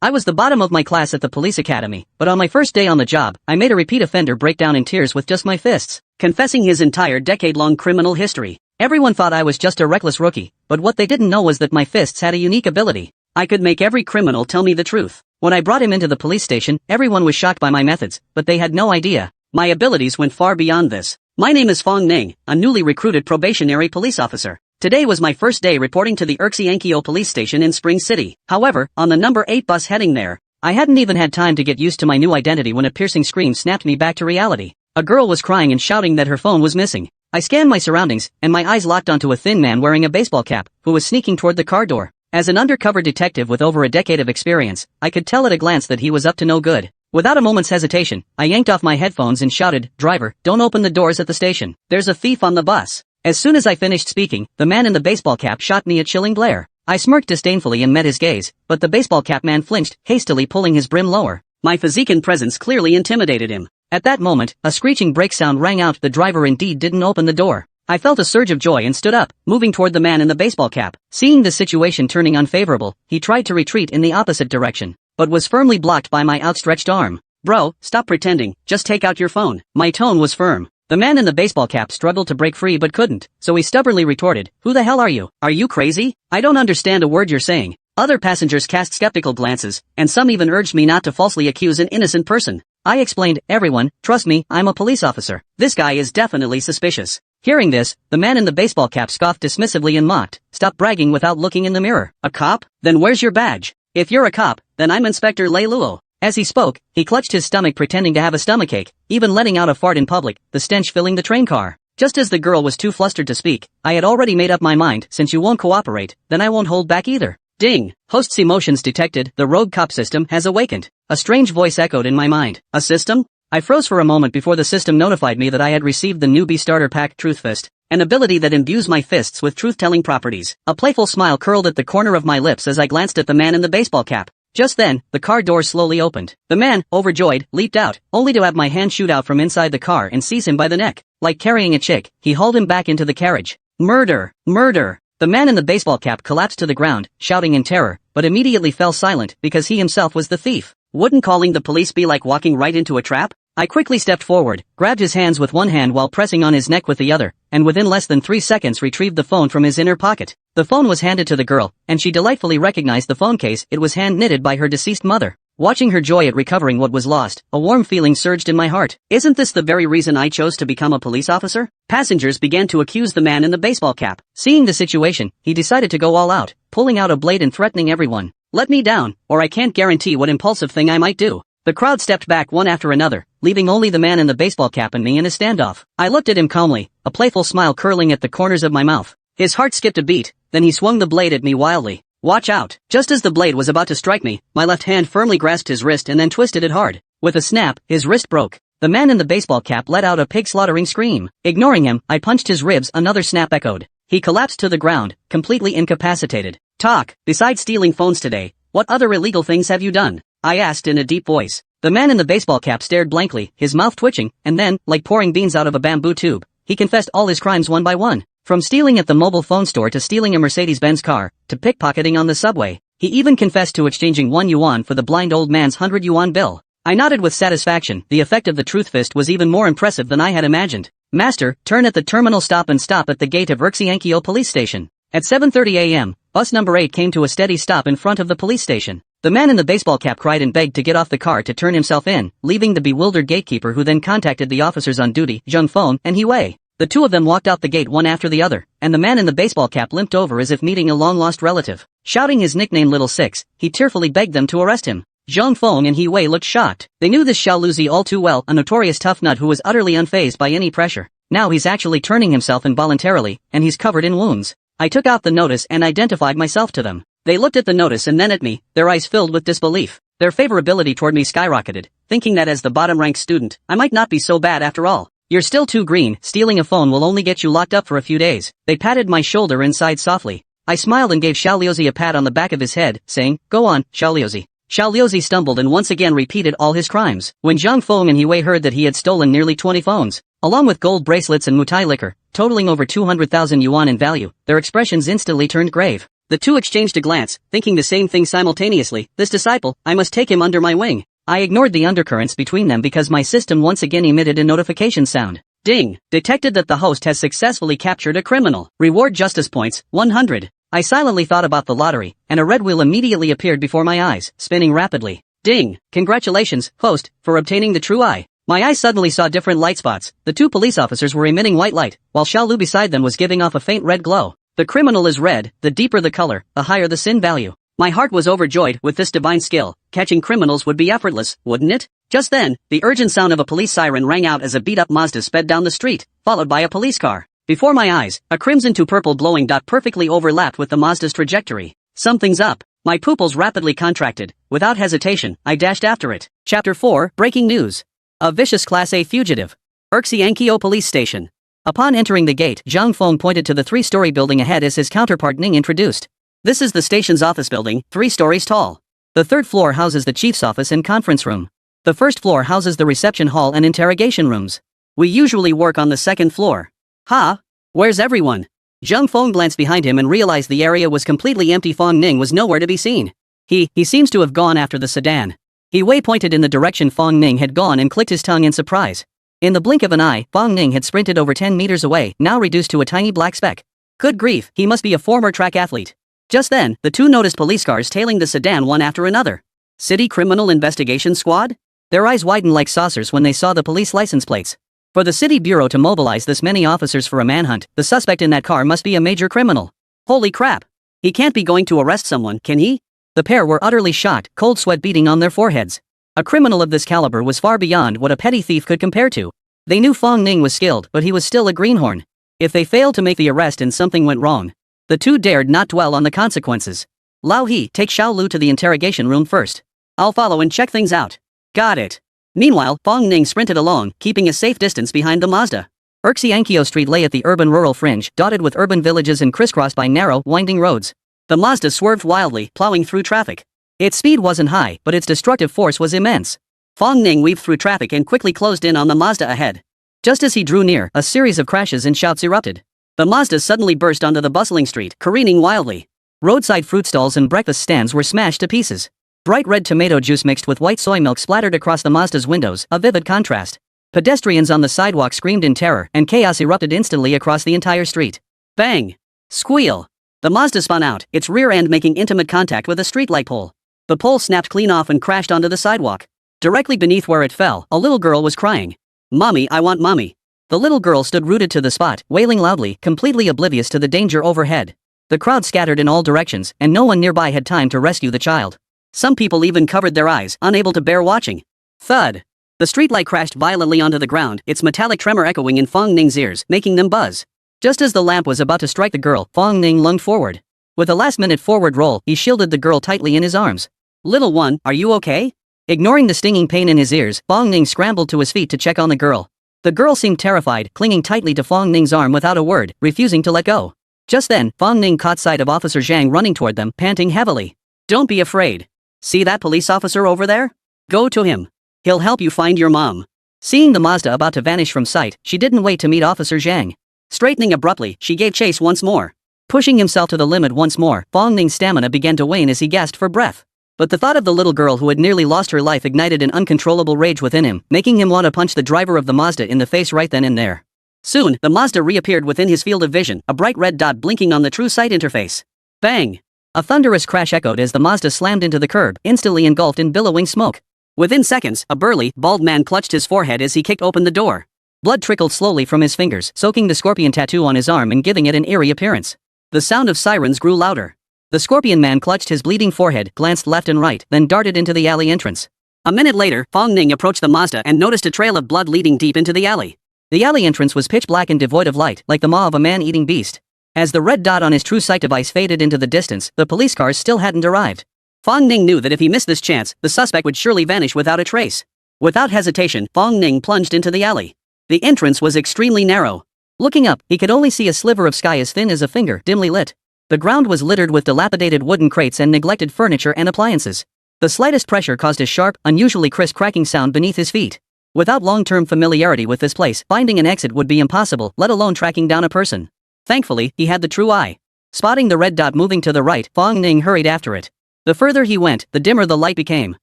I was the bottom of my class at the police academy, but on my first day on the job, I made a repeat offender break down in tears with just my fists, confessing his entire decade-long criminal history. Everyone thought I was just a reckless rookie, but what they didn't know was that my fists had a unique ability. I could make every criminal tell me the truth. When I brought him into the police station, everyone was shocked by my methods, but they had no idea. My abilities went far beyond this. My name is Fong Ning, a newly recruited probationary police officer. Today was my first day reporting to the Urxiankyo police station in Spring City. However, on the number 8 bus heading there, I hadn't even had time to get used to my new identity when a piercing scream snapped me back to reality. A girl was crying and shouting that her phone was missing. I scanned my surroundings, and my eyes locked onto a thin man wearing a baseball cap, who was sneaking toward the car door. As an undercover detective with over a decade of experience, I could tell at a glance that he was up to no good. Without a moment's hesitation, I yanked off my headphones and shouted, "Driver, don't open the doors at the station. There's a thief on the bus." As soon as I finished speaking, the man in the baseball cap shot me a chilling glare. I smirked disdainfully and met his gaze, but the baseball cap man flinched, hastily pulling his brim lower. My physique and presence clearly intimidated him. At that moment, a screeching brake sound rang out. The driver indeed didn't open the door. I felt a surge of joy and stood up, moving toward the man in the baseball cap. Seeing the situation turning unfavorable, he tried to retreat in the opposite direction, but was firmly blocked by my outstretched arm. "Bro, stop pretending, just take out your phone." My tone was firm. The man in the baseball cap struggled to break free but couldn't, so he stubbornly retorted, "Who the hell are you? Are you crazy? I don't understand a word you're saying." Other passengers cast skeptical glances, and some even urged me not to falsely accuse an innocent person. I explained, "Everyone, trust me, I'm a police officer. This guy is definitely suspicious." Hearing this, the man in the baseball cap scoffed dismissively and mocked, "Stop bragging without looking in the mirror. A cop? Then where's your badge? If you're a cop, then I'm Inspector Lei Luo." As he spoke, he clutched his stomach pretending to have a stomachache, even letting out a fart in public, the stench filling the train car. Just as the girl was too flustered to speak, I had already made up my mind. Since you won't cooperate, then I won't hold back either. Ding! Host's emotions detected. The rogue cop system has awakened. A strange voice echoed in my mind. A system? I froze for a moment before the system notified me that I had received the newbie starter pack Truth Fist, an ability that imbues my fists with truth-telling properties. A playful smile curled at the corner of my lips as I glanced at the man in the baseball cap. Just then, the car door slowly opened. The man, overjoyed, leaped out, only to have my hand shoot out from inside the car and seize him by the neck. Like carrying a chick, he hauled him back into the carriage. "Murder! Murder!" The man in the baseball cap collapsed to the ground, shouting in terror, but immediately fell silent because he himself was the thief. Wouldn't calling the police be like walking right into a trap? I quickly stepped forward, grabbed his hands with one hand while pressing on his neck with the other, and within less than 3 seconds retrieved the phone from his inner pocket. The phone was handed to the girl, and she delightfully recognized the phone case. It was hand-knitted by her deceased mother. Watching her joy at recovering what was lost, a warm feeling surged in my heart. Isn't this the very reason I chose to become a police officer? Passengers began to accuse the man in the baseball cap. Seeing the situation, he decided to go all out, pulling out a blade and threatening everyone. "Let me down, or I can't guarantee what impulsive thing I might do." The crowd stepped back one after another, leaving only the man in the baseball cap and me in a standoff. I looked at him calmly, a playful smile curling at the corners of my mouth. His heart skipped a beat, then he swung the blade at me wildly. "Watch out!" Just as the blade was about to strike me, my left hand firmly grasped his wrist and then twisted it hard. With a snap, his wrist broke. The man in the baseball cap let out a pig-slaughtering scream. Ignoring him, I punched his ribs. Another snap echoed. He collapsed to the ground, completely incapacitated. "Talk. Besides stealing phones today, what other illegal things have you done?" I asked in a deep voice. The man in the baseball cap stared blankly, his mouth twitching, and then, like pouring beans out of a bamboo tube, he confessed all his crimes one by one. From stealing at the mobile phone store to stealing a Mercedes-Benz car, to pickpocketing on the subway. He even confessed to exchanging 1 yuan for the blind old man's 100 yuan bill. I nodded with satisfaction. The effect of the truth fist was even more impressive than I had imagined. "Master, turn at the terminal stop and stop at the gate of Urxiankyo police station." At 7:30 a.m., bus number 8 came to a steady stop in front of the police station. The man in the baseball cap cried and begged to get off the car to turn himself in, leaving the bewildered gatekeeper, who then contacted the officers on duty, Zheng Feng and He Wei. The two of them walked out the gate one after the other, and the man in the baseball cap limped over as if meeting a long-lost relative. Shouting his nickname Little Six, he tearfully begged them to arrest him. Zheng Feng and He Wei looked shocked. They knew this Xiao Luzi all too well, a notorious tough nut who was utterly unfazed by any pressure. Now he's actually turning himself involuntarily, and he's covered in wounds. I took out the notice and identified myself to them. They looked at the notice and then at me, their eyes filled with disbelief. Their favorability toward me skyrocketed, thinking that as the bottom-ranked student, I might not be so bad after all. "You're still too green. Stealing a phone will only get you locked up for a few days." They patted my shoulder and sighed softly. I smiled and gave Xiao Liuzi a pat on the back of his head, saying, "Go on, Xiao Liuzi." Xiao Liuzi stumbled and once again repeated all his crimes. When Zheng Feng and He Wei heard that he had stolen nearly 20 phones, along with gold bracelets and mutai liquor, totaling over 200,000 yuan in value, their expressions instantly turned grave. The two exchanged a glance, thinking the same thing simultaneously. This disciple, I must take him under my wing. I ignored the undercurrents between them because my system once again emitted a notification sound. Ding! Detected that the host has successfully captured a criminal. Reward justice points, 100. I silently thought about the lottery, and a red wheel immediately appeared before my eyes, spinning rapidly. Ding! Congratulations, host, for obtaining the true eye. My eyes suddenly saw different light spots. The two police officers were emitting white light, while Xiaolu beside them was giving off a faint red glow. The criminal is red, the deeper the color, the higher the sin value. My heart was overjoyed with this divine skill. Catching criminals would be effortless, wouldn't it? Just then, the urgent sound of a police siren rang out as a beat-up Mazda sped down the street, followed by a police car. Before my eyes, a crimson to purple glowing dot perfectly overlapped with the Mazda's trajectory. Something's up. My pupils rapidly contracted. Without hesitation, I dashed after it. Chapter 4, Breaking News. A vicious Class A fugitive. Urxiankyo Police Station. Upon entering the gate, Zhang Feng pointed to the three-story building ahead as his counterpart Ning introduced. This is the station's office building, 3 stories tall. The third floor houses the chief's office and conference room. The first floor houses the reception hall and interrogation rooms. We usually work on the second floor. Ha! Where's everyone? Zhang Feng glanced behind him and realized the area was completely empty. Fong Ning was nowhere to be seen. He seems to have gone after the sedan. He pointed in the direction Fong Ning had gone and clicked his tongue in surprise. In the blink of an eye, Fong Ning had sprinted over 10 meters away, now reduced to a tiny black speck. Good grief, he must be a former track athlete. Just then, the two noticed police cars tailing the sedan one after another. City Criminal Investigation Squad? Their eyes widened like saucers when they saw the police license plates. For the city bureau to mobilize this many officers for a manhunt, the suspect in that car must be a major criminal. Holy crap! He can't be going to arrest someone, can he? The pair were utterly shocked, cold sweat beating on their foreheads. A criminal of this caliber was far beyond what a petty thief could compare to. They knew Fong Ning was skilled, but he was still a greenhorn. If they failed to make the arrest and something went wrong, the two dared not dwell on the consequences. Lao He, take Xiaolu to the interrogation room first. I'll follow and check things out. Got it. Meanwhile, Fong Ning sprinted along, keeping a safe distance behind the Mazda. Urxiankyo Street lay at the urban-rural fringe, dotted with urban villages and crisscrossed by narrow, winding roads. The Mazda swerved wildly, plowing through traffic. Its speed wasn't high, but its destructive force was immense. Fong Ning weaved through traffic and quickly closed in on the Mazda ahead. Just as he drew near, a series of crashes and shouts erupted. The Mazda suddenly burst onto the bustling street, careening wildly. Roadside fruit stalls and breakfast stands were smashed to pieces. Bright red tomato juice mixed with white soy milk splattered across the Mazda's windows, a vivid contrast. Pedestrians on the sidewalk screamed in terror, and chaos erupted instantly across the entire street. Bang! Squeal! The Mazda spun out, its rear end making intimate contact with a streetlight pole. The pole snapped clean off and crashed onto the sidewalk. Directly beneath where it fell, a little girl was crying. "Mommy, I want mommy." The little girl stood rooted to the spot, wailing loudly, completely oblivious to the danger overhead. The crowd scattered in all directions, and no one nearby had time to rescue the child. Some people even covered their eyes, unable to bear watching. Thud! The streetlight crashed violently onto the ground, its metallic tremor echoing in Fong Ning's ears, making them buzz. Just as the lamp was about to strike the girl, Fong Ning lunged forward. With a last-minute forward roll, he shielded the girl tightly in his arms. "Little one, are you okay?" Ignoring the stinging pain in his ears, Fong Ning scrambled to his feet to check on the girl. The girl seemed terrified, clinging tightly to Fong Ning's arm without a word, refusing to let go. Just then, Fong Ning caught sight of Officer Zhang running toward them, panting heavily. "Don't be afraid. See that police officer over there? Go to him. He'll help you find your mom." Seeing the Mazda about to vanish from sight, she didn't wait to meet Officer Zhang. Straightening abruptly, she gave chase once more. Pushing himself to the limit once more, Fong Ning's stamina began to wane as he gasped for breath. But the thought of the little girl who had nearly lost her life ignited an uncontrollable rage within him, making him want to punch the driver of the Mazda in the face right then and there. Soon, the Mazda reappeared within his field of vision, a bright red dot blinking on the true sight interface. Bang! A thunderous crash echoed as the Mazda slammed into the curb, instantly engulfed in billowing smoke. Within seconds, a burly, bald man clutched his forehead as he kicked open the door. Blood trickled slowly from his fingers, soaking the scorpion tattoo on his arm and giving it an eerie appearance. The sound of sirens grew louder. The scorpion man clutched his bleeding forehead, glanced left and right, then darted into the alley entrance. A minute later, Fong Ning approached the Mazda and noticed a trail of blood leading deep into the alley. The alley entrance was pitch black and devoid of light, like the maw of a man-eating beast. As the red dot on his true sight device faded into the distance, the police cars still hadn't arrived. Fong Ning knew that if he missed this chance, the suspect would surely vanish without a trace. Without hesitation, Fong Ning plunged into the alley. The entrance was extremely narrow. Looking up, he could only see a sliver of sky as thin as a finger, dimly lit. The ground was littered with dilapidated wooden crates and neglected furniture and appliances. The slightest pressure caused a sharp, unusually crisp cracking sound beneath his feet. Without long-term familiarity with this place, finding an exit would be impossible, let alone tracking down a person. Thankfully, he had the true eye. Spotting the red dot moving to the right, Fong Ning hurried after it. The further he went, the dimmer the light became.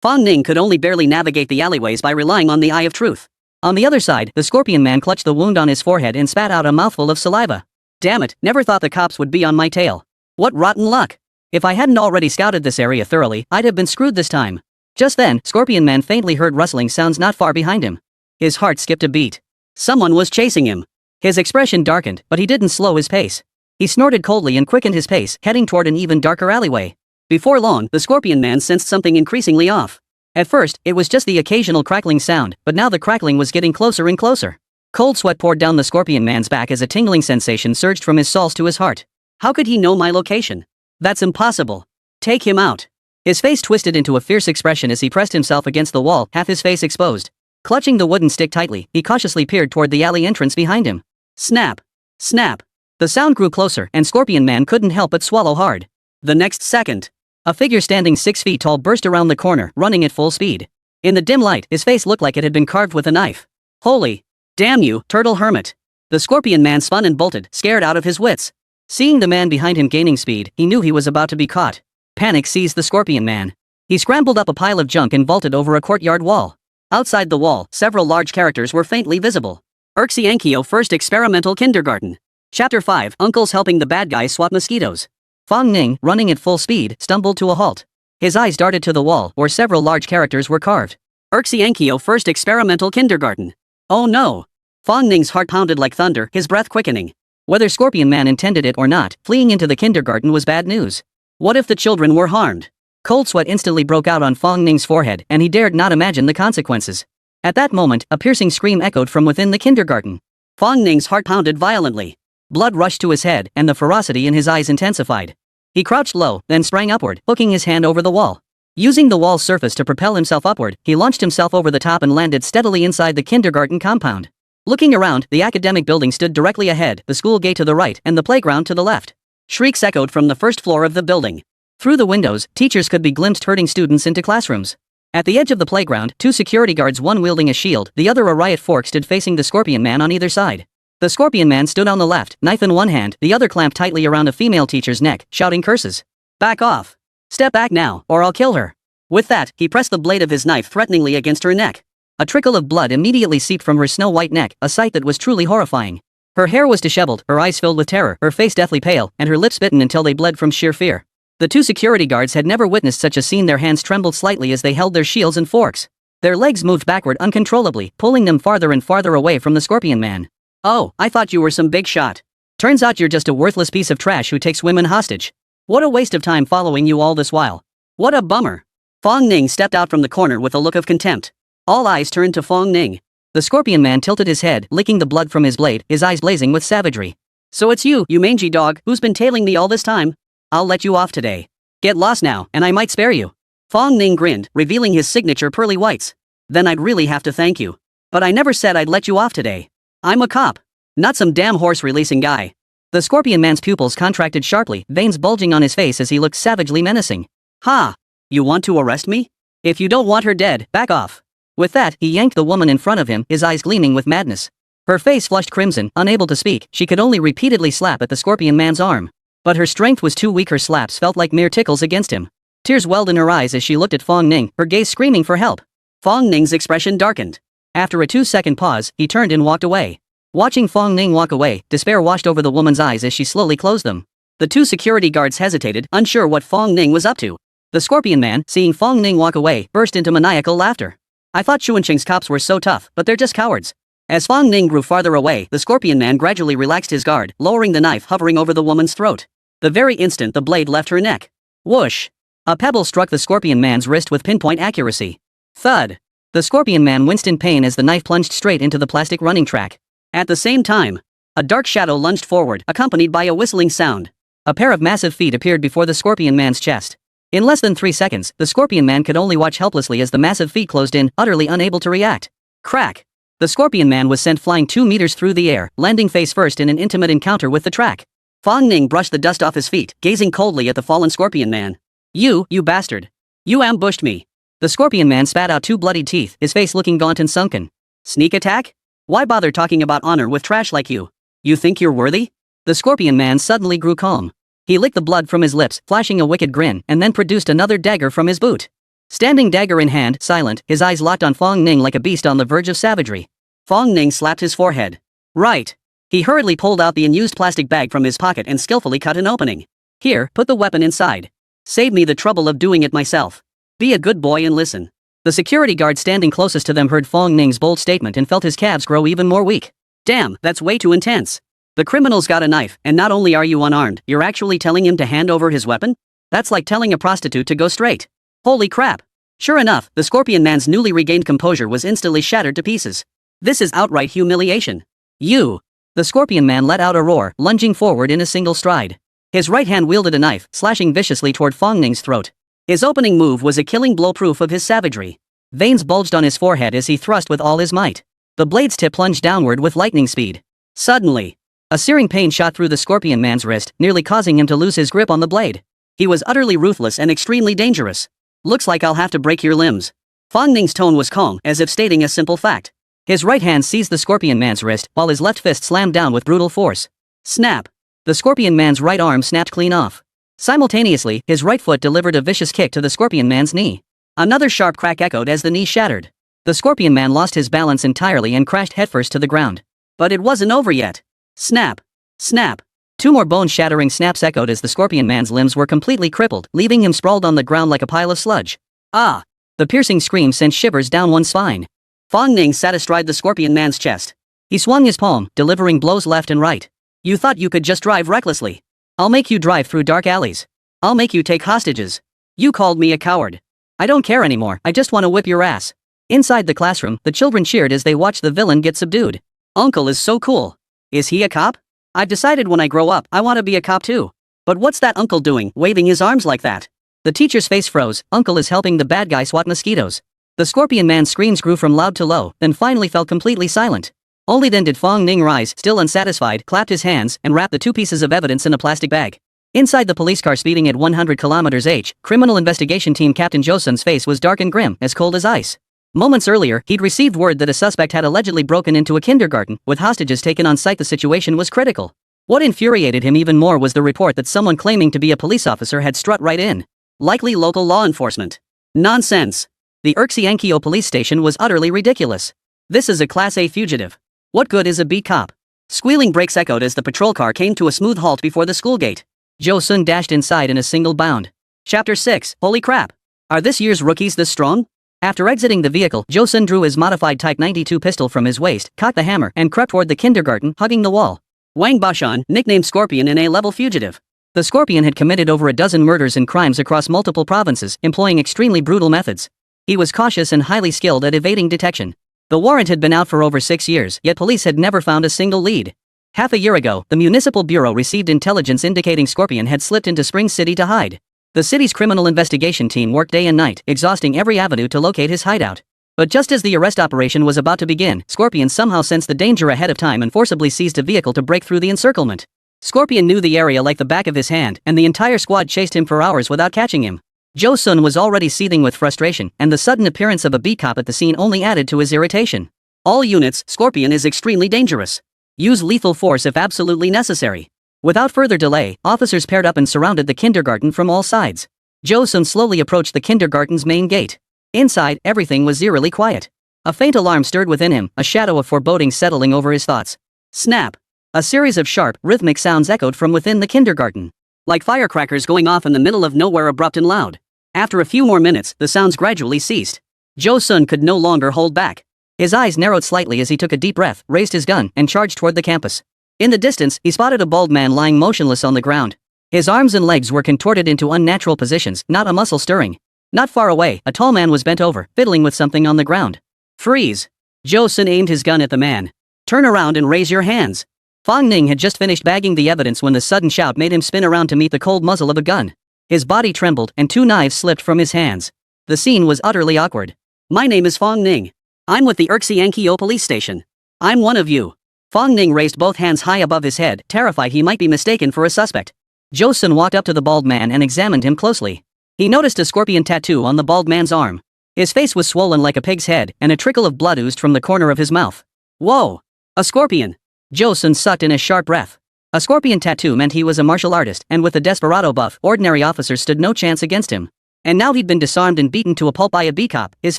Fong Ning could only barely navigate the alleyways by relying on the eye of truth. On the other side, the Scorpion Man clutched the wound on his forehead and spat out a mouthful of saliva. Damn it, never thought the cops would be on my tail. What rotten luck. If I hadn't already scouted this area thoroughly, I'd have been screwed this time. Just then, Scorpion Man faintly heard rustling sounds not far behind him. His heart skipped a beat. Someone was chasing him. His expression darkened, but he didn't slow his pace. He snorted coldly and quickened his pace, heading toward an even darker alleyway. Before long, the Scorpion Man sensed something increasingly off. At first, it was just the occasional crackling sound, but now the crackling was getting closer and closer. Cold sweat poured down the Scorpion Man's back as a tingling sensation surged from his soles to his heart. How could he know my location? That's impossible. Take him out. His face twisted into a fierce expression as he pressed himself against the wall, half his face exposed. Clutching the wooden stick tightly, he cautiously peered toward the alley entrance behind him. Snap! Snap! The sound grew closer, and Scorpion Man couldn't help but swallow hard. The next second, a figure standing 6 feet tall burst around the corner, running at full speed. In the dim light, his face looked like it had been carved with a knife. Holy! Damn you, Turtle Hermit! The Scorpion Man spun and bolted, scared out of his wits. Seeing the man behind him gaining speed, he knew he was about to be caught. Panic seized the Scorpion Man. He scrambled up a pile of junk and vaulted over a courtyard wall. Outside the wall, several large characters were faintly visible. Urxiankyo First Experimental Kindergarten. Chapter 5, Uncle's helping the bad guys swat mosquitoes. Fong Ning, running at full speed, stumbled to a halt. His eyes darted to the wall, where several large characters were carved. Urxiankyo First Experimental Kindergarten. Oh no! Fong Ning's heart pounded like thunder, his breath quickening. Whether Scorpion Man intended it or not, fleeing into the kindergarten was bad news. What if the children were harmed? Cold sweat instantly broke out on Fong Ning's forehead, and he dared not imagine the consequences. At that moment, a piercing scream echoed from within the kindergarten. Fong Ning's heart pounded violently. Blood rushed to his head, and the ferocity in his eyes intensified. He crouched low, then sprang upward, hooking his hand over the wall. Using the wall's surface to propel himself upward, he launched himself over the top and landed steadily inside the kindergarten compound. Looking around, the academic building stood directly ahead, the school gate to the right, and the playground to the left. Shrieks echoed from the first floor of the building. Through the windows, teachers could be glimpsed herding students into classrooms. At the edge of the playground, 2 security guards, one wielding a shield, the other a riot fork, stood facing the Scorpion Man on either side. The Scorpion Man stood on the left, knife in one hand, the other clamped tightly around a female teacher's neck, shouting curses. Back off. Step back now, or I'll kill her. With that, he pressed the blade of his knife threateningly against her neck. A trickle of blood immediately seeped from her snow-white neck, a sight that was truly horrifying. Her hair was disheveled, her eyes filled with terror, her face deathly pale, and her lips bitten until they bled from sheer fear. The 2 security guards had never witnessed such a scene. Their hands trembled slightly as they held their shields and forks. Their legs moved backward uncontrollably, pulling them farther and farther away from the Scorpion Man. Oh, I thought you were some big shot. Turns out you're just a worthless piece of trash who takes women hostage. What a waste of time following you all this while. What a bummer. Fong Ning stepped out from the corner with a look of contempt. All eyes turned to Fong Ning. The Scorpion Man tilted his head, licking the blood from his blade, his eyes blazing with savagery. So it's you mangy dog, who's been tailing me all this time? I'll let you off today. Get lost now, and I might spare you. Fong Ning grinned, revealing his signature pearly whites. Then I'd really have to thank you. But I never said I'd let you off today. I'm a cop. Not some damn horse-releasing guy. The Scorpion Man's pupils contracted sharply, veins bulging on his face as he looked savagely menacing. Ha! You want to arrest me? If you don't want her dead, back off. With that, he yanked the woman in front of him, his eyes gleaming with madness. Her face flushed crimson, unable to speak, she could only repeatedly slap at the Scorpion Man's arm. But her strength was too weak, her slaps felt like mere tickles against him. Tears welled in her eyes as she looked at Fong Ning, her gaze screaming for help. Fong Ning's expression darkened. After a 2-second pause, he turned and walked away. Watching Fong Ning walk away, despair washed over the woman's eyes as she slowly closed them. The 2 security guards hesitated, unsure what Fong Ning was up to. The Scorpion Man, seeing Fong Ning walk away, burst into maniacal laughter. I thought Chuanqing's cops were so tough, but they're just cowards. As Fong Ning grew farther away, the Scorpion Man gradually relaxed his guard, lowering the knife hovering over the woman's throat. The very instant the blade left her neck. Whoosh! A pebble struck the Scorpion Man's wrist with pinpoint accuracy. Thud! The Scorpion Man winced in pain as the knife plunged straight into the plastic running track. At the same time, a dark shadow lunged forward, accompanied by a whistling sound. A pair of massive feet appeared before the Scorpion Man's chest. In less than 3 seconds, the Scorpion Man could only watch helplessly as the massive feet closed in, utterly unable to react. Crack! The Scorpion Man was sent flying 2 meters through the air, landing face first in an intimate encounter with the track. Fong Ning brushed the dust off his feet, gazing coldly at the fallen Scorpion Man. You bastard! You ambushed me! The Scorpion Man spat out 2 bloodied teeth, his face looking gaunt and sunken. Sneak attack? Why bother talking about honor with trash like you? You think you're worthy? The Scorpion Man suddenly grew calm. He licked the blood from his lips, flashing a wicked grin, and then produced another dagger from his boot. Standing dagger in hand, silent, his eyes locked on Fong Ning like a beast on the verge of savagery. Fong Ning slapped his forehead. Right. He hurriedly pulled out the unused plastic bag from his pocket and skillfully cut an opening. Here, put the weapon inside. Save me the trouble of doing it myself. Be a good boy and listen. The security guard standing closest to them heard Fong Ning's bold statement and felt his calves grow even more weak. Damn, that's way too intense. The criminal's got a knife, and not only are you unarmed, you're actually telling him to hand over his weapon? That's like telling a prostitute to go straight. Holy crap. Sure enough, the Scorpion Man's newly regained composure was instantly shattered to pieces. This is outright humiliation. You. The Scorpion Man let out a roar, lunging forward in a single stride. His right hand wielded a knife, slashing viciously toward Fong Ning's throat. His opening move was a killing blow proof of his savagery. Veins bulged on his forehead as he thrust with all his might. The blade's tip plunged downward with lightning speed. Suddenly, a searing pain shot through the Scorpion Man's wrist, nearly causing him to lose his grip on the blade. He was utterly ruthless and extremely dangerous. Looks like I'll have to break your limbs. Fong Ning's tone was calm, as if stating a simple fact. His right hand seized the Scorpion Man's wrist, while his left fist slammed down with brutal force. Snap! The Scorpion Man's right arm snapped clean off. Simultaneously, his right foot delivered a vicious kick to the Scorpion Man's knee. Another sharp crack echoed as the knee shattered. The Scorpion Man lost his balance entirely and crashed headfirst to the ground. But it wasn't over yet. Snap! Snap! Two more bone-shattering snaps echoed as the Scorpion Man's limbs were completely crippled, leaving him sprawled on the ground like a pile of sludge. Ah! The piercing scream sent shivers down one's spine. Fong Ning sat astride the Scorpion Man's chest. He swung his palm, delivering blows left and right. You thought you could just drive recklessly. I'll make you drive through dark alleys. I'll make you take hostages. You called me a coward. I don't care anymore, I just want to whip your ass. Inside the classroom, the children cheered as they watched the villain get subdued. Uncle is so cool. Is he a cop? I've decided when I grow up, I want to be a cop too. But what's that uncle doing, waving his arms like that? The teacher's face froze. Uncle is helping the bad guy swat mosquitoes. The Scorpion Man's screams grew from loud to low, then finally fell completely silent. Only then did Fong Ning rise, still unsatisfied, clapped his hands, and wrapped the two pieces of evidence in a plastic bag. Inside the police car speeding at 100 km/h, Criminal Investigation Team Captain Josun's face was dark and grim, as cold as ice. Moments earlier, he'd received word that a suspect had allegedly broken into a kindergarten, with hostages taken on site. The situation was critical. What infuriated him even more was the report that someone claiming to be a police officer had strut right in. Likely local law enforcement. Nonsense. The Urxiankyo police station was utterly ridiculous. This is a Class A fugitive. What good is a beat cop? Squealing brakes echoed as the patrol car came to a smooth halt before the school gate. Jo-sun dashed inside in a single bound. Chapter 6, Holy crap! Are this year's rookies this strong? After exiting the vehicle, Jo-sun drew his modified Type 92 pistol from his waist, cocked the hammer, and crept toward the kindergarten, hugging the wall. Wang Bashan, nicknamed Scorpion, an A-level fugitive. The Scorpion had committed over a dozen murders and crimes across multiple provinces, employing extremely brutal methods. He was cautious and highly skilled at evading detection. The warrant had been out for over 6 years, yet police had never found a single lead. Half a year ago, the Municipal Bureau received intelligence indicating Scorpion had slipped into Spring City to hide. The city's criminal investigation team worked day and night, exhausting every avenue to locate his hideout. But just as the arrest operation was about to begin, Scorpion somehow sensed the danger ahead of time and forcibly seized a vehicle to break through the encirclement. Scorpion knew the area like the back of his hand, and the entire squad chased him for hours without catching him. Jo-sun was already seething with frustration, and the sudden appearance of a beat cop at the scene only added to his irritation. All units, Scorpion is extremely dangerous. Use lethal force if absolutely necessary. Without further delay, officers paired up and surrounded the kindergarten from all sides. Jo-sun slowly approached the kindergarten's main gate. Inside, everything was eerily quiet. A faint alarm stirred within him, a shadow of foreboding settling over his thoughts. Snap! A series of sharp, rhythmic sounds echoed from within the kindergarten. Like firecrackers going off in the middle of nowhere, abrupt and loud. After a few more minutes, the sounds gradually ceased. Jo-sun could no longer hold back. His eyes narrowed slightly as he took a deep breath, raised his gun, and charged toward the campus. In the distance, he spotted a bald man lying motionless on the ground. His arms and legs were contorted into unnatural positions, not a muscle stirring. Not far away, a tall man was bent over, fiddling with something on the ground. Freeze! Jo-sun aimed his gun at the man. Turn around and raise your hands. Fong Ning had just finished bagging the evidence when the sudden shout made him spin around to meet the cold muzzle of a gun. His body trembled, and 2 knives slipped from his hands. The scene was utterly awkward. My name is Fong Ning. I'm with the Urxiankyo police station. I'm one of you. Fong Ning raised both hands high above his head, terrified he might be mistaken for a suspect. Jo-sun walked up to the bald man and examined him closely. He noticed a scorpion tattoo on the bald man's arm. His face was swollen like a pig's head, and a trickle of blood oozed from the corner of his mouth. Whoa! A scorpion! Jo-sun sucked in a sharp breath. A scorpion tattoo meant he was a martial artist, and with a desperado buff, ordinary officers stood no chance against him. And now he'd been disarmed and beaten to a pulp by a B-cop, his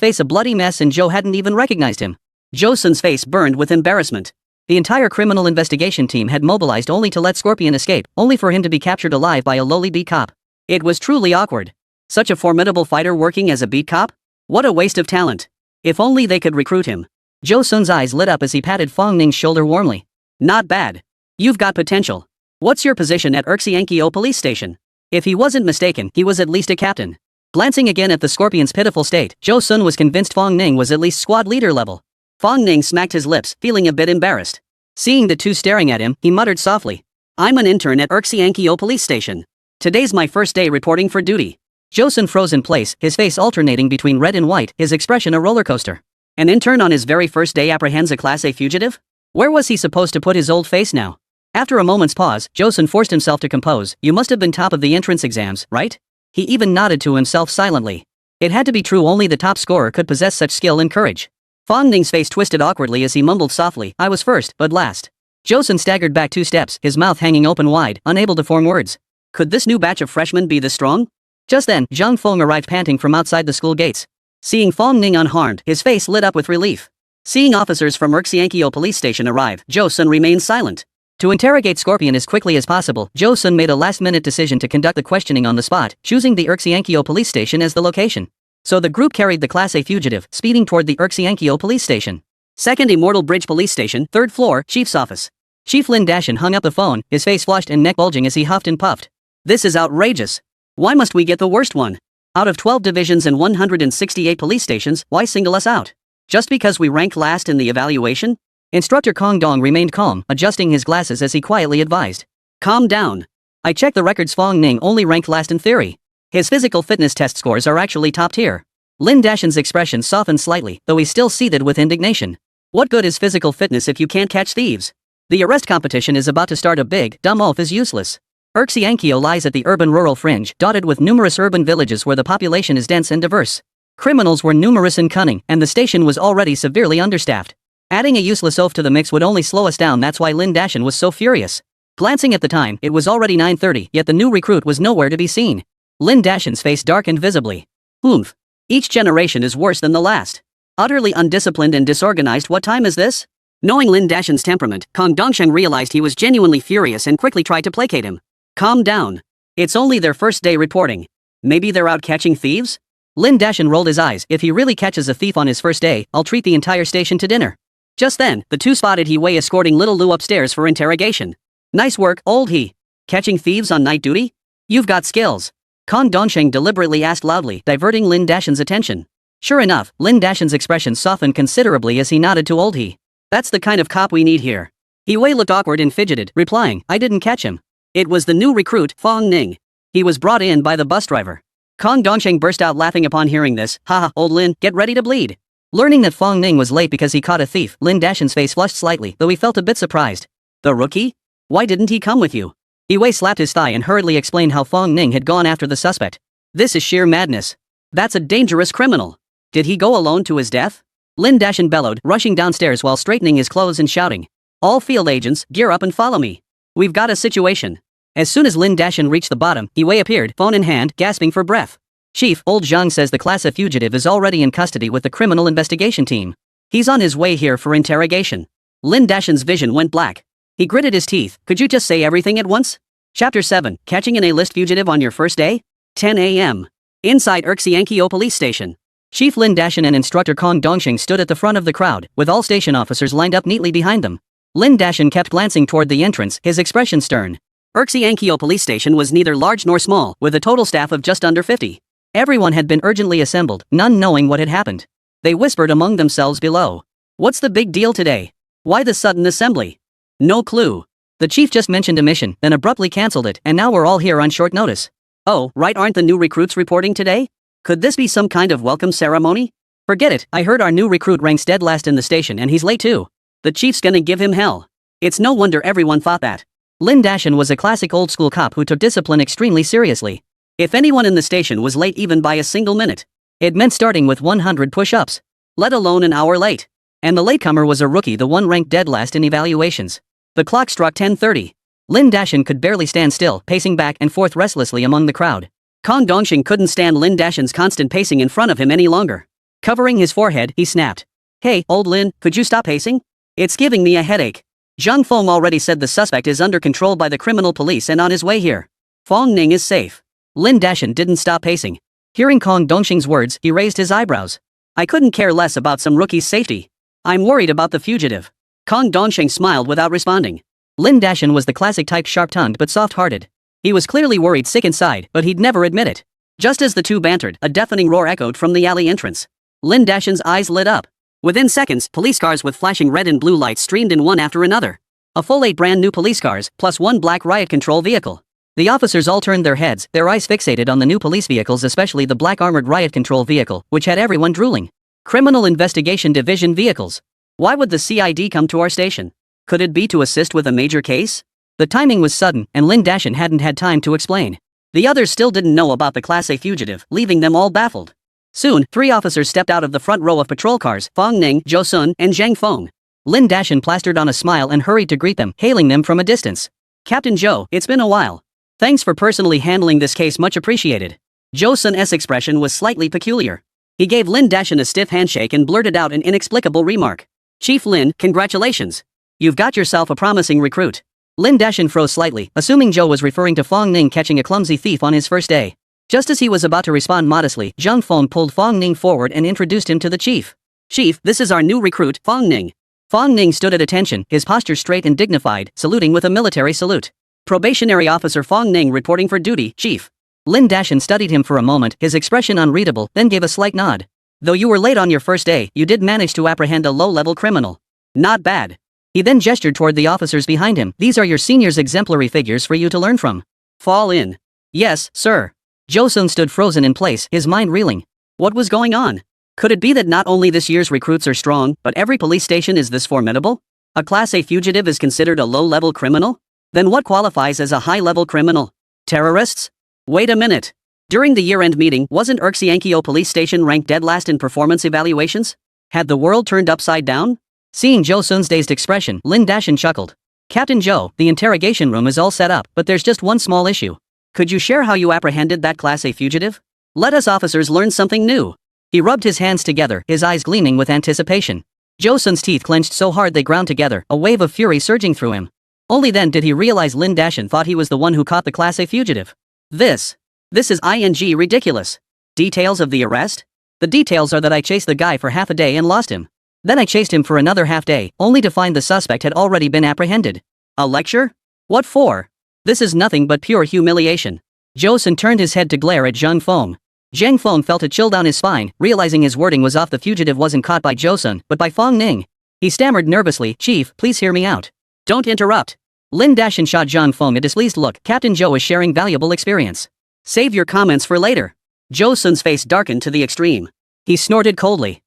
face a bloody mess, and Joe hadn't even recognized him. Joseon's face burned with embarrassment. The entire criminal investigation team had mobilized only to let Scorpion escape, only for him to be captured alive by a lowly beat cop. It was truly awkward. Such a formidable fighter working as a beat cop? What a waste of talent. If only they could recruit him. Joseon's eyes lit up as he patted Fong Ning's shoulder warmly. Not bad. You've got potential. What's your position at Urxiankyo police station? If he wasn't mistaken, he was at least a captain. Glancing again at the Scorpion's pitiful state, Joseon was convinced Fong Ning was at least squad leader level. Fong Ning smacked his lips, feeling a bit embarrassed. Seeing the two staring at him, he muttered softly. I'm an intern at Urxiankyo police station. Today's my first day reporting for duty. Joseon froze in place, his face alternating between red and white, his expression a roller coaster. An intern on his very first day apprehends a Class A fugitive? Where was he supposed to put his old face now? After a moment's pause, Joseon forced himself to compose. You must have been top of the entrance exams, right? He even nodded to himself silently. It had to be true, only the top scorer could possess such skill and courage. Fong Ning's face twisted awkwardly as he mumbled softly, I was first, but last. Joseon staggered back 2 steps, his mouth hanging open wide, unable to form words. Could this new batch of freshmen be this strong? Just then, Zhang Feng arrived panting from outside the school gates. Seeing Fong Ning unharmed, his face lit up with relief. Seeing officers from Urxiankyo police station arrive, Joseon remained silent. To interrogate Scorpion as quickly as possible, Joseon made a last-minute decision to conduct the questioning on the spot, choosing the Urxiankyo police station as the location. So the group carried the Class A fugitive, speeding toward the Urxiankyo police station. 2nd Immortal Bridge Police Station, 3rd floor, Chief's office. Chief Lin Dashin hung up the phone, his face flushed and neck bulging as he huffed and puffed. This is outrageous. Why must we get the worst one? Out of 12 divisions and 168 police stations, why single us out? Just because we ranked last in the evaluation? Instructor Kong Dong remained calm, adjusting his glasses as he quietly advised. Calm down. I checked the records, Fong Ning only ranked last in theory. His physical fitness test scores are actually top tier. Lin Dashin's expression softened slightly, though he still seethed with indignation. What good is physical fitness if you can't catch thieves? The arrest competition is about to start. A big, dumb oaf is useless. Urxiankyo lies at the urban-rural fringe, dotted with numerous urban villages where the population is dense and diverse. Criminals were numerous and cunning, and the station was already severely understaffed. Adding a useless oaf to the mix would only slow us down. That's why Lin Dashin was so furious. Glancing at the time, it was already 9:30, yet the new recruit was nowhere to be seen. Lin Dashin's face darkened visibly. Oomph. Each generation is worse than the last. Utterly undisciplined and disorganized. What time is this? Knowing Lin Dashin's temperament, Kong Dongsheng realized he was genuinely furious and quickly tried to placate him. Calm down. It's only their first day reporting. Maybe they're out catching thieves? Lin Dashin rolled his eyes. If he really catches a thief on his first day, I'll treat the entire station to dinner. Just then, the two spotted He Wei escorting little Lu upstairs for interrogation. Nice work, old He. Catching thieves on night duty? You've got skills. Kong Dongsheng deliberately asked loudly, diverting Lin Dashin's attention. Sure enough, Lin Dashin's expression softened considerably as he nodded to old He. That's the kind of cop we need here. He Wei looked awkward and fidgeted, replying, I didn't catch him. It was the new recruit, Fong Ning. He was brought in by the bus driver. Kong Dongsheng burst out laughing upon hearing this. Haha, old Lin, get ready to bleed. Learning that Fong Ning was late because he caught a thief, Lin Dashin's face flushed slightly, though he felt a bit surprised. The rookie? Why didn't he come with you? He Wei slapped his thigh and hurriedly explained how Fong Ning had gone after the suspect. This is sheer madness. That's a dangerous criminal. Did he go alone to his death? Lin Dashin bellowed, rushing downstairs while straightening his clothes and shouting. All field agents, gear up and follow me. We've got a situation. As soon as Lin Dashin reached the bottom, He Wei appeared, phone in hand, gasping for breath. Chief, old Zhang says the Class A fugitive is already in custody with the criminal investigation team. He's on his way here for interrogation. Lin Dashin's vision went black. He gritted his teeth. Could you just say everything at once? Chapter 7, Catching an A-list fugitive on your first day? 10 a.m. Inside Urxiankyo police station. Chief Lin Dashin and instructor Kong Dongsheng stood at the front of the crowd, with all station officers lined up neatly behind them. Lin Dashin kept glancing toward the entrance, his expression stern. Urxiankyo police station was neither large nor small, with a total staff of just under 50. Everyone had been urgently assembled, none knowing what had happened. They whispered among themselves below. What's the big deal today? Why the sudden assembly? No clue. The chief just mentioned a mission, then abruptly cancelled it, and now we're all here on short notice. Oh, right, aren't the new recruits reporting today? Could this be some kind of welcome ceremony? Forget it, I heard our new recruit ranks dead last in the station and he's late too. The chief's gonna give him hell. It's no wonder everyone thought that. Lin Dashin was a classic old school cop who took discipline extremely seriously. If anyone in the station was late even by a single minute, it meant starting with 100 push-ups, let alone an hour late. And the latecomer was a rookie, the one ranked dead last in evaluations. The clock struck 10:30. Lin Dashan could barely stand still, pacing back and forth restlessly among the crowd. Kong Dongxing couldn't stand Lin Dashan's constant pacing in front of him any longer. Covering his forehead, he snapped. Hey, old Lin, could you stop pacing? It's giving me a headache. Zhang Feng already said the suspect is under control by the criminal police and on his way here. Fong Ning is safe. Lin Dashan didn't stop pacing. Hearing Kong Dongxing's words, he raised his eyebrows. I couldn't care less about some rookie's safety. I'm worried about the fugitive. Kong Dongxing smiled without responding. Lin Dashan was the classic type, sharp-tongued but soft-hearted. He was clearly worried sick inside, but he'd never admit it. Just as the two bantered, a deafening roar echoed from the alley entrance. Lin Dashan's eyes lit up. Within seconds, police cars with flashing red and blue lights streamed in one after another. A full 8 brand new police cars, plus one black riot control vehicle. The officers all turned their heads, their eyes fixated on the new police vehicles, especially the black armored riot control vehicle, which had everyone drooling. Criminal Investigation Division vehicles. Why would the CID come to our station? Could it be to assist with a major case? The timing was sudden, and Lin Dashan hadn't had time to explain. The others still didn't know about the Class A fugitive, leaving them all baffled. Soon, 3 officers stepped out of the front row of patrol cars, Fong Ning, Zhou Sun, and Zhang Feng. Lin Dashan plastered on a smile and hurried to greet them, hailing them from a distance. Captain Zhou, it's been a while. Thanks for personally handling this case, much appreciated. Zhou Sun's expression was slightly peculiar. He gave Lin Dashan a stiff handshake and blurted out an inexplicable remark. Chief Lin, congratulations. You've got yourself a promising recruit. Lin Dashan froze slightly, assuming Zhou was referring to Fong Ning catching a clumsy thief on his first day. Just as he was about to respond modestly, Zhang Feng pulled Fong Ning forward and introduced him to the chief. Chief, this is our new recruit, Fong Ning. Fong Ning stood at attention, his posture straight and dignified, saluting with a military salute. Probationary Officer Fong Ning reporting for duty, Chief. Lin Dashan studied him for a moment, his expression unreadable, then gave a slight nod. Though you were late on your first day, you did manage to apprehend a low-level criminal. Not bad. He then gestured toward the officers behind him. These are your seniors' exemplary figures for you to learn from. Fall in. Yes, sir. Zhou Sun stood frozen in place, his mind reeling. What was going on? Could it be that not only this year's recruits are strong, but every police station is this formidable? A Class A fugitive is considered a low-level criminal? Then what qualifies as a high-level criminal? Terrorists? Wait a minute. During the year-end meeting, wasn't Urxiankyo police station ranked dead last in performance evaluations? Had the world turned upside down? Seeing Zhou Sun's dazed expression, Lin Dashan chuckled. Captain Zhou, the interrogation room is all set up, but there's just one small issue. Could you share how you apprehended that Class A fugitive? Let us officers learn something new. He rubbed his hands together, his eyes gleaming with anticipation. Zhou Sun's teeth clenched so hard they ground together, a wave of fury surging through him. Only then did he realize Lin Dashan thought he was the one who caught the Class A fugitive. This is ridiculous. Details of the arrest? The details are that I chased the guy for half a day and lost him. Then I chased him for another half day, only to find the suspect had already been apprehended. A lecture? What for? This is nothing but pure humiliation. Zhou Sun turned his head to glare at Zhang Feng. Zhang Feng felt a chill down his spine, realizing his wording was off. The fugitive wasn't caught by Zhou Sun, but by Fong Ning. He stammered nervously, Chief, please hear me out. Don't interrupt. Lin Dashan shot Zhang Feng a displeased look. Captain Zhou is sharing valuable experience. Save your comments for later. Zhou Sun's face darkened to the extreme. He snorted coldly.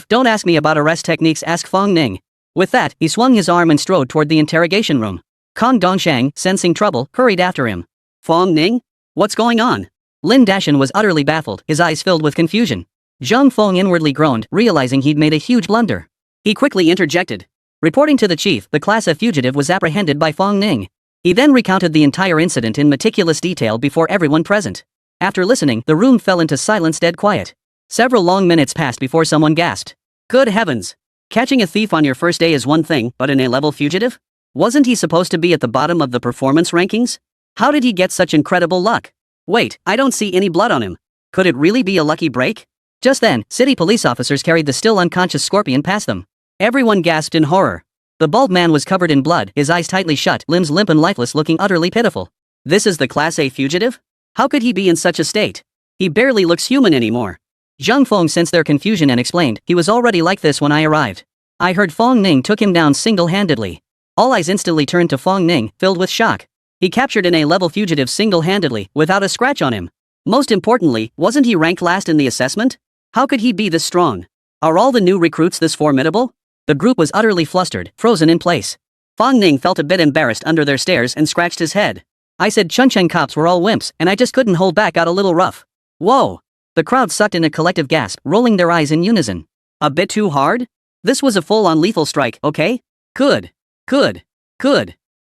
Don't ask me about arrest techniques, ask Fong Ning. With that, he swung his arm and strode toward the interrogation room. Kong Dongshang, sensing trouble, hurried after him. Fong Ning? What's going on? Lin Dashan was utterly baffled, his eyes filled with confusion. Zhang Feng inwardly groaned, realizing he'd made a huge blunder. He quickly interjected. Reporting to the chief, the Class A fugitive was apprehended by Fong Ning. He then recounted the entire incident in meticulous detail before everyone present. After listening, the room fell into silence, dead quiet. Several long minutes passed before someone gasped. Good heavens! Catching a thief on your first day is one thing, but an A-level fugitive? Wasn't he supposed to be at the bottom of the performance rankings? How did he get such incredible luck? Wait, I don't see any blood on him. Could it really be a lucky break? Just then, city police officers carried the still unconscious Scorpion past them. Everyone gasped in horror. The bald man was covered in blood, his eyes tightly shut, limbs limp and lifeless, looking utterly pitiful. This is the Class A fugitive? How could he be in such a state? He barely looks human anymore. Zhang Feng sensed their confusion and explained, he was already like this when I arrived. I heard Fong Ning took him down single-handedly. All eyes instantly turned to Fong Ning, filled with shock. He captured an A-level fugitive single-handedly, without a scratch on him. Most importantly, wasn't he ranked last in the assessment? How could he be this strong? Are all the new recruits this formidable? The group was utterly flustered, frozen in place. Fong Ning felt a bit embarrassed under their stares and scratched his head. I said Chuncheng cops were all wimps, and I just couldn't hold back, got a little rough. Whoa! The crowd sucked in a collective gasp, rolling their eyes in unison. A bit too hard? This was a full-on lethal strike, okay? Good.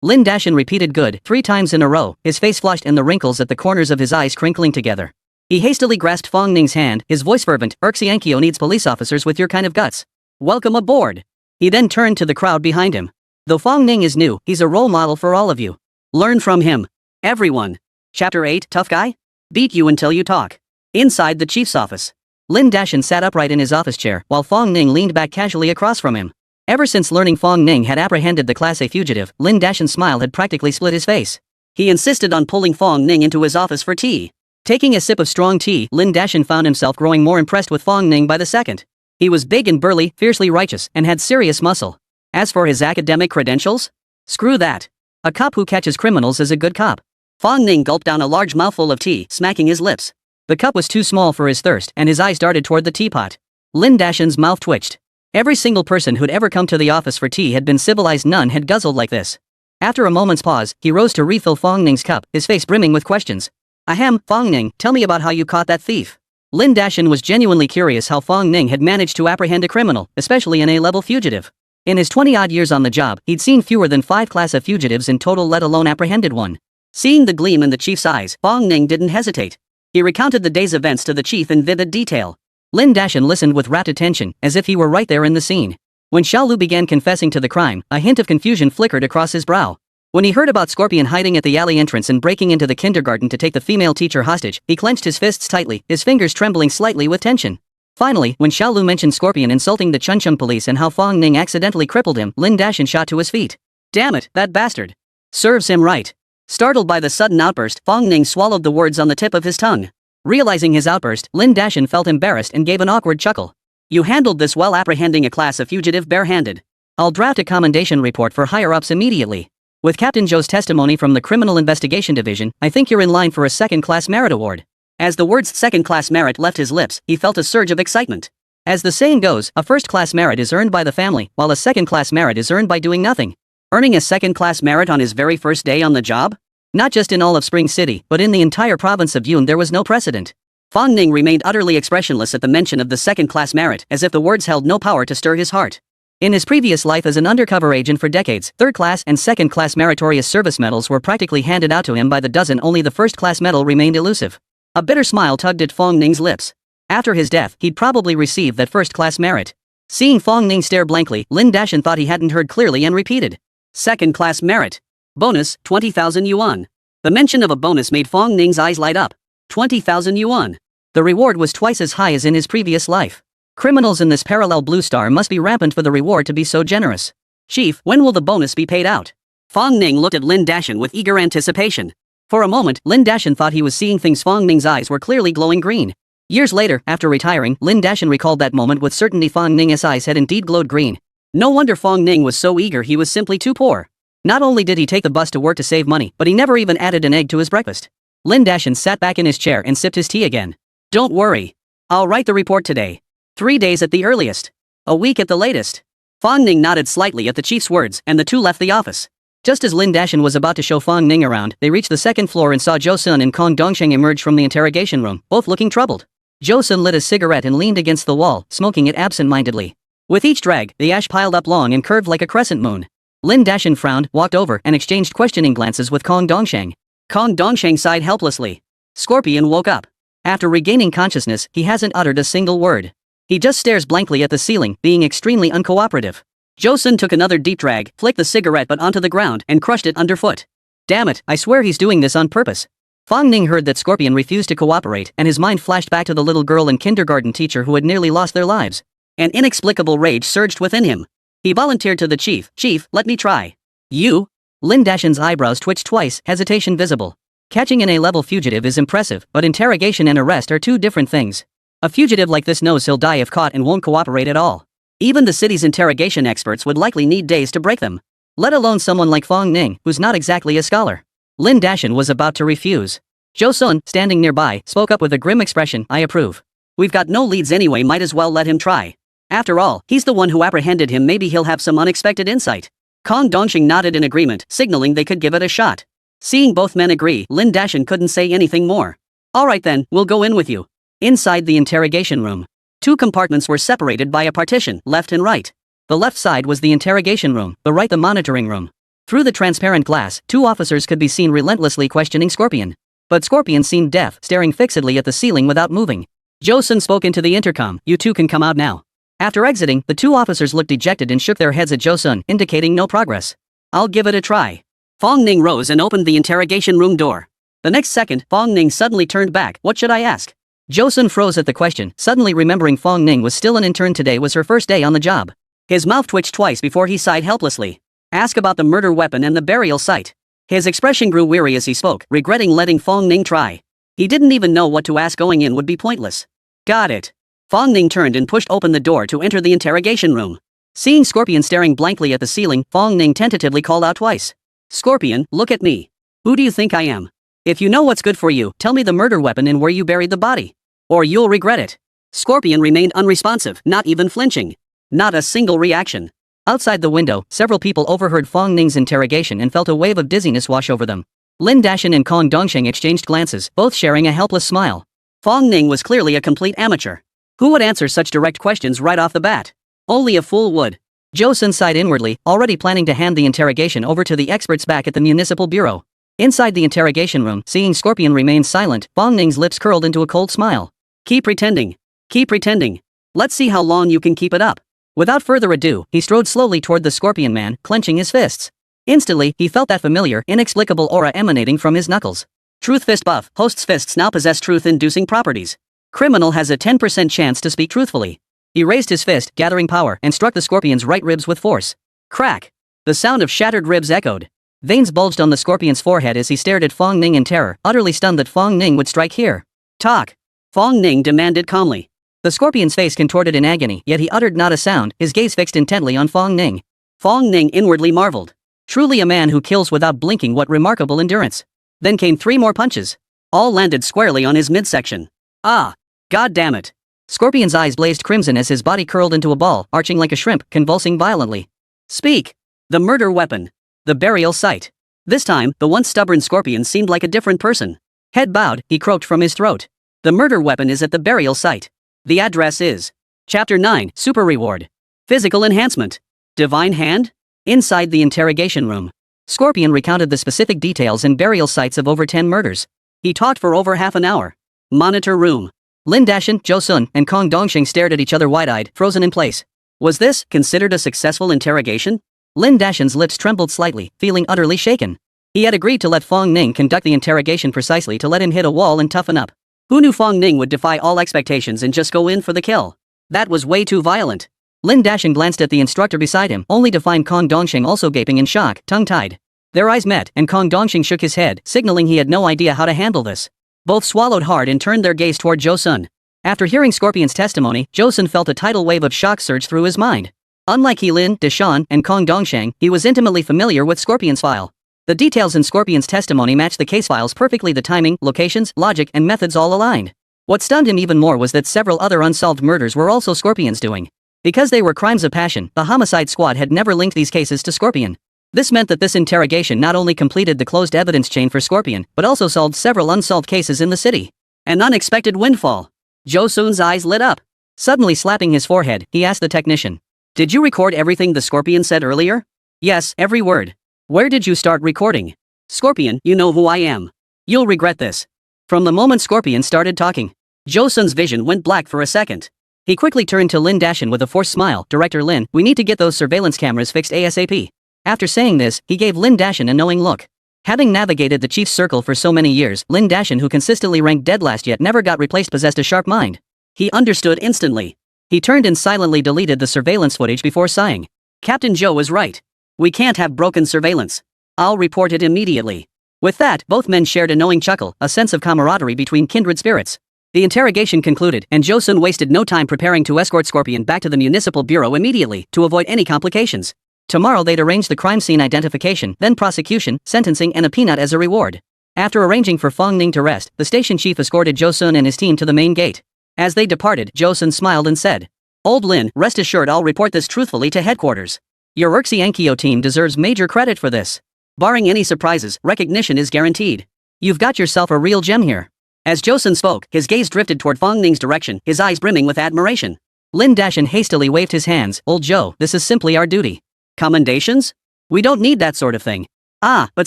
Lin Dashin repeated good 3 times in a row, his face flushed and the wrinkles at the corners of his eyes crinkling together. He hastily grasped Fong Ning's hand, his voice fervent. Urxiankyo needs police officers with your kind of guts. Welcome aboard. He then turned to the crowd behind him. Though Fong Ning is new, he's a role model for all of you. Learn from him. Everyone. Chapter 8, Tough Guy? Beat you until you talk. Inside the chief's office. Lin Dashin sat upright in his office chair, while Fong Ning leaned back casually across from him. Ever since learning Fong Ning had apprehended the Class A fugitive, Lin Dashin's smile had practically split his face. He insisted on pulling Fong Ning into his office for tea. Taking a sip of strong tea, Lin Dashin found himself growing more impressed with Fong Ning by the second. He was big and burly, fiercely righteous, and had serious muscle. As for his academic credentials? Screw that. A cop who catches criminals is a good cop. Fong Ning gulped down a large mouthful of tea, smacking his lips. The cup was too small for his thirst, and his eyes darted toward the teapot. Lin Dashin's mouth twitched. Every single person who'd ever come to the office for tea had been civilized, none had guzzled like this. After a moment's pause, he rose to refill Fong Ning's cup, his face brimming with questions. Ahem, Fong Ning, tell me about how you caught that thief. Lin Dashin was genuinely curious how Fong Ning had managed to apprehend a criminal, especially an A-level fugitive. In his 20-odd years on the job, he'd seen fewer than 5 Class A fugitives in total, let alone apprehended one. Seeing the gleam in the chief's eyes, Fong Ning didn't hesitate. He recounted the day's events to the chief in vivid detail. Lin Dashin listened with rapt attention, as if he were right there in the scene. When Xiaolu began confessing to the crime, a hint of confusion flickered across his brow. When he heard about Scorpion hiding at the alley entrance and breaking into the kindergarten to take the female teacher hostage, he clenched his fists tightly, his fingers trembling slightly with tension. Finally, when Xiaolu mentioned Scorpion insulting the Chuncheon police and how Fong Ning accidentally crippled him, Lin Dashin shot to his feet. Damn it, that bastard. Serves him right. Startled by the sudden outburst, Fong Ning swallowed the words on the tip of his tongue. Realizing his outburst, Lin Dashin felt embarrassed and gave an awkward chuckle. You handled this well, apprehending a Class A fugitive barehanded. I'll draft a commendation report for higher-ups immediately. With Captain Zhou's testimony from the Criminal Investigation Division, I think you're in line for a second-class merit award. As the words second-class merit left his lips, he felt a surge of excitement. As the saying goes, a first-class merit is earned by the family, while a second-class merit is earned by doing nothing. Earning a second-class merit on his very first day on the job? Not just in all of Spring City, but in the entire province of Yun there was no precedent. Fong Ning remained utterly expressionless at the mention of the second-class merit, as if the words held no power to stir his heart. In his previous life as an undercover agent for decades, third-class and second-class meritorious service medals were practically handed out to him by the dozen, only the first-class medal remained elusive. A bitter smile tugged at Fong Ning's lips. After his death, he'd probably receive that first-class merit. Seeing Fong Ning stare blankly, Lin Dashin thought he hadn't heard clearly and repeated. Second-class merit. Bonus, 20,000 yuan. The mention of a bonus made Fong Ning's eyes light up. 20,000 yuan. The reward was twice as high as in his previous life. Criminals in this parallel blue star must be rampant for the reward to be so generous. Chief, when will the bonus be paid out? Fong Ning looked at Lin Dashin with eager anticipation. For a moment, Lin Dashin thought he was seeing things. Fong Ning's eyes were clearly glowing green. Years later, after retiring, Lin Dashin recalled that moment with certainty. Fong Ning's eyes had indeed glowed green. No wonder Fong Ning was so eager, he was simply too poor. Not only did he take the bus to work to save money, but he never even added an egg to his breakfast. Lin Dashin sat back in his chair and sipped his tea again. Don't worry. I'll write the report today. 3 days at the earliest. A week at the latest. Fong Ning nodded slightly at the chief's words, and the two left the office. Just as Lin Dashin was about to show Fong Ning around, they reached the second floor and saw Zhou Sun and Kong Dongsheng emerge from the interrogation room, both looking troubled. Zhou Sun lit a cigarette and leaned against the wall, smoking it absent-mindedly. With each drag, the ash piled up long and curved like a crescent moon. Lin Dashin frowned, walked over, and exchanged questioning glances with Kong Dongsheng. Kong Dongsheng sighed helplessly. Scorpion woke up. After regaining consciousness, he hasn't uttered a single word. He just stares blankly at the ceiling, being extremely uncooperative. Zhou Sun took another deep drag, flicked the cigarette butt onto the ground, and crushed it underfoot. Damn it, I swear he's doing this on purpose. Fong Ning heard that Scorpion refused to cooperate, and his mind flashed back to the little girl and kindergarten teacher who had nearly lost their lives. An inexplicable rage surged within him. He volunteered to the chief, "Chief, let me try." You? Lin Dashin's eyebrows twitched twice, hesitation visible. Catching an A-level fugitive is impressive, but interrogation and arrest are two different things. A fugitive like this knows he'll die if caught and won't cooperate at all. Even the city's interrogation experts would likely need days to break them. Let alone someone like Fong Ning, who's not exactly a scholar. Lin Dashin was about to refuse. Zhou Sun, standing nearby, spoke up with a grim expression, "I approve. We've got no leads anyway, might as well let him try. After all, he's the one who apprehended him, maybe he'll have some unexpected insight." Kong Dongsheng nodded in agreement, signaling they could give it a shot. Seeing both men agree, Lin Dashin couldn't say anything more. "Alright then, we'll go in with you." Inside the interrogation room. 2 compartments were separated by a partition, left and right. The left side was the interrogation room, the right the monitoring room. Through the transparent glass, two officers could be seen relentlessly questioning Scorpion. But Scorpion seemed deaf, staring fixedly at the ceiling without moving. Jo-sun spoke into the intercom, "You two can come out now." After exiting, the two officers looked dejected and shook their heads at Jo-sun, indicating no progress. "I'll give it a try." Fong Ning rose and opened the interrogation room door. The next second, Fong Ning suddenly turned back. "What should I ask?" Jo-sun froze at the question, suddenly remembering Fong Ning was still an intern. Today was her first day on the job. His mouth twitched twice before he sighed helplessly. "Ask about the murder weapon and the burial site." His expression grew weary as he spoke, regretting letting Fong Ning try. He didn't even know what to ask. Going in would be pointless. "Got it." Fong Ning turned and pushed open the door to enter the interrogation room. Seeing Scorpion staring blankly at the ceiling, Fong Ning tentatively called out twice. "Scorpion, look at me. Who do you think I am? If you know what's good for you, tell me the murder weapon and where you buried the body. Or you'll regret it." Scorpion remained unresponsive, not even flinching. Not a single reaction. Outside the window, several people overheard Fong Ning's interrogation and felt a wave of dizziness wash over them. Lin Dashan and Kong Dongsheng exchanged glances, both sharing a helpless smile. Fong Ning was clearly a complete amateur. Who would answer such direct questions right off the bat? Only a fool would. Jo-sun sighed inwardly, already planning to hand the interrogation over to the experts back at the municipal bureau. Inside the interrogation room, seeing Scorpion remain silent, Fong Ning's lips curled into a cold smile. "Keep pretending. Keep pretending. Let's see how long you can keep it up." Without further ado, he strode slowly toward the Scorpion man, clenching his fists. Instantly, he felt that familiar, inexplicable aura emanating from his knuckles. Truth fist buff. Host's fists now possess truth-inducing properties. Criminal has a 10% chance to speak truthfully. He raised his fist, gathering power, and struck the Scorpion's right ribs with force. Crack! The sound of shattered ribs echoed. Veins bulged on the Scorpion's forehead as he stared at Fong Ning in terror, utterly stunned that Fong Ning would strike here. "Talk!" Fong Ning demanded calmly. The Scorpion's face contorted in agony, yet he uttered not a sound, his gaze fixed intently on Fong Ning. Fong Ning inwardly marveled. Truly a man who kills without blinking. What remarkable endurance. Then came 3 more punches. All landed squarely on his midsection. "Ah! God damn it!" Scorpion's eyes blazed crimson as his body curled into a ball, arching like a shrimp, convulsing violently. "Speak! The murder weapon. The burial site." This time, the once stubborn Scorpion seemed like a different person. Head bowed, he croaked from his throat. "The murder weapon is at the burial site. The address is..." Chapter 9, Super Reward. Physical Enhancement. Divine Hand? Inside the interrogation room, Scorpion recounted the specific details and burial sites of over 10 murders. He talked for over half an hour. Monitor room. Lin Dashan, Jo-sun, and Kong Dongsheng stared at each other wide-eyed, frozen in place. Was this considered a successful interrogation? Lin Dashan's lips trembled slightly, feeling utterly shaken. He had agreed to let Fong Ning conduct the interrogation precisely to let him hit a wall and toughen up. Who knew Fong Ning would defy all expectations and just go in for the kill? That was way too violent. Lin Dashan glanced at the instructor beside him, only to find Kong Dongsheng also gaping in shock, tongue-tied. Their eyes met, and Kong Dongsheng shook his head, signaling he had no idea how to handle this. Both swallowed hard and turned their gaze toward Jo-sun. After hearing Scorpion's testimony, Jo-sun felt a tidal wave of shock surge through his mind. Unlike Lin Dashan and Kong Dongsheng, he was intimately familiar with Scorpion's file. The details in Scorpion's testimony matched the case files perfectly. The timing, locations, logic, and methods all aligned. What stunned him even more was that several other unsolved murders were also Scorpion's doing. Because they were crimes of passion, the homicide squad had never linked these cases to Scorpion. This meant that this interrogation not only completed the closed evidence chain for Scorpion, but also solved several unsolved cases in the city. An unexpected windfall. Jo-sun's eyes lit up. Suddenly slapping his forehead, he asked the technician. "Did you record everything the Scorpion said earlier?" "Yes, every word." "Where did you start recording?" "Scorpion, you know who I am. You'll regret this." From the moment Scorpion started talking, Jo-sun's vision went black for a second. He quickly turned to Lin Dashan with a forced smile. "Director Lin, we need to get those surveillance cameras fixed ASAP." After saying this, he gave Lin Dashan a knowing look. Having navigated the chief's circle for so many years, Lin Dashan, who consistently ranked dead last yet never got replaced, possessed a sharp mind. He understood instantly. He turned and silently deleted the surveillance footage before sighing. "Captain Joe was right. We can't have broken surveillance. I'll report it immediately." With that, both men shared a knowing chuckle, a sense of camaraderie between kindred spirits. The interrogation concluded, and Jo-sun wasted no time preparing to escort Scorpion back to the municipal bureau immediately, to avoid any complications. Tomorrow they'd arrange the crime scene identification, then prosecution, sentencing, and a peanut as a reward. After arranging for Fong Ning to rest, the station chief escorted Jo-sun and his team to the main gate. As they departed, Jo-sun smiled and said, "Old Lin, rest assured I'll report this truthfully to headquarters. Your Urxi Ankyo team deserves major credit for this. Barring any surprises, recognition is guaranteed. You've got yourself a real gem here." As Jo-sun spoke, his gaze drifted toward Fong Ning's direction, his eyes brimming with admiration. Lin Dashan hastily waved his hands. "Old Joe, this is simply our duty." "Commendations?" We don't need that sort of thing. Ah, but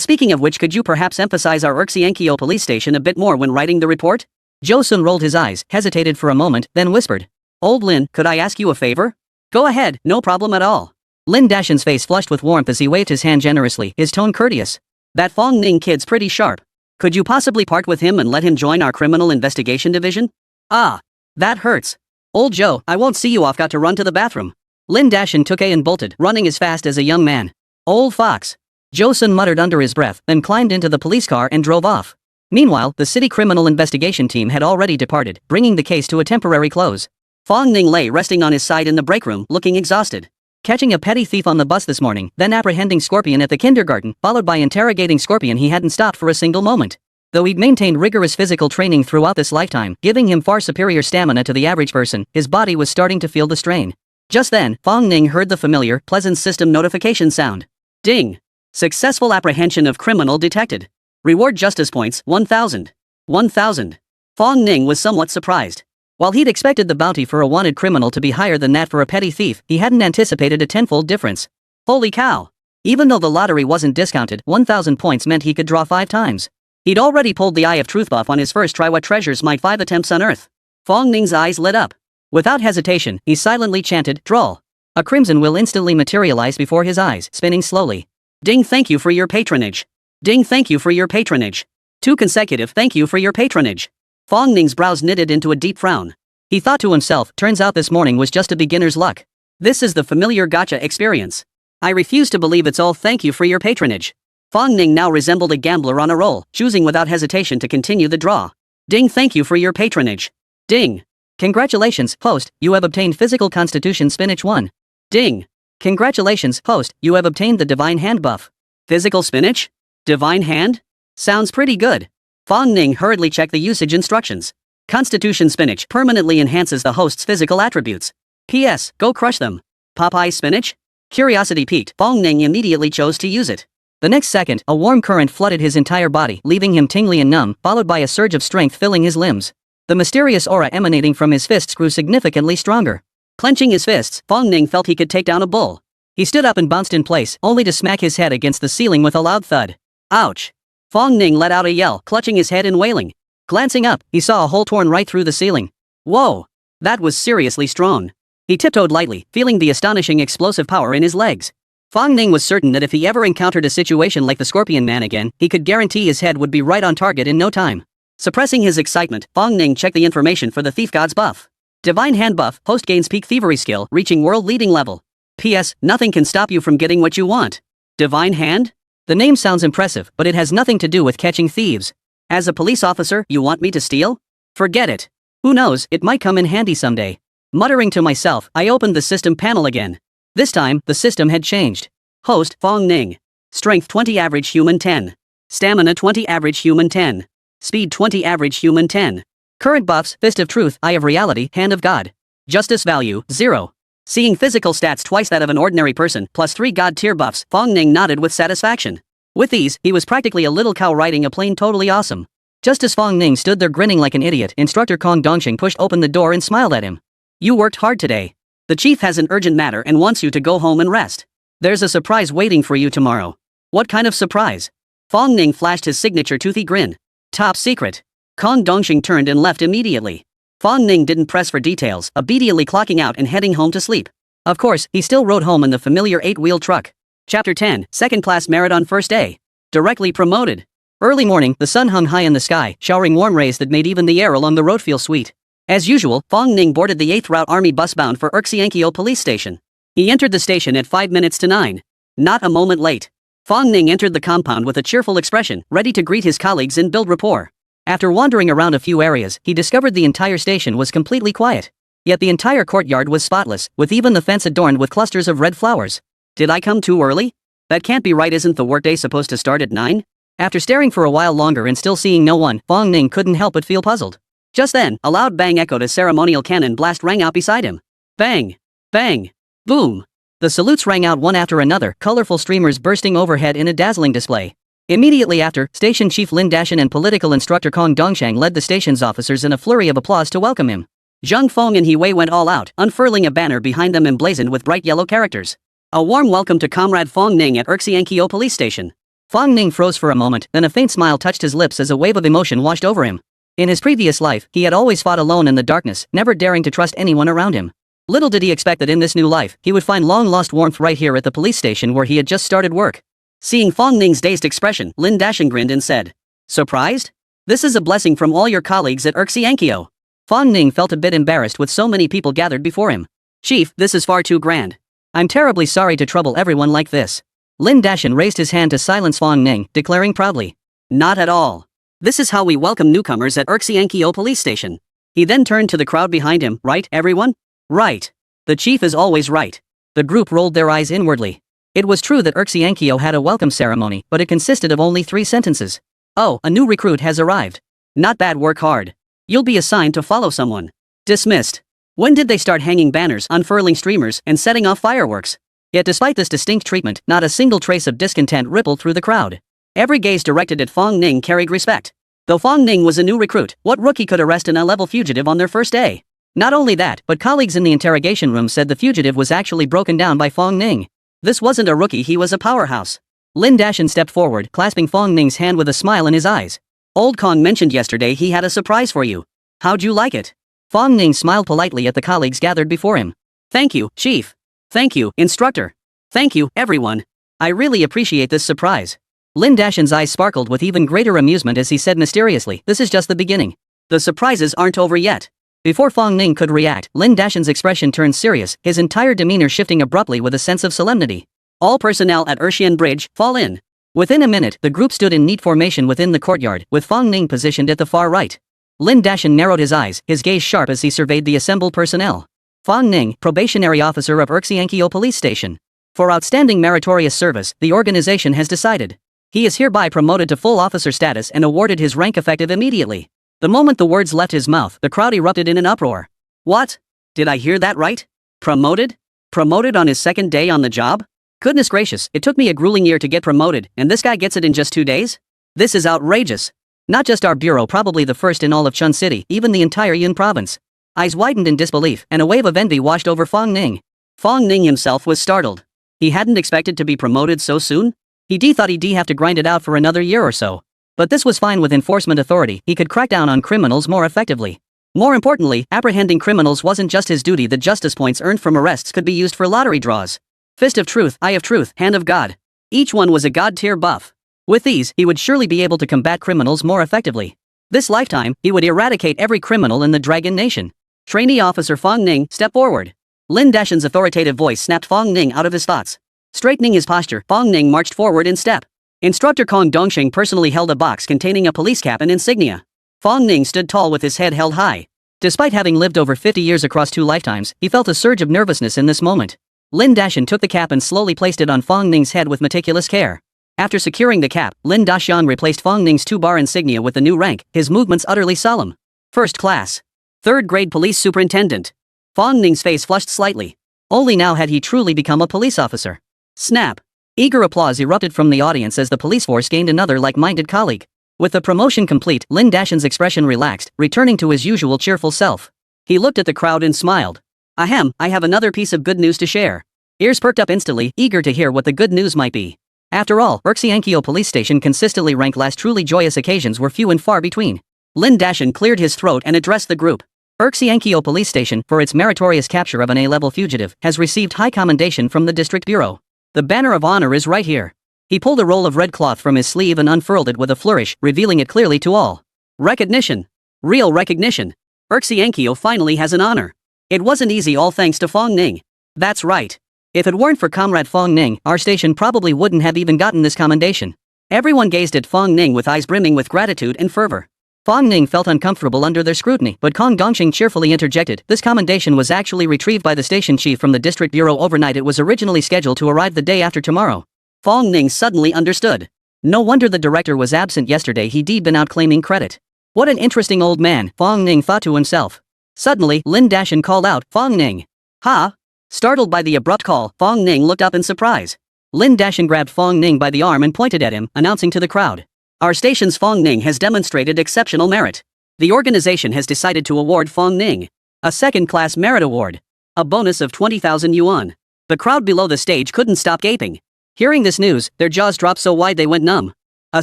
speaking of which, could you perhaps emphasize our Urxiankyo police station a bit more when writing the report? Josun rolled his eyes, hesitated for a moment, then whispered. Old Lin, could I ask you a favor? Go ahead, no problem at all. Lin Dashin's face flushed with warmth as he waved his hand generously, his tone courteous. That Fong Ning kid's pretty sharp. Could you possibly part with him and let him join our criminal investigation division? Ah, that hurts. Old Joe, I won't see you off, got to run to the bathroom. Lin Dashin took A and bolted, running as fast as a young man. Old fox. Josun muttered under his breath, then climbed into the police car and drove off. Meanwhile, the city criminal investigation team had already departed, bringing the case to a temporary close. Fong Ning lay resting on his side in the break room, looking exhausted. Catching a petty thief on the bus this morning, then apprehending Scorpion at the kindergarten, followed by interrogating Scorpion, he hadn't stopped for a single moment. Though he'd maintained rigorous physical training throughout this lifetime, giving him far superior stamina to the average person, his body was starting to feel the strain. Just then, Fong Ning heard the familiar, pleasant system notification sound. Ding! Successful apprehension of criminal detected. Reward justice points, 1,000. 1,000. Fong Ning was somewhat surprised. While he'd expected the bounty for a wanted criminal to be higher than that for a petty thief, he hadn't anticipated a tenfold difference. Holy cow! Even though the lottery wasn't discounted, 1,000 points meant he could draw 5 times. He'd already pulled the Eye of Truth buff on his first try. What treasures might 5 attempts unearth? Fong Ning's eyes lit up. Without hesitation, he silently chanted, Drawl. A crimson will instantly materialize before his eyes, spinning slowly. Ding, thank you for your patronage. Ding, thank you for your patronage. 2 consecutive thank you for your patronage. Fong Ning's brows knitted into a deep frown. He thought to himself, turns out this morning was just a beginner's luck. This is the familiar gotcha experience. I refuse to believe it's all thank you for your patronage. Fong Ning now resembled a gambler on a roll, choosing without hesitation to continue the draw. Ding, thank you for your patronage. Ding. Congratulations, host, you have obtained Physical Constitution Spinach 1. Ding. Congratulations, host, you have obtained the Divine Hand buff. Physical Spinach? Divine Hand? Sounds pretty good. Fong Ning hurriedly checked the usage instructions. Constitution Spinach permanently enhances the host's physical attributes. P.S. Go crush them. Popeye Spinach? Curiosity piqued, Fong Ning immediately chose to use it. The next second, a warm current flooded his entire body, leaving him tingly and numb, followed by a surge of strength filling his limbs. The mysterious aura emanating from his fists grew significantly stronger. Clenching his fists, Fong Ning felt he could take down a bull. He stood up and bounced in place, only to smack his head against the ceiling with a loud thud. Ouch! Fong Ning let out a yell, clutching his head and wailing. Glancing up, he saw a hole torn right through the ceiling. Whoa! That was seriously strong. He tiptoed lightly, feeling the astonishing explosive power in his legs. Fong Ning was certain that if he ever encountered a situation like the Scorpion Man again, he could guarantee his head would be right on target in no time. Suppressing his excitement, Fong Ning checked the information for the Thief God's buff. Divine Hand buff, host gains peak thievery skill, reaching world-leading level. P.S. Nothing can stop you from getting what you want. Divine Hand? The name sounds impressive, but it has nothing to do with catching thieves. As a police officer, you want me to steal? Forget it. Who knows, it might come in handy someday. Muttering to myself, I opened the system panel again. This time, the system had changed. Host, Fong Ning. Strength 20 average human 10. Stamina 20 average human 10. Speed 20 average human 10. Current buffs, Fist of Truth, Eye of Reality, Hand of God. Justice value, 0. Seeing physical stats twice that of an ordinary person, plus 3 God tier buffs, Fong Ning nodded with satisfaction. With these, he was practically a little cow riding a plane, totally awesome. Just as Fong Ning stood there grinning like an idiot, Instructor Kong Dongxing pushed open the door and smiled at him. You worked hard today. The chief has an urgent matter and wants you to go home and rest. There's a surprise waiting for you tomorrow. What kind of surprise? Fong Ning flashed his signature toothy grin. Top secret. Kong Dongxing turned and left immediately. Fong Ning didn't press for details, obediently clocking out and heading home to sleep. Of course, he still rode home in the familiar 8-wheel truck. Chapter 10, Second Class Merit on First Day. Directly promoted. Early morning, the sun hung high in the sky, showering warm rays that made even the air along the road feel sweet. As usual, Fong Ning boarded the 8th Route Army bus bound for Urxiankyo Police Station. He entered the station at 5 minutes to 9. Not a moment late. Fong Ning entered the compound with a cheerful expression, ready to greet his colleagues and build rapport. After wandering around a few areas, he discovered the entire station was completely quiet. Yet the entire courtyard was spotless, with even the fence adorned with clusters of red flowers. Did I come too early? That can't be right. Isn't the workday supposed to start at 9? After staring for a while longer and still seeing no one, Fong Ning couldn't help but feel puzzled. Just then, a loud bang echoed as ceremonial cannon blast rang out beside him. Bang! Bang! Boom! The salutes rang out one after another, colorful streamers bursting overhead in a dazzling display. Immediately after, Station Chief Lin Dashin and Political Instructor Kong Dongxiang led the station's officers in a flurry of applause to welcome him. Zhang Feng and He Wei went all out, unfurling a banner behind them emblazoned with bright yellow characters. A warm welcome to Comrade Fong Ning at Urxiankyo Police Station. Fong Ning froze for a moment, then a faint smile touched his lips as a wave of emotion washed over him. In his previous life, he had always fought alone in the darkness, never daring to trust anyone around him. Little did he expect that in this new life, he would find long-lost warmth right here at the police station where he had just started work. Seeing Fong Ning's dazed expression, Lin Dashan grinned and said, "Surprised? This is a blessing from all your colleagues at Urxiankyo." Fong Ning felt a bit embarrassed with so many people gathered before him. "Chief, this is far too grand. I'm terribly sorry to trouble everyone like this." Lin Dashan raised his hand to silence Fong Ning, declaring proudly, "Not at all. This is how we welcome newcomers at Urxiankyo Police Station." He then turned to the crowd behind him. "Right, everyone? Right. The chief is always right." The group rolled their eyes inwardly. It was true that Urxiankyo had a welcome ceremony, but it consisted of only 3 sentences. "Oh, a new recruit has arrived. Not bad, work hard. You'll be assigned to follow someone. Dismissed." When did they start hanging banners, unfurling streamers, and setting off fireworks? Yet despite this distinct treatment, not a single trace of discontent rippled through the crowd. Every gaze directed at Fong Ning carried respect. Though Fong Ning was a new recruit, what rookie could arrest an A-level fugitive on their first day? Not only that, but colleagues in the interrogation room said the fugitive was actually broken down by Fong Ning. This wasn't a rookie, he was a powerhouse. Lin Dashan stepped forward, clasping Fong Ning's hand with a smile in his eyes. "Old Kong mentioned yesterday he had a surprise for you. How'd you like it?" Fong Ning smiled politely at the colleagues gathered before him. "Thank you, Chief. Thank you, Instructor. Thank you, everyone. I really appreciate this surprise." Lin Dashan's eyes sparkled with even greater amusement as he said mysteriously, "This is just the beginning. The surprises aren't over yet." Before Fong Ning could react, Lin Dashan's expression turned serious, his entire demeanor shifting abruptly with a sense of solemnity. "All personnel at Urshian Bridge, fall in." Within a minute, the group stood in neat formation within the courtyard, with Fong Ning positioned at the far right. Lin Dashan narrowed his eyes, his gaze sharp as he surveyed the assembled personnel. Fong Ning, probationary officer of Urxiankyo Police Station. For outstanding meritorious service, the organization has decided. He is hereby promoted to full officer status and awarded his rank effective immediately. The moment the words left his mouth, the crowd erupted in an uproar. "What? Did I hear that right? Promoted? Promoted on his second day on the job? Goodness gracious, it took me a grueling year to get promoted, and this guy gets it in just 2 days? This is outrageous. Not just our bureau, probably the first in all of Chun City, even the entire Yun province." Eyes widened in disbelief, and a wave of envy washed over Fong Ning. Fong Ning himself was startled. He hadn't expected to be promoted so soon. He thought he'd have to grind it out for another year or so. But this was fine with enforcement authority, he could crack down on criminals more effectively. More importantly, apprehending criminals wasn't just his duty, the justice points earned from arrests could be used for lottery draws. Fist of truth, eye of truth, hand of God. Each one was a god-tier buff. With these, he would surely be able to combat criminals more effectively. This lifetime, he would eradicate every criminal in the Dragon Nation. Trainee Officer Fong Ning, step forward. Lin Dashan's authoritative voice snapped Fong Ning out of his thoughts. Straightening his posture, Fong Ning marched forward in step. Instructor Kong Dongxing personally held a box containing a police cap and insignia. Fong Ning stood tall with his head held high. Despite having lived over 50 years across 2 lifetimes, he felt a surge of nervousness in this moment. Lin Dashan took the cap and slowly placed it on Fong Ning's head with meticulous care. After securing the cap, Lin Dashan replaced Fong Ning's 2-bar insignia with the new rank, his movements utterly solemn. First class. 3rd grade police superintendent. Fong Ning's face flushed slightly. Only now had he truly become a police officer. Snap. Eager applause erupted from the audience as the police force gained another like-minded colleague. With the promotion complete, Lin Dashan's expression relaxed, returning to his usual cheerful self. He looked at the crowd and smiled. "Ahem, I have another piece of good news to share." Ears perked up instantly, eager to hear what the good news might be. After all, Urxiankyo Police Station consistently ranked last. Truly joyous occasions were few and far between. Lin Dashan cleared his throat and addressed the group. Urxiankyo Police Station, for its meritorious capture of an A-level fugitive, has received high commendation from the District Bureau. The banner of honor is right here. He pulled a roll of red cloth from his sleeve and unfurled it with a flourish, revealing it clearly to all. Recognition. Real recognition. Urxiankyo finally has an honor. It wasn't easy, all thanks to Fong Ning. That's right. If it weren't for Comrade Fong Ning, our station probably wouldn't have even gotten this commendation. Everyone gazed at Fong Ning with eyes brimming with gratitude and fervor. Fong Ning felt uncomfortable under their scrutiny, but Kong Dongxing cheerfully interjected, "This commendation was actually retrieved by the station chief from the district bureau overnight. It was originally scheduled to arrive the day after tomorrow." Fong Ning suddenly understood. No wonder the director was absent yesterday, he'd been out claiming credit. What an interesting old man, Fong Ning thought to himself. Suddenly, Lin Dashan called out, "Fong Ning." "Ha?" Startled by the abrupt call, Fong Ning looked up in surprise. Lin Dashan grabbed Fong Ning by the arm and pointed at him, announcing to the crowd. "Our station's Fong Ning has demonstrated exceptional merit. The organization has decided to award Fong Ning a second-class merit award. A bonus of 20,000 yuan. The crowd below the stage couldn't stop gaping. Hearing this news, their jaws dropped so wide they went numb. A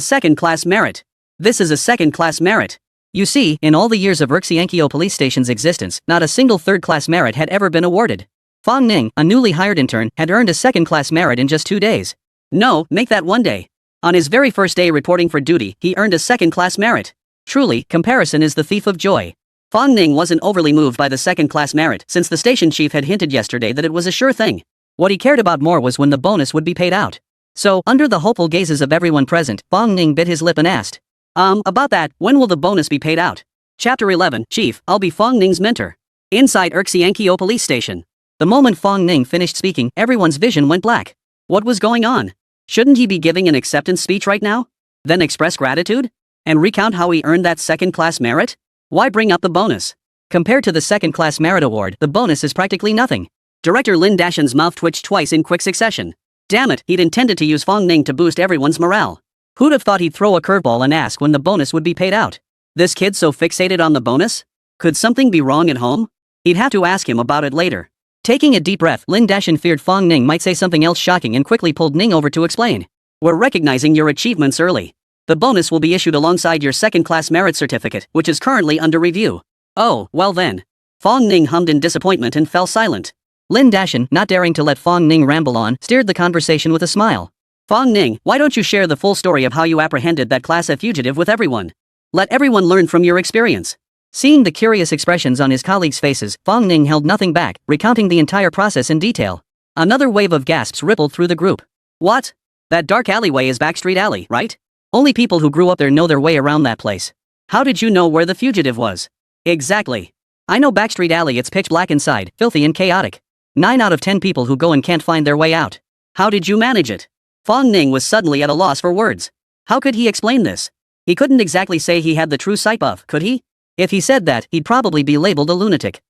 second-class merit. This is a second-class merit. You see, in all the years of Urxiankyo police station's existence, not a single third-class merit had ever been awarded. Fong Ning, a newly hired intern, had earned a second-class merit in just 2 days. No, make that 1 day. On his very first day reporting for duty, he earned a second-class merit. Truly, comparison is the thief of joy. Fong Ning wasn't overly moved by the second-class merit, since the station chief had hinted yesterday that it was a sure thing. What he cared about more was when the bonus would be paid out. So, under the hopeful gazes of everyone present, Fong Ning bit his lip and asked, about that, when will the bonus be paid out? Chapter 11, Chief, I'll be Fong Ning's mentor. Inside Urxiankyo police station. The moment Fong Ning finished speaking, everyone's vision went black. What was going on? Shouldn't he be giving an acceptance speech right now? Then express gratitude? And recount how he earned that second-class merit? Why bring up the bonus? Compared to the second-class merit award, the bonus is practically nothing. Director Lin Dashan's mouth twitched twice in quick succession. Damn it, he'd intended to use Fong Ning to boost everyone's morale. Who'd have thought he'd throw a curveball and ask when the bonus would be paid out? This kid so fixated on the bonus? Could something be wrong at home? He'd have to ask him about it later. Taking a deep breath, Lin Dashan feared Fong Ning might say something else shocking and quickly pulled Ning over to explain. We're recognizing your achievements early. The bonus will be issued alongside your second-class merit certificate, which is currently under review. Oh, well then. Fong Ning hummed in disappointment and fell silent. Lin Dashan, not daring to let Fong Ning ramble on, steered the conversation with a smile. Fong Ning, why don't you share the full story of how you apprehended that Class F fugitive with everyone? Let everyone learn from your experience. Seeing the curious expressions on his colleagues' faces, Fong Ning held nothing back, recounting the entire process in detail. Another wave of gasps rippled through the group. What? That dark alleyway is Backstreet Alley, right? Only people who grew up there know their way around that place. How did you know where the fugitive was? Exactly. I know Backstreet Alley, it's pitch black inside, filthy and chaotic. 9 out of 10 people who go in can't find their way out. How did you manage it? Fong Ning was suddenly at a loss for words. How could he explain this? He couldn't exactly say he had the true sight buff, could he? If he said that, he'd probably be labeled a lunatic.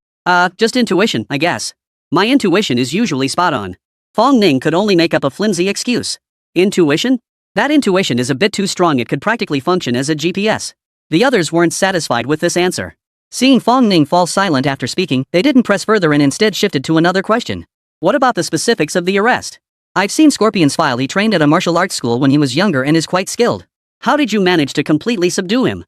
Just intuition, I guess. My intuition is usually spot on. Fong Ning could only make up a flimsy excuse. Intuition? That intuition is a bit too strong, it could practically function as a GPS. The others weren't satisfied with this answer. Seeing Fong Ning fall silent after speaking, they didn't press further and instead shifted to another question. What about the specifics of the arrest? I've seen Scorpion's file. He trained at a martial arts school when he was younger and is quite skilled. How did you manage to completely subdue him?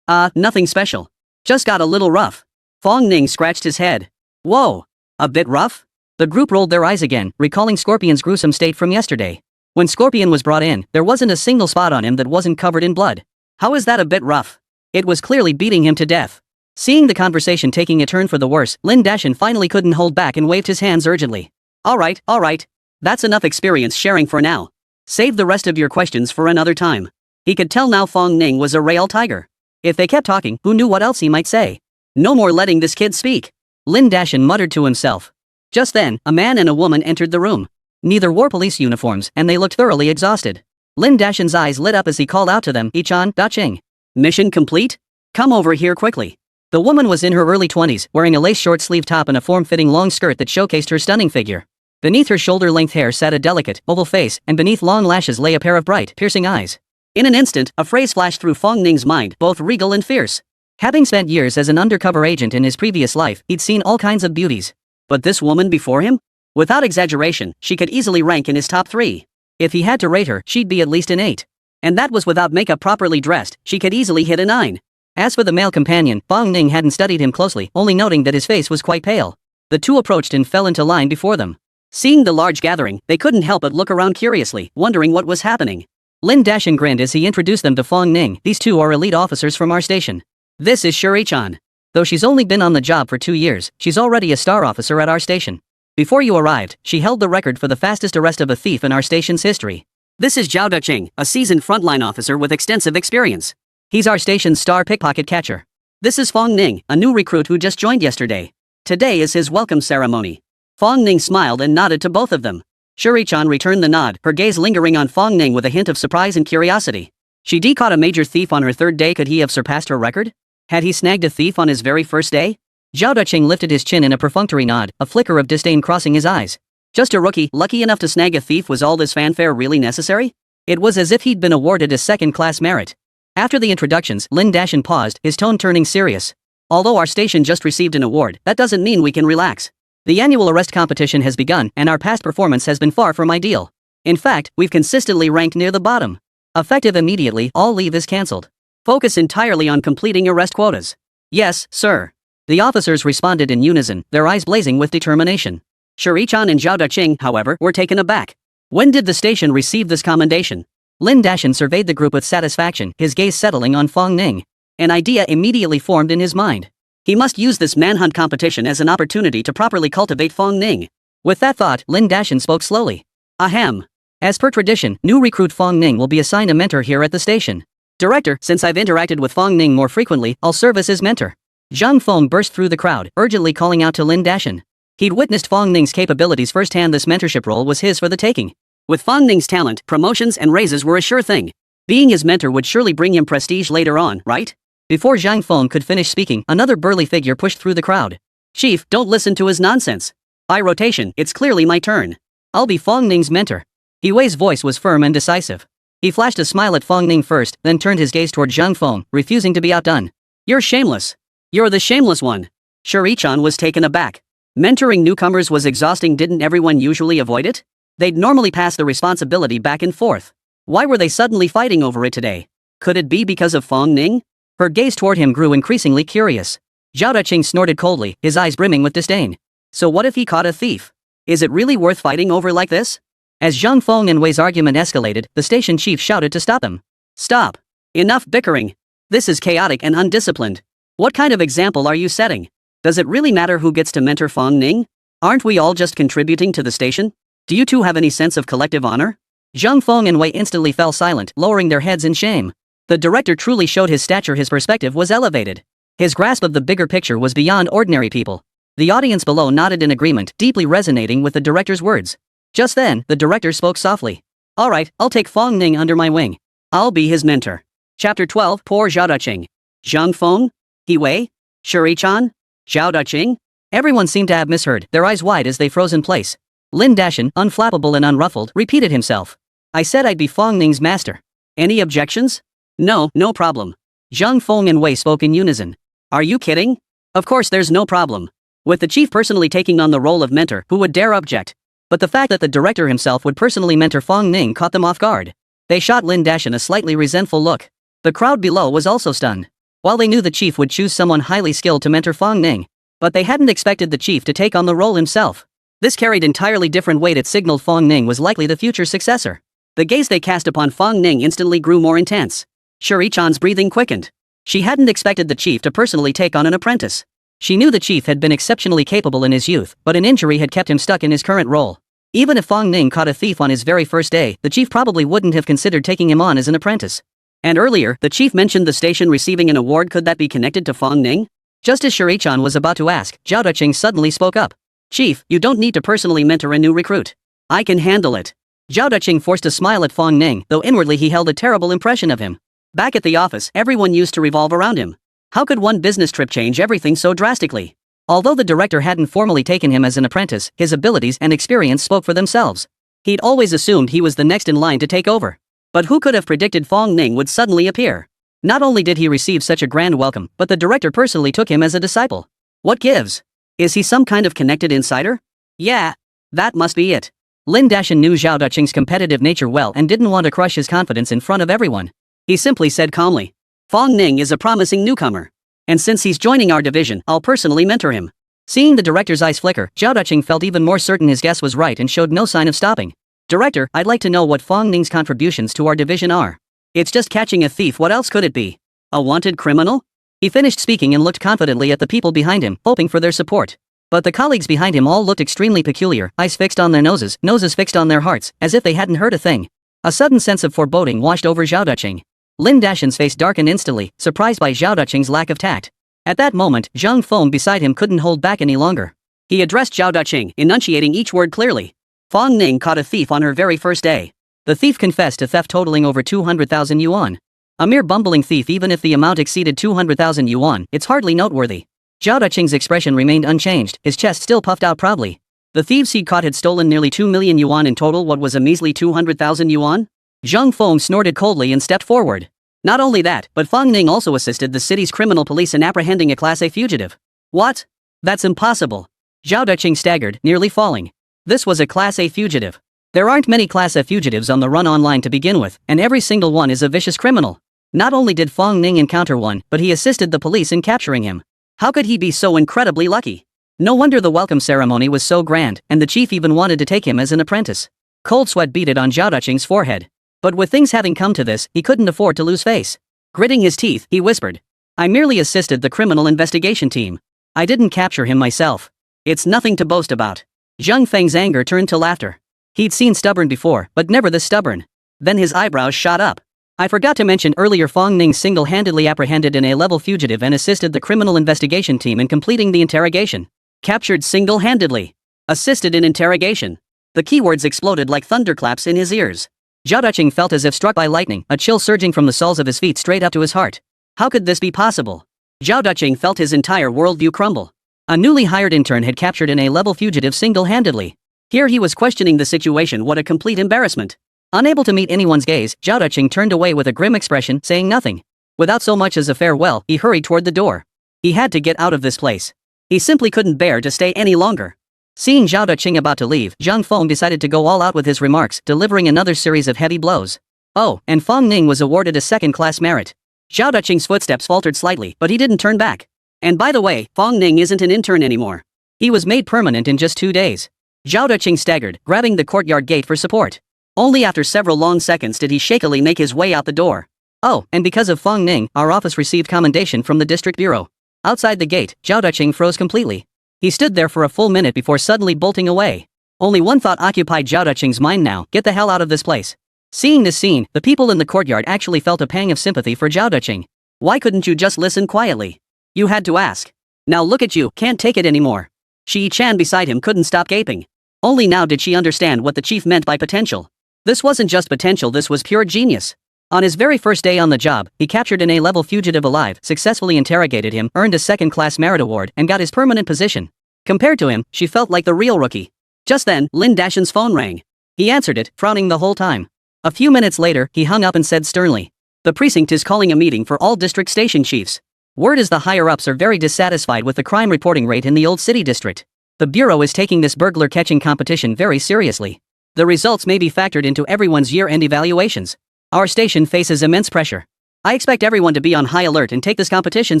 Nothing special. Just got a little rough. Fong Ning scratched his head. Whoa. A bit rough? The group rolled their eyes again, recalling Scorpion's gruesome state from yesterday. When Scorpion was brought in, there wasn't a single spot on him that wasn't covered in blood. How is that a bit rough? It was clearly beating him to death. Seeing the conversation taking a turn for the worse, Lin Dashan finally couldn't hold back and waved his hands urgently. Alright. That's enough experience sharing for now. Save the rest of your questions for another time. He could tell now Fong Ning was a real tiger. If they kept talking, who knew what else he might say? No more letting this kid speak. Lin Dashan muttered to himself. Just then, a man and a woman entered the room. Neither wore police uniforms, and they looked thoroughly exhausted. Lin Dashan's eyes lit up as he called out to them, Ichan, Daching. Mission complete? Come over here quickly. The woman was in her early 20s, wearing a lace short-sleeve top and a form-fitting long skirt that showcased her stunning figure. Beneath her shoulder-length hair sat a delicate, oval face, and beneath long lashes lay a pair of bright, piercing eyes. In an instant, a phrase flashed through Fong Ning's mind, both regal and fierce. Having spent years as an undercover agent in his previous life, he'd seen all kinds of beauties. But this woman before him? Without exaggeration, she could easily rank in his top 3. If he had to rate her, she'd be at least an 8. And that was without makeup properly dressed, she could easily hit a 9. As for the male companion, Fong Ning hadn't studied him closely, only noting that his face was quite pale. The two approached and fell into line before them. Seeing the large gathering, they couldn't help but look around curiously, wondering what was happening. Lin Dashan grinned as he introduced them to Fong Ning. These two are elite officers from our station. This is Shuri-chan. Though she's only been on the job for 2 years, she's already a star officer at our station. Before you arrived, she held the record for the fastest arrest of a thief in our station's history. This is Zhao Daching, a seasoned frontline officer with extensive experience. He's our station's star pickpocket catcher. This is Fong Ning, a new recruit who just joined yesterday. Today is his welcome ceremony. Fong Ning smiled and nodded to both of them. Shuri-chan returned the nod, her gaze lingering on Fong Ning with a hint of surprise and curiosity. She caught a major thief on her 3rd day. Could he have surpassed her record? Had he snagged a thief on his very first day? Zhao Daching lifted his chin in a perfunctory nod, a flicker of disdain crossing his eyes. Just a rookie, lucky enough to snag a thief. Was all this fanfare really necessary? It was as if he'd been awarded a second-class merit. After the introductions, Lin Dashan paused, his tone turning serious. Although our station just received an award, that doesn't mean we can relax. The annual arrest competition has begun and our past performance has been far from ideal. In fact, we've consistently ranked near the bottom. Effective immediately, all leave is cancelled. Focus entirely on completing arrest quotas. Yes, sir. The officers responded in unison, their eyes blazing with determination. Shuri-chan and Zhao Daqing, however, were taken aback. When did the station receive this commendation? Lin Dashan surveyed the group with satisfaction, his gaze settling on Fong Ning. An idea immediately formed in his mind. He must use this manhunt competition as an opportunity to properly cultivate Fong Ning. With that thought, Lin Dashan spoke slowly. Ahem. As per tradition, new recruit Fong Ning will be assigned a mentor here at the station. Director, since I've interacted with Fong Ning more frequently, I'll serve as his mentor. Zhang Feng burst through the crowd, urgently calling out to Lin Dashan. He'd witnessed Fong Ning's capabilities firsthand. This mentorship role was his for the taking. With Fong Ning's talent, promotions and raises were a sure thing. Being his mentor would surely bring him prestige later on, right? Before Zhang Feng could finish speaking, another burly figure pushed through the crowd. Chief, don't listen to his nonsense. By rotation, it's clearly my turn. I'll be Fong Ning's mentor. He Wei's voice was firm and decisive. He flashed a smile at Fong Ning first, then turned his gaze toward Zhang Feng, refusing to be outdone. You're shameless. You're the shameless one. Shuri-chan was taken aback. Mentoring newcomers was exhausting. Didn't everyone usually avoid it? They'd normally pass the responsibility back and forth. Why were they suddenly fighting over it today? Could it be because of Fong Ning? Her gaze toward him grew increasingly curious. Zhao Daqing snorted coldly, his eyes brimming with disdain. So what if he caught a thief? Is it really worth fighting over like this? As Zhang Feng and Wei's argument escalated, the station chief shouted to stop him. Stop. Enough bickering. This is chaotic and undisciplined. What kind of example are you setting? Does it really matter who gets to mentor Fong Ning? Aren't we all just contributing to the station? Do you two have any sense of collective honor? Zhang Feng and Wei instantly fell silent, lowering their heads in shame. The director truly showed his stature. His perspective was elevated. His grasp of the bigger picture was beyond ordinary people. The audience below nodded in agreement, deeply resonating with the director's words. Just then, the director spoke softly. All right, I'll take Fong Ning under my wing. I'll be his mentor. Chapter 12, Poor Zhao Daqing. Zhang Feng? He Wei? Shuri-chan? Zhao Daqing? Everyone seemed to have misheard, their eyes wide as they froze in place. Lin Dashan, unflappable and unruffled, repeated himself. I said I'd be Fong Ning's master. Any objections? No problem. Zhang Feng and Wei spoke in unison. Are you kidding? Of course there's no problem. With the chief personally taking on the role of mentor, who would dare object? But the fact that the director himself would personally mentor Fong Ning caught them off guard. They shot Lin Dashan a slightly resentful look. The crowd below was also stunned. While they knew the chief would choose someone highly skilled to mentor Fong Ning, but they hadn't expected the chief to take on the role himself. This carried entirely different weight. It signaled Fong Ning was likely the future successor. The gaze they cast upon Fong Ning instantly grew more intense. Shuri-chan's breathing quickened. She hadn't expected the chief to personally take on an apprentice. She knew the chief had been exceptionally capable in his youth, but an injury had kept him stuck in his current role. Even if Fong Ning caught a thief on his very first day, the chief probably wouldn't have considered taking him on as an apprentice. And earlier, the chief mentioned the station receiving an award. Could that be connected to Fong Ning? Just as Shuri-chan was about to ask, Zhao Daqing suddenly spoke up. Chief, you don't need to personally mentor a new recruit. I can handle it. Zhao Daqing forced a smile at Fong Ning, though inwardly he held a terrible impression of him. Back at the office, everyone used to revolve around him. How could one business trip change everything so drastically? Although the director hadn't formally taken him as an apprentice, his abilities and experience spoke for themselves. He'd always assumed he was the next in line to take over. But who could have predicted Fong Ning would suddenly appear? Not only did he receive such a grand welcome, but the director personally took him as a disciple. What gives? Is he some kind of connected insider? Yeah, that must be it. Lin Dashan knew Zhao Daqing's competitive nature well and didn't want to crush his confidence in front of everyone. He simply said calmly, Fong Ning is a promising newcomer. And since he's joining our division, I'll personally mentor him. Seeing the director's eyes flicker, Zhao Daqing felt even more certain his guess was right and showed no sign of stopping. Director, I'd like to know what Fong Ning's contributions to our division are. It's just catching a thief. What else could it be? A wanted criminal? He finished speaking and looked confidently at the people behind him, hoping for their support. But the colleagues behind him all looked extremely peculiar, eyes fixed on their noses fixed on their hearts, as if they hadn't heard a thing. A sudden sense of foreboding washed over Zhao Daqing. Lin Dashan's face darkened instantly, surprised by Zhao Daqing's lack of tact. At that moment, Zhang Feng beside him couldn't hold back any longer. He addressed Zhao Daqing, enunciating each word clearly. Fong Ning caught a thief on her very first day. The thief confessed to theft totaling over 200,000 yuan. A mere bumbling thief. Even if the amount exceeded 200,000 yuan, it's hardly noteworthy. Zhao Daqing's expression remained unchanged, his chest still puffed out proudly. The thieves he'd caught had stolen nearly 2 million yuan in total. What was a measly 200,000 yuan? Zhang Feng snorted coldly and stepped forward. Not only that, but Fong Ning also assisted the city's criminal police in apprehending a Class A fugitive. What? That's impossible. Zhao Duqing staggered, nearly falling. This was a Class A fugitive. There aren't many Class A fugitives on the run online to begin with, and every single one is a vicious criminal. Not only did Fong Ning encounter one, but he assisted the police in capturing him. How could he be so incredibly lucky? No wonder the welcome ceremony was so grand, and the chief even wanted to take him as an apprentice. Cold sweat beaded on Zhao Duqing's forehead. But with things having come to this, he couldn't afford to lose face. Gritting his teeth, he whispered, "I merely assisted the criminal investigation team. I didn't capture him myself. It's nothing to boast about." Zhang Feng's anger turned to laughter. He'd seen stubborn before, but never this stubborn. Then his eyebrows shot up. "I forgot to mention earlier, Fong Ning single-handedly apprehended an A-level fugitive and assisted the criminal investigation team in completing the interrogation." Captured single-handedly. Assisted in interrogation. The keywords exploded like thunderclaps in his ears. Zhao Duqing felt as if struck by lightning, a chill surging from the soles of his feet straight up to his heart. How could this be possible? Zhao Duqing felt his entire worldview crumble. A newly hired intern had captured an A-level fugitive single-handedly. Here he was questioning the situation. What a complete embarrassment. Unable to meet anyone's gaze, Zhao Duqing turned away with a grim expression, saying nothing. Without so much as a farewell, he hurried toward the door. He had to get out of this place. He simply couldn't bear to stay any longer. Seeing Zhao Duqing about to leave, Zhang Feng decided to go all out with his remarks, delivering another series of heavy blows. Oh, and Fong Ning was awarded a second-class merit. Zhao Duqing's footsteps faltered slightly, but he didn't turn back. And by the way, Fong Ning isn't an intern anymore. He was made permanent in just 2 days. Zhao Duqing staggered, grabbing the courtyard gate for support. Only after several long seconds did he shakily make his way out the door. Oh, and because of Fong Ning, our office received commendation from the district bureau. Outside the gate, Zhao Duqing froze completely. He stood there for a full minute before suddenly bolting away. Only one thought occupied Zhao Duqing's mind now: get the hell out of this place. Seeing this scene, the people in the courtyard actually felt a pang of sympathy for Zhao Duqing. Why couldn't you just listen quietly? You had to ask. Now look at you, can't take it anymore. Shi Yi-chan beside him couldn't stop gaping. Only now did she understand what the chief meant by potential. This wasn't just potential, this was pure genius. On his very first day on the job, he captured an A-level fugitive alive, successfully interrogated him, earned a second-class merit award, and got his permanent position. Compared to him, she felt like the real rookie. Just then, Lin Dashan's phone rang. He answered it, frowning the whole time. A few minutes later, he hung up and said sternly, "The precinct is calling a meeting for all district station chiefs. Word is the higher-ups are very dissatisfied with the crime reporting rate in the old city district. The bureau is taking this burglar catching competition very seriously. The results may be factored into everyone's year-end evaluations. Our station faces immense pressure. I expect everyone to be on high alert and take this competition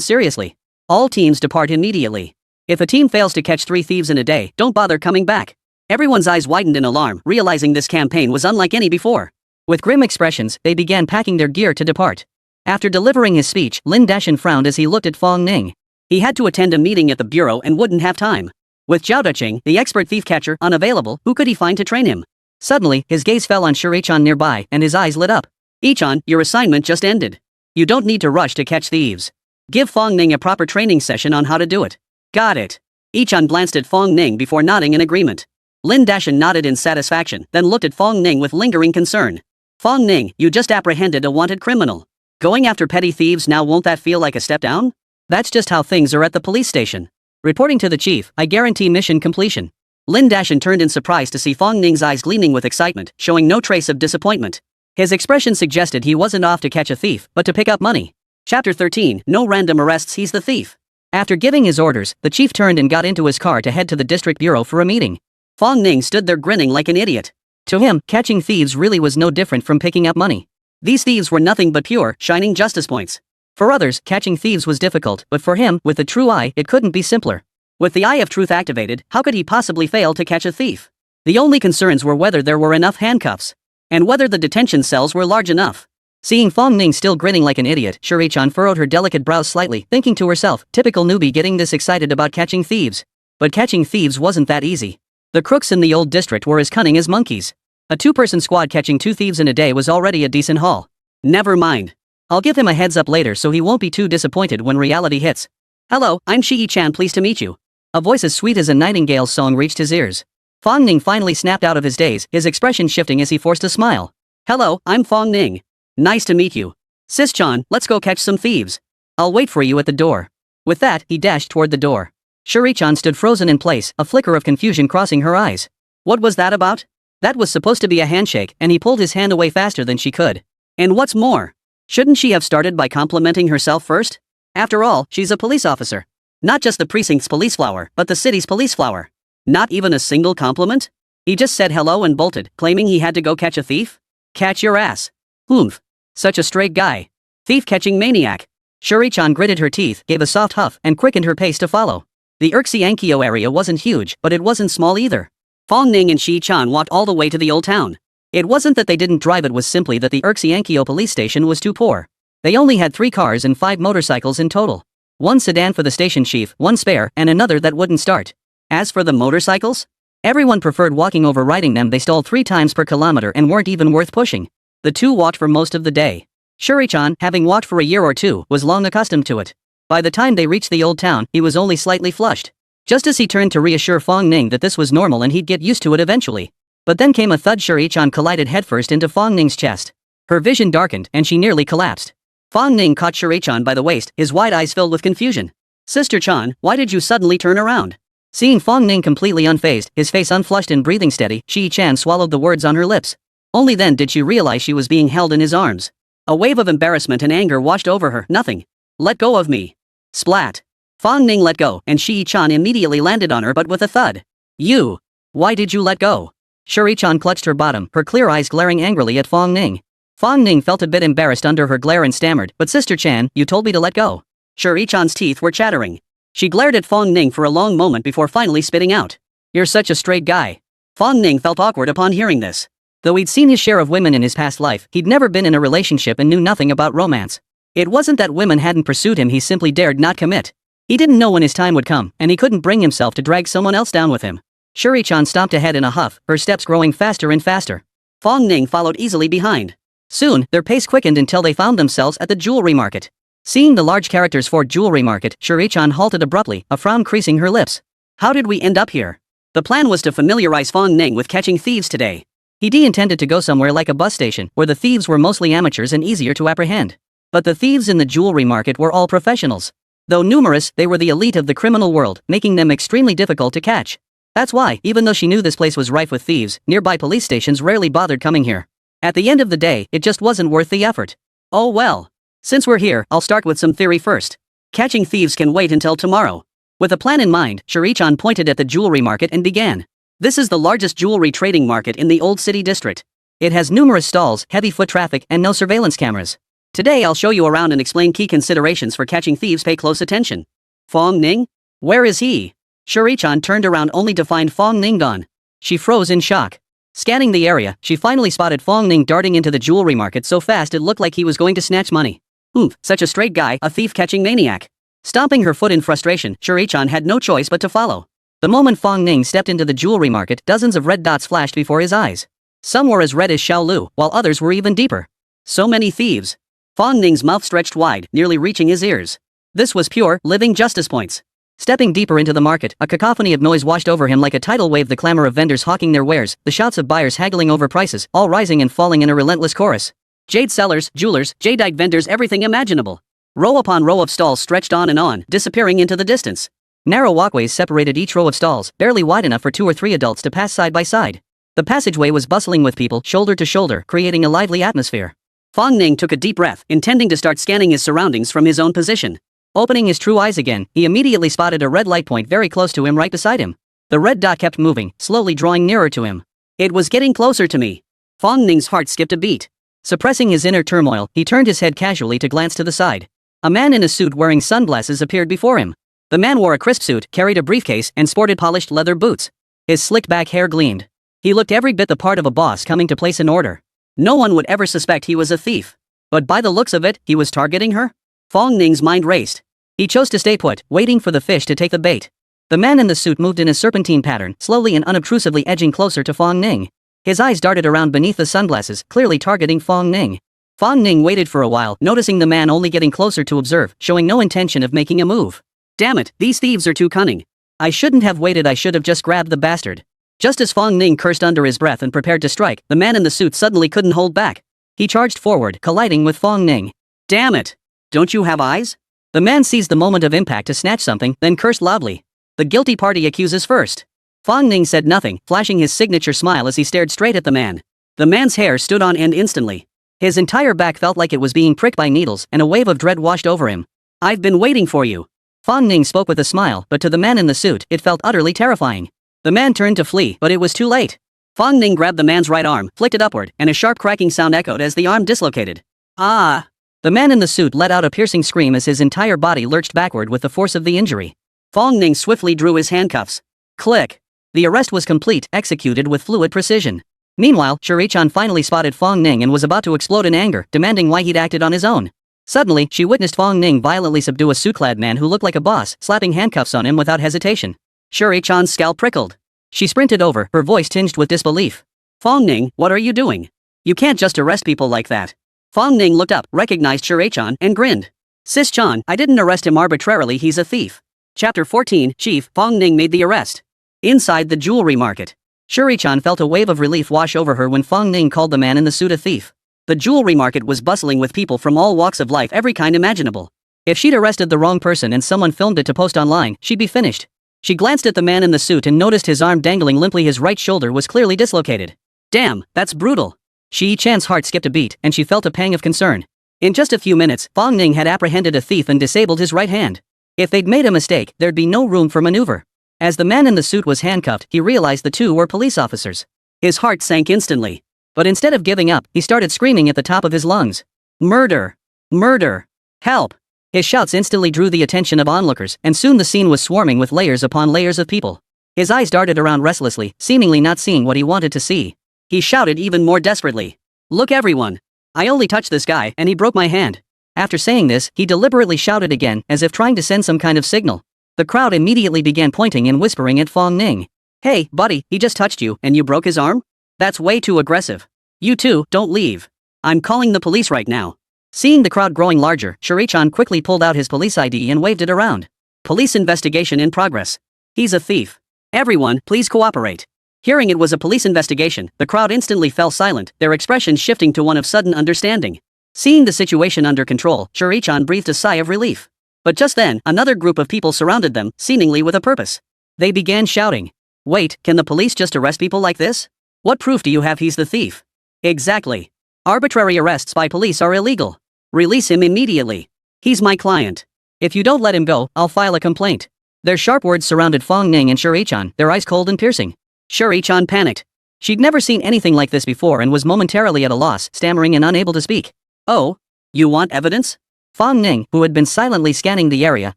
seriously. All teams depart immediately. If a team fails to catch 3 thieves in a day, don't bother coming back." Everyone's eyes widened in alarm, realizing this campaign was unlike any before. With grim expressions, they began packing their gear to depart. After delivering his speech, Lin Dashan frowned as he looked at Fong Ning. He had to attend a meeting at the bureau and wouldn't have time. With Zhao Duqing, the expert thief catcher, unavailable, who could he find to train him? Suddenly, his gaze fell on Shi Yi-chan nearby, and his eyes lit up. "Yi-chan, your assignment just ended. You don't need to rush to catch thieves. Give Fong Ning a proper training session on how to do it." "Got it." Yi-chan glanced at Fong Ning before nodding in agreement. Lin Dashan nodded in satisfaction, then looked at Fong Ning with lingering concern. "Fong Ning, you just apprehended a wanted criminal. Going after petty thieves now, won't that feel like a step down?" "That's just how things are at the police station. Reporting to the chief, I guarantee mission completion." Lin Dashan turned in surprise to see Fong Ning's eyes gleaming with excitement, showing no trace of disappointment. His expression suggested he wasn't off to catch a thief, but to pick up money. Chapter 13, No random arrests, he's the thief. After giving his orders, the chief turned and got into his car to head to the district bureau for a meeting. Fong Ning stood there grinning like an idiot. To him, catching thieves really was no different from picking up money. These thieves were nothing but pure, shining justice points. For others, catching thieves was difficult, but for him, with the true eye, it couldn't be simpler. With the eye of truth activated, how could he possibly fail to catch a thief? The only concerns were whether there were enough handcuffs, and whether the detention cells were large enough. Seeing Fong Ning still grinning like an idiot, Shi Yi-chan furrowed her delicate brows slightly, thinking to herself, typical newbie getting this excited about catching thieves. But catching thieves wasn't that easy. The crooks in the old district were as cunning as monkeys. A 2-person squad catching 2 thieves in a day was already a decent haul. Never mind. I'll give him a heads up later so he won't be too disappointed when reality hits. "Hello, I'm Shi Yi-chan, pleased to meet you." A voice as sweet as a nightingale's song reached his ears. Fong Ning finally snapped out of his daze, his expression shifting as he forced a smile. "Hello, I'm Fong Ning. Nice to meet you. Sis-chan, let's go catch some thieves. I'll wait for you at the door." With that, he dashed toward the door. Shi Yi-chan stood frozen in place, a flicker of confusion crossing her eyes. What was that about? That was supposed to be a handshake, and he pulled his hand away faster than she could. And what's more, shouldn't she have started by complimenting herself first? After all, she's a police officer. Not just the precinct's police flower, but the city's police flower. Not even a single compliment? He just said hello and bolted, claiming he had to go catch a thief? Catch your ass. Oomph. Such a straight guy. Thief-catching maniac. Shuri-chan gritted her teeth, gave a soft huff, and quickened her pace to follow. The Urxiankyo area wasn't huge, but it wasn't small either. Fong Ning and Shi-chan walked all the way to the old town. It wasn't that they didn't drive, it was simply that the Urxiankyo police station was too poor. They only had 3 cars and 5 motorcycles in total. 1 sedan for the station chief, 1 spare, and another that wouldn't start. As for the motorcycles, everyone preferred walking over riding them. They stalled 3 times per kilometer and weren't even worth pushing. The two walked for most of the day. Shuri-chan, having walked for a year or two, was long accustomed to it. By the time they reached the old town, he was only slightly flushed. Just as he turned to reassure Fong Ning that this was normal and he'd get used to it eventually. But then came a thud. Shuri-chan collided headfirst into Fong Ning's chest. Her vision darkened and she nearly collapsed. Fong Ning caught Shuri-chan by the waist, his wide eyes filled with confusion. Sister-chan, why did you suddenly turn around? Seeing Fong Ning completely unfazed, his face unflushed and breathing steady, Shi-chan swallowed the words on her lips. Only then did she realize she was being held in his arms. A wave of embarrassment and anger washed over her. Nothing. Let go of me. Splat. Fong Ning let go, and Shi-chan immediately landed on her, but with a thud. You. Why did you let go? Shuri-chan clutched her bottom, her clear eyes glaring angrily at Fong Ning. Fong Ning felt a bit embarrassed under her glare and stammered, but Sister-chan, you told me to let go. Shuri-chan's teeth were chattering. She glared at Fong Ning for a long moment before finally spitting out. You're such a straight guy. Fong Ning felt awkward upon hearing this. Though he'd seen his share of women in his past life, he'd never been in a relationship and knew nothing about romance. It wasn't that women hadn't pursued him, he simply dared not commit. He didn't know when his time would come, and he couldn't bring himself to drag someone else down with him. Shuri-chan stomped ahead in a huff, her steps growing faster and faster. Fong Ning followed easily behind. Soon, their pace quickened until they found themselves at the jewelry market. Seeing the large characters for jewelry market, Shuri-chan halted abruptly, a frown creasing her lips. How did we end up here? The plan was to familiarize Fong Ning with catching thieves today. He intended to go somewhere like a bus station, where the thieves were mostly amateurs and easier to apprehend. But the thieves in the jewelry market were all professionals. Though numerous, they were the elite of the criminal world, making them extremely difficult to catch. That's why, even though she knew this place was rife with thieves, nearby police stations rarely bothered coming here. At the end of the day, it just wasn't worth the effort. Oh well. Since we're here, I'll start with some theory first. Catching thieves can wait until tomorrow. With a plan in mind, Shuri-chan pointed at the jewelry market and began. This is the largest jewelry trading market in the old city district. It has numerous stalls, heavy foot traffic, and no surveillance cameras. Today I'll show you around and explain key considerations for catching thieves. Pay close attention. Fong Ning? Where is he? Shuri-chan turned around only to find Fong Ning gone. She froze in shock. Scanning the area, she finally spotted Fong Ning darting into the jewelry market so fast it looked like he was going to snatch money. Oomph, such a straight guy, a thief-catching maniac. Stomping her foot in frustration, Shuri-chan had no choice but to follow. The moment Fong Ning stepped into the jewelry market, dozens of red dots flashed before his eyes. Some were as red as Xiaolu, while others were even deeper. So many thieves. Fong Ning's mouth stretched wide, nearly reaching his ears. This was pure, living justice points. Stepping deeper into the market, a cacophony of noise washed over him like a tidal wave. The clamor of vendors hawking their wares, the shouts of buyers haggling over prices, all rising and falling in a relentless chorus. Jade sellers, jewelers, jadeite vendors, everything imaginable. Row upon row of stalls stretched on, disappearing into the distance. Narrow walkways separated each row of stalls, barely wide enough for 2 or 3 adults to pass side by side. The passageway was bustling with people, shoulder to shoulder, creating a lively atmosphere. Fong Ning took a deep breath, intending to start scanning his surroundings from his own position. Opening his true eyes again, he immediately spotted a red light point very close to him right beside him. The red dot kept moving, slowly drawing nearer to him. It was getting closer to me. Fong Ning's heart skipped a beat. Suppressing his inner turmoil, he turned his head casually to glance to the side. A man in a suit wearing sunglasses appeared before him. The man wore a crisp suit, carried a briefcase, and sported polished leather boots. His slicked back hair gleamed. He looked every bit the part of a boss coming to place an order. No one would ever suspect he was a thief. But by the looks of it, he was targeting her? Fong Ning's mind raced. He chose to stay put, waiting for the fish to take the bait. The man in the suit moved in a serpentine pattern, slowly and unobtrusively edging closer to Fong Ning. His eyes darted around beneath the sunglasses, clearly targeting Fong Ning. Fong Ning waited for a while, noticing the man only getting closer to observe, showing no intention of making a move. Damn it, these thieves are too cunning. I shouldn't have waited, I should have just grabbed the bastard. Just as Fong Ning cursed under his breath and prepared to strike, the man in the suit suddenly couldn't hold back. He charged forward, colliding with Fong Ning. Damn it! Don't you have eyes? The man seized the moment of impact to snatch something, then cursed loudly. The guilty party accuses first. Fong Ning said nothing, flashing his signature smile as he stared straight at the man. The man's hair stood on end instantly. His entire back felt like it was being pricked by needles, and a wave of dread washed over him. I've been waiting for you. Fong Ning spoke with a smile, but to the man in the suit, it felt utterly terrifying. The man turned to flee, but it was too late. Fong Ning grabbed the man's right arm, flicked it upward, and a sharp cracking sound echoed as the arm dislocated. Ah! The man in the suit let out a piercing scream as his entire body lurched backward with the force of the injury. Fong Ning swiftly drew his handcuffs. Click! The arrest was complete, executed with fluid precision. Meanwhile, Shuri-chan finally spotted Fong Ning and was about to explode in anger, demanding why he'd acted on his own. Suddenly, she witnessed Fong Ning violently subdue a suit-clad man who looked like a boss, slapping handcuffs on him without hesitation. Shuri-chan's scalp prickled. She sprinted over, her voice tinged with disbelief. Fong Ning, what are you doing? You can't just arrest people like that. Fong Ning looked up, recognized Shuri-chan, and grinned. Sis-chan, I didn't arrest him arbitrarily, he's a thief. Chapter 14, Chief, Fong Ning made the arrest. Inside the jewelry market. Shuri-chan felt a wave of relief wash over her when Fong Ning called the man in the suit a thief. The jewelry market was bustling with people from all walks of life, every kind imaginable. If she'd arrested the wrong person and someone filmed it to post online, she'd be finished. She glanced at the man in the suit and noticed his arm dangling limply, his right shoulder was clearly dislocated. Damn, that's brutal. Shi-chan's heart skipped a beat, and she felt a pang of concern. In just a few minutes, Fong Ning had apprehended a thief and disabled his right hand. If they'd made a mistake, there'd be no room for maneuver. As the man in the suit was handcuffed, he realized the two were police officers. His heart sank instantly. But instead of giving up, he started screaming at the top of his lungs. Murder! Murder! Help! His shouts instantly drew the attention of onlookers, and soon the scene was swarming with layers upon layers of people. His eyes darted around restlessly, seemingly not seeing what he wanted to see. He shouted even more desperately. Look everyone! I only touched this guy, and he broke my hand. After saying this, he deliberately shouted again, as if trying to send some kind of signal. The crowd immediately began pointing and whispering at Fong Ning. Hey, buddy, he just touched you, and you broke his arm? That's way too aggressive. You two, don't leave. I'm calling the police right now. Seeing the crowd growing larger, Shuri-chan quickly pulled out his police ID and waved it around. Police investigation in progress. He's a thief. Everyone, please cooperate. Hearing it was a police investigation, the crowd instantly fell silent, their expressions shifting to one of sudden understanding. Seeing the situation under control, Shuri-chan breathed a sigh of relief. But just then, another group of people surrounded them, seemingly with a purpose. They began shouting. Wait, can the police just arrest people like this? What proof do you have he's the thief? Exactly. Arbitrary arrests by police are illegal. Release him immediately. He's my client. If you don't let him go, I'll file a complaint. Their sharp words surrounded Fong Ning and Shuri-chan, their eyes cold and piercing. Shuri-chan panicked. She'd never seen anything like this before and was momentarily at a loss, stammering and unable to speak. Oh? You want evidence? Fong Ning, who had been silently scanning the area,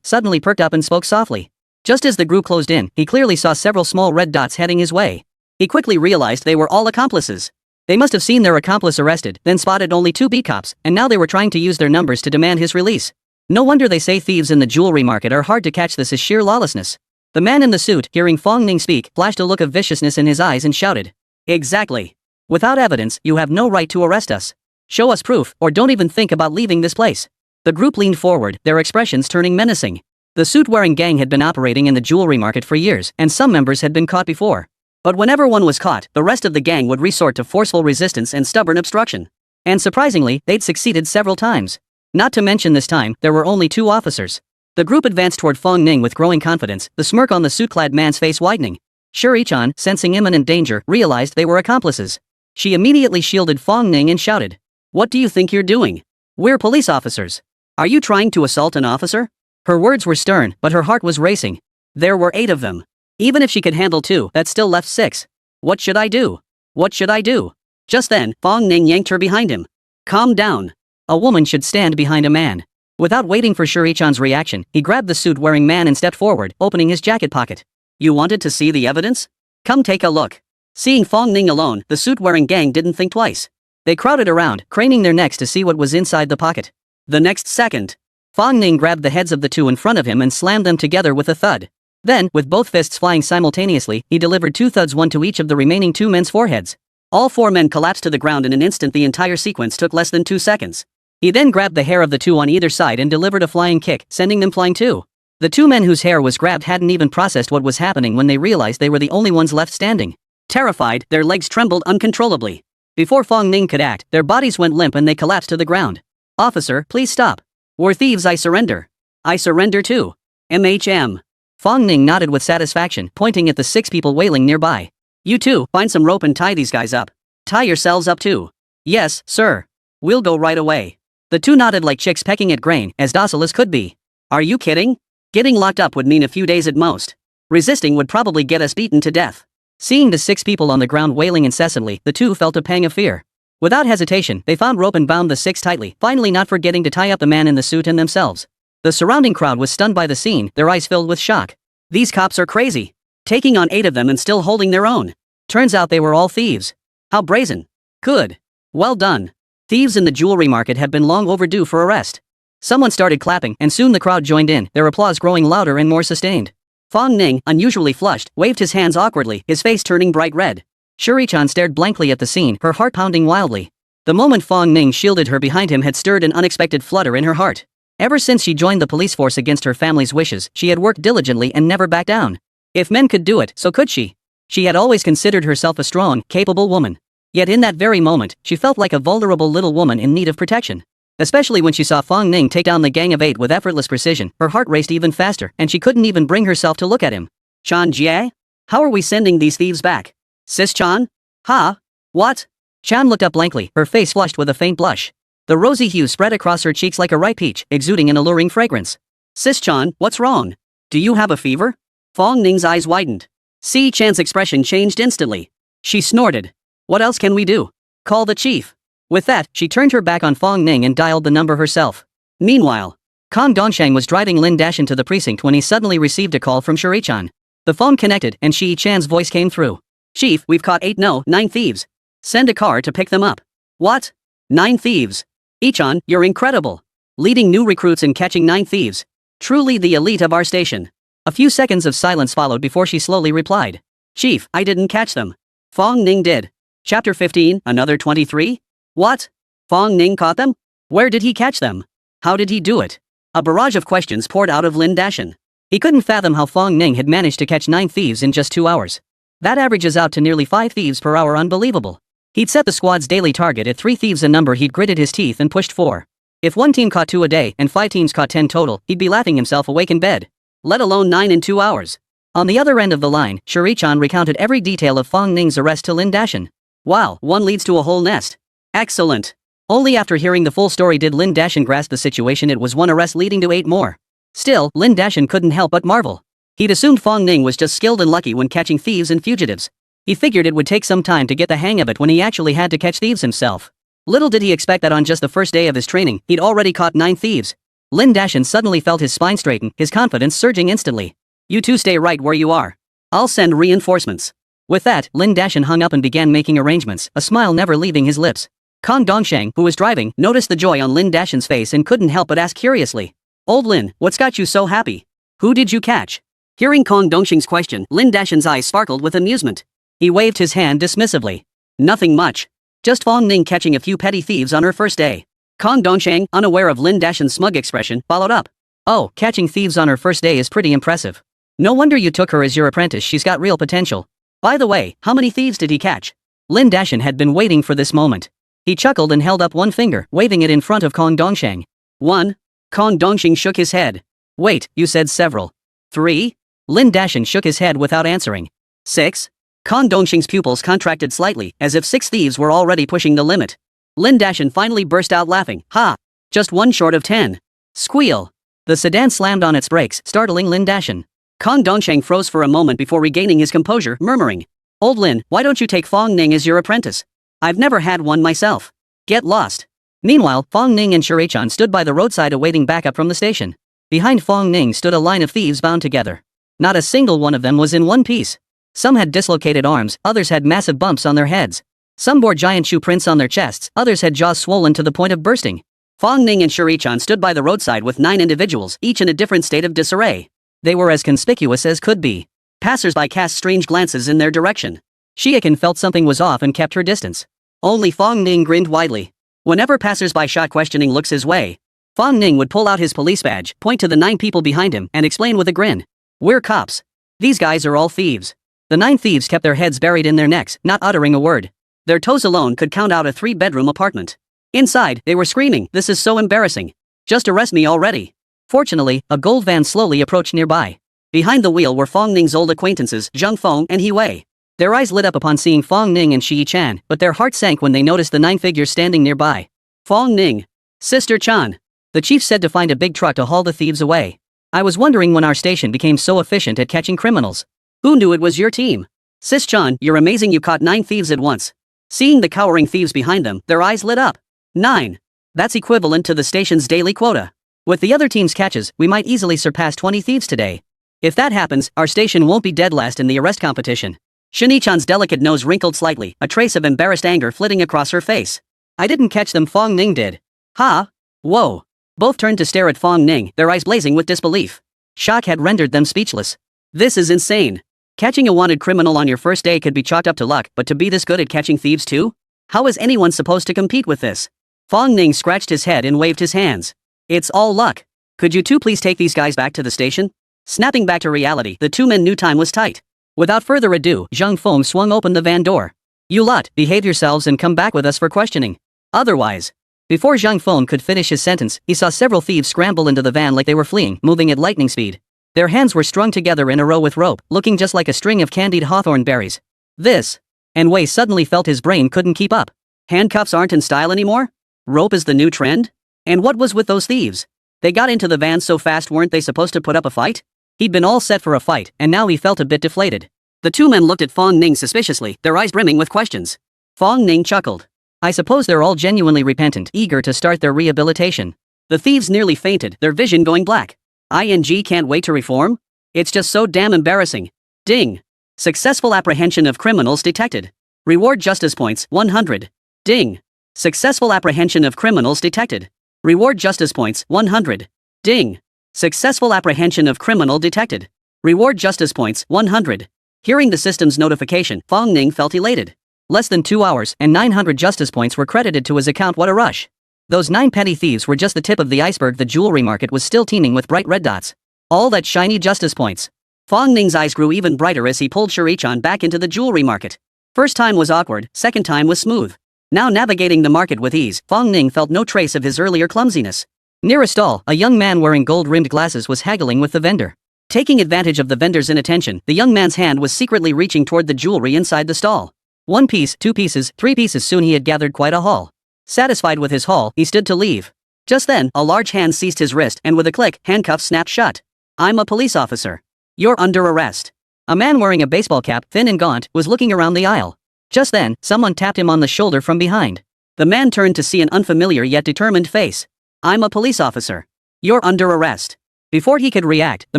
suddenly perked up and spoke softly. Just as the group closed in, he clearly saw several small red dots heading his way. He quickly realized they were all accomplices. They must have seen their accomplice arrested, then spotted only two beat cops, and now they were trying to use their numbers to demand his release. No wonder they say thieves in the jewelry market are hard to catch. This is sheer lawlessness. The man in the suit, hearing Fong Ning speak, flashed a look of viciousness in his eyes and shouted. Exactly. Without evidence, you have no right to arrest us. Show us proof, or don't even think about leaving this place. The group leaned forward, their expressions turning menacing. The suit-wearing gang had been operating in the jewelry market for years, and some members had been caught before. But whenever one was caught, the rest of the gang would resort to forceful resistance and stubborn obstruction. And surprisingly, they'd succeeded several times. Not to mention this time, there were only two officers. The group advanced toward Fong Ning with growing confidence, the smirk on the suit-clad man's face widening. Shuri-chan, sensing imminent danger, realized they were accomplices. She immediately shielded Fong Ning and shouted. What do you think you're doing? We're police officers. Are you trying to assault an officer? Her words were stern, but her heart was racing. There were 8 of them. Even if she could handle 2, that still left 6. What should I do? What should I do? Just then, Fong Ning yanked her behind him. Calm down. A woman should stand behind a man. Without waiting for Shuri-chan's reaction, he grabbed the suit-wearing man and stepped forward, opening his jacket pocket. You wanted to see the evidence? Come take a look. Seeing Fong Ning alone, the suit-wearing gang didn't think twice. They crowded around, craning their necks to see what was inside the pocket. The next second, Fong Ning grabbed the heads of the two in front of him and slammed them together with a thud. Then, with both fists flying simultaneously, he delivered 2 thuds, one to each of the remaining 2 men's foreheads. All 4 men collapsed to the ground in an instant. The entire sequence took less than 2 seconds. He then grabbed the hair of the 2 on either side and delivered a flying kick, sending them flying too. The 2 men whose hair was grabbed hadn't even processed what was happening when they realized they were the only ones left standing. Terrified, their legs trembled uncontrollably. Before Fong Ning could act, their bodies went limp and they collapsed to the ground. Officer, please stop. We're thieves. I surrender. I surrender too. MHM. Fong Ning nodded with satisfaction, pointing at the 6 people wailing nearby. You two, find some rope and tie these guys up. Tie yourselves up too. Yes, sir. We'll go right away. The 2 nodded like chicks pecking at grain, as docile as could be. Are you kidding? Getting locked up would mean a few days at most. Resisting would probably get us beaten to death. Seeing the 6 people on the ground wailing incessantly, the two felt a pang of fear. Without hesitation, they found rope and bound the 6 tightly, finally not forgetting to tie up the man in the suit and themselves. The surrounding crowd was stunned by the scene, their eyes filled with shock. These cops are crazy. Taking on 8 of them and still holding their own. Turns out they were all thieves. How brazen. Good. Well done. Thieves in the jewelry market had been long overdue for arrest. Someone started clapping, and soon the crowd joined in, their applause growing louder and more sustained. Fong Ning, unusually flushed, waved his hands awkwardly, his face turning bright red. Shuri-chan stared blankly at the scene, her heart pounding wildly. The moment Fong Ning shielded her behind him had stirred an unexpected flutter in her heart. Ever since she joined the police force against her family's wishes, she had worked diligently and never backed down. If men could do it, so could she. She had always considered herself a strong, capable woman. Yet in that very moment, she felt like a vulnerable little woman in need of protection. Especially when she saw Fong Ning take down the gang of 8 with effortless precision, her heart raced even faster, and she couldn't even bring herself to look at him. Chan Jie? How are we sending these thieves back? Sis Chan? Huh? What? Chan looked up blankly, her face flushed with a faint blush. The rosy hue spread across her cheeks like a ripe peach, exuding an alluring fragrance. Sis Chan, what's wrong? Do you have a fever? Fong Ning's eyes widened. Si Chan's expression changed instantly. She snorted. What else can we do? Call the chief. With that, she turned her back on Fong Ning and dialed the number herself. Meanwhile, Kong Dongsheng was driving Lin Dash into the precinct when he suddenly received a call from Shuri-chan. The phone connected and Shi Chan's voice came through. Chief, we've caught 9 thieves. Send a car to pick them up. What? 9 thieves? Ichan, you're incredible. Leading new recruits and catching 9 thieves. Truly the elite of our station. A few seconds of silence followed before she slowly replied. Chief, I didn't catch them. Fong Ning did. Chapter 15, another 23? What? Fong Ning caught them? Where did he catch them? How did he do it? A barrage of questions poured out of Lin Dashin. He couldn't fathom how Fong Ning had managed to catch 9 thieves in just 2 hours. That averages out to nearly 5 thieves per hour. Unbelievable. He'd set the squad's daily target at 3 thieves, a number he'd gritted his teeth and pushed for. If one team caught 2 a day and 5 teams caught 10 total, he'd be laughing himself awake in bed. Let alone 9 in 2 hours. On the other end of the line, Shuri-chan recounted every detail of Fong Ning's arrest to Lin Dashin. Wow, one leads to a whole nest. Excellent. Only after hearing the full story did Lin Dashin grasp the situation. It was 1 arrest leading to 8 more. Still, Lin Dashin couldn't help but marvel. He'd assumed Fong Ning was just skilled and lucky when catching thieves and fugitives. He figured it would take some time to get the hang of it when he actually had to catch thieves himself. Little did he expect that on just the first day of his training, he'd already caught 9 thieves. Lin Dashin suddenly felt his spine straighten, his confidence surging instantly. You two stay right where you are. I'll send reinforcements. With that, Lin Dashin hung up and began making arrangements, a smile never leaving his lips. Kong Dongsheng, who was driving, noticed the joy on Lin Dashin's face and couldn't help but ask curiously. Old Lin, what's got you so happy? Who did you catch? Hearing Kong Dongsheng's question, Lin Dashin's eyes sparkled with amusement. He waved his hand dismissively. Nothing much. Just Fong Ning catching a few petty thieves on her first day. Kong Dongsheng, unaware of Lin Dashin's smug expression, followed up. Oh, catching thieves on her first day is pretty impressive. No wonder you took her as your apprentice. She's got real potential. By the way, how many thieves did he catch? Lin Dashin had been waiting for this moment. He chuckled and held up one finger, waving it in front of Kong Dongsheng. 1. Kong Dongsheng shook his head. Wait, you said several. 3. Lin Dashin shook his head without answering. 6. Kong Dongsheng's pupils contracted slightly, as if 6 thieves were already pushing the limit. Lin Dashin finally burst out laughing. Ha! Just 1 short of 10. Squeal! The sedan slammed on its brakes, startling Lin Dashin. Kong Dongsheng froze for a moment before regaining his composure, murmuring. Old Lin, why don't you take Fong Ning as your apprentice? I've never had one myself. Get lost. Meanwhile, Fong Ning and Shuri-chan stood by the roadside awaiting backup from the station. Behind Fong Ning stood a line of thieves bound together. Not a single one of them was in one piece. Some had dislocated arms, others had massive bumps on their heads. Some bore giant shoe prints on their chests, others had jaws swollen to the point of bursting. Fong Ning and Shuri-chan stood by the roadside with 9 individuals, each in a different state of disarray. They were as conspicuous as could be. Passers-by cast strange glances in their direction. Shiekin felt something was off and kept her distance. Only Fong Ning grinned widely. Whenever passers-by shot questioning looks his way, Fong Ning would pull out his police badge, point to the 9 people behind him, and explain with a grin. We're cops. These guys are all thieves. The 9 thieves kept their heads buried in their necks, not uttering a word. Their toes alone could count out a 3-bedroom apartment. Inside, they were screaming, this is so embarrassing. Just arrest me already. Fortunately, a gold van slowly approached nearby. Behind the wheel were Fong Ning's old acquaintances, Zheng Feng and He Wei. Their eyes lit up upon seeing Fong Ning and Shi Chan, but their hearts sank when they noticed the 9 figures standing nearby. Fong Ning. Sister Chan. The chief said to find a big truck to haul the thieves away. I was wondering when our station became so efficient at catching criminals. Who knew it was your team? Sis-chan, you're amazing, you caught 9 thieves at once. Seeing the cowering thieves behind them, their eyes lit up. 9. That's equivalent to the station's daily quota. With the other team's catches, we might easily surpass 20 thieves today. If that happens, our station won't be dead last in the arrest competition. Shini-chan's delicate nose wrinkled slightly, a trace of embarrassed anger flitting across her face. I didn't catch them, Fong Ning did. Ha? Whoa. Both turned to stare at Fong Ning, their eyes blazing with disbelief. Shock had rendered them speechless. This is insane. Catching a wanted criminal on your first day could be chalked up to luck, but to be this good at catching thieves too? How is anyone supposed to compete with this? Fong Ning scratched his head and waved his hands. It's all luck. Could you two please take these guys back to the station? Snapping back to reality, the two men knew time was tight. Without further ado, Zhang Feng swung open the van door. You lot, behave yourselves and come back with us for questioning. Otherwise. Before Zhang Feng could finish his sentence, he saw several thieves scramble into the van like they were fleeing, moving at lightning speed. Their hands were strung together in a row with rope, looking just like a string of candied hawthorn berries. This. And Wei suddenly felt his brain couldn't keep up. Handcuffs aren't in style anymore? Rope is the new trend? And what was with those thieves? They got into the van so fast, weren't they supposed to put up a fight? He'd been all set for a fight, and now he felt a bit deflated. The two men looked at Fong Ning suspiciously, their eyes brimming with questions. Fong Ning chuckled. I suppose they're all genuinely repentant, eager to start their rehabilitation. The thieves nearly fainted, their vision going black. ING can't wait to reform? It's just so damn embarrassing. Ding. Successful apprehension of criminals detected. Reward justice points, 100. Ding. Successful apprehension of criminals detected. Reward justice points, 100. Ding. Successful apprehension of criminal detected. Reward justice points, 100. Hearing the system's notification, Fong Ning felt elated. Less than 2 hours, and 900 justice points were credited to his account. What a rush. Those 9 petty thieves were just the tip of the iceberg. The jewelry market was still teeming with bright red dots. All that shiny justice points. Fong Ning's eyes grew even brighter as he pulled Shuri-chan back into the jewelry market. First time was awkward, second time was smooth. Now navigating the market with ease, Fong Ning felt no trace of his earlier clumsiness. Near a stall, a young man wearing gold-rimmed glasses was haggling with the vendor. Taking advantage of the vendor's inattention, the young man's hand was secretly reaching toward the jewelry inside the stall. 1 piece, 2 pieces, 3 pieces, soon he had gathered quite a haul. Satisfied with his haul, he stood to leave. Just then, a large hand seized his wrist and with a click, handcuffs snapped shut. I'm a police officer. You're under arrest. A man wearing a baseball cap, thin and gaunt, was looking around the aisle. Just then, someone tapped him on the shoulder from behind. The man turned to see an unfamiliar yet determined face. I'm a police officer. You're under arrest. Before he could react, the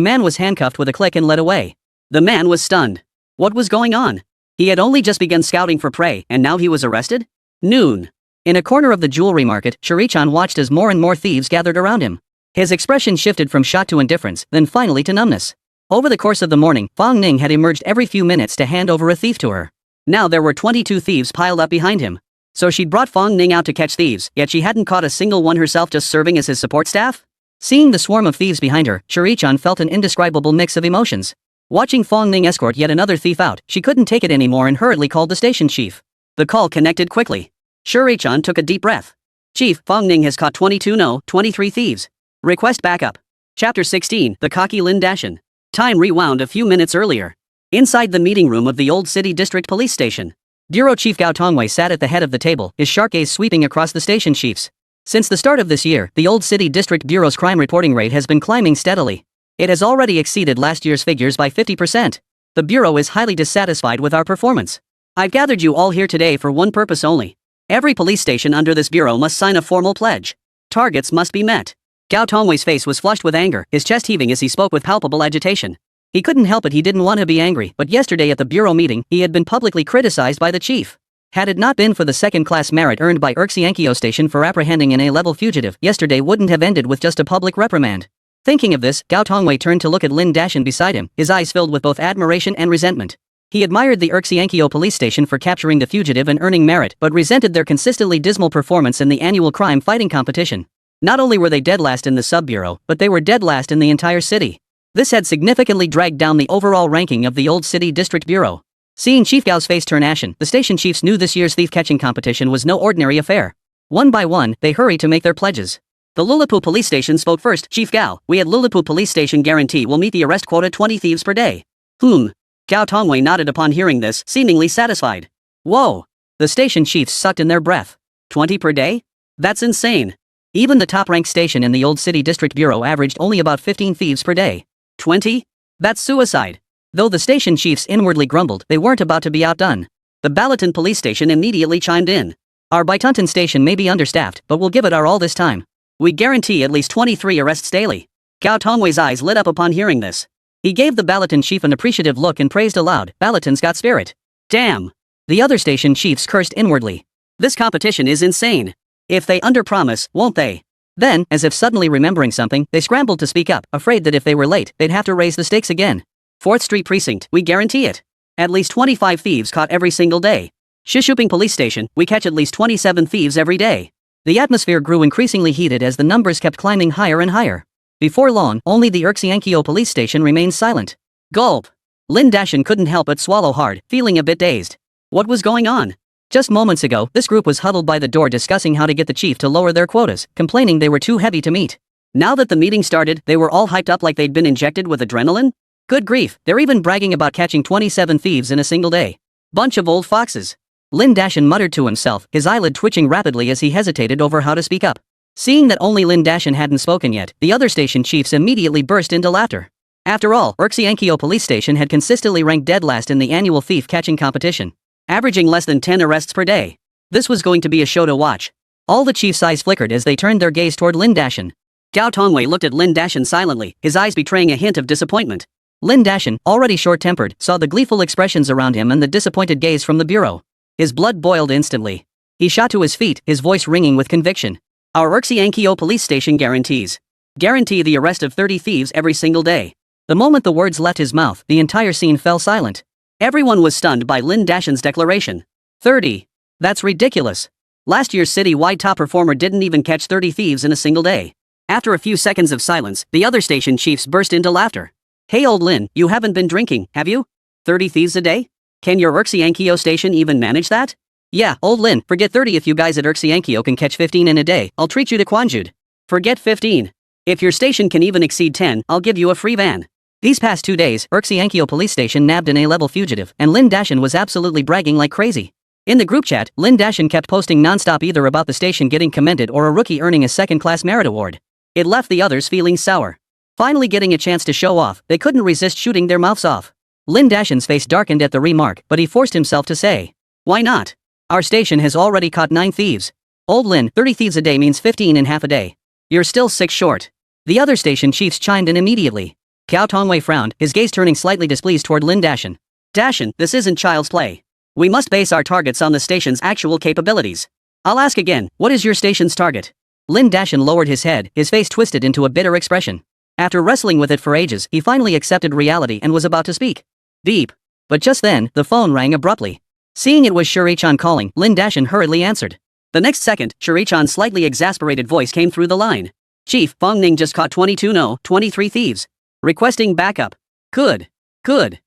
man was handcuffed with a click and led away. The man was stunned. What was going on? He had only just begun scouting for prey, and now he was arrested? Noon. In a corner of the jewelry market, Shuri-chan watched as more and more thieves gathered around him. His expression shifted from shock to indifference, then finally to numbness. Over the course of the morning, Fong Ning had emerged every few minutes to hand over a thief to her. Now there were 22 thieves piled up behind him. So she'd brought Fong Ning out to catch thieves, yet she hadn't caught a single one herself, just serving as his support staff? Seeing the swarm of thieves behind her, Shuri-chan felt an indescribable mix of emotions. Watching Fong Ning escort yet another thief out, she couldn't take it anymore and hurriedly called the station chief. The call connected quickly. Shuri-chan took a deep breath. Chief, Fong Ning has caught 23 thieves. Request backup. Chapter 16, The Cocky Lin Dashin. Time rewound a few minutes earlier. Inside the meeting room of the Old City District Police Station. Bureau Chief Gao Tongwei sat at the head of the table, his sharp gaze sweeping across the station chiefs. Since the start of this year, the Old City District Bureau's crime reporting rate has been climbing steadily. It has already exceeded last year's figures by 50%. The Bureau is highly dissatisfied with our performance. I've gathered you all here today for one purpose only. Every police station under this Bureau must sign a formal pledge. Targets must be met. Gao Tongwei's face was flushed with anger, his chest heaving as he spoke with palpable agitation. He couldn't help it, he didn't want to be angry, but yesterday at the Bureau meeting, he had been publicly criticized by the chief. Had it not been for the second-class merit earned by Urxiankyo Station for apprehending an A-level fugitive, yesterday wouldn't have ended with just a public reprimand. Thinking of this, Gao Tongwei turned to look at Lin Dashin beside him, his eyes filled with both admiration and resentment. He admired the Urxiankyo police station for capturing the fugitive and earning merit, but resented their consistently dismal performance in the annual crime fighting competition. Not only were they dead last in the sub-bureau, but they were dead last in the entire city. This had significantly dragged down the overall ranking of the Old City District Bureau. Seeing Chief Gao's face turn ashen, the station chiefs knew this year's thief-catching competition was no ordinary affair. One by one, they hurried to make their pledges. The Lulapu Police Station spoke first. Chief Gao, we at Lulapu Police Station guarantee we'll meet the arrest quota 20 thieves per day. Gao Tongwei nodded upon hearing this, seemingly satisfied. Whoa! The station chiefs sucked in their breath. 20 per day? That's insane. Even the top-ranked station in the old city district bureau averaged only about 15 thieves per day. 20? That's suicide. Though the station chiefs inwardly grumbled, they weren't about to be outdone. The Ballaton police station immediately chimed in. Our Bytunton station may be understaffed, but we'll give it our all this time. We guarantee at least 23 arrests daily. Gao Tongwei's eyes lit up upon hearing this. He gave the Ballaton chief an appreciative look and praised aloud, Ballaton's got spirit. Damn. The other station chiefs cursed inwardly. This competition is insane. If they underpromise, won't they? Then, as if suddenly remembering something, they scrambled to speak up, afraid that if they were late, they'd have to raise the stakes again. 4th Street Precinct, we guarantee it. At least 25 thieves caught every single day. Shishuping Police Station, we catch at least 27 thieves every day. The atmosphere grew increasingly heated as the numbers kept climbing higher and higher. Before long, only the Urxiankyo Police Station remained silent. Gulp. Lin Dashin couldn't help but swallow hard, feeling a bit dazed. What was going on? Just moments ago, this group was huddled by the door discussing how to get the chief to lower their quotas, complaining they were too heavy to meet. Now that the meeting started, they were all hyped up like they'd been injected with adrenaline? Good grief, they're even bragging about catching 27 thieves in a single day. Bunch of old foxes. Lin Dashin muttered to himself, his eyelid twitching rapidly as he hesitated over how to speak up. Seeing that only Lin Dashin hadn't spoken yet, the other station chiefs immediately burst into laughter. After all, Urxiankyo Police Station had consistently ranked dead last in the annual thief-catching competition, averaging less than 10 arrests per day. This was going to be a show to watch. All the chiefs' eyes flickered as they turned their gaze toward Lin Dashin. Gao Tongwei looked at Lin Dashin silently, his eyes betraying a hint of disappointment. Lin Dashin, already short-tempered, saw the gleeful expressions around him and the disappointed gaze from the bureau. His blood boiled instantly. He shot to his feet, his voice ringing with conviction. Our Urxiankyo Police Station guarantee the arrest of 30 thieves every single day. The moment the words left his mouth, the entire scene fell silent. Everyone was stunned by Lin Dashin's declaration. 30. That's ridiculous. Last year's city-wide top performer didn't even catch 30 thieves in a single day. After a few seconds of silence, the other station chiefs burst into laughter. Hey old Lin, you haven't been drinking, have you? 30 thieves a day? Can your Urxiankyo station even manage that? Yeah, old Lin, forget 30 if you guys at Urxiankyo can catch 15 in a day, I'll treat you to Kwanjud. Forget 15. If your station can even exceed 10, I'll give you a free van. These past 2 days, Urxiankyo Police Station nabbed an A-level fugitive, and Lin Dashin was absolutely bragging like crazy. In the group chat, Lin Dashin kept posting non-stop either about the station getting commended or a rookie earning a second-class merit award. It left the others feeling sour. Finally getting a chance to show off, they couldn't resist shooting their mouths off. Lin Dashin's face darkened at the remark, but he forced himself to say, why not? Our station has already caught 9 thieves. Old Lin, 30 thieves a day means 15 in half a day. You're still 6 short. The other station chiefs chimed in immediately. Gao Tongwei frowned, his gaze turning slightly displeased toward Lin Dashin. Dashin, this isn't child's play. We must base our targets on the station's actual capabilities. I'll ask again, what is your station's target? Lin Dashin lowered his head, his face twisted into a bitter expression. After wrestling with it for ages, he finally accepted reality and was about to speak. Beep. But just then, the phone rang abruptly. Seeing it was Shuri-chan calling, Lin Dashin hurriedly answered. The next second, Shuri-chan's slightly exasperated voice came through the line. Chief, Fong Ning just caught 23 thieves. Requesting backup. Good. Lin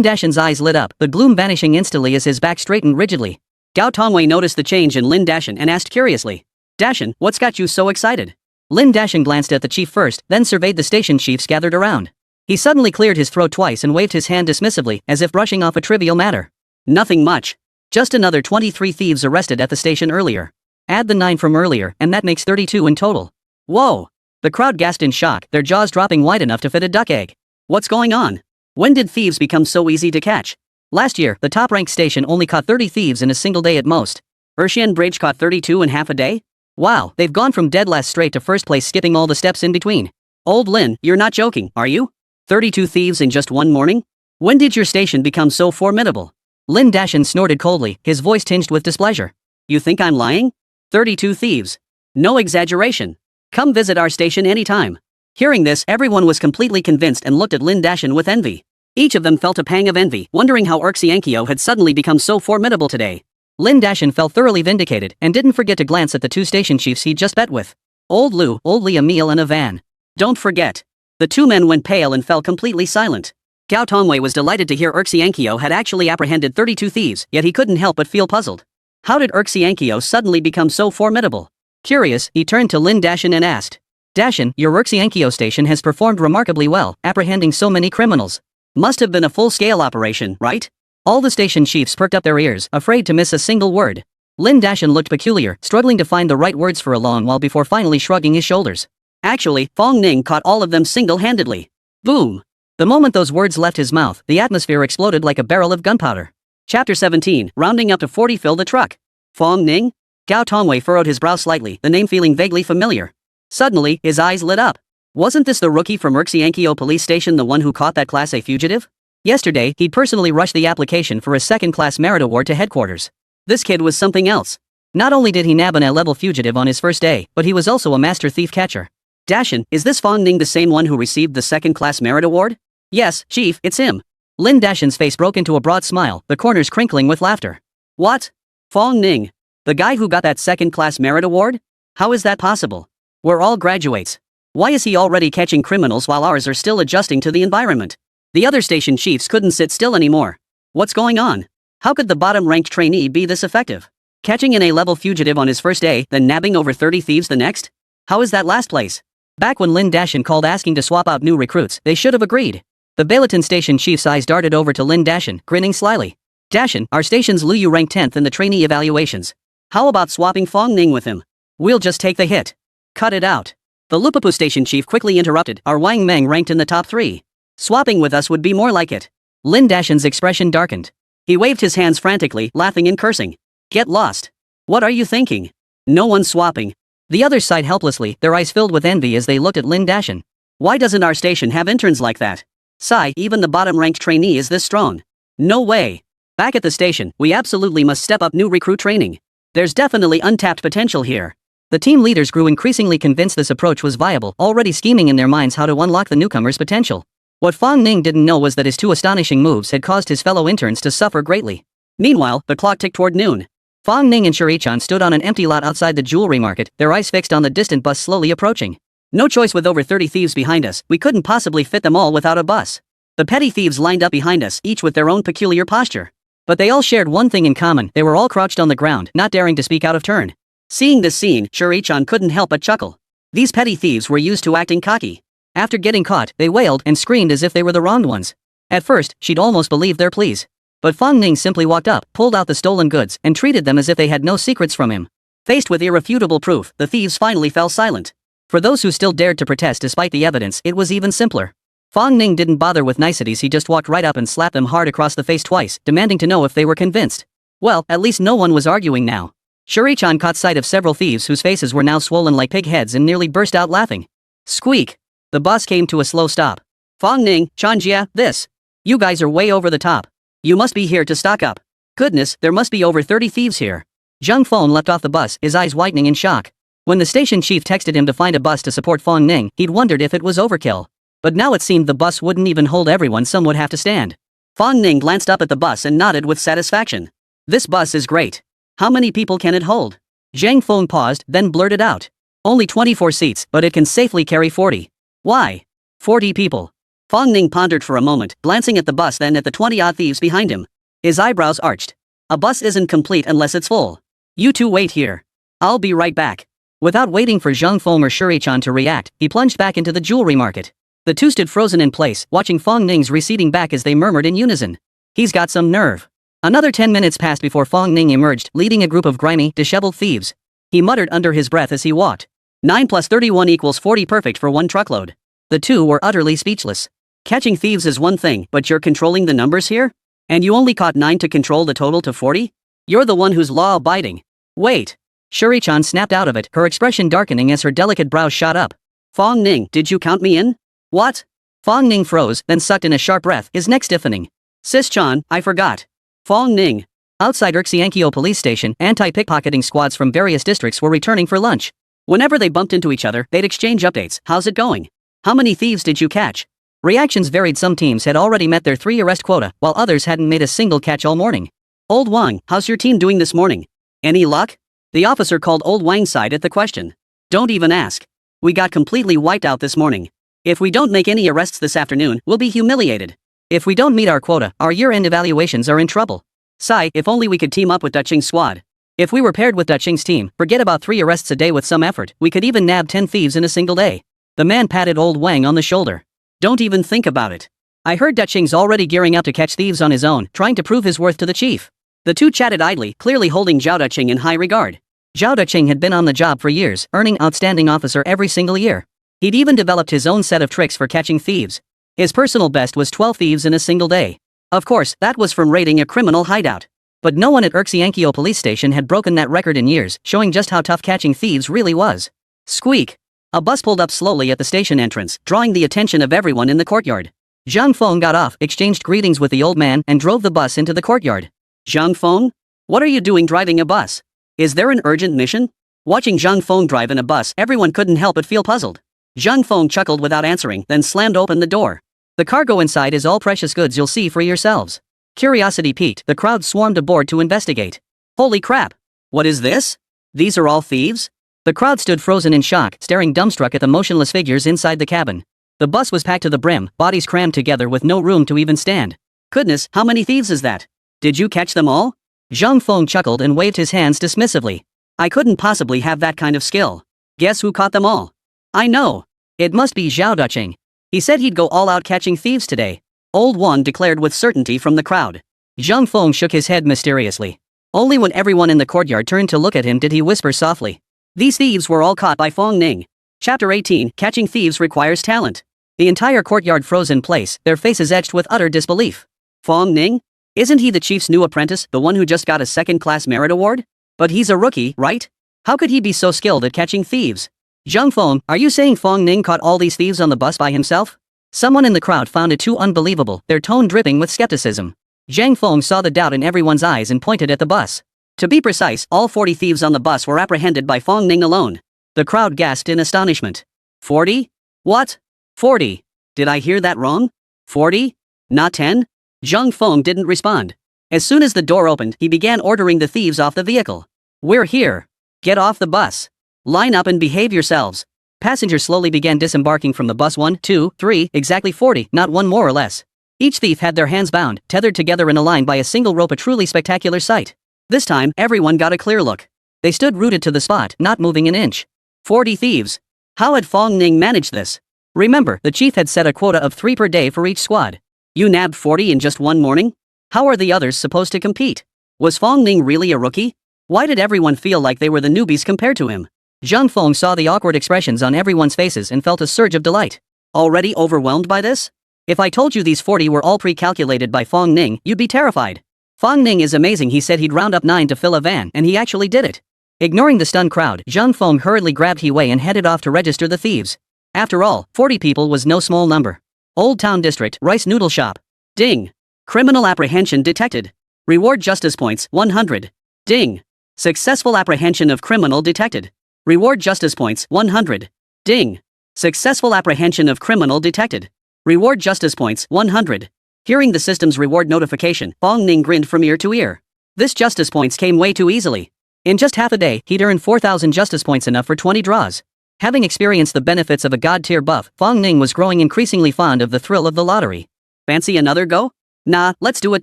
Dashin's eyes lit up, the gloom vanishing instantly as his back straightened rigidly. Gao Tongwei noticed the change in Lin Dashin and asked curiously. Dashin, what's got you so excited? Lin Dashin glanced at the chief first, then surveyed the station chiefs gathered around. He suddenly cleared his throat twice and waved his hand dismissively, as if brushing off a trivial matter. Nothing much. Just another 23 thieves arrested at the station earlier. Add the 9 from earlier, and that makes 32 in total. Whoa! The crowd gasped in shock, their jaws dropping wide enough to fit a duck egg. What's going on? When did thieves become so easy to catch? Last year, the top-ranked station only caught 30 thieves in a single day at most. Urshian Bridge caught 32 in half a day? Wow, they've gone from dead last straight to first place skipping all the steps in between. Old Lin, you're not joking, are you? 32 thieves in just one morning? When did your station become so formidable? Lin Dashin snorted coldly, his voice tinged with displeasure. You think I'm lying? 32 thieves. No exaggeration. Come visit our station anytime. Hearing this, everyone was completely convinced and looked at Lin Dashin with envy. Each of them felt a pang of envy, wondering how Urxiankyo had suddenly become so formidable today. Lin Dashin felt thoroughly vindicated and didn't forget to glance at the 2 station chiefs he'd just bet with. Old Lu, Old Li, a meal and a van. Don't forget. The 2 men went pale and fell completely silent. Gao Tongwei was delighted to hear Urxiankyo had actually apprehended 32 thieves, yet he couldn't help but feel puzzled. How did Urxiankyo suddenly become so formidable? Curious, he turned to Lin Dashin and asked. Dashin, your Urxiankyo station has performed remarkably well, apprehending so many criminals. Must have been a full-scale operation, right? All the station chiefs perked up their ears, afraid to miss a single word. Lin Dashan looked peculiar, struggling to find the right words for a long while before finally shrugging his shoulders. Actually, Fong Ning caught all of them single-handedly. Boom! The moment those words left his mouth, the atmosphere exploded like a barrel of gunpowder. Chapter 17, rounding up to 40 fill the truck. Fong Ning? Gao Tongwei furrowed his brow slightly, the name feeling vaguely familiar. Suddenly, his eyes lit up. Wasn't this the rookie from Urxiankyo police station, the one who caught that Class A fugitive? Yesterday, he'd personally rushed the application for a second-class merit award to headquarters. This kid was something else. Not only did he nab an A-level fugitive on his first day, but he was also a master thief catcher. Dashan, is this Fong Ning the same one who received the second-class merit award? Yes, Chief, it's him. Lin Dashan's face broke into a broad smile, the corners crinkling with laughter. What? Fong Ning? The guy who got that second-class merit award? How is that possible? We're all graduates. Why is he already catching criminals while ours are still adjusting to the environment? The other station chiefs couldn't sit still anymore. What's going on? How could the bottom-ranked trainee be this effective? Catching an A-level fugitive on his first day, then nabbing over 30 thieves the next? How is that last place? Back when Lin Dashan called asking to swap out new recruits, they should have agreed. The Beilaton station chief's eyes darted over to Lin Dashan, grinning slyly. Dashan, our station's Liu ranked 10th in the trainee evaluations. How about swapping Fong Ning with him? We'll just take the hit. Cut it out. The Lupapu station chief quickly interrupted, our Wang Meng ranked in the top 3. Swapping with us would be more like it. Lin Dashan's expression darkened. He waved his hands frantically, laughing and cursing. Get lost. What are you thinking? No one's swapping. The others sighed helplessly, their eyes filled with envy as they looked at Lin Dashan. Why doesn't our station have interns like that? Sigh, even the bottom-ranked trainee is this strong. No way. Back at the station, we absolutely must step up new recruit training. There's definitely untapped potential here. The team leaders grew increasingly convinced this approach was viable, already scheming in their minds how to unlock the newcomer's potential. What Fong Ning didn't know was that his 2 astonishing moves had caused his fellow interns to suffer greatly. Meanwhile, the clock ticked toward noon. Fong Ning and Shuri-chan stood on an empty lot outside the jewelry market, their eyes fixed on the distant bus slowly approaching. No choice with over 30 thieves behind us, we couldn't possibly fit them all without a bus. The petty thieves lined up behind us, each with their own peculiar posture. But they all shared one thing in common, they were all crouched on the ground, not daring to speak out of turn. Seeing this scene, Shuri-chan couldn't help but chuckle. These petty thieves were used to acting cocky. After getting caught, they wailed and screamed as if they were the wronged ones. At first, she'd almost believed their pleas. But Fong Ning simply walked up, pulled out the stolen goods, and treated them as if they had no secrets from him. Faced with irrefutable proof, the thieves finally fell silent. For those who still dared to protest despite the evidence, it was even simpler. Fong Ning didn't bother with niceties, he just walked right up and slapped them hard across the face twice, demanding to know if they were convinced. Well, at least no one was arguing now. Shuri-chan caught sight of several thieves whose faces were now swollen like pig heads and nearly burst out laughing. Squeak! The bus came to a slow stop. Fong Ning, Chanjia, this. You guys are way over the top. You must be here to stock up. Goodness, there must be over 30 thieves here. Zheng Feng leapt off the bus, his eyes widening in shock. When the station chief texted him to find a bus to support Fong Ning, he'd wondered if it was overkill. But now it seemed the bus wouldn't even hold everyone, some would have to stand. Fong Ning glanced up at the bus and nodded with satisfaction. This bus is great. How many people can it hold? Zhang Feng paused, then blurted out. Only 24 seats, but it can safely carry 40. Why? 40 people. Fong Ning pondered for a moment, glancing at the bus then at the 20-odd thieves behind him. His eyebrows arched. A bus isn't complete unless it's full. You two wait here. I'll be right back. Without waiting for Zheng Feng or Shuri-chan to react, he plunged back into the jewelry market. The two stood frozen in place, watching Fong Ning's receding back as they murmured in unison. He's got some nerve. Another 10 minutes passed before Fong Ning emerged, leading a group of grimy, disheveled thieves. He muttered under his breath as he walked. 9 plus 31 equals 40, perfect for one truckload. The two were utterly speechless. Catching thieves is one thing, but you're controlling the numbers here? And you only caught 9 to control the total to 40? You're the one who's law-abiding. Wait. Shuri-chan snapped out of it, her expression darkening as her delicate brows shot up. Fong Ning, did you count me in? What? Fong Ning froze, then sucked in a sharp breath, his neck stiffening. Sis-chan, I forgot. Fong Ning. Outside Urxiankyo police station, anti-pickpocketing squads from various districts were returning for lunch. Whenever they bumped into each other, they'd exchange updates. How's it going? How many thieves did you catch? Reactions varied. Some teams had already met their 3 arrest quota, while others hadn't made a single catch all morning. Old Wang, how's your team doing this morning? Any luck? The officer called Old Wang's side at the question. Don't even ask. We got completely wiped out this morning. If we don't make any arrests this afternoon, we'll be humiliated. If we don't meet our quota, our year-end evaluations are in trouble. Sigh, if only we could team up with Daching's squad. If we were paired with Daching's team, forget about 3 arrests a day with some effort, we could even nab 10 thieves in a single day. The man patted Old Wang on the shoulder. Don't even think about it. I heard Daching's already gearing up to catch thieves on his own, trying to prove his worth to the chief. The two chatted idly, clearly holding Zhao Duqing in high regard. Zhao Duqing had been on the job for years, earning outstanding officer every single year. He'd even developed his own set of tricks for catching thieves. His personal best was 12 thieves in a single day. Of course, that was from raiding a criminal hideout. But no one at Urxiankyo police station had broken that record in years, showing just how tough catching thieves really was. Squeak! A bus pulled up slowly at the station entrance, drawing the attention of everyone in the courtyard. Zhang Feng got off, exchanged greetings with the old man, and drove the bus into the courtyard. Zhang Feng? What are you doing driving a bus? Is there an urgent mission? Watching Zhang Feng drive in a bus, everyone couldn't help but feel puzzled. Zhang Feng chuckled without answering, then slammed open the door. The cargo inside is all precious goods you'll see for yourselves. Curiosity piqued, the crowd swarmed aboard to investigate. Holy crap! What is this? These are all thieves? The crowd stood frozen in shock, staring dumbstruck at the motionless figures inside the cabin. The bus was packed to the brim, bodies crammed together with no room to even stand. Goodness, how many thieves is that? Did you catch them all? Zhang Feng chuckled and waved his hands dismissively. I couldn't possibly have that kind of skill. Guess who caught them all? I know. It must be Zhao Duqing. He said he'd go all out catching thieves today. Old Wan declared with certainty from the crowd. Zhang Feng shook his head mysteriously. Only when everyone in the courtyard turned to look at him did he whisper softly. These thieves were all caught by Fong Ning. Chapter 18, Catching Thieves Requires Talent. The entire courtyard froze in place, their faces etched with utter disbelief. Fong Ning? Isn't he the chief's new apprentice, the one who just got a second-class merit award? But he's a rookie, right? How could he be so skilled at catching thieves? Zhang Feng, are you saying Fong Ning caught all these thieves on the bus by himself? Someone in the crowd found it too unbelievable, their tone dripping with skepticism. Zhang Feng saw the doubt in everyone's eyes and pointed at the bus. To be precise, all 40 thieves on the bus were apprehended by Fong Ning alone. The crowd gasped in astonishment. 40? What? 40? Did I hear that wrong? 40? Not 10? Zhang Feng didn't respond. As soon as the door opened, he began ordering the thieves off the vehicle. We're here. Get off the bus. Line up and behave yourselves. Passengers slowly began disembarking from the bus. 1, 2, 3, exactly 40, not one more or less. Each thief had their hands bound, tethered together in a line by a single rope, a truly spectacular sight. This time, everyone got a clear look. They stood rooted to the spot, not moving an inch. 40 thieves. How had Fong Ning managed this? Remember, the chief had set a quota of 3 per day for each squad. You nabbed 40 in just one morning? How are the others supposed to compete? Was Fong Ning really a rookie? Why did everyone feel like they were the newbies compared to him? Zhang Feng saw the awkward expressions on everyone's faces and felt a surge of delight. Already overwhelmed by this? If I told you these 40 were all pre-calculated by Fong Ning, you'd be terrified. Fong Ning is amazing. He said he'd round up 9 to fill a van, and he actually did it. Ignoring the stunned crowd, Zhang Feng hurriedly grabbed He Wei and headed off to register the thieves. After all, 40 people was no small number. Old Town District, Rice Noodle Shop. Ding. Criminal apprehension detected. Reward justice points, 100. Ding. Successful apprehension of criminal detected. Reward justice points, 100. Ding. Successful apprehension of criminal detected. Reward justice points, 100. Hearing the system's reward notification, Fong Ning grinned from ear to ear. This justice points came way too easily. In just half a day, he'd earned 4,000 justice points, enough for 20 draws. Having experienced the benefits of a god-tier buff, Fong Ning was growing increasingly fond of the thrill of the lottery. Fancy another go? Nah, let's do it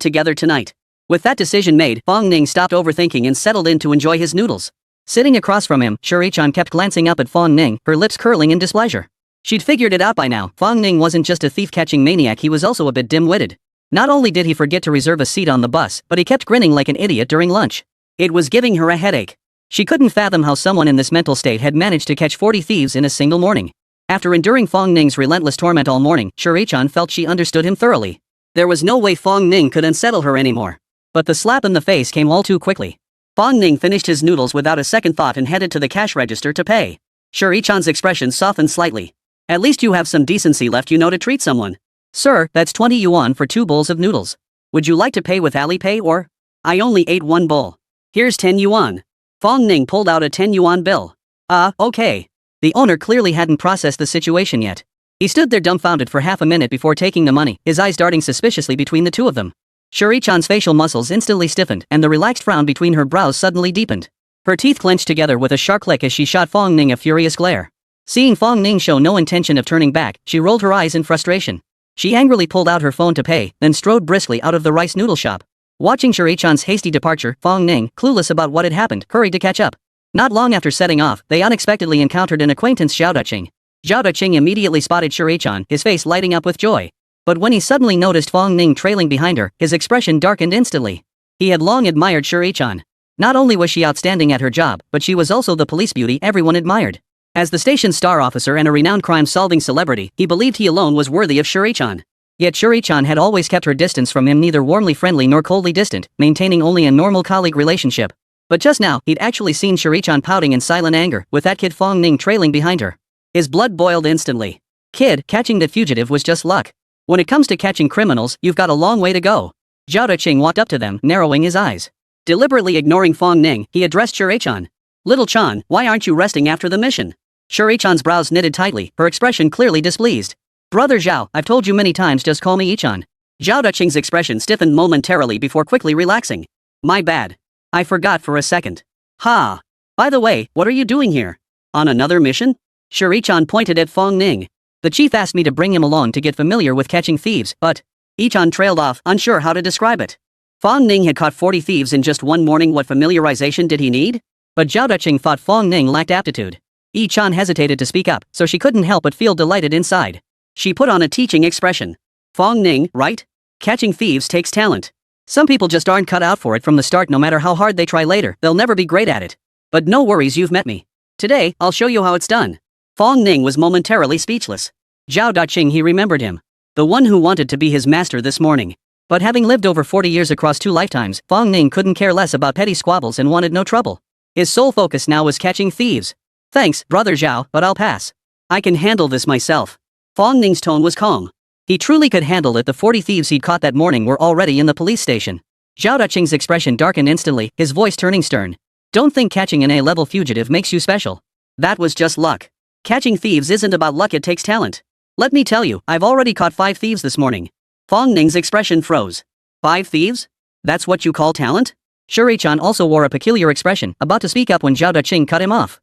together tonight. With that decision made, Fong Ning stopped overthinking and settled in to enjoy his noodles. Sitting across from him, Shuri-chan kept glancing up at Fong Ning, her lips curling in displeasure. She'd figured it out by now. Fong Ning wasn't just a thief-catching maniac, he was also a bit dim-witted. Not only did he forget to reserve a seat on the bus, but he kept grinning like an idiot during lunch. It was giving her a headache. She couldn't fathom how someone in this mental state had managed to catch 40 thieves in a single morning. After enduring Fong Ning's relentless torment all morning, Shuri-chan felt she understood him thoroughly. There was no way Fong Ning could unsettle her anymore. But the slap in the face came all too quickly. Fong Ning finished his noodles without a second thought and headed to the cash register to pay. Shuri-chan's expression softened slightly. At least you have some decency left, you know, to treat someone. Sir, that's 20 yuan for 2 bowls of noodles. Would you like to pay with Alipay or? I only ate 1 bowl. Here's 10 yuan. Fong Ning pulled out a 10 yuan bill. Okay. The owner clearly hadn't processed the situation yet. He stood there dumbfounded for half a minute before taking the money, his eyes darting suspiciously between the two of them. Shuri-chan's facial muscles instantly stiffened and the relaxed frown between her brows suddenly deepened. Her teeth clenched together with a sharp click as she shot Fong Ning a furious glare. Seeing Fong Ning show no intention of turning back, she rolled her eyes in frustration. She angrily pulled out her phone to pay, then strode briskly out of the rice noodle shop. Watching Shuri-chan's hasty departure, Fong Ning, clueless about what had happened, hurried to catch up. Not long after setting off, they unexpectedly encountered an acquaintance, Zhao Duqing. Zhao Duqing immediately spotted Shuri-chan, his face lighting up with joy. But when he suddenly noticed Fong Ning trailing behind her, his expression darkened instantly. He had long admired Shuri-chan. Not only was she outstanding at her job, but she was also the police beauty everyone admired. As the station's star officer and a renowned crime-solving celebrity, he believed he alone was worthy of Shuri-chan. Yet Shuri-chan had always kept her distance from him, neither warmly friendly nor coldly distant, maintaining only a normal colleague relationship. But just now, he'd actually seen Shuri-chan pouting in silent anger, with that kid Fong Ning trailing behind her. His blood boiled instantly. Kid, catching that fugitive was just luck. When it comes to catching criminals, you've got a long way to go. Zhao Dacheng walked up to them, narrowing his eyes. Deliberately ignoring Fong Ning, he addressed Shuri-chan. Little Chan, why aren't you resting after the mission? Shuri-chan's brows knitted tightly, her expression clearly displeased. Brother Zhao, I've told you many times, just call me Ichan. Zhao Dacheng's expression stiffened momentarily before quickly relaxing. My bad. I forgot for a second. Ha! By the way, what are you doing here? On another mission? Shuri-chan pointed at Fong Ning. The chief asked me to bring him along to get familiar with catching thieves, but... Ichan trailed off, unsure how to describe it. Fong Ning had caught 40 thieves in just one morning. What familiarization did he need? But Zhao Dacheng thought Fong Ning lacked aptitude. Ichan hesitated to speak up, so she couldn't help but feel delighted inside. She put on a teaching expression. Fong Ning, right? Catching thieves takes talent. Some people just aren't cut out for it from the start. No matter how hard they try later, they'll never be great at it. But no worries, you've met me. Today, I'll show you how it's done. Fong Ning was momentarily speechless. Zhao Dacheng, he remembered him. The one who wanted to be his master this morning. But having lived over 40 years across 2 lifetimes, Fong Ning couldn't care less about petty squabbles and wanted no trouble. His sole focus now was catching thieves. Thanks, Brother Zhao, but I'll pass. I can handle this myself. Fong Ning's tone was calm. He truly could handle it. The 40 thieves he'd caught that morning were already in the police station. Zhao Dacheng's expression darkened instantly, his voice turning stern. Don't think catching an A-level fugitive makes you special. That was just luck. Catching thieves isn't about luck, it takes talent. Let me tell you, I've already caught 5 thieves this morning. Fong Ning's expression froze. 5 thieves? That's what you call talent? Shuri-chan also wore a peculiar expression, about to speak up when Zhao Dacheng cut him off.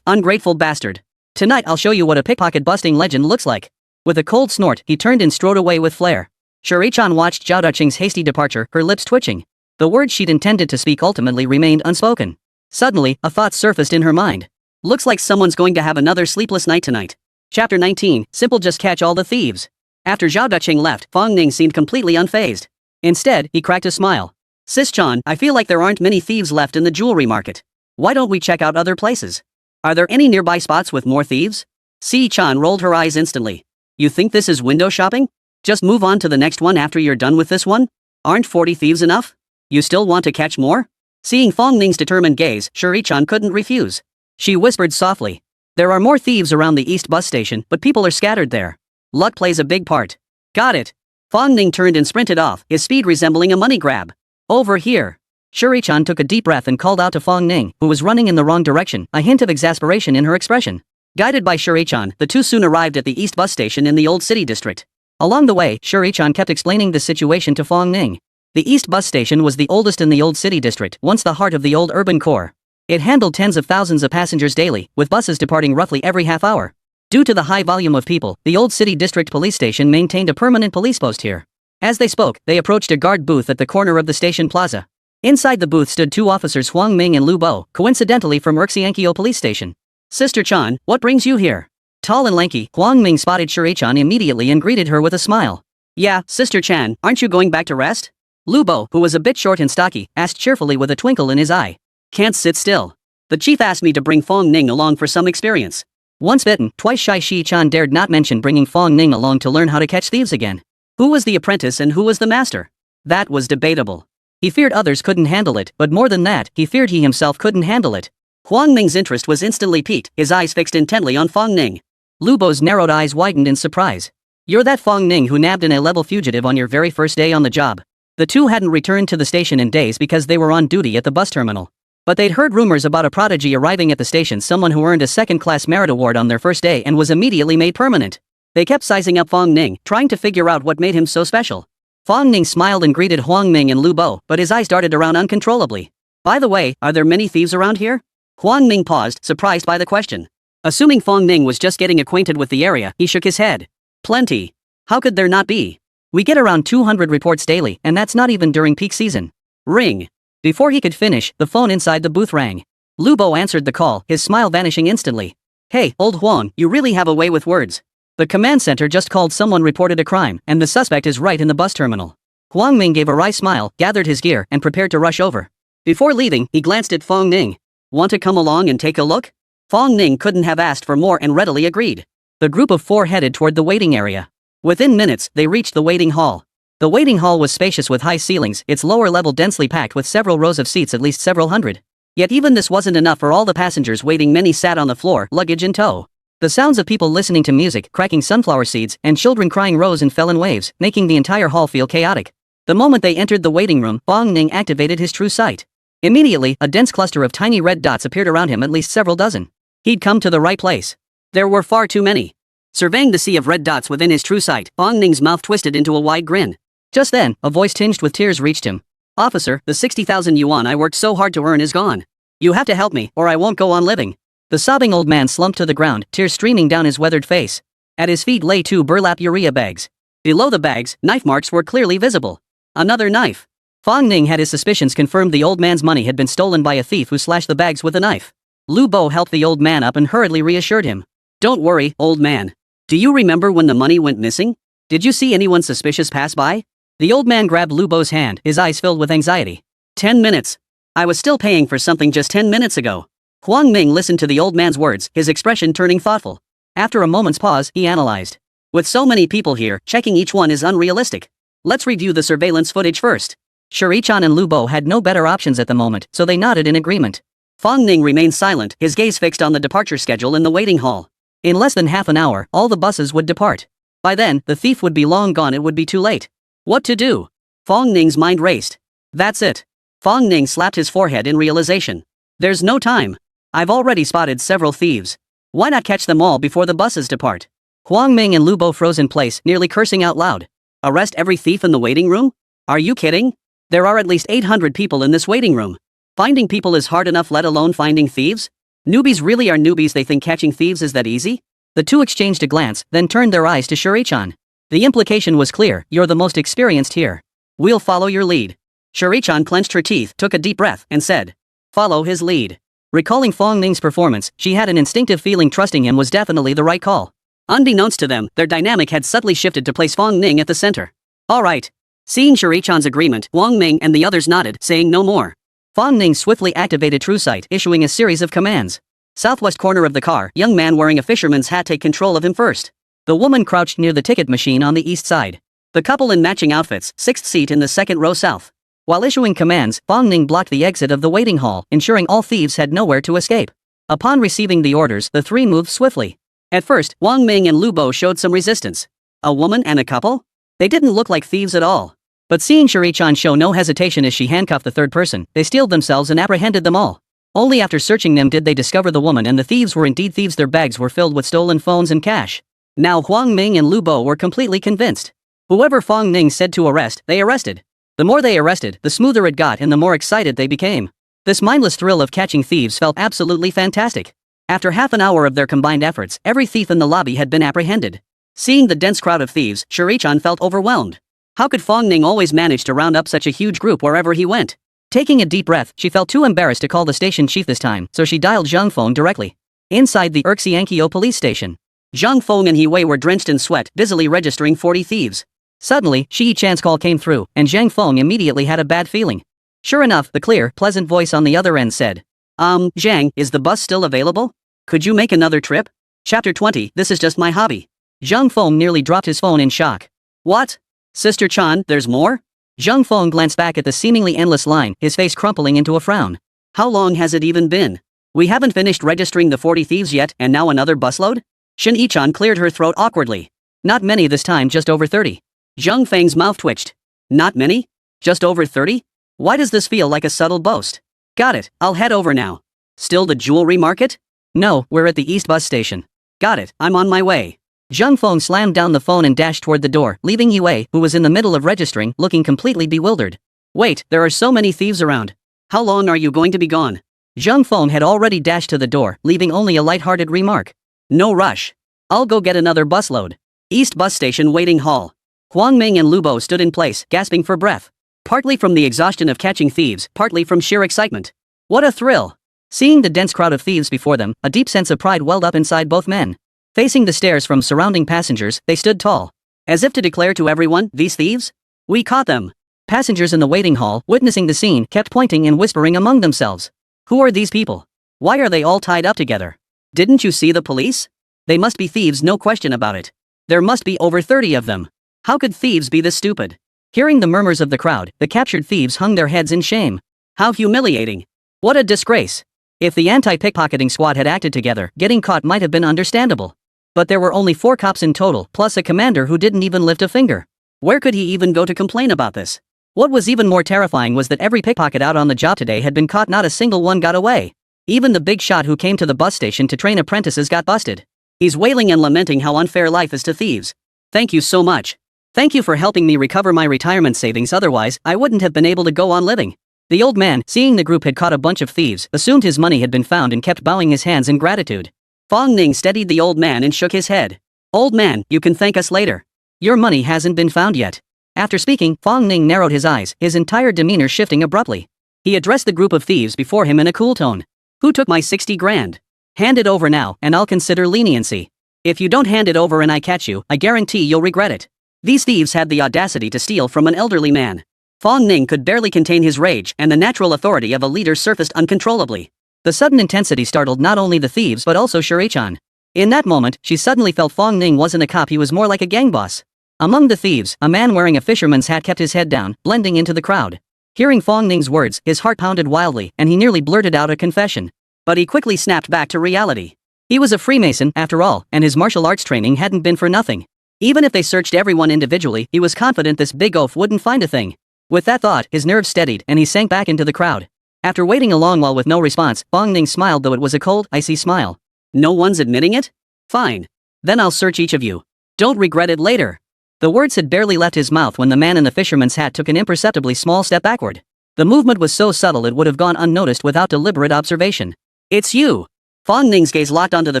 Ungrateful bastard. Tonight I'll show you what a pickpocket-busting legend looks like. With a cold snort, he turned and strode away with flair. Shuri-chan watched Zhao Dacheng's hasty departure, her lips twitching. The words she'd intended to speak ultimately remained unspoken. Suddenly, a thought surfaced in her mind. Looks like someone's going to have another sleepless night tonight. Chapter 19, Simple, just catch all the thieves. After Zhao Dacheng left, Fong Ning seemed completely unfazed. Instead, he cracked a smile. Sis-chan, I feel like there aren't many thieves left in the jewelry market. Why don't we check out other places? Are there any nearby spots with more thieves? Si-chan rolled her eyes instantly. You think this is window shopping? Just move on to the next one after you're done with this one? Aren't 40 thieves enough? You still want to catch more? Seeing Fong Ning's determined gaze, Shuri-chan couldn't refuse. She whispered softly. There are more thieves around the East bus station, but people are scattered there. Luck plays a big part. Got it. Fong Ning turned and sprinted off, his speed resembling a money grab. Over here. Shuri-chan took a deep breath and called out to Fong Ning, who was running in the wrong direction, a hint of exasperation in her expression. Guided by Shuri-chan, the two soon arrived at the East bus station in the Old City district. Along the way, Shuri-chan kept explaining the situation to Fong Ning. The East bus station was the oldest in the Old City district, once the heart of the old urban core. It handled tens of thousands of passengers daily, with buses departing roughly every half hour. Due to the high volume of people, the Old City District Police Station maintained a permanent police post here. As they spoke, they approached a guard booth at the corner of the station plaza. Inside the booth stood 2 officers, Huang Ming and Lu Bo, coincidentally from Urxiankyo Police Station. Sister Chan, what brings you here? Tall and lanky, Huang Ming spotted Shuri-chan immediately and greeted her with a smile. Yeah, Sister Chan, aren't you going back to rest? Lu Bo, who was a bit short and stocky, asked cheerfully with a twinkle in his eye. Can't sit still. The chief asked me to bring Fong Ning along for some experience. Once bitten, twice shy. Shi-chan dared not mention bringing Fong Ning along to learn how to catch thieves again. Who was the apprentice and who was the master? That was debatable. He feared others couldn't handle it, but more than that, he feared he himself couldn't handle it. Huang Ming's interest was instantly piqued, his eyes fixed intently on Fong Ning. Lu Bo's narrowed eyes widened in surprise. You're that Fong Ning who nabbed an A-level fugitive on your very first day on the job. The two hadn't returned to the station in days because they were on duty at the bus terminal. But they'd heard rumors about a prodigy arriving at the station, someone who earned a second-class merit award on their first day and was immediately made permanent. They kept sizing up Fong Ning, trying to figure out what made him so special. Fong Ning smiled and greeted Huang Ming and Lu Bo, but his eyes darted around uncontrollably. By the way, are there many thieves around here? Huang Ming paused, surprised by the question. Assuming Fong Ning was just getting acquainted with the area, he shook his head. Plenty. How could there not be? We get around 200 reports daily, and that's not even during peak season. Ring. Before he could finish, the phone inside the booth rang. Lu Bo answered the call, his smile vanishing instantly. Hey, old Huang, you really have a way with words. The command center just called. Someone reported a crime, and the suspect is right in the bus terminal. Huang Ming gave a wry smile, gathered his gear, and prepared to rush over. Before leaving, he glanced at Fong Ning. Want to come along and take a look? Fong Ning couldn't have asked for more and readily agreed. The group of four headed toward the waiting area. Within minutes, they reached the waiting hall. The waiting hall was spacious with high ceilings, its lower level densely packed with several rows of seats, at least several hundred. Yet even this wasn't enough for all the passengers waiting. Many sat on the floor, luggage in tow. The sounds of people listening to music, cracking sunflower seeds, and children crying rose and fell in waves, making the entire hall feel chaotic. The moment they entered the waiting room, Fong Ning activated his true sight. Immediately, a dense cluster of tiny red dots appeared around him, at least several dozen. He'd come to the right place. There were far too many. Surveying the sea of red dots within his true sight, Fong Ning's mouth twisted into a wide grin. Just then, a voice tinged with tears reached him. Officer, the 60,000 yuan I worked so hard to earn is gone. You have to help me, or I won't go on living. The sobbing old man slumped to the ground, tears streaming down his weathered face. At his feet lay two burlap urea bags. Below the bags, knife marks were clearly visible. Another knife. Fong Ning had his suspicions confirmed. The old man's money had been stolen by a thief who slashed the bags with a knife. Lu Bo helped the old man up and hurriedly reassured him. Don't worry, old man. Do you remember when the money went missing? Did you see anyone suspicious pass by? The old man grabbed Lu Bo's hand, his eyes filled with anxiety. 10 minutes. I was still paying for something just 10 minutes ago. Huang Ming listened to the old man's words, his expression turning thoughtful. After a moment's pause, he analyzed. With so many people here, checking each one is unrealistic. Let's review the surveillance footage first. Shuri-chan and Lu Bo had no better options at the moment, so they nodded in agreement. Fong Ning remained silent, his gaze fixed on the departure schedule in the waiting hall. In less than half an hour, all the buses would depart. By then, the thief would be long gone. It would be too late. What to do? Fong Ning's mind raced. That's it. Fong Ning slapped his forehead in realization. There's no time. I've already spotted several thieves. Why not catch them all before the buses depart? Huang Ming and Lu Bo froze in place, nearly cursing out loud. Arrest every thief in the waiting room? Are you kidding? There are at least 800 people in this waiting room. Finding people is hard enough, let alone finding thieves? Newbies really are newbies. They think catching thieves is that easy? The two exchanged a glance, then turned their eyes to Shuri-chan. The implication was clear. You're the most experienced here. We'll follow your lead. Shuri-chan clenched her teeth, took a deep breath, and said, follow his lead. Recalling Fong Ning's performance, she had an instinctive feeling trusting him was definitely the right call. Unbeknownst to them, their dynamic had subtly shifted to place Fong Ning at the center. All right. Seeing Shuri-chan's agreement, Huang Ming and the others nodded, saying no more. Fong Ning swiftly activated True Sight, issuing a series of commands. Southwest corner of the car, young man wearing a fisherman's hat, take control of him first. The woman crouched near the ticket machine on the east side. The couple in matching outfits, sixth seat in the second row south. While issuing commands, Fong Ning blocked the exit of the waiting hall, ensuring all thieves had nowhere to escape. Upon receiving the orders, the three moved swiftly. At first, Huang Ming and Lu Bo showed some resistance. A woman and a couple? They didn't look like thieves at all. But seeing Shuri-chan show no hesitation as she handcuffed the third person, they steeled themselves and apprehended them all. Only after searching them did they discover the woman and the thieves were indeed thieves. Their bags were filled with stolen phones and cash. Now Huang Ming and Lu Bo were completely convinced. Whoever Fong Ning said to arrest, they arrested. The more they arrested, the smoother it got and the more excited they became. This mindless thrill of catching thieves felt absolutely fantastic. After half an hour of their combined efforts, every thief in the lobby had been apprehended. Seeing the dense crowd of thieves, Shuri-chan felt overwhelmed. How could Fong Ning always manage to round up such a huge group wherever he went? Taking a deep breath, she felt too embarrassed to call the station chief this time, so she dialed Zhang Feng directly. Inside the Urxiankyo police station, Zhang Feng and He Wei were drenched in sweat, busily registering 40 thieves. Suddenly, Shi Yi-chan's call came through, and Zhang Feng immediately had a bad feeling. Sure enough, the clear, pleasant voice on the other end said, Zhang, is the bus still available? Could you make another trip? Chapter 20, this is just my hobby. Zhang Feng nearly dropped his phone in shock. What? Sister Chan, there's more? Zhang Feng glanced back at the seemingly endless line, his face crumpling into a frown. How long has it even been? We haven't finished registering the 40 thieves yet, and now another busload? Shin Yi-chan cleared her throat awkwardly. Not many this time, just over 30. Zhang Feng's mouth twitched. Not many? Just over 30? Why does this feel like a subtle boast? Got it, I'll head over now. Still the jewelry market? No, we're at the East bus station. Got it, I'm on my way. Zhang Feng slammed down the phone and dashed toward the door, leaving He Wei, who was in the middle of registering, looking completely bewildered. Wait, there are so many thieves around. How long are you going to be gone? Zhang Feng had already dashed to the door, leaving only a light-hearted remark. No rush. I'll go get another busload. East bus station waiting hall. Huang Ming and Lu Bo stood in place, gasping for breath. Partly from the exhaustion of catching thieves, partly from sheer excitement. What a thrill! Seeing the dense crowd of thieves before them, a deep sense of pride welled up inside both men. Facing the stares from surrounding passengers, they stood tall. As if to declare to everyone, these thieves? We caught them. Passengers in the waiting hall, witnessing the scene, kept pointing and whispering among themselves. Who are these people? Why are they all tied up together? Didn't you see the police? They must be thieves, no question about it. There must be over 30 of them. How could thieves be this stupid? Hearing the murmurs of the crowd, the captured thieves hung their heads in shame. How humiliating. What a disgrace. If the anti-pickpocketing squad had acted together, getting caught might have been understandable. But there were only 4 cops in total, plus a commander who didn't even lift a finger. Where could he even go to complain about this? What was even more terrifying was that every pickpocket out on the job today had been caught, not a single one got away. Even the big shot who came to the bus station to train apprentices got busted. He's wailing and lamenting how unfair life is to thieves. Thank you so much. Thank you for helping me recover my retirement savings, otherwise I wouldn't have been able to go on living. The old man, seeing the group had caught a bunch of thieves, assumed his money had been found and kept bowing his hands in gratitude. Fong Ning steadied the old man and shook his head. Old man, you can thank us later. Your money hasn't been found yet. After speaking, Fong Ning narrowed his eyes, his entire demeanor shifting abruptly. He addressed the group of thieves before him in a cool tone. Who took my 60 grand? Hand it over now, and I'll consider leniency. If you don't hand it over and I catch you, I guarantee you'll regret it. These thieves had the audacity to steal from an elderly man. Fong Ning could barely contain his rage, and the natural authority of a leader surfaced uncontrollably. The sudden intensity startled not only the thieves but also Shuri-chan. In that moment, she suddenly felt Fong Ning wasn't a cop, he was more like a gang boss. Among the thieves, a man wearing a fisherman's hat kept his head down, blending into the crowd. Hearing Fong Ning's words, his heart pounded wildly, and he nearly blurted out a confession. But he quickly snapped back to reality. He was a Freemason, after all, and his martial arts training hadn't been for nothing. Even if they searched everyone individually, he was confident this big oaf wouldn't find a thing. With that thought, his nerves steadied, and he sank back into the crowd. After waiting a long while with no response, Fong Ning smiled, though it was a cold, icy smile. No one's admitting it? Fine. Then I'll search each of you. Don't regret it later. The words had barely left his mouth when the man in the fisherman's hat took an imperceptibly small step backward. The movement was so subtle it would have gone unnoticed without deliberate observation. It's you! Fong Ning's gaze locked onto the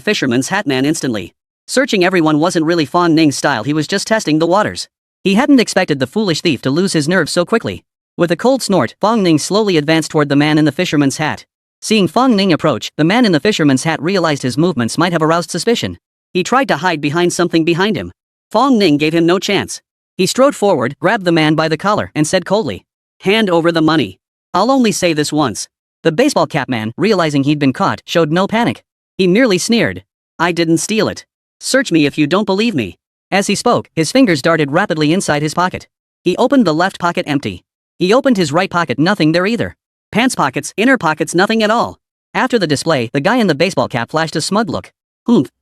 fisherman's hat man instantly. Searching everyone wasn't really Fong Ning's style, he was just testing the waters. He hadn't expected the foolish thief to lose his nerve so quickly. With a cold snort, Fong Ning slowly advanced toward the man in the fisherman's hat. Seeing Fong Ning approach, the man in the fisherman's hat realized his movements might have aroused suspicion. He tried to hide behind something behind him. Fong Ning gave him no chance. He strode forward, grabbed the man by the collar, and said coldly, "Hand over the money. I'll only say this once." The baseball cap man, realizing he'd been caught, showed no panic. He merely sneered. "I didn't steal it. Search me if you don't believe me." As he spoke, his fingers darted rapidly inside his pocket. He opened the left pocket, empty. He opened his right pocket, nothing there either. Pants pockets, inner pockets, nothing at all. After the display, the guy in the baseball cap flashed a smug look.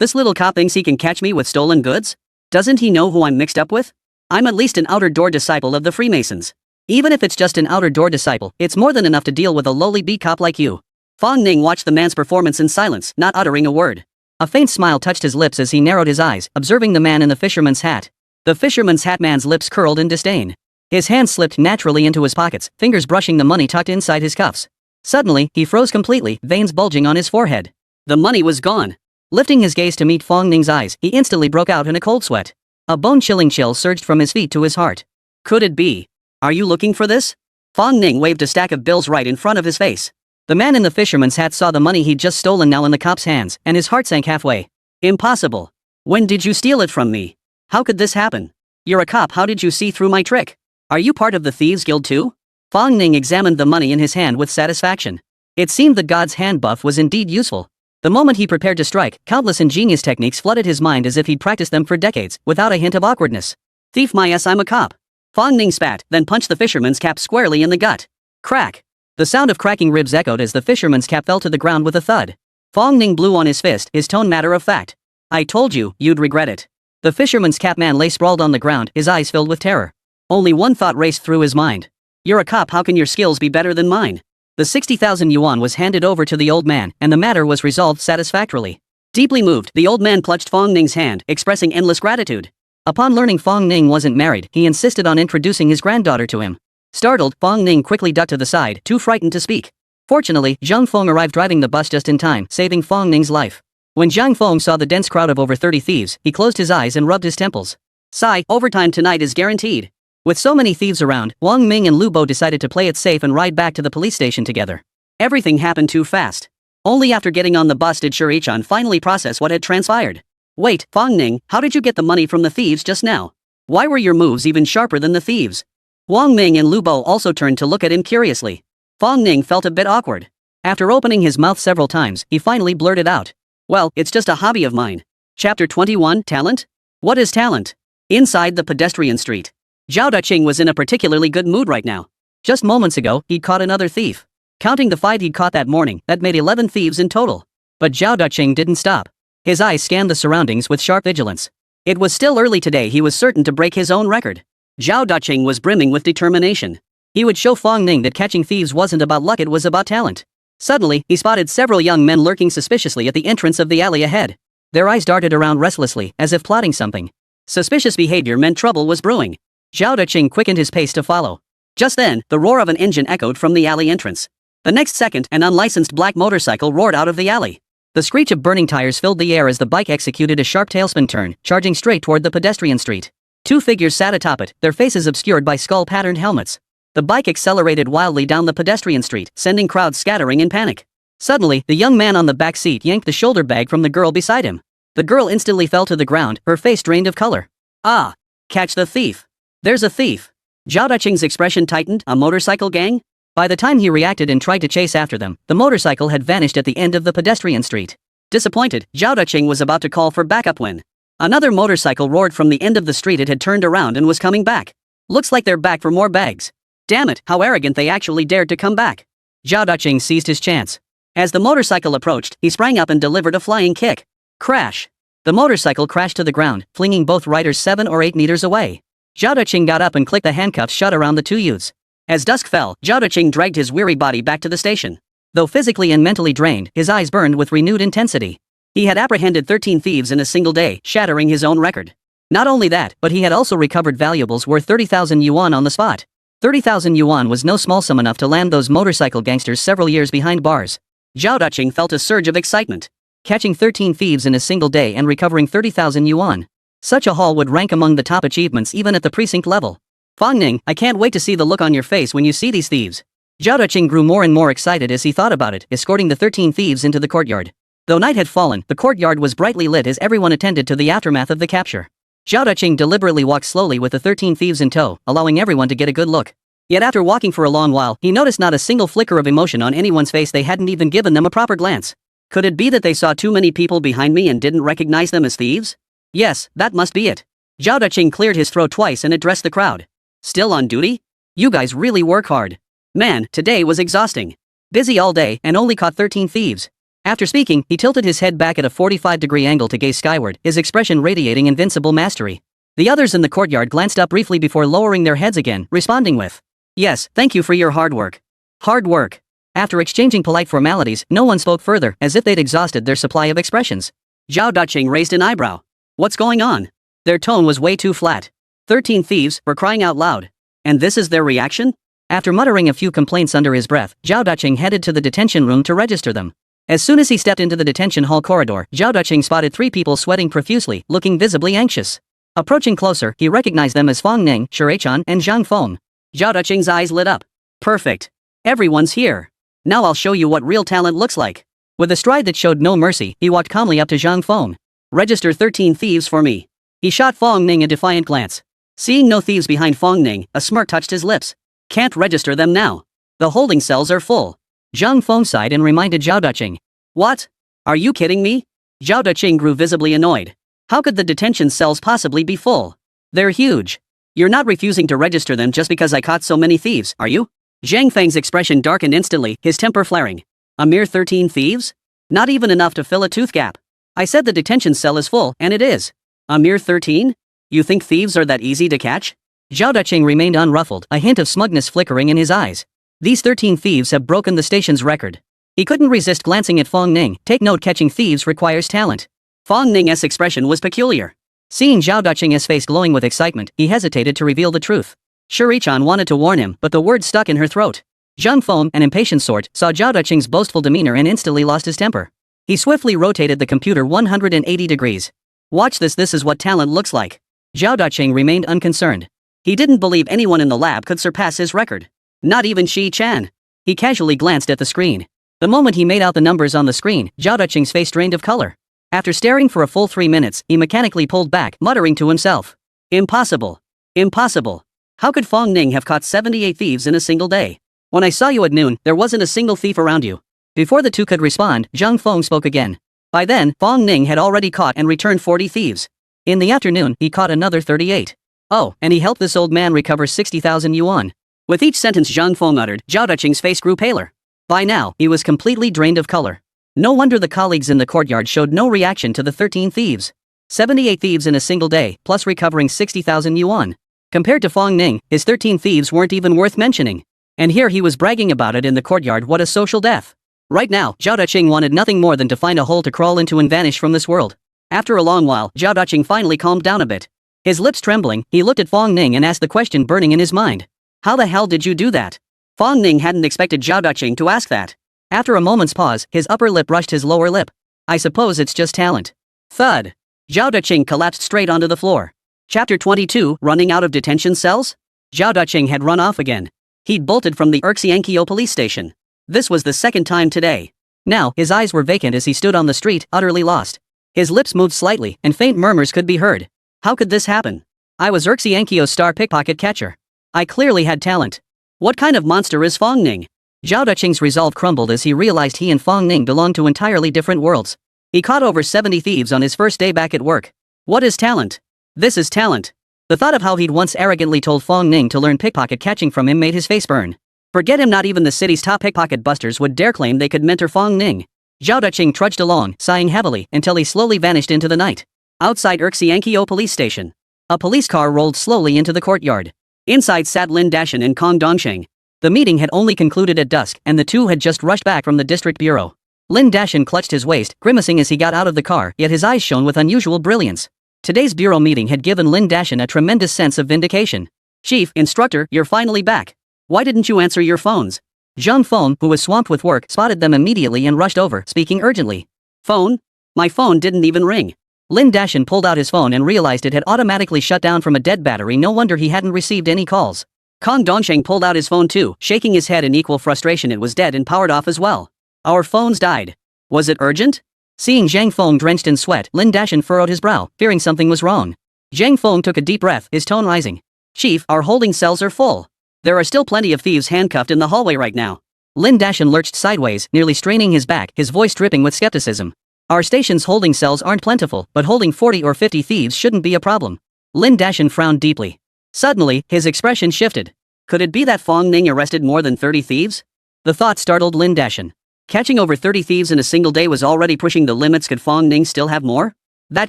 This little cop thinks he can catch me with stolen goods? Doesn't he know who I'm mixed up with? I'm at least an outer door disciple of the Freemasons. Even if it's just an outer door disciple, it's more than enough to deal with a lowly beat cop like you. Fong Ning watched the man's performance in silence, not uttering a word. A faint smile touched his lips as he narrowed his eyes, observing the man in the fisherman's hat. The fisherman's hat man's lips curled in disdain. His hands slipped naturally into his pockets, fingers brushing the money tucked inside his cuffs. Suddenly, he froze completely, veins bulging on his forehead. The money was gone. Lifting his gaze to meet Fong Ning's eyes, he instantly broke out in a cold sweat. A bone-chilling chill surged from his feet to his heart. Could it be? Are you looking for this? Fong Ning waved a stack of bills right in front of his face. The man in the fisherman's hat saw the money he'd just stolen now in the cop's hands, and his heart sank halfway. Impossible. When did you steal it from me? How could this happen? You're a cop, how did you see through my trick? Are you part of the Thieves Guild too? Fong Ning examined the money in his hand with satisfaction. It seemed the god's hand buff was indeed useful. The moment he prepared to strike, countless ingenious techniques flooded his mind as if he'd practiced them for decades, without a hint of awkwardness. Thief my ass, I'm a cop. Fong Ning spat, then punched the fisherman's cap squarely in the gut. Crack. The sound of cracking ribs echoed as the fisherman's cap fell to the ground with a thud. Fong Ning blew on his fist, his tone matter of fact. I told you, you'd regret it. The fisherman's cap man lay sprawled on the ground, his eyes filled with terror. Only one thought raced through his mind. You're a cop, how can your skills be better than mine? The 60,000 yuan was handed over to the old man, and the matter was resolved satisfactorily. Deeply moved, the old man clutched Fong Ning's hand, expressing endless gratitude. Upon learning Fong Ning wasn't married, he insisted on introducing his granddaughter to him. Startled, Fong Ning quickly ducked to the side, too frightened to speak. Fortunately, Zhang Feng arrived driving the bus just in time, saving Fong Ning's life. When Zhang Feng saw the dense crowd of over 30 thieves, he closed his eyes and rubbed his temples. Sigh, overtime tonight is guaranteed. With so many thieves around, Wang Ming and Lu Bo decided to play it safe and ride back to the police station together. Everything happened too fast. Only after getting on the bus did Shuri-chan finally process what had transpired. Wait, Fong Ning, how did you get the money from the thieves just now? Why were your moves even sharper than the thieves? Wang Ming and Lu Bo also turned to look at him curiously. Fong Ning felt a bit awkward. After opening his mouth several times, he finally blurted out. Well, it's just a hobby of mine. Chapter 21, Talent? What is talent? Inside the pedestrian street. Zhao Daqing was in a particularly good mood right now. Just moments ago, he'd caught another thief. Counting the 5 he'd caught that morning, that made 11 thieves in total. But Zhao Daqing didn't stop. His eyes scanned the surroundings with sharp vigilance. It was still early today, he was certain to break his own record. Zhao Daqing was brimming with determination. He would show Fong Ning that catching thieves wasn't about luck, it was about talent. Suddenly, he spotted several young men lurking suspiciously at the entrance of the alley ahead. Their eyes darted around restlessly, as if plotting something. Suspicious behavior meant trouble was brewing. Zhao Daqing quickened his pace to follow. Just then, the roar of an engine echoed from the alley entrance. The next second, an unlicensed black motorcycle roared out of the alley. The screech of burning tires filled the air as the bike executed a sharp tailspin turn, charging straight toward the pedestrian street. 2 figures sat atop it, their faces obscured by skull-patterned helmets. The bike accelerated wildly down the pedestrian street, sending crowds scattering in panic. Suddenly, the young man on the back seat yanked the shoulder bag from the girl beside him. The girl instantly fell to the ground, her face drained of color. Ah! Catch the thief! There's a thief! Zhao Daqing's expression tightened. A motorcycle gang? By the time he reacted and tried to chase after them, the motorcycle had vanished at the end of the pedestrian street. Disappointed, Zhao Daqing was about to call for backup when another motorcycle roared from the end of the street. It had turned around and was coming back. Looks like they're back for more bags. Damn it, how arrogant, they actually dared to come back. Zhao Daqing seized his chance. As the motorcycle approached, he sprang up and delivered a flying kick. Crash! The motorcycle crashed to the ground, flinging both riders 7 or 8 meters away. Zhao Daqing got up and clicked the handcuffs shut around the 2 youths. As dusk fell, Zhao Daqing dragged his weary body back to the station. Though physically and mentally drained, his eyes burned with renewed intensity. He had apprehended 13 thieves in a single day, shattering his own record. Not only that, but he had also recovered valuables worth 30,000 yuan on the spot. 30,000 yuan was no small sum enough to land those motorcycle gangsters several years behind bars. Zhao Daqing felt a surge of excitement. Catching 13 thieves in a single day and recovering 30,000 yuan. Such a haul would rank among the top achievements even at the precinct level. Fong Ning, I can't wait to see the look on your face when you see these thieves. Zhao Daqing grew more and more excited as he thought about it, escorting the 13 thieves into the courtyard. Though night had fallen, the courtyard was brightly lit as everyone attended to the aftermath of the capture. Zhao Daqing deliberately walked slowly with the 13 thieves in tow, allowing everyone to get a good look. Yet after walking for a long while, he noticed not a single flicker of emotion on anyone's face. They hadn't even given them a proper glance. Could it be that they saw too many people behind me and didn't recognize them as thieves? Yes, that must be it. Zhao Daqing cleared his throat twice and addressed the crowd. Still on duty? You guys really work hard. Man, today was exhausting. Busy all day and only caught 13 thieves. After speaking, he tilted his head back at a 45-degree angle to gaze skyward, his expression radiating invincible mastery. The others in the courtyard glanced up briefly before lowering their heads again, responding with, "Yes, thank you for your hard work." Hard work. After exchanging polite formalities, no one spoke further, as if they'd exhausted their supply of expressions. Zhao Daqing raised an eyebrow. What's going on? Their tone was way too flat. 13 thieves, for crying out loud. And this is their reaction? After muttering a few complaints under his breath, Zhao Daqing headed to the detention room to register them. As soon as he stepped into the detention hall corridor, Zhao Daqing spotted 3 people sweating profusely, looking visibly anxious. Approaching closer, he recognized them as Fong Ning, Shirachan, and Zhang Feng. Zhao Daqing's eyes lit up. Perfect. Everyone's here. Now I'll show you what real talent looks like. With a stride that showed no mercy, he walked calmly up to Zhang Feng. Register 13 thieves for me. He shot Fong Ning a defiant glance. Seeing no thieves behind Fong Ning, a smirk touched his lips. Can't register them now. The holding cells are full. Zhang Feng sighed and reminded Zhao Daqing. What? Are you kidding me? Zhao Daqing grew visibly annoyed. How could the detention cells possibly be full? They're huge. You're not refusing to register them just because I caught so many thieves, are you? Zhang Feng's expression darkened instantly, his temper flaring. A mere 13 thieves? Not even enough to fill a tooth gap. I said the detention cell is full, and it is. A mere 13? You think thieves are that easy to catch? Zhao Daqing remained unruffled, a hint of smugness flickering in his eyes. These 13 thieves have broken the station's record. He couldn't resist glancing at Fong Ning. Take note, catching thieves requires talent. Fong Ning's expression was peculiar. Seeing Zhao Daqing's face glowing with excitement, he hesitated to reveal the truth. Shirichan wanted to warn him, but the words stuck in her throat. Zhang Feng, an impatient sort, saw Zhao Daqing's boastful demeanor and instantly lost his temper. He swiftly rotated the computer 180 degrees. Watch this is what talent looks like. Zhao Daqing remained unconcerned. He didn't believe anyone in the lab could surpass his record. Not even Shi Chan. He casually glanced at the screen. The moment he made out the numbers on the screen, Zhao Daqing's face drained of color. After staring for a full 3 minutes, he mechanically pulled back, muttering to himself. Impossible. Impossible. How could Fong Ning have caught 78 thieves in a single day? When I saw you at noon, there wasn't a single thief around you. Before the two could respond, Zhang Feng spoke again. By then, Fong Ning had already caught and returned 40 thieves. In the afternoon, he caught another 38. Oh, and he helped this old man recover 60,000 yuan. With each sentence Zhang Feng uttered, Zhao Duqing's face grew paler. By now, he was completely drained of color. No wonder the colleagues in the courtyard showed no reaction to the 13 thieves. 78 thieves in a single day, plus recovering 60,000 yuan. Compared to Fong Ning, his 13 thieves weren't even worth mentioning. And here he was bragging about it in the courtyard. What a social death. Right now, Zhao Duqing wanted nothing more than to find a hole to crawl into and vanish from this world. After a long while, Zhao Duqing finally calmed down a bit. His lips trembling, he looked at Fong Ning and asked the question burning in his mind. How the hell did you do that? Fong Ning hadn't expected Zhao Duqing to ask that. After a moment's pause, his upper lip brushed his lower lip. I suppose it's just talent. Thud. Zhao Duqing collapsed straight onto the floor. Chapter 22, Running Out of Detention Cells? Zhao Duqing had run off again. He'd bolted from the Urxiankyo police station. This was the second time today. Now, his eyes were vacant as he stood on the street, utterly lost. His lips moved slightly, and faint murmurs could be heard. How could this happen? I was Urxiankyo's star pickpocket catcher. I clearly had talent. What kind of monster is Fong Ning? Zhao Duqing's resolve crumbled as he realized he and Fong Ning belonged to entirely different worlds. He caught over 70 thieves on his first day back at work. What is talent? This is talent. The thought of how he'd once arrogantly told Fong Ning to learn pickpocket catching from him made his face burn. Forget him, not even the city's top pickpocket busters would dare claim they could mentor Fong Ning. Zhao Duqing trudged along, sighing heavily, until he slowly vanished into the night. Outside Urxiankyo police station, a police car rolled slowly into the courtyard. Inside sat Lin Dashan and Kong Dongsheng. The meeting had only concluded at dusk, and the two had just rushed back from the district bureau. Lin Dashan clutched his waist, grimacing as he got out of the car, yet his eyes shone with unusual brilliance. Today's bureau meeting had given Lin Dashan a tremendous sense of vindication. Chief, Instructor, you're finally back. Why didn't you answer your phones? Zhang Feng, who was swamped with work, spotted them immediately and rushed over, speaking urgently. Phone? My phone didn't even ring. Lin Dashan pulled out his phone and realized it had automatically shut down from a dead battery. No wonder he hadn't received any calls. Kong Dongsheng pulled out his phone too, shaking his head in equal frustration. It was dead and powered off as well. Our phones died. Was it urgent? Seeing Zhang Feng drenched in sweat, Lin Dashan furrowed his brow, fearing something was wrong. Zhang Feng took a deep breath, his tone rising. Chief, our holding cells are full. There are still plenty of thieves handcuffed in the hallway right now. Lin Dashan lurched sideways, nearly straining his back, his voice dripping with skepticism. Our station's holding cells aren't plentiful, but holding 40 or 50 thieves shouldn't be a problem. Lin Dashan frowned deeply. Suddenly, his expression shifted. Could it be that Fong Ning arrested more than 30 thieves? The thought startled Lin Dashan. Catching over 30 thieves in a single day was already pushing the limits. Could Fong Ning still have more? That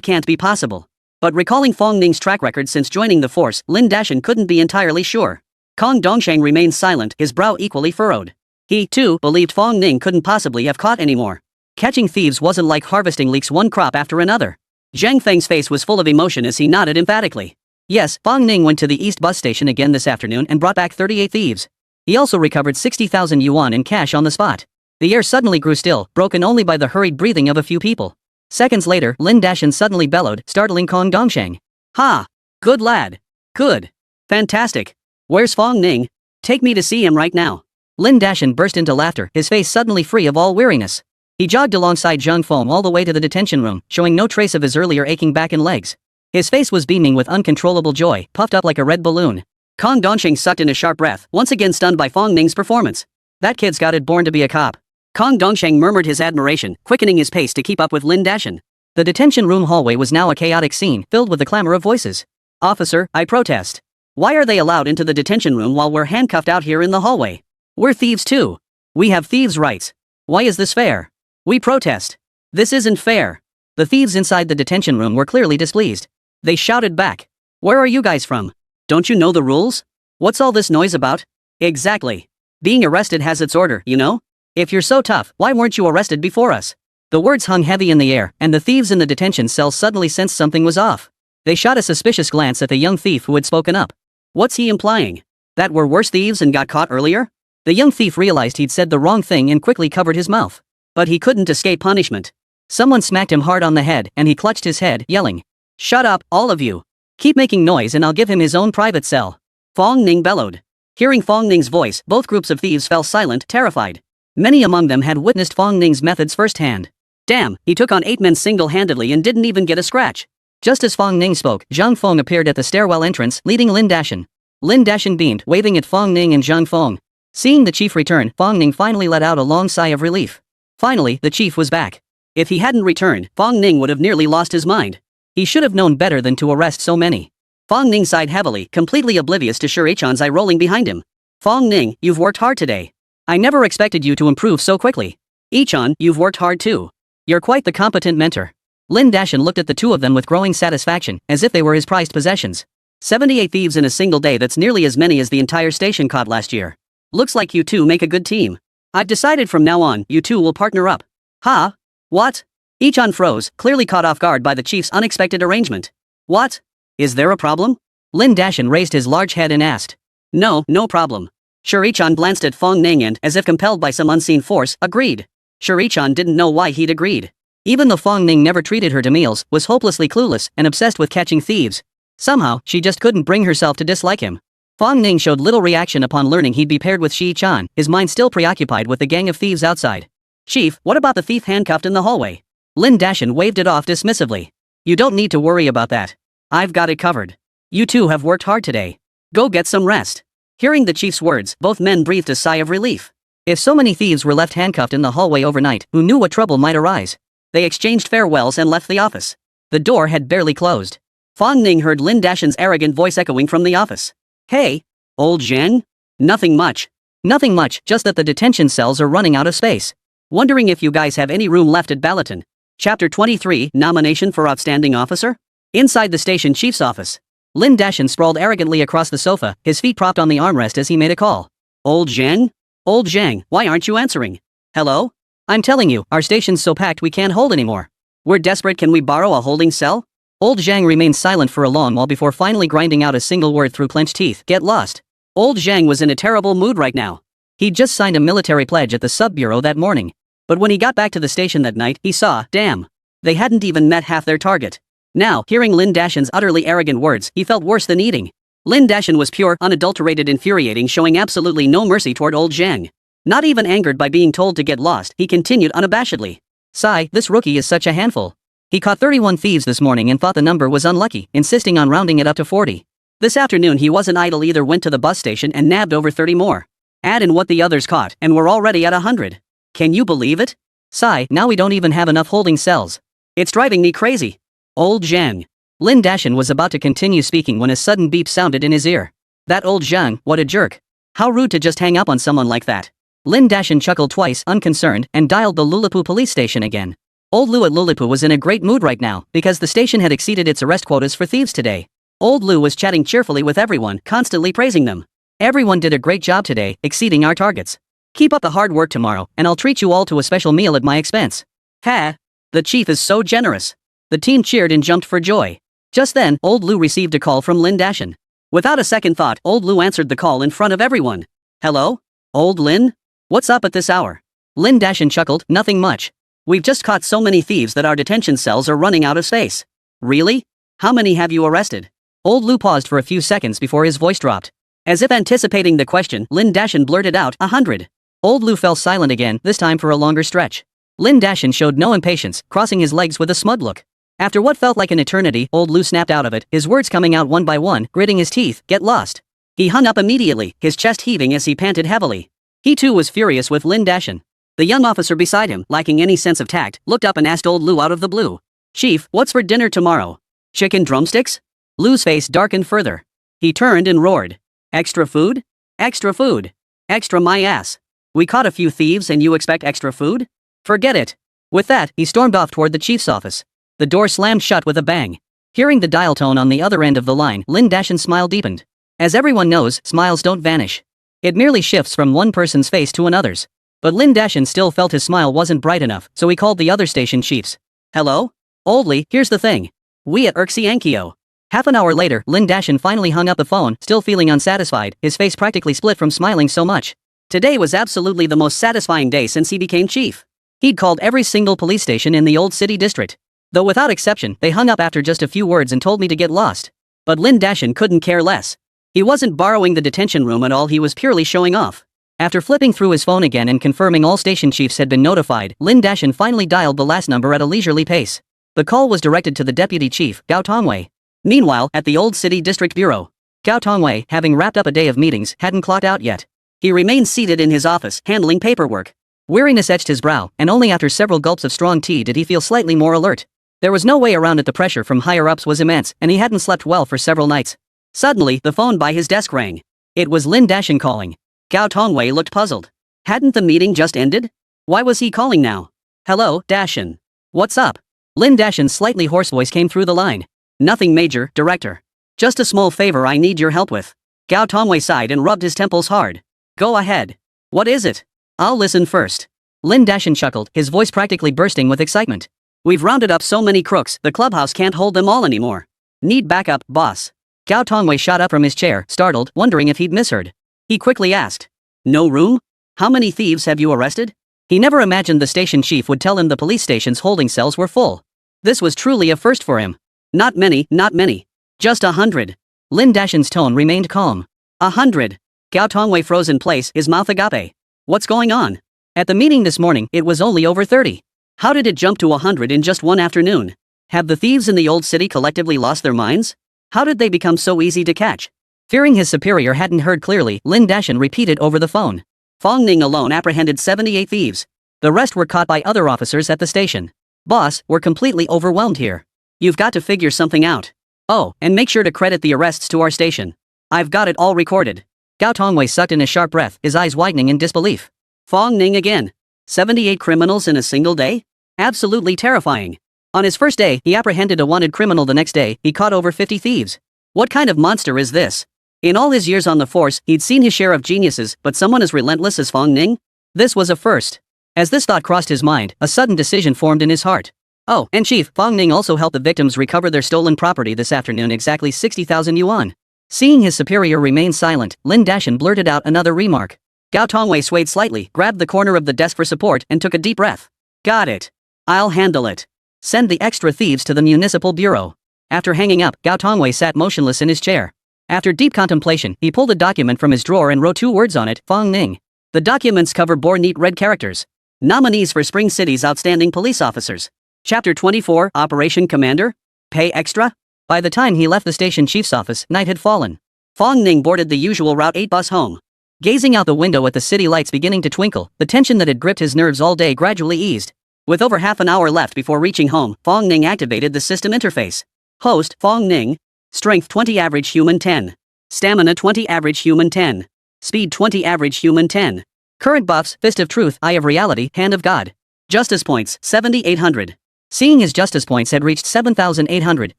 can't be possible. But recalling Fong Ning's track record since joining the force, Lin Dashan couldn't be entirely sure. Kong Dongsheng remained silent, his brow equally furrowed. He, too, believed Fong Ning couldn't possibly have caught any more. Catching thieves wasn't like harvesting leeks one crop after another. Zhang Feng's face was full of emotion as he nodded emphatically. Yes, Fong Ning went to the East bus station again this afternoon and brought back 38 thieves. He also recovered 60,000 yuan in cash on the spot. The air suddenly grew still, broken only by the hurried breathing of a few people. Seconds later, Lin Dashan suddenly bellowed, startling Kong Dongsheng. Ha! Good lad. Good. Fantastic. Where's Fong Ning? Take me to see him right now. Lin Dashan burst into laughter, his face suddenly free of all weariness. He jogged alongside Zhang Feng all the way to the detention room, showing no trace of his earlier aching back and legs. His face was beaming with uncontrollable joy, puffed up like a red balloon. Kong Dongsheng sucked in a sharp breath, once again stunned by Fong Ning's performance. That kid's got it, born to be a cop. Kong Dongsheng murmured his admiration, quickening his pace to keep up with Lin Dashan. The detention room hallway was now a chaotic scene, filled with the clamor of voices. Officer, I protest. Why are they allowed into the detention room while we're handcuffed out here in the hallway? We're thieves too. We have thieves' rights. Why is this fair? We protest. This isn't fair. The thieves inside the detention room were clearly displeased. They shouted back. Where are you guys from? Don't you know the rules? What's all this noise about? Exactly. Being arrested has its order, you know? If you're so tough, why weren't you arrested before us? The words hung heavy in the air, and the thieves in the detention cell suddenly sensed something was off. They shot a suspicious glance at the young thief who had spoken up. What's he implying? That we're worse thieves and got caught earlier? The young thief realized he'd said the wrong thing and quickly covered his mouth. But he couldn't escape punishment. Someone smacked him hard on the head, and he clutched his head, yelling, "Shut up, all of you. Keep making noise and I'll give him his own private cell." Fong Ning bellowed. Hearing Fong Ning's voice, both groups of thieves fell silent, terrified. Many among them had witnessed Fong Ning's methods firsthand. Damn, he took on 8 men single-handedly and didn't even get a scratch. Just as Fong Ning spoke, Zhang Feng appeared at the stairwell entrance, leading Lin Dashan. Lin Dashan beamed, waving at Fong Ning and Zhang Feng. Seeing the chief return, Fong Ning finally let out a long sigh of relief. Finally, the chief was back. If he hadn't returned, Fong Ning would have nearly lost his mind. He should have known better than to arrest so many. Fong Ning sighed heavily, completely oblivious to Shuri-chan's eye rolling behind him. Fong Ning, you've worked hard today. I never expected you to improve so quickly. Yi-chan, you've worked hard too. You're quite the competent mentor. Lin Dashan looked at the two of them with growing satisfaction, as if they were his prized possessions. 78 thieves in a single day, that's nearly as many as the entire station caught last year. Looks like you two make a good team. I've decided from now on, you two will partner up. Huh? What? Yi-chan froze, clearly caught off guard by the chief's unexpected arrangement. What? Is there a problem? Lin Dashan raised his large head and asked. No problem. Shuri-chan glanced at Fong Ning and, as if compelled by some unseen force, agreed. Shuri-chan didn't know why he'd agreed. Even though Fong Ning never treated her to meals, was hopelessly clueless and obsessed with catching thieves. Somehow, she just couldn't bring herself to dislike him. Fong Ning showed little reaction upon learning he'd be paired with Shi-chan, his mind still preoccupied with the gang of thieves outside. Chief, what about the thief handcuffed in the hallway? Lin Dashan waved it off dismissively. You don't need to worry about that. I've got it covered. You two have worked hard today. Go get some rest. Hearing the chief's words, both men breathed a sigh of relief. If so many thieves were left handcuffed in the hallway overnight, who knew what trouble might arise? They exchanged farewells and left the office. The door had barely closed. Fong Ning heard Lin Dashan's arrogant voice echoing from the office. Hey, old Zhang? Nothing much. Nothing much, just that the detention cells are running out of space. Wondering if you guys have any room left at Balaton. Chapter 23, Nomination for Outstanding Officer? Inside the station chief's office. Lin Dashan sprawled arrogantly across the sofa, his feet propped on the armrest as he made a call. Old Zhang? Old Zhang, why aren't you answering? Hello? I'm telling you, our station's so packed we can't hold anymore. We're desperate, can we borrow a holding cell? Old Zhang remained silent for a long while before finally grinding out a single word through clenched teeth. Get lost. Old Zhang was in a terrible mood right now. He'd just signed a military pledge at the sub-bureau that morning. But when he got back to the station that night, he saw, damn. They hadn't even met half their target. Now, hearing Lin Dashan's utterly arrogant words, he felt worse than eating. Lin Dashan was pure, unadulterated infuriating, showing absolutely no mercy toward old Zhang. Not even angered by being told to get lost, he continued unabashedly. Sigh, this rookie is such a handful. He caught 31 thieves this morning and thought the number was unlucky, insisting on rounding it up to 40. This afternoon he wasn't idle either, went to the bus station and nabbed over 30 more. Add in what the others caught, and we're already at 100. Can you believe it? Sigh, now we don't even have enough holding cells. It's driving me crazy. Old Zhang. Lin Dashan was about to continue speaking when a sudden beep sounded in his ear. That old Zhang, what a jerk. How rude to just hang up on someone like that. Lin Dashan chuckled twice, unconcerned, and dialed the Lulapu police station again. Old Lu at Lulapu was in a great mood right now, because the station had exceeded its arrest quotas for thieves today. Old Lu was chatting cheerfully with everyone, constantly praising them. Everyone did a great job today, exceeding our targets. Keep up the hard work tomorrow, and I'll treat you all to a special meal at my expense. Ha! The chief is so generous. The team cheered and jumped for joy. Just then, Old Lu received a call from Lin Dashan. Without a second thought, Old Lu answered the call in front of everyone. Hello? Old Lin? What's up at this hour? Lin Dashan chuckled, nothing much. We've just caught so many thieves that our detention cells are running out of space. Really? How many have you arrested? Old Lu paused for a few seconds before his voice dropped. As if anticipating the question, Lin Dashan blurted out, 100. Old Lu fell silent again, this time for a longer stretch. Lin Dashan showed no impatience, crossing his legs with a smug look. After what felt like an eternity, Old Lu snapped out of it, his words coming out one by one, gritting his teeth, get lost. He hung up immediately, his chest heaving as he panted heavily. He too was furious with Lin Dashan. The young officer beside him, lacking any sense of tact, looked up and asked Old Lu out of the blue. Chief, what's for dinner tomorrow? Chicken drumsticks? Lu's face darkened further. He turned and roared. Extra food? Extra food. Extra my ass. We caught a few thieves and you expect extra food? Forget it. With that, he stormed off toward the chief's office. The door slammed shut with a bang. Hearing the dial tone on the other end of the line, Lin Dashan's smile deepened. As everyone knows, smiles don't vanish. It merely shifts from one person's face to another's. But Lin Dashan still felt his smile wasn't bright enough, so he called the other station chiefs. Hello? Old Lee, here's the thing. We at Urxi Ankyo. Half an hour later, Lin Dashan finally hung up the phone, still feeling unsatisfied, his face practically split from smiling so much. Today was absolutely the most satisfying day since he became chief. He'd called every single police station in the old city district. Though without exception, they hung up after just a few words and told me to get lost. But Lin Dashan couldn't care less. He wasn't borrowing the detention room at all, he was purely showing off. After flipping through his phone again and confirming all station chiefs had been notified, Lin Dashan finally dialed the last number at a leisurely pace. The call was directed to the deputy chief, Gao Tongwei. Meanwhile, at the old city district bureau. Gao Tongwei, having wrapped up a day of meetings, hadn't clocked out yet. He remained seated in his office, handling paperwork. Weariness etched his brow, and only after several gulps of strong tea did he feel slightly more alert. There was no way around it. The pressure from higher-ups was immense, and he hadn't slept well for several nights. Suddenly, the phone by his desk rang. It was Lin Dashan calling. Gao Tongwei looked puzzled. Hadn't the meeting just ended? Why was he calling now? Hello, Dashan. What's up? Lin Dashan's slightly hoarse voice came through the line. Nothing major, director. Just a small favor I need your help with. Gao Tongwei sighed and rubbed his temples hard. Go ahead. What is it? I'll listen first. Lin Dashan chuckled, his voice practically bursting with excitement. We've rounded up so many crooks, the clubhouse can't hold them all anymore. Need backup, boss. Gao Tongwei shot up from his chair, startled, wondering if he'd misheard. He quickly asked. No room? How many thieves have you arrested? He never imagined the station chief would tell him the police station's holding cells were full. This was truly a first for him. Not many, not many. Just 100. Lin Dashan's tone remained calm. 100. Gao Tongwei froze in place, his mouth agape. What's going on? At the meeting this morning, it was only over 30. How did it jump to 100 in just one afternoon? Have the thieves in the old city collectively lost their minds? How did they become so easy to catch? Fearing his superior hadn't heard clearly, Lin Dashan repeated over the phone. Fong Ning alone apprehended 78 thieves. The rest were caught by other officers at the station. Boss, we're completely overwhelmed here. You've got to figure something out. Oh, and make sure to credit the arrests to our station. I've got it all recorded. Gao Tongwei sucked in a sharp breath, his eyes widening in disbelief. Fong Ning again. 78 criminals in a single day? Absolutely terrifying. On his first day, he apprehended a wanted criminal. The next day, he caught over 50 thieves. What kind of monster is this? In all his years on the force, he'd seen his share of geniuses, but someone as relentless as Fong Ning? This was a first. As this thought crossed his mind, a sudden decision formed in his heart. Oh, and Chief, Fong Ning also helped the victims recover their stolen property this afternoon, exactly 60,000 yuan. Seeing his superior remain silent, Lin Dashan blurted out another remark. Gao Tongwei swayed slightly, grabbed the corner of the desk for support, and took a deep breath. Got it. I'll handle it. Send the extra thieves to the municipal bureau. After hanging up, Gao Tongwei sat motionless in his chair. After deep contemplation, he pulled a document from his drawer and wrote 2 words on it, Fong Ning. The document's cover bore neat red characters. Nominees for Spring City's Outstanding Police Officers. Chapter 24, Operation Commander? Pay extra? By the time he left the station chief's office, night had fallen. Fong Ning boarded the usual Route 8 bus home. Gazing out the window at the city lights beginning to twinkle, the tension that had gripped his nerves all day gradually eased. With over half an hour left before reaching home, Fong Ning activated the system interface. Host, Fong Ning. Strength 20 average human 10. Stamina 20 average human 10. Speed 20 average human 10. Current buffs, Fist of Truth, Eye of Reality, Hand of God. Justice points, 7,800. Seeing his justice points had reached 7,800,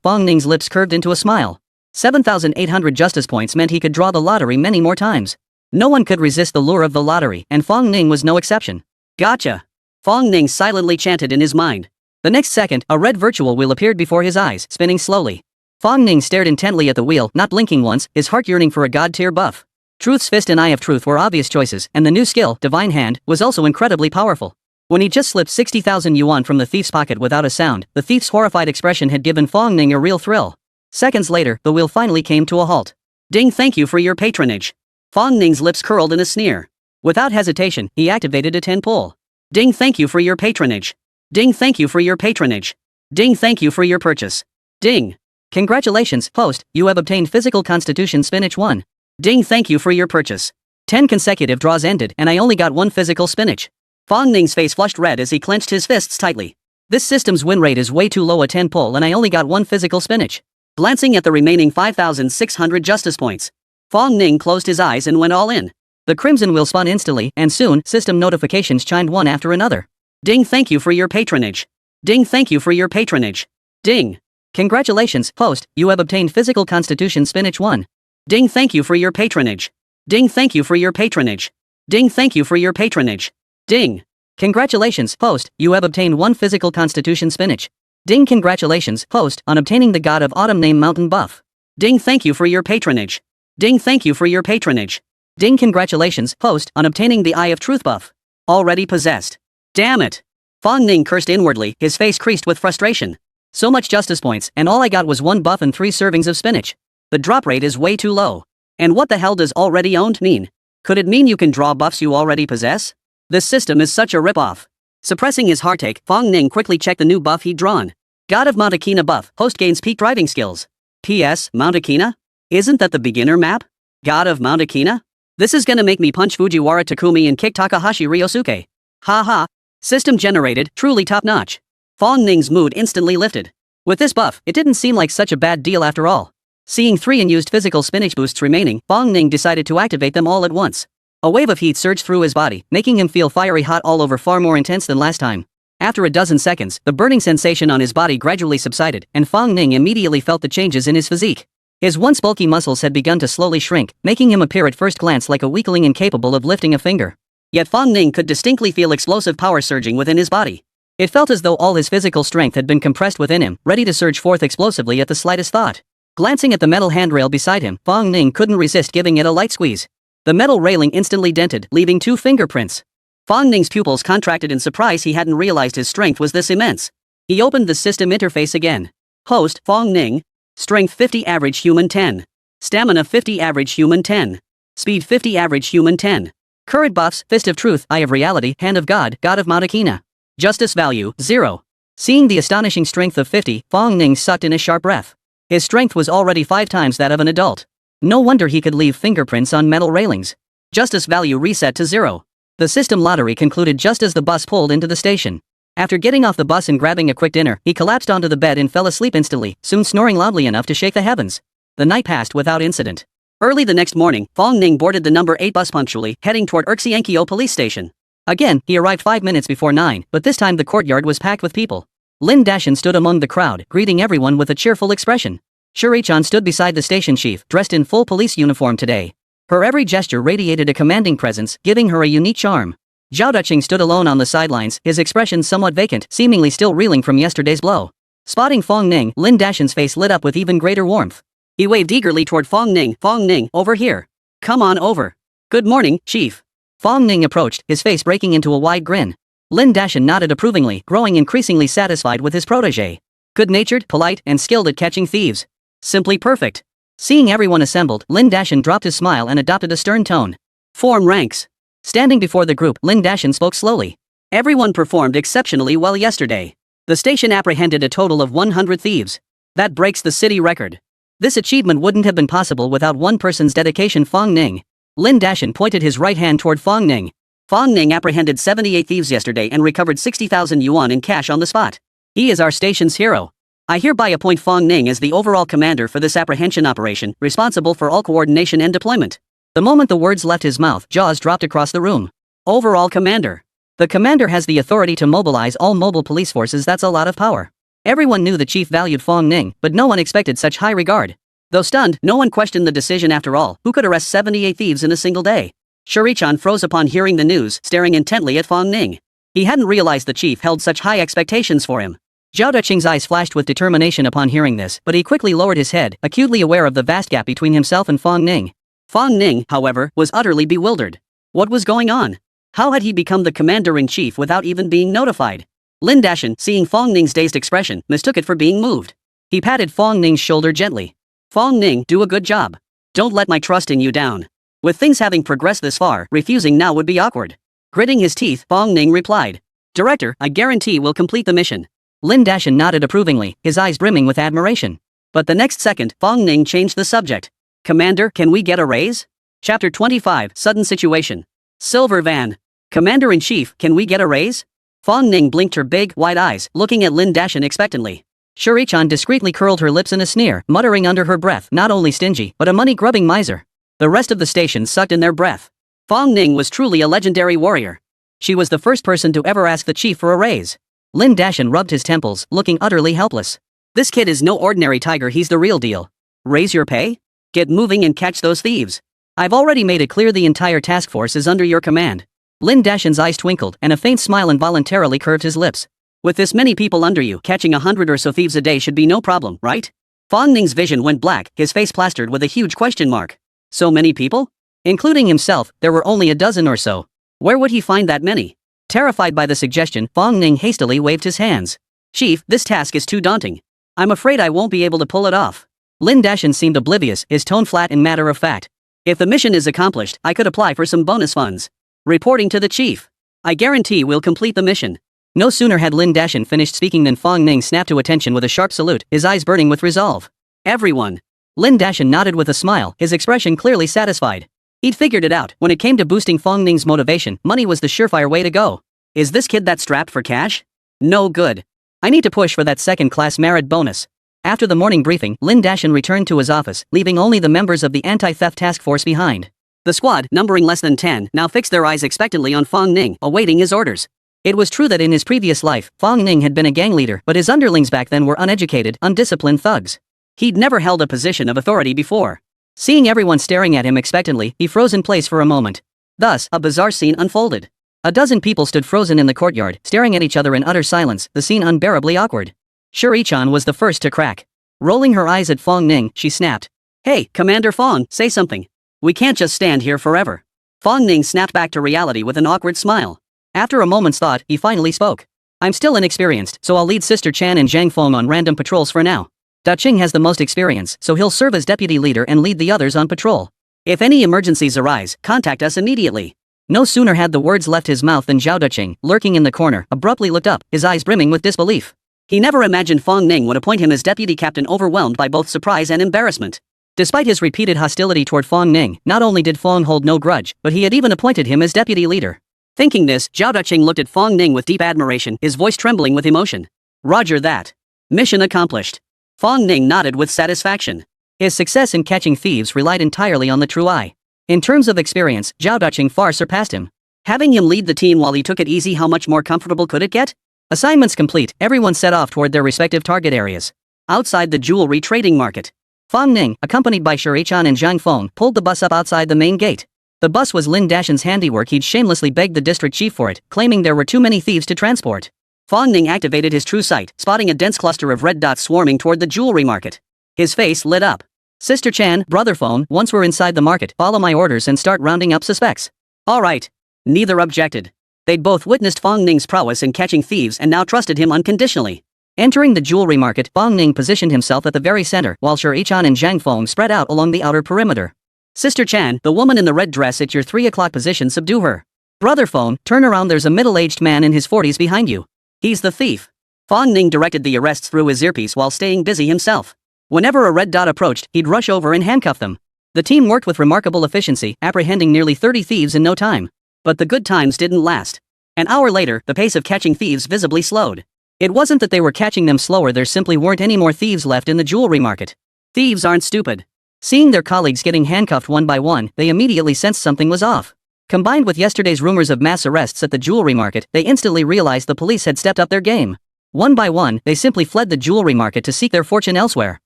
Fong Ning's lips curved into a smile. 7,800 justice points meant he could draw the lottery many more times. No one could resist the lure of the lottery, and Fong Ning was no exception. Gotcha. Fong Ning silently chanted in his mind. The next second, a red virtual wheel appeared before his eyes, spinning slowly. Fong Ning stared intently at the wheel, not blinking once, his heart yearning for a god-tier buff. Truth's Fist and Eye of Truth were obvious choices, and the new skill, Divine Hand, was also incredibly powerful. When he just slipped 60,000 yuan from the thief's pocket without a sound, the thief's horrified expression had given Fong Ning a real thrill. Seconds later, the wheel finally came to a halt. Ding, thank you for your patronage. Fong Ning's lips curled in a sneer. Without hesitation, he activated a 10 pull. Ding, thank you for your patronage. Ding, thank you for your patronage. Ding, thank you for your purchase. Ding. Congratulations, host, you have obtained Physical Constitution Spinach 1. Ding, thank you for your purchase. 10 consecutive draws ended and I only got 1 physical spinach. Fong Ning's face flushed red as he clenched his fists tightly. This system's win rate is way too low, a 10 pull and I only got 1 physical spinach. Glancing at the remaining 5,600 justice points, Fong Ning closed his eyes and went all in. The crimson wheel spun instantly, and soon, system notifications chimed one after another. Ding, thank you for your patronage. Ding, thank you for your patronage. Ding. Congratulations, host, you have obtained Physical Constitution Spinach 1. Ding, thank you for your patronage. Ding, thank you for your patronage. Ding, thank you for your patronage. Ding. Congratulations, host, you have obtained 1 Physical Constitution Spinach. Ding, congratulations, host, on obtaining the God of Autumn Name Mountain buff. Ding, thank you for your patronage. Ding, thank you for your patronage. Ding, congratulations, host, on obtaining the Eye of Truth buff. Already possessed. Damn it. Fong Ning cursed inwardly, his face creased with frustration. So much justice points, and all I got was 1 buff and 3 servings of spinach. The drop rate is way too low. And what the hell does already owned mean? Could it mean you can draw buffs you already possess? This system is such a ripoff. Suppressing his heartache, Fong Ning quickly checked the new buff he'd drawn. God of Mount Akina buff, host gains peak driving skills. P.S. Mount Akina? Isn't that the beginner map? God of Mount Akina? This is gonna make me punch Fujiwara Takumi and kick Takahashi Ryosuke. Haha. System generated, truly top-notch. Fong Ning's mood instantly lifted. With this buff, it didn't seem like such a bad deal after all. Seeing 3 unused physical spinach boosts remaining, Fong Ning decided to activate them all at once. A wave of heat surged through his body, making him feel fiery hot all over, far more intense than last time. After a dozen seconds, the burning sensation on his body gradually subsided, and Fong Ning immediately felt the changes in his physique. His once bulky muscles had begun to slowly shrink, making him appear at first glance like a weakling incapable of lifting a finger. Yet Fong Ning could distinctly feel explosive power surging within his body. It felt as though all his physical strength had been compressed within him, ready to surge forth explosively at the slightest thought. Glancing at the metal handrail beside him, Fong Ning couldn't resist giving it a light squeeze. The metal railing instantly dented, leaving 2 fingerprints. Fong Ning's pupils contracted in surprise. He hadn't realized his strength was this immense. He opened the system interface again. Host, Fong Ning. Strength 50 average human 10. Stamina 50 average human 10. Speed 50 average human 10. Current buffs, Fist of Truth, Eye of Reality, Hand of God, God of Mount Akina. Justice value, 0. Seeing the astonishing strength of 50, Fong Ning sucked in a sharp breath. His strength was already 5 times that of an adult. No wonder he could leave fingerprints on metal railings. Justice value reset to 0. The system lottery concluded just as the bus pulled into the station. After getting off the bus and grabbing a quick dinner, he collapsed onto the bed and fell asleep instantly, soon snoring loudly enough to shake the heavens. The night passed without incident. Early the next morning, Fong Ning boarded the number 8 bus punctually, heading toward Urxiankyo police station. Again, he arrived 5 minutes before 9, but this time the courtyard was packed with people. Lin Dashin stood among the crowd, greeting everyone with a cheerful expression. Shuri-chan stood beside the station chief, dressed in full police uniform today. Her every gesture radiated a commanding presence, giving her a unique charm. Zhao Duqing stood alone on the sidelines, his expression somewhat vacant, seemingly still reeling from yesterday's blow. Spotting Fong Ning, Lin Dashin's face lit up with even greater warmth. He waved eagerly toward Fong Ning. Fong Ning, over here. Come on over. Good morning, chief. Fong Ning approached, his face breaking into a wide grin. Lin Dashin nodded approvingly, growing increasingly satisfied with his protege. Good-natured, polite, and skilled at catching thieves. Simply perfect. Seeing everyone assembled, Lin Dashin dropped his smile and adopted a stern tone. Form ranks. Standing before the group, Lin Dashin spoke slowly. Everyone performed exceptionally well yesterday. The station apprehended a total of 100 thieves. That breaks the city record. This achievement wouldn't have been possible without one person's dedication, Fong Ning. Lin Dashin pointed his right hand toward Fong Ning. Fong Ning apprehended 78 thieves yesterday and recovered 60,000 yuan in cash on the spot. He is our station's hero. I hereby appoint Fong Ning as the overall commander for this apprehension operation, responsible for all coordination and deployment. The moment the words left his mouth, jaws dropped across the room. Overall commander. The commander has the authority to mobilize all mobile police forces. That's a lot of power. Everyone knew the chief valued Fong Ning, but no one expected such high regard. Though stunned, no one questioned the decision after all. Who could arrest 78 thieves in a single day? Shuri-chan froze upon hearing the news, staring intently at Fong Ning. He hadn't realized the chief held such high expectations for him. Zhao Duqing's eyes flashed with determination upon hearing this, but he quickly lowered his head, acutely aware of the vast gap between himself and Fong Ning. Fong Ning, however, was utterly bewildered. What was going on? How had he become the commander-in-chief without even being notified? Lin Dashin, seeing Fong Ning's dazed expression, mistook it for being moved. He patted Fong Ning's shoulder gently. Fong Ning, do a good job. Don't let my trust in you down. With things having progressed this far, refusing now would be awkward. Gritting his teeth, Fong Ning replied. Director, I guarantee we'll complete the mission. Lin Dashin nodded approvingly, his eyes brimming with admiration. But the next second, Fong Ning changed the subject. Commander, can we get a raise? Chapter 25, Sudden Situation. Silver Van. Commander-in-Chief, can we get a raise? Fong Ning blinked her big, wide eyes, looking at Lin Dashin expectantly. Shuri-chan discreetly curled her lips in a sneer, muttering under her breath, not only stingy, but a money-grubbing miser. The rest of the station sucked in their breath. Fong Ning was truly a legendary warrior. She was the first person to ever ask the chief for a raise. Lin Dashin rubbed his temples, looking utterly helpless. This kid is no ordinary tiger, he's the real deal. Raise your pay? Get moving and catch those thieves. I've already made it clear the entire task force is under your command. Lin Dashin's eyes twinkled, and a faint smile involuntarily curved his lips. With this many people under you, catching 100 or so thieves a day should be no problem, right? Fong Ning's vision went black, his face plastered with a huge question mark. So many people? Including himself, there were only a dozen or so. Where would he find that many? Terrified by the suggestion, Fong Ning hastily waved his hands. Chief, this task is too daunting. I'm afraid I won't be able to pull it off. Lin Dashin seemed oblivious, his tone flat and matter of fact. If the mission is accomplished, I could apply for some bonus funds. Reporting to the chief. I guarantee we'll complete the mission. No sooner had Lin Dashin finished speaking than Fong Ning snapped to attention with a sharp salute, his eyes burning with resolve. Everyone. Lin Dashan nodded with a smile, his expression clearly satisfied. He'd figured it out. When it came to boosting Fong Ning's motivation, money was the surefire way to go. Is this kid that strapped for cash? No good. I need to push for that second-class merit bonus. After the morning briefing, Lin Dashan returned to his office, leaving only the members of the anti-theft task force behind. The squad, numbering less than 10, now fixed their eyes expectantly on Fong Ning, awaiting his orders. It was true that in his previous life, Fong Ning had been a gang leader, but his underlings back then were uneducated, undisciplined thugs. He'd never held a position of authority before. Seeing everyone staring at him expectantly, he froze in place for a moment. Thus, a bizarre scene unfolded. A dozen people stood frozen in the courtyard, staring at each other in utter silence, the scene unbearably awkward. Shuri-chan was the first to crack. Rolling her eyes at Fong Ning, she snapped. Hey, Commander Fong, say something. We can't just stand here forever. Fong Ning snapped back to reality with an awkward smile. After a moment's thought, he finally spoke. I'm still inexperienced, so I'll lead Sister Chan and Zhang Feng on random patrols for now. Da Qing has the most experience, so he'll serve as deputy leader and lead the others on patrol. If any emergencies arise, contact us immediately. No sooner had the words left his mouth than Zhao Daqing, lurking in the corner, abruptly looked up, his eyes brimming with disbelief. He never imagined Fong Ning would appoint him as deputy captain, overwhelmed by both surprise and embarrassment. Despite his repeated hostility toward Fong Ning, not only did Fong hold no grudge, but he had even appointed him as deputy leader. Thinking this, Zhao Daqing looked at Fong Ning with deep admiration, his voice trembling with emotion. Roger that. Mission accomplished. Fong Ning nodded with satisfaction. His success in catching thieves relied entirely on the true eye. In terms of experience, Zhao Daqing far surpassed him. Having him lead the team while he took it easy, how much more comfortable could it get? Assignments complete, everyone set off toward their respective target areas. Outside the jewelry trading market, Fong Ning, accompanied by Shuri-chan and Zhang Feng, pulled the bus up outside the main gate. The bus was Lin Dashan's handiwork. He'd shamelessly begged the district chief for it, claiming there were too many thieves to transport. Fong Ning activated his true sight, spotting a dense cluster of red dots swarming toward the jewelry market. His face lit up. Sister Chan, Brother Fong, once we're inside the market, follow my orders and start rounding up suspects. Alright. Neither objected. They'd both witnessed Fong Ning's prowess in catching thieves and now trusted him unconditionally. Entering the jewelry market, Fong Ning positioned himself at the very center, while Shuri-chan and Zhang Feng spread out along the outer perimeter. Sister Chan, the woman in the red dress at your 3 o'clock position, subdue her. Brother Fong, turn around, there's a middle-aged man in his 40s behind you. He's the thief. Fong Ning directed the arrests through his earpiece while staying busy himself. Whenever a red dot approached, he'd rush over and handcuff them. The team worked with remarkable efficiency, apprehending nearly 30 thieves in no time. But the good times didn't last. An hour later, the pace of catching thieves visibly slowed. It wasn't that they were catching them slower, there simply weren't any more thieves left in the jewelry market. Thieves aren't stupid. Seeing their colleagues getting handcuffed one by one, they immediately sensed something was off. Combined with yesterday's rumors of mass arrests at the jewelry market, they instantly realized the police had stepped up their game. One by one, they simply fled the jewelry market to seek their fortune elsewhere.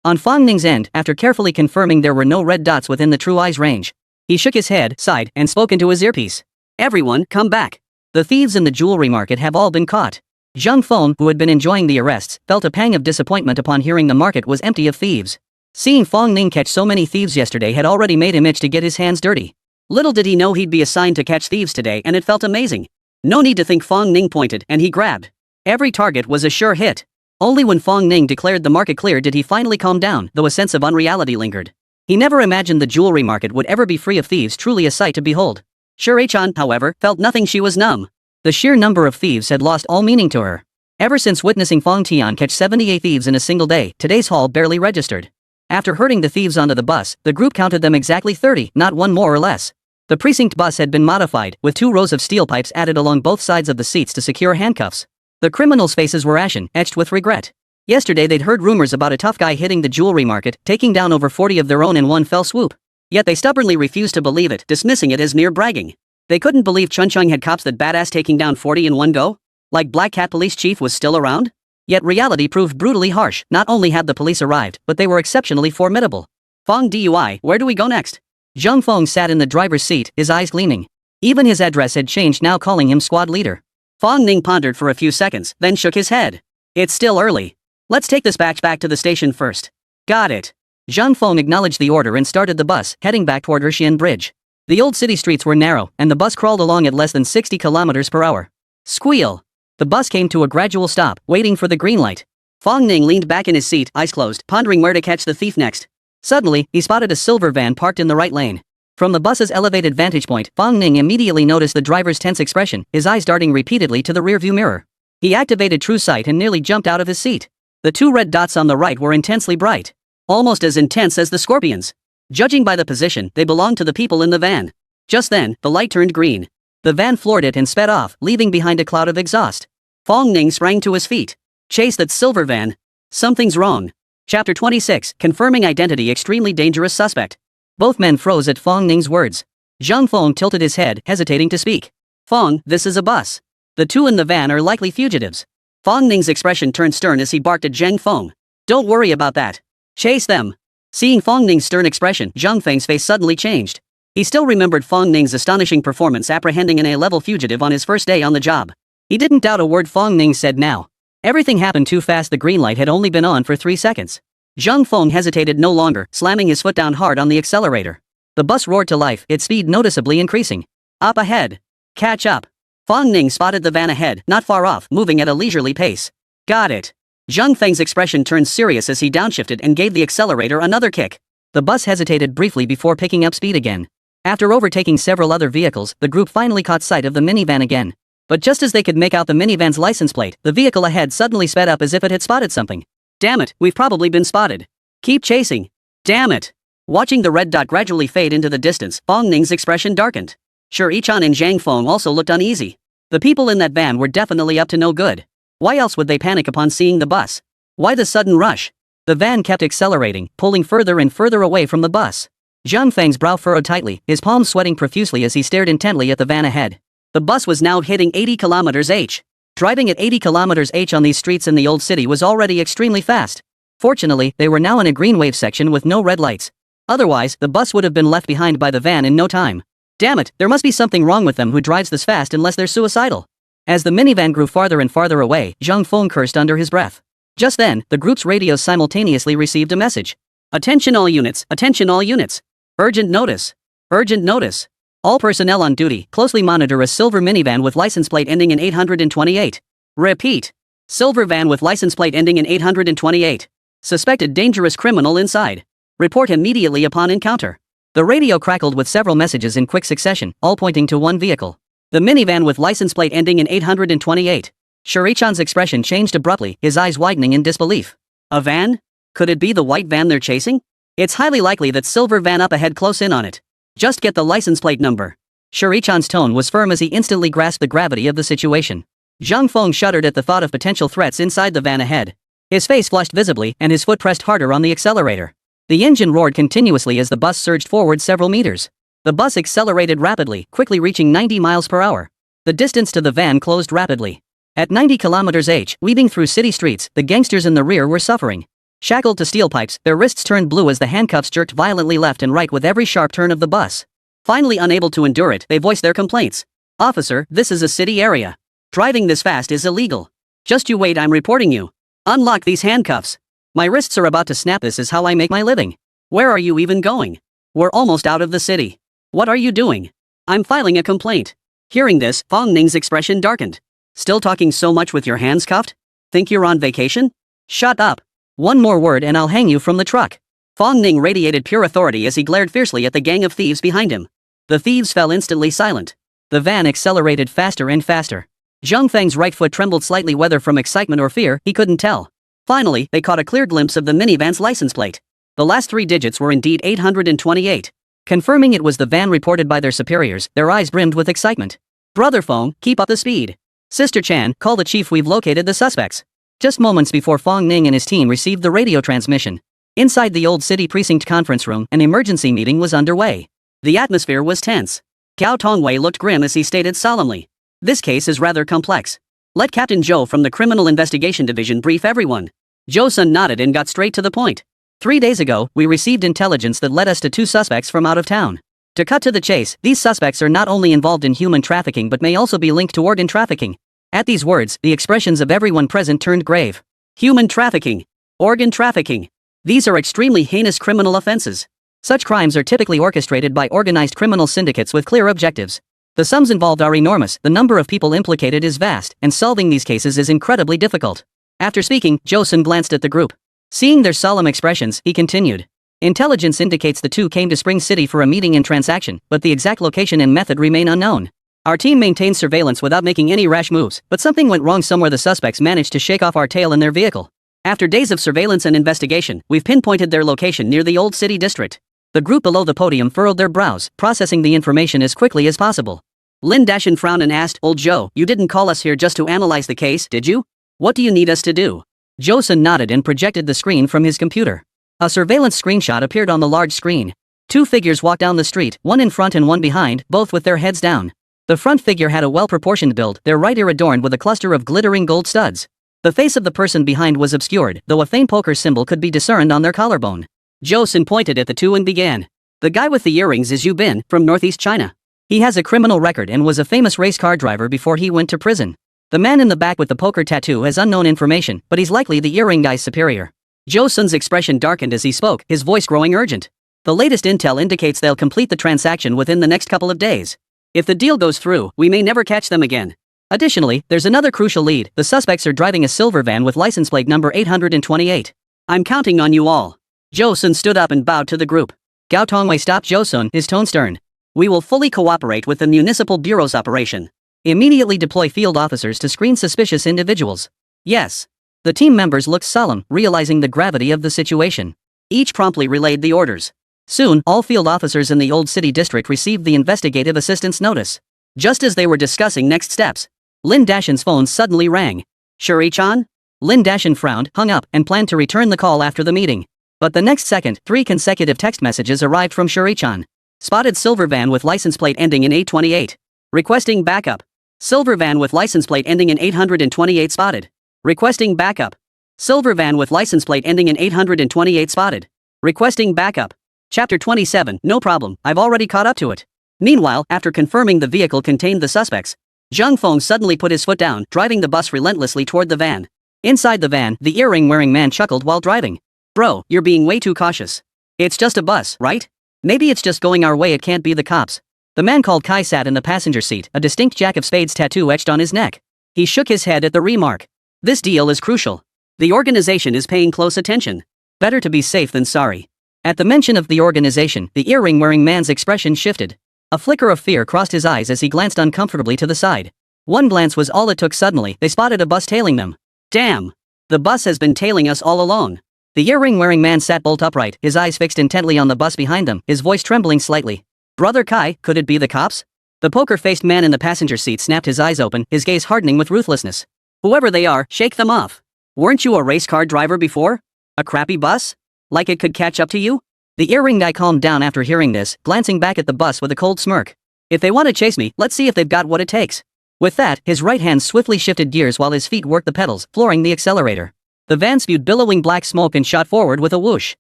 On Fong Ning's end, after carefully confirming there were no red dots within the true eye's range, he shook his head, sighed, and spoke into his earpiece. Everyone, come back. The thieves in the jewelry market have all been caught. Zhang Feng, who had been enjoying the arrests, felt a pang of disappointment upon hearing the market was empty of thieves. Seeing Fong Ning catch so many thieves yesterday had already made him itch to get his hands dirty. Little did he know he'd be assigned to catch thieves today, and it felt amazing. No need to think, Fong Ning pointed, and he grabbed. Every target was a sure hit. Only when Fong Ning declared the market clear did he finally calm down, though a sense of unreality lingered. He never imagined the jewelry market would ever be free of thieves, truly a sight to behold. Shuri-chan, however, felt nothing. She was numb. The sheer number of thieves had lost all meaning to her. Ever since witnessing Fong Tian catch 78 thieves in a single day, today's haul barely registered. After herding the thieves onto the bus, the group counted them exactly 30, not one more or less. The precinct bus had been modified, with 2 rows of steel pipes added along both sides of the seats to secure handcuffs. The criminals' faces were ashen, etched with regret. Yesterday they'd heard rumors about a tough guy hitting the jewelry market, taking down over 40 of their own in one fell swoop. Yet they stubbornly refused to believe it, dismissing it as mere bragging. They couldn't believe Chunchung had cops that badass taking down 40 in one go? Like Black Cat Police Chief was still around? Yet reality proved brutally harsh. Not only had the police arrived, but they were exceptionally formidable. Fong DUI, where do we go next? Zhang Feng sat in the driver's seat, his eyes gleaming. Even his address had changed, now calling him squad leader. Fong Ning pondered for a few seconds, then shook his head. It's still early. Let's take this batch back to the station first. Got it. Zhang Feng acknowledged the order and started the bus, heading back toward Erxian Bridge. The old city streets were narrow, and the bus crawled along at less than 60 kilometers per hour. Squeal. The bus came to a gradual stop, waiting for the green light. Fong Ning leaned back in his seat, eyes closed, pondering where to catch the thief next. Suddenly, he spotted a silver van parked in the right lane. From the bus's elevated vantage point, Fong Ning immediately noticed the driver's tense expression, his eyes darting repeatedly to the rearview mirror. He activated true sight and nearly jumped out of his seat. The 2 red dots on the right were intensely bright. almost as intense as the scorpions. Judging by the position, they belonged to the people in the van. Just then, the light turned green. The van floored it and sped off, leaving behind a cloud of exhaust. Fong Ning sprang to his feet. Chase that silver van. Something's wrong. Chapter 26, Confirming Identity. Extremely dangerous suspect. Both men froze at Fong Ning's words. Zhang Feng tilted his head, hesitating to speak. Fong, this is a bus. The two in the van are likely fugitives. Fong Ning's expression turned stern as he barked at Zhang Feng. Don't worry about that. Chase them. Seeing Fong Ning's stern expression, Zhang Feng's face suddenly changed. He still remembered Fong Ning's astonishing performance apprehending an A-level fugitive on his first day on the job. He didn't doubt a word Fong Ning said now. Everything happened too fast. The green light had only been on for 3 seconds. Zhang Feng hesitated no longer, slamming his foot down hard on the accelerator. The bus roared to life, its speed noticeably increasing. Up ahead. Catch up. Fong Ning spotted the van ahead, not far off, moving at a leisurely pace. Got it. Zhang Feng's expression turned serious as he downshifted and gave the accelerator another kick. The bus hesitated briefly before picking up speed again. After overtaking several other vehicles, the group finally caught sight of the minivan again. But just as they could make out the minivan's license plate, the vehicle ahead suddenly sped up as if it had spotted something. Damn it, we've probably been spotted. Keep chasing. Damn it. Watching the red dot gradually fade into the distance, Fong Ning's expression darkened. Sure, Yichan and Zhang Feng also looked uneasy. The people in that van were definitely up to no good. Why else would they panic upon seeing the bus? Why the sudden rush? The van kept accelerating, pulling further and further away from the bus. Zhang Feng's brow furrowed tightly, his palms sweating profusely as he stared intently at the van ahead. The bus was now hitting 80 km/h. Driving at 80 km/h on these streets in the old city was already extremely fast. Fortunately, they were now in a green wave section with no red lights. Otherwise, the bus would have been left behind by the van in no time. Damn it, there must be something wrong with them who drives this fast unless they're suicidal. As the minivan grew farther and farther away, Zhang Feng cursed under his breath. Just then, the group's radios simultaneously received a message. Attention all units, attention all units. Urgent notice. Urgent notice. All personnel on duty, closely monitor a silver minivan with license plate ending in 828. Repeat. Silver van with license plate ending in 828. Suspected dangerous criminal inside. Report immediately upon encounter. The radio crackled with several messages in quick succession, all pointing to one vehicle. The minivan with license plate ending in 828. Shurichan's expression changed abruptly, his eyes widening in disbelief. A van? Could it be the white van they're chasing? It's highly likely that silver van up ahead close in on it. Just get the license plate number. Shurichan's tone was firm as he instantly grasped the gravity of the situation. Zhang Feng shuddered at the thought of potential threats inside the van ahead. His face flushed visibly and his foot pressed harder on the accelerator. The engine roared continuously as the bus surged forward several meters. The bus accelerated rapidly, quickly reaching 90 miles per hour. The distance to the van closed rapidly. At 90 km/h, weaving through city streets, the gangsters in the rear were suffering. Shackled to steel pipes, their wrists turned blue as the handcuffs jerked violently left and right with every sharp turn of the bus. Finally unable to endure it, they voiced their complaints. Officer, this is a city area. Driving this fast is illegal. Just you wait, I'm reporting you. Unlock these handcuffs. My wrists are about to snap. This is how I make my living. Where are you even going? We're almost out of the city. What are you doing? I'm filing a complaint. Hearing this, Fong Ning's expression darkened. Still talking so much with your hands cuffed? Think you're on vacation? Shut up. One more word and I'll hang you from the truck. Fong Ning radiated pure authority as he glared fiercely at the gang of thieves behind him. The thieves fell instantly silent. The van accelerated faster and faster. Zhang Feng's right foot trembled slightly, whether from excitement or fear, he couldn't tell. Finally, they caught a clear glimpse of the minivan's license plate. The last 3 digits were indeed 828. Confirming it was the van reported by their superiors, their eyes brimmed with excitement. Brother Fong, keep up the speed. Sister Chan, call the chief, we've located the suspects. Just moments before Fong Ning and his team received the radio transmission. Inside the old city precinct conference room, an emergency meeting was underway. The atmosphere was tense. Gao Tongwei looked grim as he stated solemnly. This case is rather complex. Let Captain Zhou from the Criminal Investigation Division brief everyone. Zhou Sun nodded and got straight to the point. 3 days ago, we received intelligence that led us to 2 suspects from out of town. To cut to the chase, these suspects are not only involved in human trafficking but may also be linked to organ trafficking. At these words, the expressions of everyone present turned grave. Human trafficking. Organ trafficking. These are extremely heinous criminal offenses. Such crimes are typically orchestrated by organized criminal syndicates with clear objectives. The sums involved are enormous, the number of people implicated is vast, and solving these cases is incredibly difficult. After speaking, Zhou Sun glanced at the group. Seeing their solemn expressions, he continued. Intelligence indicates the 2 came to Spring City for a meeting and transaction, but the exact location and method remain unknown. Our team maintains surveillance without making any rash moves, but something went wrong somewhere. The suspects managed to shake off our tail in their vehicle. After days of surveillance and investigation, we've pinpointed their location near the Old City District. The group below the podium furrowed their brows, processing the information as quickly as possible. Lin Dashin frowned and asked, "Old Joe, you didn't call us here just to analyze the case, did you? What do you need us to do?" Joseon nodded and projected the screen from his computer. A surveillance screenshot appeared on the large screen. Two figures walked down the street, one in front and one behind, both with their heads down. The front figure had a well-proportioned build, their right ear adorned with a cluster of glittering gold studs. The face of the person behind was obscured, though a faint poker symbol could be discerned on their collarbone. Joseon pointed at the two and began. "The guy with the earrings is Yu Bin, from Northeast China. He has a criminal record and was a famous race car driver before he went to prison. The man in the back with the poker tattoo has unknown information, but he's likely the earring guy's superior." Joseon's expression darkened as he spoke, his voice growing urgent. "The latest intel indicates they'll complete the transaction within the next couple of days. If the deal goes through, we may never catch them again. Additionally, there's another crucial lead. The suspects are driving a silver van with license plate number 828. I'm counting on you all." Joseon stood up and bowed to the group. Gao Tongwei stopped Joseon, his tone stern. "We will fully cooperate with the Municipal Bureau's operation. Immediately deploy field officers to screen suspicious individuals." "Yes." The team members looked solemn, realizing the gravity of the situation. Each promptly relayed the orders. Soon, all field officers in the Old City District received the investigative assistance notice. Just as they were discussing next steps, Lin Dashin's phone suddenly rang. "Shuri-chan?" Lin Dashin frowned, hung up, and planned to return the call after the meeting. But the next second, 3 consecutive text messages arrived from Shuri-chan. "Spotted silver van with license plate ending in 828. Requesting backup. Silver van with license plate ending in 828 spotted. Requesting backup. Silver van with license plate ending in 828 spotted. Requesting backup." Chapter 27, "No problem, I've already caught up to it." Meanwhile, after confirming the vehicle contained the suspects, Zhang Feng suddenly put his foot down, driving the bus relentlessly toward the van. Inside the van, the earring-wearing man chuckled while driving. "Bro, you're being way too cautious. It's just a bus, right? Maybe it's just going our way, it can't be the cops." The man called Kai sat in the passenger seat, a distinct Jack of Spades tattoo etched on his neck. He shook his head at the remark. "This deal is crucial. The organization is paying close attention. Better to be safe than sorry." At the mention of the organization, the earring-wearing man's expression shifted. A flicker of fear crossed his eyes as he glanced uncomfortably to the side. One glance was all it took. Suddenly, they spotted a bus tailing them. "Damn! The bus has been tailing us all along." The earring-wearing man sat bolt upright, his eyes fixed intently on the bus behind them, his voice trembling slightly. "Brother Kai, could it be the cops?" The poker-faced man in the passenger seat snapped his eyes open, his gaze hardening with ruthlessness. "Whoever they are, shake them off. Weren't you a race car driver before? A crappy bus? Like it could catch up to you?" The earring guy calmed down after hearing this, glancing back at the bus with a cold smirk. "If they want to chase me, let's see if they've got what it takes." With that, his right hand swiftly shifted gears while his feet worked the pedals, flooring the accelerator. The van spewed billowing black smoke and shot forward with a whoosh.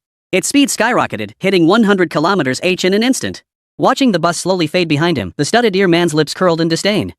Its speed skyrocketed, hitting 100 km/h in an instant. Watching the bus slowly fade behind him, the studded ear man's lips curled in disdain.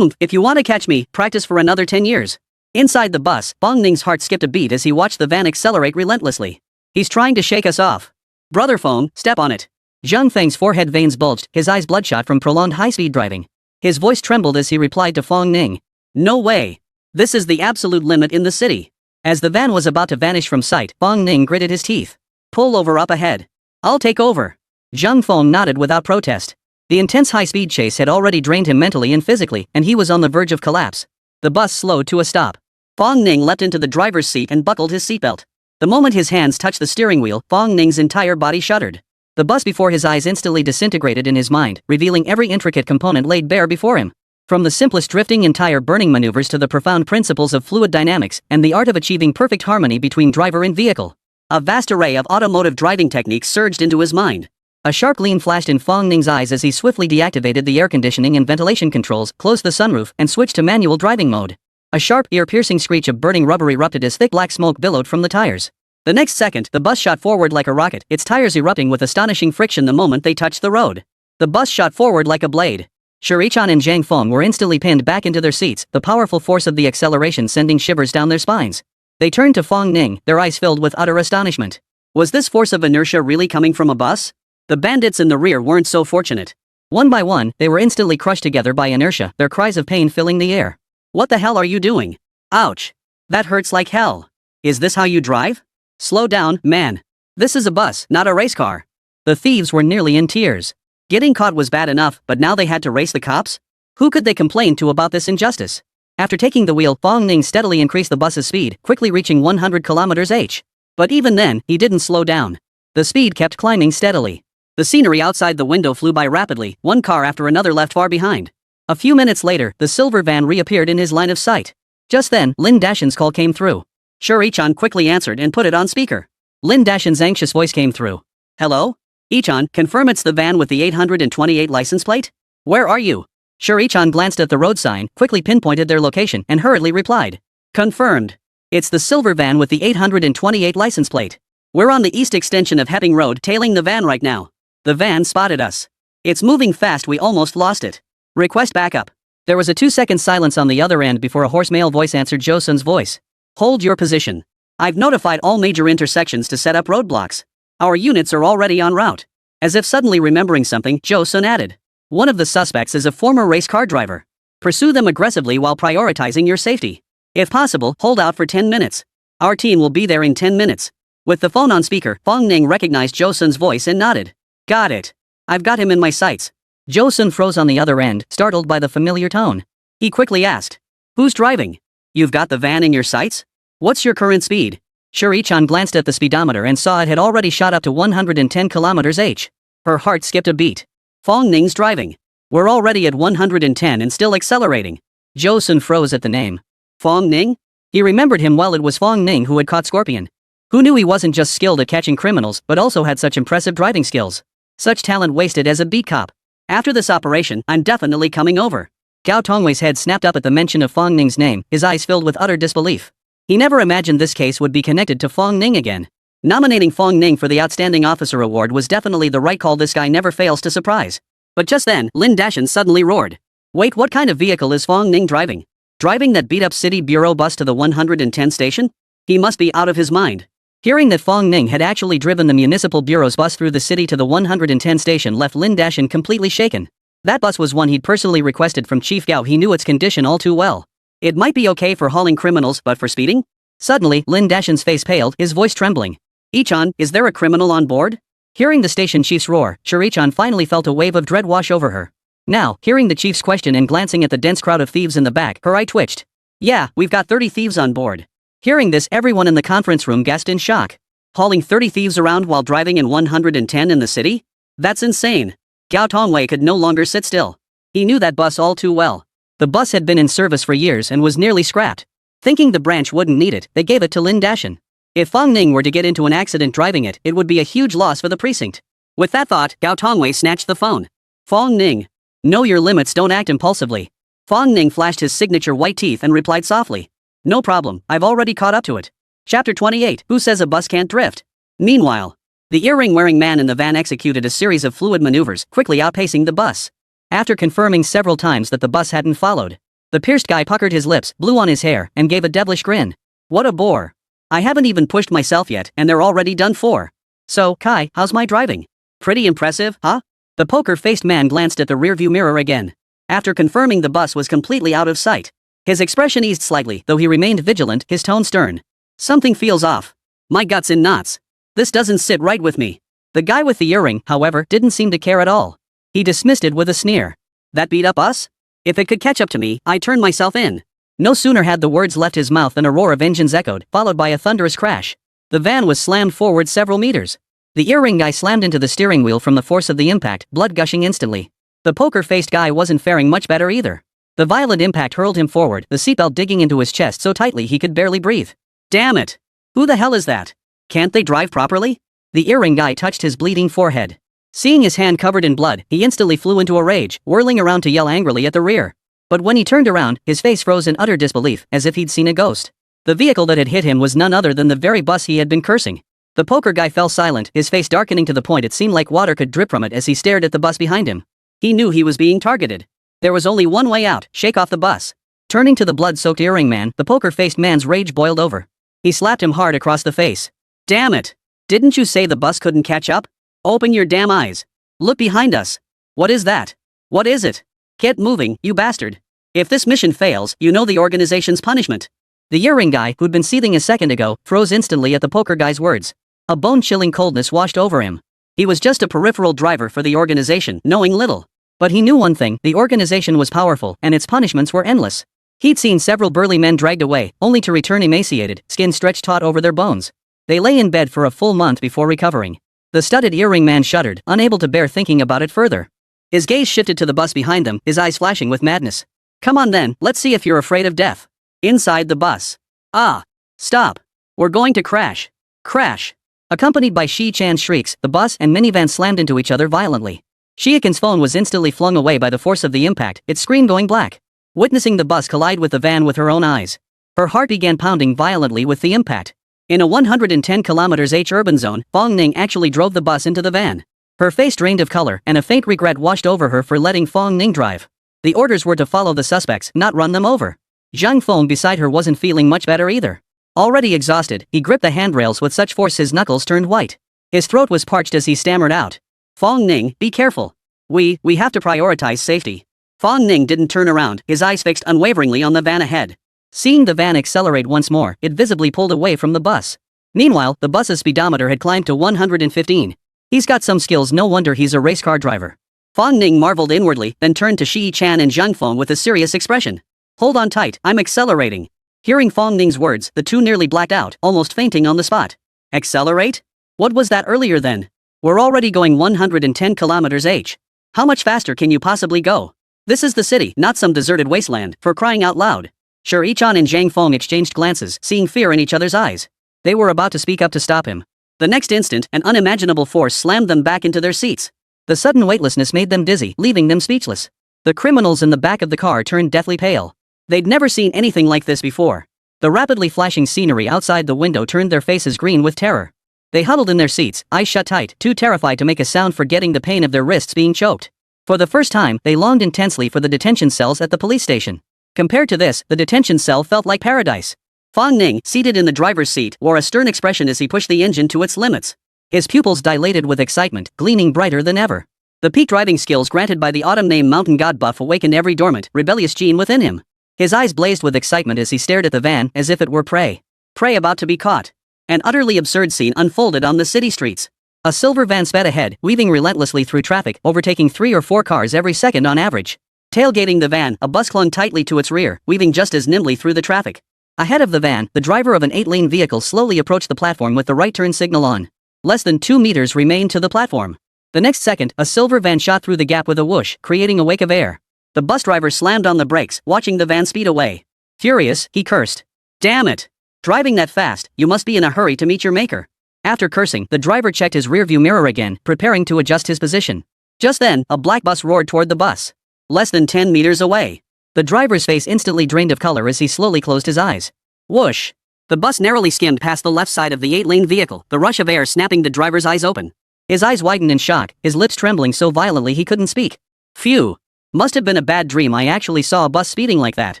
If you want to catch me, practice for another 10 years. Inside the bus, Bong Ning's heart skipped a beat as he watched the van accelerate relentlessly. "He's trying to shake us off. Brother Feng, step on it." Zhang Feng's forehead veins bulged, his eyes bloodshot from prolonged high-speed driving. His voice trembled as he replied to Fong Ning. "No way. This is the absolute limit in the city." As the van was about to vanish from sight, Fong Ning gritted his teeth. "Pull over up ahead. I'll take over." Zhang Feng nodded without protest. The intense high-speed chase had already drained him mentally and physically, and he was on the verge of collapse. The bus slowed to a stop. Fong Ning leapt into the driver's seat and buckled his seatbelt. The moment his hands touched the steering wheel, Fong Ning's entire body shuddered. The bus before his eyes instantly disintegrated in his mind, revealing every intricate component laid bare before him. From the simplest drifting and tire-burning maneuvers to the profound principles of fluid dynamics and the art of achieving perfect harmony between driver and vehicle. A vast array of automotive driving techniques surged into his mind. A sharp gleam flashed in Fong Ning's eyes as he swiftly deactivated the air conditioning and ventilation controls, closed the sunroof, and switched to manual driving mode. A sharp, ear-piercing screech of burning rubber erupted as thick black smoke billowed from the tires. The next second, the bus shot forward like a rocket, its tires erupting with astonishing friction the moment they touched the road. The bus shot forward like a blade. Shuri-chan and Zhang Feng were instantly pinned back into their seats, the powerful force of the acceleration sending shivers down their spines. They turned to Fong Ning, their eyes filled with utter astonishment. Was this force of inertia really coming from a bus? The bandits in the rear weren't so fortunate. One by one, they were instantly crushed together by inertia, their cries of pain filling the air. "What the hell are you doing? Ouch. That hurts like hell. Is this how you drive? Slow down, man. This is a bus, not a race car." The thieves were nearly in tears. Getting caught was bad enough, but now they had to race the cops? Who could they complain to about this injustice? After taking the wheel, Fong Ning steadily increased the bus's speed, quickly reaching 100 km/h. But even then, he didn't slow down. The speed kept climbing steadily. The scenery outside the window flew by rapidly, one car after another left far behind. A few minutes later, the silver van reappeared in his line of sight. Just then, Lin Dashin's call came through. Shuri-chan quickly answered and put it on speaker. Lin Dashin's anxious voice came through. Hello? Ichan, confirm it's the van with the 828 license plate? Where are you? Shuri-chan glanced at the road sign, quickly pinpointed their location, and hurriedly replied. Confirmed. It's the silver van with the 828 license plate. We're on the east extension of Hepping Road, tailing the van right now. The van spotted us. It's moving fast, we almost lost it. Request backup. There was a 2-second silence on the other end before a hoarse male voice answered Jo Sun's voice. Hold your position. I've notified all major intersections to set up roadblocks. Our units are already en route. As if suddenly remembering something, Jo Sun added. One of the suspects is a former race car driver. Pursue them aggressively while prioritizing your safety. If possible, hold out for 10 minutes. Our team will be there in 10 minutes. With the phone on speaker, Fong Ning recognized Jo Sun's voice and nodded. Got it. I've got him in my sights. Jo Sun froze on the other end, startled by the familiar tone. He quickly asked. Who's driving? You've got the van in your sights? What's your current speed? Shuri-chan glanced at the speedometer and saw it had already shot up to 110 km/h. Her heart skipped a beat. Fong Ning's driving. We're already at 110 and still accelerating. Jo Sun froze at the name. Fong Ning? He remembered him well. It was Fong Ning who had caught Scorpion. Who knew he wasn't just skilled at catching criminals but also had such impressive driving skills? Such talent wasted as a beat cop. After this operation, I'm definitely coming over. Gao Tongwei's head snapped up at the mention of Fong Ning's name, his eyes filled with utter disbelief. He never imagined this case would be connected to Fong Ning again. Nominating Fong Ning for the Outstanding Officer Award was definitely the right call. This guy never fails to surprise. But just then, Lin Dashin suddenly roared. Wait, what kind of vehicle is Fong Ning driving? Driving that beat-up city bureau bus to the 110 station? He must be out of his mind. Hearing that Fong Ning had actually driven the municipal bureau's bus through the city to the 110 station left Lin Dashin completely shaken. That bus was one he'd personally requested from Chief Gao. He knew its condition all too well. It might be okay for hauling criminals, but for speeding? Suddenly, Lin Dashin's face paled, his voice trembling. Ichan, is there a criminal on board? Hearing the station chief's roar, Shuri-chan finally felt a wave of dread wash over her. Now, hearing the chief's question and glancing at the dense crowd of thieves in the back, her eye twitched. Yeah, we've got 30 thieves on board. Hearing this, everyone in the conference room gasped in shock. Hauling 30 thieves around while driving in 110 in the city? That's insane. Gao Tongwei could no longer sit still. He knew that bus all too well. The bus had been in service for years and was nearly scrapped. Thinking the branch wouldn't need it, they gave it to Lin Dashin. If Fong Ning were to get into an accident driving it, it would be a huge loss for the precinct. With that thought, Gao Tongwei snatched the phone. Fong Ning. Know your limits, don't act impulsively. Fong Ning flashed his signature white teeth and replied softly. No problem, I've already caught up to it. Chapter 28, Who says a bus can't drift? Meanwhile, the earring-wearing man in the van executed a series of fluid maneuvers, quickly outpacing the bus. After confirming several times that the bus hadn't followed, the pierced guy puckered his lips, blew on his hair, and gave a devilish grin. What a bore. I haven't even pushed myself yet, and they're already done for. So, Kai, how's my driving? Pretty impressive, huh? The poker-faced man glanced at the rearview mirror again. After confirming the bus was completely out of sight, his expression eased slightly, though he remained vigilant, his tone stern. Something feels off. My gut's in knots. This doesn't sit right with me. The guy with the earring, however, didn't seem to care at all. He dismissed it with a sneer. That beat up us? If it could catch up to me, I'd turn myself in. No sooner had the words left his mouth than a roar of engines echoed, followed by a thunderous crash. The van was slammed forward several meters. The earring guy slammed into the steering wheel from the force of the impact, blood gushing instantly. The poker-faced guy wasn't faring much better either. The violent impact hurled him forward, the seatbelt digging into his chest so tightly he could barely breathe. Damn it! Who the hell is that? Can't they drive properly? The earring guy touched his bleeding forehead. Seeing his hand covered in blood, he instantly flew into a rage, whirling around to yell angrily at the rear. But when he turned around, his face froze in utter disbelief, as if he'd seen a ghost. The vehicle that had hit him was none other than the very bus he had been cursing. The poker guy fell silent, his face darkening to the point it seemed like water could drip from it as he stared at the bus behind him. He knew he was being targeted. There was only one way out, shake off the bus. Turning to the blood-soaked earring man, the poker-faced man's rage boiled over. He slapped him hard across the face. Damn it! Didn't you say the bus couldn't catch up? Open your damn eyes. Look behind us. What is that? What is it? Get moving, you bastard. If this mission fails, you know the organization's punishment. The earring guy, who'd been seething a second ago, froze instantly at the poker guy's words. A bone-chilling coldness washed over him. He was just a peripheral driver for the organization, knowing little. But he knew one thing, the organization was powerful, and its punishments were endless. He'd seen several burly men dragged away, only to return emaciated, skin stretched taut over their bones. They lay in bed for a full month before recovering. The studded earring man shuddered, unable to bear thinking about it further. His gaze shifted to the bus behind them, his eyes flashing with madness. Come on then, let's see if you're afraid of death. Inside the bus. Ah. Stop. We're going to crash. Crash. Accompanied by Shi-chan's shrieks, the bus and minivan slammed into each other violently. Shi-chan's phone was instantly flung away by the force of the impact, its screen going black. Witnessing the bus collide with the van with her own eyes, her heart began pounding violently with the impact. In a 110 km/h urban zone, Fong Ning actually drove the bus into the van. Her face drained of color and a faint regret washed over her for letting Fong Ning drive. The orders were to follow the suspects, not run them over. Zhang Feng beside her wasn't feeling much better either. Already exhausted, he gripped the handrails with such force his knuckles turned white. His throat was parched as he stammered out. Fong Ning, be careful. We have to prioritize safety. Fong Ning didn't turn around, his eyes fixed unwaveringly on the van ahead. Seeing the van accelerate once more, it visibly pulled away from the bus. Meanwhile, the bus's speedometer had climbed to 115. He's got some skills, no wonder he's a race car driver. Fong Ning marveled inwardly, then turned to Shi-chan and Zhang Feng with a serious expression. Hold on tight, I'm accelerating. Hearing Fong Ning's words, the two nearly blacked out, almost fainting on the spot. Accelerate? What was that earlier then? We're already going 110 km/h. How much faster can you possibly go? This is the city, not some deserted wasteland, for crying out loud. Sure, Yi-chan and Zhang Feng exchanged glances, seeing fear in each other's eyes. They were about to speak up to stop him. The next instant, an unimaginable force slammed them back into their seats. The sudden weightlessness made them dizzy, leaving them speechless. The criminals in the back of the car turned deathly pale. They'd never seen anything like this before. The rapidly flashing scenery outside the window turned their faces green with terror. They huddled in their seats, eyes shut tight, too terrified to make a sound, forgetting the pain of their wrists being choked. For the first time, they longed intensely for the detention cells at the police station. Compared to this, the detention cell felt like paradise. Fong Ning, seated in the driver's seat, wore a stern expression as he pushed the engine to its limits. His pupils dilated with excitement, gleaming brighter than ever. The peak driving skills granted by the autumn name Mountain God buff awakened every dormant, rebellious gene within him. His eyes blazed with excitement as he stared at the van as if it were prey. Prey about to be caught. An utterly absurd scene unfolded on the city streets. A silver van sped ahead, weaving relentlessly through traffic, overtaking 3 or 4 cars every second on average. Tailgating the van, a bus clung tightly to its rear, weaving just as nimbly through the traffic. Ahead of the van, the driver of an 8-lane vehicle slowly approached the platform with the right turn signal on. Less than 2 meters remained to the platform. The next second, a silver van shot through the gap with a whoosh, creating a wake of air. The bus driver slammed on the brakes, watching the van speed away. Furious, he cursed. Damn it! Driving that fast, you must be in a hurry to meet your maker. After cursing, the driver checked his rearview mirror again, preparing to adjust his position. Just then, a black bus roared toward the bus. Less than 10 meters away. The driver's face instantly drained of color as he slowly closed his eyes. Whoosh! The bus narrowly skimmed past the left side of the 8-lane vehicle, the rush of air snapping the driver's eyes open. His eyes widened in shock, his lips trembling so violently he couldn't speak. Phew! Must have been a bad dream. I actually saw a bus speeding like that.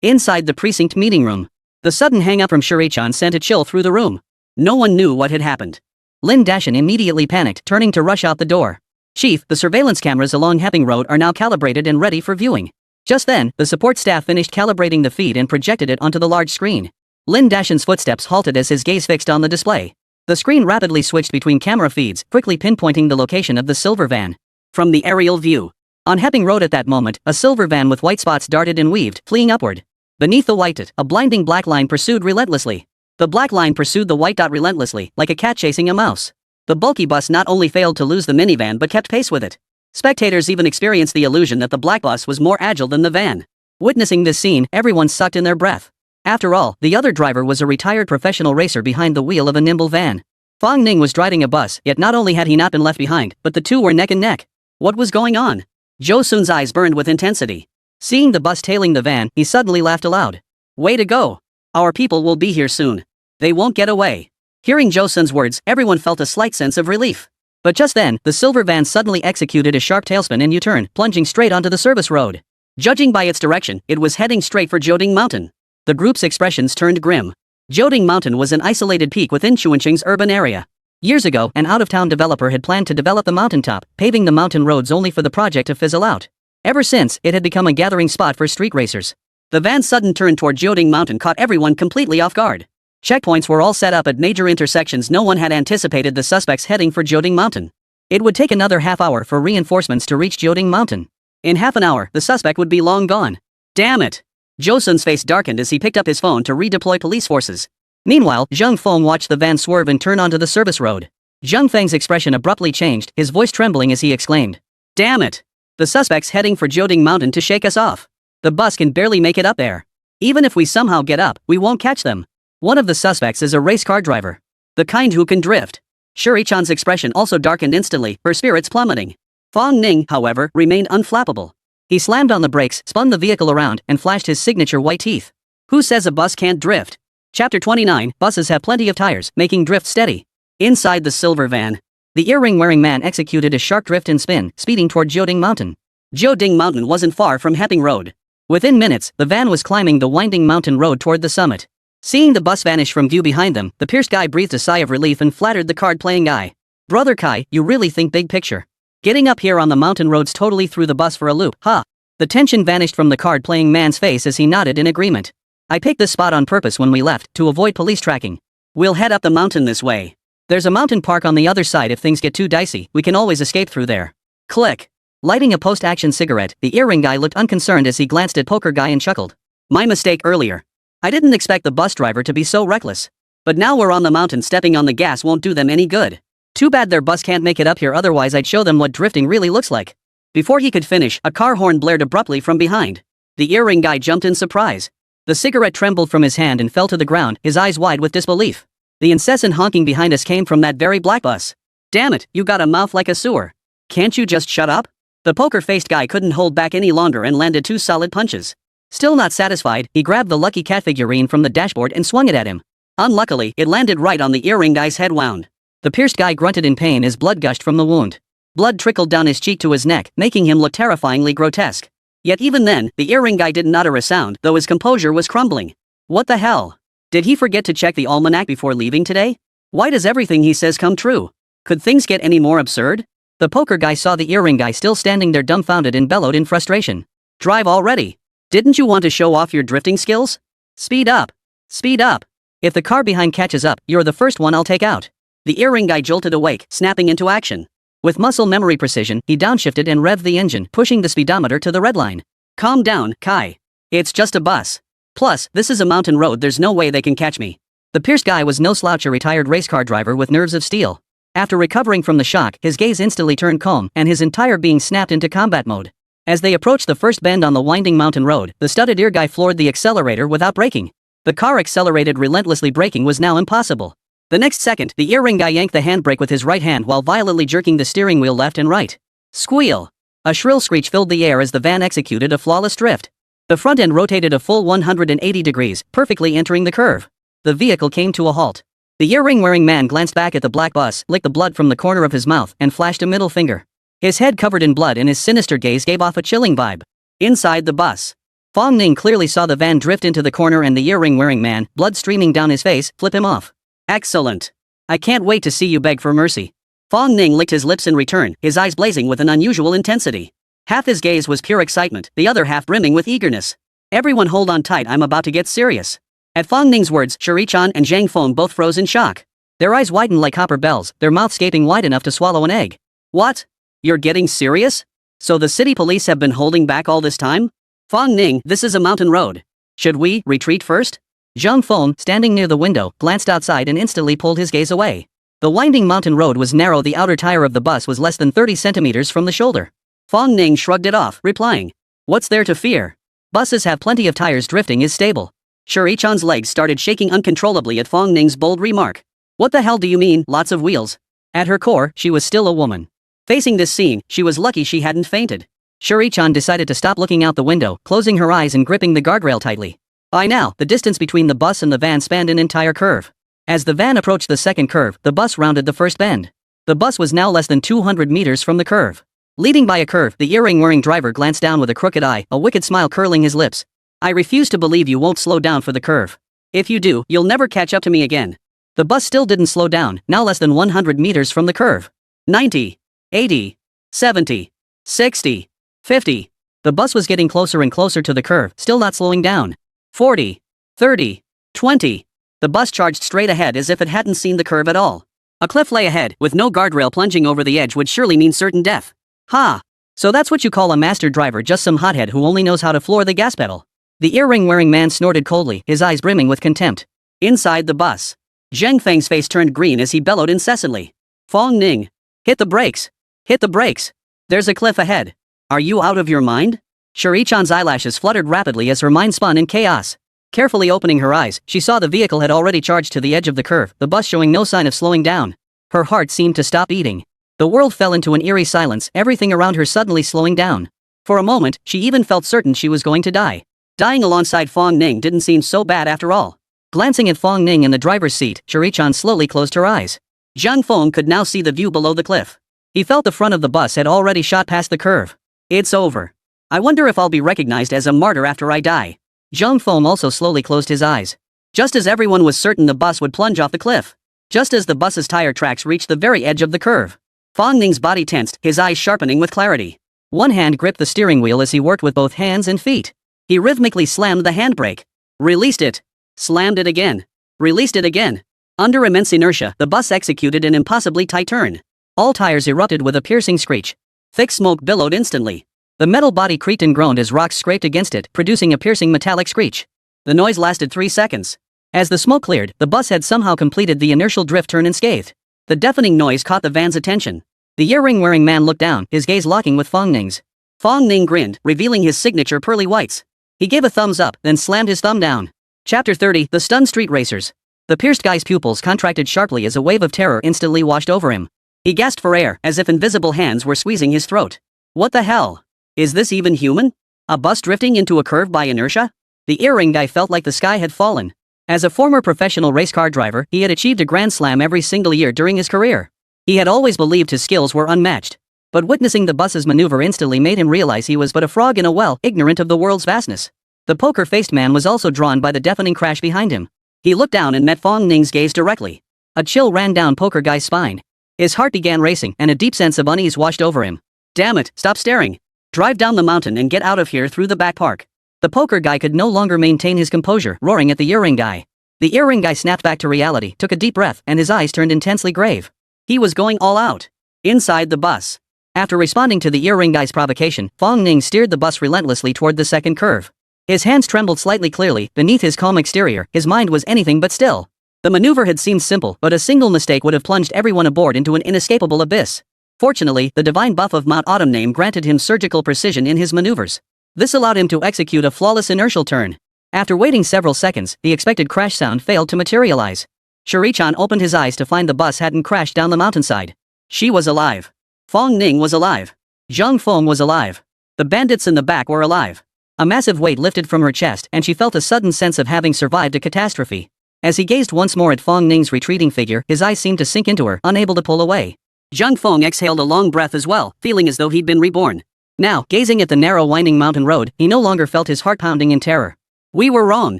Inside the precinct meeting room. The sudden hang-up from Shuri-chan sent a chill through the room. No one knew what had happened. Lin Dashin immediately panicked, turning to rush out the door. Chief, the surveillance cameras along Hepping Road are now calibrated and ready for viewing. Just then, the support staff finished calibrating the feed and projected it onto the large screen. Lin Dashin's footsteps halted as his gaze fixed on the display. The screen rapidly switched between camera feeds, quickly pinpointing the location of the silver van. From the aerial view. On Hepping Road at that moment, a silver van with white spots darted and weaved, fleeing upward. Beneath the white dot, a blinding black line pursued relentlessly. The black line pursued the white dot relentlessly, like a cat chasing a mouse. The bulky bus not only failed to lose the minivan but kept pace with it. Spectators even experienced the illusion that the black bus was more agile than the van. Witnessing this scene, everyone sucked in their breath. After all, the other driver was a retired professional racer behind the wheel of a nimble van. Fong Ning was driving a bus, yet not only had he not been left behind, but the two were neck and neck. What was going on? Jo Sun's eyes burned with intensity. Seeing the bus tailing the van, he suddenly laughed aloud. Way to go! Our people will be here soon. They won't get away. Hearing Jo Sun's words, everyone felt a slight sense of relief. But just then, the silver van suddenly executed a sharp tailspin and U-turn, plunging straight onto the service road. Judging by its direction, it was heading straight for Jiuding Mountain. The group's expressions turned grim. Jiuding Mountain was an isolated peak within Chongqing's urban area. Years ago, an out-of-town developer had planned to develop the mountaintop, paving the mountain roads only for the project to fizzle out. Ever since, it had become a gathering spot for street racers. The van's sudden turn toward Jiuding Mountain caught everyone completely off guard. Checkpoints were all set up at major intersections. No one had anticipated the suspects heading for Jiuding Mountain. It would take another half-hour for reinforcements to reach Jiuding Mountain. In half an hour, the suspect would be long gone. Damn it! Joseon's face darkened as he picked up his phone to redeploy police forces. Meanwhile, Zhang Feng watched the van swerve and turn onto the service road. Zhang Feng's expression abruptly changed, his voice trembling as he exclaimed. Damn it! The suspect's heading for Jiuding Mountain to shake us off. The bus can barely make it up there. Even if we somehow get up, we won't catch them. One of the suspects is a race car driver. The kind who can drift. Shuri-chan's expression also darkened instantly, her spirits plummeting. Fong Ning, however, remained unflappable. He slammed on the brakes, spun the vehicle around, and flashed his signature white teeth. Who says a bus can't drift? Chapter 29, buses have plenty of tires, making drift steady. Inside the silver van, the earring-wearing man executed a sharp drift and spin, speeding toward Jiuding Mountain. Jiuding Mountain wasn't far from Hepping Road. Within minutes, the van was climbing the winding mountain road toward the summit. Seeing the bus vanish from view behind them, the pierced guy breathed a sigh of relief and flattered the card-playing guy. Brother Kai, you really think big picture. Getting up here on the mountain roads totally threw the bus for a loop, huh? The tension vanished from the card-playing man's face as he nodded in agreement. I picked this spot on purpose when we left, to avoid police tracking. We'll head up the mountain this way. There's a mountain park on the other side if things get too dicey, we can always escape through there. Click. Lighting a post-action cigarette, the earring guy looked unconcerned as he glanced at Poker Guy and chuckled. My mistake earlier. I didn't expect the bus driver to be so reckless. But now we're on the mountain, stepping on the gas won't do them any good. Too bad their bus can't make it up here, otherwise I'd show them what drifting really looks like. Before he could finish, a car horn blared abruptly from behind. The earring guy jumped in surprise. The cigarette trembled from his hand and fell to the ground, his eyes wide with disbelief. The incessant honking behind us came from that very black bus. Damn it, you got a mouth like a sewer. Can't you just shut up? The poker-faced guy couldn't hold back any longer and landed 2 solid punches. Still not satisfied, he grabbed the lucky cat figurine from the dashboard and swung it at him. Unluckily, it landed right on the earring guy's head wound. The pierced guy grunted in pain as blood gushed from the wound. Blood trickled down his cheek to his neck, making him look terrifyingly grotesque. Yet even then, the earring guy didn't utter a sound, though his composure was crumbling. What the hell? Did he forget to check the almanac before leaving today? Why does everything he says come true? Could things get any more absurd? The poker guy saw the earring guy still standing there dumbfounded and bellowed in frustration. Drive already. Didn't you want to show off your drifting skills? Speed up. Speed up. If the car behind catches up, you're the first one I'll take out. The earring guy jolted awake, snapping into action. With muscle memory precision, he downshifted and revved the engine, pushing the speedometer to the red line. Calm down, Kai. It's just a bus. Plus, this is a mountain road, there's no way they can catch me. The pierced guy was no slouch, a retired race car driver with nerves of steel. After recovering from the shock, his gaze instantly turned calm, and his entire being snapped into combat mode. As they approached the first bend on the winding mountain road, the studded ear guy floored the accelerator without braking. The car accelerated relentlessly, braking was now impossible. The next second, the earring guy yanked the handbrake with his right hand while violently jerking the steering wheel left and right. Squeal! A shrill screech filled the air as the van executed a flawless drift. The front end rotated a full 180 degrees, perfectly entering the curve. The vehicle came to a halt. The earring-wearing man glanced back at the black bus, licked the blood from the corner of his mouth, and flashed a middle finger. His head covered in blood and his sinister gaze gave off a chilling vibe. Inside the bus, Fong Ning clearly saw the van drift into the corner and the earring-wearing man, blood streaming down his face, flip him off. Excellent. I can't wait to see you beg for mercy. Fong Ning licked his lips in return, his eyes blazing with an unusual intensity. Half his gaze was pure excitement, the other half brimming with eagerness. Everyone hold on tight, I'm about to get serious. At Fong Ning's words, Shuri-chan and Zhang Feng both froze in shock. Their eyes widened like copper bells, their mouths gaping wide enough to swallow an egg. What? You're getting serious? So the city police have been holding back all this time? Fong Ning, this is a mountain road. Should we retreat first? Zhang Feng, standing near the window, glanced outside and instantly pulled his gaze away. The winding mountain road was narrow, the outer tire of the bus was less than 30 centimeters from the shoulder. Fong Ning shrugged it off, replying, "What's there to fear? Buses have plenty of tires, drifting is stable." Shuri-chan's legs started shaking uncontrollably at Fong Ning's bold remark. What the hell do you mean, lots of wheels? At her core, she was still a woman. Facing this scene, she was lucky she hadn't fainted. Shuri-chan decided to stop looking out the window, closing her eyes and gripping the guardrail tightly. By now, the distance between the bus and the van spanned an entire curve. As the van approached the second curve, the bus rounded the first bend. The bus was now less than 200 meters from the curve. Leading by a curve, the earring-wearing driver glanced down with a crooked eye, a wicked smile curling his lips. I refuse to believe you won't slow down for the curve. If you do, you'll never catch up to me again. The bus still didn't slow down, now less than 100 meters from the curve. 90, 80, 70, 60, 50. The bus was getting closer and closer to the curve, still not slowing down. 40, 30, 20. The bus charged straight ahead as if it hadn't seen the curve at all. A cliff lay ahead, with no guardrail, plunging over the edge would surely mean certain death. Ha! So that's what you call a master driver, just some hothead who only knows how to floor the gas pedal. The earring-wearing man snorted coldly, his eyes brimming with contempt. Inside the bus, Zheng Feng's face turned green as he bellowed incessantly. Fong Ning, hit the brakes! Hit the brakes! There's a cliff ahead. Are you out of your mind? Shuri-chan's eyelashes fluttered rapidly as her mind spun in chaos. Carefully opening her eyes, she saw the vehicle had already charged to the edge of the curve, the bus showing no sign of slowing down. Her heart seemed to stop beating. The world fell into an eerie silence, everything around her suddenly slowing down. For a moment, she even felt certain she was going to die. Dying alongside Fong Ning didn't seem so bad after all. Glancing at Fong Ning in the driver's seat, Shuri-chan slowly closed her eyes. Zhang Feng could now see the view below the cliff. He felt the front of the bus had already shot past the curve. It's over. I wonder if I'll be recognized as a martyr after I die. Zhang Feng also slowly closed his eyes. Just as everyone was certain the bus would plunge off the cliff. Just as the bus's tire tracks reached the very edge of the curve. Fong Ning's body tensed, his eyes sharpening with clarity. One hand gripped the steering wheel as he worked with both hands and feet. He rhythmically slammed the handbrake. Released it. Slammed it again. Released it again. Under immense inertia, the bus executed an impossibly tight turn. All tires erupted with a piercing screech. Thick smoke billowed instantly. The metal body creaked and groaned as rocks scraped against it, producing a piercing metallic screech. The noise lasted 3 seconds. As the smoke cleared, the bus had somehow completed the inertial drift turn unscathed. The deafening noise caught the van's attention. The earring-wearing man looked down, his gaze locking with Fong Ning's. Fong Ning grinned, revealing his signature pearly whites. He gave a thumbs up, then slammed his thumb down. Chapter 30, The Stunned Street Racers. The pierced guy's pupils contracted sharply as a wave of terror instantly washed over him. He gasped for air, as if invisible hands were squeezing his throat. What the hell? Is this even human? A bus drifting into a curve by inertia? The earring guy felt like the sky had fallen. As a former professional race car driver, he had achieved a Grand Slam every single year during his career. He had always believed his skills were unmatched. But witnessing the bus's maneuver instantly made him realize he was but a frog in a well, ignorant of the world's vastness. The poker-faced man was also drawn by the deafening crash behind him. He looked down and met Fong Ning's gaze directly. A chill ran down Poker Guy's spine. His heart began racing, and a deep sense of unease washed over him. Damn it, stop staring. Drive down the mountain and get out of here through the back park. The Poker Guy could no longer maintain his composure, roaring at the earring guy. The earring guy snapped back to reality, took a deep breath, and his eyes turned intensely grave. He was going all out. Inside the bus. After responding to the earring guy's provocation, Fong Ning steered the bus relentlessly toward the second curve. His hands trembled slightly clearly, beneath his calm exterior, his mind was anything but still. The maneuver had seemed simple, but a single mistake would have plunged everyone aboard into an inescapable abyss. Fortunately, the divine buff of Mount Autumn name granted him surgical precision in his maneuvers. This allowed him to execute a flawless inertial turn. After waiting several seconds, the expected crash sound failed to materialize. Shuri-chan opened his eyes to find the bus hadn't crashed down the mountainside. She was alive. Fong Ning was alive. Zhang Feng was alive. The bandits in the back were alive. A massive weight lifted from her chest, and she felt a sudden sense of having survived a catastrophe. As he gazed once more at Fong Ning's retreating figure, his eyes seemed to sink into her, unable to pull away. Zhang Feng exhaled a long breath as well, feeling as though he'd been reborn. Now, gazing at the narrow winding mountain road, he no longer felt his heart pounding in terror. We were wrong.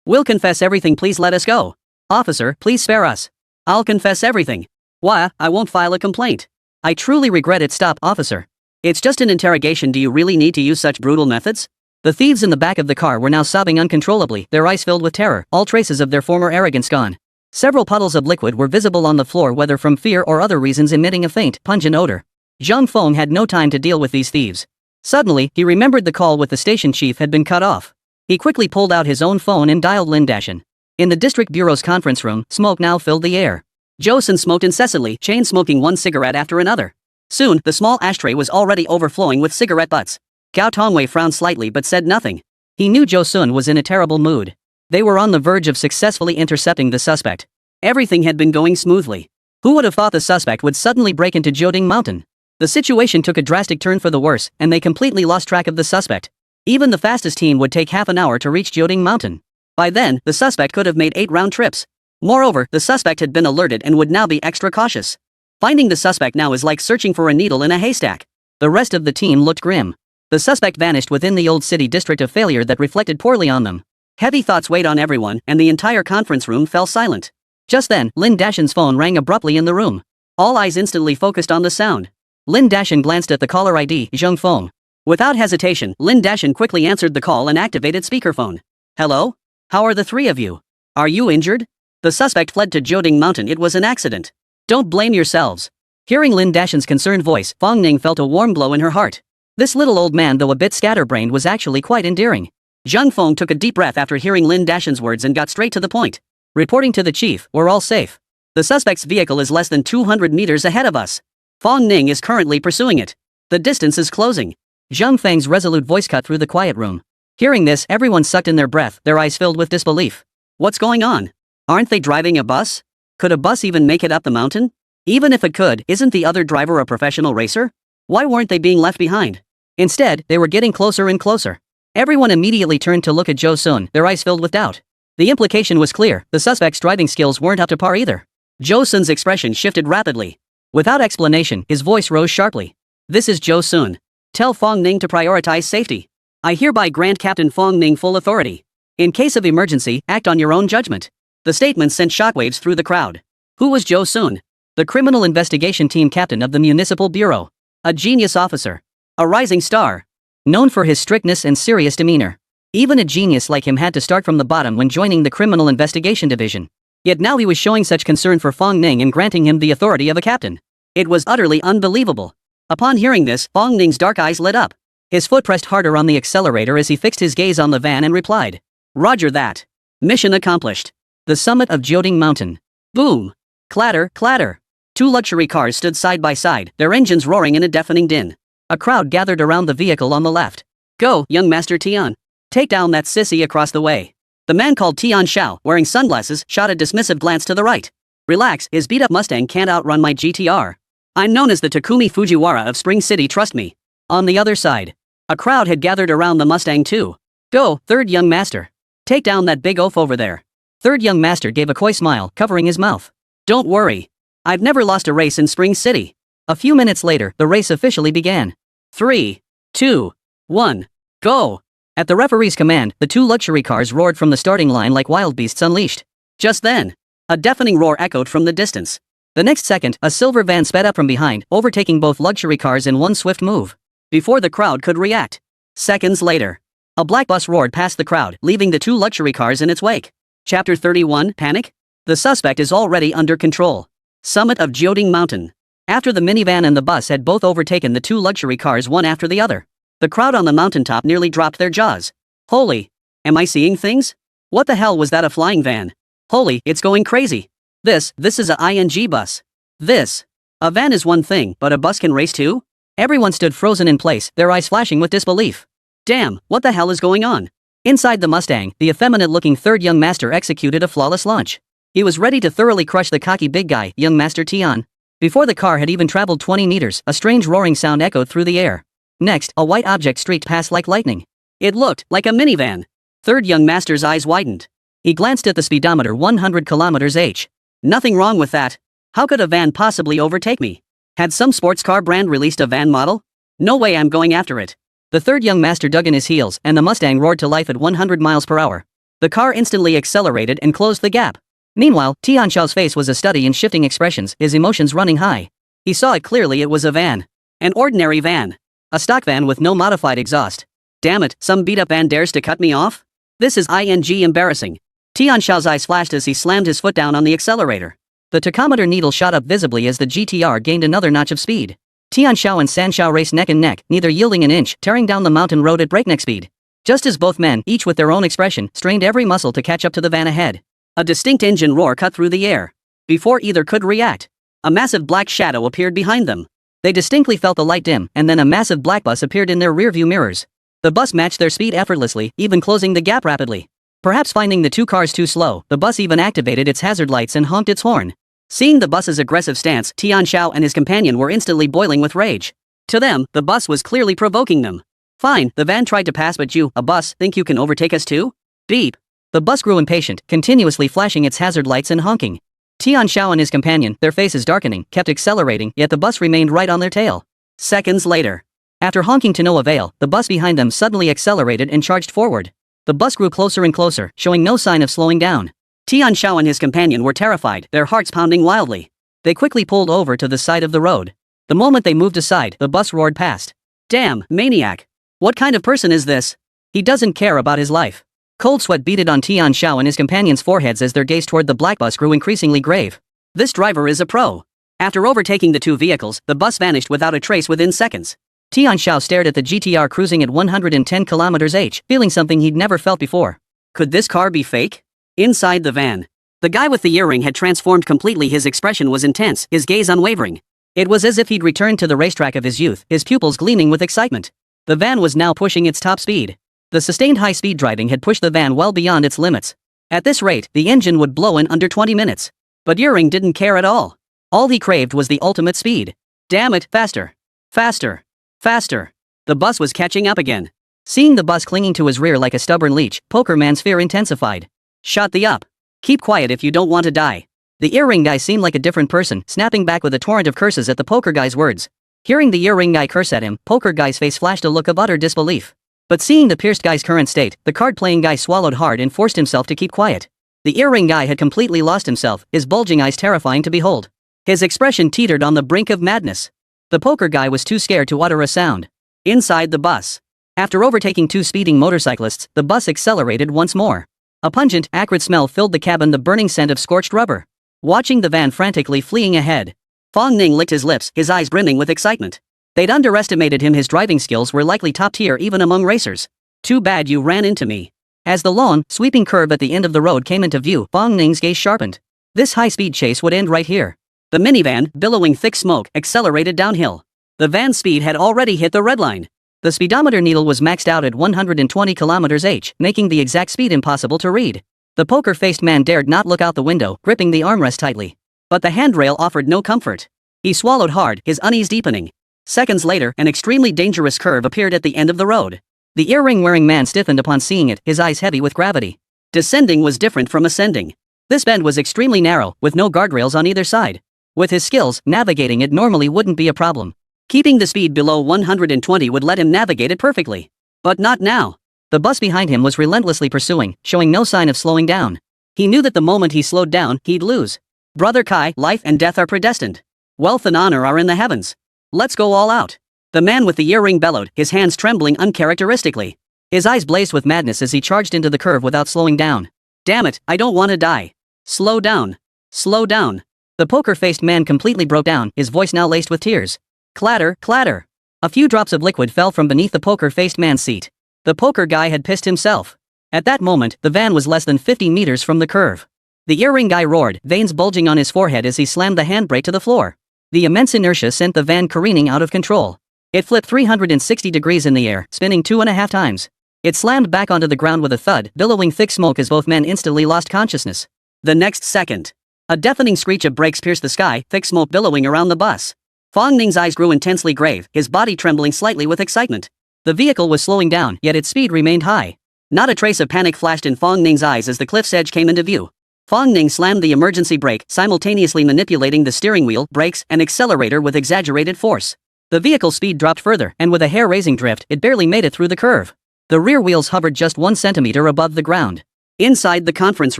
We'll confess everything, please let us go. Officer, please spare us. I'll confess everything. Why, I won't file a complaint. I truly regret it. Stop, officer. It's just an interrogation. Do you really need to use such brutal methods? The thieves in the back of the car were now sobbing uncontrollably, their eyes filled with terror, all traces of their former arrogance gone. Several puddles of liquid were visible on the floor, whether from fear or other reasons, emitting a faint, pungent odor. Zhang Feng had no time to deal with these thieves. Suddenly, he remembered the call with the station chief had been cut off. He quickly pulled out his own phone and dialed Lin Dashin. In the district bureau's conference room, smoke now filled the air. Joseon smoked incessantly, chain smoking one cigarette after another. Soon, the small ashtray was already overflowing with cigarette butts. Gao Tongwei frowned slightly but said nothing. He knew Joseon was in a terrible mood. They were on the verge of successfully intercepting the suspect. Everything had been going smoothly. Who would have thought the suspect would suddenly break into Jioding Mountain? The situation took a drastic turn for the worse, and they completely lost track of the suspect. Even the fastest team would take half an hour to reach Jioding Mountain. By then, the suspect could have made 8 round trips. Moreover, the suspect had been alerted and would now be extra cautious. Finding the suspect now is like searching for a needle in a haystack. The rest of the team looked grim. The suspect vanished within the old city district of failure that reflected poorly on them. Heavy thoughts weighed on everyone, and the entire conference room fell silent. Just then, Lin Dashin's phone rang abruptly in the room. All eyes instantly focused on the sound. Lin Dashin glanced at the caller ID, Zhang Feng. Without hesitation, Lin Dashin quickly answered the call and activated speakerphone. Hello? How are the three of you? Are you injured? The suspect fled to Jioding Mountain. It was an accident. Don't blame yourselves. Hearing Lin Dashin's concerned voice, Fong Ning felt a warm glow in her heart. This little old man, though a bit scatterbrained, was actually quite endearing. Zhang Feng took a deep breath after hearing Lin Dashan's words and got straight to the point. Reporting to the chief, we're all safe. The suspect's vehicle is less than 200 meters ahead of us. Fong Ning is currently pursuing it. The distance is closing. Zhang Feng's resolute voice cut through the quiet room. Hearing this, everyone sucked in their breath, their eyes filled with disbelief. What's going on? Aren't they driving a bus? Could a bus even make it up the mountain? Even if it could, isn't the other driver a professional racer? Why weren't they being left behind? Instead, they were getting closer and closer. Everyone immediately turned to look at Zhou Sun, their eyes filled with doubt. The implication was clear, the suspect's driving skills weren't up to par either. Zhou Sun's expression shifted rapidly. Without explanation, his voice rose sharply. This is Zhou Sun. Tell Fong Ning to prioritize safety. I hereby grant Captain Fong Ning full authority. In case of emergency, act on your own judgment. The statement sent shockwaves through the crowd. Who was Zhou Sun? The criminal investigation team captain of the municipal bureau. A genius officer. A rising star. Known for his strictness and serious demeanor. Even a genius like him had to start from the bottom when joining the criminal investigation division. Yet now he was showing such concern for Fong Ning and granting him the authority of a captain. It was utterly unbelievable. Upon hearing this, Fong Ning's dark eyes lit up. His foot pressed harder on the accelerator as he fixed his gaze on the van and replied. Roger that. Mission accomplished. The summit of Jioding Mountain. Boom. Clatter, clatter. Two luxury cars stood side by side, their engines roaring in a deafening din. A crowd gathered around the vehicle on the left. Go, young Master Tian. Take down that sissy across the way. The man called Tian Xiao, wearing sunglasses, shot a dismissive glance to the right. Relax, his beat-up Mustang can't outrun my GTR. I'm known as the Takumi Fujiwara of Spring City, trust me. On the other side, a crowd had gathered around the Mustang too. Go, third young master. Take down that big oaf over there. Third young master gave a coy smile, covering his mouth. Don't worry. I've never lost a race in Spring City. A few minutes later, the race officially began. 3, 2, 1, go! At the referee's command, the two luxury cars roared from the starting line like wild beasts unleashed. Just then, a deafening roar echoed from the distance. The next second, a silver van sped up from behind, overtaking both luxury cars in one swift move. Before the crowd could react. Seconds later, a black bus roared past the crowd, leaving the two luxury cars in its wake. Chapter 31, Panic? The suspect is already under control. Summit of Jioding Mountain. After the minivan and the bus had both overtaken the two luxury cars one after the other, the crowd on the mountaintop nearly dropped their jaws. Holy! Am I seeing things? What the hell was that, a flying van? Holy, it's going crazy. This is a ING bus. A van is one thing, but a bus can race too? Everyone stood frozen in place, their eyes flashing with disbelief. Damn, what the hell is going on? Inside the Mustang, the effeminate-looking third young master executed a flawless launch. He was ready to thoroughly crush the cocky big guy, young Master Tian. Before the car had even traveled 20 meters, a strange roaring sound echoed through the air. Next, a white object streaked past like lightning. It looked like a minivan. Third young master's eyes widened. He glanced at the speedometer, 100 kilometers h. Nothing wrong with that. How could a van possibly overtake me? Had some sports car brand released a van model? No way, I'm going after it. The third young master dug in his heels, and the Mustang roared to life at 100 miles per hour. The car instantly accelerated and closed the gap. Meanwhile, Tian Xiao's face was a study in shifting expressions, his emotions running high. He saw it clearly, it was a van. An ordinary van. A stock van with no modified exhaust. Damn it, some beat-up van dares to cut me off? This is embarrassing. Tian Xiao's eyes flashed as he slammed his foot down on the accelerator. The tachometer needle shot up visibly as the GTR gained another notch of speed. Tian Xiao and San Xiao raced neck and neck, neither yielding an inch, tearing down the mountain road at breakneck speed. Just as both men, each with their own expression, strained every muscle to catch up to the van ahead. A distinct engine roar cut through the air. Before either could react, a massive black shadow appeared behind them. They distinctly felt the light dim, and then a massive black bus appeared in their rearview mirrors. The bus matched their speed effortlessly, even closing the gap rapidly. Perhaps finding the two cars too slow, the bus even activated its hazard lights and honked its horn. Seeing the bus's aggressive stance, Tian Xiao and his companion were instantly boiling with rage. To them, the bus was clearly provoking them. Fine, the van tried to pass, but you, a bus, think you can overtake us too? Beep. The bus grew impatient, continuously flashing its hazard lights and honking. Tian Xiao and his companion, their faces darkening, kept accelerating, yet the bus remained right on their tail. Seconds later, after honking to no avail, the bus behind them suddenly accelerated and charged forward. The bus grew closer and closer, showing no sign of slowing down. Tian Xiao and his companion were terrified, their hearts pounding wildly. They quickly pulled over to the side of the road. The moment they moved aside, the bus roared past. Damn, maniac. What kind of person is this? He doesn't care about his life. Cold sweat beaded on Tian Xiao and his companions' foreheads as their gaze toward the black bus grew increasingly grave. This driver is a pro. After overtaking the two vehicles, the bus vanished without a trace within seconds. Tian Xiao stared at the GTR cruising at 110 km/h, feeling something he'd never felt before. Could this car be fake? Inside the van, the guy with the earring had transformed completely. His expression was intense, his gaze unwavering. It was as if he'd returned to the racetrack of his youth, his pupils gleaming with excitement. The van was now pushing its top speed. The sustained high-speed driving had pushed the van well beyond its limits. At this rate, the engine would blow in under 20 minutes. But Earring didn't care at all. All he craved was the ultimate speed. Damn it, faster. Faster. Faster. The bus was catching up again. Seeing the bus clinging to his rear like a stubborn leech, Poker Man's fear intensified. Shut the up. Keep quiet if you don't want to die. The earring guy seemed like a different person, snapping back with a torrent of curses at the poker guy's words. Hearing the earring guy curse at him, Poker Guy's face flashed a look of utter disbelief. But seeing the pierced guy's current state, the card-playing guy swallowed hard and forced himself to keep quiet. The earring guy had completely lost himself, his bulging eyes terrifying to behold. His expression teetered on the brink of madness. The poker guy was too scared to utter a sound. Inside the bus. After overtaking two speeding motorcyclists, the bus accelerated once more. A pungent, acrid smell filled the cabin, the burning scent of scorched rubber. Watching the van frantically fleeing ahead, Fong Ning licked his lips, his eyes brimming with excitement. They'd underestimated him. His driving skills were likely top tier even among racers. Too bad you ran into me. As the long, sweeping curve at the end of the road came into view, Fong Ning's gaze sharpened. This high-speed chase would end right here. The minivan, billowing thick smoke, accelerated downhill. The van's speed had already hit the red line. The speedometer needle was maxed out at 120 km/h, making the exact speed impossible to read. The poker-faced man dared not look out the window, gripping the armrest tightly. But the handrail offered no comfort. He swallowed hard, his unease deepening. Seconds later, an extremely dangerous curve appeared at the end of the road. The earring-wearing man stiffened upon seeing it, his eyes heavy with gravity. Descending was different from ascending. This bend was extremely narrow, with no guardrails on either side. With his skills, navigating it normally wouldn't be a problem. Keeping the speed below 120 would let him navigate it perfectly. But not now. The bus behind him was relentlessly pursuing, showing no sign of slowing down. He knew that the moment he slowed down, he'd lose. Brother Kai, life and death are predestined. Wealth and honor are in the heavens. Let's go all out. The man with the earring bellowed, his hands trembling uncharacteristically. His eyes blazed with madness as he charged into the curve without slowing down. Damn it, I don't want to die. Slow down. Slow down. The poker-faced man completely broke down, his voice now laced with tears. Clatter, clatter. A few drops of liquid fell from beneath the poker-faced man's seat. The poker guy had pissed himself. At that moment, the van was less than 50 meters from the curve. The earring guy roared, veins bulging on his forehead as he slammed the handbrake to the floor. The immense inertia sent the van careening out of control. It flipped 360 degrees in the air, spinning 2.5 times. It slammed back onto the ground with a thud, billowing thick smoke as both men instantly lost consciousness. The next second, a deafening screech of brakes pierced the sky, thick smoke billowing around the bus. Fong Ning's eyes grew intensely grave, his body trembling slightly with excitement. The vehicle was slowing down, yet its speed remained high. Not a trace of panic flashed in Fong Ning's eyes as the cliff's edge came into view. Fong Ning slammed the emergency brake, simultaneously manipulating the steering wheel, brakes, and accelerator with exaggerated force. The vehicle's speed dropped further, and with a hair-raising drift, it barely made it through the curve. The rear wheels hovered just 1 centimeter above the ground. Inside the conference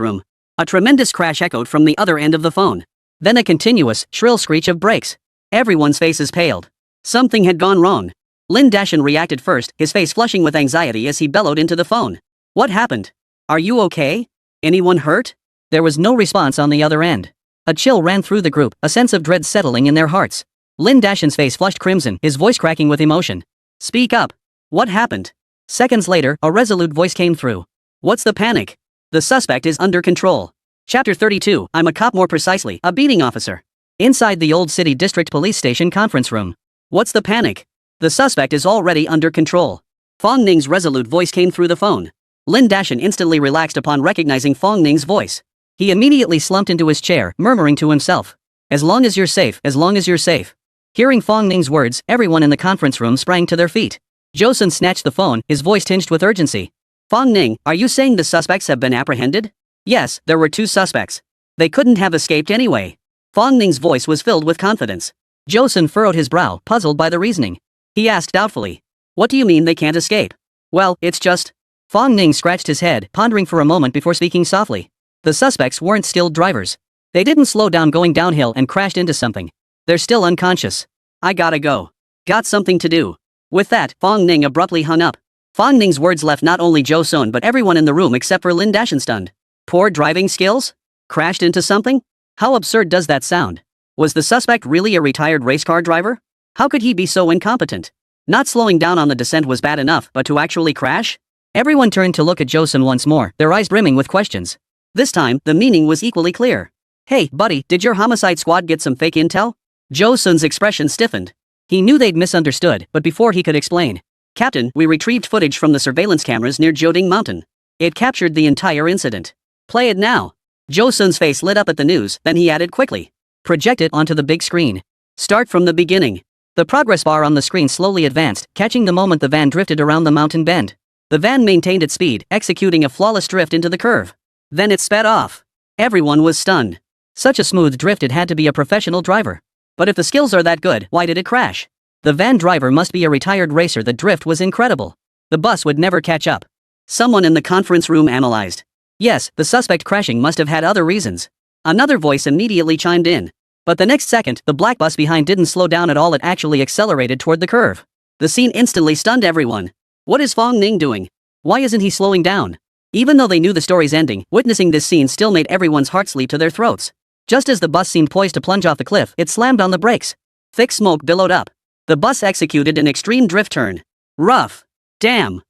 room, a tremendous crash echoed from the other end of the phone. Then a continuous, shrill screech of brakes. Everyone's faces paled. Something had gone wrong. Lin Dashan reacted first, his face flushing with anxiety as he bellowed into the phone. What happened? Are you okay? Anyone hurt? There was no response on the other end. A chill ran through the group, a sense of dread settling in their hearts. Lin Dashan's face flushed crimson, his voice cracking with emotion. Speak up. What happened? Seconds later, a resolute voice came through. What's the panic? The suspect is under control. Chapter 32, I'm a cop, more precisely, a beating officer. Inside the Old City District Police Station conference room. What's the panic? The suspect is already under control. Fong Ning's resolute voice came through the phone. Lin Dashan instantly relaxed upon recognizing Fong Ning's voice. He immediately slumped into his chair, murmuring to himself. As long as you're safe, as long as you're safe. Hearing Fong Ning's words, everyone in the conference room sprang to their feet. Joseon snatched the phone, his voice tinged with urgency. Fong Ning, are you saying the suspects have been apprehended? Yes, there were 2 suspects. They couldn't have escaped anyway. Fong Ning's voice was filled with confidence. Joseon furrowed his brow, puzzled by the reasoning. He asked doubtfully. What do you mean they can't escape? Well, it's just... Fong Ning scratched his head, pondering for a moment before speaking softly. The suspects weren't skilled drivers. They didn't slow down going downhill and crashed into something. They're still unconscious. I gotta go. Got something to do. With that, Fong Ning abruptly hung up. Fong Ning's words left not only Joseon but everyone in the room except for Lin Dashan stunned. Poor driving skills? Crashed into something? How absurd does that sound? Was the suspect really a retired race car driver? How could he be so incompetent? Not slowing down on the descent was bad enough, but to actually crash? Everyone turned to look at Joseon once more, their eyes brimming with questions. This time, the meaning was equally clear. Hey, buddy, did your homicide squad get some fake intel? Joseon's expression stiffened. He knew they'd misunderstood, but before he could explain. Captain, we retrieved footage from the surveillance cameras near Joding Mountain. It captured the entire incident. Play it now. Joseon's face lit up at the news, then he added quickly. Project it onto the big screen. Start from the beginning. The progress bar on the screen slowly advanced, catching the moment the van drifted around the mountain bend. The van maintained its speed, executing a flawless drift into the curve. Then it sped off. Everyone was stunned. Such a smooth drift, it had to be a professional driver. But if the skills are that good, why did it crash? The van driver must be a retired racer. The drift was incredible. The bus would never catch up. Someone in the conference room analyzed. Yes, the suspect crashing must have had other reasons. Another voice immediately chimed in. But the next second, the black bus behind didn't slow down at all, it actually accelerated toward the curve. The scene instantly stunned everyone. What is Fong Ning doing? Why isn't he slowing down? Even though they knew the story's ending, witnessing this scene still made everyone's hearts leap to their throats. Just as the bus seemed poised to plunge off the cliff, it slammed on the brakes. Thick smoke billowed up. The bus executed an extreme drift turn. Rough. Damn.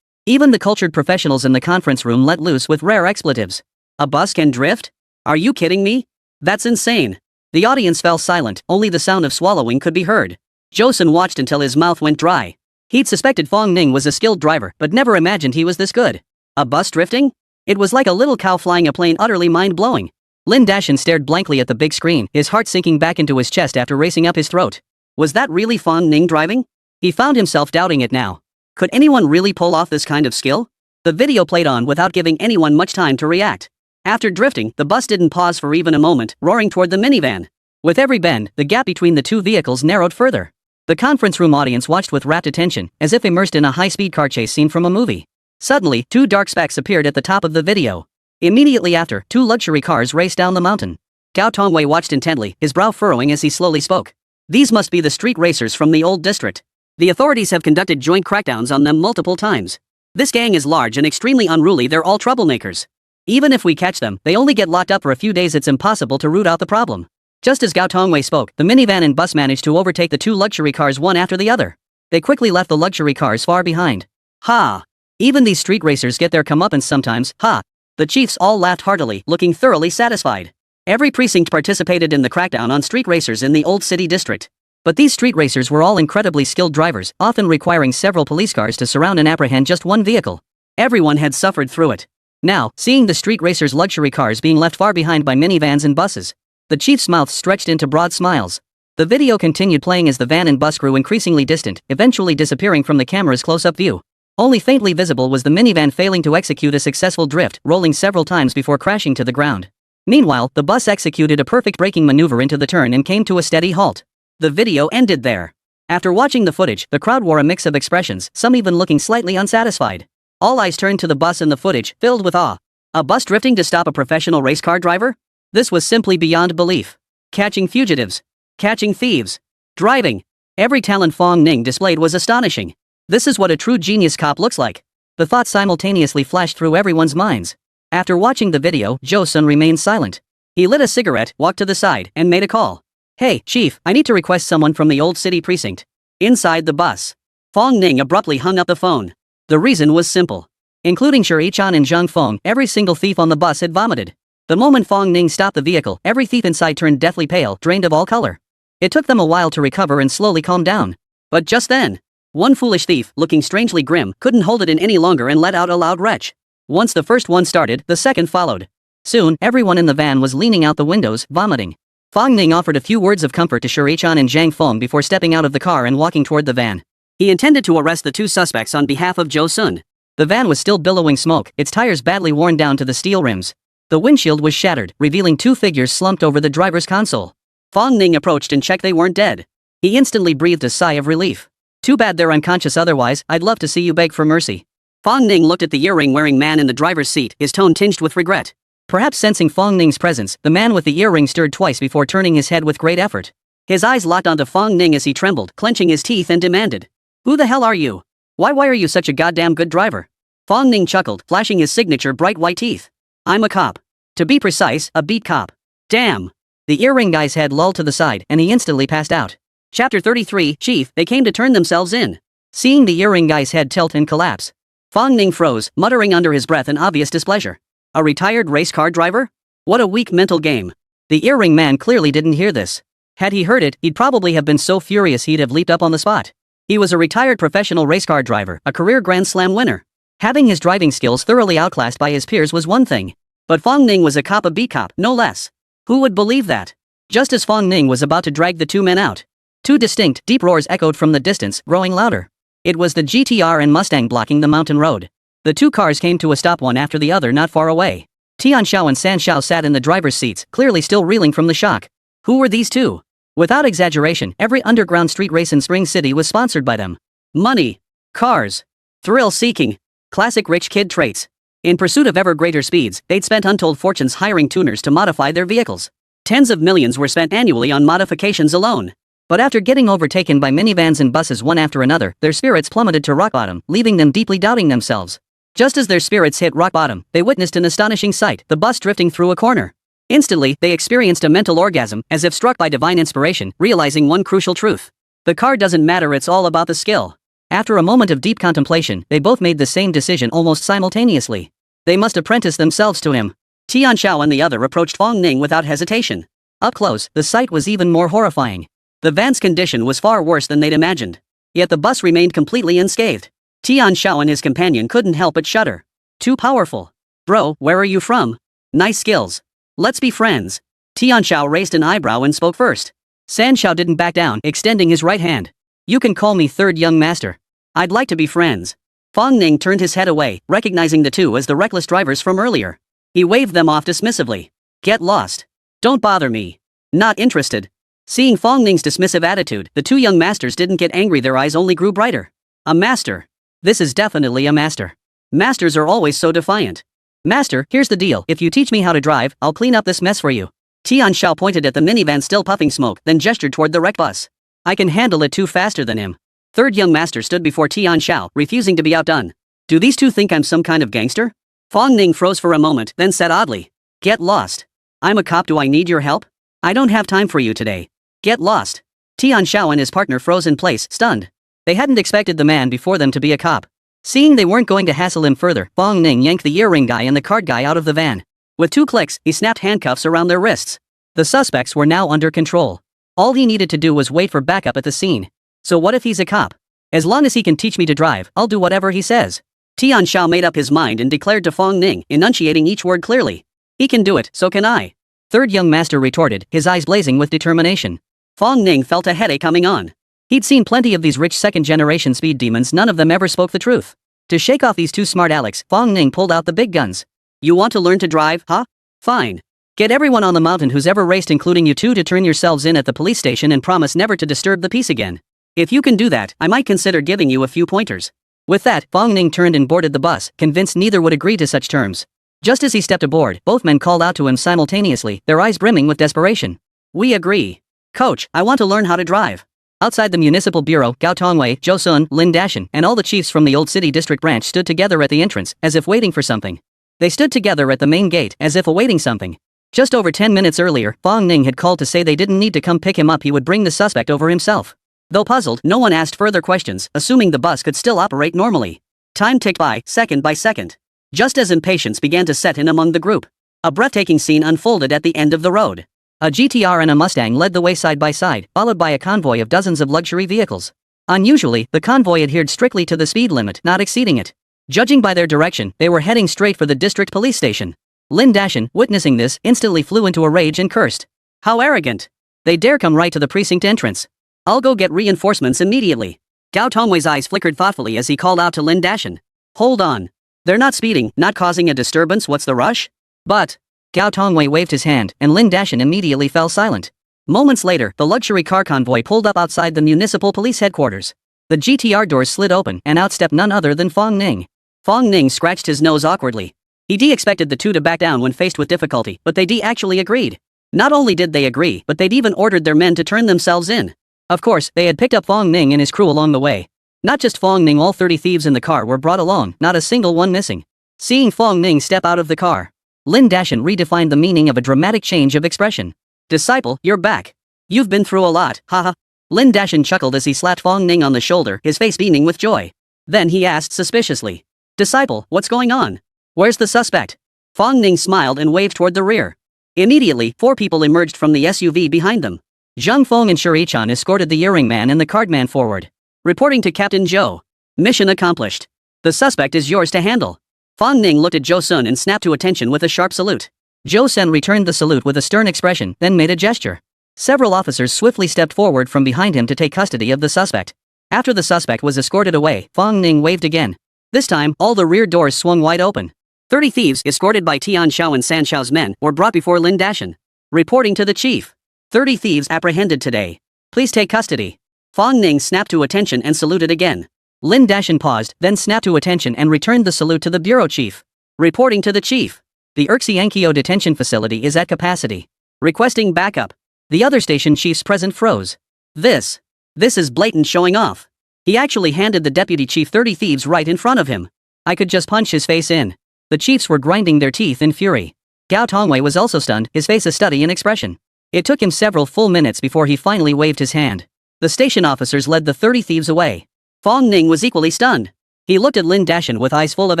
Even the cultured professionals in the conference room let loose with rare expletives. A bus can drift? Are you kidding me? That's insane. The audience fell silent, only the sound of swallowing could be heard. Joseon watched until his mouth went dry. He'd suspected Fong Ning was a skilled driver, but never imagined he was this good. A bus drifting? It was like a little cow flying a plane, utterly mind-blowing. Lin Dashin stared blankly at the big screen, his heart sinking back into his chest after racing up his throat. Was that really Fong Ning driving? He found himself doubting it now. Could anyone really pull off this kind of skill? The video played on without giving anyone much time to react. After drifting, the bus didn't pause for even a moment, roaring toward the minivan. With every bend, the gap between the two vehicles narrowed further. The conference room audience watched with rapt attention, as if immersed in a high-speed car chase scene from a movie. Suddenly, two dark specks appeared at the top of the video. Immediately after, two luxury cars raced down the mountain. Gao Tongwei watched intently, his brow furrowing as he slowly spoke. These must be the street racers from the old district. The authorities have conducted joint crackdowns on them multiple times. This gang is large and extremely unruly, they're all troublemakers. Even if we catch them, they only get locked up for a few days, it's impossible to root out the problem. Just as Gao Tongwei spoke, the minivan and bus managed to overtake the two luxury cars one after the other. They quickly left the luxury cars far behind. Ha! Even these street racers get their comeuppance sometimes, ha! The chiefs all laughed heartily, looking thoroughly satisfied. Every precinct participated in the crackdown on street racers in the old city district. But these street racers were all incredibly skilled drivers, often requiring several police cars to surround and apprehend just one vehicle. Everyone had suffered through it. Now, seeing the street racers' luxury cars being left far behind by minivans and buses, the chief's mouth stretched into broad smiles. The video continued playing as the van and bus grew increasingly distant, eventually disappearing from the camera's close-up view. Only faintly visible was the minivan failing to execute a successful drift, rolling several times before crashing to the ground. Meanwhile, the bus executed a perfect braking maneuver into the turn and came to a steady halt. The video ended there. After watching the footage, the crowd wore a mix of expressions, some even looking slightly unsatisfied. All eyes turned to the bus and the footage, filled with awe. A bus drifting to stop a professional race car driver? This was simply beyond belief. Catching fugitives. Catching thieves. Driving. Every talent Fong Ning displayed was astonishing. This is what a true genius cop looks like. The thought simultaneously flashed through everyone's minds. After watching the video, Joseon remained silent. He lit a cigarette, walked to the side, and made a call. Hey, Chief, I need to request someone from the old city precinct. Inside the bus. Fong Ning abruptly hung up the phone. The reason was simple. Including Shuri-chan and Zhang Feng, every single thief on the bus had vomited. The moment Fong Ning stopped the vehicle, every thief inside turned deathly pale, drained of all color. It took them a while to recover and slowly calm down. But just then, one foolish thief, looking strangely grim, couldn't hold it in any longer and let out a loud retch. Once the first one started, the second followed. Soon, everyone in the van was leaning out the windows, vomiting. Fong Ning offered a few words of comfort to Shuri-chan and Zhang Feng before stepping out of the car and walking toward the van. He intended to arrest the two suspects on behalf of Joseon. The van was still billowing smoke, its tires badly worn down to the steel rims. The windshield was shattered, revealing two figures slumped over the driver's console. Fong Ning approached and checked they weren't dead. He instantly breathed a sigh of relief. Too bad they're unconscious, otherwise, I'd love to see you beg for mercy. Fong Ning looked at the earring-wearing man in the driver's seat, his tone tinged with regret. Perhaps sensing Fong Ning's presence, the man with the earring stirred twice before turning his head with great effort. His eyes locked onto Fong Ning as he trembled, clenching his teeth and demanded. Who the hell are you? Why are you such a goddamn good driver? Fong Ning chuckled, flashing his signature bright white teeth. I'm a cop. To be precise, a beat cop. Damn. The earring guy's head lolled to the side, and he instantly passed out. Chapter 33, Chief, they came to turn themselves in. Seeing the earring guy's head tilt and collapse, Fong Ning froze, muttering under his breath in obvious displeasure. A retired race car driver? What a weak mental game. The earring man clearly didn't hear this. Had he heard it, he'd probably have been so furious he'd have leaped up on the spot. He was a retired professional race car driver, a career Grand Slam winner. Having his driving skills thoroughly outclassed by his peers was one thing. But Fong Ning was a cop, a beat cop, no less. Who would believe that? Just as Fong Ning was about to drag the two men out, two distinct, deep roars echoed from the distance, growing louder. It was the GTR and Mustang blocking the mountain road. The two cars came to a stop one after the other not far away. Tian Xiao and San Xiao sat in the driver's seats, clearly still reeling from the shock. Who were these two? Without exaggeration, every underground street race in Spring City was sponsored by them. Money. Cars. Thrill-seeking. Classic rich kid traits. In pursuit of ever greater speeds, they'd spent untold fortunes hiring tuners to modify their vehicles. Tens of millions were spent annually on modifications alone. But after getting overtaken by minivans and buses one after another, their spirits plummeted to rock bottom, leaving them deeply doubting themselves. Just as their spirits hit rock bottom, they witnessed an astonishing sight, the bus drifting through a corner. Instantly, they experienced a mental orgasm, as if struck by divine inspiration, realizing one crucial truth. The car doesn't matter, it's all about the skill. After a moment of deep contemplation, they both made the same decision almost simultaneously. They must apprentice themselves to him. Tian Xiao and the other approached Fong Ning without hesitation. Up close, the sight was even more horrifying. The van's condition was far worse than they'd imagined. Yet the bus remained completely unscathed. Tian Xiao and his companion couldn't help but shudder. Too powerful. Bro, where are you from? Nice skills. Let's be friends. Tian Xiao raised an eyebrow and spoke first. San Xiao didn't back down, extending his right hand. You can call me third young master. I'd like to be friends. Fong Ning turned his head away, recognizing the two as the reckless drivers from earlier. He waved them off dismissively. Get lost. Don't bother me. Not interested. Seeing Fong Ning's dismissive attitude, the two young masters didn't get angry, their eyes only grew brighter. A master. This is definitely a master. Masters are always so defiant. Master, here's the deal, if you teach me how to drive, I'll clean up this mess for you. Tian Xiao pointed at the minivan still puffing smoke, then gestured toward the wrecked bus. I can handle it too faster than him. Third young master stood before Tian Xiao, refusing to be outdone. Do these two think I'm some kind of gangster? Fong Ning froze for a moment, then said oddly. Get lost. I'm a cop, do I need your help? I don't have time for you today. Get lost. Tian Xiao and his partner froze in place, stunned. They hadn't expected the man before them to be a cop. Seeing they weren't going to hassle him further, Fong Ning yanked the earring guy and the card guy out of the van. With 2 clicks, he snapped handcuffs around their wrists. The suspects were now under control. All he needed to do was wait for backup at the scene. So what if he's a cop? As long as he can teach me to drive, I'll do whatever he says. Tian Xiao made up his mind and declared to Fong Ning, enunciating each word clearly. He can do it, so can I. Third young master retorted, his eyes blazing with determination. Fong Ning felt a headache coming on. He'd seen plenty of these rich second-generation speed demons, none of them ever spoke the truth. To shake off these two smart alecks, Fong Ning pulled out the big guns. You want to learn to drive, huh? Fine. Get everyone on the mountain who's ever raced, including you two, to turn yourselves in at the police station and promise never to disturb the peace again. If you can do that, I might consider giving you a few pointers. With that, Fong Ning turned and boarded the bus, convinced neither would agree to such terms. Just as he stepped aboard, both men called out to him simultaneously, their eyes brimming with desperation. We agree. Coach, I want to learn how to drive. Outside the municipal bureau, Gao Tongwei, Zhou Sun, Lin Dashan, and all the chiefs from the old city district branch stood together at the entrance, as if waiting for something. They stood together at the main gate, as if awaiting something. Just over 10 minutes earlier, Fong Ning had called to say they didn't need to come pick him up, he would bring the suspect over himself. Though puzzled, no one asked further questions, assuming the bus could still operate normally. Time ticked by second. Just as impatience began to set in among the group, a breathtaking scene unfolded at the end of the road. A GTR and a Mustang led the way side by side, followed by a convoy of dozens of luxury vehicles. Unusually, the convoy adhered strictly to the speed limit, not exceeding it. Judging by their direction, they were heading straight for the district police station. Lin Dashan, witnessing this, instantly flew into a rage and cursed. How arrogant! They dare come right to the precinct entrance. I'll go get reinforcements immediately. Gao Tongwei's eyes flickered thoughtfully as he called out to Lin Dashan. Hold on. They're not speeding, not causing a disturbance, what's the rush? But... Gao Tongwei waved his hand, and Lin Dashan immediately fell silent. Moments later, the luxury car convoy pulled up outside the municipal police headquarters. The GTR doors slid open, and out stepped none other than Fong Ning. Fong Ning scratched his nose awkwardly. He expected the two to back down when faced with difficulty, but they actually agreed. Not only did they agree, but they'd even ordered their men to turn themselves in. Of course, they had picked up Fong Ning and his crew along the way. Not just Fong Ning, all 30 thieves in the car were brought along, not a single one missing. Seeing Fong Ning step out of the car, Lin Dashan redefined the meaning of a dramatic change of expression. Disciple, you're back. You've been through a lot, haha. Lin Dashan chuckled as he slapped Fong Ning on the shoulder, his face beaming with joy. Then he asked suspiciously. Disciple, what's going on? Where's the suspect? Fong Ning smiled and waved toward the rear. Immediately, 4 people emerged from the SUV behind them. Zhang Feng and Shuri-chan escorted the earring man and the card man forward. Reporting to Captain Zhou. Mission accomplished. The suspect is yours to handle. Fong Ning looked at Zhou Sun and snapped to attention with a sharp salute. Zhou Sun returned the salute with a stern expression, then made a gesture. Several officers swiftly stepped forward from behind him to take custody of the suspect. After the suspect was escorted away, Fong Ning waved again. This time, all the rear doors swung wide open. 30 thieves, escorted by Tian Xiao and San Xiao's men, were brought before Lin Dashan. Reporting to the chief. 30 thieves apprehended today. Please take custody. Fong Ning snapped to attention and saluted again. Lin Dashan paused, then snapped to attention and returned the salute to the bureau chief. Reporting to the chief. The Urxiankyo detention facility is at capacity. Requesting backup. The other station chiefs present froze. This is blatant showing off. He actually handed the deputy chief 30 thieves right in front of him. I could just punch his face in. The chiefs were grinding their teeth in fury. Gao Tongwei was also stunned, his face a study in expression. It took him several full minutes before he finally waved his hand. The station officers led the 30 thieves away. Fong Ning was equally stunned. He looked at Lin Dashan with eyes full of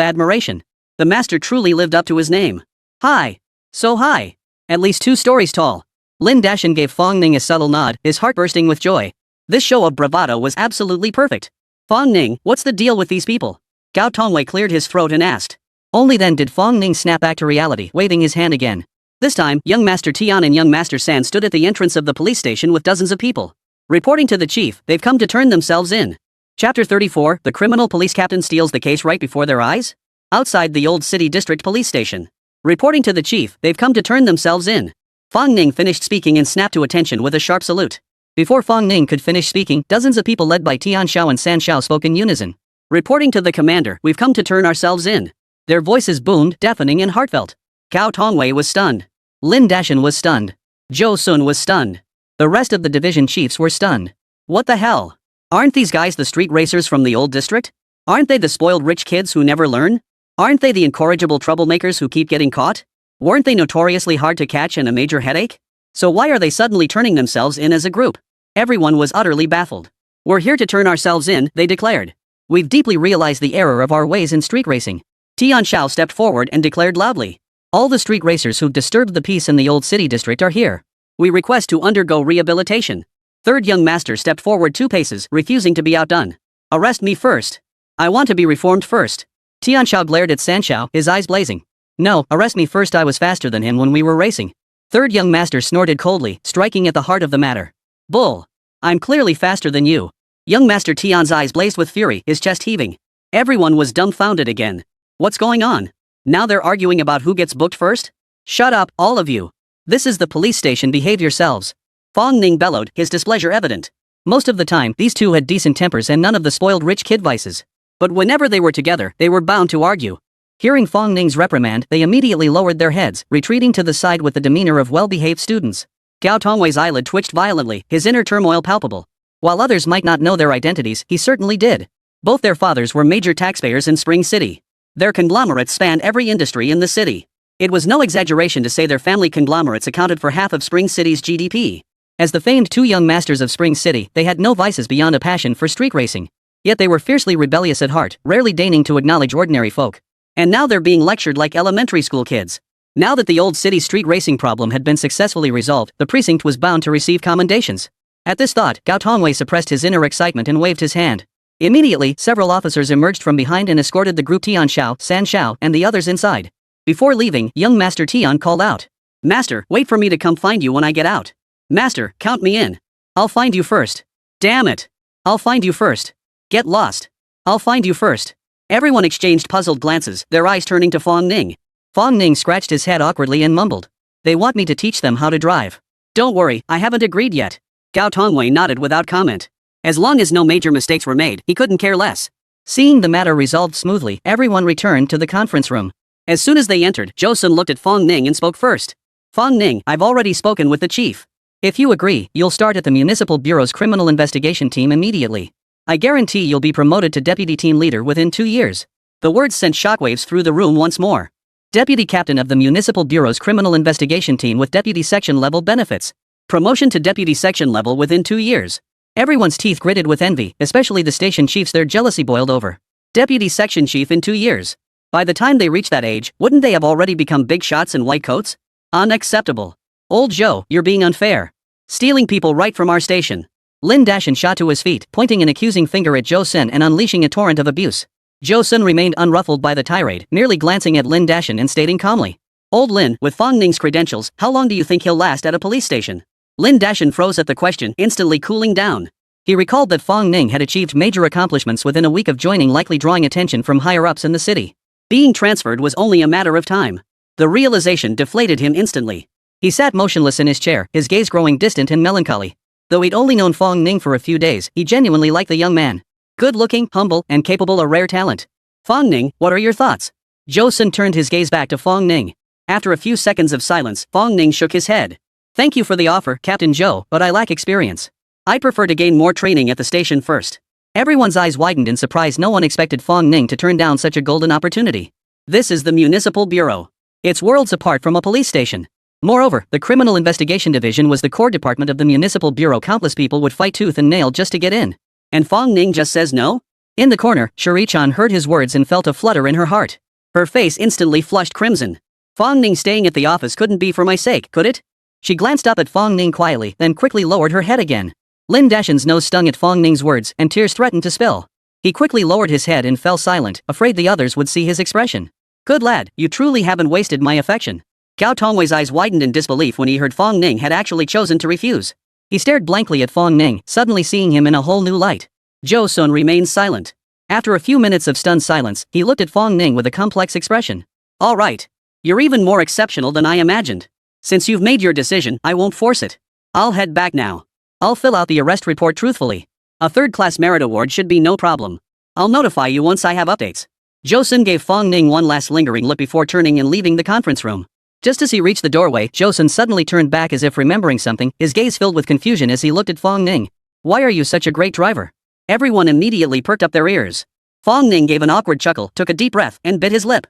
admiration. The master truly lived up to his name. High. So high. At least 2 stories tall. Lin Dashan gave Fong Ning a subtle nod, his heart bursting with joy. This show of bravado was absolutely perfect. Fong Ning, what's the deal with these people? Gao Tongwei cleared his throat and asked. Only then did Fong Ning snap back to reality, waving his hand again. This time, young Master Tian and young Master San stood at the entrance of the police station with dozens of people. Reporting to the chief, they've come to turn themselves in. Chapter 34, the criminal police captain steals the case right before their eyes? Outside the old city district police station. Reporting to the chief, they've come to turn themselves in. Fong Ning finished speaking and snapped to attention with a sharp salute. Before Fong Ning could finish speaking, dozens of people led by Tian Xiao and San Xiao spoke in unison. Reporting to the commander, we've come to turn ourselves in. Their voices boomed, deafening and heartfelt. Gao Tongwei was stunned. Lin Dashan was stunned. Zhou Sun was stunned. The rest of the division chiefs were stunned. What the hell? Aren't these guys the street racers from the old district? Aren't they the spoiled rich kids who never learn? Aren't they the incorrigible troublemakers who keep getting caught? Weren't they notoriously hard to catch and a major headache? So why are they suddenly turning themselves in as a group? Everyone was utterly baffled. We're here to turn ourselves in, they declared. We've deeply realized the error of our ways in street racing. Tian Xiao stepped forward and declared loudly. All the street racers who've disturbed the peace in the old city district are here. We request to undergo rehabilitation. Third young master stepped forward 2 paces, refusing to be outdone. Arrest me first. I want to be reformed first. Tian Xiao glared at San Xiao, his eyes blazing. No, arrest me first, I was faster than him when we were racing. Third young master snorted coldly, striking at the heart of the matter. Bull. I'm clearly faster than you. Young Master Tian's eyes blazed with fury, his chest heaving. Everyone was dumbfounded again. What's going on? Now they're arguing about who gets booked first? Shut up, all of you. This is the police station, behave yourselves. Fong Ning bellowed, his displeasure evident. Most of the time, these two had decent tempers and none of the spoiled rich kid vices. But whenever they were together, they were bound to argue. Hearing Fong Ning's reprimand, they immediately lowered their heads, retreating to the side with the demeanor of well-behaved students. Gao Tongwei's eyelid twitched violently, his inner turmoil palpable. While others might not know their identities, he certainly did. Both their fathers were major taxpayers in Spring City. Their conglomerates spanned every industry in the city. It was no exaggeration to say their family conglomerates accounted for half of Spring City's GDP. As the famed 2 young masters of Spring City, they had no vices beyond a passion for street racing. Yet they were fiercely rebellious at heart, rarely deigning to acknowledge ordinary folk. And now they're being lectured like elementary school kids. Now that the old city street racing problem had been successfully resolved, the precinct was bound to receive commendations. At this thought, Gao Tongwei suppressed his inner excitement and waved his hand. Immediately, several officers emerged from behind and escorted the group Tian Xiao, San Xiao, and the others inside. Before leaving, young Master Tian called out. Master, wait for me to come find you when I get out. Master, count me in. I'll find you first. Damn it. I'll find you first. Get lost. I'll find you first. Everyone exchanged puzzled glances, their eyes turning to Fong Ning. Fong Ning scratched his head awkwardly and mumbled. They want me to teach them how to drive. Don't worry, I haven't agreed yet. Gao Tongwei nodded without comment. As long as no major mistakes were made, he couldn't care less. Seeing the matter resolved smoothly, everyone returned to the conference room. As soon as they entered, Zhou Sun looked at Fong Ning and spoke first. Fong Ning, I've already spoken with the chief. If you agree, you'll start at the Municipal Bureau's criminal investigation team immediately. I guarantee you'll be promoted to deputy team leader within 2 years. The words sent shockwaves through the room once more. Deputy captain of the Municipal Bureau's criminal investigation team with deputy section level benefits. Promotion to deputy section level within 2 years. Everyone's teeth gritted with envy, especially the station chiefs. Their jealousy boiled over. Deputy section chief in 2 years. By the time they reach that age, wouldn't they have already become big shots in white coats? Unacceptable. Old Joe, you're being unfair. Stealing people right from our station. Lin Dashin shot to his feet, pointing an accusing finger at Joe Sun and unleashing a torrent of abuse. Joe Sun remained unruffled by the tirade, merely glancing at Lin Dashin and stating calmly. Old Lin, with Fong Ning's credentials, how long do you think he'll last at a police station? Lin Dashin froze at the question, instantly cooling down. He recalled that Fong Ning had achieved major accomplishments within a week of joining, likely drawing attention from higher-ups in the city. Being transferred was only a matter of time. The realization deflated him instantly. He sat motionless in his chair, his gaze growing distant and melancholy. Though he'd only known Fong Ning for a few days, he genuinely liked the young man. Good-looking, humble, and capable, a rare talent. Fong Ning, what are your thoughts? Joe Sun turned his gaze back to Fong Ning. After a few seconds of silence, Fong Ning shook his head. Thank you for the offer, Captain Joe, but I lack experience. I prefer to gain more training at the station first. Everyone's eyes widened in surprise. No one expected Fong Ning to turn down such a golden opportunity. This is the Municipal Bureau. It's worlds apart from a police station. Moreover, the Criminal Investigation Division was the core department of the Municipal Bureau. Countless people would fight tooth and nail just to get in. And Fong Ning just says no? In the corner, Shuri-chan heard his words and felt a flutter in her heart. Her face instantly flushed crimson. Fong Ning staying at the office couldn't be for my sake, could it? She glanced up at Fong Ning quietly, then quickly lowered her head again. Lin Dashin's nose stung at Fong Ning's words, and tears threatened to spill. He quickly lowered his head and fell silent, afraid the others would see his expression. Good lad, you truly haven't wasted my affection. Gao Tongwei's eyes widened in disbelief when he heard Fong Ning had actually chosen to refuse. He stared blankly at Fong Ning, suddenly seeing him in a whole new light. Joe Sun remained silent. After a few minutes of stunned silence, he looked at Fong Ning with a complex expression. All right. You're even more exceptional than I imagined. Since you've made your decision, I won't force it. I'll head back now. I'll fill out the arrest report truthfully. A third-class merit award should be no problem. I'll notify you once I have updates. Joe Sun gave Fong Ning one last lingering look before turning and leaving the conference room. Just as he reached the doorway, Joe Sun suddenly turned back as if remembering something, his gaze filled with confusion as he looked at Fong Ning. Why are you such a great driver? Everyone immediately perked up their ears. Fong Ning gave an awkward chuckle, took a deep breath, and bit his lip.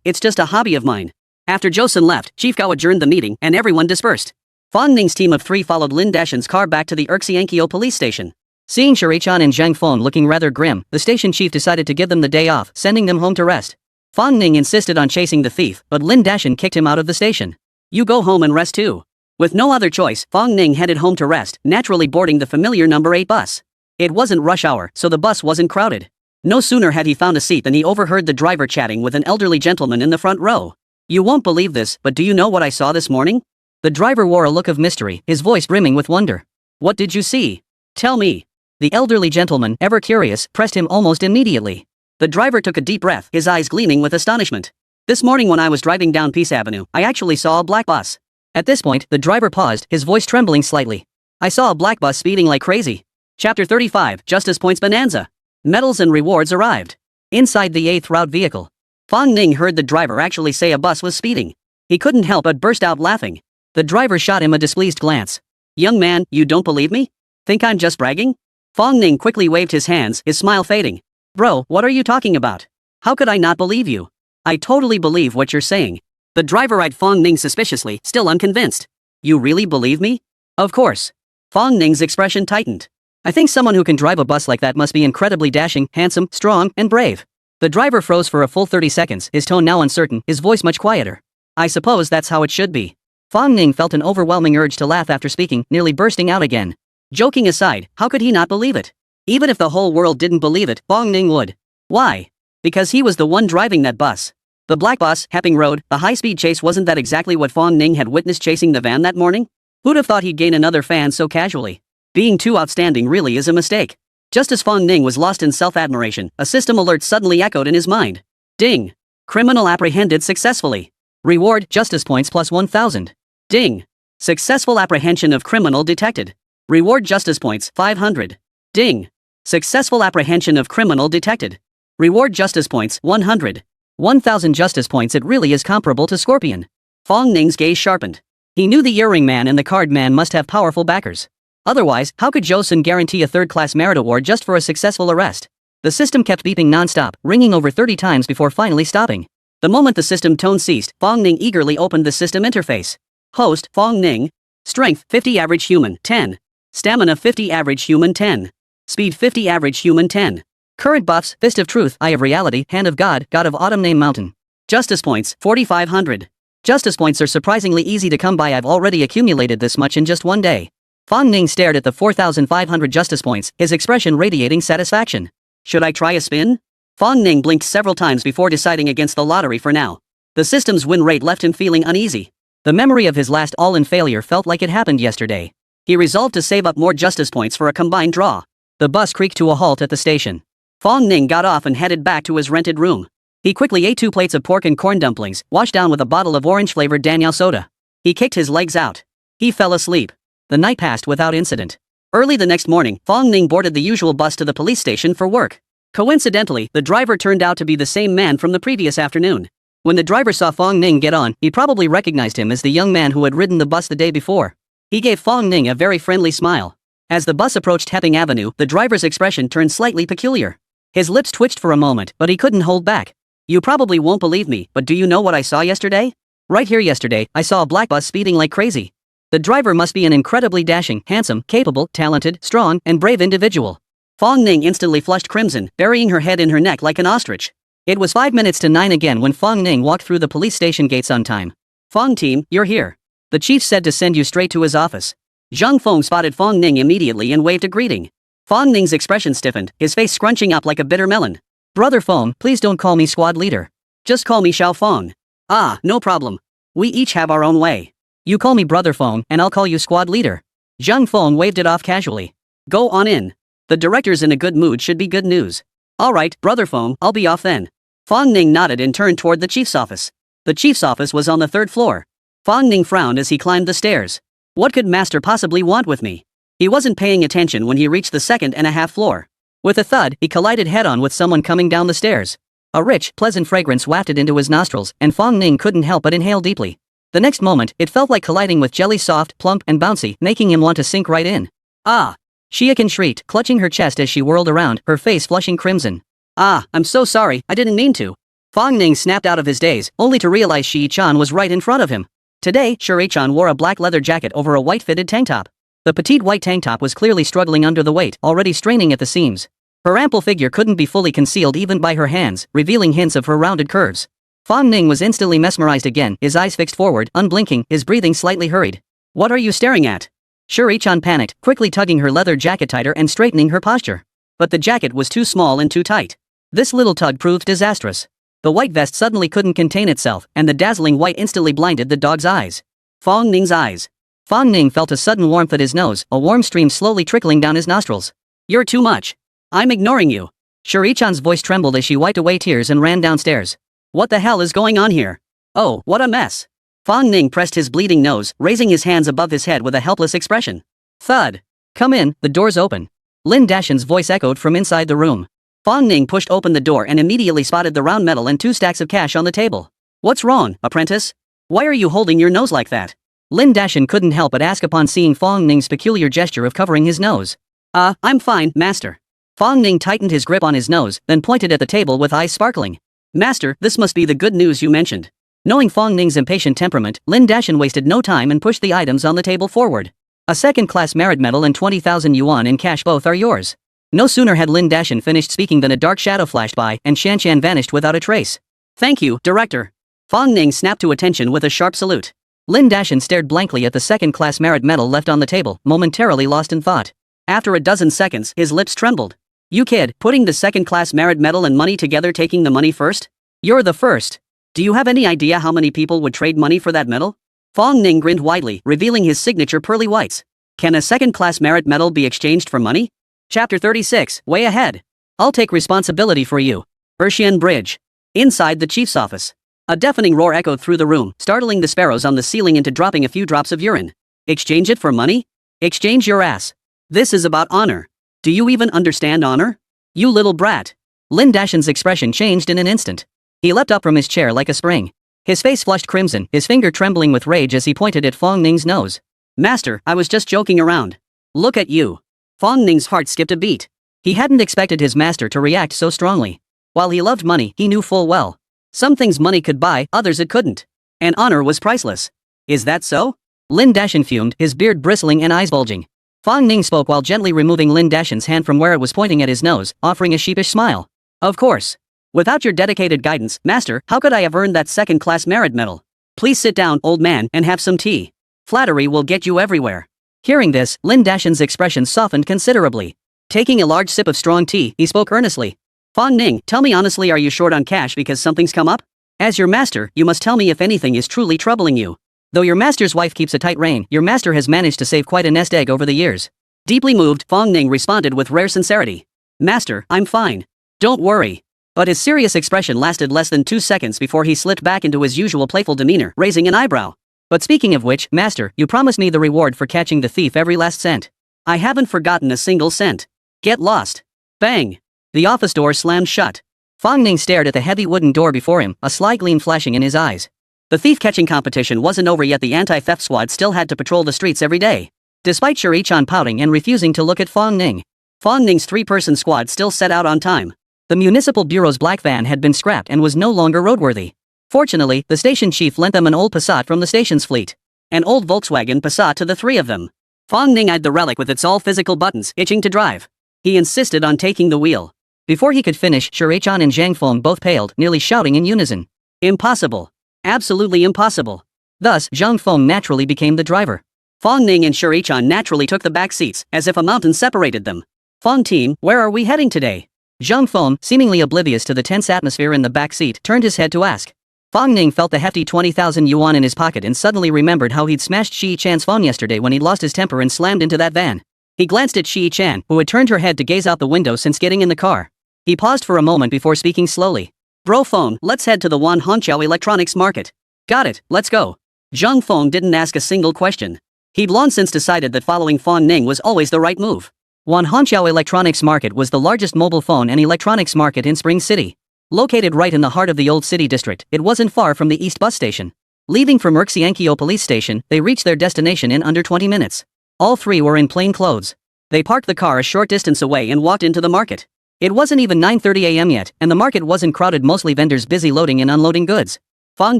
It's just a hobby of mine. After Joe Sun left, Chief Gao adjourned the meeting and everyone dispersed. Fong Ning's team of 3 followed Lin Dashin's car back to the Urxiankyo police station. Seeing Shuri-chan and Zhang Feng looking rather grim, the station chief decided to give them the day off, sending them home to rest. Fong Ning insisted on chasing the thief, but Lin Dashin kicked him out of the station. You go home and rest too. With no other choice, Fong Ning headed home to rest, naturally boarding the familiar number 8 bus. It wasn't rush hour, so the bus wasn't crowded. No sooner had he found a seat than he overheard the driver chatting with an elderly gentleman in the front row. You won't believe this, but do you know what I saw this morning? The driver wore a look of mystery, his voice brimming with wonder. What did you see? Tell me. The elderly gentleman, ever curious, pressed him almost immediately. The driver took a deep breath, his eyes gleaming with astonishment. This morning when I was driving down Peace Avenue, I actually saw a black bus. At this point, the driver paused, his voice trembling slightly. I saw a black bus speeding like crazy. Chapter 35, Justice Points Bonanza. Medals and rewards arrived. Inside the 8th route vehicle. Fong Ning heard the driver actually say a bus was speeding. He couldn't help but burst out laughing. The driver shot him a displeased glance. Young man, you don't believe me? Think I'm just bragging? Fong Ning quickly waved his hands, his smile fading. Bro, what are you talking about? How could I not believe you? I totally believe what you're saying. The driver eyed Fong Ning suspiciously, still unconvinced. You really believe me? Of course. Fong Ning's expression tightened. I think someone who can drive a bus like that must be incredibly dashing, handsome, strong, and brave. The driver froze for a full 30 seconds, his tone now uncertain, his voice much quieter. I suppose that's how it should be. Fong Ning felt an overwhelming urge to laugh after speaking, nearly bursting out again. Joking aside, how could he not believe it? Even if the whole world didn't believe it, Fong Ning would. Why? Because he was the one driving that bus. The black bus, Happing Road, the high-speed chase, wasn't that exactly what Fong Ning had witnessed chasing the van that morning? Who'd have thought he'd gain another fan so casually? Being too outstanding really is a mistake. Just as Fong Ning was lost in self-admiration, a system alert suddenly echoed in his mind. Ding! Criminal apprehended successfully. Reward, justice points plus 1,000. Ding! Successful apprehension of criminal detected. Reward justice points, 500. Ding! Successful apprehension of criminal detected. Reward justice points, 100. 1,000 justice points. It really is comparable to Scorpion. Fong Ning's gaze sharpened. He knew the earring man and the card man must have powerful backers. Otherwise, how could Joe Sun guarantee a third-class merit award just for a successful arrest? The system kept beeping non-stop, ringing over 30 times before finally stopping. The moment the system tone ceased, Fong Ning eagerly opened the system interface. Host, Fong Ning. Strength, 50. Average human, 10. Stamina 50 average human 10. Speed 50 average human 10. Current buffs: Fist of Truth, Eye of Reality, Hand of God, God of Autumn, Name Mountain. Justice points 4,500. Justice points are surprisingly easy to come by. I've already accumulated this much in just one day. Fong Ning stared at the 4,500 justice points, his expression radiating satisfaction. Should I try a spin? Fong Ning blinked several times before deciding against the lottery for now. The system's win rate left him feeling uneasy. The memory of his last all-in failure felt like it happened yesterday. He resolved to save up more justice points for a combined draw. The bus creaked to a halt at the station. Fong Ning got off and headed back to his rented room. He quickly ate 2 plates of pork and corn dumplings, washed down with a bottle of orange-flavored Daniel soda. He kicked his legs out. He fell asleep. The night passed without incident. Early the next morning, Fong Ning boarded the usual bus to the police station for work. Coincidentally, the driver turned out to be the same man from the previous afternoon. When the driver saw Fong Ning get on, he probably recognized him as the young man who had ridden the bus the day before. He gave Fong Ning a very friendly smile. As the bus approached Hepping Avenue, the driver's expression turned slightly peculiar. His lips twitched for a moment, but he couldn't hold back. You probably won't believe me, but do you know what I saw yesterday? Right here yesterday, I saw a black bus speeding like crazy. The driver must be an incredibly dashing, handsome, capable, talented, strong, and brave individual. Fong Ning instantly flushed crimson, burying her head in her neck like an ostrich. It was 5 minutes to 9 again when Fong Ning walked through the police station gates on time. Fong team, you're here. The chief said to send you straight to his office. Zhang Feng spotted Fong Ning immediately and waved a greeting. Fong Ning's expression stiffened, his face scrunching up like a bitter melon. Brother Fong, please don't call me squad leader. Just call me Xiao Fong. Ah, no problem. We each have our own way. You call me Brother Fong and I'll call you squad leader. Zhang Feng waved it off casually. Go on in. The director's in a good mood, should be good news. Alright, Brother Fong, I'll be off then. Fong Ning nodded and turned toward the chief's office. The chief's office was on the 3rd floor. Fong Ning frowned as he climbed the stairs. What could master possibly want with me? He wasn't paying attention when he reached the 2.5 floor. With a thud, he collided head-on with someone coming down the stairs. A rich, pleasant fragrance wafted into his nostrils, and Fong Ning couldn't help but inhale deeply. The next moment, it felt like colliding with jelly, soft, plump, and bouncy, making him want to sink right in. Ah! Shiekan shrieked, clutching her chest as she whirled around, her face flushing crimson. Ah, I'm so sorry, I didn't mean to. Fong Ning snapped out of his daze, only to realize Shi-chan was right in front of him. Today, Shuri-chan wore a black leather jacket over a white-fitted tank top. The petite white tank top was clearly struggling under the weight, already straining at the seams. Her ample figure couldn't be fully concealed even by her hands, revealing hints of her rounded curves. Fong Ning was instantly mesmerized again, his eyes fixed forward, unblinking, his breathing slightly hurried. What are you staring at? Shuri-chan panicked, quickly tugging her leather jacket tighter and straightening her posture. But the jacket was too small and too tight. This little tug proved disastrous. The white vest suddenly couldn't contain itself, and the dazzling white instantly blinded the dog's eyes. Fong Ning's eyes. Fong Ning felt a sudden warmth at his nose, a warm stream slowly trickling down his nostrils. You're too much. I'm ignoring you. Shuri-chan's voice trembled as she wiped away tears and ran downstairs. What the hell is going on here? Oh, what a mess. Fong Ning pressed his bleeding nose, raising his hands above his head with a helpless expression. Thud. Come in, the door's open. Lin Dashan's voice echoed from inside the room. Fong Ning pushed open the door and immediately spotted the round medal and 2 stacks of cash on the table. What's wrong, apprentice? Why are you holding your nose like that? Lin Dashan couldn't help but ask upon seeing Fong Ning's peculiar gesture of covering his nose. I'm fine, master. Fong Ning tightened his grip on his nose, then pointed at the table with eyes sparkling. Master, this must be the good news you mentioned. Knowing Fong Ning's impatient temperament, Lin Dashan wasted no time and pushed the items on the table forward. A second-class merit medal and 20,000 yuan in cash, both are yours. No sooner had Lin Dashan finished speaking than a dark shadow flashed by and Shanshan vanished without a trace. Thank you, director. Fong Ning snapped to attention with a sharp salute. Lin Dashan stared blankly at the second-class merit medal left on the table, momentarily lost in thought. After a dozen seconds, his lips trembled. You kid, putting the second-class merit medal and money together, taking the money first? You're the first. Do you have any idea how many people would trade money for that medal? Fong Ning grinned widely, revealing his signature pearly whites. Can a second-class merit medal be exchanged for money? Chapter 36, way ahead. I'll take responsibility for you. Erxian Bridge. Inside the chief's office. A deafening roar echoed through the room, startling the sparrows on the ceiling into dropping a few drops of urine. Exchange it for money? Exchange your ass. This is about honor. Do you even understand honor? You little brat. Lin Dashan's expression changed in an instant. He leapt up from his chair like a spring. His face flushed crimson, his finger trembling with rage as he pointed at Fong Ning's nose. Master, I was just joking around. Look at you. Fong Ning's heart skipped a beat. He hadn't expected his master to react so strongly. While he loved money, he knew full well. Some things money could buy, others it couldn't. And honor was priceless. Is that so? Lin Dashan fumed, his beard bristling and eyes bulging. Fong Ning spoke while gently removing Lin Dashan's hand from where it was pointing at his nose, offering a sheepish smile. Of course. Without your dedicated guidance, master, how could I have earned that second-class merit medal? Please sit down, old man, and have some tea. Flattery will get you everywhere. Hearing this, Lin Dashan's expression softened considerably. Taking a large sip of strong tea, he spoke earnestly. Fong Ning, tell me honestly, are you short on cash because something's come up? As your master, you must tell me if anything is truly troubling you. Though your master's wife keeps a tight rein, your master has managed to save quite a nest egg over the years. Deeply moved, Fong Ning responded with rare sincerity. Master, I'm fine. Don't worry. But his serious expression lasted less than 2 seconds before he slipped back into his usual playful demeanor, raising an eyebrow. But speaking of which, master, you promised me the reward for catching the thief every last cent. I haven't forgotten a single cent. Get lost. Bang. The office door slammed shut. Fong Ning stared at the heavy wooden door before him, a sly gleam flashing in his eyes. The thief-catching competition wasn't over yet. The anti-theft squad still had to patrol the streets every day. Despite Shuri-chan pouting and refusing to look at Fong Ning's 3-person squad still set out on time. The municipal bureau's black van had been scrapped and was no longer roadworthy. Fortunately, the station chief lent them an old Passat from the station's fleet. An old Volkswagen Passat to the three of them. Fong Ning eyed the relic with its all-physical buttons, itching to drive. He insisted on taking the wheel. Before he could finish, Shuri-chan and Zhang Feng both paled, nearly shouting in unison. Impossible. Absolutely impossible. Thus, Zhang Feng naturally became the driver. Fong Ning and Shuri-chan naturally took the back seats, as if a mountain separated them. Fong team, where are we heading today? Zhang Feng, seemingly oblivious to the tense atmosphere in the back seat, turned his head to ask. Fong Ning felt the hefty 20,000 yuan in his pocket and suddenly remembered how he'd smashed Shi-chan's phone yesterday when he'd lost his temper and slammed into that van. He glanced at Shi-chan, who had turned her head to gaze out the window since getting in the car. He paused for a moment before speaking slowly. Bro Feng, let's head to the Wan Hongqiao electronics market. Got it, let's go. Zhang Feng didn't ask a single question. He'd long since decided that following Fong Ning was always the right move. Wan Hongqiao Electronics Market was the largest mobile phone and electronics market in Spring City. Located right in the heart of the old city district, it wasn't far from the East Bus Station. Leaving from Urxiankyo Police Station, they reached their destination in under 20 minutes. All three were in plain clothes. They parked the car a short distance away and walked into the market. It wasn't even 9:30 a.m. yet, and the market wasn't crowded, mostly vendors busy loading and unloading goods. Fong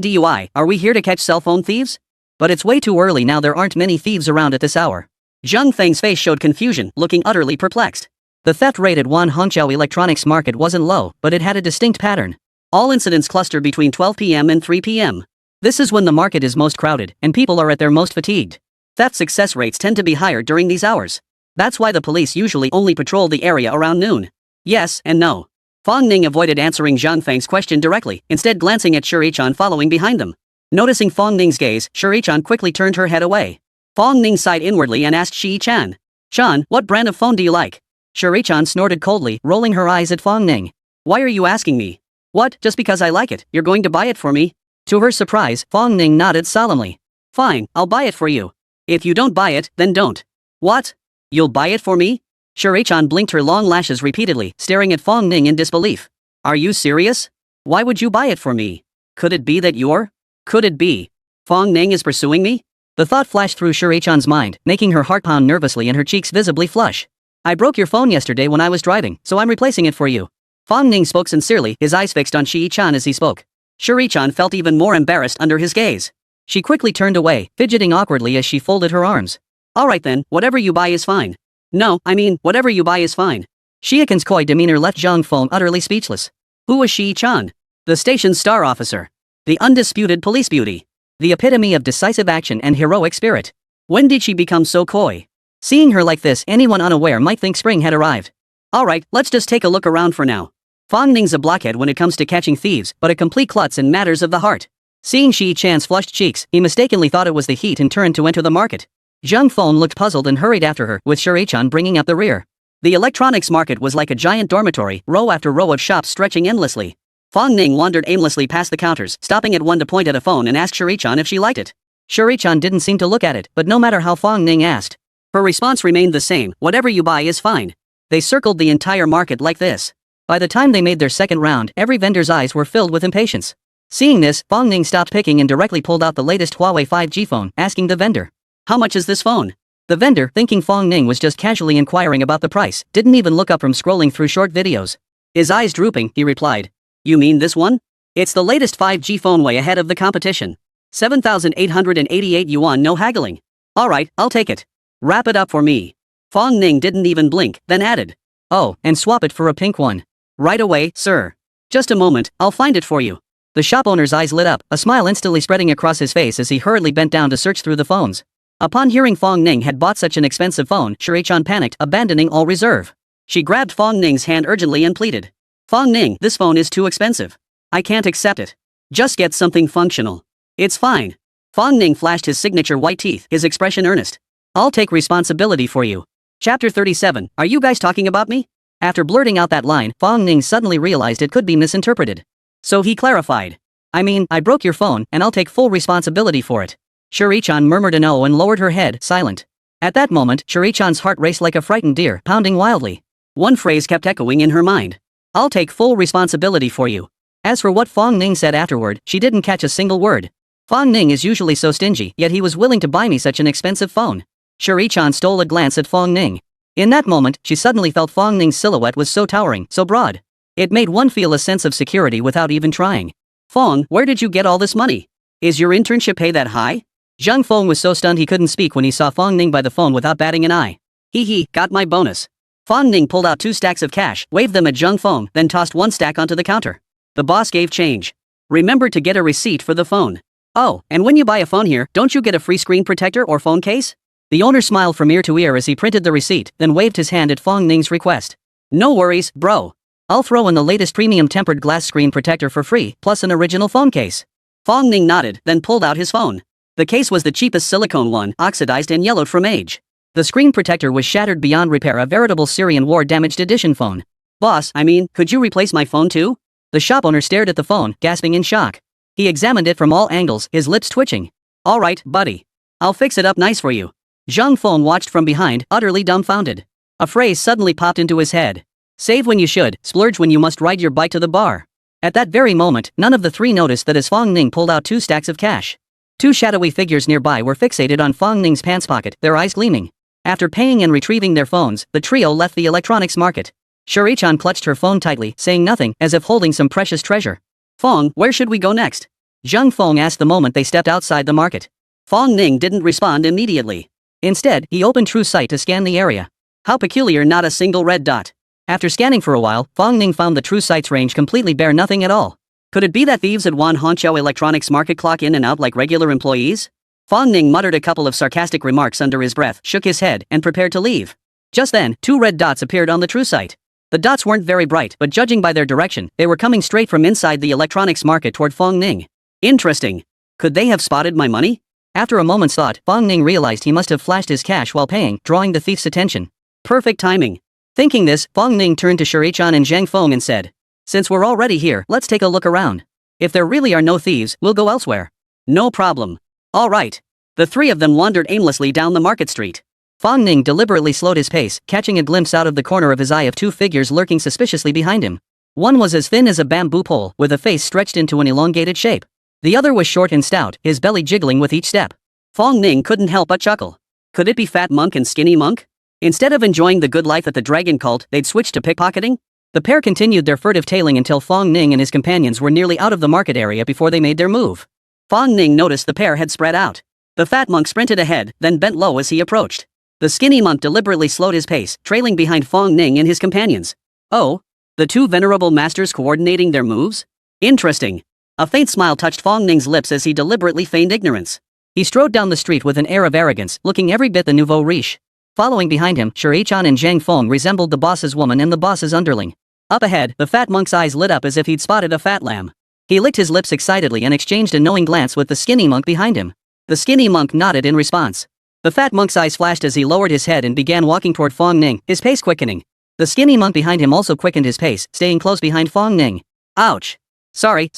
DUI, are we here to catch cell phone thieves? But it's way too early now, there aren't many thieves around at this hour. Zhang Feng's face showed confusion, looking utterly perplexed. The theft rate at Wan Hongqiao Electronics Market wasn't low, but it had a distinct pattern. All incidents cluster between 12 p.m. and 3 p.m. This is when the market is most crowded, and people are at their most fatigued. Theft success rates tend to be higher during these hours. That's why the police usually only patrol the area around noon. Yes and no. Fong Ning avoided answering Zhang Feng's question directly, instead glancing at Shuri-chan following behind them. Noticing Fong Ning's gaze, Shuri-chan quickly turned her head away. Fong Ning sighed inwardly and asked Shi-chan. Chan, what brand of phone do you like? Shuri-chan snorted coldly, rolling her eyes at Fong Ning. Why are you asking me? What, just because I like it, you're going to buy it for me? To her surprise, Fong Ning nodded solemnly. Fine, I'll buy it for you. If you don't buy it, then don't. What? You'll buy it for me? Shuri-chan blinked her long lashes repeatedly, staring at Fong Ning in disbelief. Are you serious? Why would you buy it for me? Could it be that you're? Could it be? Fong Ning is pursuing me? The thought flashed through Shuri-chan's mind, making her heart pound nervously and her cheeks visibly flush. I broke your phone yesterday when I was driving, so I'm replacing it for you. Fong Ning spoke sincerely, his eyes fixed on Shi-chan as he spoke. Shuri-chan felt even more embarrassed under his gaze. She quickly turned away, fidgeting awkwardly as she folded her arms. Alright then, whatever you buy is fine. No, I mean, whatever you buy is fine. Shi-chan's coy demeanor left Zhang Feng utterly speechless. Who was Shi-chan? The station's star officer. The undisputed police beauty. The epitome of decisive action and heroic spirit. When did she become so coy? Seeing her like this, anyone unaware might think spring had arrived. Alright, let's just take a look around for now. Fong Ning's a blockhead when it comes to catching thieves, but a complete klutz in matters of the heart. Seeing Shi-chan's flushed cheeks, he mistakenly thought it was the heat and turned to enter the market. Zhang Feng looked puzzled and hurried after her, with Shuri-chan bringing up the rear. The electronics market was like a giant dormitory, row after row of shops stretching endlessly. Fong Ning wandered aimlessly past the counters, stopping at one to point at a phone and ask Shuri-chan if she liked it. Shuri-chan didn't seem to look at it, but no matter how Fong Ning asked, her response remained the same, whatever you buy is fine. They circled the entire market like this. By the time they made their second round, every vendor's eyes were filled with impatience. Seeing this, Fong Ning stopped picking and directly pulled out the latest Huawei 5G phone, asking the vendor, how much is this phone? The vendor, thinking Fong Ning was just casually inquiring about the price, didn't even look up from scrolling through short videos. His eyes drooping, he replied, you mean this one? It's the latest 5G phone, way ahead of the competition. 7,888 yuan, no haggling. Alright, I'll take it. Wrap it up for me. Fong Ning didn't even blink, then added. Oh, and swap it for a pink one. Right away, sir. Just a moment, I'll find it for you. The shop owner's eyes lit up, a smile instantly spreading across his face as he hurriedly bent down to search through the phones. Upon hearing Fong Ning had bought such an expensive phone, Shuri-chan panicked, abandoning all reserve. She grabbed Fong Ning's hand urgently and pleaded. Fong Ning, this phone is too expensive. I can't accept it. Just get something functional. It's fine. Fong Ning flashed his signature white teeth, his expression earnest. I'll take responsibility for you. Chapter 37, Are you guys talking about me? After blurting out that line, Fong Ning suddenly realized it could be misinterpreted. So he clarified. I mean, I broke your phone, and I'll take full responsibility for it. Shuri-chan murmured an "oh" and lowered her head, silent. At that moment, Shuri-chan's heart raced like a frightened deer, pounding wildly. One phrase kept echoing in her mind. I'll take full responsibility for you. As for what Fong Ning said afterward, she didn't catch a single word. Fong Ning is usually so stingy, yet he was willing to buy me such an expensive phone. Shuri-chan stole a glance at Fong Ning. In that moment, she suddenly felt Fong Ning's silhouette was so towering, so broad. It made one feel a sense of security without even trying. Fong, where did you get all this money? Is your internship pay that high? Zhang Feng was so stunned he couldn't speak when he saw Fong Ning by the phone without batting an eye. Hee, got my bonus. Fong Ning pulled out 2 stacks of cash, waved them at Zhang Feng, then tossed 1 stack onto the counter. The boss gave change. Remember to get a receipt for the phone. Oh, and when you buy a phone here, don't you get a free screen protector or phone case? The owner smiled from ear to ear as he printed the receipt, then waved his hand at Fong Ning's request. No worries, bro. I'll throw in the latest premium tempered glass screen protector for free, plus an original phone case. Fong Ning nodded, then pulled out his phone. The case was the cheapest silicone one, oxidized and yellowed from age. The screen protector was shattered beyond repair, a veritable Syrian war damaged edition phone. Boss, I mean, could you replace my phone too? The shop owner stared at the phone, gasping in shock. He examined it from all angles, his lips twitching. Alright, buddy. I'll fix it up nice for you. Zhang Feng watched from behind, utterly dumbfounded. A phrase suddenly popped into his head. Save when you should, splurge when you must ride your bike to the bar. At that very moment, none of the three noticed that as Fong Ning pulled out 2 stacks of cash. 2 shadowy figures nearby were fixated on Fong Ning's pants pocket, their eyes gleaming. After paying and retrieving their phones, the trio left the electronics market. Shuri-chan clutched her phone tightly, saying nothing, as if holding some precious treasure. Fong, where should we go next? Zhang Feng asked the moment they stepped outside the market. Fong Ning didn't respond immediately. Instead, he opened True Sight to scan the area. How peculiar, not a single red dot. After scanning for a while, Fong Ning found the True Sight's range completely bare, nothing at all. Could it be that thieves at Wan Hongqiao Electronics Market clock in and out like regular employees? Fong Ning muttered a couple of sarcastic remarks under his breath, shook his head, and prepared to leave. Just then, 2 red dots appeared on the True Sight. The dots weren't very bright, but judging by their direction, they were coming straight from inside the electronics market toward Fong Ning. Interesting. Could they have spotted my money? After a moment's thought, Fong Ning realized he must have flashed his cash while paying, drawing the thief's attention. Perfect timing. Thinking this, Fong Ning turned to Shuri-chan and Zhang Feng and said, Since we're already here, let's take a look around. If there really are no thieves, we'll go elsewhere. No problem. All right. The 3 of them wandered aimlessly down the market street. Fong Ning deliberately slowed his pace, catching a glimpse out of the corner of his eye of 2 figures lurking suspiciously behind him. One was as thin as a bamboo pole, with a face stretched into an elongated shape. The other was short and stout, his belly jiggling with each step. Fong Ning couldn't help but chuckle. Could it be Fat Monk and Skinny Monk? Instead of enjoying the good life at the Dragon Cult, they'd switched to pickpocketing? The pair continued their furtive tailing until Fong Ning and his companions were nearly out of the market area before they made their move. Fong Ning noticed the pair had spread out. The Fat Monk sprinted ahead, then bent low as he approached. The Skinny Monk deliberately slowed his pace, trailing behind Fong Ning and his companions. Oh? The 2 venerable masters coordinating their moves? Interesting. A faint smile touched Fong Ning's lips as he deliberately feigned ignorance. He strode down the street with an air of arrogance, looking every bit the nouveau riche. Following behind him, Shuri-chan and Zhang Feng resembled the boss's woman and the boss's underling. Up ahead, the Fat Monk's eyes lit up as if he'd spotted a fat lamb. He licked his lips excitedly and exchanged a knowing glance with the Skinny Monk behind him. The Skinny Monk nodded in response. The Fat Monk's eyes flashed as he lowered his head and began walking toward Fong Ning, his pace quickening. The Skinny Monk behind him also quickened his pace, staying close behind Fong Ning. Ouch. Sorry.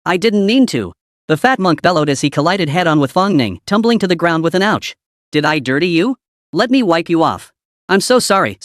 I didn't mean to. The Fat Monk bellowed as he collided head-on with Fong Ning, tumbling to the ground with an ouch. Did I dirty you? Let me wipe you off. I'm so sorry.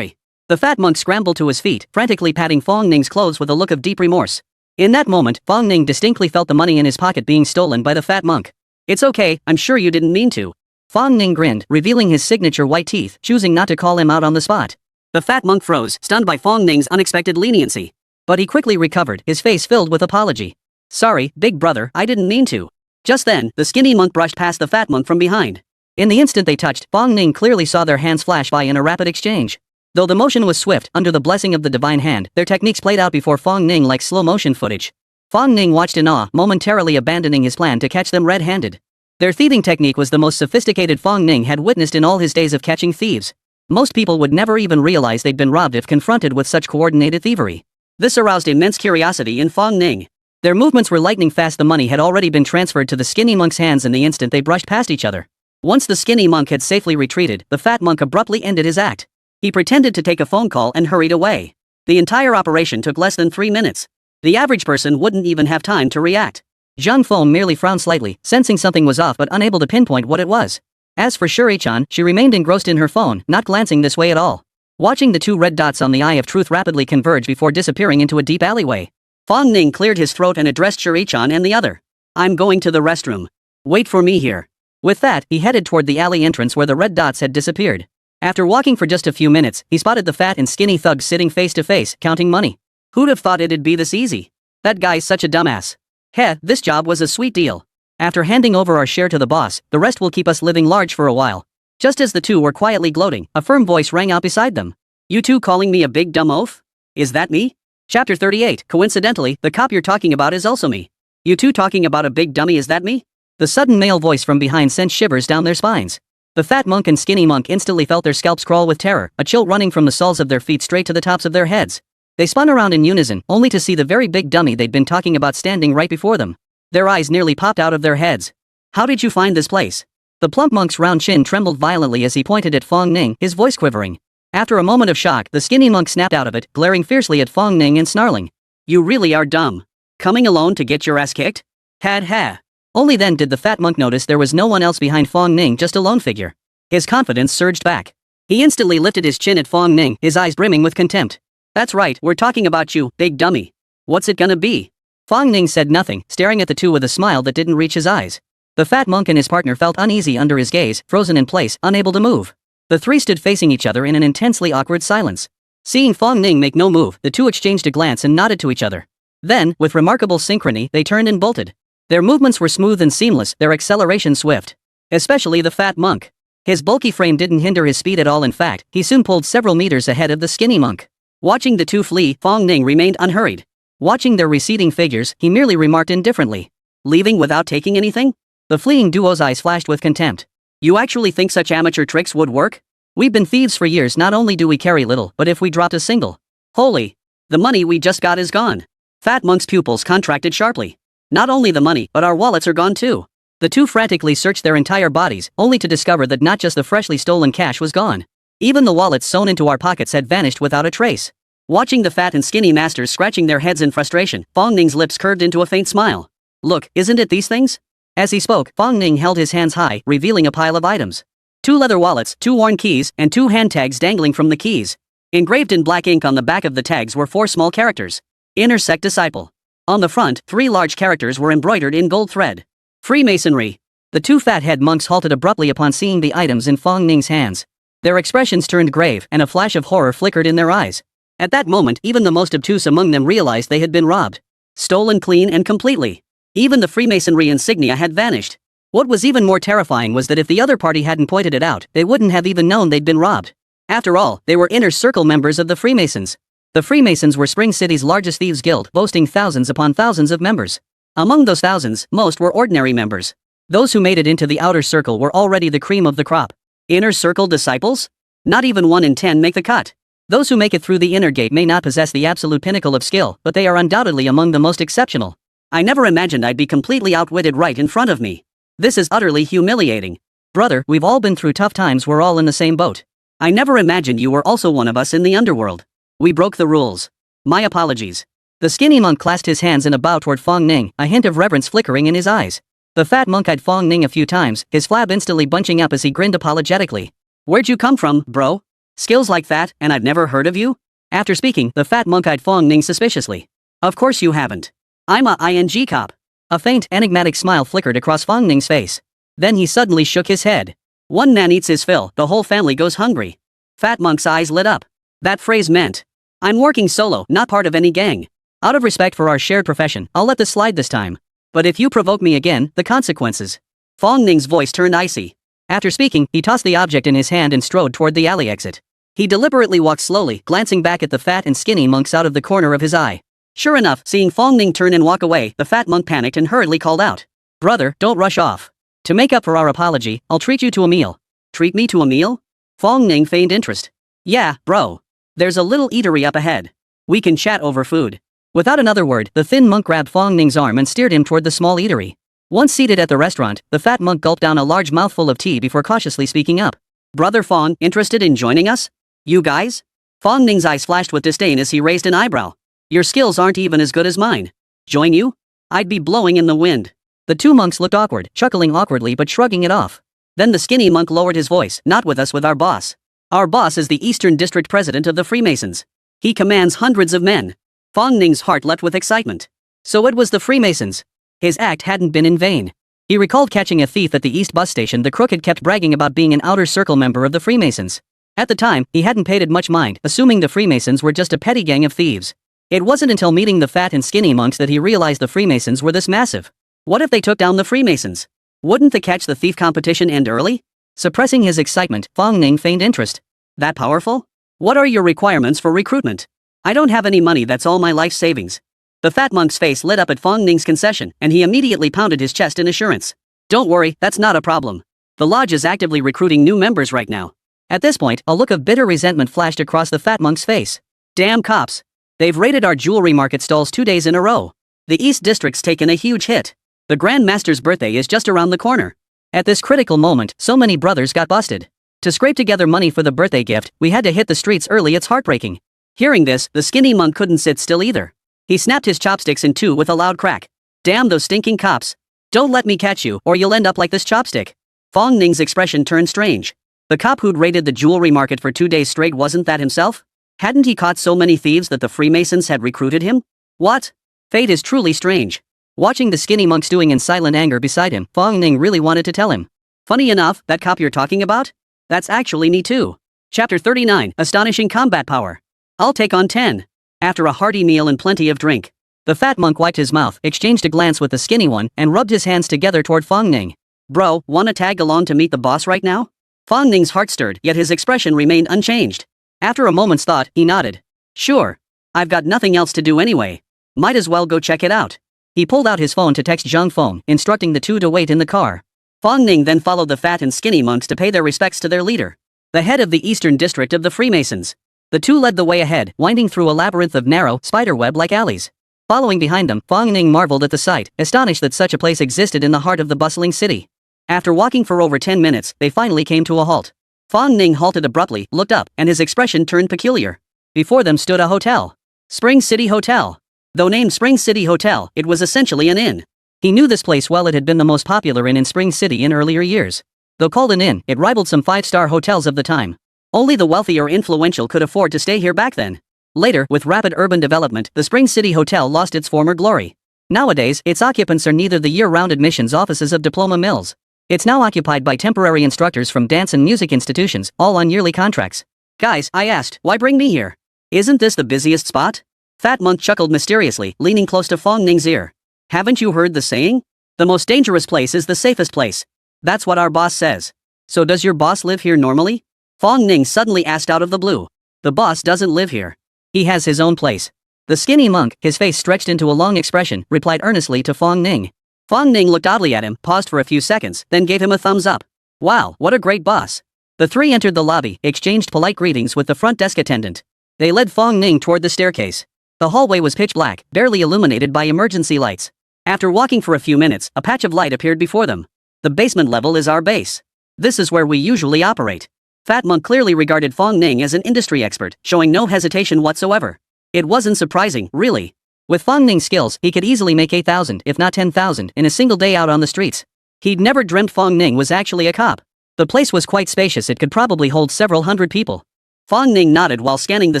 The Fat Monk scrambled to his feet, frantically patting Fong Ning's clothes with a look of deep remorse. In that moment, Fong Ning distinctly felt the money in his pocket being stolen by the Fat Monk. It's okay, I'm sure you didn't mean to. Fong Ning grinned, revealing his signature white teeth, choosing not to call him out on the spot. The Fat Monk froze, stunned by Fong Ning's unexpected leniency. But he quickly recovered, his face filled with apology. Sorry, big brother, I didn't mean to. Just then, the Skinny Monk brushed past the Fat Monk from behind. In the instant they touched, Fong Ning clearly saw their hands flash by in a rapid exchange. Though the motion was swift, under the blessing of the divine hand, their techniques played out before Fong Ning like slow-motion footage. Fong Ning watched in awe, momentarily abandoning his plan to catch them red-handed. Their thieving technique was the most sophisticated Fong Ning had witnessed in all his days of catching thieves. Most people would never even realize they'd been robbed if confronted with such coordinated thievery. This aroused immense curiosity in Fong Ning. Their movements were lightning fast. The money had already been transferred to the skinny monk's hands in the instant they brushed past each other. Once the skinny monk had safely retreated, the fat monk abruptly ended his act. He pretended to take a phone call and hurried away. The entire operation took less than 3 minutes. The average person wouldn't even have time to react. Zhang Feng merely frowned slightly, sensing something was off but unable to pinpoint what it was. As for Shuri-chan, she remained engrossed in her phone, not glancing this way at all. Watching the 2 red dots on the eye of truth rapidly converge before disappearing into a deep alleyway. Fong Ning cleared his throat and addressed Shuri-chan and the other. "I'm going to the restroom. Wait for me here." With that, he headed toward the alley entrance where the red dots had disappeared. After walking for just a few minutes, he spotted the fat and skinny thugs sitting face to face, counting money. Who'd have thought it'd be this easy? That guy's such a dumbass. Heh, this job was a sweet deal. After handing over our share to the boss, the rest will keep us living large for a while. Just as the two were quietly gloating, a firm voice rang out beside them. "You two calling me a big dumb oaf? Is that me?" Chapter 38. Coincidentally, the cop you're talking about is also me. "You two talking about a big dummy, is that me?" The sudden male voice from behind sent shivers down their spines. The fat monk and skinny monk instantly felt their scalps crawl with terror, a chill running from the soles of their feet straight to the tops of their heads. They spun around in unison, only to see the very big dummy they'd been talking about standing right before them. Their eyes nearly popped out of their heads. "How did you find this place?" The plump monk's round chin trembled violently as he pointed at Fong Ning, his voice quivering. After a moment of shock, the skinny monk snapped out of it, glaring fiercely at Fong Ning and snarling. "You really are dumb. Coming alone to get your ass kicked? Had ha." Only then did the fat monk notice there was no one else behind Fong Ning, just a lone figure. His confidence surged back. He instantly lifted his chin at Fong Ning, his eyes brimming with contempt. "That's right, we're talking about you, big dummy. What's it gonna be?" Fong Ning said nothing, staring at the two with a smile that didn't reach his eyes. The fat monk and his partner felt uneasy under his gaze, frozen in place, unable to move. The three stood facing each other in an intensely awkward silence. Seeing Fong Ning make no move, the two exchanged a glance and nodded to each other. Then, with remarkable synchrony, they turned and bolted. Their movements were smooth and seamless, their acceleration swift. Especially the fat monk. His bulky frame didn't hinder his speed at all. In fact, he soon pulled several meters ahead of the skinny monk. Watching the two flee, Fong Ning remained unhurried. Watching their receding figures, he merely remarked indifferently. "Leaving without taking anything?" The fleeing duo's eyes flashed with contempt. "You actually think such amateur tricks would work? We've been thieves for years. Not only do we carry little, but if we dropped a single. Holy! The money we just got is gone." Fat monk's pupils contracted sharply. "Not only the money, but our wallets are gone too." The two frantically searched their entire bodies, only to discover that not just the freshly stolen cash was gone. Even the wallets sewn into our pockets had vanished without a trace. Watching the fat and skinny masters scratching their heads in frustration, Fong Ning's lips curved into a faint smile. "Look, isn't it these things?" As he spoke, Fong Ning held his hands high, revealing a pile of items. 2 leather wallets, 2 worn keys, and 2 hand tags dangling from the keys. Engraved in black ink on the back of the tags were 4 small characters. Inner Sect Disciple. On the front, 3 large characters were embroidered in gold thread. Freemasonry. The two fathead monks halted abruptly upon seeing the items in Fong Ning's hands. Their expressions turned grave, and a flash of horror flickered in their eyes. At that moment, even the most obtuse among them realized they had been robbed. Stolen clean and completely. Even the Freemasonry insignia had vanished. What was even more terrifying was that if the other party hadn't pointed it out, they wouldn't have even known they'd been robbed. After all, they were inner circle members of the Freemasons. The Freemasons were Spring City's largest thieves guild, boasting thousands upon thousands of members. Among those thousands, most were ordinary members. Those who made it into the outer circle were already the cream of the crop. Inner circle disciples? Not even 1 in 10 make the cut. Those who make it through the inner gate may not possess the absolute pinnacle of skill, but they are undoubtedly among the most exceptional. I never imagined I'd be completely outwitted right in front of me. This is utterly humiliating. Brother, we've all been through tough times, we're all in the same boat. I never imagined you were also one of us in the underworld. We broke the rules. My apologies." The skinny monk clasped his hands in a bow toward Fong Ning, a hint of reverence flickering in his eyes. The fat monk eyed Fong Ning a few times, his flab instantly bunching up as he grinned apologetically. "Where'd you come from, bro? Skills like that, and I've never heard of you?" After speaking, the fat monk eyed Fong Ning suspiciously. "Of course you haven't. I'm a ING cop." A faint, enigmatic smile flickered across Fong Ning's face. Then he suddenly shook his head. "One man eats his fill, the whole family goes hungry." Fat monk's eyes lit up. That phrase meant, "I'm working solo, not part of any gang. Out of respect for our shared profession, I'll let this slide this time. But if you provoke me again, the consequences." Fong Ning's voice turned icy. After speaking, he tossed the object in his hand and strode toward the alley exit. He deliberately walked slowly, glancing back at the fat and skinny monks out of the corner of his eye. Sure enough, seeing Fong Ning turn and walk away, the fat monk panicked and hurriedly called out. Brother, don't rush off. To make up for our apology, I'll treat you to a meal. Treat me to a meal? Fong Ning feigned interest. Yeah, bro. There's a little eatery up ahead. We can chat over food. Without another word, the thin monk grabbed Fong Ning's arm and steered him toward the small eatery. Once seated at the restaurant, the fat monk gulped down a large mouthful of tea before cautiously speaking up. Brother Fong, interested in joining us? You guys? Fong Ning's eyes flashed with disdain as he raised an eyebrow. Your skills aren't even as good as mine. Join you? I'd be blowing in the wind. The two monks looked awkward, chuckling awkwardly but shrugging it off. Then the skinny monk lowered his voice. Not with us, with our boss. Our boss is the Eastern District President of the Freemasons. He commands hundreds of men. Fong Ning's heart leapt with excitement. So it was the Freemasons. His act hadn't been in vain. He recalled catching a thief at the East bus station. The crook had kept bragging about being an outer circle member of the Freemasons. At the time, he hadn't paid it much mind, assuming the Freemasons were just a petty gang of thieves. It wasn't until meeting the fat and skinny monks that he realized the Freemasons were this massive. What if they took down the Freemasons? Wouldn't the catch the thief competition end early? Suppressing his excitement, Fong Ning feigned interest. That powerful? What are your requirements for recruitment? I don't have any money, that's all my life savings. The fat monk's face lit up at Fong Ning's concession, and he immediately pounded his chest in assurance. Don't worry, that's not a problem. The lodge is actively recruiting new members right now. At this point, a look of bitter resentment flashed across the fat monk's face. Damn cops. They've raided our jewelry market stalls 2 days in a row. The East District's taken a huge hit. The Grand Master's birthday is just around the corner. At this critical moment, so many brothers got busted. To scrape together money for the birthday gift, we had to hit the streets early. It's heartbreaking. Hearing this, the skinny monk couldn't sit still either. He snapped his chopsticks in two with a loud crack. Damn those stinking cops. Don't let me catch you, or you'll end up like this chopstick. Fong Ning's expression turned strange. The cop who'd raided the jewelry market for 2 days straight, wasn't that himself? Hadn't he caught so many thieves that the Freemasons had recruited him? What? Fate is truly strange. Watching the skinny monk stewing in silent anger beside him, Fong Ning really wanted to tell him. Funny enough, that cop you're talking about? That's actually me too. Chapter 39, Astonishing Combat Power. I'll take on 10. After a hearty meal and plenty of drink, the fat monk wiped his mouth, exchanged a glance with the skinny one, and rubbed his hands together toward Fong Ning. Bro, wanna tag along to meet the boss right now? Fong Ning's heart stirred, yet his expression remained unchanged. After a moment's thought, he nodded. Sure. I've got nothing else to do anyway. Might as well go check it out. He pulled out his phone to text Zhang Feng, instructing the two to wait in the car. Fong Ning then followed the fat and skinny monks to pay their respects to their leader, the head of the Eastern District of the Freemasons. The two led the way ahead, winding through a labyrinth of narrow, spiderweb-like alleys. Following behind them, Fong Ning marveled at the sight, astonished that such a place existed in the heart of the bustling city. After walking for over 10 minutes, they finally came to a halt. Fong Ning halted abruptly, looked up, and his expression turned peculiar. Before them stood a hotel. Spring City Hotel. Though named Spring City Hotel, it was essentially an inn. He knew this place well. It had been the most popular inn in Spring City in earlier years. Though called an inn, it rivaled some 5-star hotels of the time. Only the wealthy or influential could afford to stay here back then. Later, with rapid urban development, the Spring City Hotel lost its former glory. Nowadays, its occupants are neither the year-round admissions offices of diploma mills. It's now occupied by temporary instructors from dance and music institutions, all on yearly contracts. Guys, I asked, why bring me here? Isn't this the busiest spot? Fat Monk chuckled mysteriously, leaning close to Fong Ning's ear. Haven't you heard the saying? The most dangerous place is the safest place. That's what our boss says. So does your boss live here normally? Fong Ning suddenly asked out of the blue. The boss doesn't live here. He has his own place. The skinny monk, his face stretched into a long expression, replied earnestly to Fong Ning. Fong Ning looked oddly at him, paused for a few seconds, then gave him a thumbs up. Wow, what a great boss. The three entered the lobby, exchanged polite greetings with the front desk attendant. They led Fong Ning toward the staircase. The hallway was pitch black, barely illuminated by emergency lights. After walking for a few minutes, a patch of light appeared before them. The basement level is our base. This is where we usually operate. Fat Monk clearly regarded Fong Ning as an industry expert, showing no hesitation whatsoever. It wasn't surprising, really. With Fong Ning's skills, he could easily make 8,000, if not 10,000, in a single day out on the streets. He'd never dreamt Fong Ning was actually a cop. The place was quite spacious. It could probably hold several hundred people. Fong Ning nodded while scanning the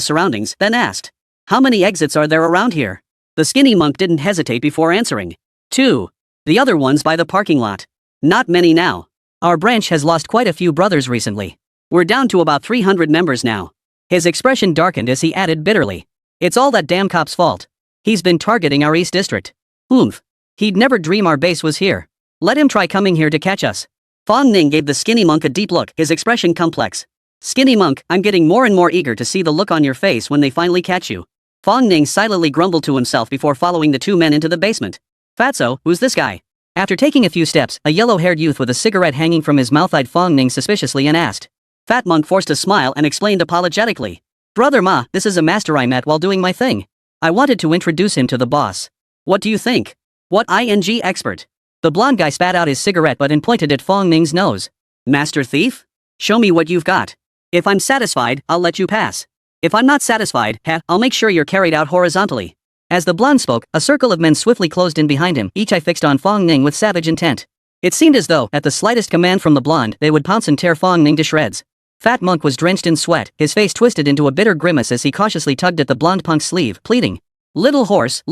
surroundings, then asked, how many exits are there around here? The skinny monk didn't hesitate before answering. 2. The other one's by the parking lot. Not many now. Our branch has lost quite a few brothers recently. We're down to about 300 members now. His expression darkened as he added bitterly. It's all that damn cop's fault. He's been targeting our East District. Oomph. He'd never dream our base was here. Let him try coming here to catch us. Fong Ning gave the skinny monk a deep look, his expression complex. Skinny monk, I'm getting more and more eager to see the look on your face when they finally catch you. Fong Ning silently grumbled to himself before following the two men into the basement. Fatso, who's this guy? After taking a few steps, a yellow-haired youth with a cigarette hanging from his mouth eyed Fong Ning suspiciously and asked. Fat monk forced a smile and explained apologetically. Brother Ma, this is a master I met while doing my thing. I wanted to introduce him to the boss. What do you think? What ing expert? The blonde guy spat out his cigarette butt and pointed at Fong Ning's nose. Master thief? Show me what you've got. If I'm satisfied, I'll let you pass. If I'm not satisfied, I'll make sure you're carried out horizontally. As the blonde spoke, a circle of men swiftly closed in behind him, each eye fixed on Fong Ning with savage intent. It seemed as though, at the slightest command from the blonde, they would pounce and tear Fong Ning to shreds. Fat monk was drenched in sweat, his face twisted into a bitter grimace as he cautiously tugged at the blonde punk's sleeve, pleading. Little horse.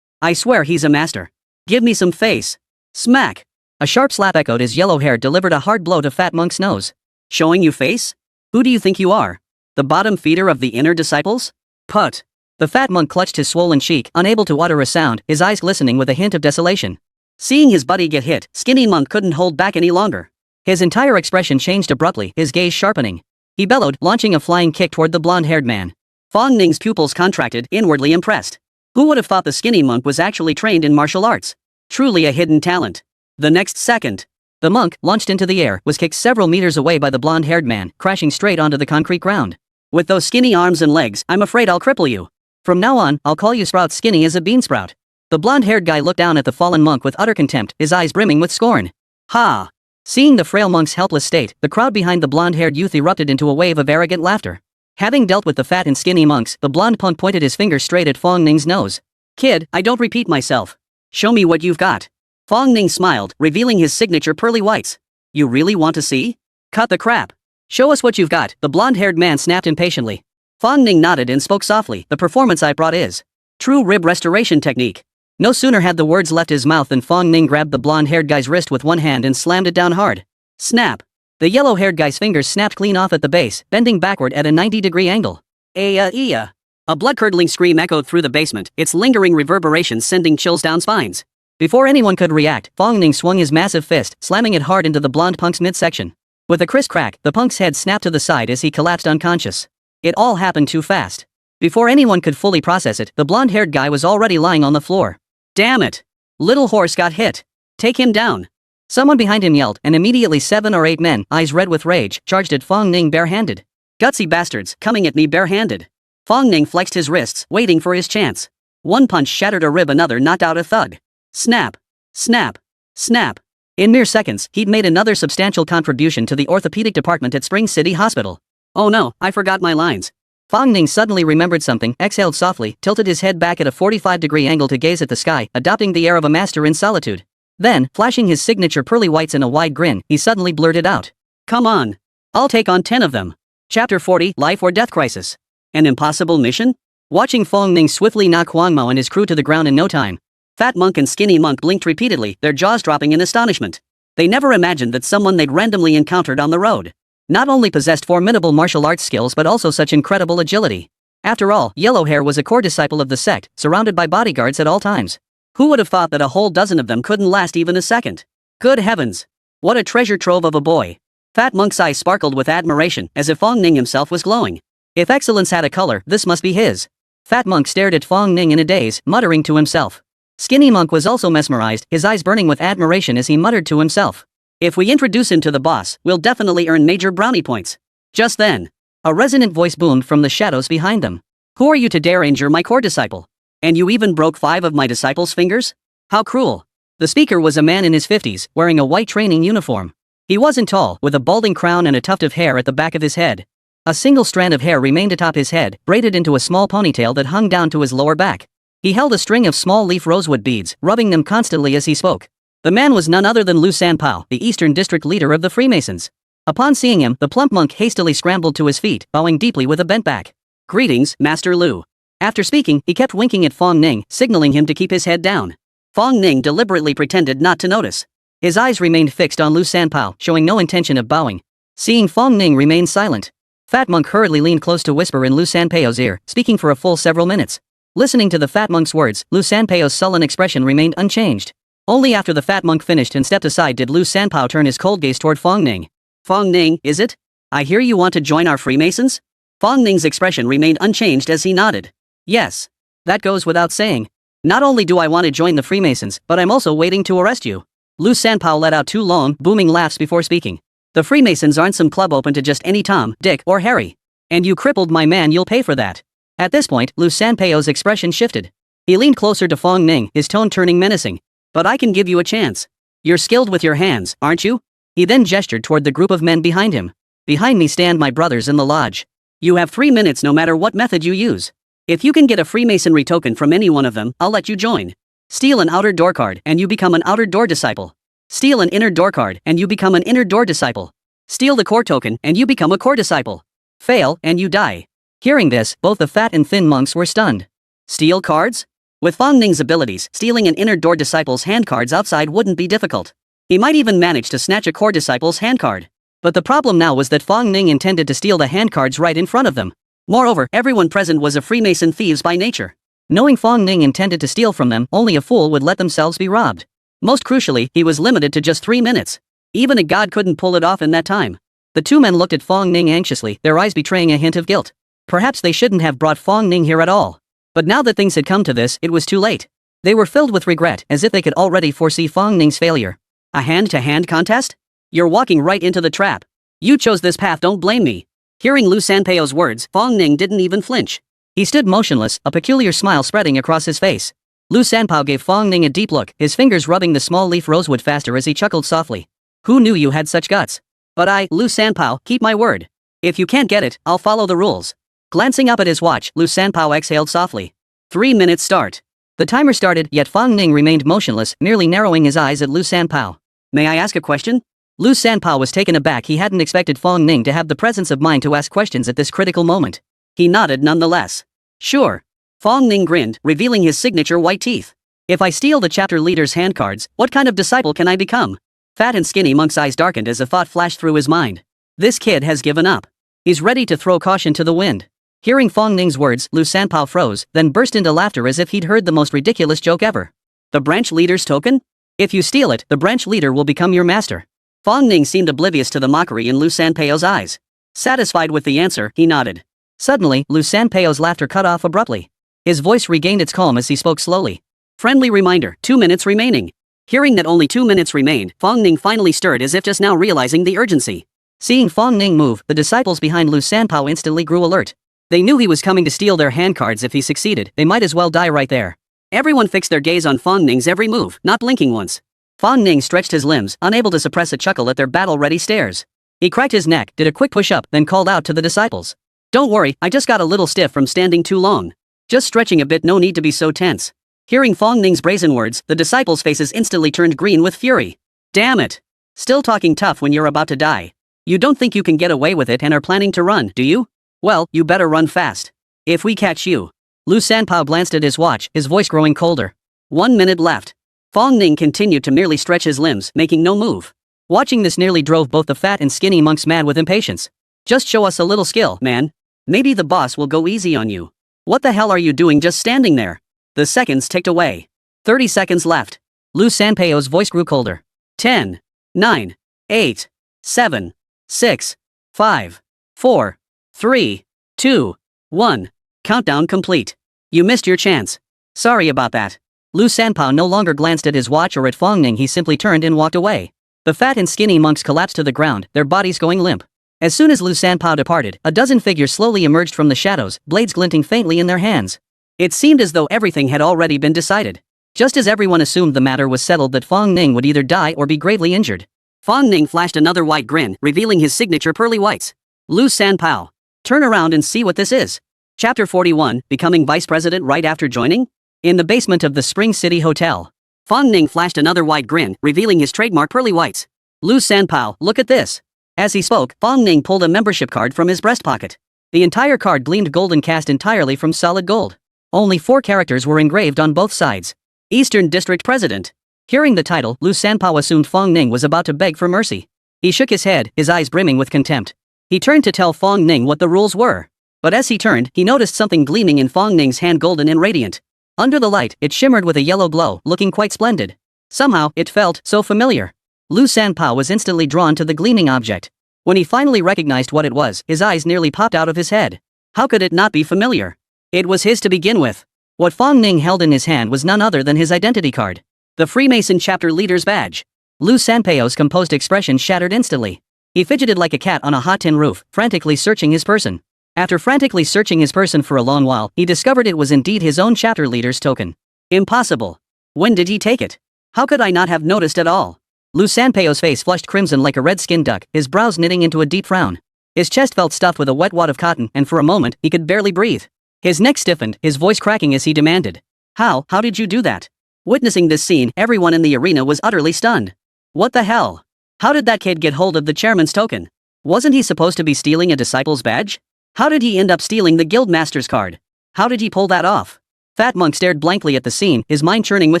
I swear he's a master. Give me some face. Smack. A sharp slap echoed as yellow hair delivered a hard blow to Fat monk's nose. Showing you face? Who do you think you are? The bottom feeder of the inner disciples? Put. The fat monk clutched his swollen cheek, unable to utter a sound, his eyes glistening with a hint of desolation. Seeing his buddy get hit, skinny monk couldn't hold back any longer. His entire expression changed abruptly, his gaze sharpening. He bellowed, launching a flying kick toward the blonde-haired man. Fong Ning's pupils contracted, inwardly impressed. Who would have thought the skinny monk was actually trained in martial arts? Truly a hidden talent. The next second, the monk, launched into the air, was kicked several meters away by the blonde-haired man, crashing straight onto the concrete ground. With those skinny arms and legs, I'm afraid I'll cripple you. From now on, I'll call you Sprout Skinny as a bean sprout. The blonde-haired guy looked down at the fallen monk with utter contempt, his eyes brimming with scorn. Ha! Seeing the frail monk's helpless state, the crowd behind the blonde-haired youth erupted into a wave of arrogant laughter. Having dealt with the fat and skinny monks, the blonde punk pointed his finger straight at Fong Ning's nose. Kid, I don't repeat myself. Show me what you've got. Fong Ning smiled, revealing his signature pearly whites. You really want to see? Cut the crap. Show us what you've got, the blonde-haired man snapped impatiently. Fong Ning nodded and spoke softly, the performance I brought is true rib restoration technique. No sooner had the words left his mouth than Fong Ning grabbed the blonde-haired guy's wrist with one hand and slammed it down hard. Snap. The yellow-haired guy's fingers snapped clean off at the base, bending backward at a 90-degree angle. A blood-curdling scream echoed through the basement, its lingering reverberations sending chills down spines. Before anyone could react, Fong Ning swung his massive fist, slamming it hard into the blonde punk's midsection. With a crisp crack, the punk's head snapped to the side as he collapsed unconscious. It all happened too fast. Before anyone could fully process it, the blonde-haired guy was already lying on the floor. Damn it! Little horse got hit. Take him down. Someone behind him yelled, and immediately 7 or 8 men, eyes red with rage, charged at Fong Ning barehanded. Gutsy bastards, coming at me barehanded. Fong Ning flexed his wrists, waiting for his chance. One punch shattered a rib, another knocked out a thug. Snap. Snap. Snap. In mere seconds, he'd made another substantial contribution to the orthopedic department at Spring City Hospital. Oh no, I forgot my lines. Fong Ning suddenly remembered something, exhaled softly, tilted his head back at a 45-degree angle to gaze at the sky, adopting the air of a master in solitude. Then, flashing his signature pearly whites in a wide grin, he suddenly blurted out. Come on. I'll take on 10 of them. Chapter 40, Life or Death Crisis. An impossible mission? Watching Fong Ning swiftly knock Huang Mao and his crew to the ground in no time, Fat Monk and Skinny Monk blinked repeatedly, their jaws dropping in astonishment. They never imagined that someone they'd randomly encountered on the road not only possessed formidable martial arts skills but also such incredible agility. After all, Yellowhair was a core disciple of the sect, surrounded by bodyguards at all times. Who would have thought that a whole dozen of them couldn't last even a second? Good heavens! What a treasure trove of a boy! Fat Monk's eyes sparkled with admiration, as if Fong Ning himself was glowing. If excellence had a color, this must be his. Fat Monk stared at Fong Ning in a daze, muttering to himself. Skinny Monk was also mesmerized, his eyes burning with admiration as he muttered to himself. If we introduce him to the boss, we'll definitely earn major brownie points. Just then, a resonant voice boomed from the shadows behind them. Who are you to dare injure my core disciple? And you even broke 5 of my disciples' fingers? How cruel. The speaker was a man in his 50s, wearing a white training uniform. He wasn't tall, with a balding crown and a tuft of hair at the back of his head. A single strand of hair remained atop his head, braided into a small ponytail that hung down to his lower back. He held a string of small leaf rosewood beads, rubbing them constantly as he spoke. The man was none other than Lu Sanpao, the Eastern District leader of the Freemasons. Upon seeing him, the plump monk hastily scrambled to his feet, bowing deeply with a bent back. Greetings, Master Lu. After speaking, he kept winking at Fong Ning, signaling him to keep his head down. Fong Ning deliberately pretended not to notice. His eyes remained fixed on Lu Sanpao, showing no intention of bowing. Seeing Fong Ning remain silent, Fat Monk hurriedly leaned close to whisper in Lu Sanpao's ear, speaking for a full several minutes. Listening to the Fat Monk's words, Lu Sanpao's sullen expression remained unchanged. Only after the fat monk finished and stepped aside did Lu Sanpao turn his cold gaze toward Fong Ning. Fong Ning, is it? I hear you want to join our Freemasons? Fong Ning's expression remained unchanged as he nodded. Yes. That goes without saying. Not only do I want to join the Freemasons, but I'm also waiting to arrest you. Lu Sanpao let out 2 long, booming laughs before speaking. The Freemasons aren't some club open to just any Tom, Dick, or Harry. And you crippled my man, you'll pay for that. At this point, Lu Sanpao's expression shifted. He leaned closer to Fong Ning, his tone turning menacing. But I can give you a chance. You're skilled with your hands, aren't you? He then gestured toward the group of men behind him. Behind me stand my brothers in the lodge. You have 3 minutes no matter what method you use. If you can get a Freemasonry token from any one of them, I'll let you join. Steal an outer door card and you become an outer door disciple. Steal an inner door card and you become an inner door disciple. Steal the core token and you become a core disciple. Fail and you die. Hearing this, both the fat and thin monks were stunned. Steal cards? With Fong Ning's abilities, stealing an inner door disciple's hand cards outside wouldn't be difficult. He might even manage to snatch a core disciple's hand card. But the problem now was that Fong Ning intended to steal the hand cards right in front of them. Moreover, everyone present was a Freemason thieves by nature. Knowing Fong Ning intended to steal from them, only a fool would let themselves be robbed. Most crucially, he was limited to just 3 minutes. Even a god couldn't pull it off in that time. The 2 men looked at Fong Ning anxiously, their eyes betraying a hint of guilt. Perhaps they shouldn't have brought Fong Ning here at all. But now that things had come to this, it was too late. They were filled with regret, as if they could already foresee Fong Ning's failure. A hand-to-hand contest? You're walking right into the trap. You chose this path, don't blame me. Hearing Lu Sanpao's words, Fong Ning didn't even flinch. He stood motionless, a peculiar smile spreading across his face. Lu Sanpao gave Fong Ning a deep look, his fingers rubbing the small leaf rosewood faster as he chuckled softly. Who knew you had such guts? But I, Lu Sanpao, keep my word. If you can't get it, I'll follow the rules. Glancing up at his watch, Lu Sanpao exhaled softly. 3 minutes start. The timer started, yet Fong Ning remained motionless, merely narrowing his eyes at Lu Sanpao. May I ask a question? Lu Sanpao was taken aback. He hadn't expected Fong Ning to have the presence of mind to ask questions at this critical moment. He nodded nonetheless. Sure. Fong Ning grinned, revealing his signature white teeth. If I steal the chapter leader's hand cards, what kind of disciple can I become? Fat and skinny monk's eyes darkened as a thought flashed through his mind. This kid has given up. He's ready to throw caution to the wind. Hearing Fong Ning's words, Lu Sanpao froze, then burst into laughter as if he'd heard the most ridiculous joke ever. The branch leader's token? If you steal it, the branch leader will become your master. Fong Ning seemed oblivious to the mockery in Lu Sanpao's eyes. Satisfied with the answer, he nodded. Suddenly, Lu Sanpao's laughter cut off abruptly. His voice regained its calm as he spoke slowly. Friendly reminder, 2 minutes remaining. Hearing that only 2 minutes remained, Fong Ning finally stirred as if just now realizing the urgency. Seeing Fong Ning move, the disciples behind Lu Sanpao instantly grew alert. They knew he was coming to steal their hand cards. If he succeeded, they might as well die right there. Everyone fixed their gaze on Fong Ning's every move, not blinking once. Fong Ning stretched his limbs, unable to suppress a chuckle at their battle-ready stares. He cracked his neck, did a quick push-up, then called out to the disciples. Don't worry, I just got a little stiff from standing too long. Just stretching a bit, no need to be so tense. Hearing Fong Ning's brazen words, the disciples' faces instantly turned green with fury. Damn it! Still talking tough when you're about to die. You don't think you can get away with it and are planning to run, do you? Well, you better run fast. If we catch you. Lu Sanpao glanced at his watch, his voice growing colder. 1 minute left. Fong Ning continued to merely stretch his limbs, making no move. Watching this nearly drove both the fat and skinny monks mad with impatience. Just show us a little skill, man. Maybe the boss will go easy on you. What the hell are you doing just standing there? The seconds ticked away. 30 seconds left. Lu Sanpao's voice grew colder. 10, 9, 8, 7, 6, 5, 4, 3, 2, 1. Countdown complete. You missed your chance. Sorry about that. Lu Sanpao no longer glanced at his watch or at Fong Ning. He simply turned and walked away. The fat and skinny monks collapsed to the ground, their bodies going limp. As soon as Lu Sanpao departed, a dozen figures slowly emerged from the shadows, blades glinting faintly in their hands. It seemed as though everything had already been decided. Just as everyone assumed the matter was settled, that Fong Ning would either die or be gravely injured. Fong Ning flashed another white grin, revealing his signature pearly whites. Lu Sanpao. Turn around and see what this is. Chapter 41, Becoming Vice President right after joining? In the basement of the Spring City Hotel. Fong Ning flashed another white grin, revealing his trademark pearly whites. Lu Sanpao, look at this. As he spoke, Fong Ning pulled a membership card from his breast pocket. The entire card gleamed golden, cast entirely from solid gold. Only 4 characters were engraved on both sides. Eastern District President. Hearing the title, Lu Sanpao assumed Fong Ning was about to beg for mercy. He shook his head, his eyes brimming with contempt. He turned to tell Fong Ning what the rules were. But as he turned, he noticed something gleaming in Fong Ning's hand, golden and radiant. Under the light, it shimmered with a yellow glow, looking quite splendid. Somehow, it felt so familiar. Lu Sanpao was instantly drawn to the gleaming object. When he finally recognized what it was, his eyes nearly popped out of his head. How could it not be familiar? It was his to begin with. What Fong Ning held in his hand was none other than his identity card. The Freemason chapter leader's badge. Lu Sanpao's composed expression shattered instantly. He fidgeted like a cat on a hot tin roof, frantically searching his person. After frantically searching his person for a long while, he discovered it was indeed his own chapter leader's token. Impossible. When did he take it? How could I not have noticed at all? Lu Sanpao's face flushed crimson like a red-skinned duck, his brows knitting into a deep frown. His chest felt stuffed with a wet wad of cotton, and for a moment, he could barely breathe. His neck stiffened, his voice cracking as he demanded. How did you do that? Witnessing this scene, everyone in the arena was utterly stunned. What the hell? How did that kid get hold of the chairman's token? Wasn't he supposed to be stealing a disciple's badge? How did he end up stealing the guild master's card? How did he pull that off? Fat Monk stared blankly at the scene, his mind churning with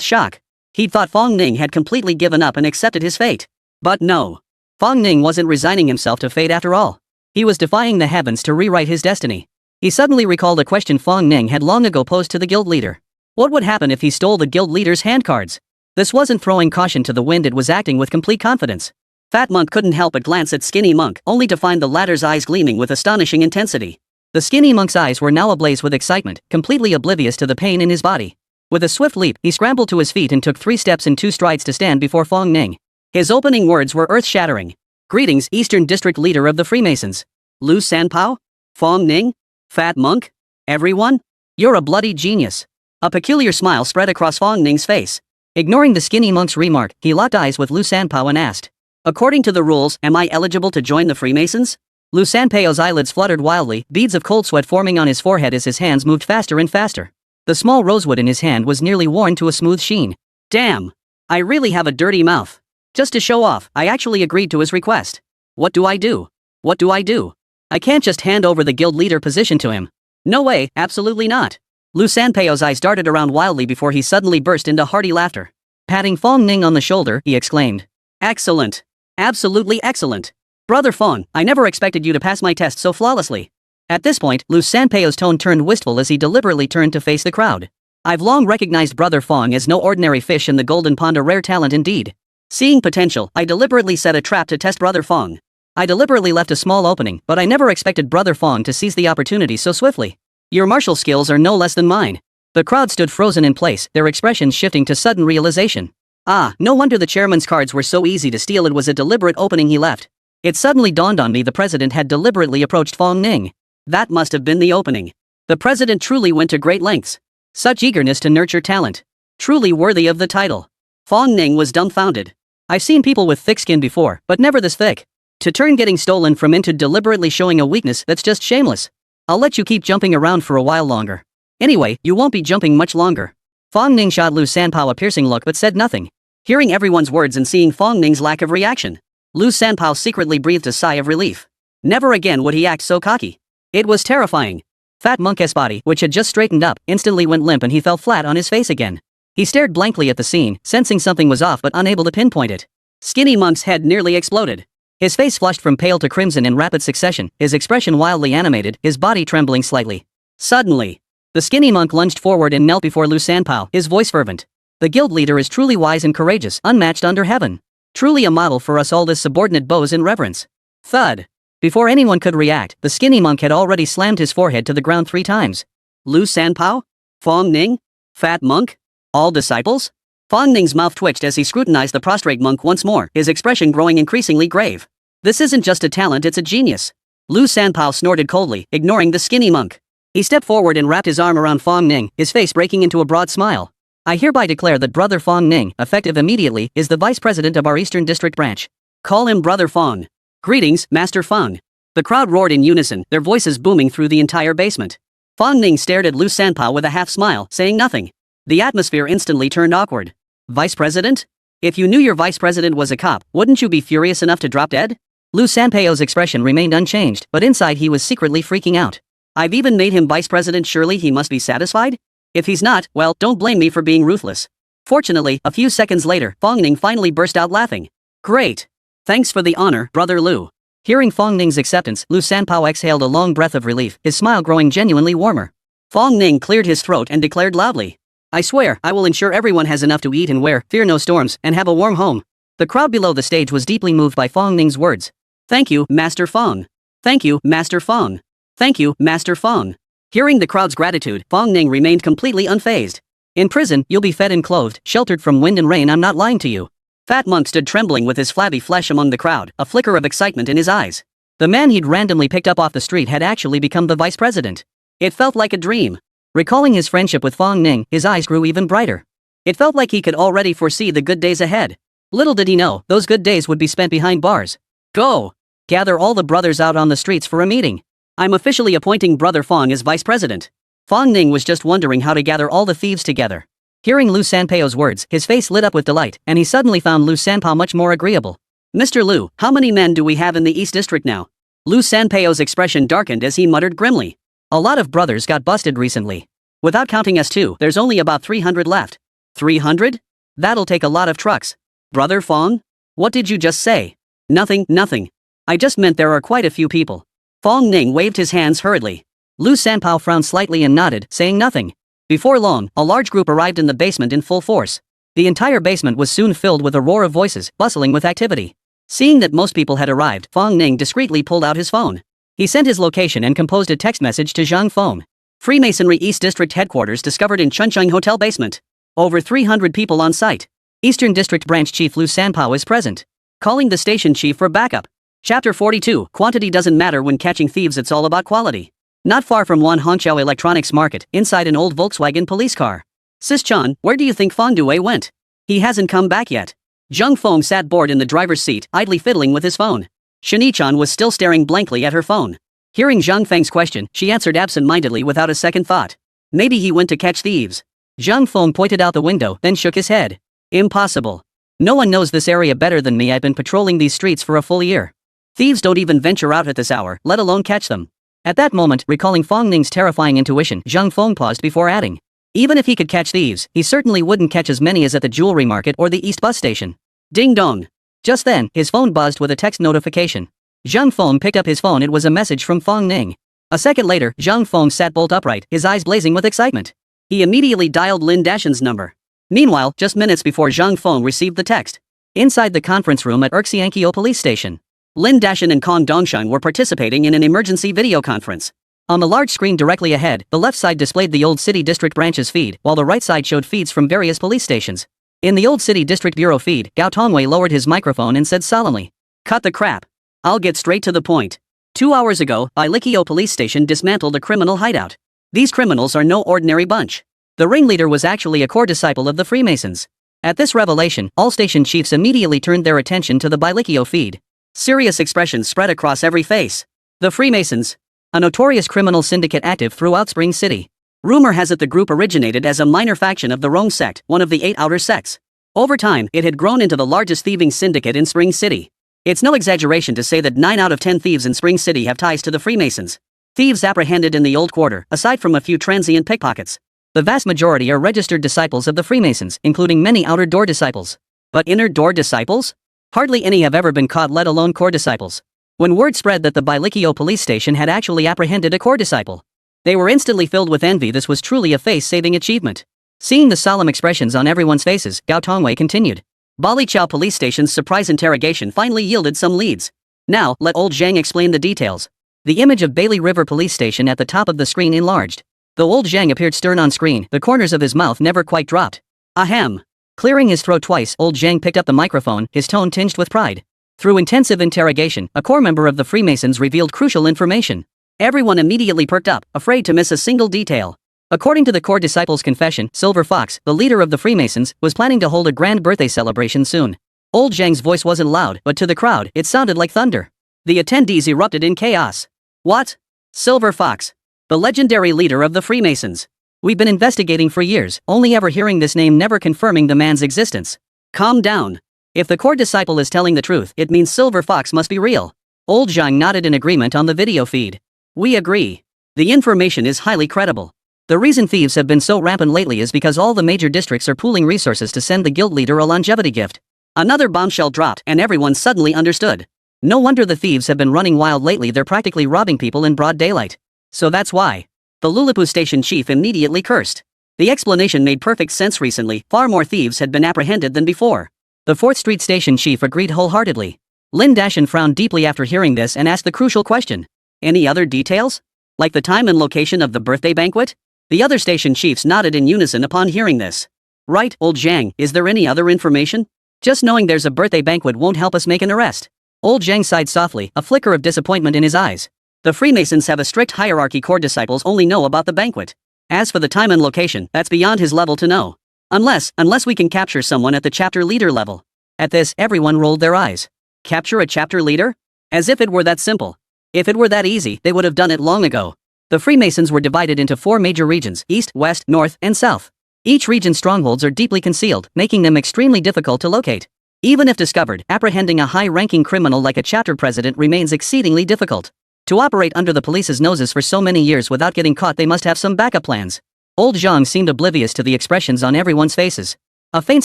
shock. He'd thought Fong Ning had completely given up and accepted his fate. But no. Fong Ning wasn't resigning himself to fate after all. He was defying the heavens to rewrite his destiny. He suddenly recalled a question Fong Ning had long ago posed to the guild leader. What would happen if he stole the guild leader's handcards? This wasn't throwing caution to the wind, it was acting with complete confidence. Fat Monk couldn't help but glance at Skinny Monk, only to find the latter's eyes gleaming with astonishing intensity. The Skinny Monk's eyes were now ablaze with excitement, completely oblivious to the pain in his body. With a swift leap, he scrambled to his feet and took 3 steps and 2 strides to stand before Fong Ning. His opening words were earth-shattering. Greetings, Eastern District Leader of the Freemasons. Lu Sanpao? Fong Ning? Fat Monk? Everyone? You're a bloody genius. A peculiar smile spread across Fong Ning's face. Ignoring the Skinny Monk's remark, he locked eyes with Lu Sanpao and asked. According to the rules, am I eligible to join the Freemasons? Lu Sanpao's eyelids fluttered wildly, beads of cold sweat forming on his forehead as his hands moved faster and faster. The small rosewood in his hand was nearly worn to a smooth sheen. Damn! I really have a dirty mouth. Just to show off, I actually agreed to his request. What do I do? What do I do? I can't just hand over the guild leader position to him. No way, absolutely not. Lu Sanpao's eyes darted around wildly before he suddenly burst into hearty laughter. Patting Fong Ning on the shoulder, he exclaimed. Excellent. Absolutely excellent. Brother Fong, I never expected you to pass my test so flawlessly. At this point, Lu Sanpao's tone turned wistful as he deliberately turned to face the crowd. I've long recognized Brother Fong as no ordinary fish in the Golden Pond, a rare talent indeed. Seeing potential, I deliberately set a trap to test Brother Fong. I deliberately left a small opening, but I never expected Brother Fong to seize the opportunity so swiftly. Your martial skills are no less than mine. The crowd stood frozen in place, their expressions shifting to sudden realization. Ah, no wonder the chairman's cards were so easy to steal, it was a deliberate opening he left. It suddenly dawned on me the president had deliberately approached Fong Ning. That must have been the opening. The president truly went to great lengths. Such eagerness to nurture talent. Truly worthy of the title. Fong Ning was dumbfounded. I've seen people with thick skin before, but never this thick. To turn getting stolen from into deliberately showing a weakness, that's just shameless. I'll let you keep jumping around for a while longer. Anyway, you won't be jumping much longer. Fong Ning shot Lu Sanpao a piercing look but said nothing. Hearing everyone's words and seeing Fong Ning's lack of reaction, Lu Sanpao secretly breathed a sigh of relief. Never again would he act so cocky. It was terrifying. Fat Monk's body, which had just straightened up, instantly went limp and he fell flat on his face again. He stared blankly at the scene, sensing something was off but unable to pinpoint it. Skinny Monk's head nearly exploded. His face flushed from pale to crimson in rapid succession, his expression wildly animated, his body trembling slightly. Suddenly, the Skinny Monk lunged forward and knelt before Lu Sanpao, his voice fervent. The guild leader is truly wise and courageous, unmatched under heaven. Truly a model for us all. This subordinate bows in reverence. Thud. Before anyone could react, the Skinny Monk had already slammed his forehead to the ground 3 times. Lu Sanpao? Fong Ning? Fat Monk? All disciples? Fong Ning's mouth twitched as he scrutinized the prostrate monk once more, his expression growing increasingly grave. This isn't just a talent, it's a genius. Lu Sanpao snorted coldly, ignoring the Skinny Monk. He stepped forward and wrapped his arm around Fong Ning, his face breaking into a broad smile. I hereby declare that Brother Fong Ning, effective immediately, is the vice president of our Eastern District branch. Call him Brother Fong. Greetings, Master Fong. The crowd roared in unison, their voices booming through the entire basement. Fong Ning stared at Lu Sanpao with a half smile, saying nothing. The atmosphere instantly turned awkward. Vice president? If you knew your vice president was a cop, wouldn't you be furious enough to drop dead? Lu Sanpao's expression remained unchanged, but inside he was secretly freaking out. I've even made him vice president, surely he must be satisfied? If he's not, well, don't blame me for being ruthless. Fortunately, a few seconds later, Fong Ning finally burst out laughing. Great. Thanks for the honor, Brother Lu. Hearing Fong Ning's acceptance, Lu Sanpao exhaled a long breath of relief, his smile growing genuinely warmer. Fong Ning cleared his throat and declared loudly. I swear, I will ensure everyone has enough to eat and wear, fear no storms, and have a warm home. The crowd below the stage was deeply moved by Fong Ning's words. Thank you, Master Fong. Thank you, Master Fong. Thank you, Master Fong. Hearing the crowd's gratitude, Fong Ning remained completely unfazed. In prison, you'll be fed and clothed, sheltered from wind and rain. I'm not lying to you. Fat Monk stood trembling with his flabby flesh among the crowd, a flicker of excitement in his eyes. The man he'd randomly picked up off the street had actually become the vice president. It felt like a dream. Recalling his friendship with Fong Ning, his eyes grew even brighter. It felt like he could already foresee the good days ahead. Little did he know, those good days would be spent behind bars. Go! Gather all the brothers out on the streets for a meeting. I'm officially appointing Brother Fong as vice president. Fong Ning was just wondering how to gather all the thieves together. Hearing Lu Sanpao's words, his face lit up with delight, and he suddenly found Lu Sanpao much more agreeable. Mr. Lu, how many men do we have in the East District now? Lu Sanpao's expression darkened as he muttered grimly. A lot of brothers got busted recently. Without counting us two, there's only about 300 left. 300? That'll take a lot of trucks. Brother Fong? What did you just say? Nothing. I just meant there are quite a few people. Fong Ning waved his hands hurriedly. Lu Sanpao frowned slightly and nodded, saying nothing. Before long, a large group arrived in the basement in full force. The entire basement was soon filled with a roar of voices, bustling with activity. Seeing that most people had arrived, Fong Ning discreetly pulled out his phone. He sent his location and composed a text message to Zhang Feng. Freemasonry East District Headquarters discovered in Chuncheng Hotel basement. Over 300 people on site. Eastern District Branch Chief Lu Sanpao is present. Calling the station chief for backup. Chapter 42, Quantity doesn't matter when catching thieves, it's all about quality. Not far from Wan Hongqiao Electronics Market, inside an old Volkswagen police car. Sis Chan, where do you think Fong Due went? He hasn't come back yet. Zhang Feng sat bored in the driver's seat, idly fiddling with his phone. Shani-chan was still staring blankly at her phone. Hearing Zhang Feng's question, she answered absent-mindedly without a second thought. Maybe he went to catch thieves. Zhang Feng pointed out the window, then shook his head. Impossible. No one knows this area better than me. I've been patrolling these streets for a full year. Thieves don't even venture out at this hour, let alone catch them. At that moment, recalling Fong Ning's terrifying intuition, Zhang Feng paused before adding. Even if he could catch thieves, he certainly wouldn't catch as many as at the jewelry market or the East Bus Station. Ding dong. Just then, his phone buzzed with a text notification. Zhang Feng picked up his phone. It was a message from Fong Ning. A second later, Zhang Feng sat bolt upright, his eyes blazing with excitement. He immediately dialed Lin Dashan's number. Meanwhile, just minutes before Zhang Feng received the text. Inside the conference room at Erxiankyo Police Station. Lin Dashan and Kong Dongsheng were participating in an emergency video conference. On the large screen directly ahead, the left side displayed the Old City District Branch's feed, while the right side showed feeds from various police stations. In the Old City District Bureau feed, Gao Tongwei lowered his microphone and said solemnly, "Cut the crap. I'll get straight to the point. 2 hours ago, Bailikio Police Station dismantled a criminal hideout. These criminals are no ordinary bunch. The ringleader was actually a core disciple of the Freemasons." At this revelation, all station chiefs immediately turned their attention to the Bailikio feed. Serious expressions spread across every face. The Freemasons, a notorious criminal syndicate active throughout Spring City. Rumor has it the group originated as a minor faction of the Rome sect, one of the 8 outer sects. Over time, it had grown into the largest thieving syndicate in Spring City. It's no exaggeration to say that 9 out of 10 thieves in Spring City have ties to the Freemasons. Thieves apprehended in the Old Quarter, aside from a few transient pickpockets. The vast majority are registered disciples of the Freemasons, including many outer door disciples. But inner door disciples? Hardly any have ever been caught, let alone core disciples. When word spread that the Bailikio police station had actually apprehended a core disciple, they were instantly filled with envy. This was truly a face-saving achievement. Seeing the solemn expressions on everyone's faces, Gao Tongwei continued. Balichao police station's surprise interrogation finally yielded some leads. Now, let old Zhang explain the details. The image of Bailey River police station at the top of the screen enlarged. Though old Zhang appeared stern on screen, the corners of his mouth never quite dropped. Ahem. Clearing his throat twice, old Zhang picked up the microphone, his tone tinged with pride. Through intensive interrogation, a core member of the Freemasons revealed crucial information. Everyone immediately perked up, afraid to miss a single detail. According to the core disciple's confession, Silver Fox, the leader of the Freemasons, was planning to hold a grand birthday celebration soon. Old Zhang's voice wasn't loud, but to the crowd, it sounded like thunder. The attendees erupted in chaos. What? Silver Fox, the legendary leader of the Freemasons. We've been investigating for years, only ever hearing this name, never confirming the man's existence. Calm down. If the core disciple is telling the truth, it means Silver Fox must be real. Old Zhang nodded in agreement on the video feed. We agree. The information is highly credible. The reason thieves have been so rampant lately is because all the major districts are pooling resources to send the guild leader a longevity gift. Another bombshell dropped, and everyone suddenly understood. No wonder the thieves have been running wild lately. They're practically robbing people in broad daylight. So that's why. The Lulapu station chief immediately cursed. The explanation made perfect sense. Recently, far more thieves had been apprehended than before. The 4th Street station chief agreed wholeheartedly. Lin Dashin frowned deeply after hearing this and asked the crucial question. Any other details? Like the time and location of the birthday banquet? The other station chiefs nodded in unison upon hearing this. Right, old Zhang, is there any other information? Just knowing there's a birthday banquet won't help us make an arrest. Old Zhang sighed softly, a flicker of disappointment in his eyes. The Freemasons have a strict hierarchy. Core disciples only know about the banquet. As for the time and location, that's beyond his level to know. Unless we can capture someone at the chapter leader level. At this, everyone rolled their eyes. Capture a chapter leader? As if it were that simple. If it were that easy, they would have done it long ago. The Freemasons were divided into 4 major regions: East, West, North, and South. Each region's strongholds are deeply concealed, making them extremely difficult to locate. Even if discovered, apprehending a high-ranking criminal like a chapter president remains exceedingly difficult. To operate under the police's noses for so many years without getting caught, they must have some backup plans. Old Zhang seemed oblivious to the expressions on everyone's faces. A faint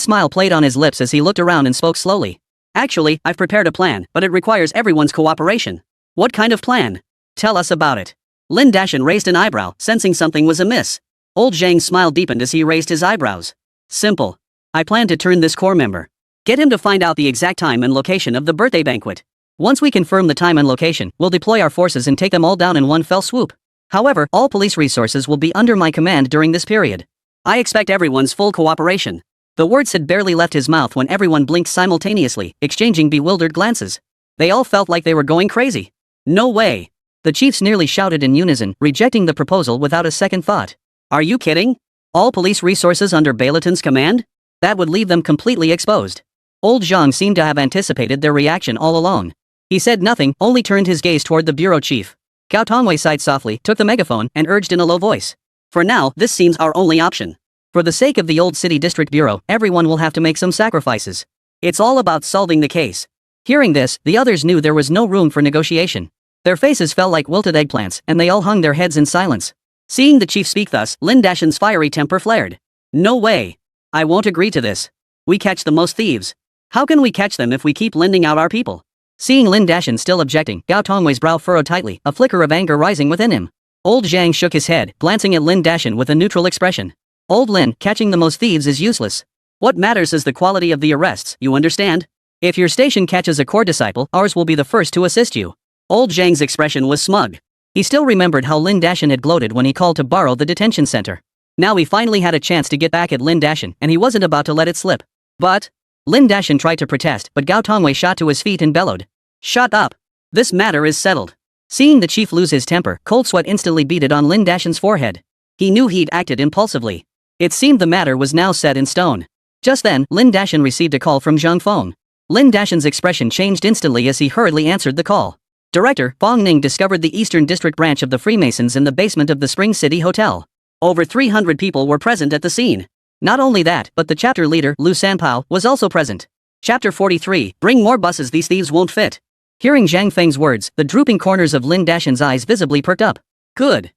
smile played on his lips as he looked around and spoke slowly. Actually, I've prepared a plan, but it requires everyone's cooperation. What kind of plan? Tell us about it. Lin Dashin raised an eyebrow, sensing something was amiss. Old Zhang's smile deepened as he raised his eyebrows. Simple. I plan to turn this core member. Get him to find out the exact time and location of the birthday banquet. Once we confirm the time and location, we'll deploy our forces and take them all down in one fell swoop. However, all police resources will be under my command during this period. I expect everyone's full cooperation. The words had barely left his mouth when everyone blinked simultaneously, exchanging bewildered glances. They all felt like they were going crazy. No way. The chiefs nearly shouted in unison, rejecting the proposal without a second thought. Are you kidding? All police resources under Beilaton's command? That would leave them completely exposed. Old Zhang seemed to have anticipated their reaction all along. He said nothing, only turned his gaze toward the bureau chief. Gao Tongwei sighed softly, took the megaphone, and urged in a low voice. For now, this seems our only option. For the sake of the old city district bureau, everyone will have to make some sacrifices. It's all about solving the case. Hearing this, the others knew there was no room for negotiation. Their faces fell like wilted eggplants, and they all hung their heads in silence. Seeing the chief speak thus, Lin Dashin's fiery temper flared. No way. I won't agree to this. We catch the most thieves. How can we catch them if we keep lending out our people? Seeing Lin Dashin still objecting, Gao Tongwei's brow furrowed tightly, a flicker of anger rising within him. Old Zhang shook his head, glancing at Lin Dashin with a neutral expression. Old Lin, catching the most thieves is useless. What matters is the quality of the arrests, you understand? If your station catches a core disciple, ours will be the first to assist you. Old Zhang's expression was smug. He still remembered how Lin Dashin had gloated when he called to borrow the detention center. Now he finally had a chance to get back at Lin Dashin, and he wasn't about to let it slip. But Lin Dashin tried to protest, but Gao Tongwei shot to his feet and bellowed. Shut up. This matter is settled. Seeing the chief lose his temper, cold sweat instantly beaded on Lin Dashin's forehead. He knew he'd acted impulsively. It seemed the matter was now set in stone. Just then, Lin Dashin received a call from Zhang Feng. Lin Dashin's expression changed instantly as he hurriedly answered the call. Director Fong Ning discovered the Eastern District branch of the Freemasons in the basement of the Spring City Hotel. Over 300 people were present at the scene. Not only that, but the chapter leader, Lu Sanpao, was also present. Chapter 43, bring more buses, these thieves won't fit. Hearing Zhang Feng's words, the drooping corners of Lin Dashin's eyes visibly perked up. Good.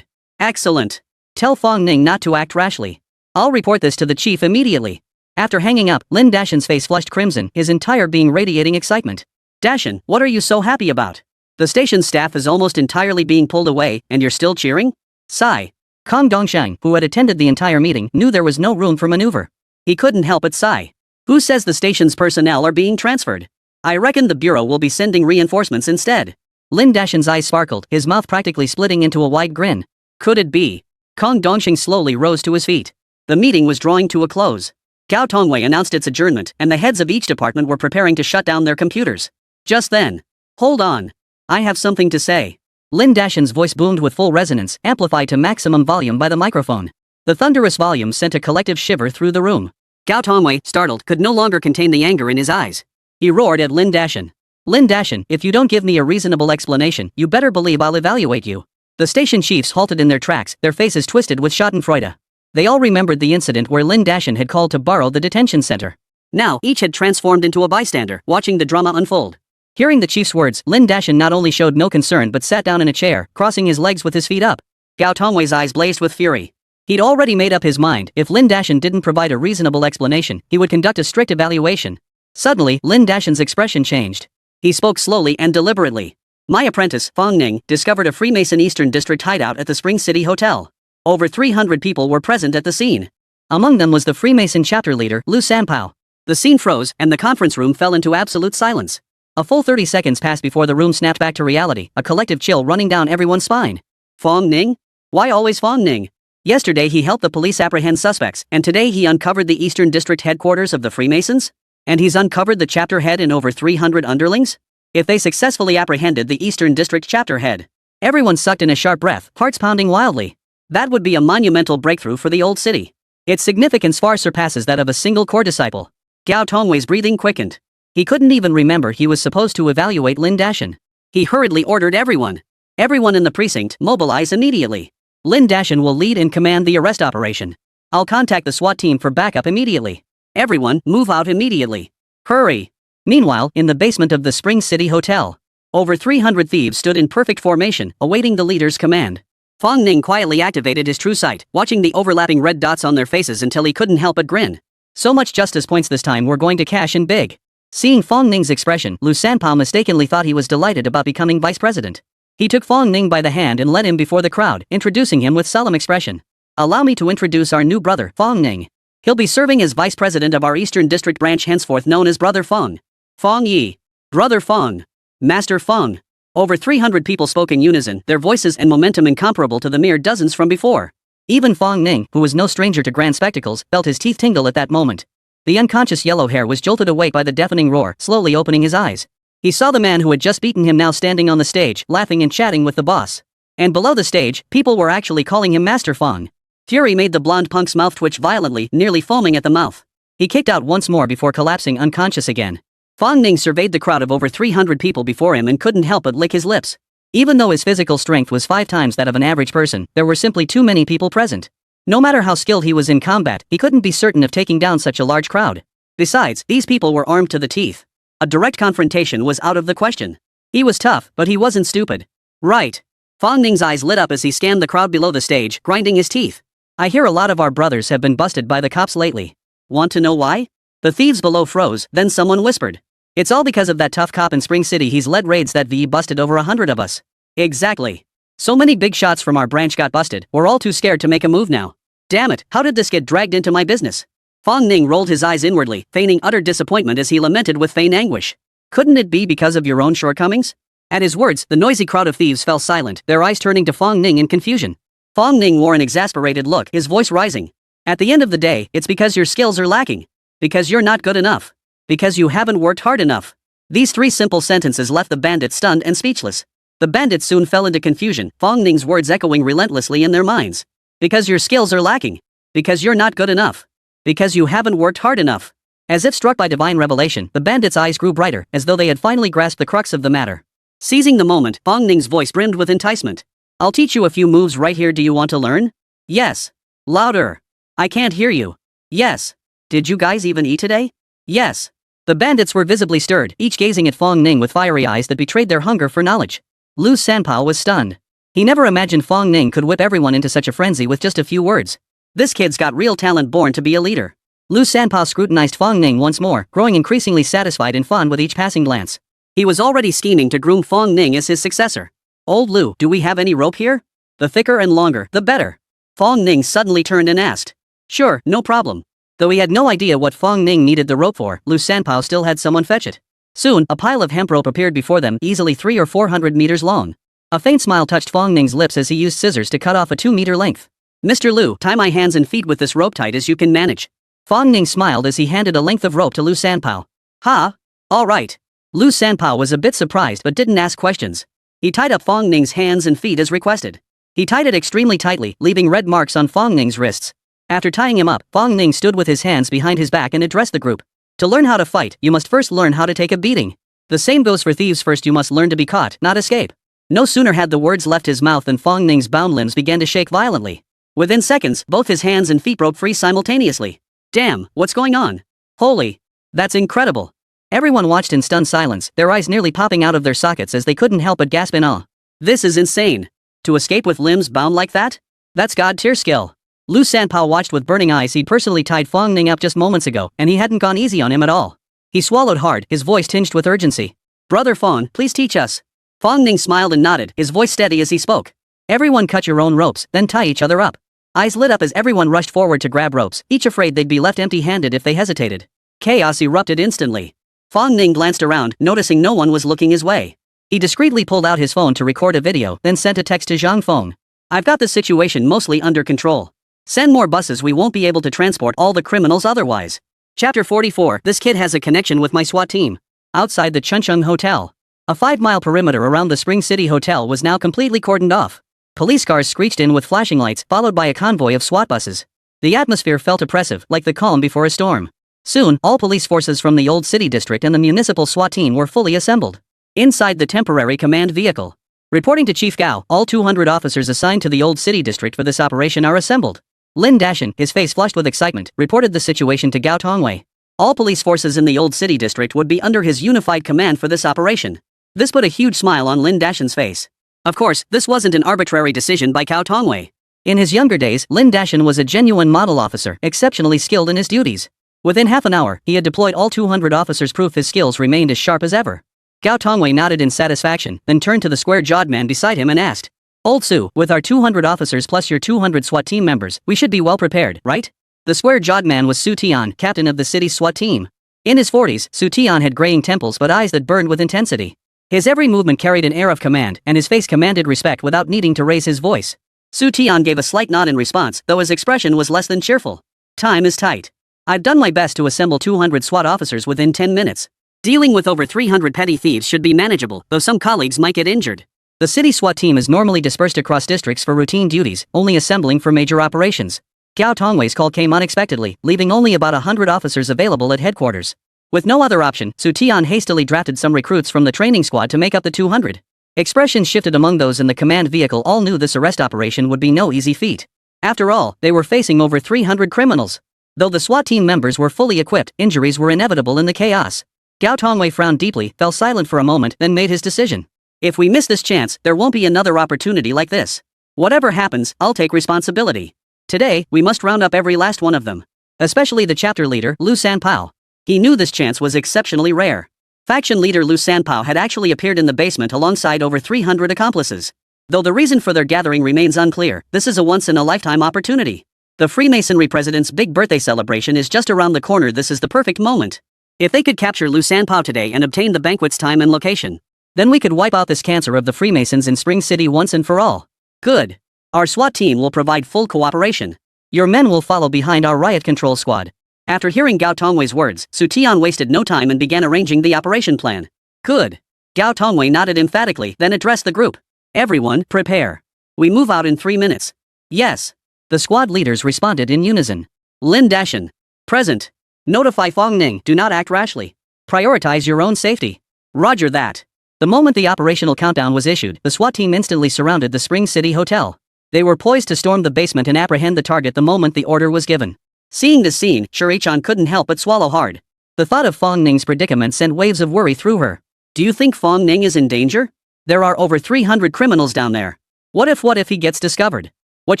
Excellent. Tell Fong Ning not to act rashly. I'll report this to the chief immediately. After hanging up, Lin Dashin's face flushed crimson, his entire being radiating excitement. Dashin, what are you so happy about? The station's staff is almost entirely being pulled away, and you're still cheering? Sigh. Kong Dongshang, who had attended the entire meeting, knew there was no room for maneuver. He couldn't help but sigh. Who says the station's personnel are being transferred? I reckon the bureau will be sending reinforcements instead. Lin Dashin's eyes sparkled, his mouth practically splitting into a wide grin. Could it be? Kong Dongsheng slowly rose to his feet. The meeting was drawing to a close. Gao Tongwei announced its adjournment, and the heads of each department were preparing to shut down their computers. Just then. Hold on. I have something to say. Lin Dashin's voice boomed with full resonance, amplified to maximum volume by the microphone. The thunderous volume sent a collective shiver through the room. Gao Tongwei, startled, could no longer contain the anger in his eyes. He roared at Lin Dashin. Lin Dashin, if you don't give me a reasonable explanation, you better believe I'll evaluate you. The station chiefs halted in their tracks, their faces twisted with schadenfreude. They all remembered the incident where Lin Dashin had called to borrow the detention center. Now, each had transformed into a bystander, watching the drama unfold. Hearing the chief's words, Lin Dashin not only showed no concern but sat down in a chair, crossing his legs with his feet up. Gao Tongwei's eyes blazed with fury. He'd already made up his mind, if Lin Dashin didn't provide a reasonable explanation, he would conduct a strict evaluation. Suddenly, Lin Dashin's expression changed. He spoke slowly and deliberately. My apprentice, Fong Ning, discovered a Freemason Eastern District hideout at the Spring City Hotel. Over 300 people were present at the scene. Among them was the Freemason chapter leader, Lu Sanpao. The scene froze, and the conference room fell into absolute silence. A full 30 seconds passed before the room snapped back to reality, a collective chill running down everyone's spine. Fong Ning? Why always Fong Ning? Yesterday he helped the police apprehend suspects, and today he uncovered the Eastern District headquarters of the Freemasons? And he's uncovered the chapter head and over 300 underlings? If they successfully apprehended the Eastern District chapter head. Everyone sucked in a sharp breath, hearts pounding wildly. That would be a monumental breakthrough for the old city. Its significance far surpasses that of a single core disciple. Gao Tongwei's breathing quickened. He couldn't even remember he was supposed to evaluate Lin Dashan. He hurriedly ordered everyone in the precinct, mobilize immediately. Lin Dashan will lead and command the arrest operation. I'll contact the SWAT team for backup immediately. Everyone, move out immediately. Hurry. Meanwhile, in the basement of the Spring City Hotel, over 300 thieves stood in perfect formation, awaiting the leader's command. Fong Ning quietly activated his true sight, watching the overlapping red dots on their faces until he couldn't help but grin. So much justice points this time, we're going to cash in big. Seeing Fong Ning's expression, Lu Sanpao mistakenly thought he was delighted about becoming vice president. He took Fong Ning by the hand and led him before the crowd, introducing him with solemn expression. Allow me to introduce our new brother, Fong Ning. He'll be serving as vice president of our Eastern District branch, henceforth known as Brother Fong. Fong Yi. Brother Fong. Master Fong. Over 300 people spoke in unison, their voices and momentum incomparable to the mere dozens from before. Even Fong Ning, who was no stranger to grand spectacles, felt his teeth tingle at that moment. The unconscious yellow hair was jolted awake by the deafening roar, slowly opening his eyes. He saw the man who had just beaten him now standing on the stage, laughing and chatting with the boss. And below the stage, people were actually calling him Master Fong. Fury made the blonde punk's mouth twitch violently, nearly foaming at the mouth. He kicked out once more before collapsing unconscious again. Fong Ning surveyed the crowd of over 300 people before him and couldn't help but lick his lips. Even though his physical strength was 5 times that of an average person, there were simply too many people present. No matter how skilled he was in combat, he couldn't be certain of taking down such a large crowd. Besides, these people were armed to the teeth. A direct confrontation was out of the question. He was tough, but he wasn't stupid. Right. Fong Ning's eyes lit up as he scanned the crowd below the stage, grinding his teeth. I hear a lot of our brothers have been busted by the cops lately. Want to know why? The thieves below froze, then someone whispered. It's all because of that tough cop in Spring City. He's led raids that busted over 100 of us. Exactly. So many big shots from our branch got busted, we're all too scared to make a move now. Damn it, how did this get dragged into my business? Fong Ning rolled his eyes inwardly, feigning utter disappointment as he lamented with feigned anguish. Couldn't it be because of your own shortcomings? At his words, the noisy crowd of thieves fell silent, their eyes turning to Fong Ning in confusion. Fong Ning wore an exasperated look, his voice rising. At the end of the day, it's because your skills are lacking. Because you're not good enough. Because you haven't worked hard enough. These 3 simple sentences left the bandits stunned and speechless. The bandits soon fell into confusion, Fong Ning's words echoing relentlessly in their minds. Because your skills are lacking. Because you're not good enough. Because you haven't worked hard enough. As if struck by divine revelation, the bandits' eyes grew brighter, as though they had finally grasped the crux of the matter. Seizing the moment, Fong Ning's voice brimmed with enticement. I'll teach you a few moves right here. Do you want to learn? Yes. Louder. I can't hear you. Yes. Did you guys even eat today? Yes. The bandits were visibly stirred, each gazing at Fong Ning with fiery eyes that betrayed their hunger for knowledge. Lu Sanpao was stunned. He never imagined Fong Ning could whip everyone into such a frenzy with just a few words. This kid's got real talent, born to be a leader. Lu Sanpao scrutinized Fong Ning once more, growing increasingly satisfied and fond with each passing glance. He was already scheming to groom Fong Ning as his successor. Old Lu, do we have any rope here? The thicker and longer, the better. Fong Ning suddenly turned and asked. Sure, no problem. Though he had no idea what Fong Ning needed the rope for, Lu Sanpao still had someone fetch it. Soon, a pile of hemp rope appeared before them, easily 300 or 400 meters long. A faint smile touched Fong Ning's lips as he used scissors to cut off a 2-meter length. Mr. Lu, tie my hands and feet with this rope tight as you can manage. Fong Ning smiled as he handed a length of rope to Lu Sanpao. Ha! All right. Lu Sanpao was a bit surprised but didn't ask questions. He tied up Fong Ning's hands and feet as requested. He tied it extremely tightly, leaving red marks on Fong Ning's wrists. After tying him up, Fong Ning stood with his hands behind his back and addressed the group. To learn how to fight, you must first learn how to take a beating. The same goes for thieves. First you must learn to be caught, not escape. No sooner had the words left his mouth than Fong Ning's bound limbs began to shake violently. Within seconds, both his hands and feet broke free simultaneously. Damn, what's going on? Holy. That's incredible. Everyone watched in stunned silence, their eyes nearly popping out of their sockets as they couldn't help but gasp in awe. This is insane. To escape with limbs bound like that? That's god-tier skill. Lu Sanpao watched with burning eyes. He'd personally tied Fong Ning up just moments ago, and he hadn't gone easy on him at all. He swallowed hard, his voice tinged with urgency. Brother Fong, please teach us. Fong Ning smiled and nodded, his voice steady as he spoke. Everyone cut your own ropes, then tie each other up. Eyes lit up as everyone rushed forward to grab ropes, each afraid they'd be left empty-handed if they hesitated. Chaos erupted instantly. Fong Ning glanced around, noticing no one was looking his way. He discreetly pulled out his phone to record a video, then sent a text to Zhang Feng. "I've got the situation mostly under control. Send more buses, we won't be able to transport all the criminals otherwise." Chapter 44. This kid has a connection with my SWAT team. Outside the Chuncheon Hotel. A 5-mile perimeter around the Spring City Hotel was now completely cordoned off. Police cars screeched in with flashing lights, followed by a convoy of SWAT buses. The atmosphere felt oppressive, like the calm before a storm. Soon, all police forces from the Old City District and the municipal SWAT team were fully assembled. Inside the temporary command vehicle. Reporting to Chief Gao, all 200 officers assigned to the Old City District for this operation are assembled. Lin Dashan, his face flushed with excitement, reported the situation to Gao Tongwei. All police forces in the Old City District would be under his unified command for this operation. This put a huge smile on Lin Dashan's face. Of course, this wasn't an arbitrary decision by Gao Tongwei. In his younger days, Lin Dashan was a genuine model officer, exceptionally skilled in his duties. Within half an hour, he had deployed all 200 officers, proof his skills remained as sharp as ever. Gao Tongwei nodded in satisfaction, then turned to the square-jawed man beside him and asked, "Old Su, with our 200 officers plus your 200 SWAT team members, we should be well prepared, right?" The square-jawed man was Su Tian, captain of the city's SWAT team. In his 40s, Su Tian had graying temples but eyes that burned with intensity. His every movement carried an air of command, and his face commanded respect without needing to raise his voice. Su Tian gave a slight nod in response, though his expression was less than cheerful. "Time is tight. I've done my best to assemble 200 SWAT officers within 10 minutes. Dealing with over 300 petty thieves should be manageable, though some colleagues might get injured." The city SWAT team is normally dispersed across districts for routine duties, only assembling for major operations. Gao Tongwei's call came unexpectedly, leaving only about 100 officers available at headquarters. With no other option, Su Tian hastily drafted some recruits from the training squad to make up the 200. Expressions shifted among those in the command vehicle. All knew this arrest operation would be no easy feat. After all, they were facing over 300 criminals. Though the SWAT team members were fully equipped, injuries were inevitable in the chaos. Gao Tongwei frowned deeply, fell silent for a moment, then made his decision. "If we miss this chance, there won't be another opportunity like this. Whatever happens, I'll take responsibility. Today, we must round up every last one of them. Especially the chapter leader, Lu Sanpao." He knew this chance was exceptionally rare. Faction leader Lu Sanpao had actually appeared in the basement alongside over 300 accomplices. Though the reason for their gathering remains unclear, this is a once-in-a-lifetime opportunity. The Freemasonry president's big birthday celebration is just around the corner. This is the perfect moment. If they could capture Lu Sanpao today and obtain the banquet's time and location, then we could wipe out this cancer of the Freemasons in Spring City once and for all. Good. Our SWAT team will provide full cooperation. Your men will follow behind our riot control squad. After hearing Gao Tongwei's words, Su Tian wasted no time and began arranging the operation plan. Good. Gao Tongwei nodded emphatically, then addressed the group. "Everyone, prepare. We move out in 3 minutes." "Yes." The squad leaders responded in unison. Lin Dashan. Present. Notify Fong Ning, do not act rashly. Prioritize your own safety. Roger that. The moment the operational countdown was issued, the SWAT team instantly surrounded the Spring City Hotel. They were poised to storm the basement and apprehend the target the moment the order was given. Seeing this scene, Shuri-chan couldn't help but swallow hard. The thought of Fong Ning's predicament sent waves of worry through her. Do you think Fong Ning is in danger? There are over 300 criminals down there. What if he gets discovered? What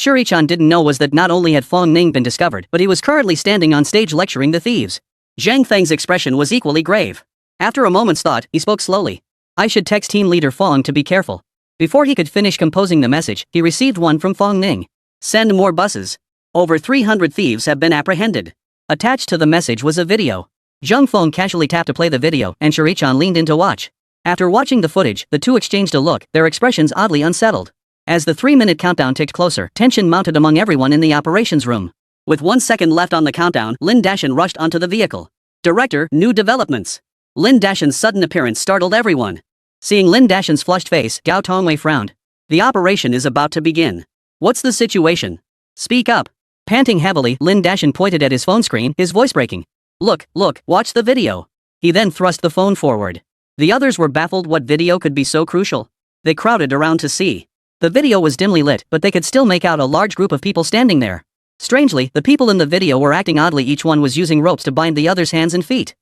Shuri-chan didn't know was that not only had Fong Ning been discovered, but he was currently standing on stage lecturing the thieves. Zhang Feng's expression was equally grave. After a moment's thought, he spoke slowly. "I should text team leader Fong to be careful." Before he could finish composing the message, he received one from Fong Ning. "Send more buses. Over 300 thieves have been apprehended." Attached to the message was a video. Zhang Feng casually tapped to play the video, and Shuri-chan leaned in to watch. After watching the footage, the two exchanged a look, their expressions oddly unsettled. As the 3-minute countdown ticked closer, tension mounted among everyone in the operations room. With 1 second left on the countdown, Lin Dashan rushed onto the vehicle. "Director, new developments." Lin Dashan's sudden appearance startled everyone. Seeing Lin Dashan's flushed face, Gao Tongwei frowned. "The operation is about to begin. What's the situation? Speak up." Panting heavily, Lin Dashan pointed at his phone screen, his voice breaking. Look, watch the video." He then thrust the phone forward. The others were baffled. What video could be so crucial? They crowded around to see. The video was dimly lit, but they could still make out a large group of people standing there. Strangely, the people in the video were acting oddly. Each one was using ropes to bind the other's hands and feet.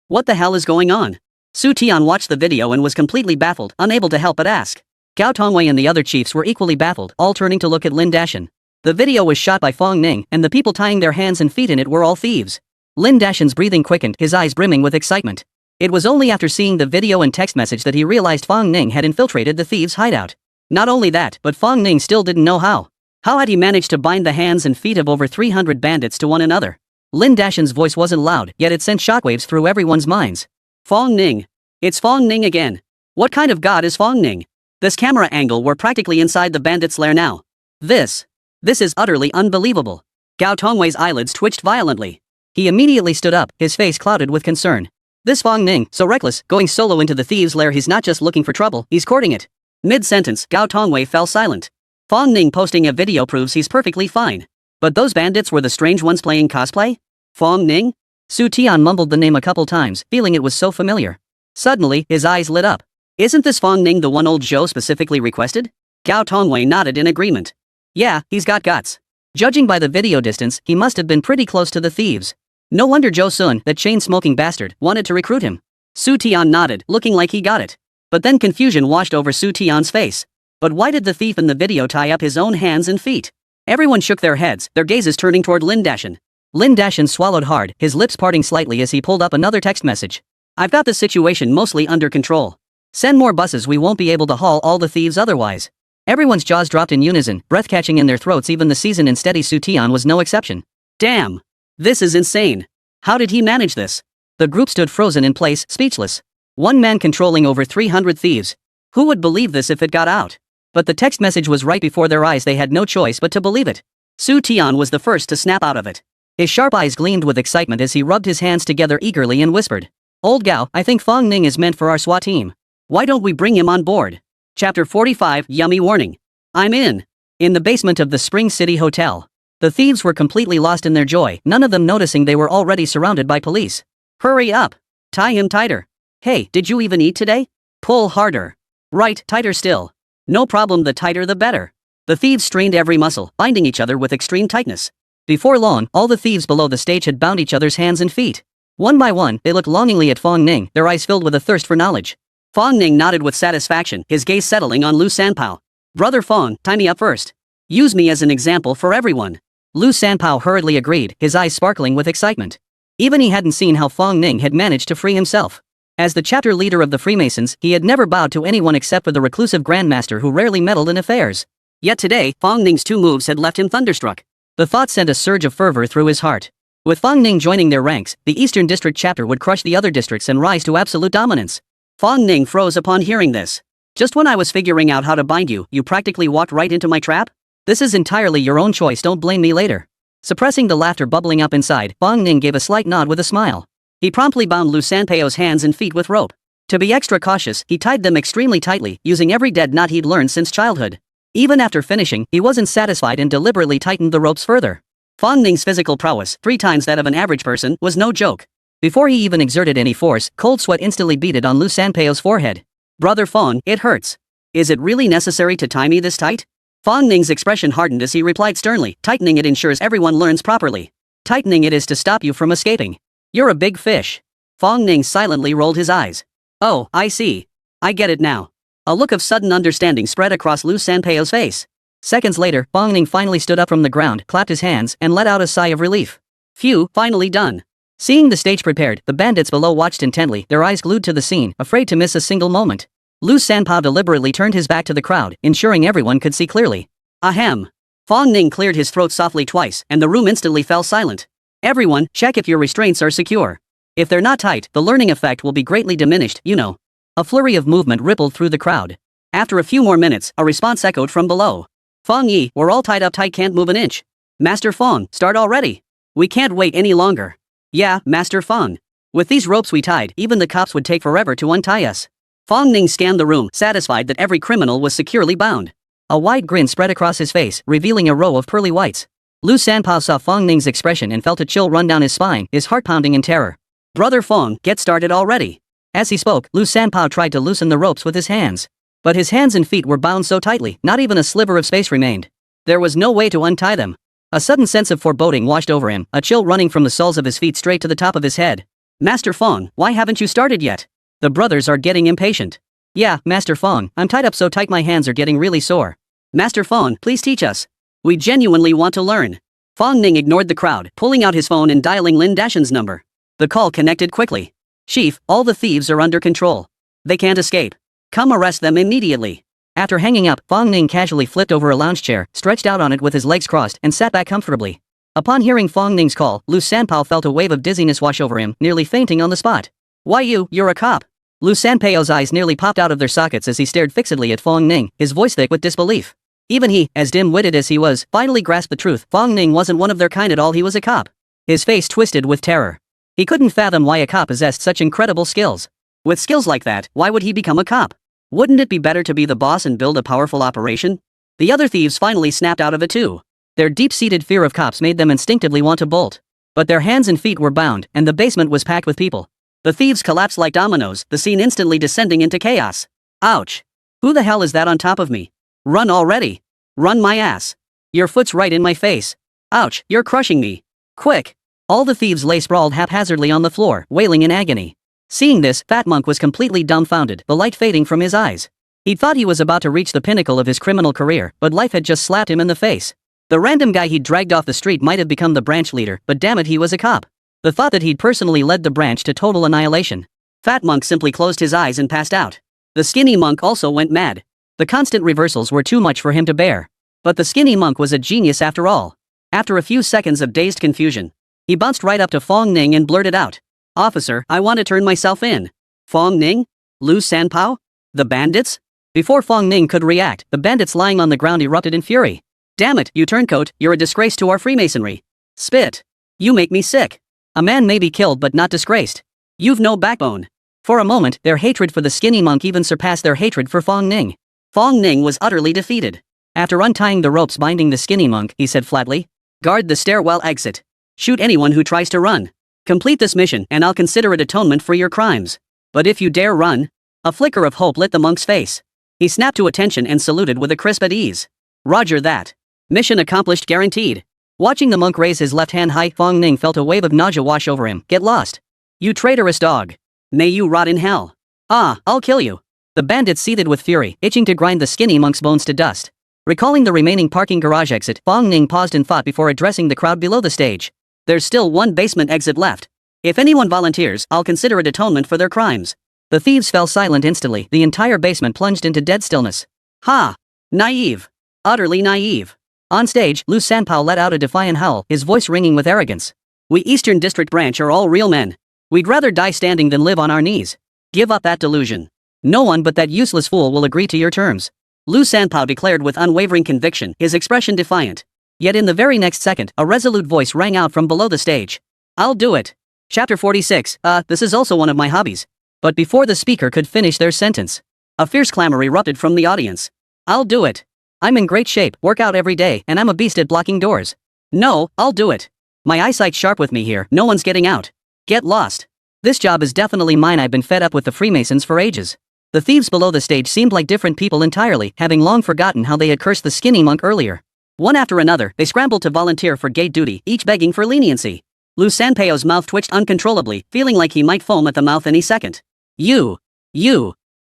What the hell is going on? Su Tian watched the video and was completely baffled, unable to help but ask. Gao Tongwei and the other chiefs were equally baffled, all turning to look at Lin Dashan. The video was shot by Fong Ning, and the people tying their hands and feet in it were all thieves. Lin Dashan's breathing quickened, his eyes brimming with excitement. It was only after seeing the video and text message that he realized Fong Ning had infiltrated the thieves' hideout. Not only that, but Fong Ning still didn't know how. How had he managed to bind the hands and feet of over 300 bandits to one another? Lin Dashan's voice wasn't loud, yet it sent shockwaves through everyone's minds. Fong Ning. It's Fong Ning again. What kind of god is Fong Ning? This camera angle, we're practically inside the bandit's lair now. This is utterly unbelievable. Gao Tongwei's eyelids twitched violently. He immediately stood up, his face clouded with concern. This Fong Ning, so reckless, going solo into the thieves' lair. He's not just looking for trouble, he's courting it. Mid-sentence, Gao Tongwei fell silent. Fong Ning posting a video proves he's perfectly fine. But those bandits were the strange ones playing cosplay? Fong Ning? Su Tian mumbled the name a couple times, feeling it was so familiar. Suddenly, his eyes lit up. Isn't this Fong Ning the one old Zhou specifically requested? Gao Tongwei nodded in agreement. Yeah, he's got guts. Judging by the video distance, he must have been pretty close to the thieves. No wonder Zhou Sun, that chain-smoking bastard, wanted to recruit him. Su Tian nodded, looking like he got it. But then confusion washed over Su Tian's face. But why did the thief in the video tie up his own hands and feet? Everyone shook their heads, their gazes turning toward Lin Dashan. Lin Dashan swallowed hard, his lips parting slightly as he pulled up another text message. I've got the situation mostly under control. Send more buses, we won't be able to haul all the thieves otherwise. Everyone's jaws dropped in unison, breath catching in their throats. Even the seasoned and steady Su Tian was no exception. Damn! This is insane. How did he manage this? The group stood frozen in place, speechless. One man controlling over 300 thieves. Who would believe this if it got out? But the text message was right before their eyes. They had no choice but to believe it. Su Tian was the first to snap out of it. His sharp eyes gleamed with excitement as he rubbed his hands together eagerly and whispered. Old Gao, I think Fong Ning is meant for our SWAT team. Why don't we bring him on board? Chapter 45, Yummy Warning. I'm in. In the basement of the Spring City Hotel. The thieves were completely lost in their joy, none of them noticing they were already surrounded by police. Hurry up. Tie him tighter. Hey, did you even eat today? Pull harder. Right, tighter still. No problem, the tighter the better. The thieves strained every muscle, binding each other with extreme tightness. Before long, all the thieves below the stage had bound each other's hands and feet. One by one, they looked longingly at Fong Ning, their eyes filled with a thirst for knowledge. Fong Ning nodded with satisfaction, his gaze settling on Lu Sanpao. Brother Fong, tie me up first. Use me as an example for everyone. Lu Sanpao hurriedly agreed, his eyes sparkling with excitement. Even he hadn't seen how Fong Ning had managed to free himself. As the chapter leader of the Freemasons, he had never bowed to anyone except for the reclusive grandmaster who rarely meddled in affairs. Yet today, Fong Ning's 2 moves had left him thunderstruck. The thought sent a surge of fervor through his heart. With Fong Ning joining their ranks, the Eastern District chapter would crush the other districts and rise to absolute dominance. Fong Ning froze upon hearing this. Just when I was figuring out how to bind you, you practically walked right into my trap? This is entirely your own choice, don't blame me later. Suppressing the laughter bubbling up inside, Fong Ning gave a slight nod with a smile. He promptly bound Lu Sanpao's hands and feet with rope. To be extra cautious, he tied them extremely tightly, using every dead knot he'd learned since childhood. Even after finishing, he wasn't satisfied and deliberately tightened the ropes further. Fong Ning's physical prowess, 3 times that of an average person, was no joke. Before he even exerted any force, cold sweat instantly beaded on Lu Sanpao's forehead. Brother Fong, it hurts. Is it really necessary to tie me this tight? Fong Ning's expression hardened as he replied sternly, tightening it ensures everyone learns properly. Tightening it is to stop you from escaping. You're a big fish. Fong Ning silently rolled his eyes. Oh, I see. I get it now. A look of sudden understanding spread across Lu Sanpao's face. Seconds later, Fong Ning finally stood up from the ground, clapped his hands, and let out a sigh of relief. Phew, finally done. Seeing the stage prepared, the bandits below watched intently, their eyes glued to the scene, afraid to miss a single moment. Lu Sanpao deliberately turned his back to the crowd, ensuring everyone could see clearly. Ahem. Fong Ning cleared his throat softly twice, and the room instantly fell silent. Everyone, check if your restraints are secure. If they're not tight, the learning effect will be greatly diminished, you know. A flurry of movement rippled through the crowd. After a few more minutes, a response echoed from below. Fong Yi, we're all tied up tight, can't move an inch. Master Fong, start already. We can't wait any longer. Yeah, Master Fong. With these ropes we tied, even the cops would take forever to untie us. Fong Ning scanned the room, satisfied that every criminal was securely bound. A wide grin spread across his face, revealing a row of pearly whites. Lu Sanpao saw Fong Ning's expression and felt a chill run down his spine, his heart pounding in terror. Brother Fong, get started already. As he spoke, Lu Sanpao tried to loosen the ropes with his hands. But his hands and feet were bound so tightly, not even a sliver of space remained. There was no way to untie them. A sudden sense of foreboding washed over him, a chill running from the soles of his feet straight to the top of his head. Master Fong, why haven't you started yet? The brothers are getting impatient. Yeah, Master Fong, I'm tied up so tight my hands are getting really sore. Master Fong, please teach us. We genuinely want to learn. Fong Ning ignored the crowd, pulling out his phone and dialing Lin Dashan's number. The call connected quickly. Chief, all the thieves are under control. They can't escape. Come arrest them immediately. After hanging up, Fong Ning casually flipped over a lounge chair, stretched out on it with his legs crossed, and sat back comfortably. Upon hearing Fong Ning's call, Lu Sanpao felt a wave of dizziness wash over him, nearly fainting on the spot. Why you're a cop? Lu Sanpao's eyes nearly popped out of their sockets as he stared fixedly at Fong Ning, his voice thick with disbelief. Even he, as dim-witted as he was, finally grasped the truth. Fong Ning wasn't one of their kind at all, he was a cop. His face twisted with terror. He couldn't fathom why a cop possessed such incredible skills. With skills like that, why would he become a cop? Wouldn't it be better to be the boss and build a powerful operation? The other thieves finally snapped out of it too. Their deep-seated fear of cops made them instinctively want to bolt. But their hands and feet were bound, and the basement was packed with people. The thieves collapsed like dominoes, the scene instantly descending into chaos. Ouch! Who the hell is that on top of me? Run already! Run my ass! Your foot's right in my face! Ouch, you're crushing me! Quick! All the thieves lay sprawled haphazardly on the floor, wailing in agony. Seeing this, Fat Monk was completely dumbfounded, the light fading from his eyes. He'd thought he was about to reach the pinnacle of his criminal career, but life had just slapped him in the face. The random guy he'd dragged off the street might have become the branch leader, but damn it, he was a cop. The thought that he'd personally led the branch to total annihilation. Fat Monk simply closed his eyes and passed out. The skinny monk also went mad. The constant reversals were too much for him to bear. But the skinny monk was a genius after all. After a few seconds of dazed confusion, he bounced right up to Fong Ning and blurted out, "Officer, I want to turn myself in." Fong Ning? Lu Sanpao? The bandits? Before Fong Ning could react, the bandits lying on the ground erupted in fury. "Damn it, you turncoat, you're a disgrace to our Freemasonry. Spit. You make me sick. A man may be killed but not disgraced. You've no backbone." For a moment, their hatred for the skinny monk even surpassed their hatred for Fong Ning. Fong Ning was utterly defeated. After untying the ropes binding the skinny monk, he said flatly, "Guard the stairwell exit. Shoot anyone who tries to run. Complete this mission and I'll consider it atonement for your crimes. But if you dare run..." A flicker of hope lit the monk's face. He snapped to attention and saluted with a crisp at ease. "Roger that. Mission accomplished guaranteed." Watching the monk raise his left hand high, Fong Ning felt a wave of nausea wash over him. "Get lost. You traitorous dog. May you rot in hell. I'll kill you." The bandits seethed with fury, itching to grind the skinny monk's bones to dust. Recalling the remaining parking garage exit, Fong Ning paused in thought before addressing the crowd below the stage. "There's still one basement exit left. If anyone volunteers, I'll consider it atonement for their crimes." The thieves fell silent instantly. The entire basement plunged into dead stillness. Ha! Naive. Utterly naive. On stage, Lu Sanpao let out a defiant howl, his voice ringing with arrogance. "We Eastern District Branch are all real men. We'd rather die standing than live on our knees. Give up that delusion. No one but that useless fool will agree to your terms." Lu Sanpao declared with unwavering conviction, his expression defiant. Yet in the very next second, a resolute voice rang out from below the stage. "I'll do it." Chapter 46, this is also one of my hobbies. But before the speaker could finish their sentence, a fierce clamor erupted from the audience. "I'll do it. I'm in great shape, work out every day, and I'm a beast at blocking doors. No, I'll do it. My eyesight's sharp with me here, no one's getting out. Get lost. This job is definitely mine. I've been fed up with the Freemasons for ages." The thieves below the stage seemed like different people entirely, having long forgotten how they had cursed the skinny monk earlier. One after another, they scrambled to volunteer for gate duty, each begging for leniency. Lu Sanpao's mouth twitched uncontrollably, feeling like he might foam at the mouth any second. You,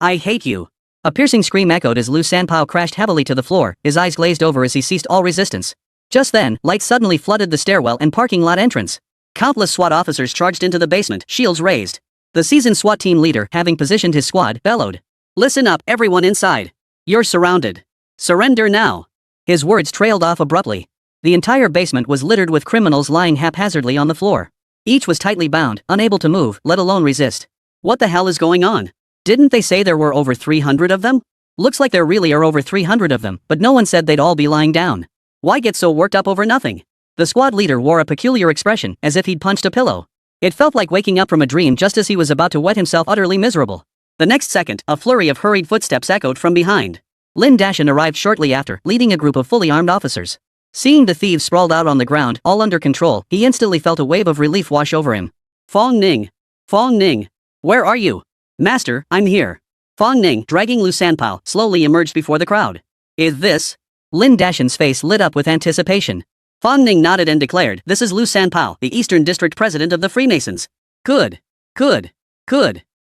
I hate you." A piercing scream echoed as Lu Sanpao crashed heavily to the floor, his eyes glazed over as he ceased all resistance. Just then, light suddenly flooded the stairwell and parking lot entrance. Countless SWAT officers charged into the basement, shields raised. The seasoned SWAT team leader, having positioned his squad, bellowed, "Listen up, everyone inside. You're surrounded. Surrender now." His words trailed off abruptly. The entire basement was littered with criminals lying haphazardly on the floor. Each was tightly bound, unable to move, let alone resist. What the hell is going on? Didn't they say there were over 300 of them? Looks like there really are over 300 of them, but no one said they'd all be lying down. Why get so worked up over nothing? The squad leader wore a peculiar expression, as if he'd punched a pillow. It felt like waking up from a dream just as he was about to wet himself utterly miserable. The next second, a flurry of hurried footsteps echoed from behind. Lin Dashan arrived shortly after, leading a group of fully armed officers. Seeing the thieves sprawled out on the ground, all under control, he instantly felt a wave of relief wash over him. Fong Ning, where are you?" "Master, I'm here." Fong Ning, dragging Lu Sanpao, slowly emerged before the crowd. "Is this?" Lin Dashan's face lit up with anticipation. Fong Ning nodded and declared, "This is Lu Sanpao, the Eastern District President of the Freemasons." Good.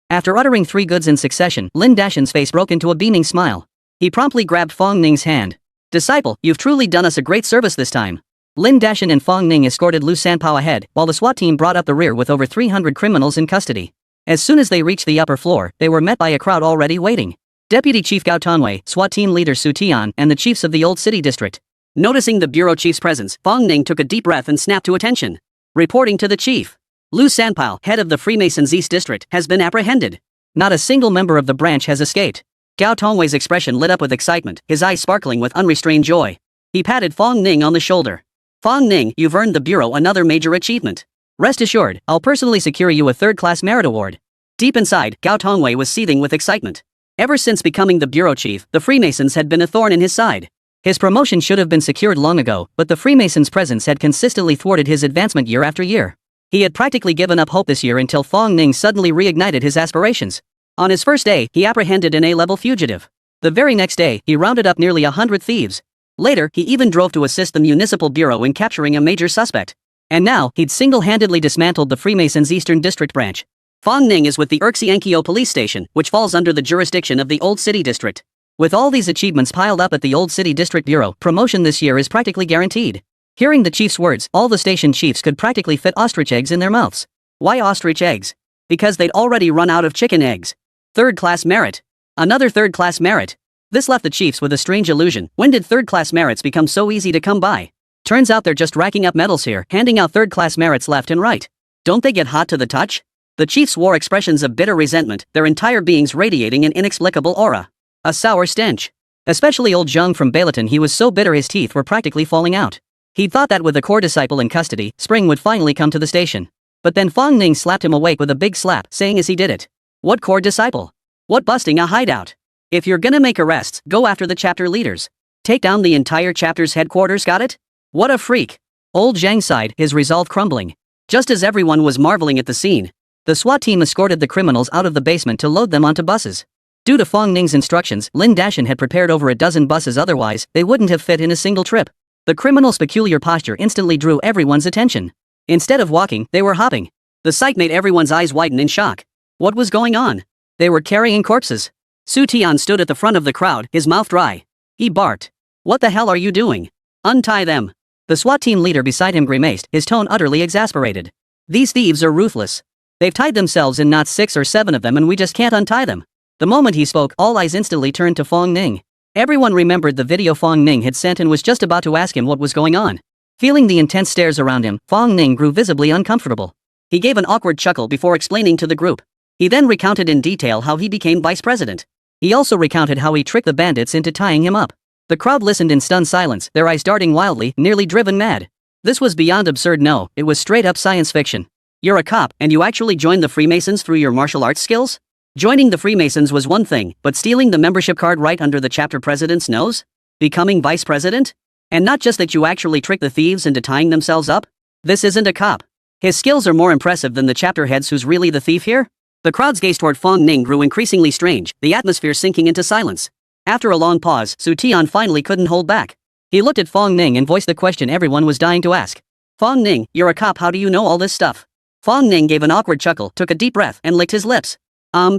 After uttering 3 goods in succession, Lin Dashan's face broke into a beaming smile. He promptly grabbed Fong Ning's hand. "Disciple, you've truly done us a great service this time." Lin Dashan and Fong Ning escorted Lu Sanpao ahead, while the SWAT team brought up the rear with over 300 criminals in custody. As soon as they reached the upper floor, they were met by a crowd already waiting. Deputy Chief Gao Tongwei, SWAT team leader Su Tian, and the chiefs of the Old City District. Noticing the bureau chief's presence, Fong Ning took a deep breath and snapped to attention. Reporting to the chief. Lu Sanpao, head of the Freemasons East District, has been apprehended. Not a single member of the branch has escaped. Gao Tongwei's expression lit up with excitement, his eyes sparkling with unrestrained joy. He patted Fong Ning on the shoulder. Fong Ning, you've earned the bureau another major achievement. Rest assured, I'll personally secure you a third-class merit award. Deep inside, Gao Tongwei was seething with excitement. Ever since becoming the bureau chief, the Freemasons had been a thorn in his side. His promotion should have been secured long ago, but the Freemasons' presence had consistently thwarted his advancement year after year. He had practically given up hope this year until Fong Ning suddenly reignited his aspirations. On his first day, he apprehended an A-level fugitive. The very next day, he rounded up nearly 100 thieves. Later, he even drove to assist the municipal bureau in capturing a major suspect. And now, he'd single-handedly dismantled the Freemasons' Eastern District branch. Fong Ning is with the Urxiankyo police station, which falls under the jurisdiction of the Old City District. With all these achievements piled up at the Old City District Bureau, promotion this year is practically guaranteed. Hearing the chief's words, all the station chiefs could practically fit ostrich eggs in their mouths. Why ostrich eggs? Because they'd already run out of chicken eggs. Third-class merit. Another third-class merit. This left the chiefs with a strange illusion. When did third-class merits become so easy to come by? Turns out they're just racking up medals here, handing out third-class merits left and right. Don't they get hot to the touch? The chiefs wore expressions of bitter resentment, their entire beings radiating an inexplicable aura. A sour stench. Especially old Zhang from Beilaton, he was so bitter his teeth were practically falling out. He'd thought that with the core disciple in custody, spring would finally come to the station. But then Fong Ning slapped him awake with a big slap, saying as he did it. What core disciple? What busting a hideout? If you're gonna make arrests, go after the chapter leaders. Take down the entire chapter's headquarters, got it? What a freak. Old Zhang sighed, his resolve crumbling. Just as everyone was marveling at the scene, the SWAT team escorted the criminals out of the basement to load them onto buses. Due to Fong Ning's instructions, Lin Dashan had prepared over a dozen buses, otherwise, they wouldn't have fit in a single trip. The criminals' peculiar posture instantly drew everyone's attention. Instead of walking, they were hopping. The sight made everyone's eyes widen in shock. What was going on? They were carrying corpses. Su Tian stood at the front of the crowd, his mouth dry. He barked. What the hell are you doing? Untie them. The SWAT team leader beside him grimaced, his tone utterly exasperated. These thieves are ruthless. They've tied themselves in knots, 6 or 7 of them, and we just can't untie them. The moment he spoke, all eyes instantly turned to Fong Ning. Everyone remembered the video Fong Ning had sent and was just about to ask him what was going on. Feeling the intense stares around him, Fong Ning grew visibly uncomfortable. He gave an awkward chuckle before explaining to the group. He then recounted in detail how he became vice president. He also recounted how he tricked the bandits into tying him up. The crowd listened in stunned silence, their eyes darting wildly, nearly driven mad. This was beyond absurd. No, it was straight up science fiction. You're a cop, and you actually joined the Freemasons through your martial arts skills? Joining the Freemasons was one thing, but stealing the membership card right under the chapter president's nose? Becoming vice president? And not just that, you actually tricked the thieves into tying themselves up? This isn't a cop. His skills are more impressive than the chapter heads. Who's really the thief here? The crowd's gaze toward Fong Ning grew increasingly strange, the atmosphere sinking into silence. After a long pause, Su Tian finally couldn't hold back. He looked at Fong Ning and voiced the question everyone was dying to ask. Fong Ning, you're a cop, how do you know all this stuff? Fong Ning gave an awkward chuckle, took a deep breath, and licked his lips.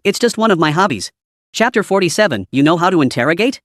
It's just one of my hobbies. Chapter 47, you know how to interrogate?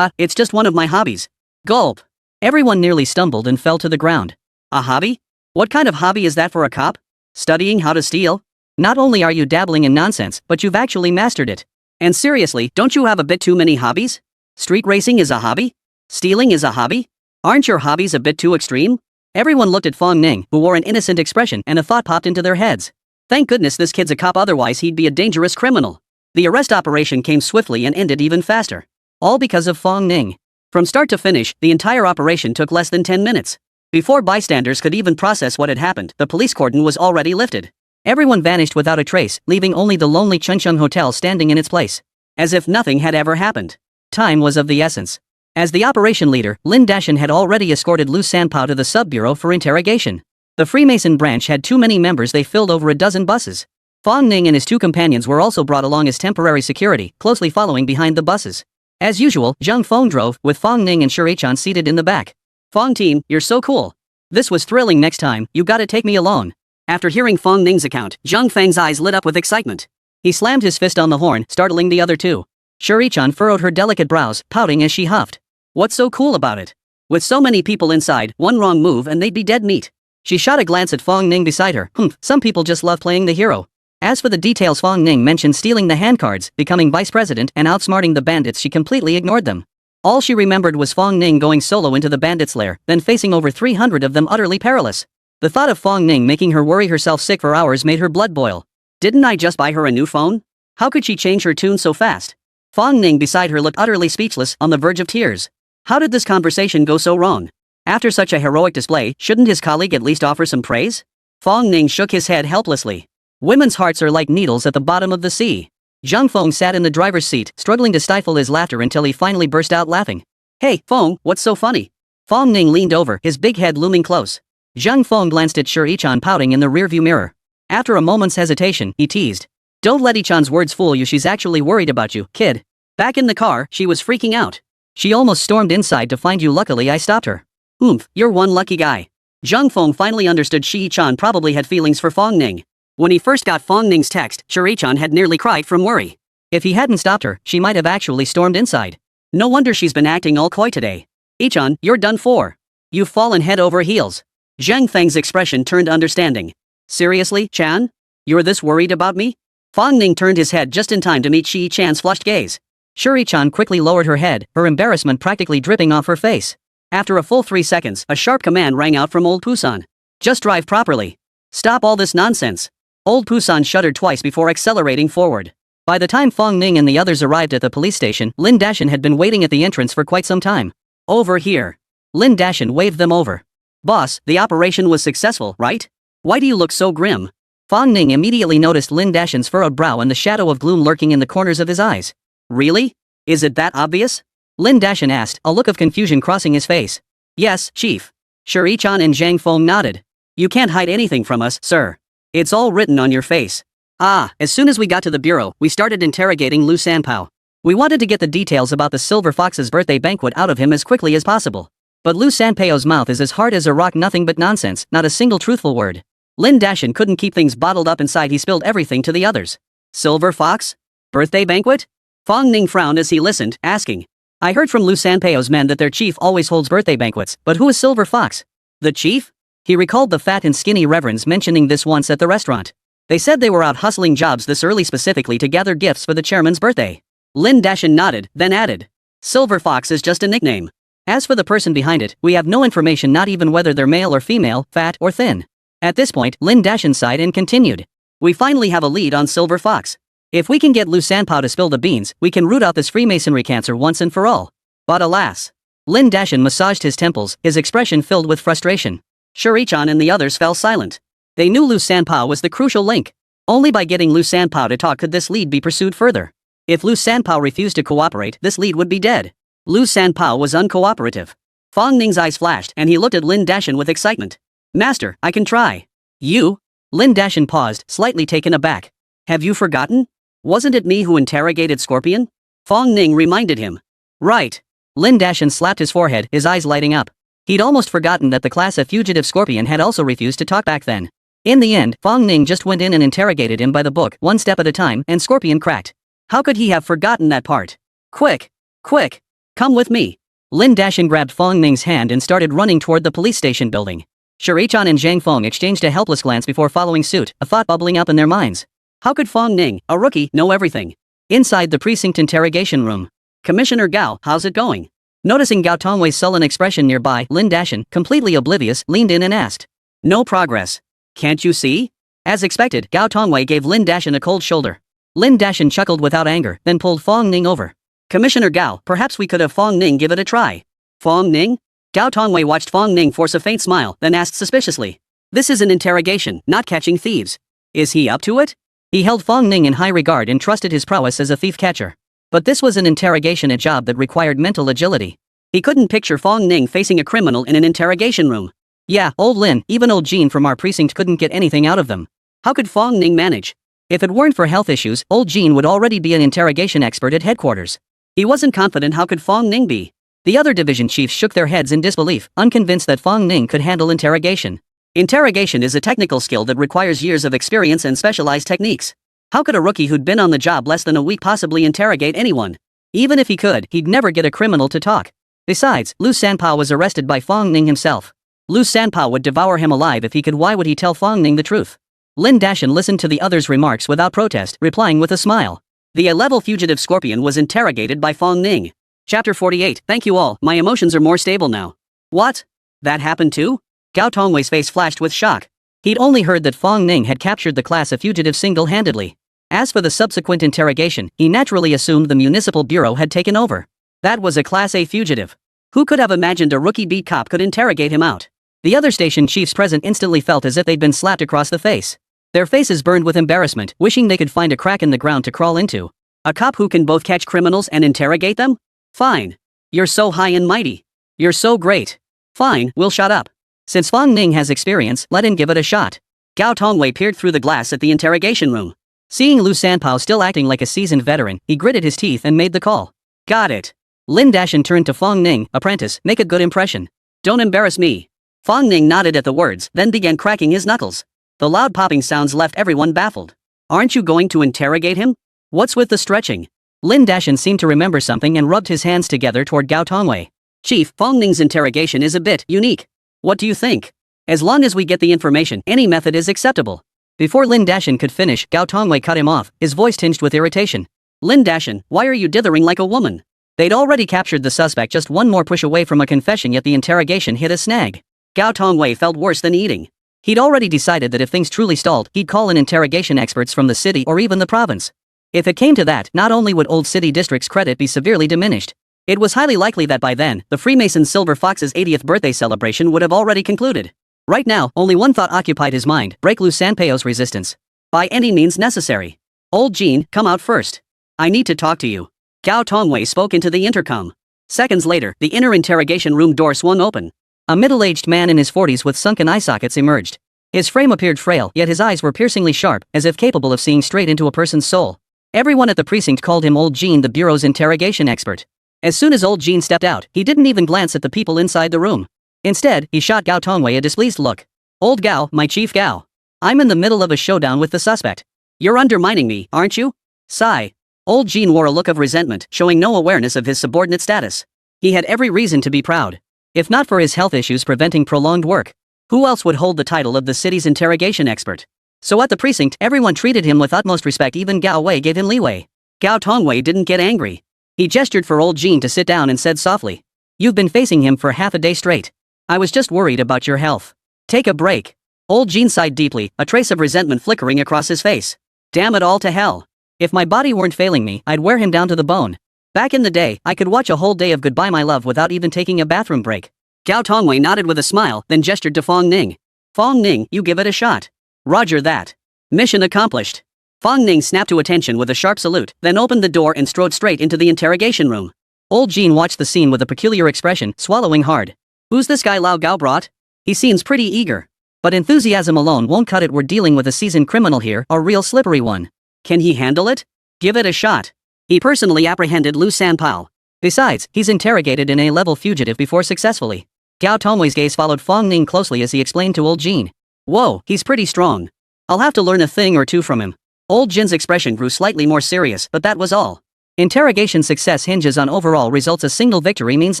It's just one of my hobbies. Gulp. Everyone nearly stumbled and fell to the ground. A hobby? What kind of hobby is that for a cop? Studying how to steal? Not only are you dabbling in nonsense, but you've actually mastered it. And seriously, don't you have a bit too many hobbies? Street racing is a hobby? Stealing is a hobby? Aren't your hobbies a bit too extreme? Everyone looked at Fong Ning, who wore an innocent expression, and a thought popped into their heads. Thank goodness this kid's a cop, otherwise he'd be a dangerous criminal. The arrest operation came swiftly and ended even faster. All because of Fong Ning. From start to finish, the entire operation took less than 10 minutes. Before bystanders could even process what had happened, the police cordon was already lifted. Everyone vanished without a trace, leaving only the lonely Chuncheon Hotel standing in its place. As if nothing had ever happened. Time was of the essence. As the operation leader, Lin Dashan had already escorted Lu Sanpao to the sub-bureau for interrogation. The Freemason branch had too many members, they filled over a dozen buses. Fong Ning and his 2 companions were also brought along as temporary security, closely following behind the buses. As usual, Zhang Feng drove, with Fong Ning and Shurichan seated in the back. Fong team, you're so cool. This was thrilling. Next time, you gotta take me along. After hearing Fong Ning's account, Zhang Feng's eyes lit up with excitement. He slammed his fist on the horn, startling the other 2. Shurichan furrowed her delicate brows, pouting as she huffed. What's so cool about it? With so many people inside, one wrong move and they'd be dead meat. She shot a glance at Fong Ning beside her. Some people just love playing the hero. As for the details, Fong Ning mentioned stealing the handcards, becoming vice president, and outsmarting the bandits. She completely ignored them. All she remembered was Fong Ning going solo into the bandits' lair, then facing over 300 of them utterly perilous. The thought of Fong Ning making her worry herself sick for hours made her blood boil. Didn't I just buy her a new phone? How could she change her tune so fast? Fong Ning beside her looked utterly speechless, on the verge of tears. How did this conversation go so wrong? After such a heroic display, shouldn't his colleague at least offer some praise? Fong Ning shook his head helplessly. Women's hearts are like needles at the bottom of the sea. Zhang Feng sat in the driver's seat, struggling to stifle his laughter until he finally burst out laughing. Hey, Feng, what's so funny? Fong Ning leaned over, his big head looming close. Zhang Feng glanced at Shi Yichan pouting in the rearview mirror. After a moment's hesitation, he teased. Don't let Yichan's words fool you, she's actually worried about you, kid. Back in the car, she was freaking out. She almost stormed inside to find you, luckily I stopped her. Oomph, you're one lucky guy. Zhang Feng finally understood Shi Yichan probably had feelings for Fong Ning. When he first got Fong Ning's text, Shi Yichan had nearly cried from worry. If he hadn't stopped her, she might have actually stormed inside. No wonder she's been acting all coy today. Yichan, you're done for. You've fallen head over heels. Zhang Feng's expression turned understanding. Seriously, Chan? You're this worried about me? Fong Ning turned his head just in time to meet Shi Chan's flushed gaze. Shi Chan quickly lowered her head, her embarrassment practically dripping off her face. After a full 3 seconds, a sharp command rang out from old Pusan. Just drive properly. Stop all this nonsense. Old Pusan shuddered twice before accelerating forward. By the time Fong Ning and the others arrived at the police station, Lin Dashan had been waiting at the entrance for quite some time. Over here. Lin Dashan waved them over. Boss, the operation was successful, right? Why do you look so grim? Fong Ning immediately noticed Lin Dashan's furrowed brow and the shadow of gloom lurking in the corners of his eyes. Really? Is it that obvious? Lin Dashan asked, a look of confusion crossing his face. Yes, Chief. Shi Yichan and Zhang Feng nodded. You can't hide anything from us, sir. It's all written on your face. As soon as we got to the bureau, we started interrogating Lu Sanpao. We wanted to get the details about the Silver Fox's birthday banquet out of him as quickly as possible. But Lu Sanpao's mouth is as hard as a rock, nothing but nonsense, not a single truthful word. Lin Dashan couldn't keep things bottled up inside, he spilled everything to the others. Silver Fox? Birthday banquet? Fong Ning frowned as he listened, asking. I heard from Lu Sanpao's men that their chief always holds birthday banquets, but who is Silver Fox? The chief? He recalled the fat and skinny reverends mentioning this once at the restaurant. They said they were out hustling jobs this early specifically to gather gifts for the chairman's birthday. Lin Dashan nodded, then added. Silver Fox is just a nickname. As for the person behind it, we have no information, not even whether they're male or female, fat or thin. At this point, Lin Dashan sighed and continued. We finally have a lead on Silver Fox. If we can get Lu Sanpao to spill the beans, we can root out this Freemasonry cancer once and for all. But alas. Lin Dashan massaged his temples, his expression filled with frustration. Shi Yichan and the others fell silent. They knew Lu Sanpao was the crucial link. Only by getting Lu Sanpao to talk could this lead be pursued further. If Lu Sanpao refused to cooperate, this lead would be dead. Lu Sanpao was uncooperative. Fong Ning's eyes flashed and he looked at Lin Dashan with excitement. Master, I can try. You? Lin Dashan paused, slightly taken aback. Have you forgotten? Wasn't it me who interrogated Scorpion? Fong Ning reminded him. Right. Lin Dashan slapped his forehead, his eyes lighting up. He'd almost forgotten that the class of fugitive Scorpion had also refused to talk back then. In the end, Fong Ning just went in and interrogated him by the book, one step at a time, and Scorpion cracked. How could he have forgotten that part? Quick! Quick! Come with me. Lin Dashan grabbed Fong Ning's hand and started running toward the police station building. Shi Yichan and Zhang Feng exchanged a helpless glance before following suit, a thought bubbling up in their minds. How could Fong Ning, a rookie, know everything? Inside the precinct interrogation room. Commissioner Gao, how's it going? Noticing Gao Tongwei's sullen expression nearby, Lin Dashan, completely oblivious, leaned in and asked. No progress. Can't you see? As expected, Gao Tongwei gave Lin Dashan a cold shoulder. Lin Dashan chuckled without anger, then pulled Fong Ning over. Commissioner Gao, perhaps we could have Fong Ning give it a try. Fong Ning? Gao Tongwei watched Fong Ning force a faint smile, then asked suspiciously. This is an interrogation, not catching thieves. Is he up to it? He held Fong Ning in high regard and trusted his prowess as a thief catcher. But this was an interrogation, a job that required mental agility. He couldn't picture Fong Ning facing a criminal in an interrogation room. Yeah, old Lin, even old Jean from our precinct couldn't get anything out of them. How could Fong Ning manage? If it weren't for health issues, old Jean would already be an interrogation expert at headquarters. He wasn't confident. How could Fong Ning be? The other division chiefs shook their heads in disbelief, unconvinced that Fong Ning could handle interrogation. Interrogation is a technical skill that requires years of experience and specialized techniques. How could a rookie who'd been on the job less than a week possibly interrogate anyone? Even if he could, he'd never get a criminal to talk. Besides, Lu Sanpao was arrested by Fong Ning himself. Lu Sanpao would devour him alive if he could. Why would he tell Fong Ning the truth? Lin Dashan listened to the other's remarks without protest, replying with a smile. The A-level fugitive scorpion was interrogated by Fong Ning. Chapter 48. Thank you all, my emotions are more stable now. What? That happened too? Gao Tongwei's face flashed with shock. He'd only heard that Fong Ning had captured the class of fugitive single-handedly. As for the subsequent interrogation, he naturally assumed the municipal bureau had taken over. That was a Class A fugitive. Who could have imagined a rookie beat cop could interrogate him out? The other station chiefs present instantly felt as if they'd been slapped across the face. Their faces burned with embarrassment, wishing they could find a crack in the ground to crawl into. A cop who can both catch criminals and interrogate them? Fine. You're so high and mighty. You're so great. Fine, we'll shut up. Since Fong Ning has experience, let him give it a shot. Gao Tongwei peered through the glass at the interrogation room. Seeing Lu Sanpao still acting like a seasoned veteran, he gritted his teeth and made the call. Got it. Lin Dashan turned to Fong Ning, apprentice, make a good impression. Don't embarrass me. Fong Ning nodded at the words, then began cracking his knuckles. The loud popping sounds left everyone baffled. Aren't you going to interrogate him? What's with the stretching? Lin Dashan seemed to remember something and rubbed his hands together toward Gao Tongwei. Chief, Fong Ning's interrogation is a bit unique. What do you think? As long as we get the information, any method is acceptable. Before Lin Dashan could finish, Gao Tongwei cut him off, his voice tinged with irritation. Lin Dashan, why are you dithering like a woman? They'd already captured the suspect just one more push away from a confession, yet the interrogation hit a snag. Gao Tongwei felt worse than eating. He'd already decided that if things truly stalled, he'd call in interrogation experts from the city or even the province. If it came to that, not only would Old City District's credit be severely diminished, it was highly likely that by then, the Freemason Silver Fox's 80th birthday celebration would have already concluded. Right now, only one thought occupied his mind: break Lu Sanpao's resistance. By any means necessary. Old Jean, come out first. I need to talk to you. Gao Tongwei spoke into the intercom. Seconds later, the inner interrogation room door swung open. A middle-aged man in his 40s with sunken eye sockets emerged. His frame appeared frail, yet his eyes were piercingly sharp, as if capable of seeing straight into a person's soul. Everyone at the precinct called him Old Jean, the bureau's interrogation expert. As soon as Old Jean stepped out, he didn't even glance at the people inside the room. Instead, he shot Gao Tongwei a displeased look. Old Gao, my chief Gao. I'm in the middle of a showdown with the suspect. You're undermining me, aren't you? Sigh. Old Jean wore a look of resentment, showing no awareness of his subordinate status. He had every reason to be proud. If not for his health issues preventing prolonged work, who else would hold the title of the city's interrogation expert? So at the precinct, everyone treated him with utmost respect, even Gao Wei gave him leeway. Gao Tongwei didn't get angry. He gestured for Old Jean to sit down and said softly, "You've been facing him for half a day straight. I was just worried about your health. Take a break." Old Jean sighed deeply, a trace of resentment flickering across his face. Damn it all to hell. If my body weren't failing me, I'd wear him down to the bone. Back in the day, I could watch a whole day of Goodbye My Love without even taking a bathroom break. Gao Tongwei nodded with a smile, then gestured to Fong Ning. Fong Ning, you give it a shot. Roger that. Mission accomplished. Fong Ning snapped to attention with a sharp salute, then opened the door and strode straight into the interrogation room. Old Jean watched the scene with a peculiar expression, swallowing hard. Who's this guy Lao Gao brought? He seems pretty eager. But enthusiasm alone won't cut it. We're dealing with a seasoned criminal here, a real slippery one. Can he handle it? Give it a shot. He personally apprehended Lu Sanpao. Besides, he's interrogated an A-level fugitive before successfully. Gao Tongwei's gaze followed Fong Ning closely as he explained to Old Jean. Whoa, he's pretty strong. I'll have to learn a thing or two from him. Old Jin's expression grew slightly more serious, but that was all. Interrogation success hinges on overall results. A single victory means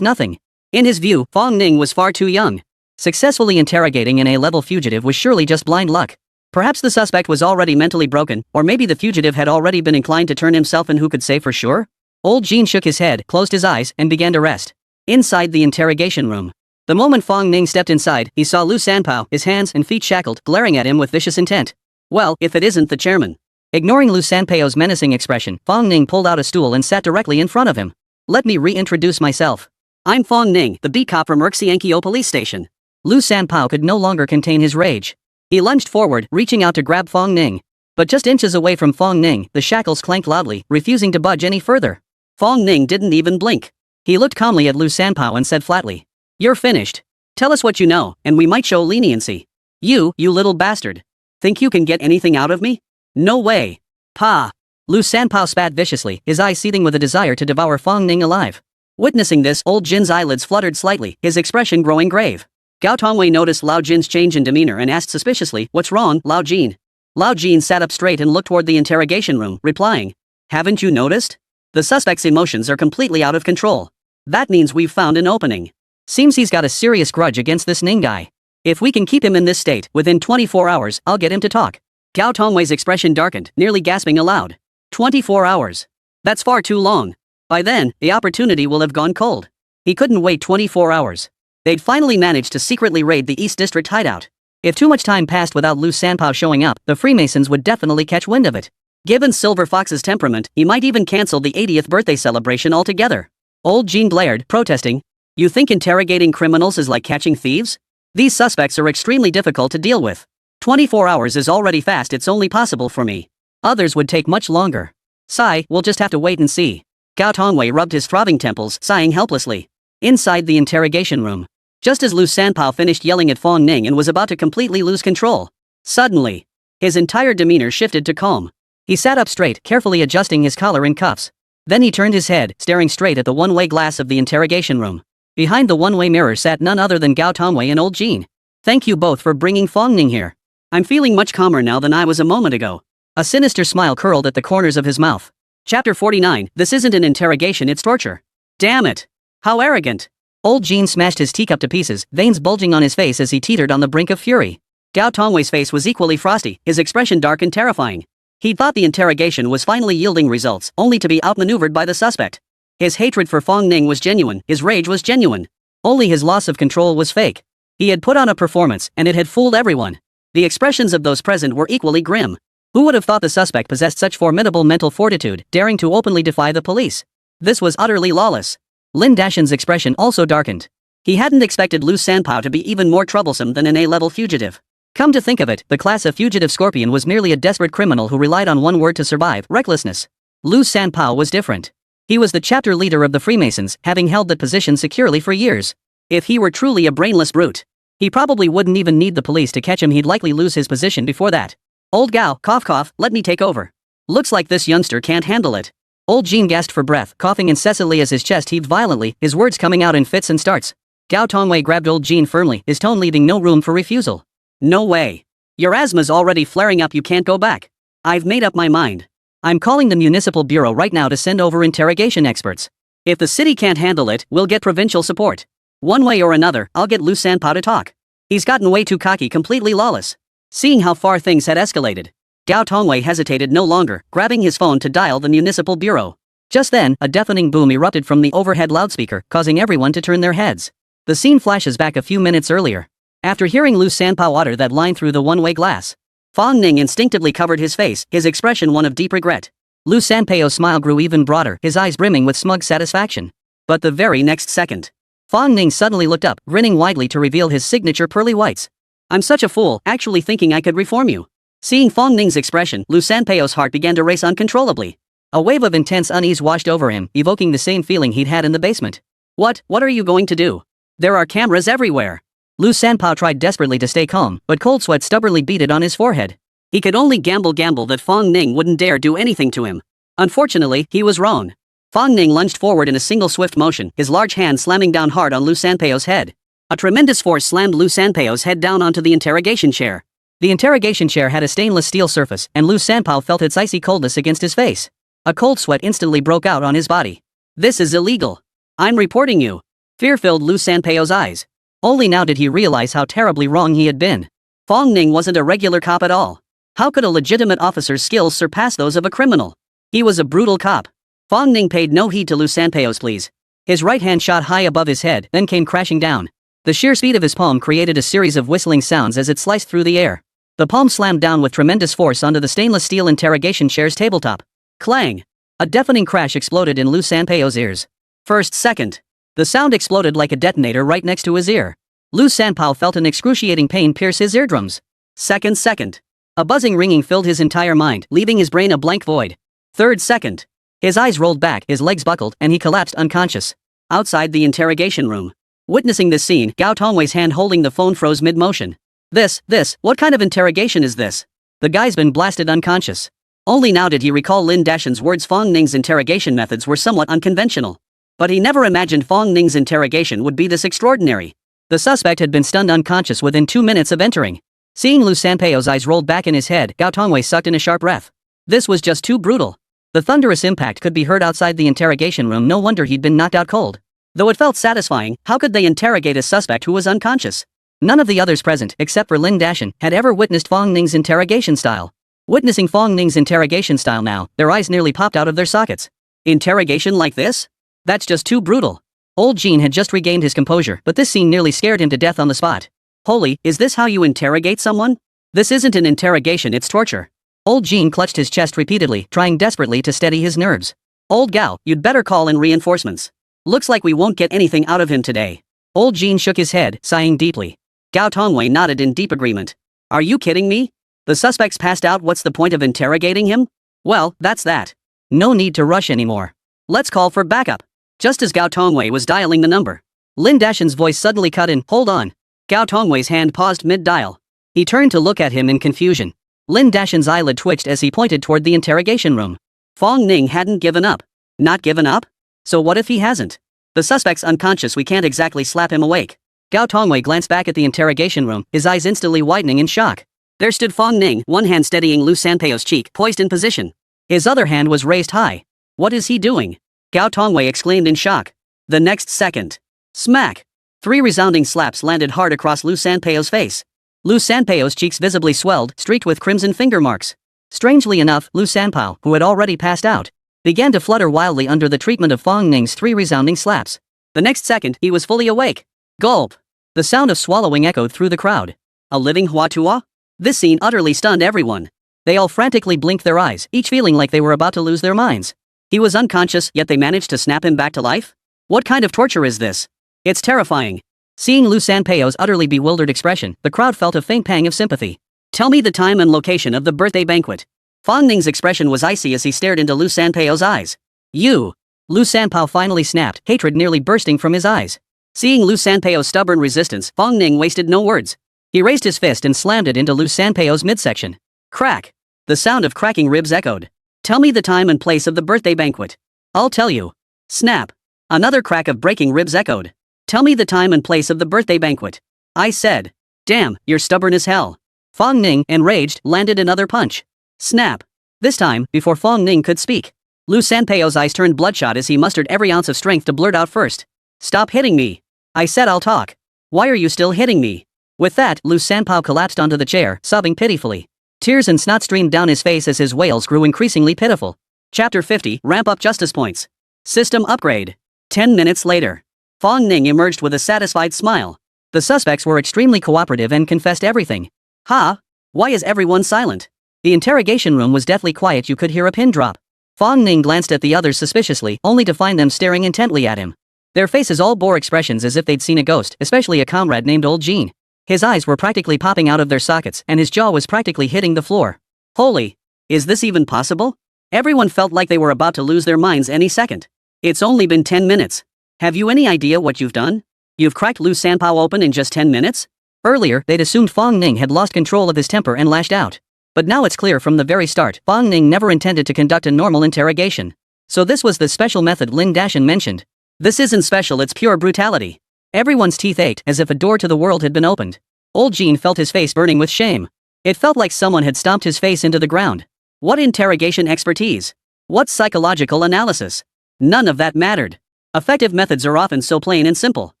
nothing. In his view, Fong Ning was far too young. Successfully interrogating an A-level fugitive was surely just blind luck. Perhaps the suspect was already mentally broken, or maybe the fugitive had already been inclined to turn himself in. Who could say for sure? Old Jean shook his head, closed his eyes, and began to rest. Inside the interrogation room. The moment Fong Ning stepped inside, he saw Lu Sanpao, his hands and feet shackled, glaring at him with vicious intent. Well, if it isn't the chairman. Ignoring Lu Sanpao's menacing expression, Fong Ning pulled out a stool and sat directly in front of him. Let me reintroduce myself. I'm Fong Ning, the beat cop from Urxiankyo police station. Lu Sanpao could no longer contain his rage. He lunged forward, reaching out to grab Fong Ning. But just inches away from Fong Ning, the shackles clanked loudly, refusing to budge any further. Fong Ning didn't even blink. He looked calmly at Lu Sanpao and said flatly, "You're finished. Tell us what you know, and we might show leniency. You little bastard. Think you can get anything out of me? No way. Pa." Lu Sanpao spat viciously, his eyes seething with a desire to devour Fong Ning alive. Witnessing this, Old Jin's eyelids fluttered slightly, his expression growing grave. Gao Tongwei noticed Lao Jin's change in demeanor and asked suspiciously, "What's wrong, Lao Jin?" Lao Jin sat up straight and looked toward the interrogation room, replying, "Haven't you noticed? The suspect's emotions are completely out of control. That means we've found an opening. Seems he's got a serious grudge against this Ning guy. If we can keep him in this state, within 24 hours, I'll get him to talk." Gao Tongwei's expression darkened, nearly gasping aloud. 24 hours. That's far too long. By then, the opportunity will have gone cold. He couldn't wait 24 hours. They'd finally managed to secretly raid the East District hideout. If too much time passed without Lu Sanpao showing up, the Freemasons would definitely catch wind of it. Given Silver Fox's temperament, he might even cancel the 80th birthday celebration altogether. Old Jean blared, protesting. You think interrogating criminals is like catching thieves? These suspects are extremely difficult to deal with. 24 hours is already fast, it's only possible for me. Others would take much longer. Sigh, we'll just have to wait and see. Gao Tongwei rubbed his throbbing temples, sighing helplessly. Inside the interrogation room. Just as Lu Sanpao finished yelling at Fong Ning and was about to completely lose control. Suddenly, his entire demeanor shifted to calm. He sat up straight, carefully adjusting his collar and cuffs. Then he turned his head, staring straight at the one-way glass of the interrogation room. Behind the one-way mirror sat none other than Gao Tongwei and Old Jean. Thank you both for bringing Fong Ning here. I'm feeling much calmer now than I was a moment ago. A sinister smile curled at the corners of his mouth. Chapter 49, this isn't an interrogation, it's torture. Damn it. How arrogant. Old Jean smashed his teacup to pieces, veins bulging on his face as he teetered on the brink of fury. Gao Tongwei's face was equally frosty, his expression dark and terrifying. He'd thought the interrogation was finally yielding results, only to be outmaneuvered by the suspect. His hatred for Fong Ning was genuine, his rage was genuine. Only his loss of control was fake. He had put on a performance, and it had fooled everyone. The expressions of those present were equally grim. Who would have thought the suspect possessed such formidable mental fortitude, daring to openly defy the police? This was utterly lawless. Lin Dashan's expression also darkened. He hadn't expected Lu Sanpao to be even more troublesome than an A-level fugitive. Come to think of it, the class of fugitive scorpion was merely a desperate criminal who relied on one word to survive, recklessness. Lu Sanpao was different. He was the chapter leader of the Freemasons, having held that position securely for years. If he were truly a brainless brute, he probably wouldn't even need the police to catch him, he'd likely lose his position before that. Old Gao, cough cough, let me take over. Looks like this youngster can't handle it. Old Jean gasped for breath, coughing incessantly as his chest heaved violently, his words coming out in fits and starts. Gao Tongwei grabbed Old Jean firmly, his tone leaving no room for refusal. No way. Your asthma's already flaring up, you can't go back. I've made up my mind. I'm calling the municipal bureau right now to send over interrogation experts. If the city can't handle it, we'll get provincial support. One way or another, I'll get Lu Sanpao to talk. He's gotten way too cocky, completely lawless. Seeing how far things had escalated, Gao Tongwei hesitated no longer, grabbing his phone to dial the municipal bureau. Just then, a deafening boom erupted from the overhead loudspeaker, causing everyone to turn their heads. The scene flashes back a few minutes earlier. After hearing Lu Sanpao utter that line through the one-way glass, Fong Ning instinctively covered his face, his expression one of deep regret. Lu Sanpao's smile grew even broader, his eyes brimming with smug satisfaction. But the very next second, Fong Ning suddenly looked up, grinning widely to reveal his signature pearly whites. I'm such a fool, actually thinking I could reform you. Seeing Fong Ning's expression, Lu Sanpao's heart began to race uncontrollably. A wave of intense unease washed over him, evoking the same feeling he'd had in the basement. What are you going to do? There are cameras everywhere. Lu Sanpao tried desperately to stay calm, but cold sweat stubbornly beaded on his forehead. He could only gamble that Fong Ning wouldn't dare do anything to him. Unfortunately, he was wrong. Fong Ning lunged forward in a single swift motion, his large hand slamming down hard on Lu Sanpao's head. A tremendous force slammed Lu Sanpao's head down onto the interrogation chair. The interrogation chair had a stainless steel surface, and Lu Sanpao felt its icy coldness against his face. A cold sweat instantly broke out on his body. This is illegal. I'm reporting you. Fear filled Lu Sanpao's eyes. Only now did he realize how terribly wrong he had been. Fong Ning wasn't a regular cop at all. How could a legitimate officer's skills surpass those of a criminal? He was a brutal cop. Fong Ning paid no heed to Lu Sanpao's pleas. His right hand shot high above his head, then came crashing down. The sheer speed of his palm created a series of whistling sounds as it sliced through the air. The palm slammed down with tremendous force onto the stainless steel interrogation chair's tabletop. Clang! A deafening crash exploded in Lu Sanpao's ears. First, second. The sound exploded like a detonator right next to his ear. Lu Sanpao felt an excruciating pain pierce his eardrums. Second. A buzzing ringing filled his entire mind, leaving his brain a blank void. Third second. His eyes rolled back, his legs buckled, and he collapsed unconscious. Outside the interrogation room. Witnessing this scene, Gao Tongwei's hand holding the phone froze mid-motion. What kind of interrogation is this? The guy's been blasted unconscious. Only now did he recall Lin Dashan's words. Fong Ning's interrogation methods were somewhat unconventional. But he never imagined Fong Ning's interrogation would be this extraordinary. The suspect had been stunned unconscious within 2 minutes of entering. Seeing Lu Sanpao's eyes rolled back in his head, Gao Tongwei sucked in a sharp breath. This was just too brutal. The thunderous impact could be heard outside the interrogation room. No wonder he'd been knocked out cold. Though it felt satisfying, how could they interrogate a suspect who was unconscious? None of the others present, except for Lin Dashan, had ever witnessed Fong Ning's interrogation style. Witnessing Fong Ning's interrogation style now, their eyes nearly popped out of their sockets. Interrogation like this? That's just too brutal. Old Jean had just regained his composure, but this scene nearly scared him to death on the spot. Holy, is this how you interrogate someone? This isn't an interrogation, it's torture. Old Jean clutched his chest repeatedly, trying desperately to steady his nerves. Old Gao, you'd better call in reinforcements. Looks like we won't get anything out of him today. Old Jean shook his head, sighing deeply. Gao Tongwei nodded in deep agreement. Are you kidding me? The suspect's passed out, what's the point of interrogating him? Well, that's that. No need to rush anymore. Let's call for backup. Just as Gao Tongwei was dialing the number, Lin Dashan's voice suddenly cut in. Hold on. Gao Tongwei's hand paused mid-dial. He turned to look at him in confusion. Lin Dashan's eyelid twitched as he pointed toward the interrogation room. Fong Ning hadn't given up. Not given up? So what if he hasn't? The suspect's unconscious, we can't exactly slap him awake. Gao Tongwei glanced back at the interrogation room, his eyes instantly widening in shock. There stood Fong Ning, one hand steadying Lu Sanpeo's cheek, poised in position. His other hand was raised high. What is he doing? Gao Tongwei exclaimed in shock. The next second. Smack! 3 resounding slaps landed hard across Lu Sanpeo's face. Lu Sanpeo's cheeks visibly swelled, streaked with crimson finger marks. Strangely enough, Lu Sanpao, who had already passed out, began to flutter wildly under the treatment of Fong Ning's 3 resounding slaps. The next second, he was fully awake. Gulp! The sound of swallowing echoed through the crowd. A living Huatua? This scene utterly stunned everyone. They all frantically blinked their eyes, each feeling like they were about to lose their minds. He was unconscious, yet they managed to snap him back to life? What kind of torture is this? It's terrifying. Seeing Lu Sanpeo's utterly bewildered expression, the crowd felt a faint pang of sympathy. Tell me the time and location of the birthday banquet. Fong Ning's expression was icy as he stared into Lu Sanpeo's eyes. You! Lu Sanpao finally snapped, hatred nearly bursting from his eyes. Seeing Lu Sanpeo's stubborn resistance, Fong Ning wasted no words. He raised his fist and slammed it into Lu Sanpeo's midsection. Crack! The sound of cracking ribs echoed. Tell me the time and place of the birthday banquet. I'll tell you. Snap! Another crack of breaking ribs echoed. Tell me the time and place of the birthday banquet. I said. Damn, you're stubborn as hell. Fong Ning, enraged, landed another punch. Snap! This time, before Fong Ning could speak, Lu Sanpeo's eyes turned bloodshot as he mustered every ounce of strength to blurt out first. Stop hitting me. I said I'll talk. Why are you still hitting me? With that, Lu Sanpao collapsed onto the chair, sobbing pitifully. Tears and snot streamed down his face as his wails grew increasingly pitiful. Chapter 50, Ramp Up Justice Points. System Upgrade. 10 minutes later. Fong Ning emerged with a satisfied smile. The suspects were extremely cooperative and confessed everything. Huh? Why is everyone silent? The interrogation room was deathly quiet, you could hear a pin drop. Fong Ning glanced at the others suspiciously, only to find them staring intently at him. Their faces all bore expressions as if they'd seen a ghost, especially a comrade named Old Jean. His eyes were practically popping out of their sockets, and his jaw was practically hitting the floor. Holy! Is this even possible? Everyone felt like they were about to lose their minds any second. It's only been 10 minutes. Have you any idea what you've done? You've cracked Lu Sanpao open in just 10 minutes? Earlier, they'd assumed Fong Ning had lost control of his temper and lashed out. But now it's clear from the very start, Fong Ning never intended to conduct a normal interrogation. So this was the special method Lin Dashan mentioned. This isn't special, it's pure brutality. Everyone's teeth ached as if a door to the world had been opened. Old Jean felt his face burning with shame. It felt like someone had stomped his face into the ground. What interrogation expertise? What psychological analysis? None of that mattered. Effective methods are often so plain and simple.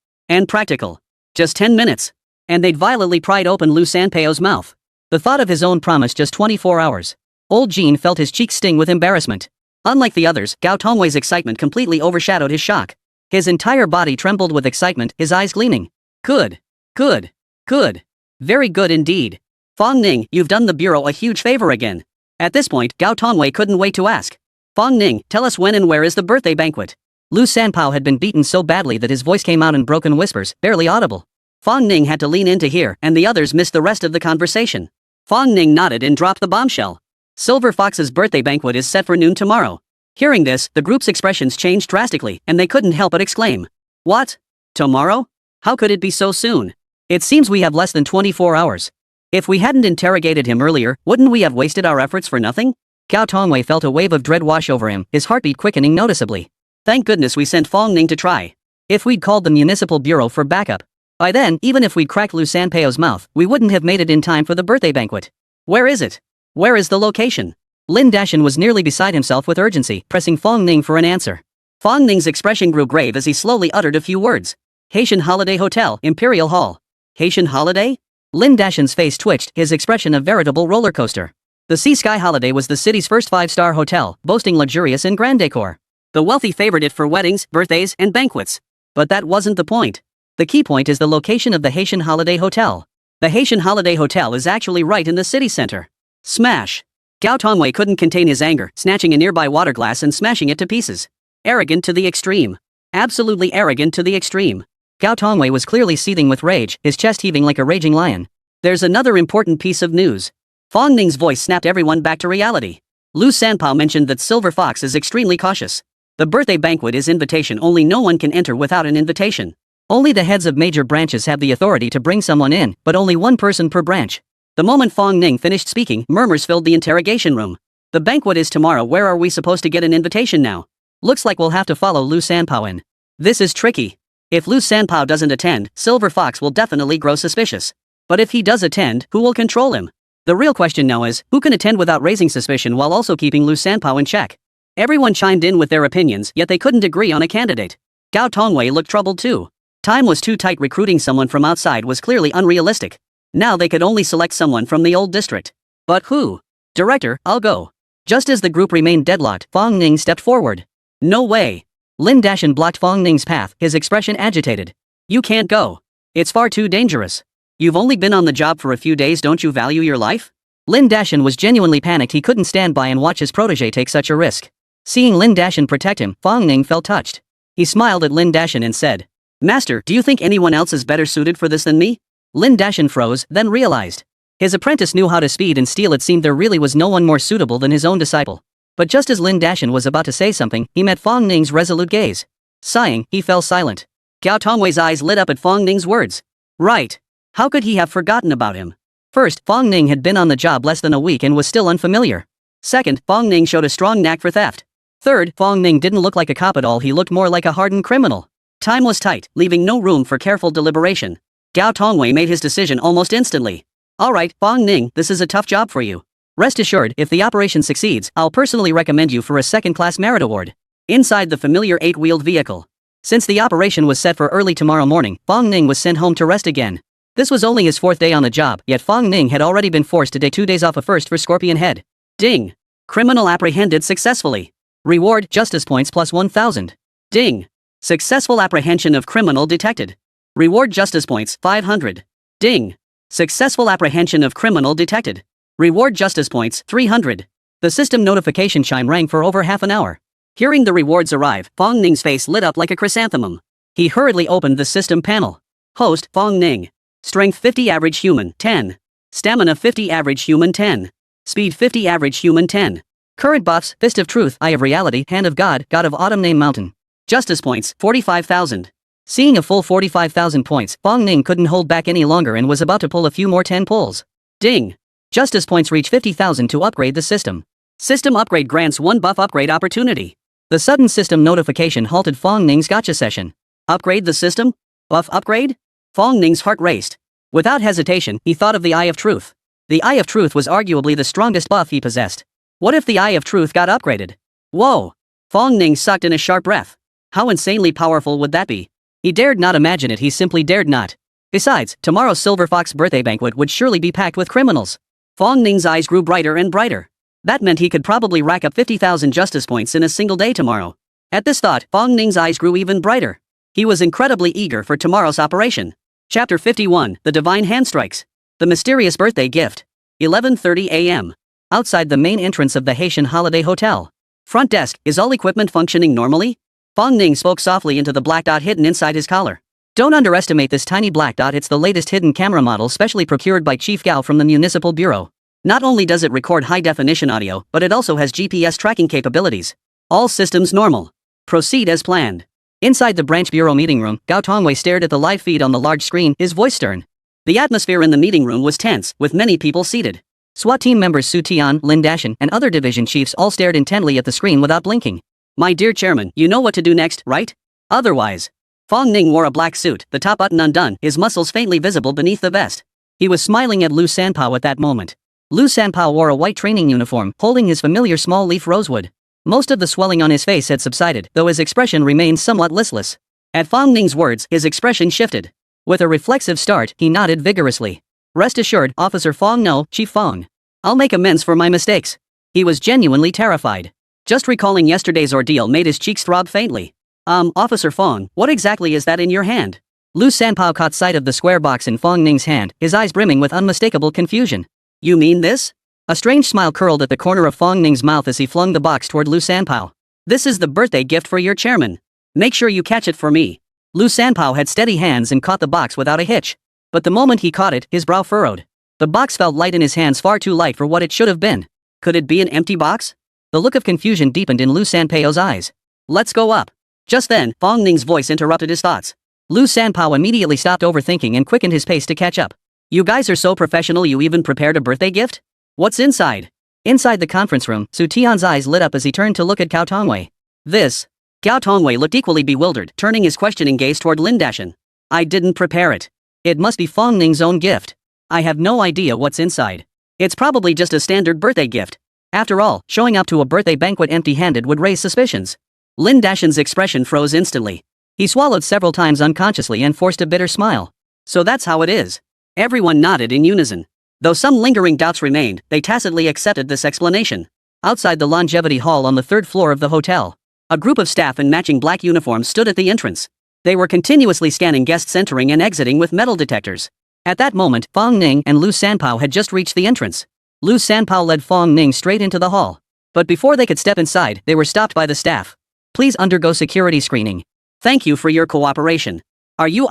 And practical. Just 10 minutes. And they'd violently pried open Lu Sanpeo's mouth. The thought of his own promise just 24 hours. Old Jean felt his cheeks sting with embarrassment. Unlike the others, Gao Tongwei's excitement completely overshadowed his shock. His entire body trembled with excitement, his eyes gleaming. Good. Good. Good. Very good indeed. Fong Ning, you've done the Bureau a huge favor again. At this point, Gao Tongwei couldn't wait to ask. Fong Ning, tell us when and where is the birthday banquet? Lu Sanpao had been beaten so badly that his voice came out in broken whispers, barely audible. Fong Ning had to lean in to hear, and the others missed the rest of the conversation. Fong Ning nodded and dropped the bombshell. Silver Fox's birthday banquet is set for noon tomorrow. Hearing this, the group's expressions changed drastically, and they couldn't help but exclaim. What? Tomorrow? How could it be so soon? It seems we have less than 24 hours. If we hadn't interrogated him earlier, wouldn't we have wasted our efforts for nothing? Gao Tongwei felt a wave of dread wash over him, his heartbeat quickening noticeably. Thank goodness we sent Fong Ning to try. If we'd called the Municipal Bureau for backup, by then, even if we'd cracked Lu Sanpeo's mouth, we wouldn't have made it in time for the birthday banquet. Where is it? Where is the location? Lin Dashan was nearly beside himself with urgency, pressing Fong Ning for an answer. Fong Ning's expression grew grave as he slowly uttered a few words. Haitian Holiday Hotel, Imperial Hall. Haitian Holiday? Lin Dashan's face twitched, his expression a veritable roller coaster. The Sea Sky Holiday was the city's first five-star hotel, boasting luxurious and grand decor. The wealthy favored it for weddings, birthdays, and banquets. But that wasn't the point. The key point is the location of the Haitian Holiday Hotel. The Haitian Holiday Hotel is actually right in the city center. Smash! Gao Tongwei couldn't contain his anger, snatching a nearby water glass and smashing it to pieces. Arrogant to the extreme. Absolutely arrogant to the extreme. Gao Tongwei was clearly seething with rage, his chest heaving like a raging lion. There's another important piece of news. Fong Ning's voice snapped everyone back to reality. Lu Sanpao mentioned that Silver Fox is extremely cautious. The birthday banquet is invitation only, no one can enter without an invitation. Only the heads of major branches have the authority to bring someone in, but only one person per branch. The moment Fong Ning finished speaking, murmurs filled the interrogation room. The banquet is tomorrow, where are we supposed to get an invitation now? Looks like we'll have to follow Lu Sanpao in. This is tricky. If Lu Sanpao doesn't attend, Silver Fox will definitely grow suspicious. But if he does attend, who will control him? The real question now is, who can attend without raising suspicion while also keeping Lu Sanpao in check? Everyone chimed in with their opinions, yet they couldn't agree on a candidate. Gao Tongwei looked troubled too. Time was too tight, recruiting someone from outside was clearly unrealistic. Now they could only select someone from the old district. But who? Director, I'll go. Just as the group remained deadlocked, Fong Ning stepped forward. No way. Lin Dashan blocked Fong Ning's path, his expression agitated. You can't go. It's far too dangerous. You've only been on the job for a few days, don't you value your life? Lin Dashan was genuinely panicked, he couldn't stand by and watch his protege take such a risk. Seeing Lin Dashan protect him, Fong Ning felt touched. He smiled at Lin Dashan and said, Master, do you think anyone else is better suited for this than me? Lin Dashan froze, then realized. His apprentice knew how to speed and steal, it seemed there really was no one more suitable than his own disciple. But just as Lin Dashan was about to say something, he met Fong Ning's resolute gaze. Sighing, he fell silent. Gao Tongwei's eyes lit up at Fong Ning's words. Right. How could he have forgotten about him? First, Fong Ning had been on the job less than a week and was still unfamiliar. Second, Fong Ning showed a strong knack for theft. Third, Fong Ning didn't look like a cop at all, he looked more like a hardened criminal. Time was tight, leaving no room for careful deliberation. Gao Tongwei made his decision almost instantly. Alright, Fong Ning, this is a tough job for you. Rest assured, if the operation succeeds, I'll personally recommend you for a second-class merit award. Inside the familiar 8-wheeled vehicle. Since the operation was set for early tomorrow morning, Fong Ning was sent home to rest again. This was only his fourth day on the job, yet Fong Ning had already been forced to take 2 days off, a first for Scorpion Head. Ding! Criminal apprehended successfully. Reward, justice points plus 1,000. Ding! Successful apprehension of criminal detected. Reward, justice points, 500. Ding! Successful apprehension of criminal detected. Reward, justice points, 300. The system notification chime rang for over half an hour. Hearing the rewards arrive, Fong Ning's face lit up like a chrysanthemum. He hurriedly opened the system panel. Host, Fong Ning. Strength 50 average human, 10. Stamina 50 average human, 10. Speed 50 average human, 10. Current buffs, Fist of Truth, Eye of Reality, Hand of God, God of Autumn, Name Mountain. Justice points, 45,000. Seeing a full 45,000 points, Fong Ning couldn't hold back any longer and was about to pull a few more 10 pulls. Ding! Justice points reach 50,000 to upgrade the system. System upgrade grants 1 buff upgrade opportunity. The sudden system notification halted Fong Ning's gotcha session. Upgrade the system? Buff upgrade? Fong Ning's heart raced. Without hesitation, he thought of the Eye of Truth. The Eye of Truth was arguably the strongest buff he possessed. What if the Eye of Truth got upgraded? Whoa! Fong Ning sucked in a sharp breath. How insanely powerful would that be? He dared not imagine it, he simply dared not. Besides, tomorrow's Silver Fox birthday banquet would surely be packed with criminals. Fong Ning's eyes grew brighter and brighter. That meant he could probably rack up 50,000 justice points in a single day tomorrow. At this thought, Fong Ning's eyes grew even brighter. He was incredibly eager for tomorrow's operation. Chapter 51, The Divine Hand Strikes. The Mysterious Birthday Gift. 11:30 a.m. Outside the main entrance of the Haitian Holiday Hotel. Front desk, is all equipment functioning normally? Fong Ning spoke softly into the black dot hidden inside his collar. Don't underestimate this tiny black dot, it's the latest hidden camera model specially procured by Chief Gao from the Municipal Bureau. Not only does it record high-definition audio, but it also has GPS tracking capabilities. All systems normal. Proceed as planned. Inside the branch bureau meeting room, Gao Tongwei stared at the live feed on the large screen, his voice stern. The atmosphere in the meeting room was tense, with many people seated. SWAT team members Su Tian, Lin Dashan, and other division chiefs all stared intently at the screen without blinking. My dear chairman, you know what to do next, right? Otherwise. Fong Ning wore a black suit, the top button undone, his muscles faintly visible beneath the vest. He was smiling at Lu Sanpao at that moment. Lu Sanpao wore a white training uniform, holding his familiar small leaf rosewood. Most of the swelling on his face had subsided, though his expression remained somewhat listless. At Fong Ning's words, his expression shifted. With a reflexive start, he nodded vigorously. Rest assured, Officer Fong, no, Chief Fong. I'll make amends for my mistakes. He was genuinely terrified. Just recalling yesterday's ordeal made his cheeks throb faintly. Officer Fong, what exactly is that in your hand? Lu Sanpao caught sight of the square box in Fong Ning's hand, his eyes brimming with unmistakable confusion. You mean this? A strange smile curled at the corner of Fong Ning's mouth as he flung the box toward Lu Sanpao. This is the birthday gift for your chairman. Make sure you catch it for me. Lu Sanpao had steady hands and caught the box without a hitch. But the moment he caught it, his brow furrowed. The box felt light in his hands, far too light for what it should have been. Could it be an empty box? The look of confusion deepened in Lu Sanpao's eyes. Let's go up. Just then, Fong Ning's voice interrupted his thoughts. Lu Sanpao immediately stopped overthinking and quickened his pace to catch up. You guys are so professional, you even prepared a birthday gift? What's inside? Inside the conference room, Su Tian's eyes lit up as he turned to look at Gao Tongwei. This? Gao Tongwei looked equally bewildered, turning his questioning gaze toward Lin Dashan. I didn't prepare it. It must be Fong Ning's own gift. I have no idea what's inside. It's probably just a standard birthday gift. After all, showing up to a birthday banquet empty-handed would raise suspicions. Lin Dashan's expression froze instantly. He swallowed several times unconsciously and forced a bitter smile. So that's how it is. Everyone nodded in unison. Though some lingering doubts remained, they tacitly accepted this explanation. Outside the longevity hall on the third floor of the hotel, a group of staff in matching black uniforms stood at the entrance. They were continuously scanning guests entering and exiting with metal detectors. At that moment, Fong Ning and Lu Sanpao had just reached the entrance. Lu Sanpao led Fong Ning straight into the hall. But before they could step inside, they were stopped by the staff. Please undergo security screening. Thank you for your cooperation. Are you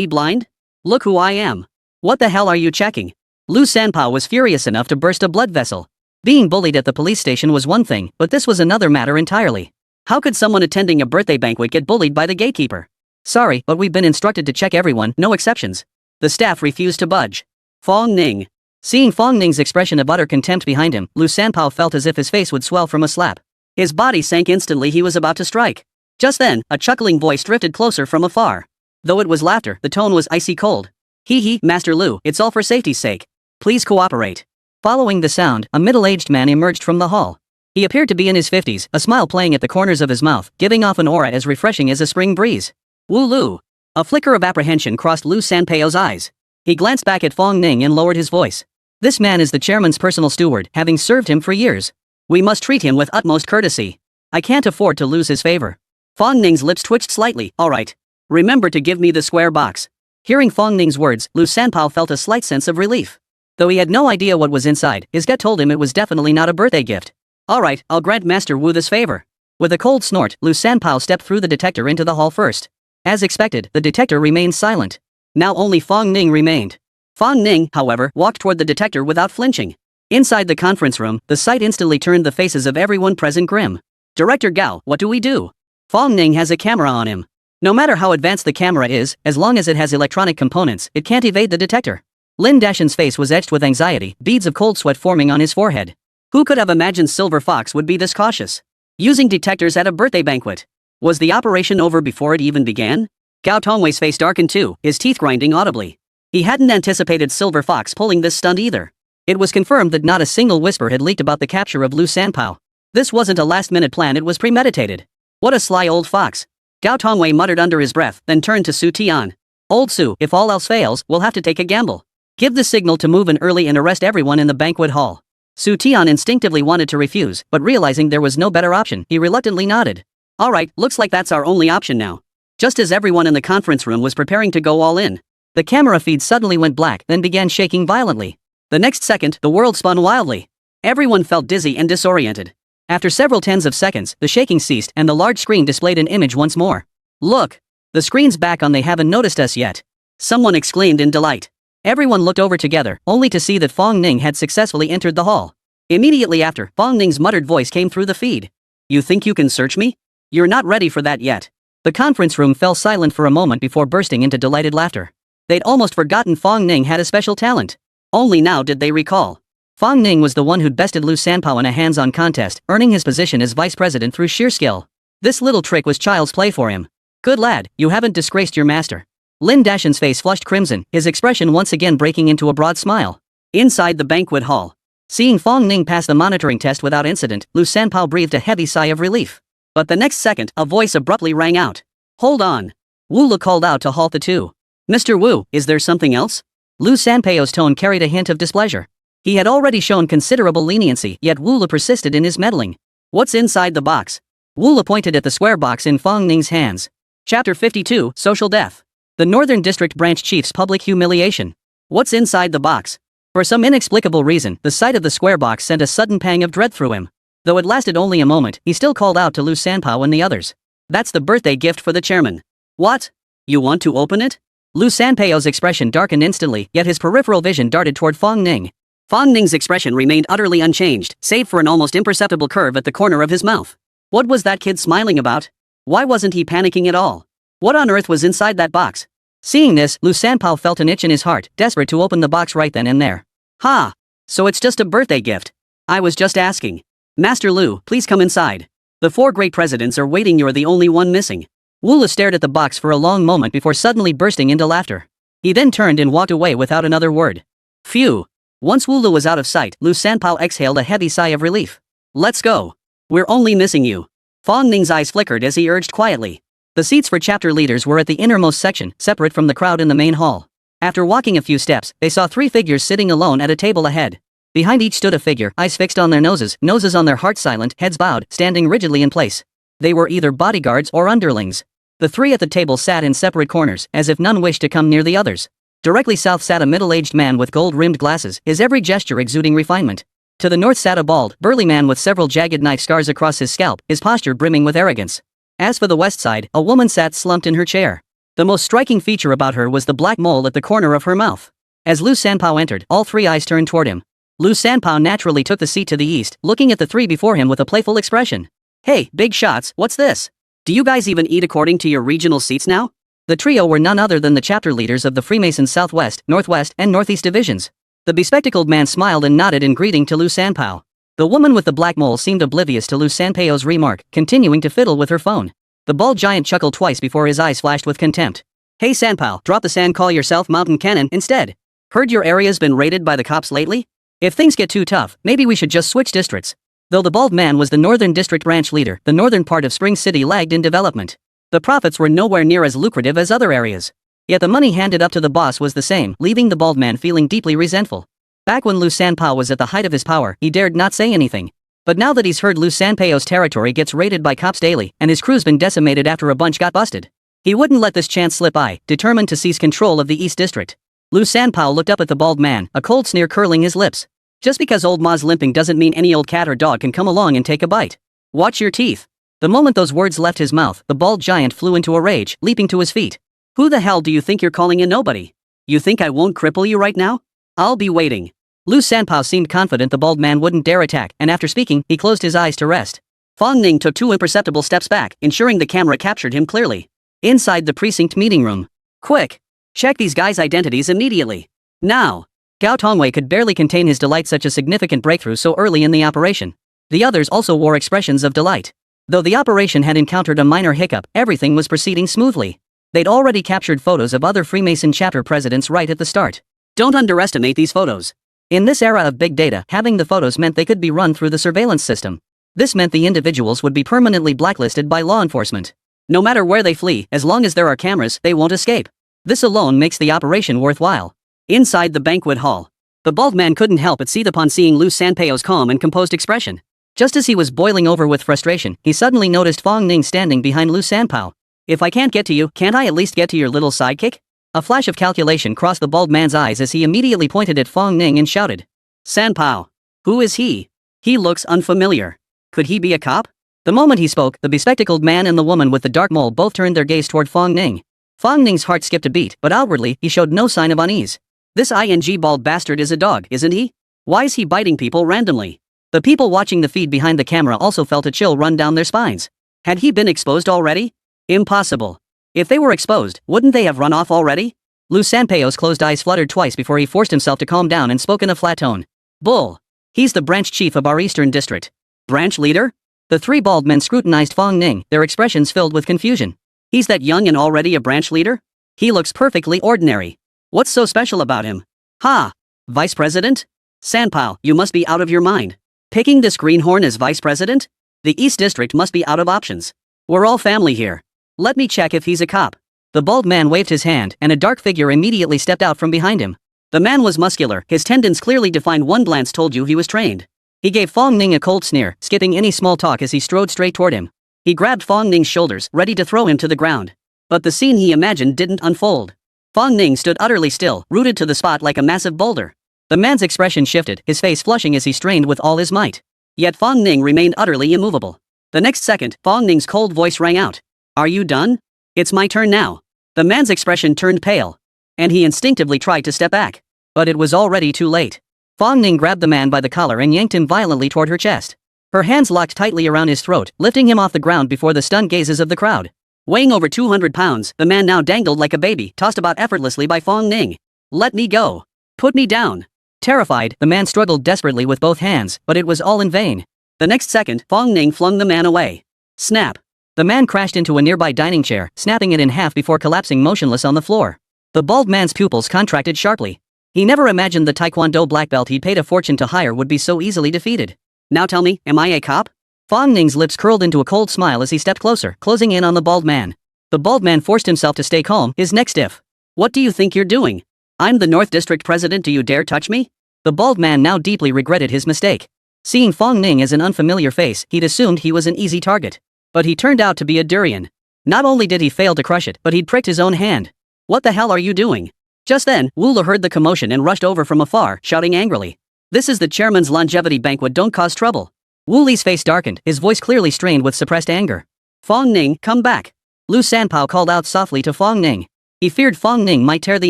blind? Look who I am. What the hell are you checking? Lu Sanpao was furious enough to burst a blood vessel. Being bullied at the police station was one thing, but this was another matter entirely. How could someone attending a birthday banquet get bullied by the gatekeeper? Sorry, but we've been instructed to check everyone, no exceptions. The staff refused to budge. Fong Ning. Seeing Fong Ning's expression of utter contempt behind him, Lu Sanpao felt as if his face would swell from a slap. His body sank instantly. He was about to strike. Just then, a chuckling voice drifted closer from afar. Though it was laughter, the tone was icy cold. Hee, Master Lu, it's all for safety's sake. Please cooperate. Following the sound, a middle-aged man emerged from the hall. He appeared to be in his 50s, a smile playing at the corners of his mouth, giving off an aura as refreshing as a spring breeze. Wu Lu. A flicker of apprehension crossed Lu Sanpao's eyes. He glanced back at Fong Ning and lowered his voice. This man is the chairman's personal steward, having served him for years. We must treat him with utmost courtesy. I can't afford to lose his favor. Fong Ning's lips twitched slightly. All right. Remember to give me the square box. Hearing Fong Ning's words, Lu Sanpao felt a slight sense of relief. Though he had no idea what was inside, his gut told him it was definitely not a birthday gift. All right, I'll grant Master Wu this favor. With a cold snort, Lu Sanpao stepped through the detector into the hall first. As expected, the detector remained silent. Now only Fong Ning remained. Fong Ning, however, walked toward the detector without flinching. Inside the conference room, the sight instantly turned the faces of everyone present grim. Director Gao, what do we do? Fong Ning has a camera on him. No matter how advanced the camera is, as long as it has electronic components, it can't evade the detector. Lin Dashan's face was etched with anxiety, beads of cold sweat forming on his forehead. Who could have imagined Silver Fox would be this cautious? Using detectors at a birthday banquet. Was the operation over before it even began? Gao Tongwei's face darkened too, his teeth grinding audibly. He hadn't anticipated Silver Fox pulling this stunt either. It was confirmed that not a single whisper had leaked about the capture of Lu Sanpao. This wasn't a last-minute plan, it was premeditated. What a sly old fox. Gao Tongwei muttered under his breath, then turned to Su Tian. Old Su, if all else fails, we'll have to take a gamble. Give the signal to move in early and arrest everyone in the banquet hall. Su Tian instinctively wanted to refuse, but realizing there was no better option, he reluctantly nodded. Alright, looks like that's our only option now. Just as everyone in the conference room was preparing to go all in, the camera feed suddenly went black, then began shaking violently. The next second, the world spun wildly. Everyone felt dizzy and disoriented. After several tens of seconds, the shaking ceased and the large screen displayed an image once more. Look! The screen's back on, they haven't noticed us yet. Someone exclaimed in delight. Everyone looked over together, only to see that Fong Ning had successfully entered the hall. Immediately after, Fong Ning's muttered voice came through the feed. You think you can search me? You're not ready for that yet. The conference room fell silent for a moment before bursting into delighted laughter. They'd almost forgotten Fong Ning had a special talent. Only now did they recall. Fong Ning was the one who'd bested Lu Sanpao in a hands-on contest, earning his position as vice president through sheer skill. This little trick was child's play for him. Good lad, you haven't disgraced your master. Lin Dashan's face flushed crimson, his expression once again breaking into a broad smile. Inside the banquet hall. Seeing Fong Ning pass the monitoring test without incident, Lu Sanpao breathed a heavy sigh of relief. But the next second, a voice abruptly rang out. Hold on. Wu Lu called out to halt the two. Mr. Wu, is there something else? Lu Sanpao's tone carried a hint of displeasure. He had already shown considerable leniency, yet Wula persisted in his meddling. What's inside the box? Wula pointed at the square box in Fong Ning's hands. Chapter 52, Social Death. The Northern District Branch Chief's public humiliation. What's inside the box? For some inexplicable reason, the sight of the square box sent a sudden pang of dread through him. Though it lasted only a moment, he still called out to Lu Sanpao and the others. That's the birthday gift for the chairman. What? You want to open it? Lu Sanpao's expression darkened instantly, yet his peripheral vision darted toward Fong Ning. Fong Ning's expression remained utterly unchanged, save for an almost imperceptible curve at the corner of his mouth. What was that kid smiling about? Why wasn't he panicking at all? What on earth was inside that box? Seeing this, Lu Sanpao felt an itch in his heart, desperate to open the box right then and there. Ha! So it's just a birthday gift. I was just asking. Master Lu, please come inside. The 4 great presidents are waiting, you're the only one missing. Wula stared at the box for a long moment before suddenly bursting into laughter. He then turned and walked away without another word. Phew. Once Wula was out of sight, Lu Sanpao exhaled a heavy sigh of relief. Let's go. We're only missing you. Fong Ning's eyes flickered as he urged quietly. The seats for chapter leaders were at the innermost section, separate from the crowd in the main hall. After walking a few steps, they saw 3 figures sitting alone at a table ahead. Behind each stood a figure, eyes fixed on their noses on their hearts silent, heads bowed, standing rigidly in place. They were either bodyguards or underlings. The 3 at the table sat in separate corners, as if none wished to come near the others. Directly south sat a middle-aged man with gold-rimmed glasses, his every gesture exuding refinement. To the north sat a bald, burly man with several jagged knife scars across his scalp, his posture brimming with arrogance. As for the west side, a woman sat slumped in her chair. The most striking feature about her was the black mole at the corner of her mouth. As Lu Sanpao entered, all 3 eyes turned toward him. Lu Sanpao naturally took the seat to the east, looking at the 3 before him with a playful expression. Hey, big shots, what's this? Do you guys even eat according to your regional seats now? The trio were none other than the chapter leaders of the Freemasons Southwest, Northwest, and Northeast divisions. The bespectacled man smiled and nodded in greeting to Lu Sanpao. The woman with the black mole seemed oblivious to Lu Sanpao's remark, continuing to fiddle with her phone. The bald giant chuckled twice before his eyes flashed with contempt. Hey Sanpao, drop the sand, call yourself Mountain Cannon instead. Heard your area's been raided by the cops lately? If things get too tough, maybe we should just switch districts. Though the bald man was the Northern District branch leader, the northern part of Spring City lagged in development. The profits were nowhere near as lucrative as other areas. Yet the money handed up to the boss was the same, leaving the bald man feeling deeply resentful. Back when Lu Sanpao was at the height of his power, he dared not say anything. But now that he's heard Lu Sanpao's territory gets raided by cops daily, and his crew's been decimated after a bunch got busted, he wouldn't let this chance slip by, determined to seize control of the East District. Lu Sanpao looked up at the bald man, a cold sneer curling his lips. Just because old Ma's limping doesn't mean any old cat or dog can come along and take a bite. Watch your teeth. The moment those words left his mouth, the bald giant flew into a rage, leaping to his feet. Who the hell do you think you're calling a nobody? You think I won't cripple you right now? I'll be waiting. Lu Sanpao seemed confident the bald man wouldn't dare attack, and after speaking, he closed his eyes to rest. Fong Ning took 2 imperceptible steps back, ensuring the camera captured him clearly. Inside the precinct meeting room. Quick! Check these guys' identities immediately. Now! Gao Tongwei could barely contain his delight, such a significant breakthrough so early in the operation. The others also wore expressions of delight. Though the operation had encountered a minor hiccup, everything was proceeding smoothly. They'd already captured photos of other Freemason chapter presidents right at the start. Don't underestimate these photos. In this era of big data, having the photos meant they could be run through the surveillance system. This meant the individuals would be permanently blacklisted by law enforcement. No matter where they flee, as long as there are cameras, they won't escape. This alone makes the operation worthwhile. Inside the banquet hall, the bald man couldn't help but seethe upon seeing Lu Sanpao's calm and composed expression. Just as he was boiling over with frustration, he suddenly noticed Fong Ning standing behind Lu Sanpao. If I can't get to you, can't I at least get to your little sidekick? A flash of calculation crossed the bald man's eyes as he immediately pointed at Fong Ning and shouted. Sanpao. Who is he? He looks unfamiliar. Could he be a cop? The moment he spoke, the bespectacled man and the woman with the dark mole both turned their gaze toward Fong Ning. Fong Ning's heart skipped a beat, but outwardly, he showed no sign of unease. This bald bastard is a dog, isn't he? Why is he biting people randomly? The people watching the feed behind the camera also felt a chill run down their spines. Had he been exposed already? Impossible. If they were exposed, wouldn't they have run off already? Lu Sanpao's closed eyes fluttered twice before he forced himself to calm down and spoke in a flat tone. Bull. He's the branch chief of our eastern district. Branch leader? The 3 bald men scrutinized Fong Ning, their expressions filled with confusion. He's that young and already a branch leader? He looks perfectly ordinary. What's so special about him? Ha! Vice President? Sanpao, you must be out of your mind. Picking this greenhorn as vice president? The East District must be out of options. We're all family here. Let me check if he's a cop. The bald man waved his hand, and a dark figure immediately stepped out from behind him. The man was muscular, his tendons clearly defined. One glance told you he was trained. He gave Fong Ning a cold sneer, skipping any small talk as he strode straight toward him. He grabbed Fong Ning's shoulders, ready to throw him to the ground. But the scene he imagined didn't unfold. Fong Ning stood utterly still, rooted to the spot like a massive boulder. The man's expression shifted, his face flushing as he strained with all his might. Yet Fong Ning remained utterly immovable. The next second, Fong Ning's cold voice rang out. "Are you done? It's my turn now." The man's expression turned pale. And he instinctively tried to step back. But it was already too late. Fong Ning grabbed the man by the collar and yanked him violently toward her chest. Her hands locked tightly around his throat, lifting him off the ground before the stunned gazes of the crowd. Weighing over 200 pounds, the man now dangled like a baby, tossed about effortlessly by Fong Ning. "Let me go. Put me down." Terrified, the man struggled desperately with both hands, but it was all in vain. The next second, Fong Ning flung the man away. Snap. The man crashed into a nearby dining chair, snapping it in half before collapsing motionless on the floor. The bald man's pupils contracted sharply. He never imagined the Taekwondo black belt he'd paid a fortune to hire would be so easily defeated. "Now tell me, am I a cop?" Fong Ning's lips curled into a cold smile as he stepped closer, closing in on the bald man. The bald man forced himself to stay calm, his neck stiff. "What do you think you're doing? I'm the North District President, do you dare touch me?" The bald man now deeply regretted his mistake. Seeing Fong Ning as an unfamiliar face, he'd assumed he was an easy target. But he turned out to be a durian. Not only did he fail to crush it, but he'd pricked his own hand. "What the hell are you doing?" Just then, Wu Lu heard the commotion and rushed over from afar, shouting angrily. "This is the chairman's longevity banquet, don't cause trouble." Wu Li's face darkened, his voice clearly strained with suppressed anger. "Fong Ning, come back." Lu Sanpao called out softly to Fong Ning. He feared Fong Ning might tear the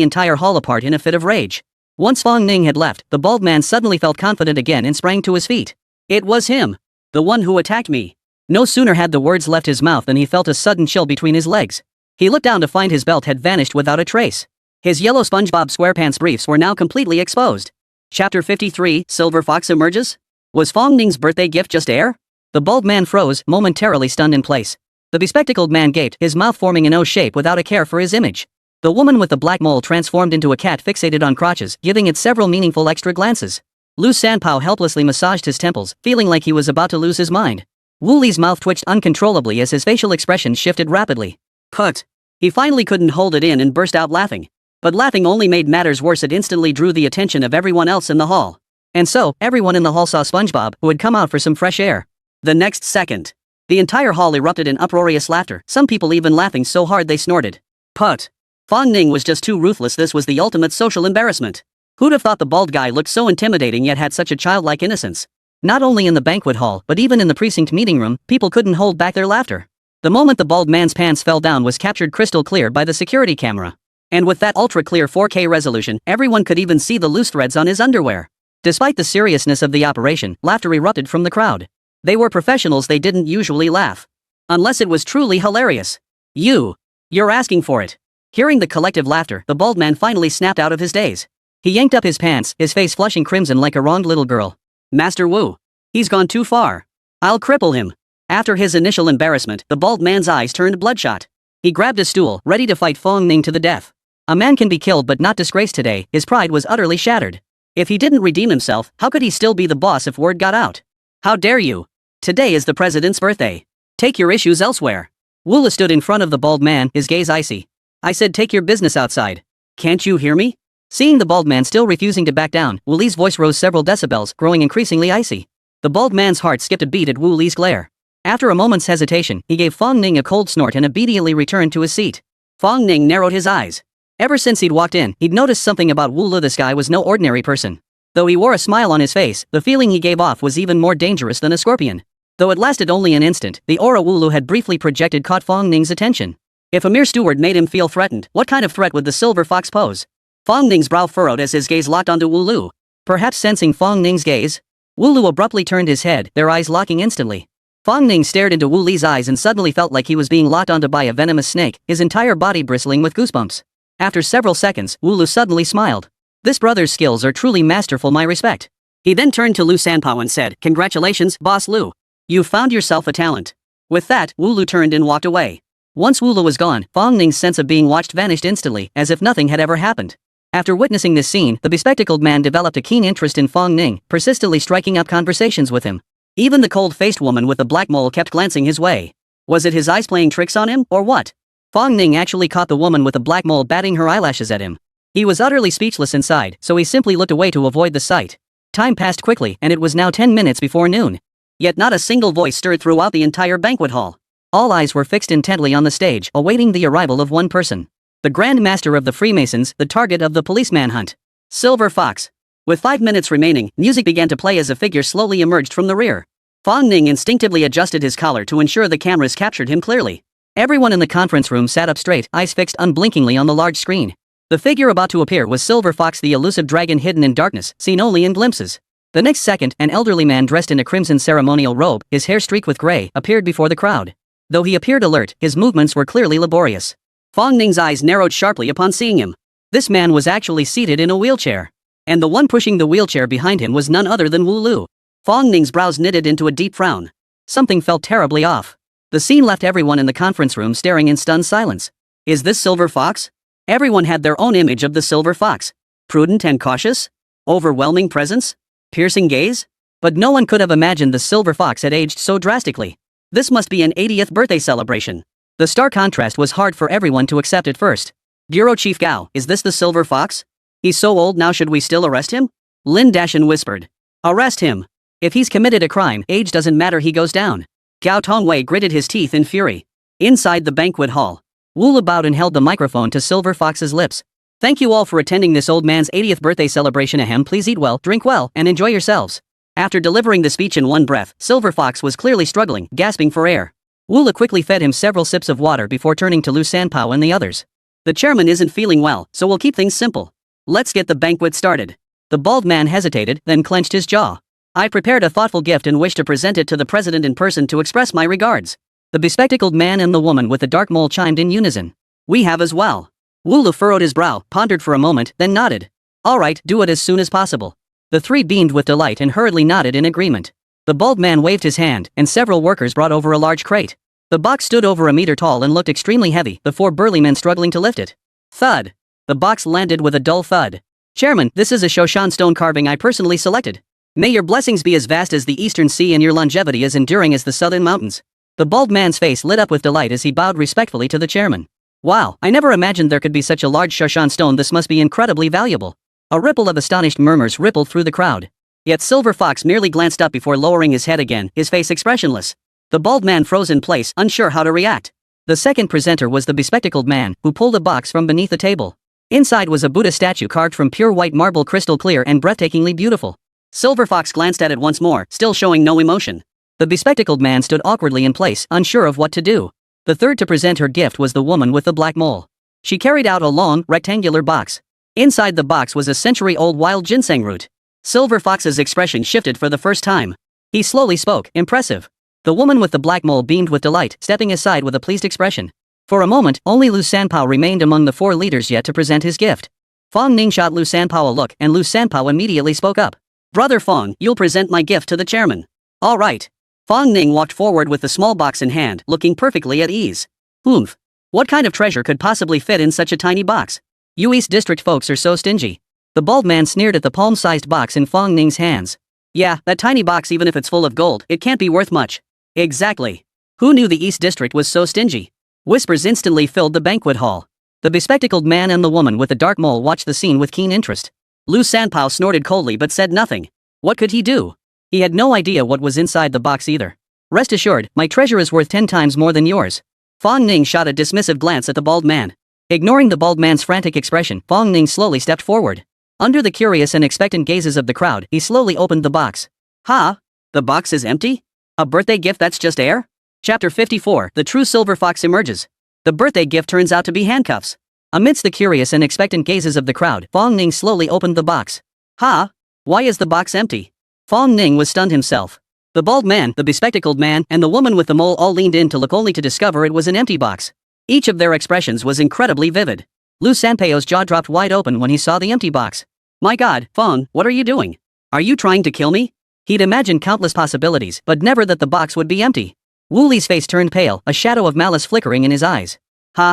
entire hall apart in a fit of rage. Once Fong Ning had left, the bald man suddenly felt confident again and sprang to his feet. "It was him. The one who attacked me." No sooner had the words left his mouth than he felt a sudden chill between his legs. He looked down to find his belt had vanished without a trace. His yellow SpongeBob SquarePants briefs were now completely exposed. Chapter 53, Silver Fox Emerges? Was Fong Ning's birthday gift just air? The bald man froze, momentarily stunned in place. The bespectacled man gaped, his mouth forming an O shape without a care for his image. The woman with the black mole transformed into a cat fixated on crotches, giving it several meaningful extra glances. Lu Sanpao helplessly massaged his temples, feeling like he was about to lose his mind. Wu Li's mouth twitched uncontrollably as his facial expression shifted rapidly. "Put." He finally couldn't hold it in and burst out laughing. But laughing only made matters worse. It instantly drew the attention of everyone else in the hall. And so, everyone in the hall saw SpongeBob, who had come out for some fresh air. The next second, the entire hall erupted in uproarious laughter, some people even laughing so hard they snorted. Put. Fong Ning was just too ruthless. This was the ultimate social embarrassment. Who'd have thought the bald guy looked so intimidating yet had such a childlike innocence? Not only in the banquet hall, but even in the precinct meeting room, people couldn't hold back their laughter. The moment the bald man's pants fell down was captured crystal clear by the security camera. And with that ultra-clear 4K resolution, everyone could even see the loose threads on his underwear. Despite the seriousness of the operation, laughter erupted from the crowd. They were professionals, they didn't usually laugh. Unless it was truly hilarious. You're asking for it. Hearing the collective laughter, the bald man finally snapped out of his daze. He yanked up his pants, his face flushing crimson like a wronged little girl. "Master Wu. He's gone too far. I'll cripple him." After his initial embarrassment, the bald man's eyes turned bloodshot. He grabbed a stool, ready to fight Fong Ning to the death. A man can be killed but not disgraced today. His pride was utterly shattered. If he didn't redeem himself, how could he still be the boss if word got out? "How dare you? Today is the president's birthday. Take your issues elsewhere." Wula stood in front of the bald man, his gaze icy. "I said take your business outside. Can't you hear me?" Seeing the bald man still refusing to back down, Wu Li's voice rose several decibels, growing increasingly icy. The bald man's heart skipped a beat at Wu Li's glare. After a moment's hesitation, he gave Fong Ning a cold snort and immediately returned to his seat. Fong Ning narrowed his eyes. Ever since he'd walked in, he'd noticed something about Wu Lu. This guy was no ordinary person. Though he wore a smile on his face, the feeling he gave off was even more dangerous than a scorpion. Though it lasted only an instant, the aura Wu Lu had briefly projected caught Fong Ning's attention. If a mere steward made him feel threatened, what kind of threat would the silver fox pose? Fong Ning's brow furrowed as his gaze locked onto Wu Lu. Perhaps sensing Fong Ning's gaze, Wu Lu abruptly turned his head, their eyes locking instantly. Fong Ning stared into Wu Li's eyes and suddenly felt like he was being locked onto by a venomous snake, his entire body bristling with goosebumps. After several seconds, Wu Lu suddenly smiled. "This brother's skills are truly masterful, my respect." He then turned to Lu Sanpao and said, "Congratulations, Boss Lu. You've found yourself a talent." With that, Wu Lu turned and walked away. Once Wu Lu was gone, Fong Ning's sense of being watched vanished instantly, as if nothing had ever happened. After witnessing this scene, the bespectacled man developed a keen interest in Fong Ning, persistently striking up conversations with him. Even the cold-faced woman with the black mole kept glancing his way. Was it his eyes playing tricks on him, or what? Fong Ning actually caught the woman with the black mole batting her eyelashes at him. He was utterly speechless inside, so he simply looked away to avoid the sight. Time passed quickly and it was now 10 minutes before noon. Yet not a single voice stirred throughout the entire banquet hall. All eyes were fixed intently on the stage, awaiting the arrival of one person. The Grand Master of the Freemasons, the target of the police manhunt. Silver Fox. With 5 minutes remaining, music began to play as a figure slowly emerged from the rear. Fong Ning instinctively adjusted his collar to ensure the cameras captured him clearly. Everyone in the conference room sat up straight, eyes fixed unblinkingly on the large screen. The figure about to appear was Silver Fox, the elusive dragon hidden in darkness, seen only in glimpses. The next second, an elderly man dressed in a crimson ceremonial robe, his hair streaked with gray, appeared before the crowd. Though he appeared alert, his movements were clearly laborious. Fong Ning's eyes narrowed sharply upon seeing him. This man was actually seated in a wheelchair. And the one pushing the wheelchair behind him was none other than Wu Lu. Fong Ning's brows knitted into a deep frown. Something felt terribly off. The scene left everyone in the conference room staring in stunned silence. Is this Silver Fox? Everyone had their own image of the Silver Fox. Prudent and cautious? Overwhelming presence? Piercing gaze? But no one could have imagined the Silver Fox had aged so drastically. This must be an 80th birthday celebration. The stark contrast was hard for everyone to accept at first. Bureau Chief Gao, is this the Silver Fox? He's so old now, should we still arrest him? Lin Dashan whispered. Arrest him. If he's committed a crime, age doesn't matter, he goes down. Gao Tongwei gritted his teeth in fury. Inside the banquet hall, Wu Lu bowed and held the microphone to Silver Fox's lips. Thank you all for attending this old man's 80th birthday celebration. Ahem, please eat well, drink well, and enjoy yourselves. After delivering the speech in one breath, Silver Fox was clearly struggling, gasping for air. Wu Lu quickly fed him several sips of water before turning to Lu Sanpao and the others. The chairman isn't feeling well, so we'll keep things simple. Let's get the banquet started. The bald man hesitated, then clenched his jaw. I prepared a thoughtful gift and wish to present it to the president in person to express my regards. The bespectacled man and the woman with the dark mole chimed in unison. We have as well. Wu Lu furrowed his brow, pondered for a moment, then nodded. All right, do it as soon as possible. The three beamed with delight and hurriedly nodded in agreement. The bald man waved his hand, and several workers brought over a large crate. The box stood over a meter tall and looked extremely heavy, the four burly men struggling to lift it. Thud. The box landed with a dull thud. Chairman, this is a Shoshan stone carving I personally selected. May your blessings be as vast as the eastern sea and your longevity as enduring as the southern mountains. The bald man's face lit up with delight as he bowed respectfully to the chairman. Wow, I never imagined there could be such a large Shoshan stone. This must be incredibly valuable. A ripple of astonished murmurs rippled through the crowd. Yet Silver Fox merely glanced up before lowering his head again, his face expressionless. The bald man froze in place, unsure how to react. The second presenter was the bespectacled man, who pulled a box from beneath the table. Inside was a Buddha statue carved from pure white marble, crystal clear and breathtakingly beautiful. Silver Fox glanced at it once more, still showing no emotion. The bespectacled man stood awkwardly in place, unsure of what to do. The third to present her gift was the woman with the black mole. She carried out a long, rectangular box. Inside the box was a century-old wild ginseng root. Silver Fox's expression shifted for the first time. He slowly spoke, impressive. The woman with the black mole beamed with delight, stepping aside with a pleased expression. For a moment, only Lu Sanpao remained among the four leaders yet to present his gift. Fong Ning shot Lu Sanpao a look, and Lu Sanpao immediately spoke up. Brother Fong, you'll present my gift to the chairman. All right. Fong Ning walked forward with the small box in hand, looking perfectly at ease. Oomph. What kind of treasure could possibly fit in such a tiny box? You East District folks are so stingy. The bald man sneered at the palm-sized box in Fong Ning's hands. Yeah, that tiny box, even if it's full of gold, it can't be worth much. Exactly. Who knew the East District was so stingy? Whispers instantly filled the banquet hall. The bespectacled man and the woman with the dark mole watched the scene with keen interest. Lu Sanpao snorted coldly but said nothing. What could he do? He had no idea what was inside the box either. Rest assured, my treasure is worth 10 times more than yours. Fong Ning shot a dismissive glance at the bald man. Ignoring the bald man's frantic expression, Fong Ning slowly stepped forward. Under the curious and expectant gazes of the crowd, he slowly opened the box. Huh? The box is empty? A birthday gift that's just air? Chapter 54, The True Silver Fox Emerges. The birthday gift turns out to be handcuffs. Amidst the curious and expectant gazes of the crowd, Fong Ning slowly opened the box. Huh? Why is the box empty? Fong Ning was stunned himself. The bald man, the bespectacled man, and the woman with the mole all leaned in to look only to discover it was an empty box. Each of their expressions was incredibly vivid. Lu Sanpao's jaw dropped wide open when he saw the empty box. My god, Fong, what are you doing? Are you trying to kill me? He'd imagined countless possibilities, but never that the box would be empty. Wu Li's face turned pale, a shadow of malice flickering in his eyes.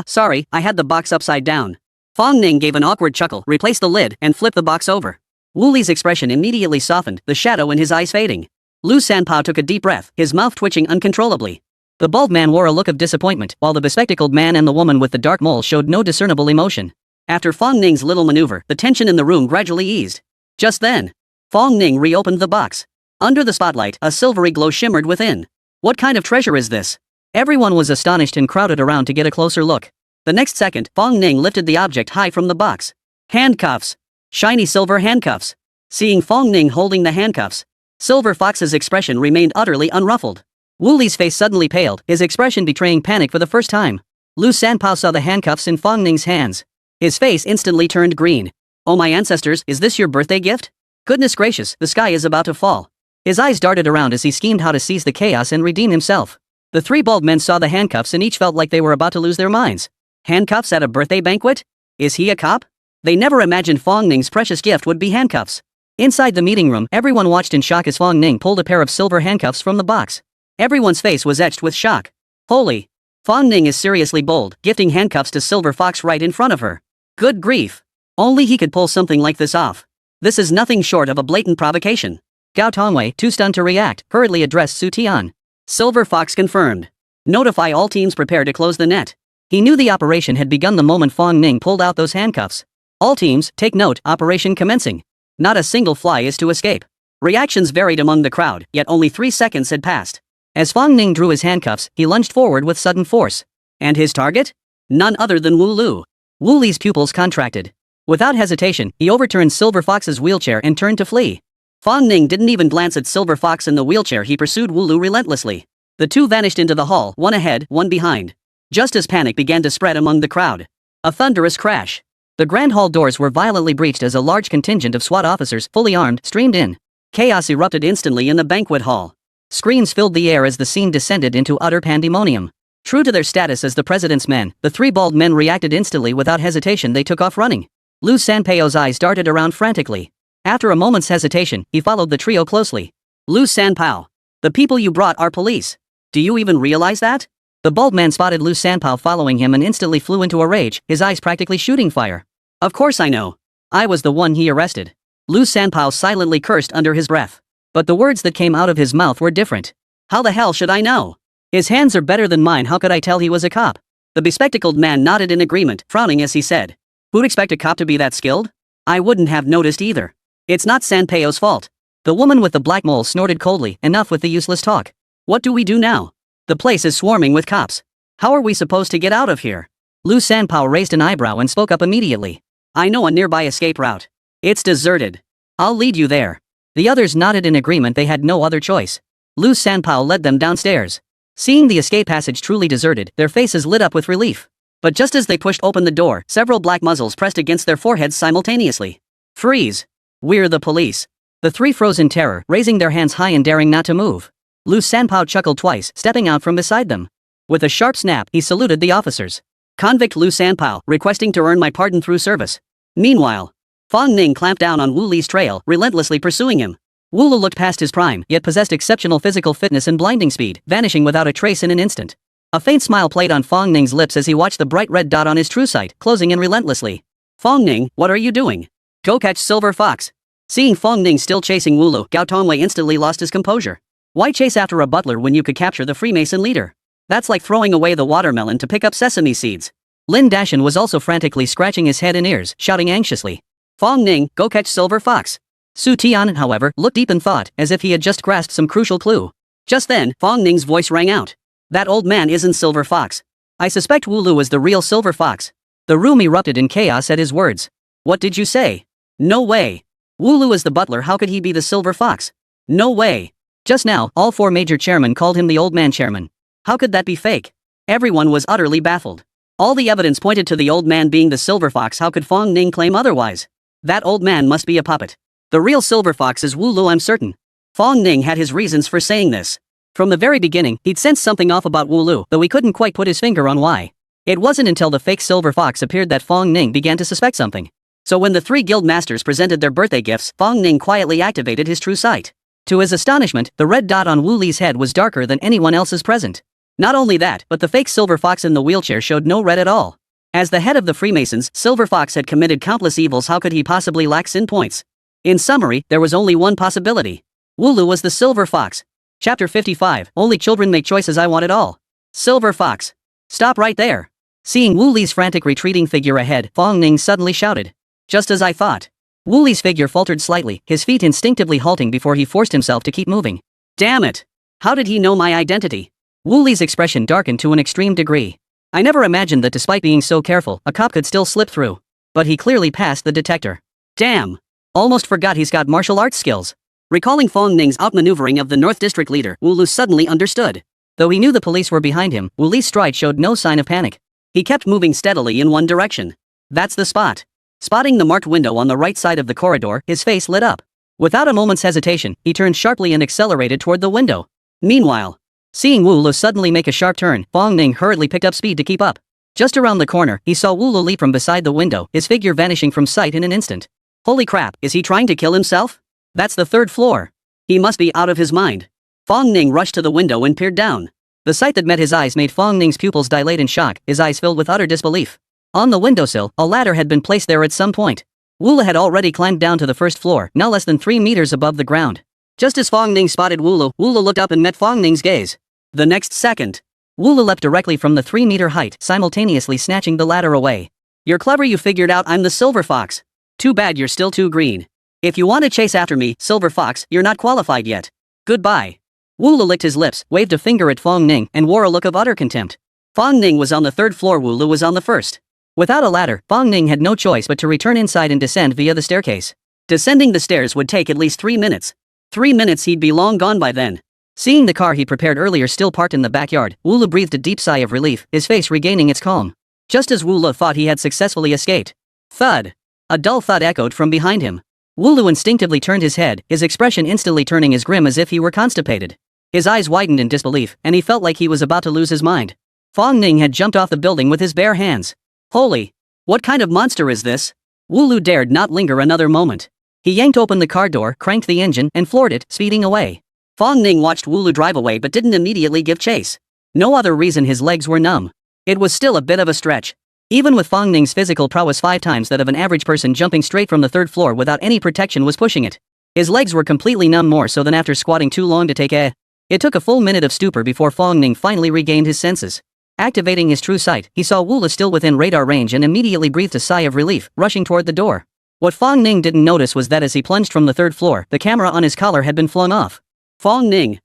Sorry, I had the box upside down. Fong Ning gave an awkward chuckle, replaced the lid, and flipped the box over. Wu Li's expression immediately softened, the shadow in his eyes fading. Lu Sanpao took a deep breath, his mouth twitching uncontrollably. The bald man wore a look of disappointment, while the bespectacled man and the woman with the dark mole showed no discernible emotion. After Fong Ning's little maneuver, the tension in the room gradually eased. Just then, Fong Ning reopened the box. Under the spotlight, a silvery glow shimmered within. What kind of treasure is this? Everyone was astonished and crowded around to get a closer look. The next second, Fong Ning lifted the object high from the box. Handcuffs. Shiny silver handcuffs. Seeing Fong Ning holding the handcuffs, Silver Fox's expression remained utterly unruffled. Wu Li's face suddenly paled, his expression betraying panic for the first time. Lu Sanpao saw the handcuffs in Fong Ning's hands. His face instantly turned green. Oh my ancestors, is this your birthday gift? Goodness gracious, the sky is about to fall. His eyes darted around as he schemed how to seize the chaos and redeem himself. The three bald men saw the handcuffs and each felt like they were about to lose their minds. Handcuffs at a birthday banquet? Is he a cop? They never imagined Fong Ning's precious gift would be handcuffs. Inside the meeting room, everyone watched in shock as Fong Ning pulled a pair of silver handcuffs from the box. Everyone's face was etched with shock. Holy! Fong Ning is seriously bold, gifting handcuffs to Silver Fox right in front of her. Good grief! Only he could pull something like this off. This is nothing short of a blatant provocation. Gao Tongwei, too stunned to react, hurriedly addressed Su Tian. Silver Fox confirmed. Notify all teams prepare to close the net. He knew the operation had begun the moment Fong Ning pulled out those handcuffs. All teams, take note, operation commencing. Not a single fly is to escape. Reactions varied among the crowd, yet only 3 seconds had passed. As Fong Ning drew his handcuffs, he lunged forward with sudden force. And his target? None other than Wu Lu. Wu Li's pupils contracted. Without hesitation, he overturned Silver Fox's wheelchair and turned to flee. Fong Ning didn't even glance at Silver Fox in the wheelchair. He pursued Wu Lu relentlessly. The two vanished into the hall, one ahead, one behind. Just as panic began to spread among the crowd, a thunderous crash. The grand hall doors were violently breached as a large contingent of SWAT officers, fully armed, streamed in. Chaos erupted instantly in the banquet hall. Screams filled the air as the scene descended into utter pandemonium. True to their status as the president's men, the three bald men reacted instantly. Without hesitation, they took off running. Lu Sanpao's eyes darted around frantically. After a moment's hesitation, he followed the trio closely. Lu Sanpao. The people you brought are police. Do you even realize that? The bald man spotted Lu Sanpao following him and instantly flew into a rage, his eyes practically shooting fire. Of course I know. I was the one he arrested. Lu Sanpao silently cursed under his breath. But the words that came out of his mouth were different. How the hell should I know? His hands are better than mine. How could I tell he was a cop? The bespectacled man nodded in agreement, frowning as he said. Who'd expect a cop to be that skilled? I wouldn't have noticed either. It's not Sanpao's fault. The woman with the black mole snorted coldly. Enough with the useless talk. What do we do now? The place is swarming with cops. How are we supposed to get out of here? Lu Sanpao raised an eyebrow and spoke up immediately. I know a nearby escape route. It's deserted. I'll lead you there. The others nodded in agreement. They had no other choice. Lu Sanpao led them downstairs. Seeing the escape passage truly deserted, their faces lit up with relief. But just as they pushed open the door, several black muzzles pressed against their foreheads simultaneously. Freeze! We're the police. The three froze in terror, raising their hands high and daring not to move. Lu Sanpao chuckled twice, stepping out from beside them. With a sharp snap, he saluted the officers. Convict Lu Sanpao, requesting to earn my pardon through service. Meanwhile, Fong Ning clamped down on Wu Li's trail, relentlessly pursuing him. Wu Lu looked past his prime, yet possessed exceptional physical fitness and blinding speed, vanishing without a trace in an instant. A faint smile played on Fong Ning's lips as he watched the bright red dot on his true sight, closing in relentlessly. Fong Ning, what are you doing? Go catch Silver Fox. Seeing Fong Ning still chasing Wu Lu, Gao Tongwei instantly lost his composure. Why chase after a butler when you could capture the Freemason leader? That's like throwing away the watermelon to pick up sesame seeds. Lin Dashan was also frantically scratching his head and ears, shouting anxiously. Fong Ning, go catch Silver Fox. Su Tian, however, looked deep in thought, as if he had just grasped some crucial clue. Just then, Fong Ning's voice rang out. That old man isn't Silver Fox. I suspect Wu Lu is the real Silver Fox. The room erupted in chaos at his words. What did you say? No way. Wu Lu is the butler. How could he be the Silver Fox? No way. Just now, all four major chairmen called him the old man chairman. How could that be fake? Everyone was utterly baffled. All the evidence pointed to the old man being the Silver Fox. How could Fong Ning claim otherwise? That old man must be a puppet. The real Silver Fox is Wu Lu, I'm certain. Fong Ning had his reasons for saying this. From the very beginning, he'd sensed something off about Wu Lu, though he couldn't quite put his finger on why. It wasn't until the fake Silver Fox appeared that Fong Ning began to suspect something. So when the three guild masters presented their birthday gifts, Fong Ning quietly activated his true sight. To his astonishment, the red dot on Wu Li's head was darker than anyone else's present. Not only that, but the fake Silver Fox in the wheelchair showed no red at all. As the head of the Freemasons, Silver Fox had committed countless evils. How could he possibly lack sin points? In summary, there was only one possibility. Wu Lu was the Silver Fox. Chapter 55, Only children make choices. I want it all. Silver Fox. Stop right there. Seeing Wu Li's frantic retreating figure ahead, Fong Ning suddenly shouted. Just as I thought. Wu Li's figure faltered slightly, his feet instinctively halting before he forced himself to keep moving. Damn it! How did he know my identity? Wu Li's expression darkened to an extreme degree. I never imagined that despite being so careful, a cop could still slip through. But he clearly passed the detector. Damn! Almost forgot he's got martial arts skills. Recalling Fong Ning's outmaneuvering of the North District leader, Wu Lu suddenly understood. Though he knew the police were behind him, Wu Li's stride showed no sign of panic. He kept moving steadily in one direction. That's the spot. Spotting the marked window on the right side of the corridor, his face lit up. Without a moment's hesitation, he turned sharply and accelerated toward the window. Meanwhile, seeing Wu Lu suddenly make a sharp turn, Fong Ning hurriedly picked up speed to keep up. Just around the corner, he saw Wu Lu leap from beside the window, his figure vanishing from sight in an instant. Holy crap, is he trying to kill himself? That's the third floor. He must be out of his mind. Fong Ning rushed to the window and peered down. The sight that met his eyes made Fong Ning's pupils dilate in shock, his eyes filled with utter disbelief. On the windowsill, a ladder had been placed there at some point. Wu Lu had already climbed down to the first floor, now less than 3 meters above the ground. Just as Fong Ning spotted Wu Lu looked up and met Fong Ning's gaze. The next second, Wu Lu leapt directly from the 3-meter height, simultaneously snatching the ladder away. You're clever, you figured out I'm the Silver Fox. Too bad you're still too green. If you want to chase after me, Silver Fox, you're not qualified yet. Goodbye. Wu Lu licked his lips, waved a finger at Fong Ning, and wore a look of utter contempt. Fong Ning was on the third floor, Wu Lu was on the first. Without a ladder, Fong Ning had no choice but to return inside and descend via the staircase. Descending the stairs would take at least 3 minutes. 3 minutes, he'd be long gone by then. Seeing the car he prepared earlier still parked in the backyard, Wu Lu breathed a deep sigh of relief, his face regaining its calm. Just as Wu Lu thought he had successfully escaped. Thud! A dull thud echoed from behind him. Wu Lu instinctively turned his head, his expression instantly turning as grim as if he were constipated. His eyes widened in disbelief, and he felt like he was about to lose his mind. Fong Ning had jumped off the building with his bare hands. Holy! What kind of monster is this? Wu Lu dared not linger another moment. He yanked open the car door, cranked the engine, and floored it, speeding away. Fong Ning watched Wu Lu drive away but didn't immediately give chase. No other reason his legs were numb. It was still a bit of a stretch. Even with Fong Ning's physical prowess 5 times that of an average person, jumping straight from the third floor without any protection was pushing it. His legs were completely numb, more so than after squatting too long to take a. It took a full minute of stupor before Fong Ning finally regained his senses. Activating his true sight, he saw Wu Lu still within radar range and immediately breathed a sigh of relief, rushing toward the door. What Fong Ning didn't notice was that as he plunged from the third floor, the camera on his collar had been flung off. Fong Ning,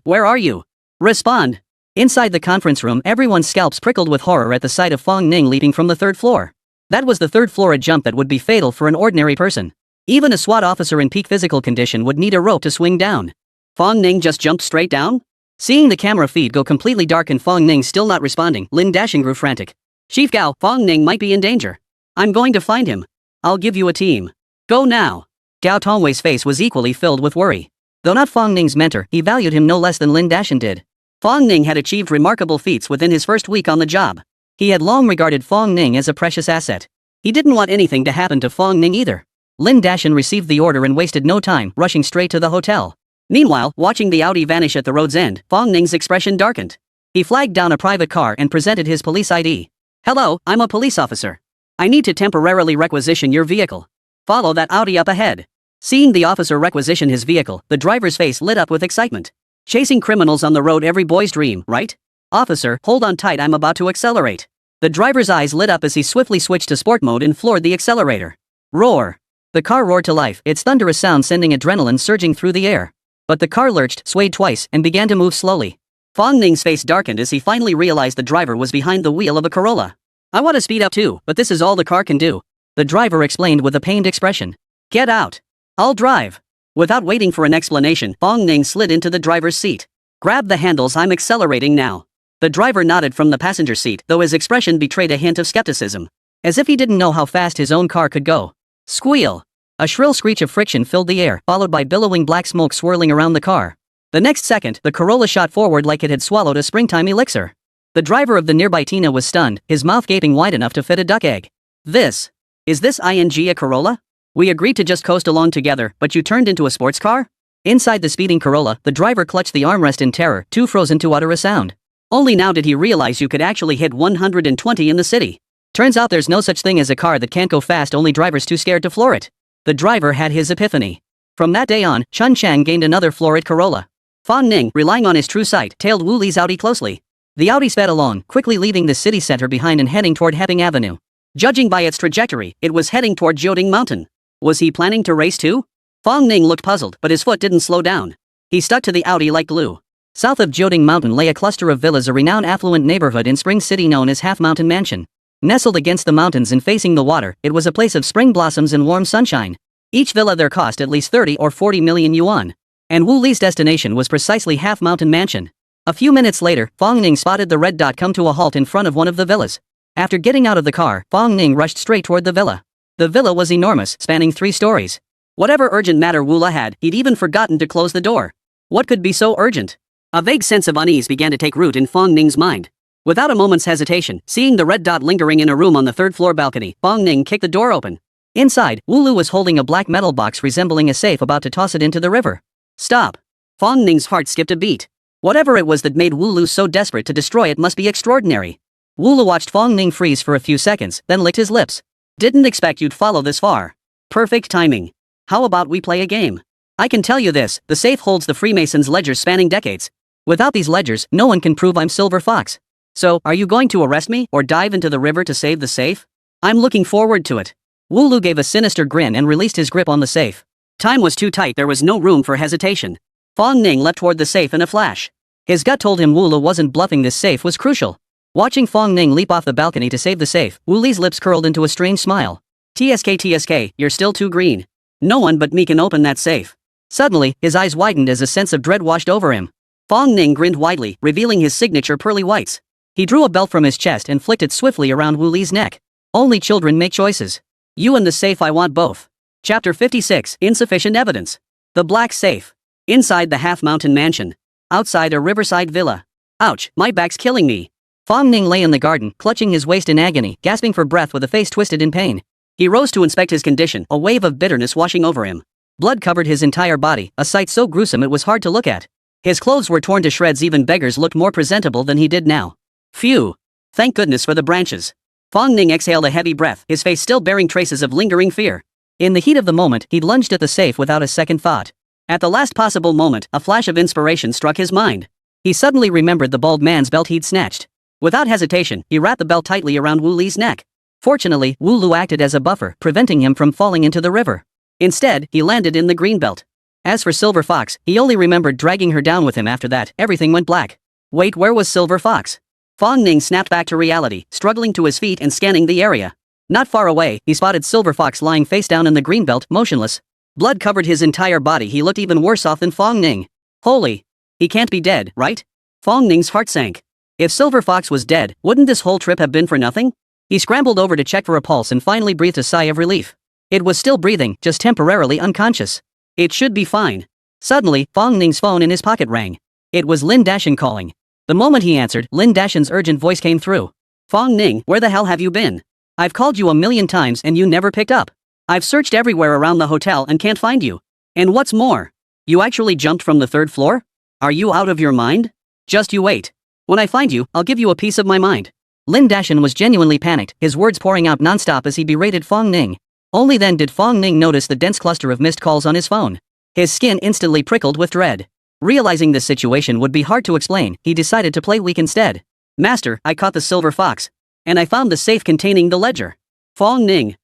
where are you? Respond. Inside the conference room, everyone's scalps prickled with horror at the sight of Fong Ning leaping from the third floor. That was the third floor, a jump that would be fatal for an ordinary person. Even a SWAT officer in peak physical condition would need a rope to swing down. Fong Ning just jumped straight down? Seeing the camera feed go completely dark and Fong Ning still not responding, Lin Dashing grew frantic. Chief Gao, Fong Ning might be in danger. I'm going to find him. I'll give you a team. Go now. Gao Tongwei's face was equally filled with worry. Though not Fong Ning's mentor, he valued him no less than Lin Dashan did. Fong Ning had achieved remarkable feats within his first week on the job. He had long regarded Fong Ning as a precious asset. He didn't want anything to happen to Fong Ning either. Lin Dashan received the order and wasted no time, rushing straight to the hotel. Meanwhile, watching the Audi vanish at the road's end, Fong Ning's expression darkened. He flagged down a private car and presented his police ID. Hello, I'm a police officer. I need to temporarily requisition your vehicle. Follow that Audi up ahead. Seeing the officer requisition his vehicle, the driver's face lit up with excitement. Chasing criminals on the road, every boy's dream, right? Officer, hold on tight, I'm about to accelerate. The driver's eyes lit up as he swiftly switched to sport mode and floored the accelerator. Roar! The car roared to life, its thunderous sound sending adrenaline surging through the air. But the car lurched, swayed twice, and began to move slowly. Fong Ning's face darkened as he finally realized the driver was behind the wheel of a Corolla. I want to speed up too, but this is all the car can do. The driver explained with a pained expression. Get out. I'll drive. Without waiting for an explanation, Fong Ning slid into the driver's seat. Grab the handles, I'm accelerating now. The driver nodded from the passenger seat, though his expression betrayed a hint of skepticism. As if he didn't know how fast his own car could go. Squeal! A shrill screech of friction filled the air, followed by billowing black smoke swirling around the car. The next second, the Corolla shot forward like it had swallowed a springtime elixir. The driver of the nearby Tina was stunned, his mouth gaping wide enough to fit a duck egg. Is this a Corolla? We agreed to just coast along together, but you turned into a sports car? Inside the speeding Corolla, the driver clutched the armrest in terror, too frozen to utter a sound. Only now did he realize you could actually hit 120 in the city. Turns out there's no such thing as a car that can't go fast, only drivers too scared to floor it. The driver had his epiphany. From that day on, Chun Chang gained another floor at Corolla. Fong Ning, relying on his true sight, tailed Wu Li's Audi closely. The Audi sped along, quickly leaving the city center behind and heading toward Hepping Avenue. Judging by its trajectory, it was heading toward Jioding Mountain. Was he planning to race too? Fong Ning looked puzzled, but his foot didn't slow down. He stuck to the Audi like glue. South of Jioding Mountain lay a cluster of villas, a renowned affluent neighborhood in Spring City known as Half Mountain Mansion. Nestled against the mountains and facing the water, it was a place of spring blossoms and warm sunshine. Each villa there cost at least 30 or 40 million yuan. And Wu Li's destination was precisely Half Mountain Mansion. A few minutes later, Fong Ning spotted the red dot come to a halt in front of one of the villas. After getting out of the car, Fong Ning rushed straight toward the villa. The villa was enormous, spanning 3 stories. Whatever urgent matter Wu Li had, he'd even forgotten to close the door. What could be so urgent? A vague sense of unease began to take root in Fong Ning's mind. Without a moment's hesitation, seeing the red dot lingering in a room on the 3rd-floor balcony, Fong Ning kicked the door open. Inside, Wu Lu was holding a black metal box resembling a safe, about to toss it into the river. Stop! Fong Ning's heart skipped a beat. Whatever it was that made Wu Lu so desperate to destroy it must be extraordinary. Wu Lu watched Fong Ning freeze for a few seconds, then licked his lips. Didn't expect you'd follow this far. Perfect timing. How about we play a game? I can tell you this, the safe holds the Freemasons' ledgers spanning decades. Without these ledgers, no one can prove I'm Silver Fox. So, are you going to arrest me, or dive into the river to save the safe? I'm looking forward to it. Wu Lu gave a sinister grin and released his grip on the safe. Time was too tight, there was no room for hesitation. Fong Ning leapt toward the safe in a flash. His gut told him Wu Lu wasn't bluffing, this safe was crucial. Watching Fong Ning leap off the balcony to save the safe, Wu Li's lips curled into a strange smile. TSK, you're still too green. No one but me can open that safe. Suddenly, his eyes widened as a sense of dread washed over him. Fong Ning grinned widely, revealing his signature pearly whites. He drew a belt from his chest and flicked it swiftly around Wu Li's neck. Only children make choices. You and the safe, I want both. Chapter 56, Insufficient Evidence. The Black Safe. Inside the Half Mountain Mansion. Outside a riverside villa. Ouch, my back's killing me. Fong Ning lay in the garden, clutching his waist in agony, gasping for breath with a face twisted in pain. He rose to inspect his condition, a wave of bitterness washing over him. Blood covered his entire body, a sight so gruesome it was hard to look at. His clothes were torn to shreds, even beggars looked more presentable than he did now. Phew. Thank goodness for the branches. Fong Ning exhaled a heavy breath, his face still bearing traces of lingering fear. In the heat of the moment, he lunged at the safe without a second thought. At the last possible moment, a flash of inspiration struck his mind. He suddenly remembered the bald man's belt he'd snatched. Without hesitation, he wrapped the belt tightly around Wu Li's neck. Fortunately, Wu Lu acted as a buffer, preventing him from falling into the river. Instead, he landed in the green belt. As for Silver Fox, he only remembered dragging her down with him. After that, everything went black. Wait, where was Silver Fox? Fong Ning snapped back to reality, struggling to his feet and scanning the area. Not far away, he spotted Silver Fox lying face down in the greenbelt, motionless. Blood covered his entire body. He looked even worse off than Fong Ning. Holy! He can't be dead, right? Fong Ning's heart sank. If Silver Fox was dead, wouldn't this whole trip have been for nothing? He scrambled over to check for a pulse and finally breathed a sigh of relief. It was still breathing, just temporarily unconscious. It should be fine. Suddenly, Fong Ning's phone in his pocket rang. It was Lin Dashan calling. The moment he answered, Lin Dashan's urgent voice came through. Fong Ning, where the hell have you been? I've called you 1,000,000 times and you never picked up. I've searched everywhere around the hotel and can't find you. And what's more, you actually jumped from the 3rd floor? Are you out of your mind? Just you wait. When I find you, I'll give you a piece of my mind. Lin Dashan was genuinely panicked, his words pouring out nonstop as he berated Fong Ning. Only then did Fong Ning notice the dense cluster of missed calls on his phone. His skin instantly prickled with dread. Realizing this situation would be hard to explain, he decided to play weak instead. Master, I caught the Silver Fox. And I found the safe containing the ledger. Fong Ning,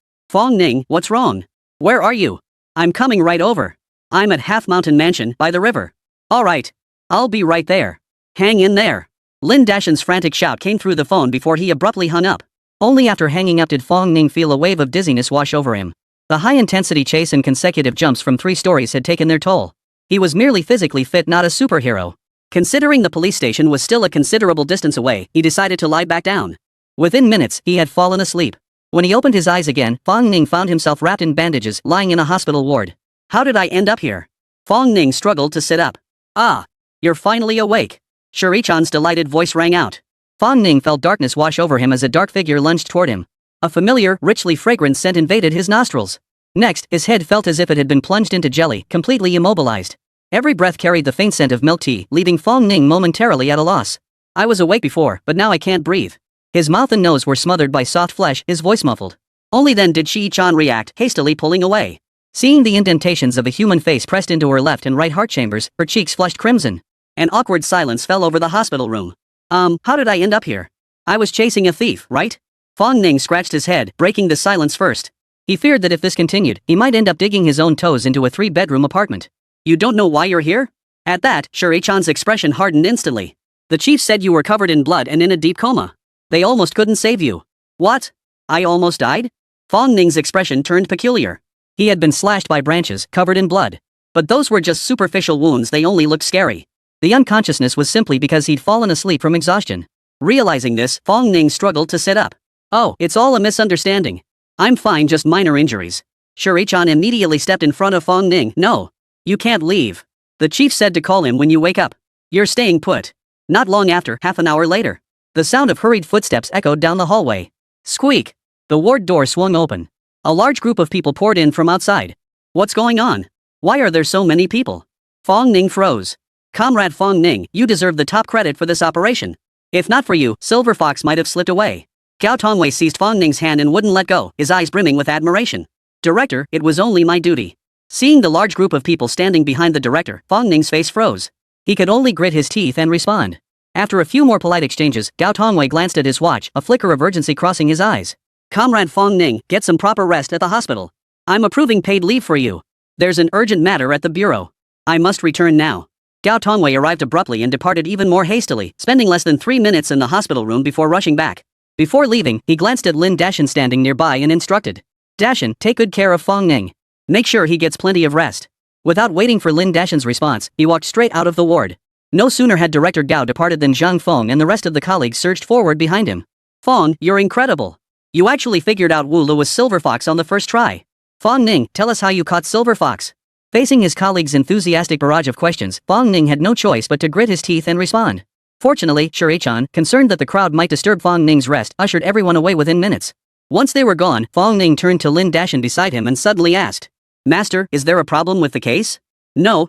what's wrong? Where are you? I'm coming right over. I'm at Half Mountain Mansion, by the river. Alright. I'll be right there. Hang in there. Lin Dashan's frantic shout came through the phone before he abruptly hung up. Only after hanging up did Fong Ning feel a wave of dizziness wash over him. The high-intensity chase and consecutive jumps from 3 stories had taken their toll. He was merely physically fit, not a superhero. Considering the police station was still a considerable distance away, he decided to lie back down. Within minutes, he had fallen asleep. When he opened his eyes again, Fong Ning found himself wrapped in bandages, lying in a hospital ward. How did I end up here? Fong Ning struggled to sit up. Ah, you're finally awake. Shuri-chan's delighted voice rang out. Fong Ning felt darkness wash over him as a dark figure lunged toward him. A familiar, richly fragrant scent invaded his nostrils. Next, his head felt as if it had been plunged into jelly, completely immobilized. Every breath carried the faint scent of milk tea, leaving Fong Ning momentarily at a loss. I was awake before, but now I can't breathe. His mouth and nose were smothered by soft flesh, his voice muffled. Only then did Shuri-chan react, hastily pulling away. Seeing the indentations of a human face pressed into her left and right heart chambers, her cheeks flushed crimson. An awkward silence fell over the hospital room. How did I end up here? I was chasing a thief, right? Fong Ning scratched his head, breaking the silence first. He feared that if this continued, he might end up digging his own toes into a 3-bedroom apartment. You don't know why you're here? At that, Shuri-chan's expression hardened instantly. The chief said you were covered in blood and in a deep coma. They almost couldn't save you. What? I almost died? Fong Ning's expression turned peculiar. He had been slashed by branches, covered in blood. But those were just superficial wounds, they only looked scary. The unconsciousness was simply because he'd fallen asleep from exhaustion. Realizing this, Fong Ning struggled to sit up. Oh, it's all a misunderstanding. I'm fine, just minor injuries. Shuri-chan immediately stepped in front of Fong Ning. No. You can't leave. The chief said to call him when you wake up. You're staying put. Not long after, half an hour later. The sound of hurried footsteps echoed down the hallway. Squeak. The ward door swung open. A large group of people poured in from outside. What's going on? Why are there so many people? Fong Ning froze. Comrade Fong Ning, you deserve the top credit for this operation. If not for you, Silver Fox might have slipped away. Gao Tongwei seized Fong Ning's hand and wouldn't let go, his eyes brimming with admiration. Director, it was only my duty. Seeing the large group of people standing behind the director, Fong Ning's face froze. He could only grit his teeth and respond. After a few more polite exchanges, Gao Tongwei glanced at his watch, a flicker of urgency crossing his eyes. Comrade Fong Ning, get some proper rest at the hospital. I'm approving paid leave for you. There's an urgent matter at the bureau. I must return now. Gao Tongwei arrived abruptly and departed even more hastily, spending less than 3 minutes in the hospital room before rushing back. Before leaving, he glanced at Lin Dashan standing nearby and instructed. Dashan, take good care of Fong Ning. Make sure he gets plenty of rest. Without waiting for Lin Dashan's response, he walked straight out of the ward. No sooner had Director Gao departed than Zhang Feng and the rest of the colleagues surged forward behind him. Fong, you're incredible. You actually figured out Wu Lu was Silver Fox on the first try. Fong Ning, tell us how you caught Silver Fox. Facing his colleagues' enthusiastic barrage of questions, Fong Ning had no choice but to grit his teeth and respond. Fortunately, Shuri-chan, concerned that the crowd might disturb Fong Ning's rest, ushered everyone away within minutes. Once they were gone, Fong Ning turned to Lin Dashan beside him and suddenly asked, Master, is there a problem with the case? No.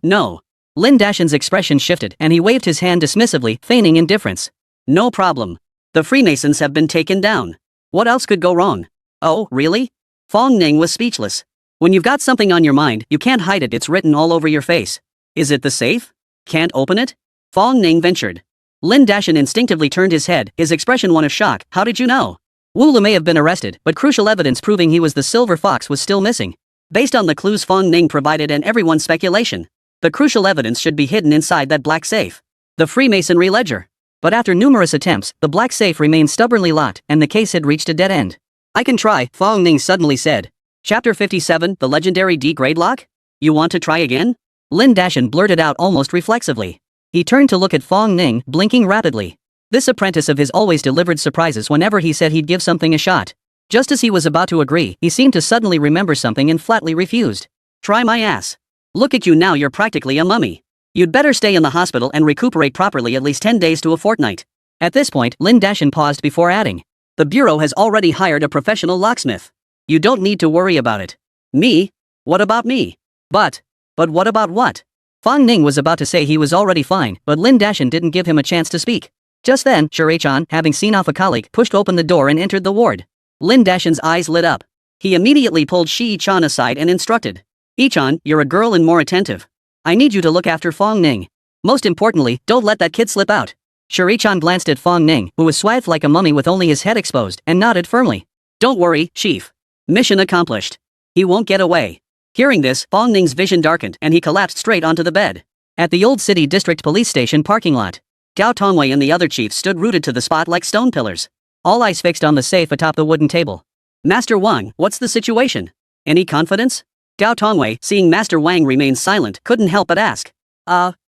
Lin Dashan's expression shifted and he waved his hand dismissively, feigning indifference. No problem. The Freemasons have been taken down. What else could go wrong? Oh, really? Fong Ning was speechless. When you've got something on your mind, you can't hide it, it's written all over your face. Is it the safe? Can't open it? Fong Ning ventured. Lin Dashan instinctively turned his head, his expression one of shock. How did you know? Wu Lu may have been arrested, but crucial evidence proving he was the Silver Fox was still missing. Based on the clues Fong Ning provided and everyone's speculation, the crucial evidence should be hidden inside that black safe. The Freemasonry ledger. But after numerous attempts, the black safe remained stubbornly locked and the case had reached a dead end. I can try, Fong Ning suddenly said. Chapter 57, the legendary D-grade lock? You want to try again? Lin Dashan blurted out almost reflexively. He turned to look at Fong Ning, blinking rapidly. This apprentice of his always delivered surprises whenever he said he'd give something a shot. Just as he was about to agree, he seemed to suddenly remember something and flatly refused. Try my ass. Look at you now, you're practically a mummy. You'd better stay in the hospital and recuperate properly at least 10 days to a fortnight. At this point, Lin Dashan paused before adding. The bureau has already hired a professional locksmith. You don't need to worry about it. Me? What about me? But what about what? Fong Ning was about to say he was already fine, but Lin Dashan didn't give him a chance to speak. Just then, Shuri-chan, having seen off a colleague, pushed open the door and entered the ward. Lin Dashan's eyes lit up. He immediately pulled Shi-chan aside and instructed. I-chan, you're a girl and more attentive. I need you to look after Fong Ning. Most importantly, don't let that kid slip out. Shuri-chan glanced at Fong Ning, who was swathed like a mummy with only his head exposed, and nodded firmly. Don't worry, Chief. Mission accomplished. He won't get away. Hearing this, Fong Ning's vision darkened and he collapsed straight onto the bed. At the old city district police station parking lot, Gao Tongwei and the other chiefs stood rooted to the spot like stone pillars. All eyes fixed on the safe atop the wooden table. Master Wang, what's the situation? Any confidence? Gao Tongwei, seeing Master Wang remain silent, couldn't help but ask.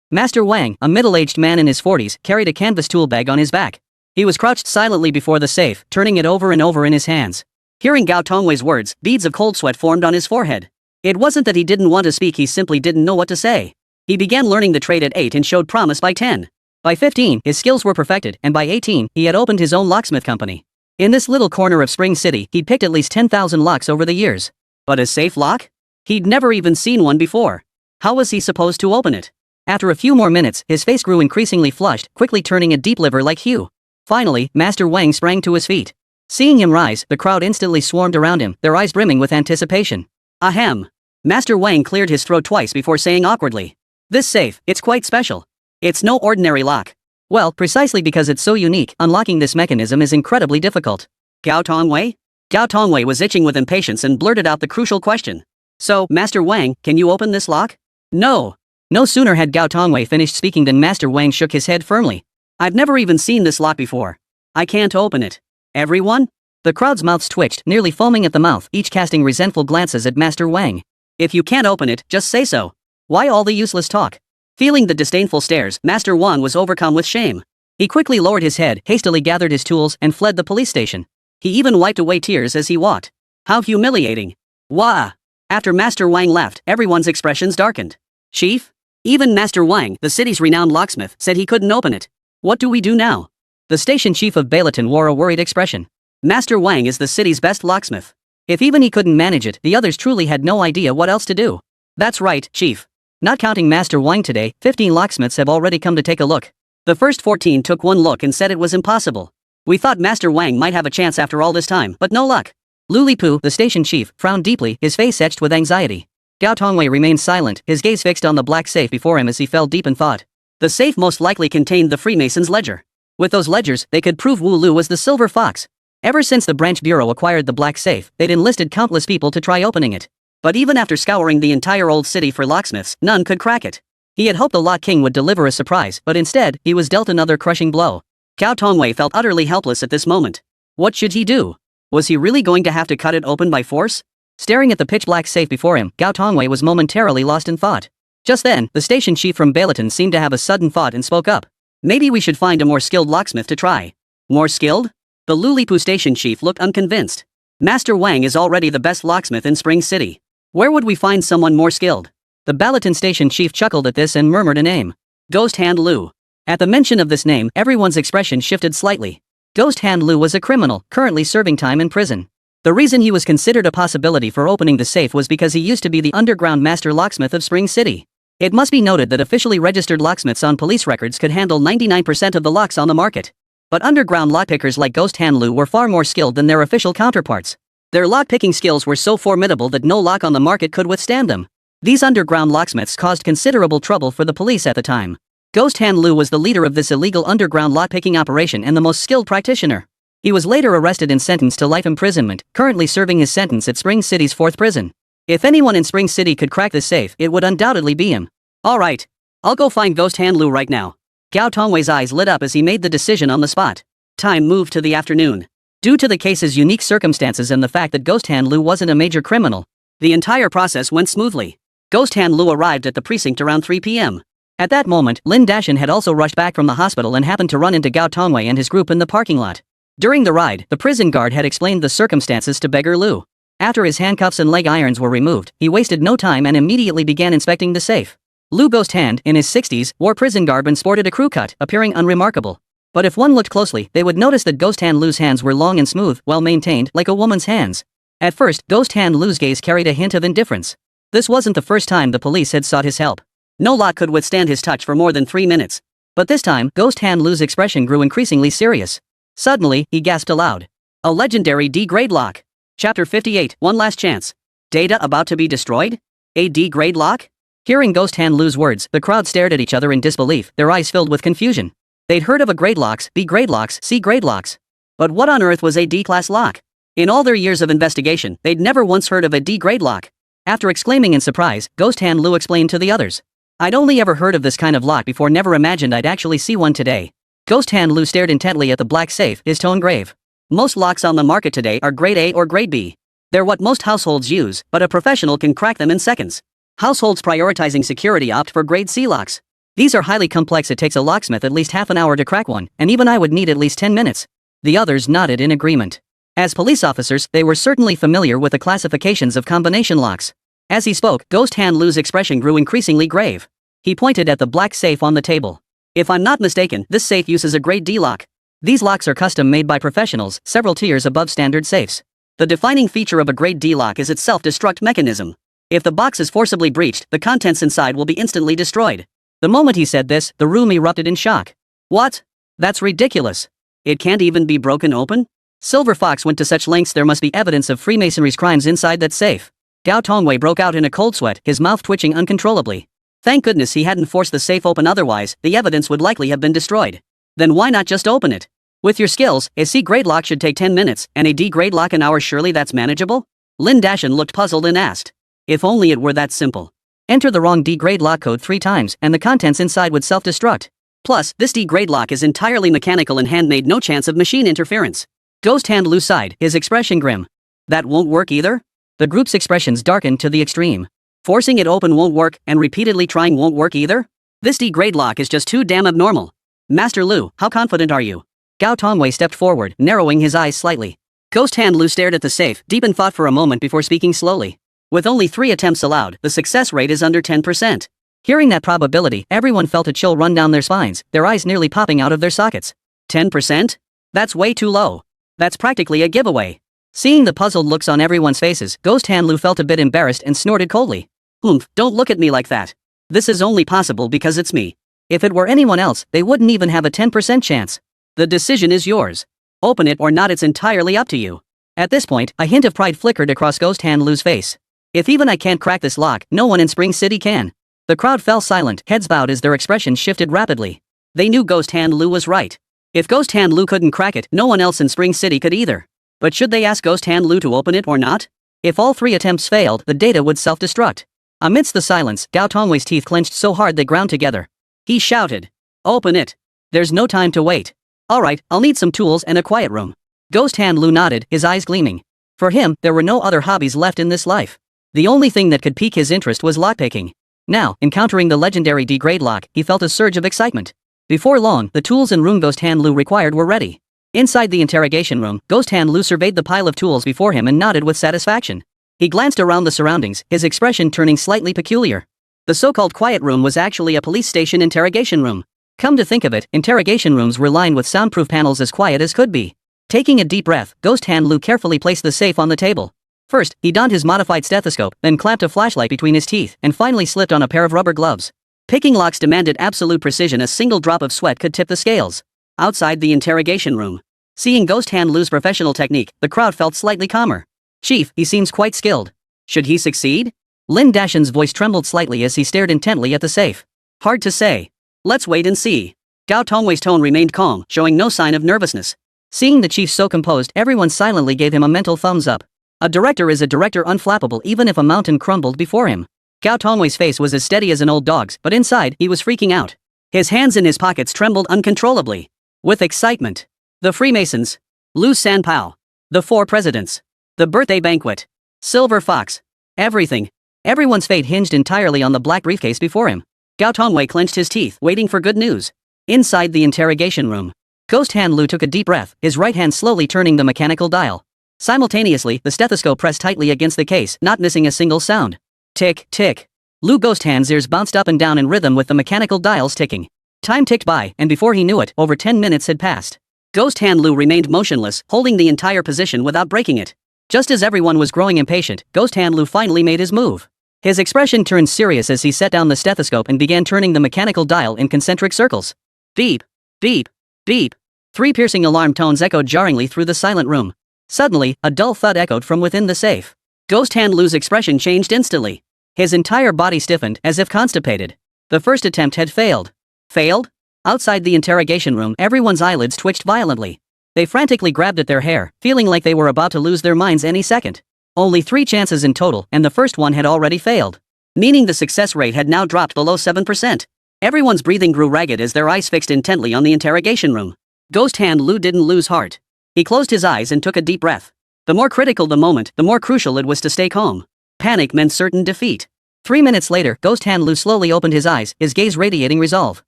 Master Wang, a middle-aged man in his 40s, carried a canvas tool bag on his back. He was crouched silently before the safe, turning it over and over in his hands. Hearing Gao Tongwei's words, beads of cold sweat formed on his forehead. It wasn't that he didn't want to speak, he simply didn't know what to say. He began learning the trade at 8 and showed promise by 10. By 15, his skills were perfected, and by 18, he had opened his own locksmith company. In this little corner of Spring City, he'd picked at least 10,000 locks over the years. But a safe lock? He'd never even seen one before. How was he supposed to open it? After a few more minutes, his face grew increasingly flushed, quickly turning a deep liver-like hue. Finally, Master Wang sprang to his feet. Seeing him rise, the crowd instantly swarmed around him, their eyes brimming with anticipation. Ahem. Master Wang cleared his throat twice before saying awkwardly. This safe, it's quite special. It's no ordinary lock. Well, precisely because it's so unique, unlocking this mechanism is incredibly difficult. Gao Tongwei? Gao Tongwei was itching with impatience and blurted out the crucial question. So, Master Wang, can you open this lock? No. No sooner had Gao Tongwei finished speaking than Master Wang shook his head firmly. I've never even seen this lock before. I can't open it. Everyone? The crowd's mouths twitched, nearly foaming at the mouth, each casting resentful glances at Master Wang. If you can't open it, just say so. Why all the useless talk? Feeling the disdainful stares, Master Wang was overcome with shame. He quickly lowered his head, hastily gathered his tools, and fled the police station. He even wiped away tears as he walked. How humiliating. Wah! After Master Wang left, everyone's expressions darkened. Chief? Even Master Wang, the city's renowned locksmith, said he couldn't open it. What do we do now? The station chief of Beilaton wore a worried expression. Master Wang is the city's best locksmith. If even he couldn't manage it, the others truly had no idea what else to do. That's right, Chief. Not counting Master Wang today, 15 locksmiths have already come to take a look. The first 14 took one look and said it was impossible. We thought Master Wang might have a chance after all this time, but no luck. Lu Lipu, the station chief, frowned deeply, his face etched with anxiety. Gao Tongwei remained silent, his gaze fixed on the black safe before him as he fell deep in thought. The safe most likely contained the Freemasons' ledger. With those ledgers, they could prove Wu Lu was the Silver Fox. Ever since the branch bureau acquired the black safe, they'd enlisted countless people to try opening it. But even after scouring the entire old city for locksmiths, none could crack it. He had hoped the Lock King would deliver a surprise, but instead, he was dealt another crushing blow. Gao Tongwei felt utterly helpless at this moment. What should he do? Was he really going to have to cut it open by force? Staring at the pitch-black safe before him, Gao Tongwei was momentarily lost in thought. Just then, the station chief from Beilaton seemed to have a sudden thought and spoke up. Maybe we should find a more skilled locksmith to try. More skilled? The Lu Lipu station chief looked unconvinced. Master Wang is already the best locksmith in Spring City. Where would we find someone more skilled? The Beilaton station chief chuckled at this and murmured a name. Ghost Hand Lu. At the mention of this name, everyone's expression shifted slightly. Ghost Hand Lu was a criminal, currently serving time in prison. The reason he was considered a possibility for opening the safe was because he used to be the underground master locksmith of Spring City. It must be noted that officially registered locksmiths on police records could handle 99% of the locks on the market. But underground lockpickers like Ghost Hand Lu were far more skilled than their official counterparts. Their lockpicking skills were so formidable that no lock on the market could withstand them. These underground locksmiths caused considerable trouble for the police at the time. Ghost Hand Lu was the leader of this illegal underground lockpicking operation and the most skilled practitioner. He was later arrested and sentenced to life imprisonment, currently serving his sentence at Spring City's 4th prison. If anyone in Spring City could crack this safe, it would undoubtedly be him. Alright. I'll go find Ghost Hand Lu right now. Gao Tongwei's eyes lit up as he made the decision on the spot. Time moved to the afternoon. Due to the case's unique circumstances and the fact that Ghost Hand Lu wasn't a major criminal, the entire process went smoothly. Ghost Hand Lu arrived at the precinct around 3 p.m. At that moment, Lin Dashan had also rushed back from the hospital and happened to run into Gao Tongwei and his group in the parking lot. During the ride, the prison guard had explained the circumstances to Beggar Lu. After his handcuffs and leg irons were removed, he wasted no time and immediately began inspecting the safe. Lu Ghost Hand, in his 60s, wore prison garb and sported a crew cut, appearing unremarkable. But if one looked closely, they would notice that Ghost Hand Lu's hands were long and smooth, well-maintained, like a woman's hands. At first, Ghost Hand Lu's gaze carried a hint of indifference. This wasn't the first time the police had sought his help. No lock could withstand his touch for more than 3 minutes. But this time, Ghost Hand Lu's expression grew increasingly serious. Suddenly, he gasped aloud. A legendary D-grade lock. Chapter 58, One Last Chance. Data about to be destroyed? A D-grade lock? Hearing Ghost Hand Lu's words, the crowd stared at each other in disbelief, their eyes filled with confusion. They'd heard of a grade locks, B grade locks, C grade locks. But what on earth was a D-class lock? In all their years of investigation, they'd never once heard of a D-grade lock. After exclaiming in surprise, Ghost Hand Lu explained to the others. I'd only ever heard of this kind of lock before, never imagined I'd actually see one today. Ghost Hand Lu stared intently at the black safe, his tone grave. Most locks on the market today are grade A or grade B. They're what most households use, but a professional can crack them in seconds. Households prioritizing security opt for grade C locks. These are highly complex. It takes a locksmith at least half an hour to crack one, and even I would need at least 10 minutes. The others nodded in agreement. As police officers, they were certainly familiar with the classifications of combination locks. As he spoke, Ghost Hand Lu's expression grew increasingly grave. He pointed at the black safe on the table. If I'm not mistaken, this safe uses a grade D lock. These locks are custom made by professionals, several tiers above standard safes. The defining feature of a grade D lock is its self-destruct mechanism. If the box is forcibly breached, the contents inside will be instantly destroyed. The moment he said this, the room erupted in shock. What? That's ridiculous. It can't even be broken open? Silver Fox went to such lengths. There must be evidence of Freemasonry's crimes inside that safe. Gao Tongwei broke out in a cold sweat, his mouth twitching uncontrollably. Thank goodness he hadn't forced the safe open, otherwise, the evidence would likely have been destroyed. Then why not just open it? With your skills, a C grade lock should take 10 minutes, and a D grade lock an hour. Surely that's manageable? Lin Dashan looked puzzled and asked. If only it were that simple. Enter the wrong D grade lock code 3 times and the contents inside would self-destruct. Plus, this D grade lock is entirely mechanical and handmade, no chance of machine interference. Ghost Hand Lu sighed, his expression grim. That won't work either? The group's expressions darkened to the extreme. Forcing it open won't work, and repeatedly trying won't work either? This D grade lock is just too damn abnormal. Master Lu, how confident are you? Gao Tongwei stepped forward, narrowing his eyes slightly. Ghost Hand Lu stared at the safe, deep in thought for a moment before speaking slowly. With only 3 attempts allowed, the success rate is under 10%. Hearing that probability, everyone felt a chill run down their spines, their eyes nearly popping out of their sockets. 10%? That's way too low. That's practically a giveaway. Seeing the puzzled looks on everyone's faces, Ghost Hand Lu felt a bit embarrassed and snorted coldly. Don't look at me like that. This is only possible because it's me. If it were anyone else, they wouldn't even have a 10% chance. The decision is yours. Open it or not, it's entirely up to you. At this point, a hint of pride flickered across Ghost Hand Lu's face. If even I can't crack this lock, no one in Spring City can. The crowd fell silent, heads bowed as their expressions shifted rapidly. They knew Ghost Hand Lu was right. If Ghost Hand Lu couldn't crack it, no one else in Spring City could either. But should they ask Ghost Hand Lu to open it or not? If all 3 attempts failed, the data would self-destruct. Amidst the silence, Gao Tongwei's teeth clenched so hard they ground together. He shouted. Open it. There's no time to wait. Alright, I'll need some tools and a quiet room. Ghost Hand Lu nodded, his eyes gleaming. For him, there were no other hobbies left in this life. The only thing that could pique his interest was lockpicking. Now, encountering the legendary D grade lock, he felt a surge of excitement. Before long, the tools and room Ghost Hand Lu required were ready. Inside the interrogation room, Ghost Hand Lu surveyed the pile of tools before him and nodded with satisfaction. He glanced around the surroundings, his expression turning slightly peculiar. The so-called quiet room was actually a police station interrogation room. Come to think of it, interrogation rooms were lined with soundproof panels as quiet as could be. Taking a deep breath, Ghost Hand Lu carefully placed the safe on the table. First, he donned his modified stethoscope, then clamped a flashlight between his teeth, and finally slipped on a pair of rubber gloves. Picking locks demanded absolute precision. A single drop of sweat could tip the scales. Outside the interrogation room. Seeing Ghost Hand Lu's professional technique, the crowd felt slightly calmer. Chief, he seems quite skilled. Should he succeed? Lin Dashan's voice trembled slightly as he stared intently at the safe. Hard to say. Let's wait and see. Gao Tongwei's tone remained calm, showing no sign of nervousness. Seeing the chief so composed, everyone silently gave him a mental thumbs up. A director is a director, unflappable even if a mountain crumbled before him. Gao Tongwei's face was as steady as an old dog's, but inside, he was freaking out. His hands in his pockets trembled uncontrollably. With excitement. The Freemasons. Lu Sanpao. The 4 presidents. The birthday banquet. Silver Fox. Everything. Everyone's fate hinged entirely on the black briefcase before him. Gao Tongwei clenched his teeth, waiting for good news. Inside the interrogation room. Ghost Hand Lu took a deep breath, his right hand slowly turning the mechanical dial. Simultaneously, the stethoscope pressed tightly against the case, not missing a single sound. Tick, tick. Lu Ghost Hand's ears bounced up and down in rhythm with the mechanical dials ticking. Time ticked by, and before he knew it, over 10 minutes had passed. Ghost Hand Lu remained motionless, holding the entire position without breaking it. Just as everyone was growing impatient, Ghost Hand Lu finally made his move. His expression turned serious as he set down the stethoscope and began turning the mechanical dial in concentric circles. Beep, beep, beep. 3 piercing alarm tones echoed jarringly through the silent room. Suddenly, a dull thud echoed from within the safe. Ghost Hand Lu's expression changed instantly. His entire body stiffened, as if constipated. The first attempt had failed. Failed? Outside the interrogation room, everyone's eyelids twitched violently. They frantically grabbed at their hair, feeling like they were about to lose their minds any second. Only 3 chances in total, and the first one had already failed. Meaning the success rate had now dropped below 7%. Everyone's breathing grew ragged as their eyes fixed intently on the interrogation room. Ghost Hand Lu didn't lose heart. He closed his eyes and took a deep breath. The more critical the moment, the more crucial it was to stay calm. Panic meant certain defeat. 3 minutes later, Ghost Hand Lu slowly opened his eyes, his gaze radiating resolve.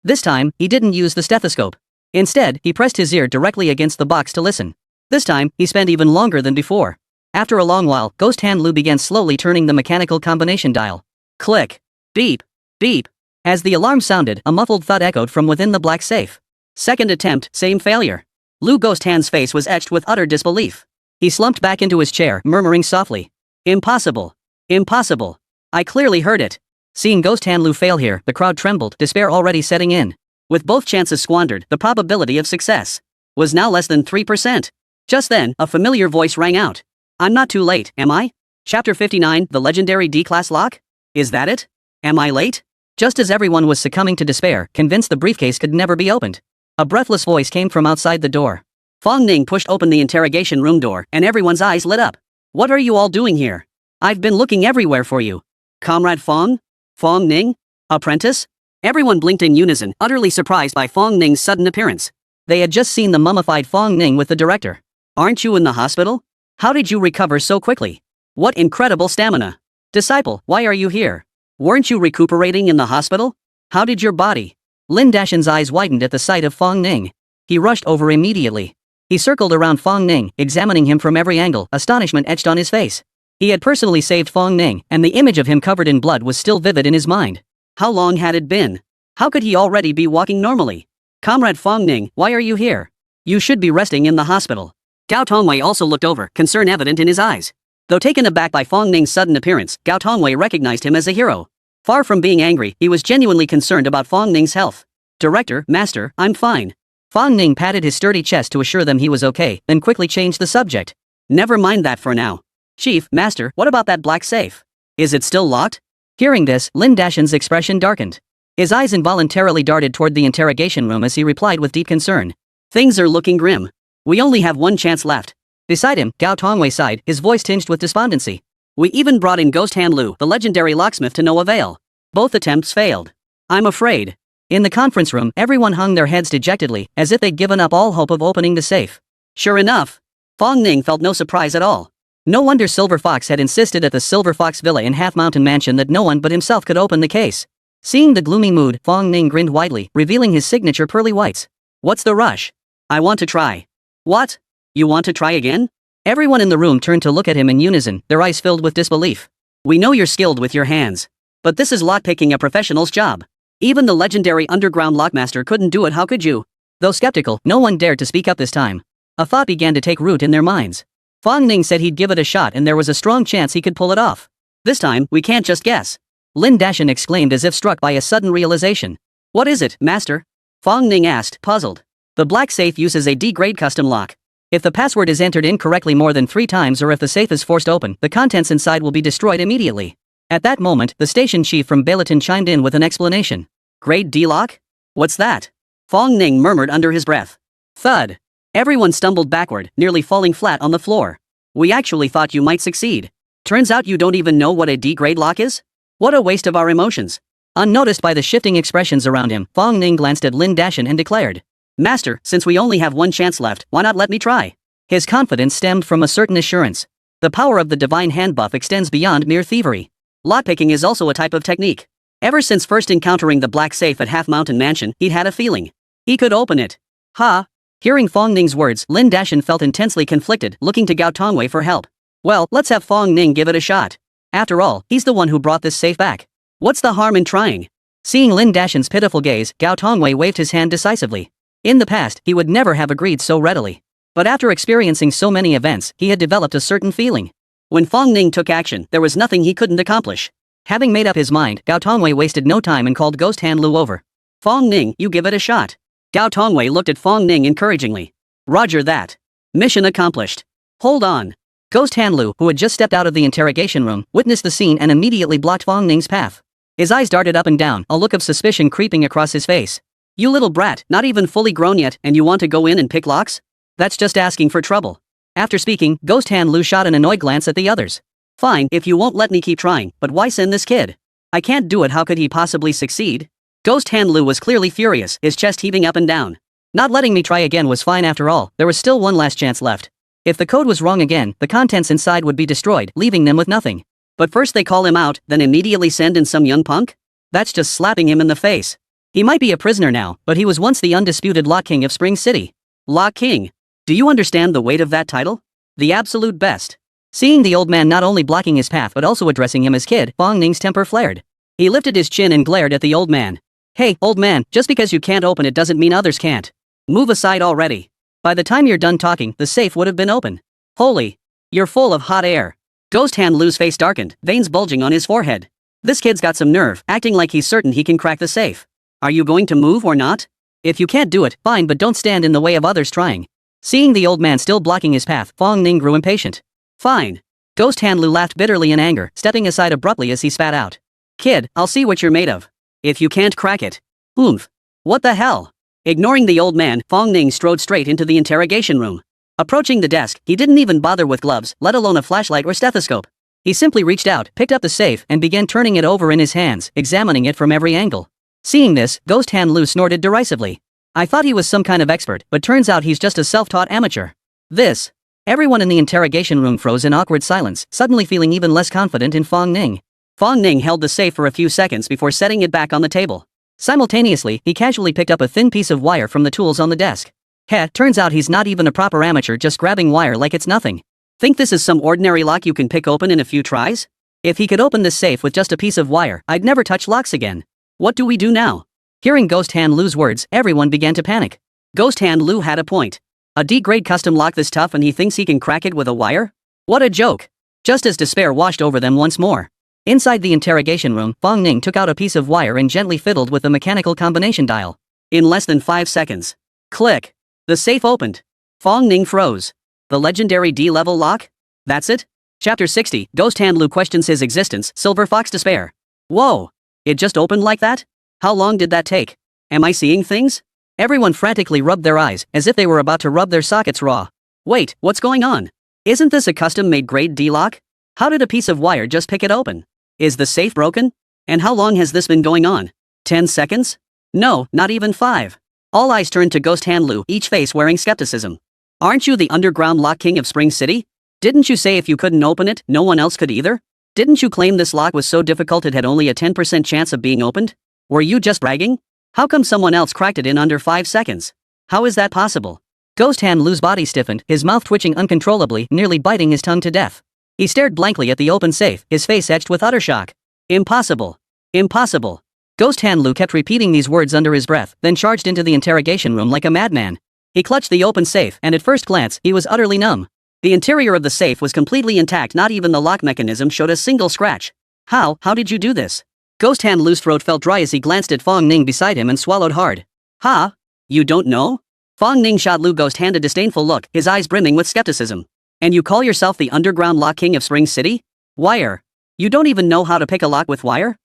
This time, he didn't use the stethoscope. Instead, he pressed his ear directly against the box to listen. This time, he spent even longer than before. After a long while, Ghost Hand Lu began slowly turning the mechanical combination dial. Click. Beep. Beep. As the alarm sounded, a muffled thud echoed from within the black safe. Second attempt, same failure. Lu Ghost Hand's face was etched with utter disbelief. He slumped back into his chair, murmuring softly. Impossible. Impossible. I clearly heard it. Seeing Ghost Hand Lu fail here, the crowd trembled, despair already setting in. With both chances squandered, the probability of success was now less than 3%. Just then, a familiar voice rang out. I'm not too late, am I? Chapter 59, the legendary D-class lock? Is that it? Am I late? Just as everyone was succumbing to despair, convinced the briefcase could never be opened, A breathless voice came from outside the door. Fong Ning pushed open the interrogation room door and everyone's eyes lit up. What are you all doing here? I've been looking everywhere for you. Comrade Fong? Fong Ning? Apprentice? Everyone blinked in unison, utterly surprised by Fong Ning's sudden appearance. They had just seen the mummified Fong Ning with the director. Aren't you in the hospital? How did you recover so quickly? What incredible stamina. Disciple, why are you here? Weren't you recuperating in the hospital? How did your body? Lin Dashan's eyes widened at the sight of Fong Ning. He rushed over immediately. He circled around Fong Ning, examining him from every angle, astonishment etched on his face. He had personally saved Fong Ning, and the image of him covered in blood was still vivid in his mind. How long had it been? How could he already be walking normally? Comrade Fong Ning, why are you here? You should be resting in the hospital. Gao Tongwei also looked over, concern evident in his eyes. Though taken aback by Fong Ning's sudden appearance, Gao Tongwei recognized him as a hero. Far from being angry, he was genuinely concerned about Fong Ning's health. Director, Master, I'm fine. Fong Ning patted his sturdy chest to assure them he was okay, then quickly changed the subject. Never mind that for now. Chief, Master, what about that black safe? Is it still locked? Hearing this, Lin Dashan's expression darkened. His eyes involuntarily darted toward the interrogation room as he replied with deep concern. Things are looking grim. We only have one chance left. Beside him, Gao Tongwei sighed, his voice tinged with despondency. We even brought in Ghost Han Lu, the legendary locksmith, to no avail. Both attempts failed. I'm afraid. In the conference room, everyone hung their heads dejectedly, as if they'd given up all hope of opening the safe. Sure enough. Fong Ning felt no surprise at all. No wonder Silver Fox had insisted at the Silver Fox Villa in Half Mountain Mansion that no one but himself could open the case. Seeing the gloomy mood, Fong Ning grinned widely, revealing his signature pearly whites. What's the rush? I want to try. What? You want to try again? Everyone in the room turned to look at him in unison, their eyes filled with disbelief. We know you're skilled with your hands. But this is lockpicking, a professional's job. Even the legendary underground lockmaster couldn't do it, how could you? Though skeptical, no one dared to speak up this time. A thought began to take root in their minds. Fong Ning said he'd give it a shot and there was a strong chance he could pull it off. This time, we can't just guess. Lin Dashan exclaimed as if struck by a sudden realization. What is it, Master? Fong Ning asked, puzzled. The black safe uses a D-grade custom lock. If the password is entered incorrectly more than 3 times or if the safe is forced open, the contents inside will be destroyed immediately. At that moment, the station chief from Beilatin chimed in with an explanation. Grade D lock? What's that? Fong Ning murmured under his breath. Thud. Everyone stumbled backward, nearly falling flat on the floor. We actually thought you might succeed. Turns out you don't even know what a D-grade lock is? What a waste of our emotions. Unnoticed by the shifting expressions around him, Fong Ning glanced at Lin Dashan and declared. Master, since we only have one chance left, why not let me try? His confidence stemmed from a certain assurance. The power of the divine hand buff extends beyond mere thievery. Lockpicking is also a type of technique. Ever since first encountering the black safe at Half Mountain Mansion, he'd had a feeling. He could open it. Ha! Hearing Fong Ning's words, Lin Dashan felt intensely conflicted, looking to Gao Tongwei for help. Well, let's have Fong Ning give it a shot. After all, he's the one who brought this safe back. What's the harm in trying? Seeing Lin Dashan's pitiful gaze, Gao Tongwei waved his hand decisively. In the past, he would never have agreed so readily. But after experiencing so many events, he had developed a certain feeling. When Fong Ning took action, there was nothing he couldn't accomplish. Having made up his mind, Gao Tongwei wasted no time and called Ghost Han Lu over. Fong Ning, you give it a shot. Gao Tongwei looked at Fong Ning encouragingly. Roger that. Mission accomplished. Hold on. Ghost Han Lu, who had just stepped out of the interrogation room, witnessed the scene and immediately blocked Fong Ning's path. His eyes darted up and down, a look of suspicion creeping across his face. You little brat, not even fully grown yet, and you want to go in and pick locks? That's just asking for trouble. After speaking, Ghost Han Lu shot an annoyed glance at the others. Fine, if you won't let me keep trying, but why send this kid? I can't do it, how could he possibly succeed? Ghost Han Lu was clearly furious, his chest heaving up and down. Not letting me try again was fine after all, there was still one last chance left. If the code was wrong again, the contents inside would be destroyed, leaving them with nothing. But first they call him out, then immediately send in some young punk? That's just slapping him in the face. He might be a prisoner now, but he was once the undisputed Lock King of Spring City. Lock King. Do you understand the weight of that title? The absolute best. Seeing the old man not only blocking his path but also addressing him as kid, Fong Ning's temper flared. He lifted his chin and glared at the old man. Hey, old man, just because you can't open it doesn't mean others can't. Move aside already. By the time you're done talking, the safe would have been open. Holy. You're full of hot air. Ghost Han Lu's face darkened, veins bulging on his forehead. This kid's got some nerve, acting like he's certain he can crack the safe. Are you going to move or not? If you can't do it, fine, but don't stand in the way of others trying. Seeing the old man still blocking his path, Fong Ning grew impatient. Fine. Ghost Han Lu laughed bitterly in anger, stepping aside abruptly as he spat out. Kid, I'll see what you're made of. If you can't crack it. Oomph. What the hell? Ignoring the old man, Fong Ning strode straight into the interrogation room. Approaching the desk, he didn't even bother with gloves, let alone a flashlight or stethoscope. He simply reached out, picked up the safe, and began turning it over in his hands, examining it from every angle. Seeing this, Ghost Hand Lu snorted derisively. I thought he was some kind of expert, but turns out he's just a self-taught amateur. This. Everyone in the interrogation room froze in awkward silence, suddenly feeling even less confident in Fong Ning. Fong Ning held the safe for a few seconds before setting it back on the table. Simultaneously, he casually picked up a thin piece of wire from the tools on the desk. Heh, turns out he's not even a proper amateur, just grabbing wire like it's nothing. Think this is some ordinary lock you can pick open in a few tries? If he could open this safe with just a piece of wire, I'd never touch locks again. What do we do now? Hearing Ghost Hand Lu's words, everyone began to panic. Ghost Hand Lu had a point. A D-grade custom lock this tough and he thinks he can crack it with a wire? What a joke. Just as despair washed over them once more. Inside the interrogation room, Fong Ning took out a piece of wire and gently fiddled with the mechanical combination dial. In less than 5 seconds. Click. The safe opened. Fong Ning froze. The legendary D-level lock? That's it? Chapter 60, Ghost Hand Lu questions his existence, Silver Fox Despair. Whoa. It just opened like that? How long did that take? Am I seeing things? Everyone frantically rubbed their eyes, as if they were about to rub their sockets raw. Wait, what's going on? Isn't this a custom-made grade D lock? How did a piece of wire just pick it open? Is the safe broken? And how long has this been going on? 10 seconds? No, not even 5. All eyes turned to Ghost Hand Lu, each face wearing skepticism. Aren't you the underground lock king of Spring City? Didn't you say if you couldn't open it, no one else could either? Didn't you claim this lock was so difficult it had only a 10% chance of being opened? Were you just bragging? How come someone else cracked it in under 5 seconds? How is that possible? Ghost Hand Lu's body stiffened, his mouth twitching uncontrollably, nearly biting his tongue to death. He stared blankly at the open safe, his face etched with utter shock. Impossible. Impossible. Ghost Hand Lu kept repeating these words under his breath, then charged into the interrogation room like a madman. He clutched the open safe, and at first glance, he was utterly numb. The interior of the safe was completely intact, not even the lock mechanism showed a single scratch. How did you do this? Ghost Hand Lu's throat felt dry as he glanced at Fong Ning beside him and swallowed hard. Ha? You don't know? Fong Ning shot Lu Ghost Hand a disdainful look, his eyes brimming with skepticism. And you call yourself the underground lock king of Spring City? Wire. You don't even know how to pick a lock with wire?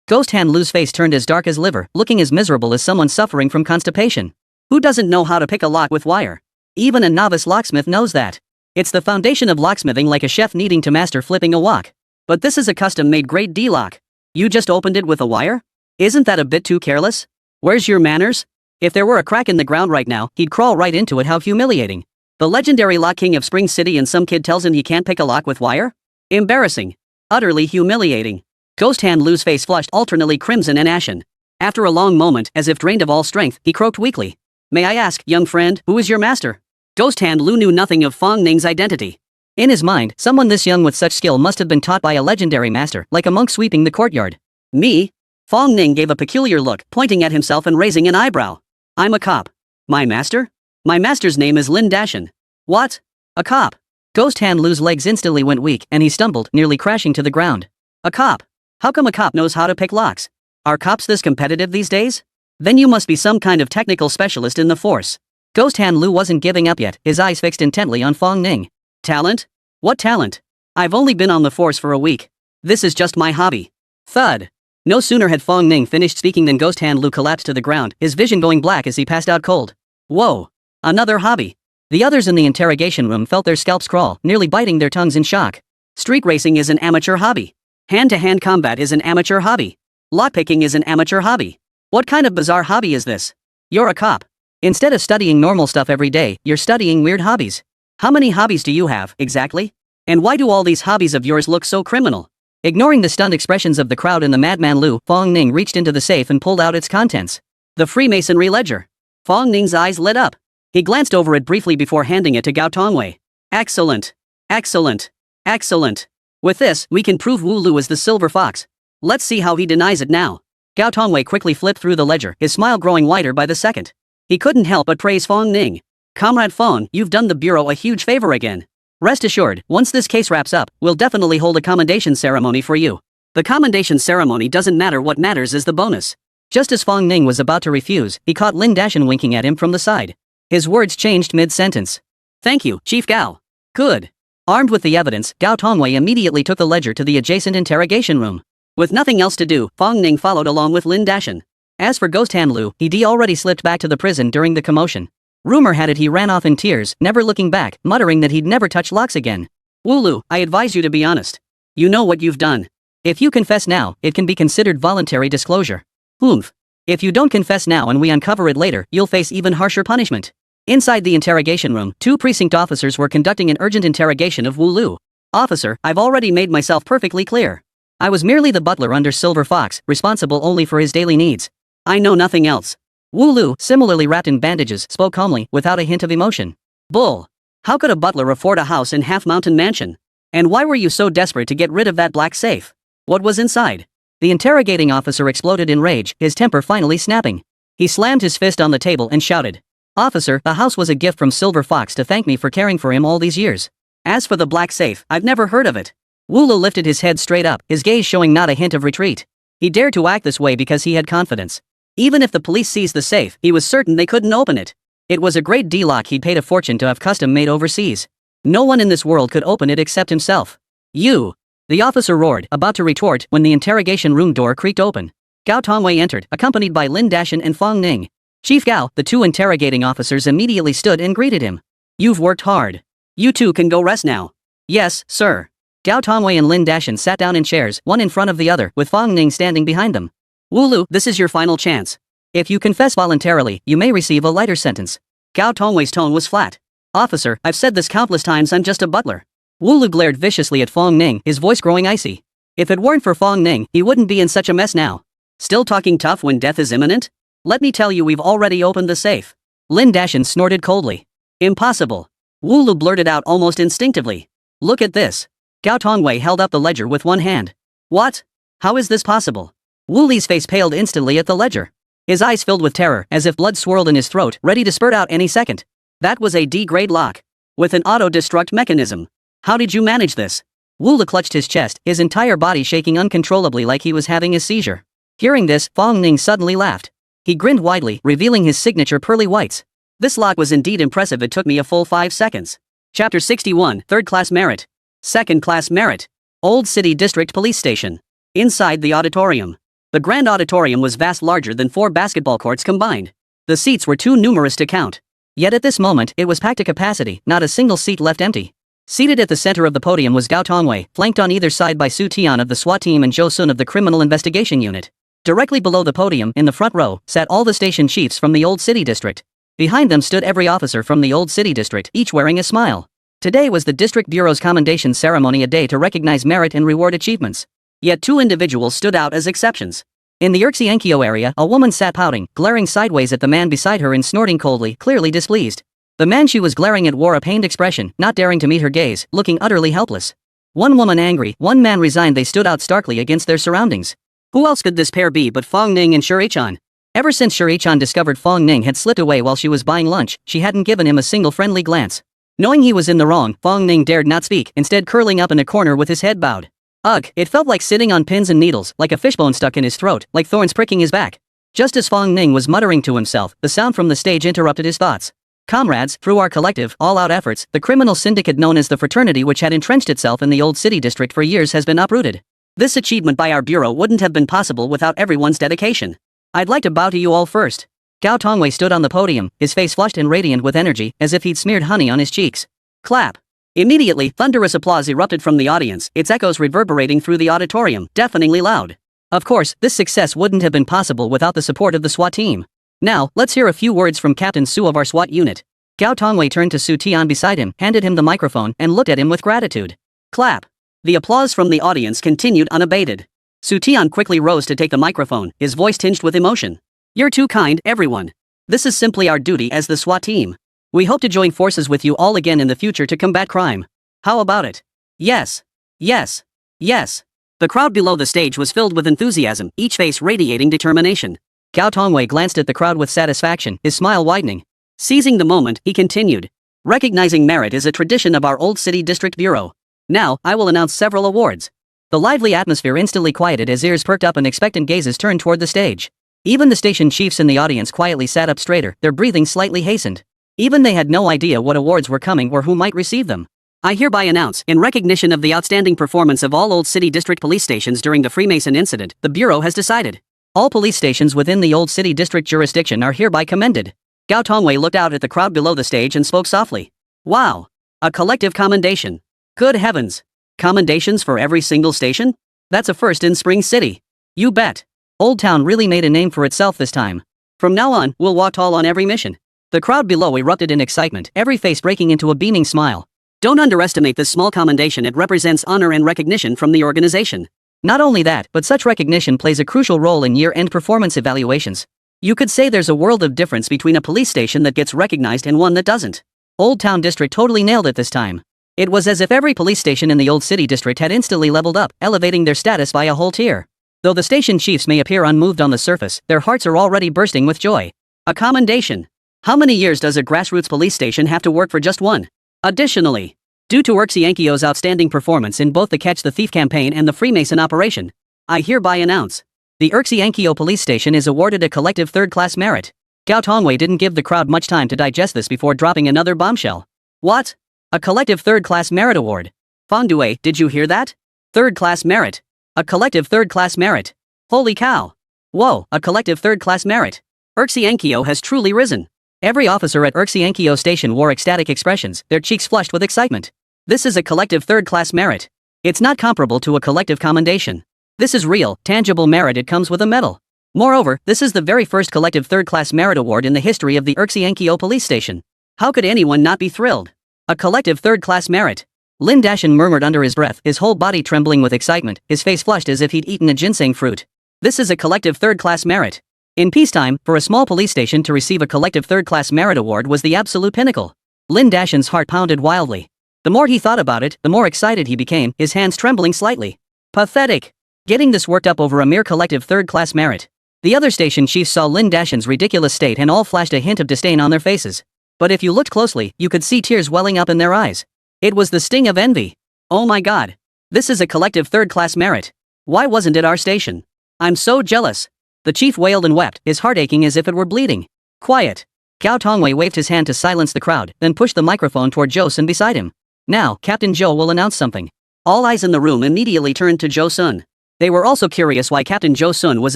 Ghost Hand Lu's face turned as dark as liver, looking as miserable as someone suffering from constipation. Who doesn't know how to pick a lock with wire? Even a novice locksmith knows that. It's the foundation of locksmithing, like a chef needing to master flipping a wok. But this is a custom-made grade D lock. You just opened it with a wire? Isn't that a bit too careless? Where's your manners? If there were a crack in the ground right now, he'd crawl right into it. How humiliating. The legendary lock king of Spring City and some kid tells him he can't pick a lock with wire? Embarrassing. Utterly humiliating. Ghost Hand Lu's face flushed alternately crimson and ashen. After a long moment, as if drained of all strength, he croaked weakly. May I ask, young friend, who is your master? Ghost Hand Lu knew nothing of Fong Ning's identity. In his mind, someone this young with such skill must have been taught by a legendary master, like a monk sweeping the courtyard. Me? Fong Ning gave a peculiar look, pointing at himself and raising an eyebrow. I'm a cop. My master? My master's name is Lin Dashin. What? A cop? Ghost Hand Lu's legs instantly went weak, and he stumbled, nearly crashing to the ground. A cop? How come a cop knows how to pick locks? Are cops this competitive these days? Then you must be some kind of technical specialist in the force. Ghost Hand Lu wasn't giving up yet, his eyes fixed intently on Fong Ning. Talent? What talent? I've only been on the force for a week. This is just my hobby. Thud. No sooner had Fong Ning finished speaking than Ghost Hand Lu collapsed to the ground, his vision going black as he passed out cold. Whoa. Another hobby. The others in the interrogation room felt their scalps crawl, nearly biting their tongues in shock. Street racing is an amateur hobby. Hand-to-hand combat is an amateur hobby. Lockpicking is an amateur hobby. What kind of bizarre hobby is this? You're a cop. Instead of studying normal stuff every day, you're studying weird hobbies. How many hobbies do you have, exactly? And why do all these hobbies of yours look so criminal? Ignoring the stunned expressions of the crowd and the madman Lu, Fong Ning reached into the safe and pulled out its contents. The Freemasonry ledger. Fong Ning's eyes lit up. He glanced over it briefly before handing it to Gao Tongwei. Excellent. Excellent. Excellent. With this, we can prove Wu Lu is the Silver Fox. Let's see how he denies it now. Gao Tongwei quickly flipped through the ledger, his smile growing wider by the second. He couldn't help but praise Fong Ning. Comrade Fong, you've done the Bureau a huge favor again. Rest assured, once this case wraps up, we'll definitely hold a commendation ceremony for you. The commendation ceremony doesn't matter, what matters is the bonus. Just as Fong Ning was about to refuse, he caught Lin Dashin winking at him from the side. His words changed mid-sentence. Thank you, Chief Gao. Good. Armed with the evidence, Gao Tongwei immediately took the ledger to the adjacent interrogation room. With nothing else to do, Fong Ning followed along with Lin Dashin. As for Ghost Han Lu, he'd already slipped back to the prison during the commotion. Rumor had it he ran off in tears, never looking back, muttering that he'd never touch locks again. Wu Lu, I advise you to be honest. You know what you've done. If you confess now, it can be considered voluntary disclosure. Oomph. If you don't confess now and we uncover it later, you'll face even harsher punishment. Inside the interrogation room, 2 precinct officers were conducting an urgent interrogation of Wu Lu. Officer, I've already made myself perfectly clear. I was merely the butler under Silver Fox, responsible only for his daily needs. I know nothing else. Wu Lu, similarly wrapped in bandages, spoke calmly, without a hint of emotion. Bull. How could a butler afford a house in Half Mountain Mansion? And why were you so desperate to get rid of that black safe? What was inside? The interrogating officer exploded in rage, his temper finally snapping. He slammed his fist on the table and shouted. Officer, the house was a gift from Silver Fox to thank me for caring for him all these years. As for the black safe, I've never heard of it. Wu Lu lifted his head straight up, his gaze showing not a hint of retreat. He dared to act this way because he had confidence. Even if the police seized the safe, he was certain they couldn't open it. It was a great D-lock he'd paid a fortune to have custom made overseas. No one in this world could open it except himself. You! The officer roared, about to retort, when the interrogation room door creaked open. Gao Tongwei entered, accompanied by Lin Dashan and Fong Ning. Chief Gao, the 2 interrogating officers immediately stood and greeted him. You've worked hard. You 2 can go rest now. Yes, sir. Gao Tongwei and Lin Dashan sat down in chairs, one in front of the other, with Fong Ning standing behind them. Wu Lu, this is your final chance. If you confess voluntarily, you may receive a lighter sentence. Gao Tongwei's tone was flat. Officer, I've said this countless times, I'm just a butler. Wu Lu glared viciously at Fong Ning, his voice growing icy. If it weren't for Fong Ning, he wouldn't be in such a mess now. Still talking tough when death is imminent? Let me tell you, we've already opened the safe. Lin Dashan snorted coldly. Impossible. Wu Lu blurted out almost instinctively. Look at this. Gao Tongwei held up the ledger with one hand. What? How is this possible? Wu Li's face paled instantly at the ledger. His eyes filled with terror, as if blood swirled in his throat, ready to spurt out any second. That was a D-grade lock. With an auto-destruct mechanism. How did you manage this? Wu Li clutched his chest, his entire body shaking uncontrollably like he was having a seizure. Hearing this, Fong Ning suddenly laughed. He grinned widely, revealing his signature pearly whites. This lock was indeed impressive. It took me a full 5 seconds. Chapter 61, 3rd Class Merit. 2nd Class Merit. Old City District Police Station. Inside the auditorium. The grand auditorium was vast, larger than 4 basketball courts combined. The seats were too numerous to count. Yet at this moment, it was packed to capacity, not a single seat left empty. Seated at the center of the podium was Gao Tongwei, flanked on either side by Su Tian of the SWAT team and Zhou Sun of the Criminal Investigation Unit. Directly below the podium, in the front row, sat all the station chiefs from the Old City District. Behind them stood every officer from the Old City District, each wearing a smile. Today was the District Bureau's commendation ceremony, a day to recognize merit and reward achievements. Yet 2 individuals stood out as exceptions. In the Urxienkyo area, a woman sat pouting, glaring sideways at the man beside her and snorting coldly, clearly displeased. The man she was glaring at wore a pained expression, not daring to meet her gaze, looking utterly helpless. One woman angry, one man resigned. They stood out starkly against their surroundings. Who else could this pair be but Fong Ning and Shuri-chan? Ever since Shuri-chan discovered Fong Ning had slipped away while she was buying lunch, she hadn't given him a single friendly glance. Knowing he was in the wrong, Fong Ning dared not speak, instead curling up in a corner with his head bowed. Ugh, it felt like sitting on pins and needles, like a fishbone stuck in his throat, like thorns pricking his back. Just as Fong Ning was muttering to himself, the sound from the stage interrupted his thoughts. Comrades, through our collective, all-out efforts, the criminal syndicate known as the Fraternity, which had entrenched itself in the Old City District for years, has been uprooted. This achievement by our bureau wouldn't have been possible without everyone's dedication. I'd like to bow to you all first. Gao Tongwei stood on the podium, his face flushed and radiant with energy, as if he'd smeared honey on his cheeks. Clap. Immediately, thunderous applause erupted from the audience, its echoes reverberating through the auditorium, deafeningly loud. Of course, this success wouldn't have been possible without the support of the SWAT team. Now, let's hear a few words from Captain Su of our SWAT unit. Gao Tongwei turned to Su Tian beside him, handed him the microphone, and looked at him with gratitude. Clap. The applause from the audience continued unabated. Su Tian quickly rose to take the microphone, his voice tinged with emotion. You're too kind, everyone. This is simply our duty as the SWAT team. We hope to join forces with you all again in the future to combat crime. How about it? Yes. Yes. Yes. The crowd below the stage was filled with enthusiasm, each face radiating determination. Gao Tongwei glanced at the crowd with satisfaction, his smile widening. Seizing the moment, he continued. Recognizing merit is a tradition of our Old City District Bureau. Now, I will announce several awards. The lively atmosphere instantly quieted as ears perked up and expectant gazes turned toward the stage. Even the station chiefs in the audience quietly sat up straighter, their breathing slightly hastened. Even they had no idea what awards were coming or who might receive them. I hereby announce, in recognition of the outstanding performance of all Old City District police stations during the Freemason incident, the Bureau has decided. All police stations within the Old City District jurisdiction are hereby commended. Gao Tongwei looked out at the crowd below the stage and spoke softly. Wow! A collective commendation. Good heavens! Commendations for every single station? That's a first in Spring City. You bet. Old Town really made a name for itself this time. From now on, we'll walk tall on every mission. The crowd below erupted in excitement, every face breaking into a beaming smile. Don't underestimate this small commendation, it represents honor and recognition from the organization. Not only that, but such recognition plays a crucial role in year-end performance evaluations. You could say there's a world of difference between a police station that gets recognized and one that doesn't. Old Town District totally nailed it this time. It was as if every police station in the Old City District had instantly leveled up, elevating their status by a whole tier. Though the station chiefs may appear unmoved on the surface, their hearts are already bursting with joy. A commendation. How many years does a grassroots police station have to work for just one? Additionally, due to Yankio's outstanding performance in both the Catch the Thief campaign and the Freemason operation, I hereby announce, the Yankio police station is awarded a collective third-class merit. Gao Tongwei didn't give the crowd much time to digest this before dropping another bombshell. What? A collective third-class merit award. Fang Due, did you hear that? Third-class merit. A collective third-class merit. Holy cow. Whoa, a collective third-class merit. Yankio has truly risen. Every officer at Yankio station wore ecstatic expressions, their cheeks flushed with excitement. This is a collective third-class merit. It's not comparable to a collective commendation. This is real, tangible merit. It comes with a medal. Moreover, this is the very first collective third-class merit award in the history of the Yankio police station. How could anyone not be thrilled? A collective third-class merit. Lin Dashan murmured under his breath, his whole body trembling with excitement, his face flushed as if he'd eaten a ginseng fruit. This is a collective third-class merit. In peacetime, for a small police station to receive a collective third-class merit award was the absolute pinnacle. Lin Dashan's heart pounded wildly. The more he thought about it, the more excited he became, his hands trembling slightly. Pathetic. Getting this worked up over a mere collective third-class merit. The other station chiefs saw Lin Dashan's ridiculous state and all flashed a hint of disdain on their faces. But if you looked closely, you could see tears welling up in their eyes. It was the sting of envy. Oh my god. This is a collective third-class merit. Why wasn't it our station? I'm so jealous. The chief wailed and wept, his heart aching as if it were bleeding. Quiet. Gao Tongwei waved his hand to silence the crowd, then pushed the microphone toward Zhou Sun beside him. Now, Captain Zhou will announce something. All eyes in the room immediately turned to Zhou Sun. They were also curious why Captain Zhou Sun was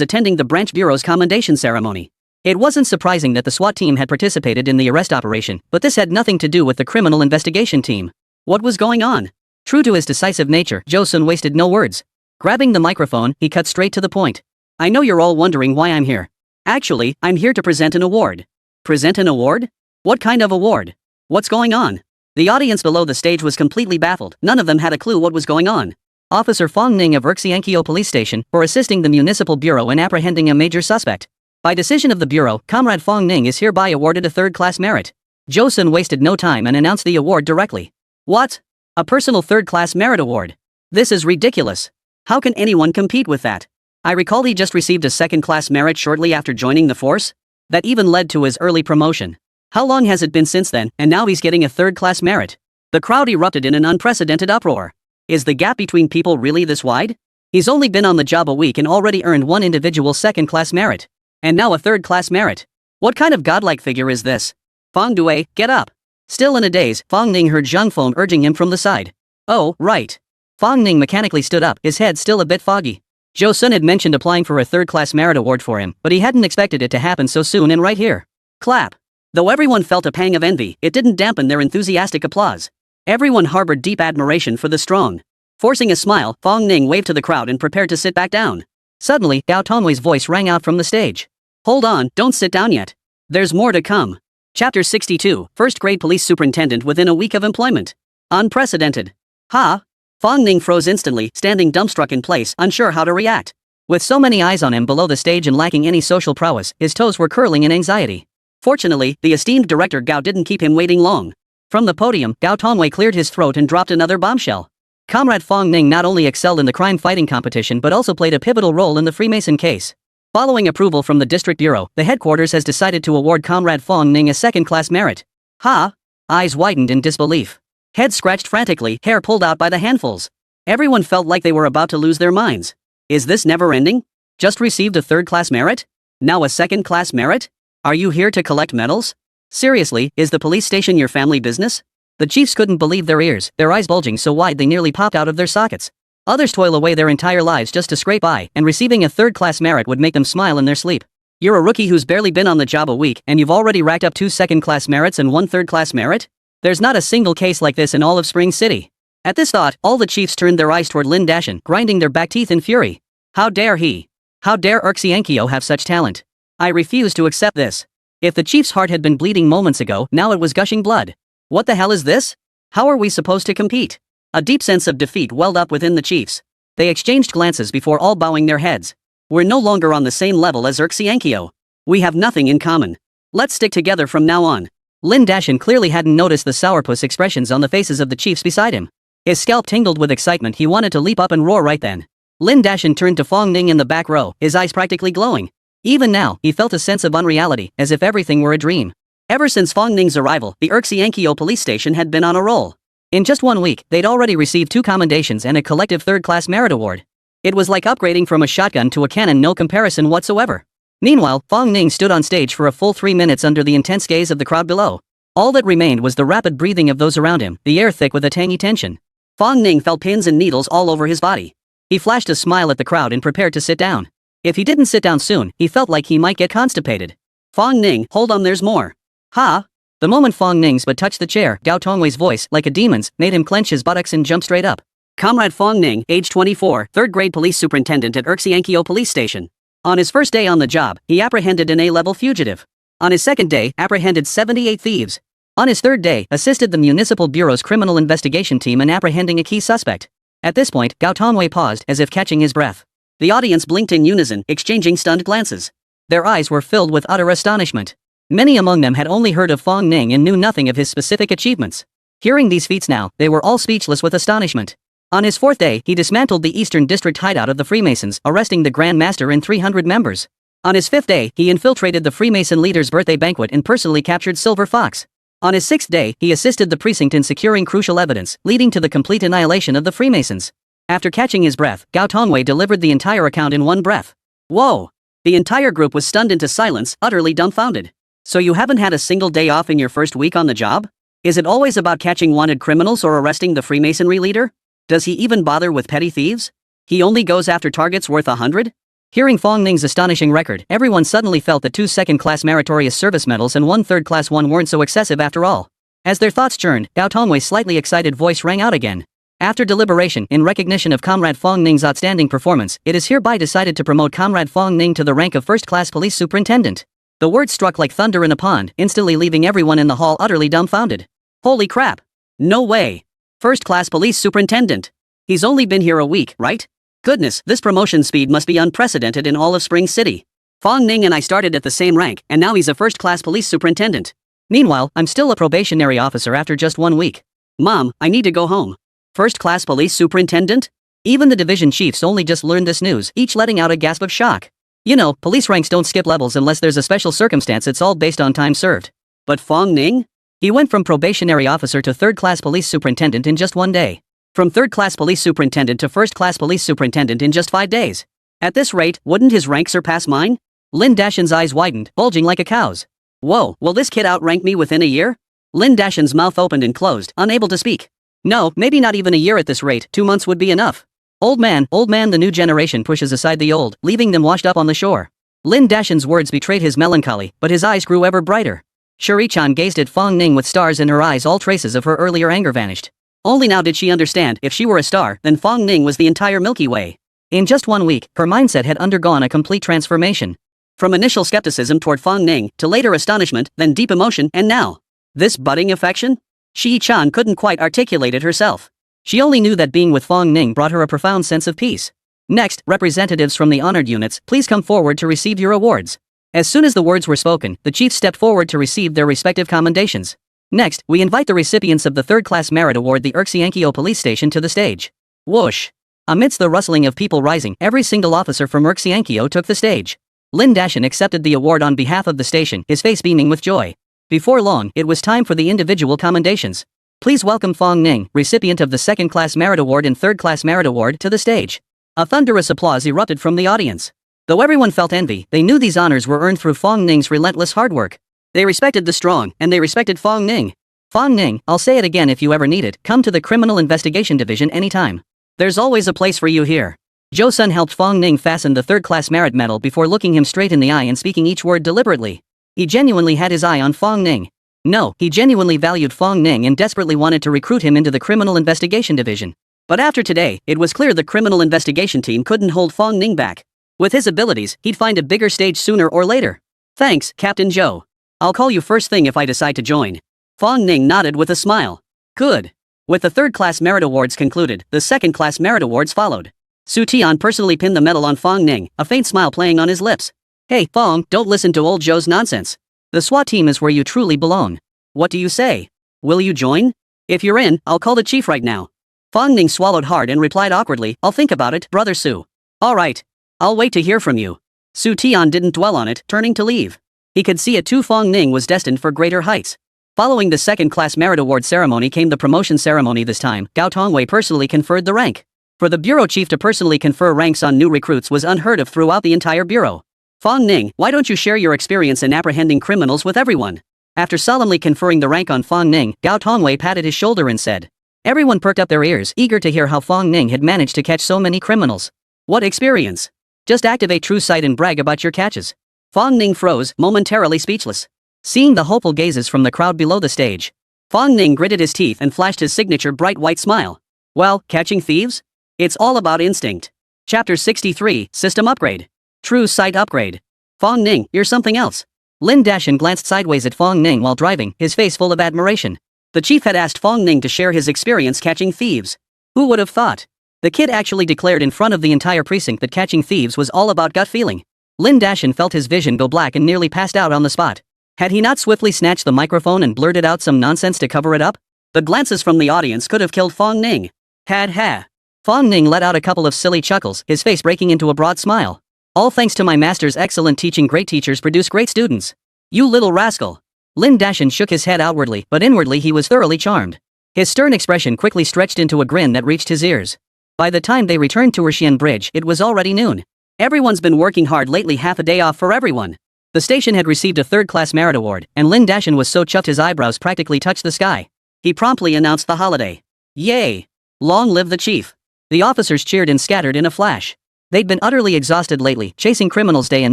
attending the branch bureau's commendation ceremony. It wasn't surprising that the SWAT team had participated in the arrest operation, but this had nothing to do with the criminal investigation team. What was going on? True to his decisive nature, Zhou Sun wasted no words. Grabbing the microphone, he cut straight to the point. I know you're all wondering why I'm here. Actually, I'm here to present an award. Present an award? What kind of award? What's going on? The audience below the stage was completely baffled. None of them had a clue what was going on. Officer Fang Ning of Yankio Police Station, for assisting the Municipal Bureau in apprehending a major suspect. By decision of the Bureau, Comrade Fang Ning is hereby awarded a third-class merit. Zhou Sun wasted no time and announced the award directly. What? A personal third-class merit award? This is ridiculous. How can anyone compete with that? I recall he just received a second-class merit shortly after joining the force. That even led to his early promotion. How long has it been since then, and now he's getting a third-class merit? The crowd erupted in an unprecedented uproar. Is the gap between people really this wide? He's only been on the job a week and already earned one individual second-class merit. And now a third-class merit. What kind of godlike figure is this? Fang Due, get up. Still in a daze, Fang Ning heard Zhang Feng urging him from the side. Oh, right. Fang Ning mechanically stood up, his head still a bit foggy. Zhou Sun had mentioned applying for a third-class merit award for him, but he hadn't expected it to happen so soon and right here. Clap. Though everyone felt a pang of envy, it didn't dampen their enthusiastic applause. Everyone harbored deep admiration for the strong. Forcing a smile, Fang Ning waved to the crowd and prepared to sit back down. Suddenly, Gao Tongwei's voice rang out from the stage. Hold on, don't sit down yet. There's more to come. Chapter 62, First Grade Police Superintendent within a week of employment. Unprecedented. Ha? Fang Ning froze instantly, standing dumbstruck in place, unsure how to react. With so many eyes on him below the stage and lacking any social prowess, his toes were curling in anxiety. Fortunately, the esteemed director Gao didn't keep him waiting long. From the podium, Gao Tongwei cleared his throat and dropped another bombshell. Comrade Fang Ning not only excelled in the crime-fighting competition but also played a pivotal role in the Freemason case. Following approval from the District Bureau, the headquarters has decided to award Comrade Fang Ning a second-class merit. Ha? Eyes widened in disbelief. Heads scratched frantically, hair pulled out by the handfuls. Everyone felt like they were about to lose their minds. Is this never-ending? Just received a third-class merit? Now a second-class merit? Are you here to collect medals? Seriously, is the police station your family business? The chiefs couldn't believe their ears, their eyes bulging so wide they nearly popped out of their sockets. Others toil away their entire lives just to scrape by, and receiving a third-class merit would make them smile in their sleep. You're a rookie who's barely been on the job a week, and you've already racked up 2 second-class merits and 1 third-class merit? There's not a single case like this in all of Spring City. At this thought, all the chiefs turned their eyes toward Lin Dashin, grinding their back teeth in fury. How dare he? How dare Urxiankyo have such talent? I refuse to accept this. If the chief's heart had been bleeding moments ago, now it was gushing blood. What the hell is this? How are we supposed to compete? A deep sense of defeat welled up within the chiefs. They exchanged glances before all bowing their heads. We're no longer on the same level as Urxiankyo. We have nothing in common. Let's stick together from now on. Lin Dashin clearly hadn't noticed the sourpuss expressions on the faces of the chiefs beside him. His scalp tingled with excitement. He wanted to leap up and roar right then. Lin Dashin turned to Fong Ning in the back row, his eyes practically glowing. Even now, he felt a sense of unreality, as if everything were a dream. Ever since Fong Ning's arrival, the Urxiankyo police station had been on a roll. In just 1 week, they'd already received 2 commendations and a collective third-class merit award. It was like upgrading from a shotgun to a cannon, no comparison whatsoever. Meanwhile, Fong Ning stood on stage for a full 3 minutes under the intense gaze of the crowd below. All that remained was the rapid breathing of those around him, the air thick with a tangy tension. Fong Ning felt pins and needles all over his body. He flashed a smile at the crowd and prepared to sit down. If he didn't sit down soon, he felt like he might get constipated. Fong Ning, hold on, there's more. Ha! The moment Fong Ning's butt touched the chair, Gao Tongwei's voice, like a demon's, made him clench his buttocks and jump straight up. Comrade Fong Ning, age 24, 3rd grade police superintendent at Urxiankyo police station. On his first day on the job, he apprehended an A-level fugitive. On his second day, apprehended 78 thieves. On his third day, assisted the municipal bureau's criminal investigation team in apprehending a key suspect. At this point, Gao Tongwei paused, as if catching his breath. The audience blinked in unison, exchanging stunned glances. Their eyes were filled with utter astonishment. Many among them had only heard of Fong Ning and knew nothing of his specific achievements. Hearing these feats now, they were all speechless with astonishment. On his 4th day, he dismantled the Eastern District hideout of the Freemasons, arresting the Grand Master and 300 members. On his 5th day, he infiltrated the Freemason leader's birthday banquet and personally captured Silver Fox. On his 6th day, he assisted the precinct in securing crucial evidence, leading to the complete annihilation of the Freemasons. After catching his breath, Gao Tongwei delivered the entire account in one breath. Whoa! The entire group was stunned into silence, utterly dumbfounded. So you haven't had a single day off in your first week on the job? Is it always about catching wanted criminals or arresting the Freemasonry leader? Does he even bother with petty thieves? He only goes after targets worth 100? Hearing Fong Ning's astonishing record, everyone suddenly felt that 2 second-class meritorious service medals and 1 third-class one weren't so excessive after all. As their thoughts churned, Gao Tongwei's slightly excited voice rang out again. After deliberation, in recognition of Comrade Fong Ning's outstanding performance, it is hereby decided to promote Comrade Fong Ning to the rank of first-class police superintendent. The word struck like thunder in a pond, instantly leaving everyone in the hall utterly dumbfounded. Holy crap! No way! First-class police superintendent! He's only been here a week, right? Goodness, this promotion speed must be unprecedented in all of Spring City. Fong Ning and I started at the same rank, and now he's a first-class police superintendent. Meanwhile, I'm still a probationary officer after just 1 week. Mom, I need to go home. First-class police superintendent? Even the division chiefs only just learned this news, each letting out a gasp of shock. You know, police ranks don't skip levels unless there's a special circumstance. It's all based on time served. But Fong Ning? He went from probationary officer to third-class police superintendent in just 1 day. From third-class police superintendent to first-class police superintendent in just 5 days. At this rate, wouldn't his rank surpass mine? Lin Dashin's eyes widened, bulging like a cow's. Whoa, will this kid outrank me within a year? Lin Dashin's mouth opened and closed, unable to speak. No, maybe not even a year at this rate, 2 months would be enough. Old man, the new generation pushes aside the old, leaving them washed up on the shore. Lin Dashin's words betrayed his melancholy, but his eyes grew ever brighter. Shuri-chan gazed at Fong Ning with stars in her eyes. All traces of her earlier anger vanished. Only now did she understand, if she were a star, then Fong Ning was the entire Milky Way. In just 1 week, her mindset had undergone a complete transformation. From initial skepticism toward Fong Ning, to later astonishment, then deep emotion, and now this budding affection? Shi-chan couldn't quite articulate it herself. She only knew that being with Fong Ning brought her a profound sense of peace. Next, representatives from the honored units, please come forward to receive your awards. As soon as the words were spoken, the chiefs stepped forward to receive their respective commendations. Next, we invite the recipients of the third-class merit award, the Urxiankyo police station, to the stage. Whoosh! Amidst the rustling of people rising, every single officer from Urxiankyo took the stage. Lin Dashin accepted the award on behalf of the station, his face beaming with joy. Before long, it was time for the individual commendations. Please welcome Fong Ning, recipient of the second-class merit award and third-class merit award, to the stage. A thunderous applause erupted from the audience. Though everyone felt envy, they knew these honors were earned through Fong Ning's relentless hard work. They respected the strong, and they respected Fong Ning. Fong Ning, I'll say it again if you ever need it, come to the Criminal Investigation Division anytime. There's always a place for you here. Zhou Sun helped Fong Ning fasten the third-class merit medal before looking him straight in the eye and speaking each word deliberately. He genuinely had his eye on Fong Ning. No, he genuinely valued Fong Ning and desperately wanted to recruit him into the Criminal Investigation Division. But after today, it was clear the Criminal Investigation team couldn't hold Fong Ning back. With his abilities, he'd find a bigger stage sooner or later. Thanks, Captain Zhou. I'll call you first thing if I decide to join. Fong Ning nodded with a smile. Good. With the third-class merit awards concluded, the second-class merit awards followed. Su Tian personally pinned the medal on Fong Ning, a faint smile playing on his lips. Hey, Fong, don't listen to old Zhou's nonsense. The SWAT team is where you truly belong. What do you say? Will you join? If you're in, I'll call the chief right now. Fong Ning swallowed hard and replied awkwardly, I'll think about it, Brother Su. Alright. I'll wait to hear from you. Su Tian didn't dwell on it, turning to leave. He could see it too. Fong Ning was destined for greater heights. Following the second-class merit award ceremony came the promotion ceremony. This time, Gao Tongwei personally conferred the rank. For the bureau chief to personally confer ranks on new recruits was unheard of throughout the entire bureau. Fong Ning, why don't you share your experience in apprehending criminals with everyone? After solemnly conferring the rank on Fong Ning, Gao Tongwei patted his shoulder and said. Everyone perked up their ears, eager to hear how Fong Ning had managed to catch so many criminals. What experience? Just activate true sight and brag about your catches. Fong Ning froze, momentarily speechless. Seeing the hopeful gazes from the crowd below the stage, Fong Ning gritted his teeth and flashed his signature bright white smile. Well, catching thieves? It's all about instinct. Chapter 63, System Upgrade. True Sight Upgrade. Fong Ning, you're something else. Lin Dashan glanced sideways at Fong Ning while driving, his face full of admiration. The chief had asked Fong Ning to share his experience catching thieves. Who would have thought? The kid actually declared in front of the entire precinct that catching thieves was all about gut feeling. Lin Dashan felt his vision go black and nearly passed out on the spot. Had he not swiftly snatched the microphone and blurted out some nonsense to cover it up? The glances from the audience could have killed Fong Ning. Ha. Fong Ning let out a couple of silly chuckles, his face breaking into a broad smile. All thanks to my master's excellent teaching. Great teachers produce great students. You little rascal. Lin Dashan shook his head outwardly, but inwardly he was thoroughly charmed. His stern expression quickly stretched into a grin that reached his ears. By the time they returned to Erxian Bridge, it was already noon. Everyone's been working hard lately, half a day off for everyone. The station had received a third-class merit award, and Lin Dashan was so chuffed his eyebrows practically touched the sky. He promptly announced the holiday. Yay! Long live the chief! The officers cheered and scattered in a flash. They'd been utterly exhausted lately, chasing criminals day and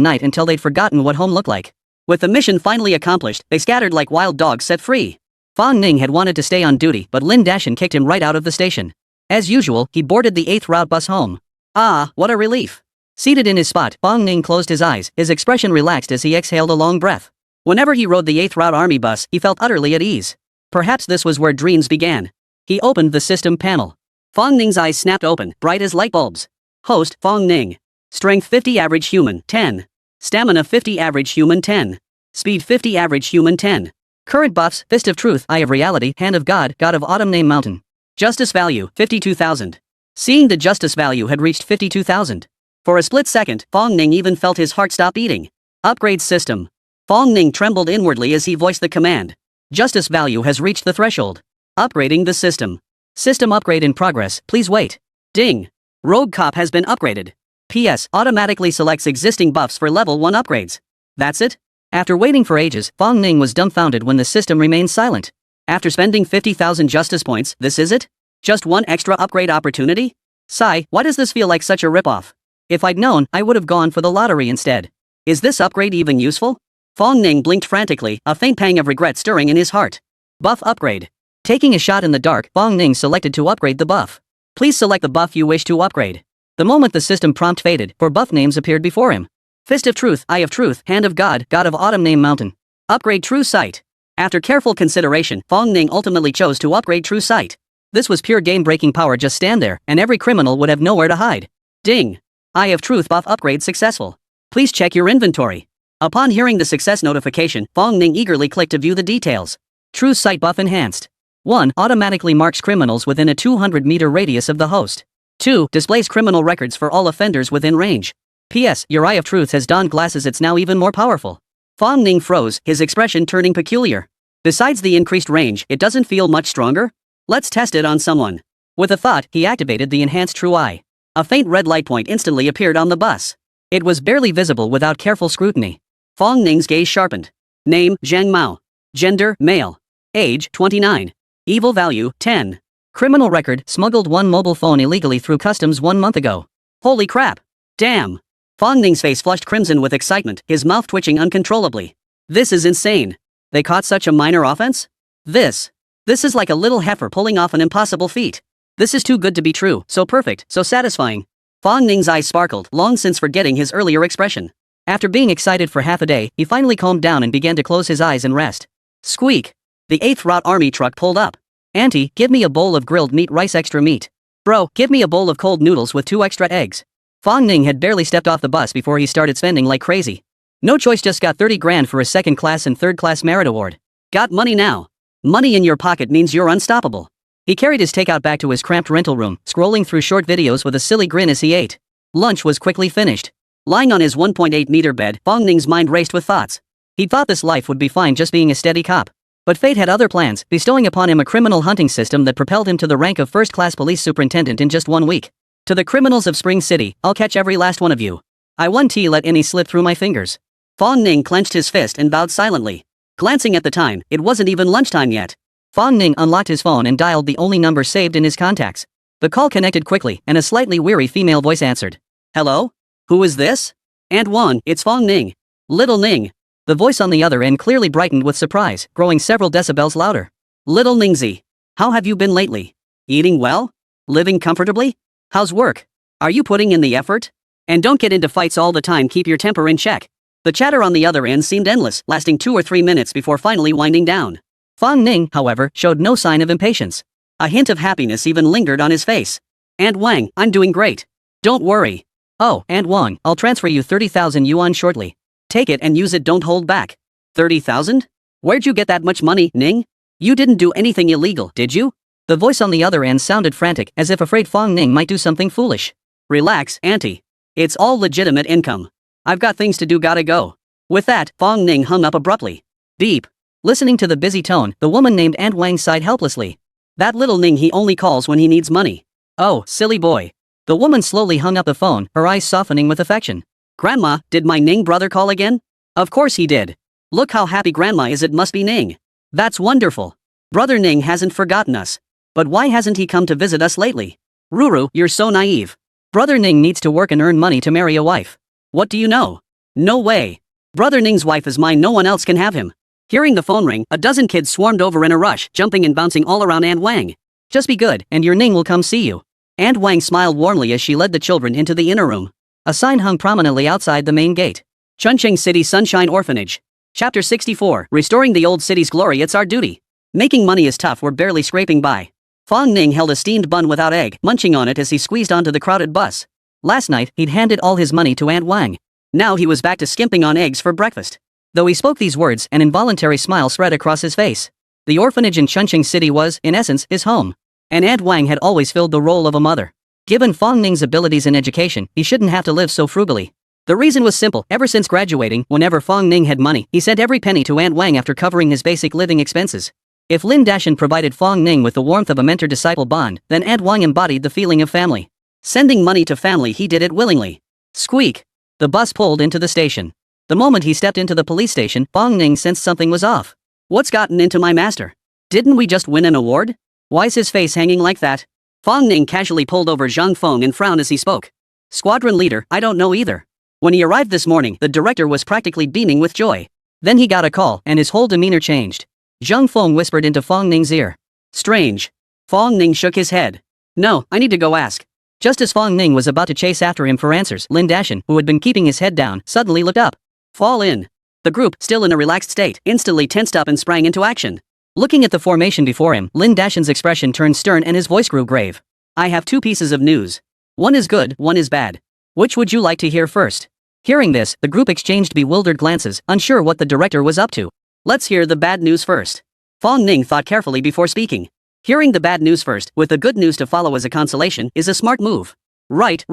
night until they'd forgotten what home looked like. With the mission finally accomplished, they scattered like wild dogs set free. Fong Ning had wanted to stay on duty, but Lin Dashan kicked him right out of the station. As usual, he boarded the 8th route bus home. Ah, what a relief! Seated in his spot, Fong Ning closed his eyes, his expression relaxed as he exhaled a long breath. Whenever he rode the 8th route army bus, he felt utterly at ease. Perhaps this was where dreams began. He opened the system panel. Fong Ning's eyes snapped open, bright as light bulbs. Host, Fong Ning. Strength 50 average human, 10. Stamina 50 average human, 10. Speed 50 average human, 10. Current buffs, Fist of Truth, Eye of Reality, Hand of God, God of Autumn, Name Mountain. Justice value, 52,000. Seeing the justice value had reached 52,000. For a split second, Fong Ning even felt his heart stop beating. Upgrade system. Fong Ning trembled inwardly as he voiced the command. Justice value has reached the threshold. Upgrading the system. System upgrade in progress, please wait. Ding. Rogue Cop has been upgraded. PS, automatically selects existing buffs for level 1 upgrades. That's it? After waiting for ages, Fong Ning was dumbfounded when the system remained silent. After spending 50,000 justice points, this is it? Just one extra upgrade opportunity? Sigh, why does this feel like such a ripoff? If I'd known, I would have gone for the lottery instead. Is this upgrade even useful? Fong Ning blinked frantically, a faint pang of regret stirring in his heart. Buff upgrade. Taking a shot in the dark, Fong Ning selected to upgrade the buff. Please select the buff you wish to upgrade. The moment the system prompt faded, 4 buff names appeared before him. Fist of Truth, Eye of Truth, Hand of God, God of Autumn, Name Mountain. Upgrade True Sight. After careful consideration, Fong Ning ultimately chose to upgrade True Sight. This was pure game-breaking power. Just stand there, and every criminal would have nowhere to hide. Ding. Eye of Truth buff upgrade successful. Please check your inventory. Upon hearing the success notification, Fong Ning eagerly clicked to view the details. True Sight buff enhanced. 1. Automatically marks criminals within a 200-meter radius of the host. 2. Displays criminal records for all offenders within range. P.S. Your Eye of Truth has donned glasses. It's now even more powerful. Fong Ning froze, his expression turning peculiar. Besides the increased range, it doesn't feel much stronger? Let's test it on someone. With a thought, he activated the enhanced True Eye. A faint red light point instantly appeared on the bus. It was barely visible without careful scrutiny. Fong Ning's gaze sharpened. Name, Zhang Mao. Gender, male. Age, 29. Evil value, 10. Criminal record, smuggled one mobile phone illegally through customs 1 month ago. Holy crap. Damn. Fong Ning's face flushed crimson with excitement, his mouth twitching uncontrollably. This is insane. They caught such a minor offense? This is like a little heifer pulling off an impossible feat. This is too good to be true, so perfect, so satisfying. Fong Ning's eyes sparkled, long since forgetting his earlier expression. After being excited for half a day, he finally calmed down and began to close his eyes and rest. Squeak. The 8th Route Army truck pulled up. Auntie, give me a bowl of grilled meat rice extra meat. Bro, give me a bowl of cold noodles with 2 extra eggs. Fong Ning had barely stepped off the bus before he started spending like crazy. No Choice just got 30 grand for a 2nd class and 3rd class merit award. Got money now. Money in your pocket means you're unstoppable. He carried his takeout back to his cramped rental room, scrolling through short videos with a silly grin as he ate. Lunch was quickly finished. Lying on his 1.8-meter bed, Fong Ning's mind raced with thoughts. He thought this life would be fine just being a steady cop. But fate had other plans, bestowing upon him a criminal hunting system that propelled him to the rank of first-class police superintendent in just 1 week. To the criminals of Spring City, I'll catch every last one of you. I won T let any slip through my fingers. Fong Ning clenched his fist and bowed silently. Glancing at the time, it wasn't even lunchtime yet. Fong Ning unlocked his phone and dialed the only number saved in his contacts. The call connected quickly, and a slightly weary female voice answered. Hello? Who is this? Aunt Wan, it's Fong Ning. Little Ning. The voice on the other end clearly brightened with surprise, growing several decibels louder. Little Ningzi. How have you been lately? Eating well? Living comfortably? How's work? Are you putting in the effort? And don't get into fights all the time, keep your temper in check. The chatter on the other end seemed endless, lasting 2 or 3 minutes before finally winding down. Fong Ning, however, showed no sign of impatience. A hint of happiness even lingered on his face. Aunt Wang, I'm doing great. Don't worry. Oh, Aunt Wang, I'll transfer you 30,000 yuan shortly. Take it and use it, don't hold back. 30,000? Where'd you get that much money, Ning? You didn't do anything illegal, did you? The voice on the other end sounded frantic, as if afraid Fong Ning might do something foolish. Relax, Auntie. It's all legitimate income. I've got things to do, gotta go. With that, Fong Ning hung up abruptly. Beep. Listening to the busy tone, the woman named Aunt Wang sighed helplessly. That little Ning he only calls when he needs money. Oh, silly boy. The woman slowly hung up the phone, her eyes softening with affection. Grandma, did my Ning brother call again? Of course he did. Look how happy Grandma is, it must be Ning. That's wonderful. Brother Ning hasn't forgotten us. But why hasn't he come to visit us lately? Ruru, you're so naive. Brother Ning needs to work and earn money to marry a wife. What do you know? No way. Brother Ning's wife is mine, no one else can have him. Hearing the phone ring, a dozen kids swarmed over in a rush, jumping and bouncing all around Aunt Wang. Just be good, and your Ning will come see you. Aunt Wang smiled warmly as she led the children into the inner room. A sign hung prominently outside the main gate. Chuncheng City Sunshine Orphanage. Chapter 64, Restoring the Old City's Glory, it's our duty. Making money is tough, we're barely scraping by. Fong Ning held a steamed bun without egg, munching on it as he squeezed onto the crowded bus. Last night, he'd handed all his money to Aunt Wang. Now he was back to skimping on eggs for breakfast. Though he spoke these words, an involuntary smile spread across his face. The orphanage in Chuncheng City was, in essence, his home. And Aunt Wang had always filled the role of a mother. Given Fong Ning's abilities in education, he shouldn't have to live so frugally. The reason was simple. Ever since graduating, whenever Fong Ning had money, he sent every penny to Aunt Wang after covering his basic living expenses. If Lin Dashan provided Fong Ning with the warmth of a mentor-disciple bond, then Aunt Wang embodied the feeling of family. Sending money to family, he did it willingly. Squeak. The bus pulled into the station. The moment he stepped into the police station, Fong Ning sensed something was off. What's gotten into my master? Didn't we just win an award? Why's his face hanging like that? Fong Ning casually pulled over Zhang Feng and frowned as he spoke. Squadron leader, I don't know either. When he arrived this morning, the director was practically beaming with joy. Then he got a call, and his whole demeanor changed. Zhang Feng whispered into Fong Ning's ear. Strange. Fong Ning shook his head. No, I need to go ask. Just as Fong Ning was about to chase after him for answers, Lin Dashan, who had been keeping his head down, suddenly looked up. Fall in. The group, still in a relaxed state, instantly tensed up and sprang into action. Looking at the formation before him, Lin Dashan's expression turned stern and his voice grew grave. I have 2 pieces of news. One is good, one is bad. Which would you like to hear first? Hearing this, the group exchanged bewildered glances, unsure what the director was up to. Let's hear the bad news first. Fong Ning thought carefully before speaking. Hearing the bad news first, with the good news to follow as a consolation, is a smart move. Right.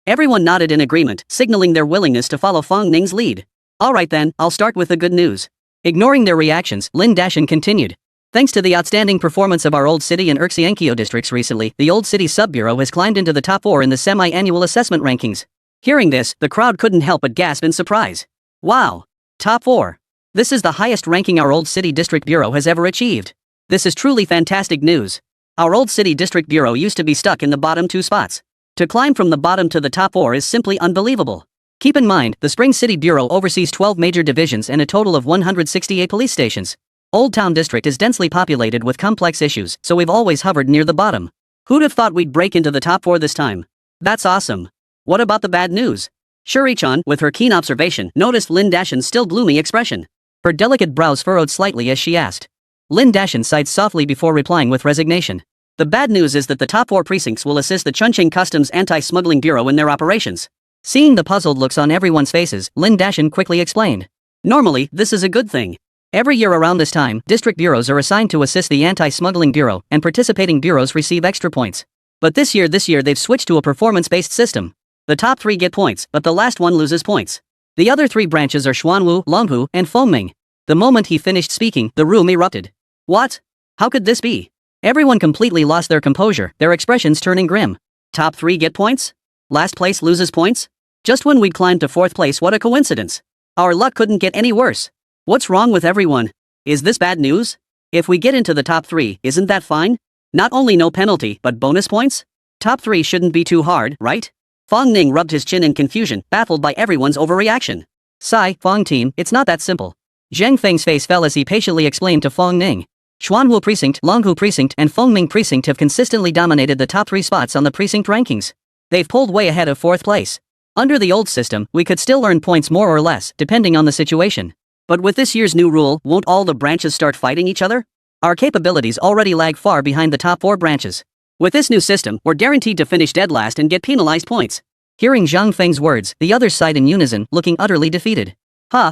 Everyone nodded in agreement, signaling their willingness to follow Fong Ning's lead. Alright then, I'll start with the good news. Ignoring their reactions, Lin Dashan continued. Thanks to the outstanding performance of our Old City and Urxiankyo districts recently, the Old City Sub-Bureau has climbed into the top 4 in the semi-annual assessment rankings. Hearing this, the crowd couldn't help but gasp in surprise. Wow! Top 4. This is the highest ranking our Old City District Bureau has ever achieved. This is truly fantastic news. Our old city district bureau used to be stuck in the bottom 2 spots. To climb from the bottom to the top 4 is simply unbelievable. Keep in mind, the Spring City Bureau oversees 12 major divisions and a total of 168 police stations. Old Town District is densely populated with complex issues, so we've always hovered near the bottom. Who'd have thought we'd break into the top 4 this time? That's awesome. What about the bad news? Shuri-chan, with her keen observation, noticed Lin Dashin's still gloomy expression. Her delicate brows furrowed slightly as she asked. Lin Dashin sighed softly before replying with resignation. The bad news is that the top 4 precincts will assist the Chunqing Customs Anti-Smuggling Bureau in their operations. Seeing the puzzled looks on everyone's faces, Lin Dashin quickly explained. Normally, this is a good thing. Every year around this time, district bureaus are assigned to assist the Anti-Smuggling Bureau, and participating bureaus receive extra points. But this year they've switched to a performance-based system. The top 3 get points, but the last one loses points. The other 3 branches are Xuanwu, Longhu, and Fengming. The moment he finished speaking, the room erupted. What? How could this be? Everyone completely lost their composure, their expressions turning grim. Top 3 get points? Last place loses points? Just when we'd climbed to 4th place, what a coincidence. Our luck couldn't get any worse. What's wrong with everyone? Is this bad news? If we get into the top 3, isn't that fine? Not only no penalty, but bonus points? Top 3 shouldn't be too hard, right? Feng Ning rubbed his chin in confusion, baffled by everyone's overreaction. Sigh, Feng team, it's not that simple. Zheng Feng's face fell as he patiently explained to Feng Ning. Xuanwu Precinct, Longhu Precinct, and Fengming Precinct have consistently dominated the top 3 spots on the precinct rankings. They've pulled way ahead of 4th place. Under the old system, we could still earn points more or less, depending on the situation. But with this year's new rule, won't all the branches start fighting each other? Our capabilities already lag far behind the top 4 branches. With this new system, we're guaranteed to finish dead last and get penalized points. Hearing Zhang Feng's words, the others sighed in unison, looking utterly defeated.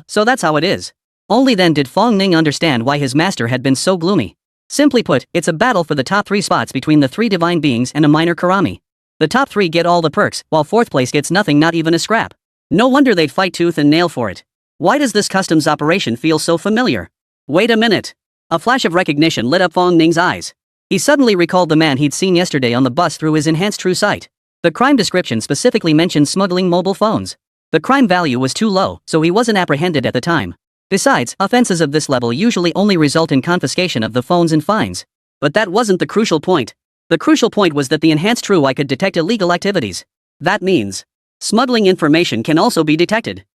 So that's how it is. Only then did Feng Ning understand why his master had been so gloomy. Simply put, it's a battle for the top 3 spots between the 3 divine beings and a minor Karami. The top 3 get all the perks, while 4th place gets nothing, not even a scrap. No wonder they'd fight tooth and nail for it. Why does this customs operation feel so familiar? Wait a minute. A flash of recognition lit up Feng Ning's eyes. He suddenly recalled the man he'd seen yesterday on the bus through his enhanced true sight. The crime description specifically mentioned smuggling mobile phones. The crime value was too low, so he wasn't apprehended at the time. Besides, offenses of this level usually only result in confiscation of the phones and fines. But that wasn't the crucial point. The crucial point was that the enhanced true eye could detect illegal activities. That means smuggling information can also be detected.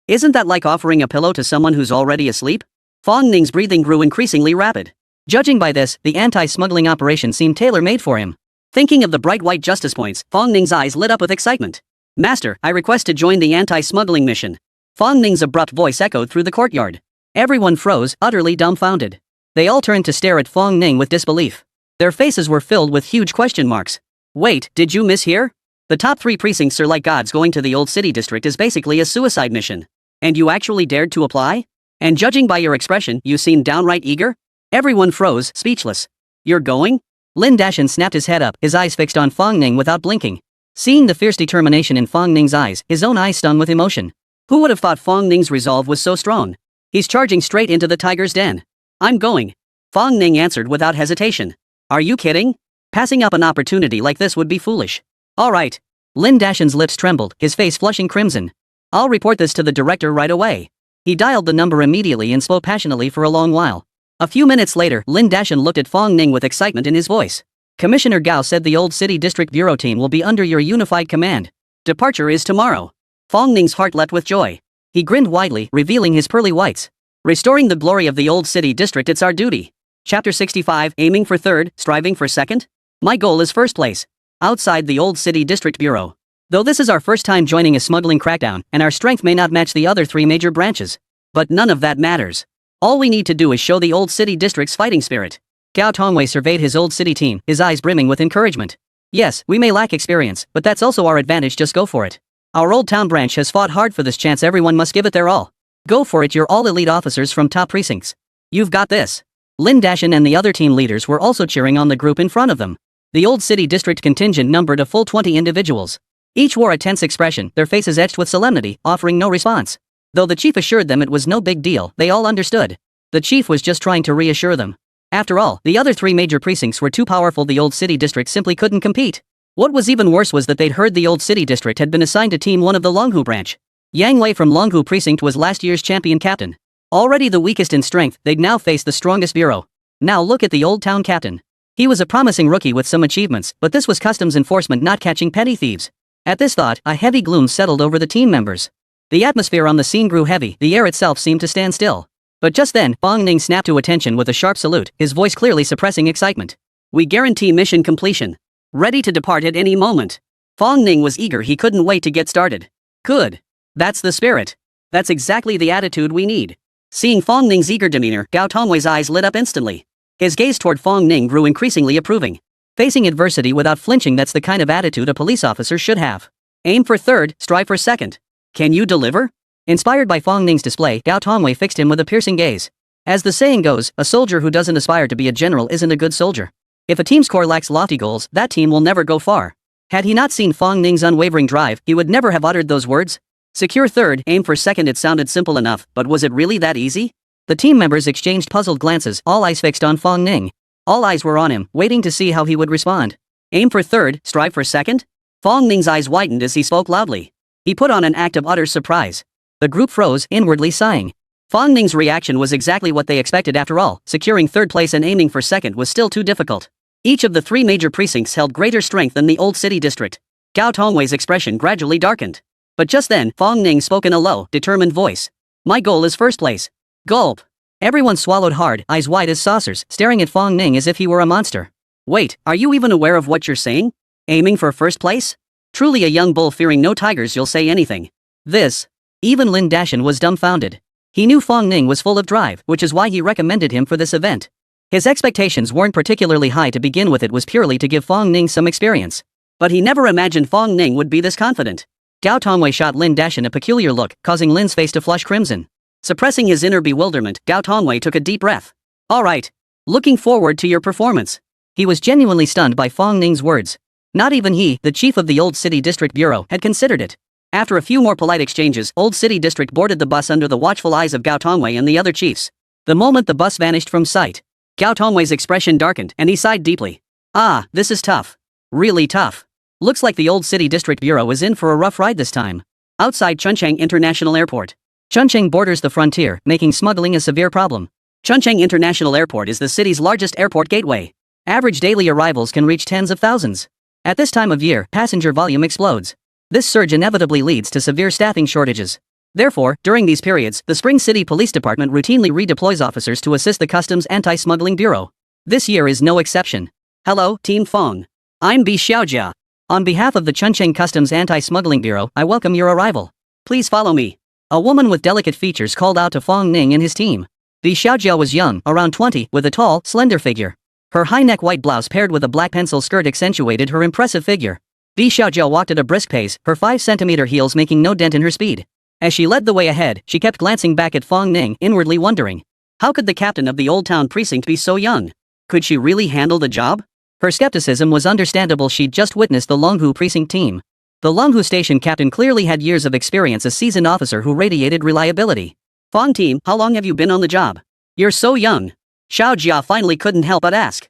Isn't that like offering a pillow to someone who's already asleep? Feng Ning's breathing grew increasingly rapid. Judging by this, the anti-smuggling operation seemed tailor-made for him. Thinking of the bright white justice points, Feng Ning's eyes lit up with excitement. Master, I request to join the anti-smuggling mission. Feng Ning's abrupt voice echoed through the courtyard. Everyone froze, utterly dumbfounded. They all turned to stare at Feng Ning with disbelief. Their faces were filled with huge question marks. Wait, did you mishear? The top 3 precincts are like gods. Going to the old city district is basically a suicide mission. And you actually dared to apply? And judging by your expression, you seem downright eager? Everyone froze, speechless. You're going? Lin Dashin snapped his head up, his eyes fixed on Feng Ning without blinking. Seeing the fierce determination in Feng Ning's eyes, his own eyes stung with emotion. Who would have thought Feng Ning's resolve was so strong? He's charging straight into the tiger's den. I'm going. Feng Ning answered without hesitation. Are you kidding? Passing up an opportunity like this would be foolish. All right. Lin Dashin's lips trembled, his face flushing crimson. I'll report this to the director right away. He dialed the number immediately and spoke passionately for a long while. A few minutes later, Lin Dashin looked at Feng Ning with excitement in his voice. Commissioner Gao said the old city district bureau team will be under your unified command. Departure is tomorrow. Feng Ning's heart leapt with joy. He grinned widely, revealing his pearly whites. Restoring the glory of the old city district, it's our duty. Chapter 65, aiming for 3rd, striving for 2nd? My goal is 1st place. Outside the old city district bureau. Though this is our first time joining a smuggling crackdown, and our strength may not match the other 3 major branches. But none of that matters. All we need to do is show the old city district's fighting spirit. Gao Tongwei surveyed his old city team, his eyes brimming with encouragement. Yes, we may lack experience, but that's also our advantage, just go for it. Our old town branch has fought hard for this chance, everyone must give it their all. Go for it, you're all elite officers from top precincts. You've got this. Lin Dashin and the other team leaders were also cheering on the group in front of them. The old city district contingent numbered a full 20 individuals. Each wore a tense expression, their faces etched with solemnity, offering no response. Though the chief assured them it was no big deal, they all understood. The chief was just trying to reassure them. After all, the other 3 major precincts were too powerful, the old city district simply couldn't compete. What was even worse was that they'd heard the old city district had been assigned to Team 1 of the Longhu branch. Yang Wei from Longhu precinct was last year's champion captain. Already the weakest in strength, they'd now face the strongest bureau. Now look at the old town captain. He was a promising rookie with some achievements, but this was customs enforcement not catching petty thieves. At this thought, a heavy gloom settled over the team members. The atmosphere on the scene grew heavy, the air itself seemed to stand still. But just then, Fong Ning snapped to attention with a sharp salute, his voice clearly suppressing excitement. We guarantee mission completion. Ready to depart at any moment. Fong Ning was eager, he couldn't wait to get started. Good. That's the spirit. That's exactly the attitude we need. Seeing Fong Ning's eager demeanor, Gao Tongwei's eyes lit up instantly. His gaze toward Fong Ning grew increasingly approving. Facing adversity without flinching, that's the kind of attitude a police officer should have. Aim for third, strive for second. Can you deliver? Inspired by Fong Ning's display, Gao Tongwei fixed him with a piercing gaze. As the saying goes, a soldier who doesn't aspire to be a general isn't a good soldier. If a team's core lacks lofty goals, that team will never go far. Had he not seen Fong Ning's unwavering drive, he would never have uttered those words. Secure third, aim for second. It sounded simple enough, but was it really that easy? The team members exchanged puzzled glances, all eyes fixed on Fong Ning. All eyes were on him, waiting to see how he would respond. Aim for third, strive for second? Fong Ning's eyes widened as he spoke loudly. He put on an act of utter surprise. The group froze, inwardly sighing. Fong Ning's reaction was exactly what they expected. After all, securing third place and aiming for second was still too difficult. Each of the three major precincts held greater strength than the old city district. Gao Tongwei's expression gradually darkened. But just then, Fong Ning spoke in a low, determined voice. My goal is first place. Gulp. Everyone swallowed hard, eyes wide as saucers, staring at Fong Ning as if he were a monster. Wait, are you even aware of what you're saying? Aiming for first place? Truly a young bull fearing no tigers, you'll say anything. This. Even Lin Dashan was dumbfounded. He knew Fong Ning was full of drive, which is why he recommended him for this event. His expectations weren't particularly high to begin with, it was purely to give Fong Ning some experience. But he never imagined Fong Ning would be this confident. Gao Tongwei shot Lin Dashan a peculiar look, causing Lin's face to flush crimson. Suppressing his inner bewilderment, Gao Tongwei took a deep breath. All right. Looking forward to your performance. He was genuinely stunned by Fong Ning's words. Not even he, the chief of the Old City District Bureau, had considered it. After a few more polite exchanges, Old City District boarded the bus under the watchful eyes of Gao Tongwei and the other chiefs. The moment the bus vanished from sight, Gao Tongwei's expression darkened and he sighed deeply. Ah, this is tough. Really tough. Looks like the Old City District Bureau is in for a rough ride this time. Outside Chuncheng International Airport. Chuncheng borders the frontier, making smuggling a severe problem. Chuncheng International Airport is the city's largest airport gateway. Average daily arrivals can reach tens of thousands. At this time of year, passenger volume explodes. This surge inevitably leads to severe staffing shortages. Therefore, during these periods, the Spring City Police Department routinely redeploys officers to assist the Customs Anti-Smuggling Bureau. This year is no exception. Hello, Team Fong. I'm Bi Xiaojia. On behalf of the Chuncheng Customs Anti-Smuggling Bureau, I welcome your arrival. Please follow me. A woman with delicate features called out to Fong Ning and his team. Bi Xiaojia was young, around 20, with a tall, slender figure. Her high-neck white blouse paired with a black pencil skirt accentuated her impressive figure. Bi Xiaojia walked at a brisk pace, her 5-centimeter heels making no dent in her speed. As she led the way ahead, she kept glancing back at Fong Ning, inwardly wondering. How could the captain of the Old Town Precinct be so young? Could she really handle the job? Her skepticism was understandable, she'd just witnessed the Longhu Precinct team. The Longhu Station captain clearly had years of experience, a seasoned officer who radiated reliability. Fong team, how long have you been on the job? You're so young. Xiaojia finally couldn't help but ask.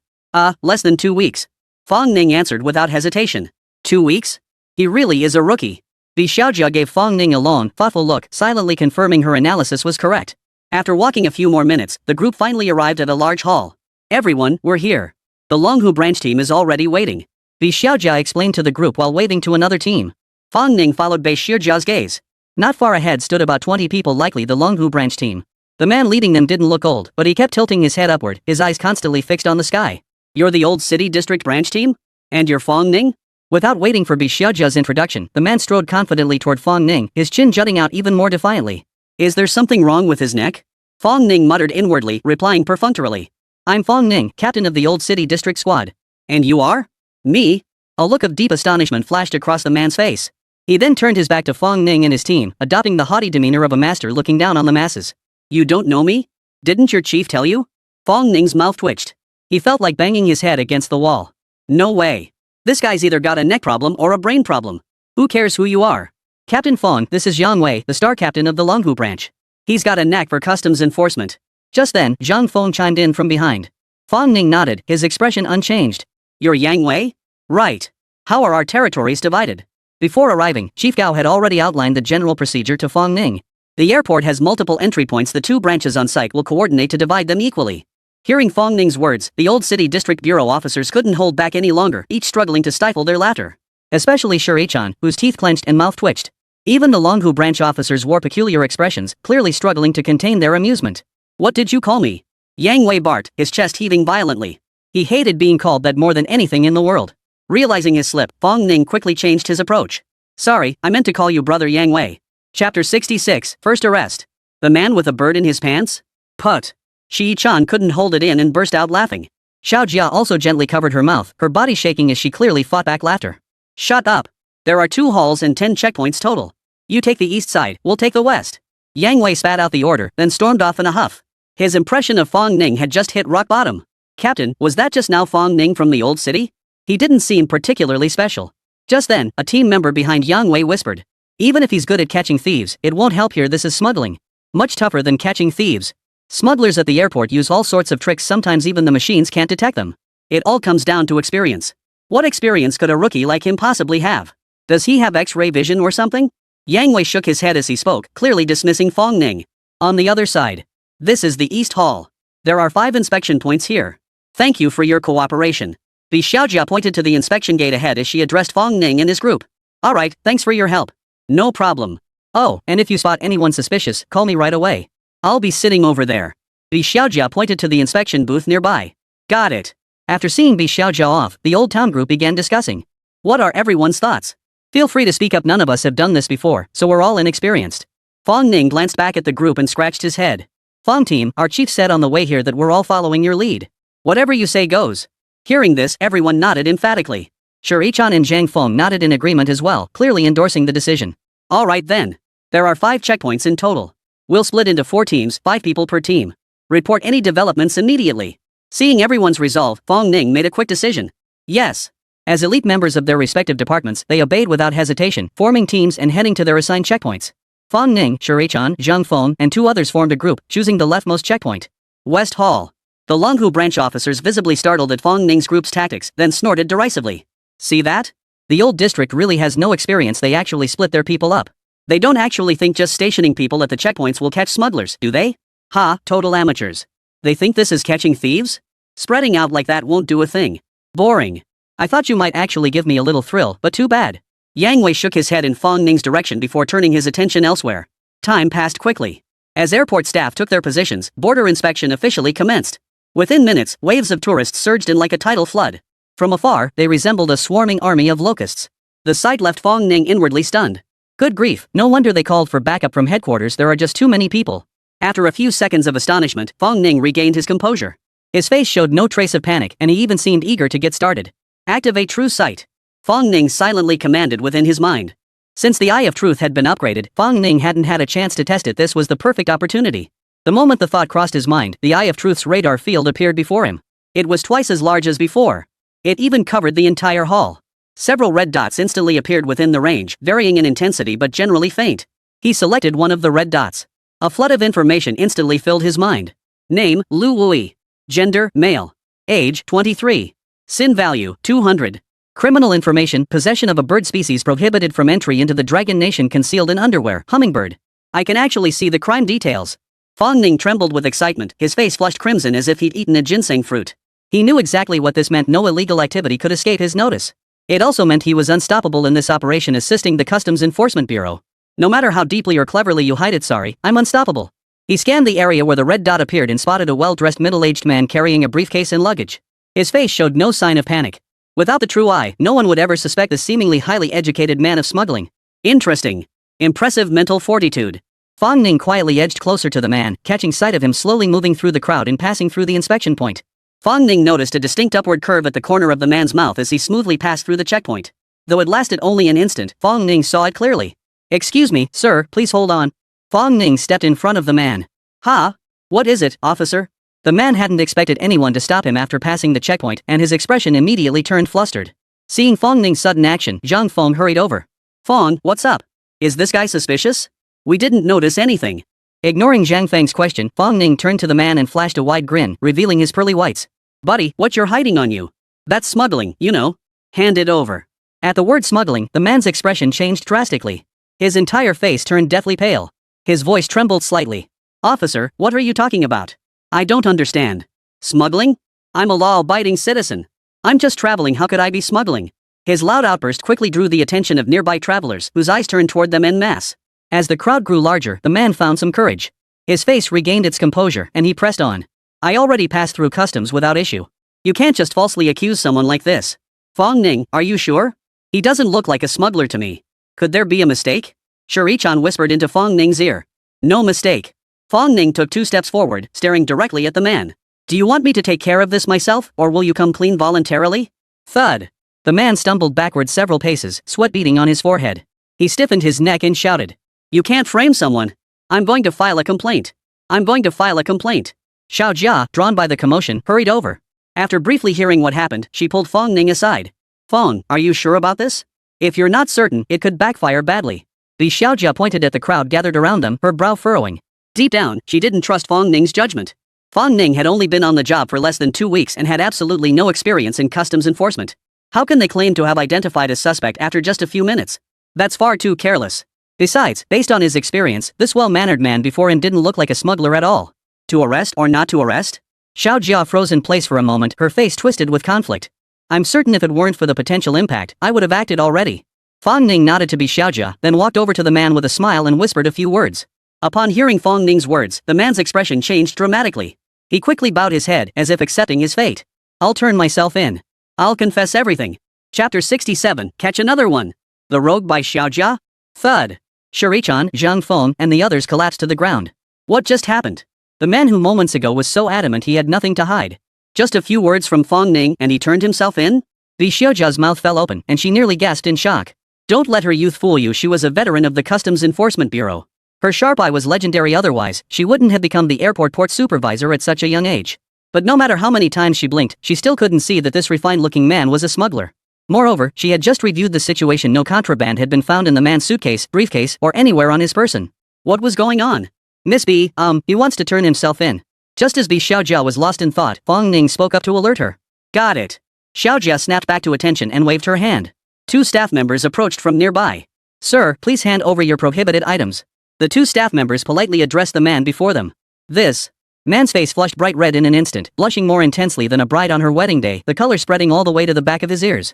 Less than 2 weeks. Fong Ning answered without hesitation. 2 weeks? He really is a rookie. Bi Xiaojia gave Fong Ning a long, thoughtful look, silently confirming her analysis was correct. After walking a few more minutes, the group finally arrived at a large hall. Everyone, we're here. The Longhu branch team is already waiting. Bi Xiaojia explained to the group while waving to another team. Fong Ning followed Bi Xiaojia's gaze. Not far ahead stood about 20 people, likely the Longhu branch team. The man leading them didn't look old, but he kept tilting his head upward, his eyes constantly fixed on the sky. You're the Old City District branch team? And you're Fong Ning? Without waiting for Bi Xiaojia's introduction, the man strode confidently toward Fong Ning, his chin jutting out even more defiantly. Is there something wrong with his neck? Fong Ning muttered inwardly, replying perfunctorily. I'm Fong Ning, captain of the Old City District Squad. And you are? Me? A look of deep astonishment flashed across the man's face. He then turned his back to Fong Ning and his team, adopting the haughty demeanor of a master looking down on the masses. You don't know me? Didn't your chief tell you? Fong Ning's mouth twitched. He felt like banging his head against the wall. No way. This guy's either got a neck problem or a brain problem. Who cares who you are? Captain Fong, this is Yang Wei, the star captain of the Longhu branch. He's got a knack for customs enforcement. Just then, Zhang Feng chimed in from behind. Fong Ning nodded, his expression unchanged. You're Yang Wei? Right. How are our territories divided? Before arriving, Chief Gao had already outlined the general procedure to Fong Ning. The airport has multiple entry points, the two branches on site will coordinate to divide them equally. Hearing Fong Ning's words, the old city district bureau officers couldn't hold back any longer, each struggling to stifle their laughter. Especially Shuri-chan, whose teeth clenched and mouth twitched. Even the Longhu branch officers wore peculiar expressions, clearly struggling to contain their amusement. What did you call me? Yang Wei barked, his chest heaving violently. He hated being called that more than anything in the world. Realizing his slip, Fong Ning quickly changed his approach. Sorry, I meant to call you Brother Yang Wei. Chapter 66, First Arrest. The man with a bird in his pants? Put. Shi-chan couldn't hold it in and burst out laughing. Xiao Jia also gently covered her mouth, her body shaking as she clearly fought back laughter. Shut up. There are 2 halls and 10 checkpoints total. You take the east side, we'll take the west. Yang Wei spat out the order, then stormed off in a huff. His impression of Fong Ning had just hit rock bottom. Captain, was that just now Fong Ning from the old city? He didn't seem particularly special. Just then, a team member behind Yang Wei whispered. Even if he's good at catching thieves, it won't help here, this is smuggling. Much tougher than catching thieves. Smugglers at the airport use all sorts of tricks, sometimes even the machines can't detect them. It all comes down to experience. What experience could a rookie like him possibly have? Does he have X-ray vision or something? Yang Wei shook his head as he spoke, clearly dismissing Fong Ning. On the other side. This is the East Hall. There are 5 inspection points here. Thank you for your cooperation. Bi Xiaojia pointed to the inspection gate ahead as she addressed Fong Ning and his group. Alright, thanks for your help. No problem. Oh, and if you spot anyone suspicious, call me right away. I'll be sitting over there. Bi Xiaojia pointed to the inspection booth nearby. Got it. After seeing Bi Xiaojia off, the old town group began discussing. What are everyone's thoughts? Feel free to speak up, none of us have done this before, so we're all inexperienced. Fong Ning glanced back at the group and scratched his head. Fong team, our chief said on the way here that we're all following your lead. Whatever you say goes. Hearing this, everyone nodded emphatically. Shuri-chan and Zhang Feng nodded in agreement as well, clearly endorsing the decision. Alright then. There are 5 checkpoints in total. We'll split into 4 teams, 5 people per team. Report any developments immediately. Seeing everyone's resolve, Fong Ning made a quick decision. Yes. As elite members of their respective departments, they obeyed without hesitation, forming teams and heading to their assigned checkpoints. Fong Ning, Shuri-chan, Zhang Feng, and 2 others formed a group, choosing the leftmost checkpoint. West Hall. The Longhu branch officers visibly startled at Fong Ning's group's tactics, then snorted derisively. See that? The old district really has no experience, they actually split their people up. They don't actually think just stationing people at the checkpoints will catch smugglers, do they? Ha, total amateurs. They think this is catching thieves? Spreading out like that won't do a thing. Boring. I thought you might actually give me a little thrill, but too bad. Yang Wei shook his head in Fong Ning's direction before turning his attention elsewhere. Time passed quickly. As airport staff took their positions, border inspection officially commenced. Within minutes, waves of tourists surged in like a tidal flood. From afar, they resembled a swarming army of locusts. The sight left Fong Ning inwardly stunned. Good grief, no wonder they called for backup from headquarters, there are just too many people. After a few seconds of astonishment, Fong Ning regained his composure. His face showed no trace of panic, and he even seemed eager to get started. Activate True Sight. Fong Ning silently commanded within his mind. Since the Eye of Truth had been upgraded, Fong Ning hadn't had a chance to test it. This was the perfect opportunity. The moment the thought crossed his mind, the Eye of Truth's radar field appeared before him. It was twice as large as before. It even covered the entire hall. Several red dots instantly appeared within the range, varying in intensity but generally faint. He selected one of the red dots. A flood of information instantly filled his mind. Name, Lu Wui. Gender, male. Age, 23. Sin value, 200. Criminal information, possession of a bird species prohibited from entry into the Dragon Nation, concealed in underwear, hummingbird. I can actually see the crime details. Fong Ning trembled with excitement, his face flushed crimson as if he'd eaten a ginseng fruit. He knew exactly what this meant, no illegal activity could escape his notice. It also meant he was unstoppable in this operation, assisting the Customs Enforcement Bureau. No matter how deeply or cleverly you hide it, sorry, I'm unstoppable. He scanned the area where the red dot appeared and spotted a well-dressed middle-aged man carrying a briefcase and luggage. His face showed no sign of panic. Without the true eye, no one would ever suspect the seemingly highly educated man of smuggling. Interesting. Impressive mental fortitude. Fong Ning quietly edged closer to the man, catching sight of him slowly moving through the crowd and passing through the inspection point. Fong Ning noticed a distinct upward curve at the corner of the man's mouth as he smoothly passed through the checkpoint. Though it lasted only an instant, Fong Ning saw it clearly. Excuse me, sir, please hold on. Fong Ning stepped in front of the man. Ha? What is it, officer? The man hadn't expected anyone to stop him after passing the checkpoint, and his expression immediately turned flustered. Seeing Fong Ning's sudden action, Zhang Feng hurried over. Fong, what's up? Is this guy suspicious? We didn't notice anything. Ignoring Zhang Feng's question, Fong Ning turned to the man and flashed a wide grin, revealing his pearly whites. Buddy, what you're hiding on you? That's smuggling, you know. Hand it over. At the word smuggling, the man's expression changed drastically. His entire face turned deathly pale. His voice trembled slightly. Officer, what are you talking about? I don't understand. Smuggling? I'm a law-abiding citizen. I'm just traveling, how could I be smuggling? His loud outburst quickly drew the attention of nearby travelers, whose eyes turned toward them en masse. As the crowd grew larger, the man found some courage. His face regained its composure, and he pressed on. I already passed through customs without issue. You can't just falsely accuse someone like this. Fong Ning, are you sure? He doesn't look like a smuggler to me. Could there be a mistake? Shuri-chan whispered into Fong Ning's ear. No mistake. Fong Ning took 2 steps forward, staring directly at the man. Do you want me to take care of this myself, or will you come clean voluntarily? Thud. The man stumbled backward several paces, sweat beading on his forehead. He stiffened his neck and shouted. You can't frame someone. I'm going to file a complaint. I'm going to file a complaint. Xiao Jia, drawn by the commotion, hurried over. After briefly hearing what happened, she pulled Fong Ning aside. Fong, are you sure about this? If you're not certain, it could backfire badly. The Xiao Jia pointed at the crowd gathered around them, her brow furrowing. Deep down, she didn't trust Fong Ning's judgment. Fong Ning had only been on the job for less than 2 weeks and had absolutely no experience in customs enforcement. How can they claim to have identified a suspect after just a few minutes? That's far too careless. Besides, based on his experience, this well-mannered man before him didn't look like a smuggler at all. To arrest or not to arrest? Xiao Jia froze in place for a moment, her face twisted with conflict. I'm certain if it weren't for the potential impact, I would have acted already. Fong Ning nodded to be Xiao Jia, then walked over to the man with a smile and whispered a few words. Upon hearing Fong Ning's words, the man's expression changed dramatically. He quickly bowed his head as if accepting his fate. I'll turn myself in. I'll confess everything. Chapter 67, Catch Another One. The Rogue by Xiao Jia? Thud. Shuri-chan, Zhang Feng, and the others collapsed to the ground. What just happened? The man who moments ago was so adamant he had nothing to hide. Just a few words from Fong Ning and he turned himself in? The Xiao Jia's mouth fell open and she nearly gasped in shock. Don't let her youth fool you, she was a veteran of the Customs Enforcement Bureau. Her sharp eye was legendary, otherwise, she wouldn't have become the airport port supervisor at such a young age. But no matter how many times she blinked, she still couldn't see that this refined-looking man was a smuggler. Moreover, she had just reviewed the situation. No contraband had been found in the man's suitcase, briefcase, or anywhere on his person. What was going on? Miss B, he wants to turn himself in. Just as Bi Xiao Jia was lost in thought, Fong Ning spoke up to alert her. Got it. Xiao Jia snapped back to attention and waved her hand. 2 staff members approached from nearby. Sir, please hand over your prohibited items. The 2 staff members politely addressed the man before them. This man's face flushed bright red in an instant, blushing more intensely than a bride on her wedding day, the color spreading all the way to the back of his ears.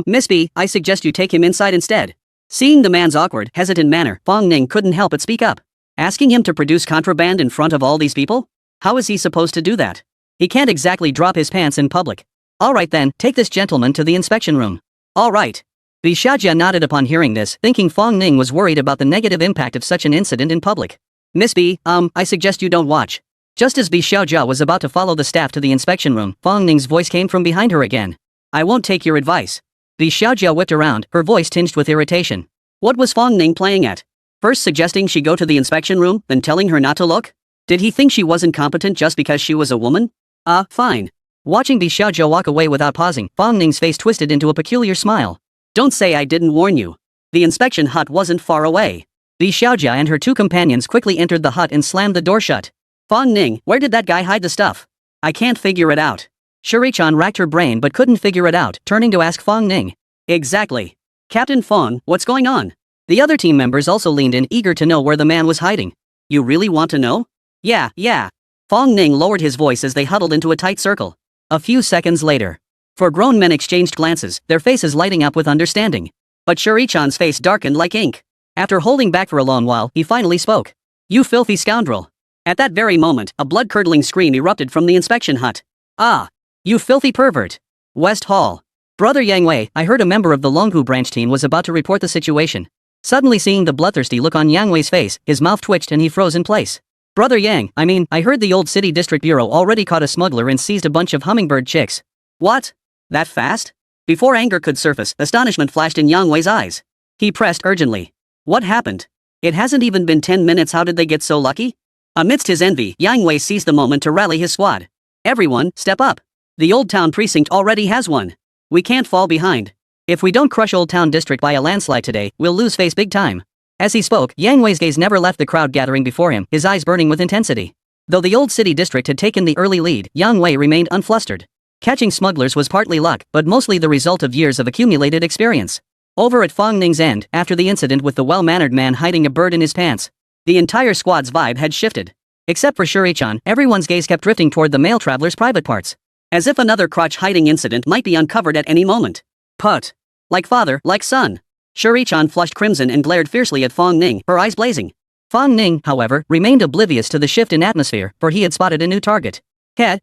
Miss B, I suggest you take him inside instead. Seeing the man's awkward, hesitant manner, Fong Ning couldn't help but speak up. Asking him to produce contraband in front of all these people? How is he supposed to do that? He can't exactly drop his pants in public. Alright then, take this gentleman to the inspection room. Alright. Bi Xiao Jia nodded upon hearing this, thinking Fong Ning was worried about the negative impact of such an incident in public. Miss B, I suggest you don't watch. Just as Bi Xiao Jia was about to follow the staff to the inspection room, Fong Ning's voice came from behind her again. I won't take your advice. Bi Xiao Jia whipped around, her voice tinged with irritation. What was Fong Ning playing at? First suggesting she go to the inspection room, then telling her not to look? Did he think she wasn't competent just because she was a woman? Fine. Watching Bi Xiao Jia walk away without pausing, Fong Ning's face twisted into a peculiar smile. Don't say I didn't warn you. The inspection hut wasn't far away. Bi Xiao Jia and her 2 companions quickly entered the hut and slammed the door shut. Fong Ning, where did that guy hide the stuff? I can't figure it out. Shuri-chan racked her brain but couldn't figure it out, turning to ask Fong Ning. Exactly. Captain Fong, what's going on? The other team members also leaned in, eager to know where the man was hiding. You really want to know? Yeah. Fong Ning lowered his voice as they huddled into a tight circle. A few seconds later. 4 grown men exchanged glances, their faces lighting up with understanding. But Shuri-chan's face darkened like ink. After holding back for a long while, he finally spoke. You filthy scoundrel. At that very moment, a blood-curdling scream erupted from the inspection hut. Ah! You filthy pervert! West Hall. Brother Yang Wei, I heard a member of the Longhu branch team was about to report the situation. Suddenly seeing the bloodthirsty look on Yang Wei's face, his mouth twitched and he froze in place. Brother Yang, I heard the old city district bureau already caught a smuggler and seized a bunch of hummingbird chicks. What? That fast? Before anger could surface, astonishment flashed in Yang Wei's eyes. He pressed urgently. What happened? It hasn't even been 10 minutes, how did they get so lucky? Amidst his envy, Yang Wei seized the moment to rally his squad. Everyone, step up. The Old Town Precinct already has one. We can't fall behind. If we don't crush Old Town District by a landslide today, we'll lose face big time. As he spoke, Yang Wei's gaze never left the crowd gathering before him, his eyes burning with intensity. Though the old city district had taken the early lead, Yang Wei remained unflustered. Catching smugglers was partly luck, but mostly the result of years of accumulated experience. Over at Fong Ning's end, after the incident with the well-mannered man hiding a bird in his pants, the entire squad's vibe had shifted. Except for Shuri-chan, everyone's gaze kept drifting toward the male traveler's private parts. As if another crotch-hiding incident might be uncovered at any moment. Put. Like father, like son. Shuri-chan flushed crimson and glared fiercely at Fong Ning, her eyes blazing. Fong Ning, however, remained oblivious to the shift in atmosphere, for he had spotted a new target.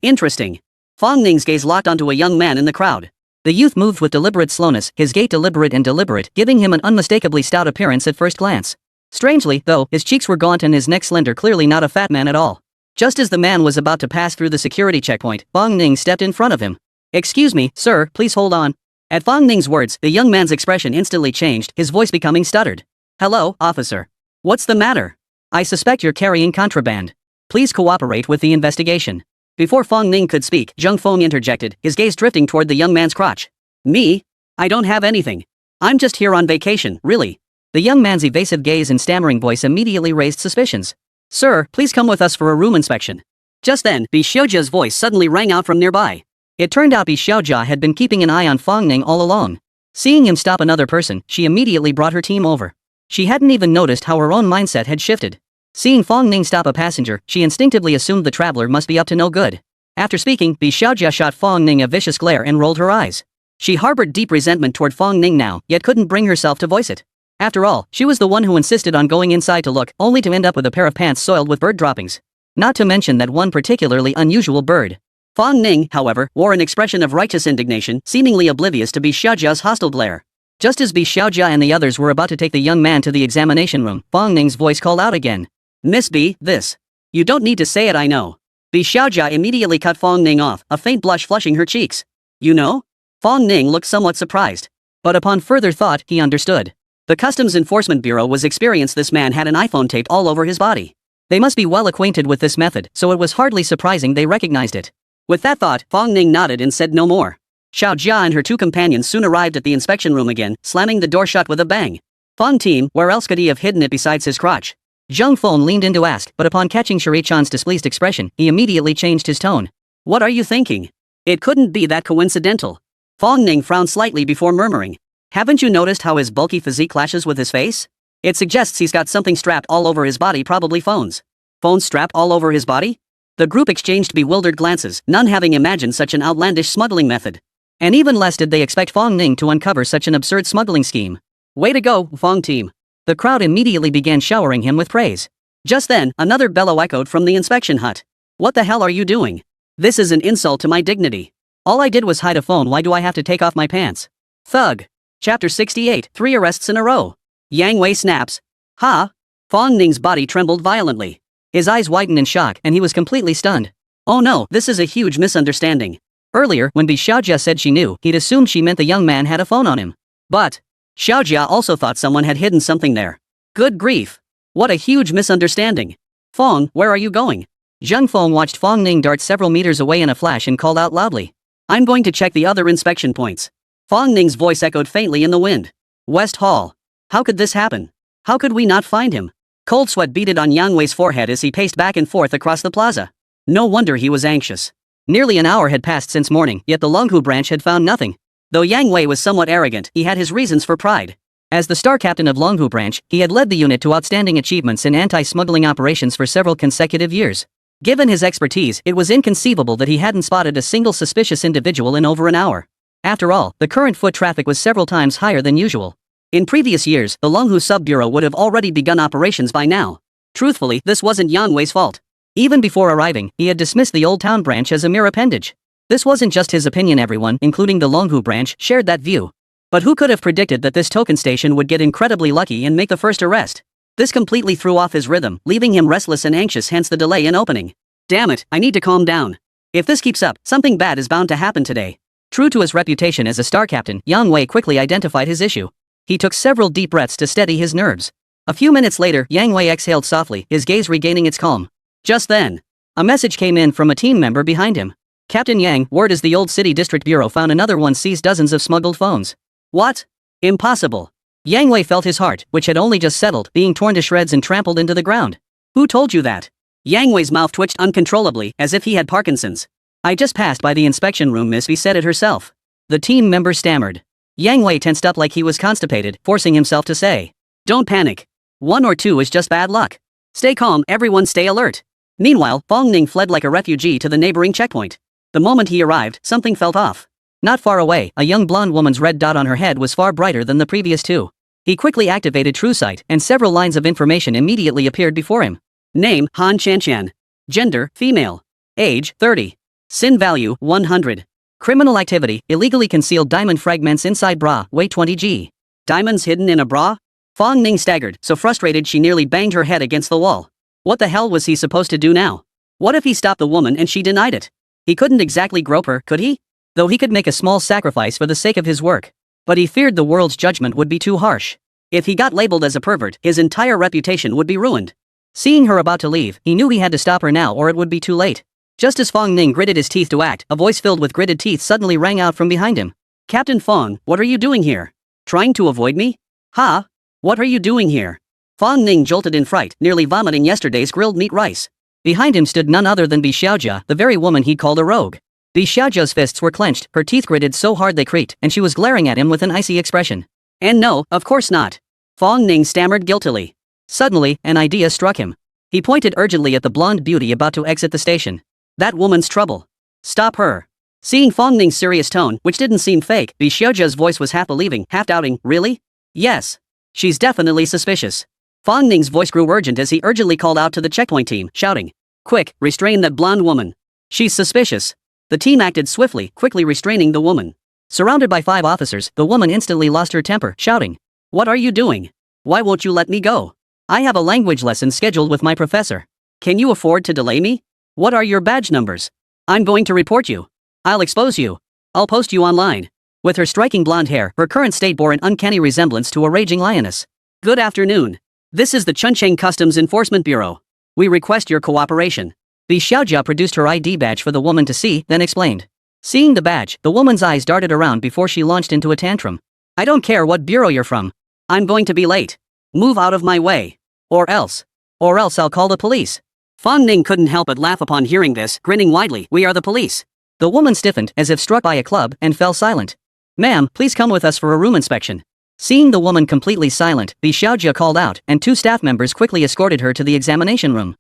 Interesting. Fong Ning's gaze locked onto a young man in the crowd. The youth moved with deliberate slowness, his gait deliberate and deliberate, giving him an unmistakably stout appearance at first glance. Strangely, though, his cheeks were gaunt and his neck slender, clearly not a fat man at all. Just as the man was about to pass through the security checkpoint, Fong Ning stepped in front of him. "Excuse me, sir, please hold on." At Fong Ning's words, the young man's expression instantly changed, his voice becoming stuttered. "Hello, officer. What's the matter? I suspect you're carrying contraband. Please cooperate with the investigation." Before Fong Ning could speak, Zheng Feng interjected, his gaze drifting toward the young man's crotch. "Me? I don't have anything. I'm just here on vacation, really." The young man's evasive gaze and stammering voice immediately raised suspicions. "Sir, please come with us for a room inspection." Just then, Bi Xiaojia's voice suddenly rang out from nearby. It turned out Bi Xiaojia had been keeping an eye on Fong Ning all along. Seeing him stop another person, she immediately brought her team over. She hadn't even noticed how her own mindset had shifted. Seeing Fong Ning stop a passenger, she instinctively assumed the traveler must be up to no good. After speaking, Bi Xiaojia shot Fong Ning a vicious glare and rolled her eyes. She harbored deep resentment toward Fong Ning now, yet couldn't bring herself to voice it. After all, she was the one who insisted on going inside to look, only to end up with a pair of pants soiled with bird droppings. Not to mention that one particularly unusual bird. Fong Ning, however, wore an expression of righteous indignation, seemingly oblivious to Bi Xiaojia's hostile glare. Just as Bi Xiaojia and the others were about to take the young man to the examination room, Fong Ning's voice called out again. "Miss B, this. You don't need to say it, I know." Bi Xiaojia immediately cut Fong Ning off, a faint blush flushing her cheeks. "You know?" Fong Ning looked somewhat surprised. But upon further thought, he understood. The Customs Enforcement Bureau was experienced. This man had an iPhone taped all over his body. They must be well acquainted with this method, so it was hardly surprising they recognized it. With that thought, Fong Ning nodded and said no more. Xiao Jia and her two companions soon arrived at the inspection room again, slamming the door shut with a bang. "Fong team, where else could he have hidden it besides his crotch?" Zheng Feng leaned in to ask, but upon catching Shuri-chan's displeased expression, he immediately changed his tone. "What are you thinking? It couldn't be that coincidental." Fong Ning frowned slightly before murmuring. "Haven't you noticed how his bulky physique clashes with his face? It suggests he's got something strapped all over his body, probably phones." "Phones strapped all over his body?" The group exchanged bewildered glances, none having imagined such an outlandish smuggling method. And even less did they expect Fong Ning to uncover such an absurd smuggling scheme. "Way to go, Fong team." The crowd immediately began showering him with praise. Just then, another bellow echoed from the inspection hut. "What the hell are you doing? This is an insult to my dignity. All I did was hide a phone, why do I have to take off my pants?" Thug. Chapter 68, 3 arrests in a row. Yang Wei snaps. "Ha!" Fong Ning's body trembled violently. His eyes widened in shock, and he was completely stunned. "Oh no, this is a huge misunderstanding." Earlier, when Bi Xiaojia said she knew, he'd assumed she meant the young man had a phone on him. But Xiaojia also thought someone had hidden something there. Good grief. What a huge misunderstanding. "Fong, where are you going?" Zheng Feng watched Fong Ning dart several meters away in a flash and called out loudly. "I'm going to check the other inspection points." Fong Ning's voice echoed faintly in the wind. "West Hall. How could this happen? How could we not find him?" Cold sweat beaded on Yang Wei's forehead as he paced back and forth across the plaza. No wonder he was anxious. Nearly an hour had passed since morning, yet the Longhu branch had found nothing. Though Yang Wei was somewhat arrogant, he had his reasons for pride. As the star captain of Longhu branch, he had led the unit to outstanding achievements in anti-smuggling operations for several consecutive years. Given his expertise, it was inconceivable that he hadn't spotted a single suspicious individual in over an hour. After all, the current foot traffic was several times higher than usual. In previous years, the Longhu Sub-Bureau would have already begun operations by now. Truthfully, this wasn't Yang Wei's fault. Even before arriving, he had dismissed the Old Town branch as a mere appendage. This wasn't just his opinion, everyone, including the Longhu branch, shared that view. But who could have predicted that this token station would get incredibly lucky and make the first arrest? This completely threw off his rhythm, leaving him restless and anxious, hence the delay in opening. Damn it, I need to calm down. If this keeps up, something bad is bound to happen today. True to his reputation as a star captain, Yang Wei quickly identified his issue. He took several deep breaths to steady his nerves. A few minutes later, Yang Wei exhaled softly, his gaze regaining its calm. Just then, a message came in from a team member behind him. "Captain Yang, word is the Old City District Bureau found another one seized dozens of smuggled phones." "What? Impossible." Yang Wei felt his heart, which had only just settled, being torn to shreds and trampled into the ground. "Who told you that?" Yang Wei's mouth twitched uncontrollably, as if he had Parkinson's. "I just passed by the inspection room, Miss V said it herself." The team member stammered. Yang Wei tensed up like he was constipated, forcing himself to say, "Don't panic. 1 or 2 is just bad luck. Stay calm, everyone, stay alert. Meanwhile, Fong Ning fled like a refugee to the neighboring checkpoint. The moment he arrived, something felt off. Not far away, a young blonde woman's red dot on her head was far brighter than the previous two. He quickly activated TrueSight, and several lines of information immediately appeared before him. Name, Han Chanchan. Gender, female. Age, 30. Sin value, 100. Criminal activity, illegally concealed diamond fragments inside bra, weight 20 g. Diamonds hidden in a bra? Fong Ning staggered, so frustrated she nearly banged her head against the wall. What the hell was he supposed to do now? What if he stopped the woman and she denied it? He couldn't exactly grope her, could he? Though he could make a small sacrifice for the sake of his work. But he feared the world's judgment would be too harsh. If he got labeled as a pervert, his entire reputation would be ruined. Seeing her about to leave, he knew he had to stop her now or it would be too late. Just as Fong Ning gritted his teeth to act, a voice filled with gritted teeth suddenly rang out from behind him. Captain Fong, what are you doing here? Trying to avoid me? Ha? What are you doing here? Fong Ning jolted in fright, nearly vomiting yesterday's grilled meat rice. Behind him stood none other than Bi Xiaojia, the very woman he'd called a rogue. Bi Xiaojia's fists were clenched, her teeth gritted so hard they creaked, and she was glaring at him with an icy expression. And no, of course not. Fong Ning stammered guiltily. Suddenly, an idea struck him. He pointed urgently at the blonde beauty about to exit the station. That woman's trouble. Stop her. Seeing Fong Ning's serious tone, which didn't seem fake, Bi Xiaojia's voice was half believing, half doubting. Really? Yes. She's definitely suspicious. Fong Ning's voice grew urgent as he urgently called out to the checkpoint team, shouting. Quick, restrain that blonde woman. She's suspicious. The team acted swiftly, quickly restraining the woman. Surrounded by 5 officers, the woman instantly lost her temper, shouting. What are you doing? Why won't you let me go? I have a language lesson scheduled with my professor. Can you afford to delay me? What are your badge numbers? I'm going to report you. I'll expose you. I'll post you online. With her striking blonde hair, her current state bore an uncanny resemblance to a raging lioness. Good afternoon. This is the Chuncheng Customs Enforcement Bureau. We request your cooperation. Bi Xiaojia produced her ID badge for the woman to see, then explained. Seeing the badge, the woman's eyes darted around before she launched into a tantrum. I don't care what bureau you're from. I'm going to be late. Move out of my way. Or else I'll call the police. Fong Ning couldn't help but laugh upon hearing this, grinning widely. We are the police. The woman stiffened, as if struck by a club, and fell silent. Ma'am, please come with us for a room inspection. Seeing the woman completely silent, Bi Xiaojia called out, and 2 staff members quickly escorted her to the examination room.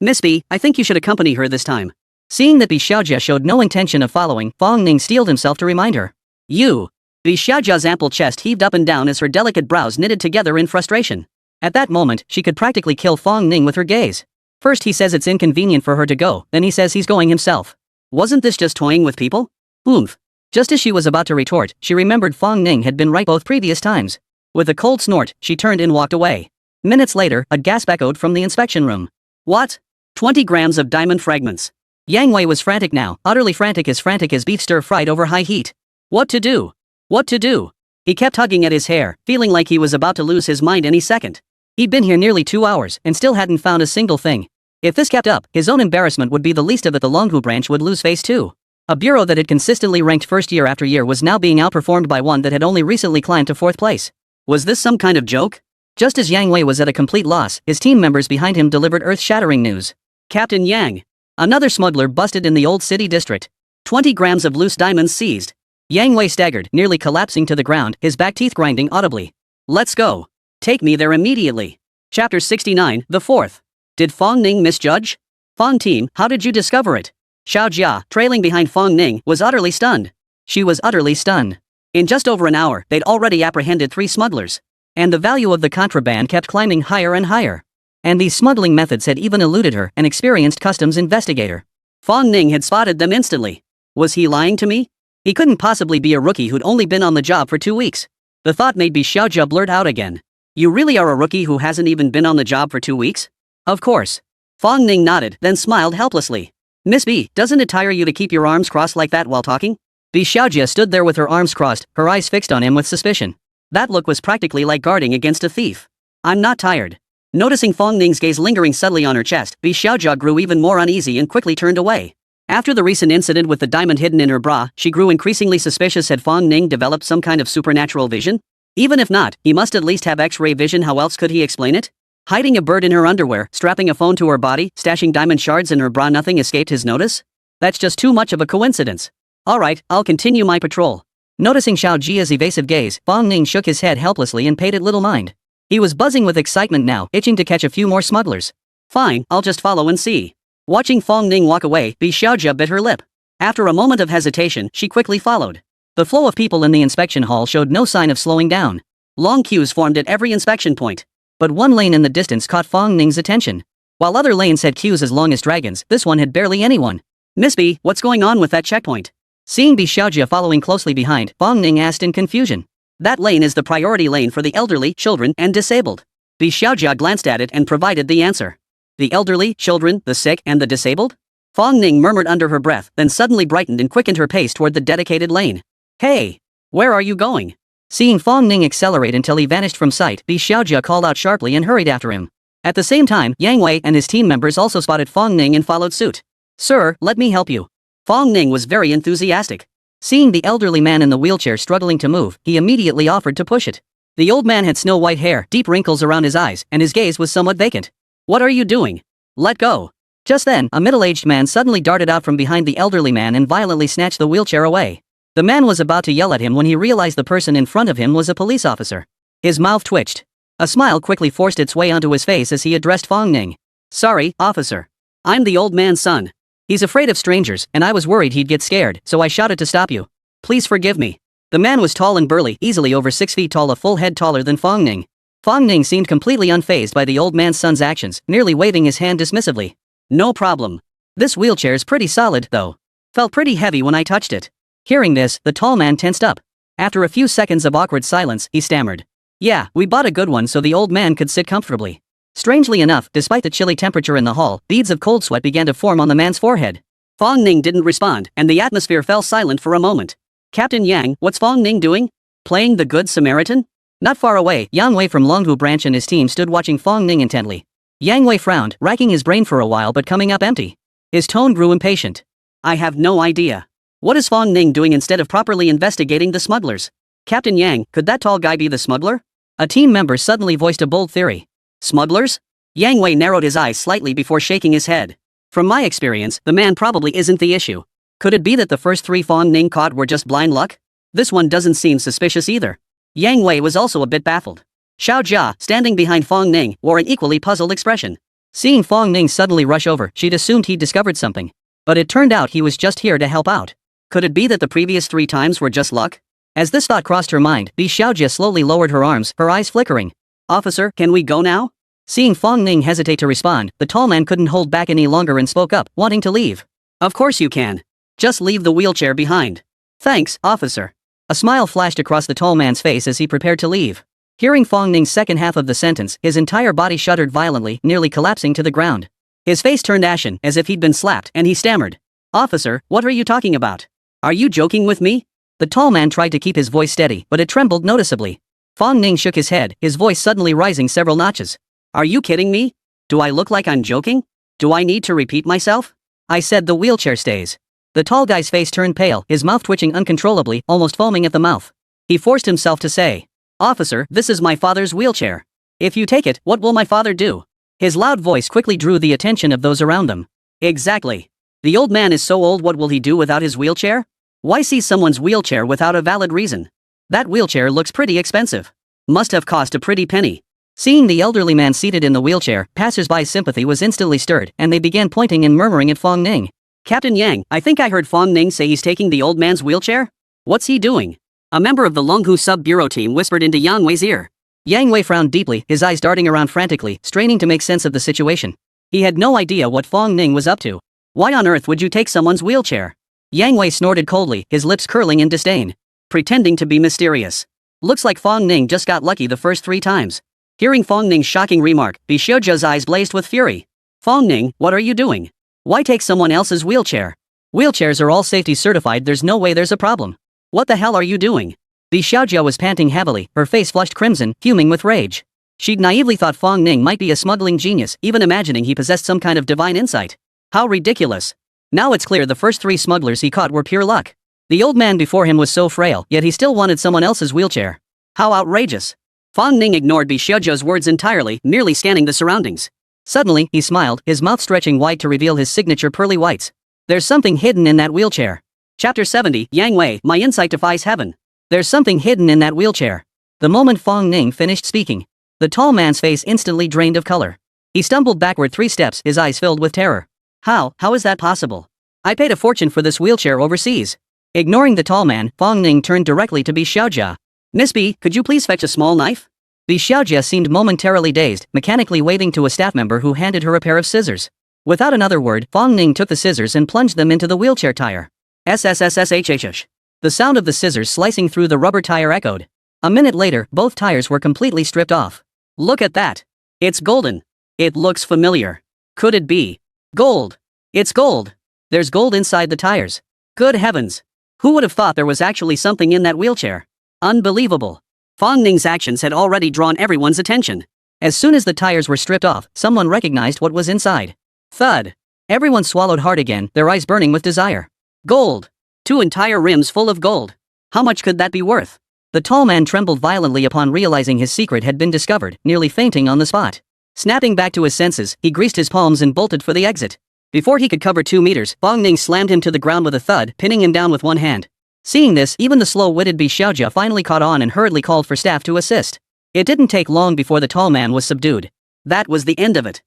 Miss Bi, I think you should accompany her this time. Seeing that Bi Xiaojia showed no intention of following, Fong Ning steeled himself to remind her. You. Bi Xiaojia's ample chest heaved up and down as her delicate brows knitted together in frustration. At that moment, she could practically kill Fong Ning with her gaze. First he says it's inconvenient for her to go, then he says he's going himself. Wasn't this just toying with people? Oomph. Just as she was about to retort, she remembered Fong Ning had been right both previous times. With a cold snort, she turned and walked away. Minutes later, a gasp echoed from the inspection room. What? 20 grams of diamond fragments. Yang Wei was frantic now, utterly frantic as beef stir-fried over high heat. What to do? What to do? He kept tugging at his hair, feeling like he was about to lose his mind any second. He'd been here nearly 2 hours, and still hadn't found a single thing. If this kept up, his own embarrassment would be the least of it. The Longhu branch would lose face too. A bureau that had consistently ranked first year after year was now being outperformed by one that had only recently climbed to 4th place. Was this some kind of joke? Just as Yang Wei was at a complete loss, his team members behind him delivered earth-shattering news. Captain Yang. Another smuggler busted in the old city district. 20 grams of loose diamonds seized. Yang Wei staggered, nearly collapsing to the ground, his back teeth grinding audibly. Let's go. Take me there immediately. Chapter 69, the 4th. Did Fong Ning misjudge? Fong team, how did you discover it? Xiao Jia, trailing behind Fong Ning, was utterly stunned. She was utterly stunned. In just over an hour, they'd already apprehended 3 smugglers. And the value of the contraband kept climbing higher and higher. And these smuggling methods had even eluded her, an experienced customs investigator. Fong Ning had spotted them instantly. Was he lying to me? He couldn't possibly be a rookie who'd only been on the job for 2 weeks. The thought made Bi Xiaojia blurt out again. You really are a rookie who hasn't even been on the job for 2 weeks? Of course. Fong Ning nodded, then smiled helplessly. Miss B, doesn't it tire you to keep your arms crossed like that while talking? Bi Xiaojia stood there with her arms crossed, her eyes fixed on him with suspicion. That look was practically like guarding against a thief. I'm not tired. Noticing Fong Ning's gaze lingering subtly on her chest, Bi Xiaojia grew even more uneasy and quickly turned away. After the recent incident with the diamond hidden in her bra, she grew increasingly suspicious. Had Fong Ning developed some kind of supernatural vision? Even if not, he must at least have X-ray vision. How else could he explain it? Hiding a bird in her underwear, strapping a phone to her body, stashing diamond shards in her bra, nothing escaped his notice? That's just too much of a coincidence. Alright, I'll continue my patrol. Noticing Xiao Jia's evasive gaze, Fong Ning shook his head helplessly and paid it little mind. He was buzzing with excitement now, itching to catch a few more smugglers. Fine, I'll just follow and see. Watching Fong Ning walk away, Bi Xiaojia bit her lip. After a moment of hesitation, she quickly followed. The flow of people in the inspection hall showed no sign of slowing down. Long queues formed at every inspection point. But one lane in the distance caught Fong Ning's attention. While other lanes had queues as long as dragons, this one had barely anyone. Miss B, what's going on with that checkpoint? Seeing Bi Xiaojia following closely behind, Fong Ning asked in confusion. That lane is the priority lane for the elderly, children, and disabled. Bi Xiaojia glanced at it and provided the answer. The elderly, children, the sick, and the disabled? Fong Ning murmured under her breath, then suddenly brightened and quickened her pace toward the dedicated lane. Hey! Where are you going? Seeing Fong Ning accelerate until he vanished from sight, Bi Xiaojia called out sharply and hurried after him. At the same time, Yang Wei and his team members also spotted Fong Ning and followed suit. Sir, let me help you. Fong Ning was very enthusiastic. Seeing the elderly man in the wheelchair struggling to move, he immediately offered to push it. The old man had snow-white hair, deep wrinkles around his eyes, and his gaze was somewhat vacant. What are you doing? Let go. Just then, a middle-aged man suddenly darted out from behind the elderly man and violently snatched the wheelchair away. The man was about to yell at him when he realized the person in front of him was a police officer. His mouth twitched. A smile quickly forced its way onto his face as he addressed Fong Ning. Sorry, officer. I'm the old man's son. He's afraid of strangers, and I was worried he'd get scared, so I shouted to stop you. Please forgive me. The man was tall and burly, easily over 6 feet tall, a full head taller than Fong Ning. Fong Ning seemed completely unfazed by the old man's son's actions, nearly waving his hand dismissively. No problem. This wheelchair's pretty solid, though. Felt pretty heavy when I touched it. Hearing this, the tall man tensed up. After a few seconds of awkward silence, he stammered. Yeah, we bought a good one so the old man could sit comfortably. Strangely enough, despite the chilly temperature in the hall, beads of cold sweat began to form on the man's forehead. Fong Ning didn't respond, and the atmosphere fell silent for a moment. Captain Yang, what's Fong Ning doing? Playing the Good Samaritan? Not far away, Yang Wei from Longhu branch and his team stood watching Fong Ning intently. Yang Wei frowned, racking his brain for a while but coming up empty. His tone grew impatient. I have no idea. What is Fong Ning doing instead of properly investigating the smugglers? Captain Yang, could that tall guy be the smuggler? A team member suddenly voiced a bold theory. Smugglers? Yang Wei narrowed his eyes slightly before shaking his head. From my experience, the man probably isn't the issue. Could it be that the first 3 Fong Ning caught were just blind luck? This one doesn't seem suspicious either. Yang Wei was also a bit baffled. Xiao Jia, standing behind Fong Ning, wore an equally puzzled expression. Seeing Fong Ning suddenly rush over, she'd assumed he'd discovered something. But it turned out he was just here to help out. Could it be that the previous 3 times were just luck? As this thought crossed her mind, Bi Xiaojia slowly lowered her arms, her eyes flickering. Officer, can we go now? Seeing Fong Ning hesitate to respond, the tall man couldn't hold back any longer and spoke up, wanting to leave. Of course you can. Just leave the wheelchair behind. Thanks, officer. A smile flashed across the tall man's face as he prepared to leave. Hearing Fong Ning's second half of the sentence, his entire body shuddered violently, nearly collapsing to the ground. His face turned ashen, as if he'd been slapped, and he stammered. Officer, what are you talking about? Are you joking with me? The tall man tried to keep his voice steady, but it trembled noticeably. Fong Ning shook his head, his voice suddenly rising several notches. Are you kidding me? Do I look like I'm joking? Do I need to repeat myself? I said the wheelchair stays. The tall guy's face turned pale, his mouth twitching uncontrollably, almost foaming at the mouth. He forced himself to say, Officer, this is my father's wheelchair. If you take it, what will my father do? His loud voice quickly drew the attention of those around them. Exactly. The old man is so old, what will he do without his wheelchair? Why seize someone's wheelchair without a valid reason? That wheelchair looks pretty expensive. Must have cost a pretty penny. Seeing the elderly man seated in the wheelchair, passers-by's sympathy was instantly stirred, and they began pointing and murmuring at Fong Ning. Captain Yang, I think I heard Fong Ning say he's taking the old man's wheelchair? What's he doing? A member of the Longhu sub-bureau team whispered into Yang Wei's ear. Yang Wei frowned deeply, his eyes darting around frantically, straining to make sense of the situation. He had no idea what Fong Ning was up to. Why on earth would you take someone's wheelchair? Yang Wei snorted coldly, his lips curling in disdain. Pretending to be mysterious. Looks like Fong Ning just got lucky the first 3 times. Hearing Fong Ning's shocking remark, Bi Xiaojia's eyes blazed with fury. Fong Ning, what are you doing? Why take someone else's wheelchair? Wheelchairs are all safety certified, there's no way there's a problem. What the hell are you doing? Bi Xiaojia was panting heavily, her face flushed crimson, fuming with rage. She'd naively thought Fong Ning might be a smuggling genius, even imagining he possessed some kind of divine insight. How ridiculous. Now it's clear the first 3 smugglers he caught were pure luck. The old man before him was so frail, yet he still wanted someone else's wheelchair. How outrageous. Fong Ning ignored Bi Xiaojia's words entirely, merely scanning the surroundings. Suddenly, he smiled, his mouth stretching wide to reveal his signature pearly whites. There's something hidden in that wheelchair. Chapter 70, Yang Wei, my insight defies heaven. There's something hidden in that wheelchair. The moment Fong Ning finished speaking, the tall man's face instantly drained of color. He stumbled backward 3 steps, his eyes filled with terror. How is that possible? I paid a fortune for this wheelchair overseas. Ignoring the tall man, Fong Ning turned directly to Bi Xiaojia. Miss B, could you please fetch a small knife? Bi Xiaojia seemed momentarily dazed, mechanically waving to a staff member who handed her a pair of scissors. Without another word, Fong Ning took the scissors and plunged them into the wheelchair tire. SSSSHHH. The sound of the scissors slicing through the rubber tire echoed. A minute later, both tires were completely stripped off. Look at that. It's golden. It looks familiar. Could it be? Gold. It's gold. There's gold inside the tires. Good heavens. Who would have thought there was actually something in that wheelchair? Unbelievable. Fong Ning's actions had already drawn everyone's attention. As soon as the tires were stripped off, someone recognized what was inside. Thud. Everyone swallowed hard again, their eyes burning with desire. Gold. 2 entire rims full of gold. How much could that be worth? The tall man trembled violently upon realizing his secret had been discovered, nearly fainting on the spot. Snapping back to his senses, he greased his palms and bolted for the exit. Before he could cover 2 meters, Fong Ning slammed him to the ground with a thud, pinning him down with one hand. Seeing this, even the slow-witted Bi Xiaojia finally caught on and hurriedly called for staff to assist. It didn't take long before the tall man was subdued. That was the end of it.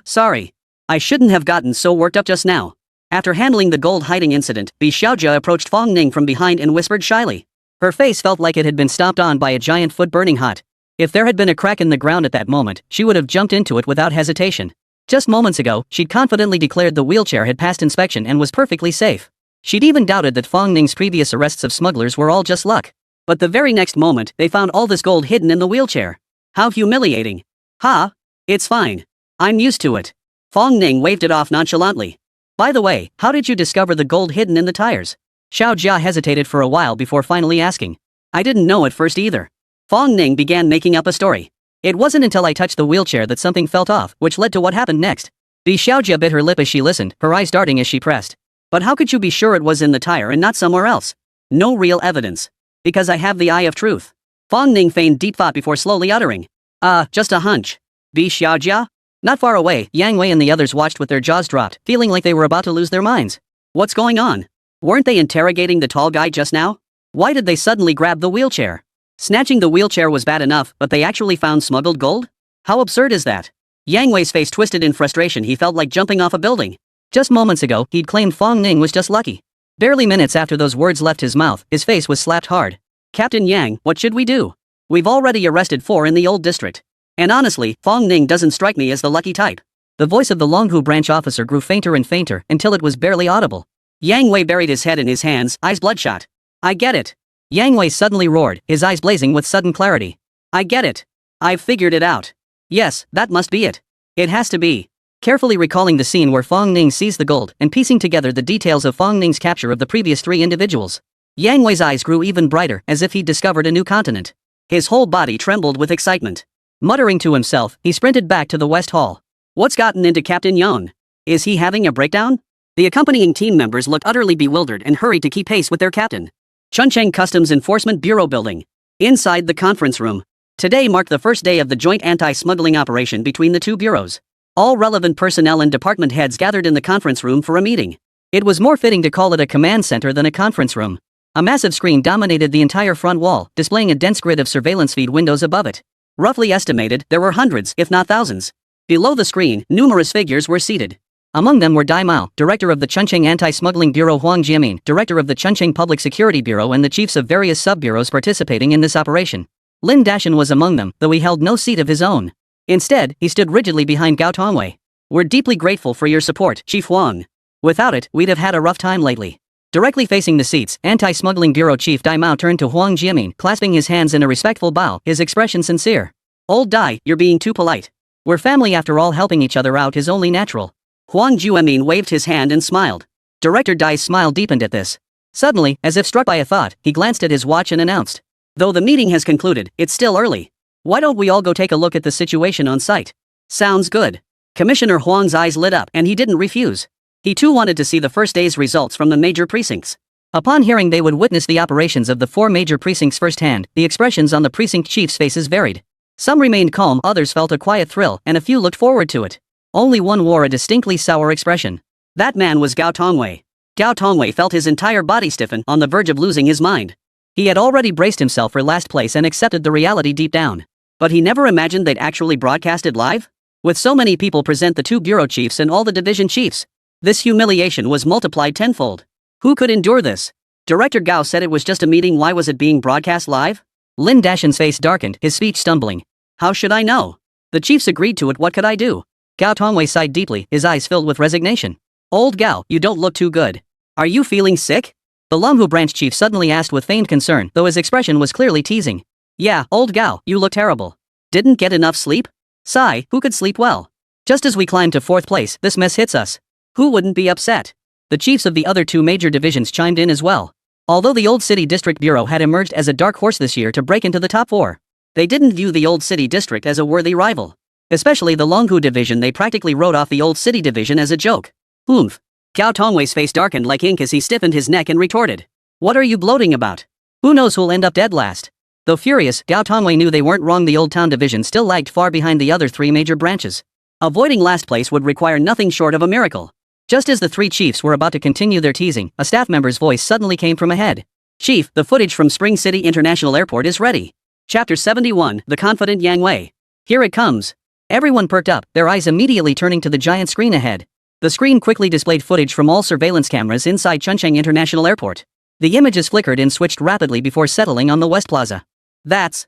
Sorry. I shouldn't have gotten so worked up just now. After handling the gold hiding incident, Bi Xiaojia approached Fong Ning from behind and whispered shyly. Her face felt like it had been stomped on by a giant foot burning hot. If there had been a crack in the ground at that moment, she would have jumped into it without hesitation. Just moments ago, she'd confidently declared the wheelchair had passed inspection and was perfectly safe. She'd even doubted that Fong Ning's previous arrests of smugglers were all just luck. But the very next moment, they found all this gold hidden in the wheelchair. How humiliating. It's fine. I'm used to it. Fong Ning waved it off nonchalantly. By the way, how did you discover the gold hidden in the tires? Xiao Jia hesitated for a while before finally asking. I didn't know at first either. Fong Ning began making up a story. It wasn't until I touched the wheelchair that something felt off, which led to what happened next. Bi Xiaojia bit her lip as she listened, her eyes darting as she pressed. But how could you be sure it was in the tire and not somewhere else? No real evidence. Because I have the eye of truth. Fong Ning feigned deep thought before slowly uttering. Just a hunch. Bi Xiaojia? Not far away, Yang Wei and the others watched with their jaws dropped, feeling like they were about to lose their minds. What's going on? Weren't they interrogating the tall guy just now? Why did they suddenly grab the wheelchair? Snatching the wheelchair was bad enough, but they actually found smuggled gold? How absurd is that? Yang Wei's face twisted in frustration. He felt like jumping off a building. Just moments ago, he'd claimed Fong Ning was just lucky. Barely minutes after those words left his mouth, his face was slapped hard. Captain Yang, what should we do? We've already arrested 4 in the old district. And honestly, Fong Ning doesn't strike me as the lucky type. The voice of the Longhu branch officer grew fainter and fainter until it was barely audible. Yang Wei buried his head in his hands, eyes bloodshot. I get it. Yang Wei suddenly roared, his eyes blazing with sudden clarity. I get it. I've figured it out. Yes, that must be it. It has to be. Carefully recalling the scene where Fong Ning seized the gold and piecing together the details of Fong Ning's capture of the previous 3 individuals, Yang Wei's eyes grew even brighter as if he'd discovered a new continent. His whole body trembled with excitement. Muttering to himself, he sprinted back to the West Hall. What's gotten into Captain Yang? Is he having a breakdown? The accompanying team members looked utterly bewildered and hurried to keep pace with their captain. Chuncheng Customs Enforcement Bureau building. Inside the conference room. Today marked the first day of the joint anti-smuggling operation between the 2 bureaus. All relevant personnel and department heads gathered in the conference room for a meeting. It was more fitting to call it a command center than a conference room. A massive screen dominated the entire front wall, displaying a dense grid of surveillance feed windows above it. Roughly estimated, there were hundreds, if not thousands. Below the screen, numerous figures were seated. Among them were Dai Mao, director of the Chuncheng Anti-Smuggling Bureau, Huang Jiamin, director of the Chuncheng Public Security Bureau, and the chiefs of various sub-bureaus participating in this operation. Lin Dashan was among them, though he held no seat of his own. Instead, he stood rigidly behind Gao Tongwei. We're deeply grateful for your support, Chief Huang. Without it, we'd have had a rough time lately. Directly facing the seats, Anti-Smuggling Bureau Chief Dai Mao turned to Huang Jiamin, clasping his hands in a respectful bow, his expression sincere. Old Dai, you're being too polite. We're family after all, helping each other out is only natural. Huang Jiamin waved his hand and smiled. Director Dai's smile deepened at this. Suddenly, as if struck by a thought, he glanced at his watch and announced. Though the meeting has concluded, it's still early. Why don't we all go take a look at the situation on site? Sounds good. Commissioner Huang's eyes lit up and he didn't refuse. He too wanted to see the first day's results from the major precincts. Upon hearing they would witness the operations of the 4 major precincts firsthand, the expressions on the precinct chiefs' faces varied. Some remained calm, others felt a quiet thrill, and a few looked forward to it. Only one wore a distinctly sour expression. That man was Gao Tongwei. Gao Tongwei felt his entire body stiffen, on the verge of losing his mind. He had already braced himself for last place and accepted the reality deep down. But he never imagined they'd actually broadcast it live? With so many people present, the 2 bureau chiefs and all the division chiefs. This humiliation was multiplied tenfold. Who could endure this? Director Gao said it was just a meeting. Why was it being broadcast live? Lin Dashan's face darkened, his speech stumbling. How should I know? The chiefs agreed to it. What could I do? Gao Tongwei sighed deeply, his eyes filled with resignation. Old Gao, you don't look too good. Are you feeling sick? The Longhu branch chief suddenly asked with feigned concern, though his expression was clearly teasing. Yeah, old Gao, you look terrible. Didn't get enough sleep? Sigh, who could sleep well? Just as we climb to 4th place, this mess hits us. Who wouldn't be upset? The chiefs of the other 2 major divisions chimed in as well. Although the Old City District Bureau had emerged as a dark horse this year to break into the top 4, they didn't view the Old City District as a worthy rival. Especially the Longhu division. They practically wrote off the Old City division as a joke. Oomph. Gao Tongwei's face darkened like ink as he stiffened his neck and retorted. What are you bloating about? Who knows who'll end up dead last? Though furious, Gao Tongwei knew they weren't wrong. The Old Town division still lagged far behind the other 3 major branches. Avoiding last place would require nothing short of a miracle. Just as the 3 chiefs were about to continue their teasing, a staff member's voice suddenly came from ahead. Chief, the footage from Spring City International Airport is ready. Chapter 71, The Confident Yang Wei. Here it comes. Everyone perked up, their eyes immediately turning to the giant screen ahead. The screen quickly displayed footage from all surveillance cameras inside Chuncheng International Airport. The images flickered and switched rapidly before settling on the West Plaza. That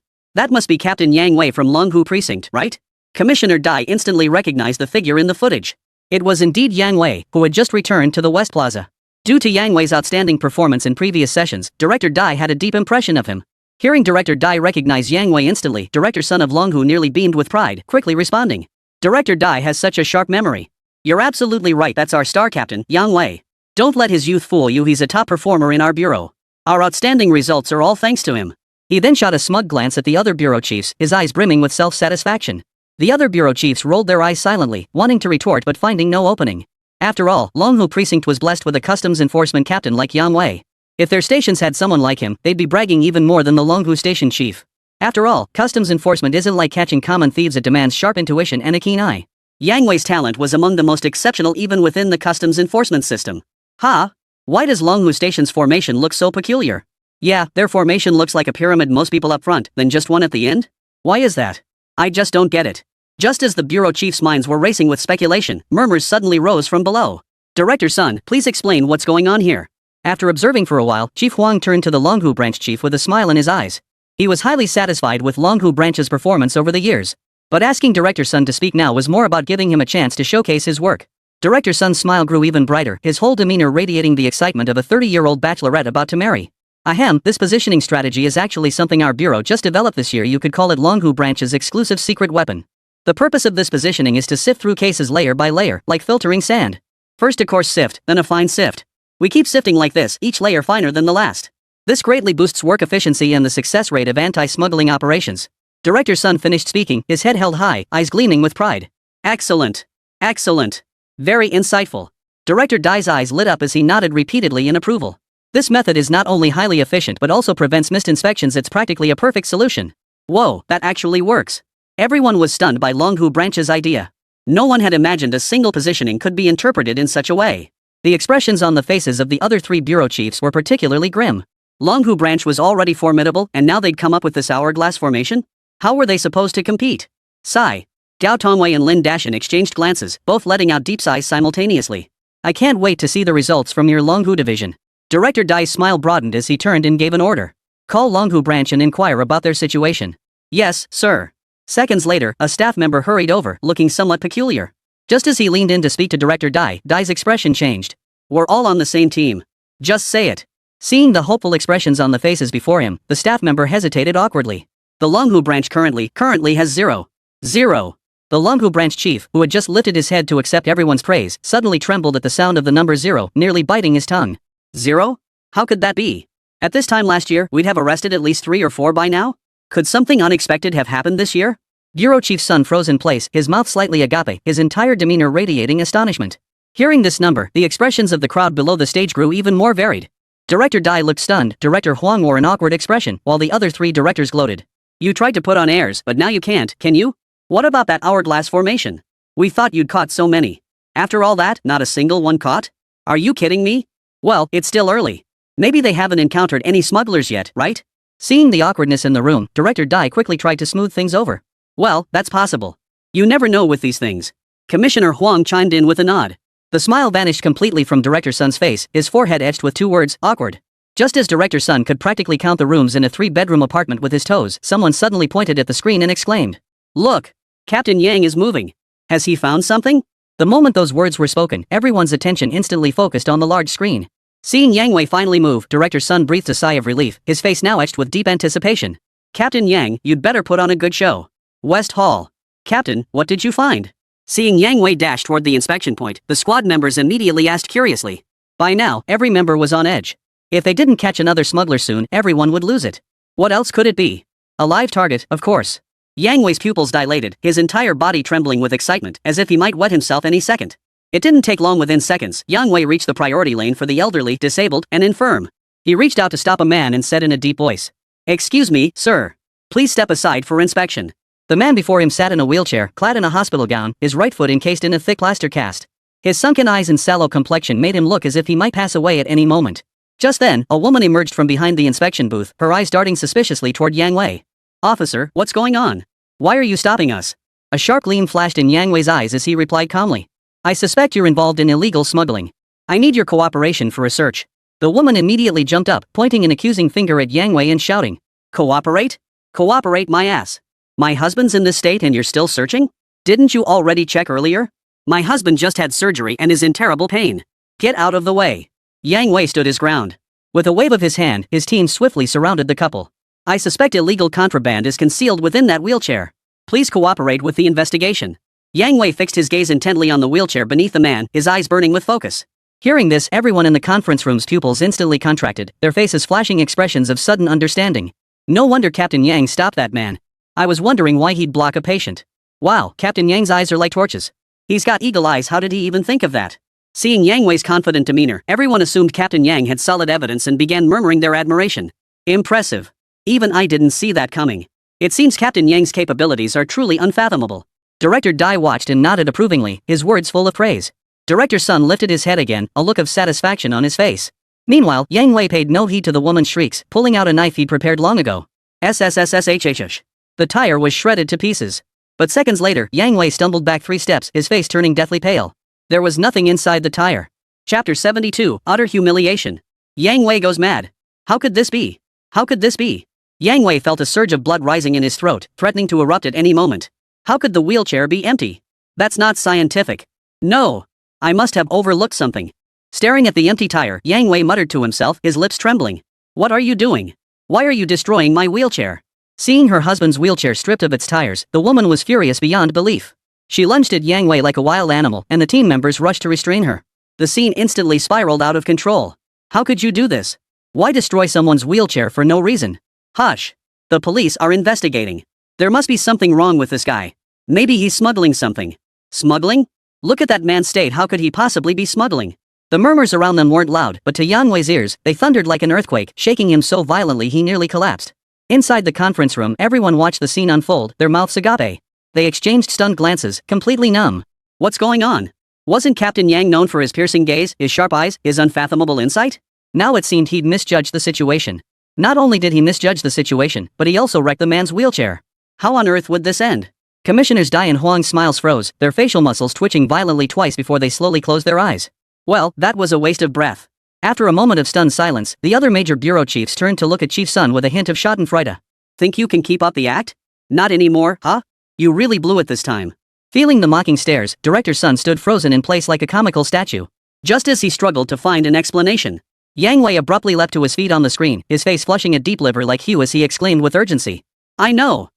must be Captain Yang Wei from Longhu Precinct, right? Commissioner Dai instantly recognized the figure in the footage. It was indeed Yang Wei, who had just returned to the West Plaza. Due to Yang Wei's outstanding performance in previous sessions, Director Dai had a deep impression of him. Hearing Director Dai recognize Yang Wei instantly, Director Sun of Longhu nearly beamed with pride, quickly responding. Director Dai has such a sharp memory. You're absolutely right, that's our star captain, Yang Wei. Don't let his youth fool you, he's a top performer in our bureau. Our outstanding results are all thanks to him. He then shot a smug glance at the other bureau chiefs, his eyes brimming with self-satisfaction. The other bureau chiefs rolled their eyes silently, wanting to retort but finding no opening. After all, Longhu Precinct was blessed with a customs enforcement captain like Yang Wei. If their stations had someone like him, they'd be bragging even more than the Longhu station chief. After all, customs enforcement isn't like catching common thieves, it demands sharp intuition and a keen eye. Yang Wei's talent was among the most exceptional even within the customs enforcement system. Why does Longhu Station's formation look so peculiar? Yeah, their formation looks like a pyramid, most people up front, then just one at the end? Why is that? I just don't get it. Just as the bureau chiefs' minds were racing with speculation, murmurs suddenly rose from below. Director Sun, please explain what's going on here. After observing for a while, Chief Huang turned to the Longhu branch chief with a smile in his eyes. He was highly satisfied with Longhu branch's performance over the years. But asking Director Sun to speak now was more about giving him a chance to showcase his work. Director Sun's smile grew even brighter, his whole demeanor radiating the excitement of a 30-year-old bachelorette about to marry. Ahem, this positioning strategy is actually something our bureau just developed this year. You could call it Longhu branch's exclusive secret weapon. The purpose of this positioning is to sift through cases layer by layer, like filtering sand. First a coarse sift, then a fine sift. We keep sifting like this, each layer finer than the last. This greatly boosts work efficiency and the success rate of anti-smuggling operations. Director Sun finished speaking, his head held high, eyes gleaming with pride. Excellent. Excellent. Very insightful. Director Dai's eyes lit up as he nodded repeatedly in approval. This method is not only highly efficient but also prevents missed inspections. It's practically a perfect solution. Whoa, that actually works. Everyone was stunned by Longhu branch's idea. No one had imagined a single positioning could be interpreted in such a way. The expressions on the faces of the other 3 bureau chiefs were particularly grim. Longhu branch was already formidable and now they'd come up with this hourglass formation? How were they supposed to compete? Sigh. Gao Tongwei and Lin Dashan exchanged glances, both letting out deep sighs simultaneously. I can't wait to see the results from your Longhu division. Director Dai's smile broadened as he turned and gave an order. Call Longhu branch and inquire about their situation. Yes, sir. Seconds later, a staff member hurried over, looking somewhat peculiar. Just as he leaned in to speak to Director Dai, Dai's expression changed. We're all on the same team. Just say it. Seeing the hopeful expressions on the faces before him, the staff member hesitated awkwardly. The Longhu branch currently has 0. The Longhu branch chief, who had just lifted his head to accept everyone's praise, suddenly trembled at the sound of the number 0, nearly biting his tongue. 0? How could that be? At this time last year, we'd have arrested at least 3 or 4 by now? Could something unexpected have happened this year? Bureau Chief Sun froze in place, his mouth slightly agape, his entire demeanor radiating astonishment. Hearing this number, the expressions of the crowd below the stage grew even more varied. Director Dai looked stunned, Director Huang wore an awkward expression, while the other 3 directors gloated. You tried to put on airs, but now you can't, can you? What about that hourglass formation? We thought you'd caught so many. After all that, not a single one caught? Are you kidding me? Well, it's still early. Maybe they haven't encountered any smugglers yet, right? Seeing the awkwardness in the room, Director Dai quickly tried to smooth things over. Well, that's possible. You never know with these things. Commissioner Huang chimed in with a nod. The smile vanished completely from Director Sun's face, his forehead etched with two words, awkward. Just as Director Sun could practically count the rooms in a 3-bedroom apartment with his toes, someone suddenly pointed at the screen and exclaimed, "Look! Captain Yang is moving. Has he found something?" The moment those words were spoken, everyone's attention instantly focused on the large screen. Seeing Yang Wei finally move, Director Sun breathed a sigh of relief, his face now etched with deep anticipation. "Captain Yang, you'd better put on a good show." West Hall. "Captain, what did you find?" Seeing Yang Wei dash toward the inspection point, the squad members immediately asked curiously. By now, every member was on edge. If they didn't catch another smuggler soon, everyone would lose it. What else could it be? A live target, of course. Yang Wei's pupils dilated, his entire body trembling with excitement, as if he might wet himself any second. It didn't take long. Within seconds, Yang Wei reached the priority lane for the elderly, disabled, and infirm. He reached out to stop a man and said in a deep voice, "Excuse me, sir. Please step aside for inspection." The man before him sat in a wheelchair, clad in a hospital gown, his right foot encased in a thick plaster cast. His sunken eyes and sallow complexion made him look as if he might pass away at any moment. Just then, a woman emerged from behind the inspection booth, her eyes darting suspiciously toward Yang Wei. "Officer, what's going on? Why are you stopping us?" A sharp gleam flashed in Yang Wei's eyes as he replied calmly. "I suspect you're involved in illegal smuggling. I need your cooperation for a search." The woman immediately jumped up, pointing an accusing finger at Yang Wei and shouting, "Cooperate? Cooperate my ass. My husband's in this state and you're still searching? Didn't you already check earlier? My husband just had surgery and is in terrible pain. Get out of the way." Yang Wei stood his ground. With a wave of his hand, his team swiftly surrounded the couple. "I suspect illegal contraband is concealed within that wheelchair. Please cooperate with the investigation." Yang Wei fixed his gaze intently on the wheelchair beneath the man, his eyes burning with focus. Hearing this, everyone in the conference room's pupils instantly contracted, their faces flashing expressions of sudden understanding. No wonder Captain Yang stopped that man. I was wondering why he'd block a patient. Wow, Captain Yang's eyes are like torches. He's got eagle eyes. How did he even think of that? Seeing Yang Wei's confident demeanor, everyone assumed Captain Yang had solid evidence and began murmuring their admiration. Impressive. Even I didn't see that coming. It seems Captain Yang's capabilities are truly unfathomable. Director Dai watched and nodded approvingly, his words full of praise. Director Sun lifted his head again, a look of satisfaction on his face. Meanwhile, Yang Wei paid no heed to the woman's shrieks, pulling out a knife he'd prepared long ago. SSSSHHH. The tire was shredded to pieces. But seconds later, Yang Wei stumbled back 3 steps, his face turning deathly pale. There was nothing inside the tire. Chapter 72, Utter Humiliation. Yang Wei goes mad. How could this be? How could this be? Yang Wei felt a surge of blood rising in his throat, threatening to erupt at any moment. How could the wheelchair be empty? That's not scientific. No. I must have overlooked something. Staring at the empty tire, Yang Wei muttered to himself, his lips trembling. What are you doing? Why are you destroying my wheelchair? Seeing her husband's wheelchair stripped of its tires, the woman was furious beyond belief. She lunged at Yang Wei like a wild animal, and the team members rushed to restrain her. The scene instantly spiraled out of control. How could you do this? Why destroy someone's wheelchair for no reason? Hush. The police are investigating. There must be something wrong with this guy. Maybe he's smuggling something. Smuggling? Look at that man's state. How could he possibly be smuggling? The murmurs around them weren't loud, but to Yang Wei's ears, they thundered like an earthquake, shaking him so violently he nearly collapsed. Inside the conference room, everyone watched the scene unfold, their mouths agape. They exchanged stunned glances, completely numb. What's going on? Wasn't Captain Yang known for his piercing gaze, his sharp eyes, his unfathomable insight? Now it seemed he'd misjudged the situation. Not only did he misjudge the situation, but he also wrecked the man's wheelchair. How on earth would this end? Commissioners Dai and Huang's smiles froze, their facial muscles twitching violently twice before they slowly closed their eyes. Well, that was a waste of breath. After a moment of stunned silence, the other major bureau chiefs turned to look at Chief Sun with a hint of schadenfreude. Think you can keep up the act? Not anymore, huh? You really blew it this time. Feeling the mocking stares, Director Sun stood frozen in place like a comical statue. Just as he struggled to find an explanation, Yang Wei abruptly leapt to his feet on the screen, his face flushing a deep liver-like hue as he exclaimed with urgency. I know.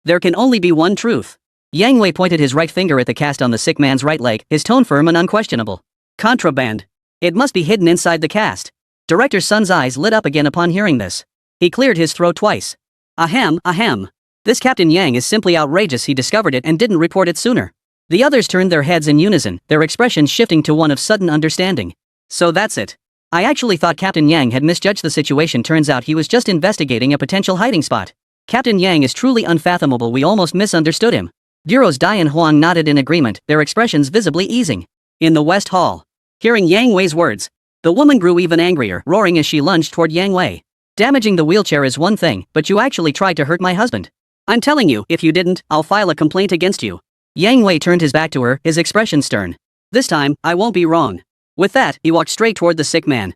There can only be one truth. Yang Wei pointed his right finger at the cast on the sick man's right leg, his tone firm and unquestionable. Contraband. It must be hidden inside the cast. Director Sun's eyes lit up again upon hearing this. He cleared his throat twice. Ahem. This Captain Yang is simply outrageous. He discovered it and didn't report it sooner. The others turned their heads in unison, their expressions shifting to one of sudden understanding. So that's it. I actually thought Captain Yang had misjudged the situation. Turns out he was just investigating a potential hiding spot. Captain Yang is truly unfathomable. We almost misunderstood him. Bureaus Dai and Huang nodded in agreement, their expressions visibly easing. In the West Hall. Hearing Yang Wei's words, the woman grew even angrier, roaring as she lunged toward Yang Wei. Damaging the wheelchair is one thing, but you actually tried to hurt my husband. I'm telling you, if you didn't, I'll file a complaint against you. Yang Wei turned his back to her, his expression stern. This time, I won't be wrong. With that, he walked straight toward the sick man.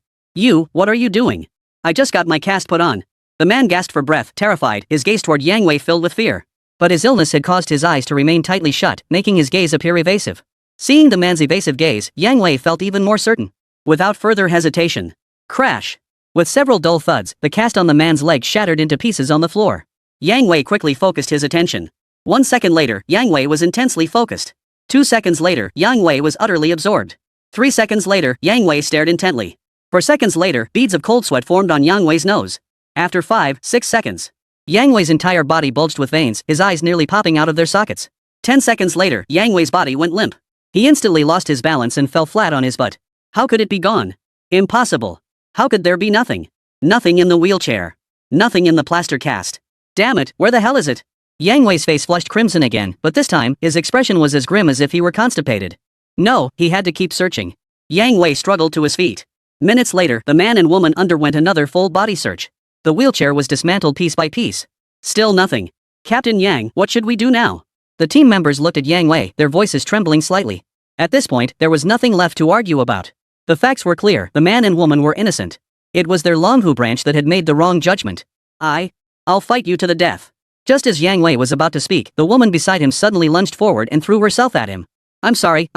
What are you doing? I just got my cast put on. The man gasped for breath, terrified, his gaze toward Yang Wei filled with fear. But his illness had caused his eyes to remain tightly shut, making his gaze appear evasive. Seeing the man's evasive gaze, Yang Wei felt even more certain. Without further hesitation. Crash! With several dull thuds, the cast on the man's leg shattered into pieces on the floor. Yang Wei quickly focused his attention. 1 second later, Yang Wei was intensely focused. 2 seconds later, Yang Wei was utterly absorbed. 3 seconds later, Yang Wei stared intently. 4 seconds later, beads of cold sweat formed on Yang Wei's nose. After 5, 6 seconds. Yang Wei's entire body bulged with veins, his eyes nearly popping out of their sockets. 10 seconds later, Yang Wei's body went limp. He instantly lost his balance and fell flat on his butt. How could it be gone? Impossible. How could there be nothing? Nothing in the wheelchair. Nothing in the plaster cast. Damn it, where the hell is it? Yang Wei's face flushed crimson again, but this time, his expression was as grim as if he were constipated. No, he had to keep searching. Yang Wei struggled to his feet. Minutes later, the man and woman underwent another full body search. The wheelchair was dismantled piece by piece. Still nothing. Captain Yang, what should we do now? The team members looked at Yang Wei, their voices trembling slightly. At this point, there was nothing left to argue about. The facts were clear, the man and woman were innocent. It was their Longhu branch that had made the wrong judgment. I'll fight you to the death. Just as Yang Wei was about to speak, the woman beside him suddenly lunged forward and threw herself at him. I'm sorry.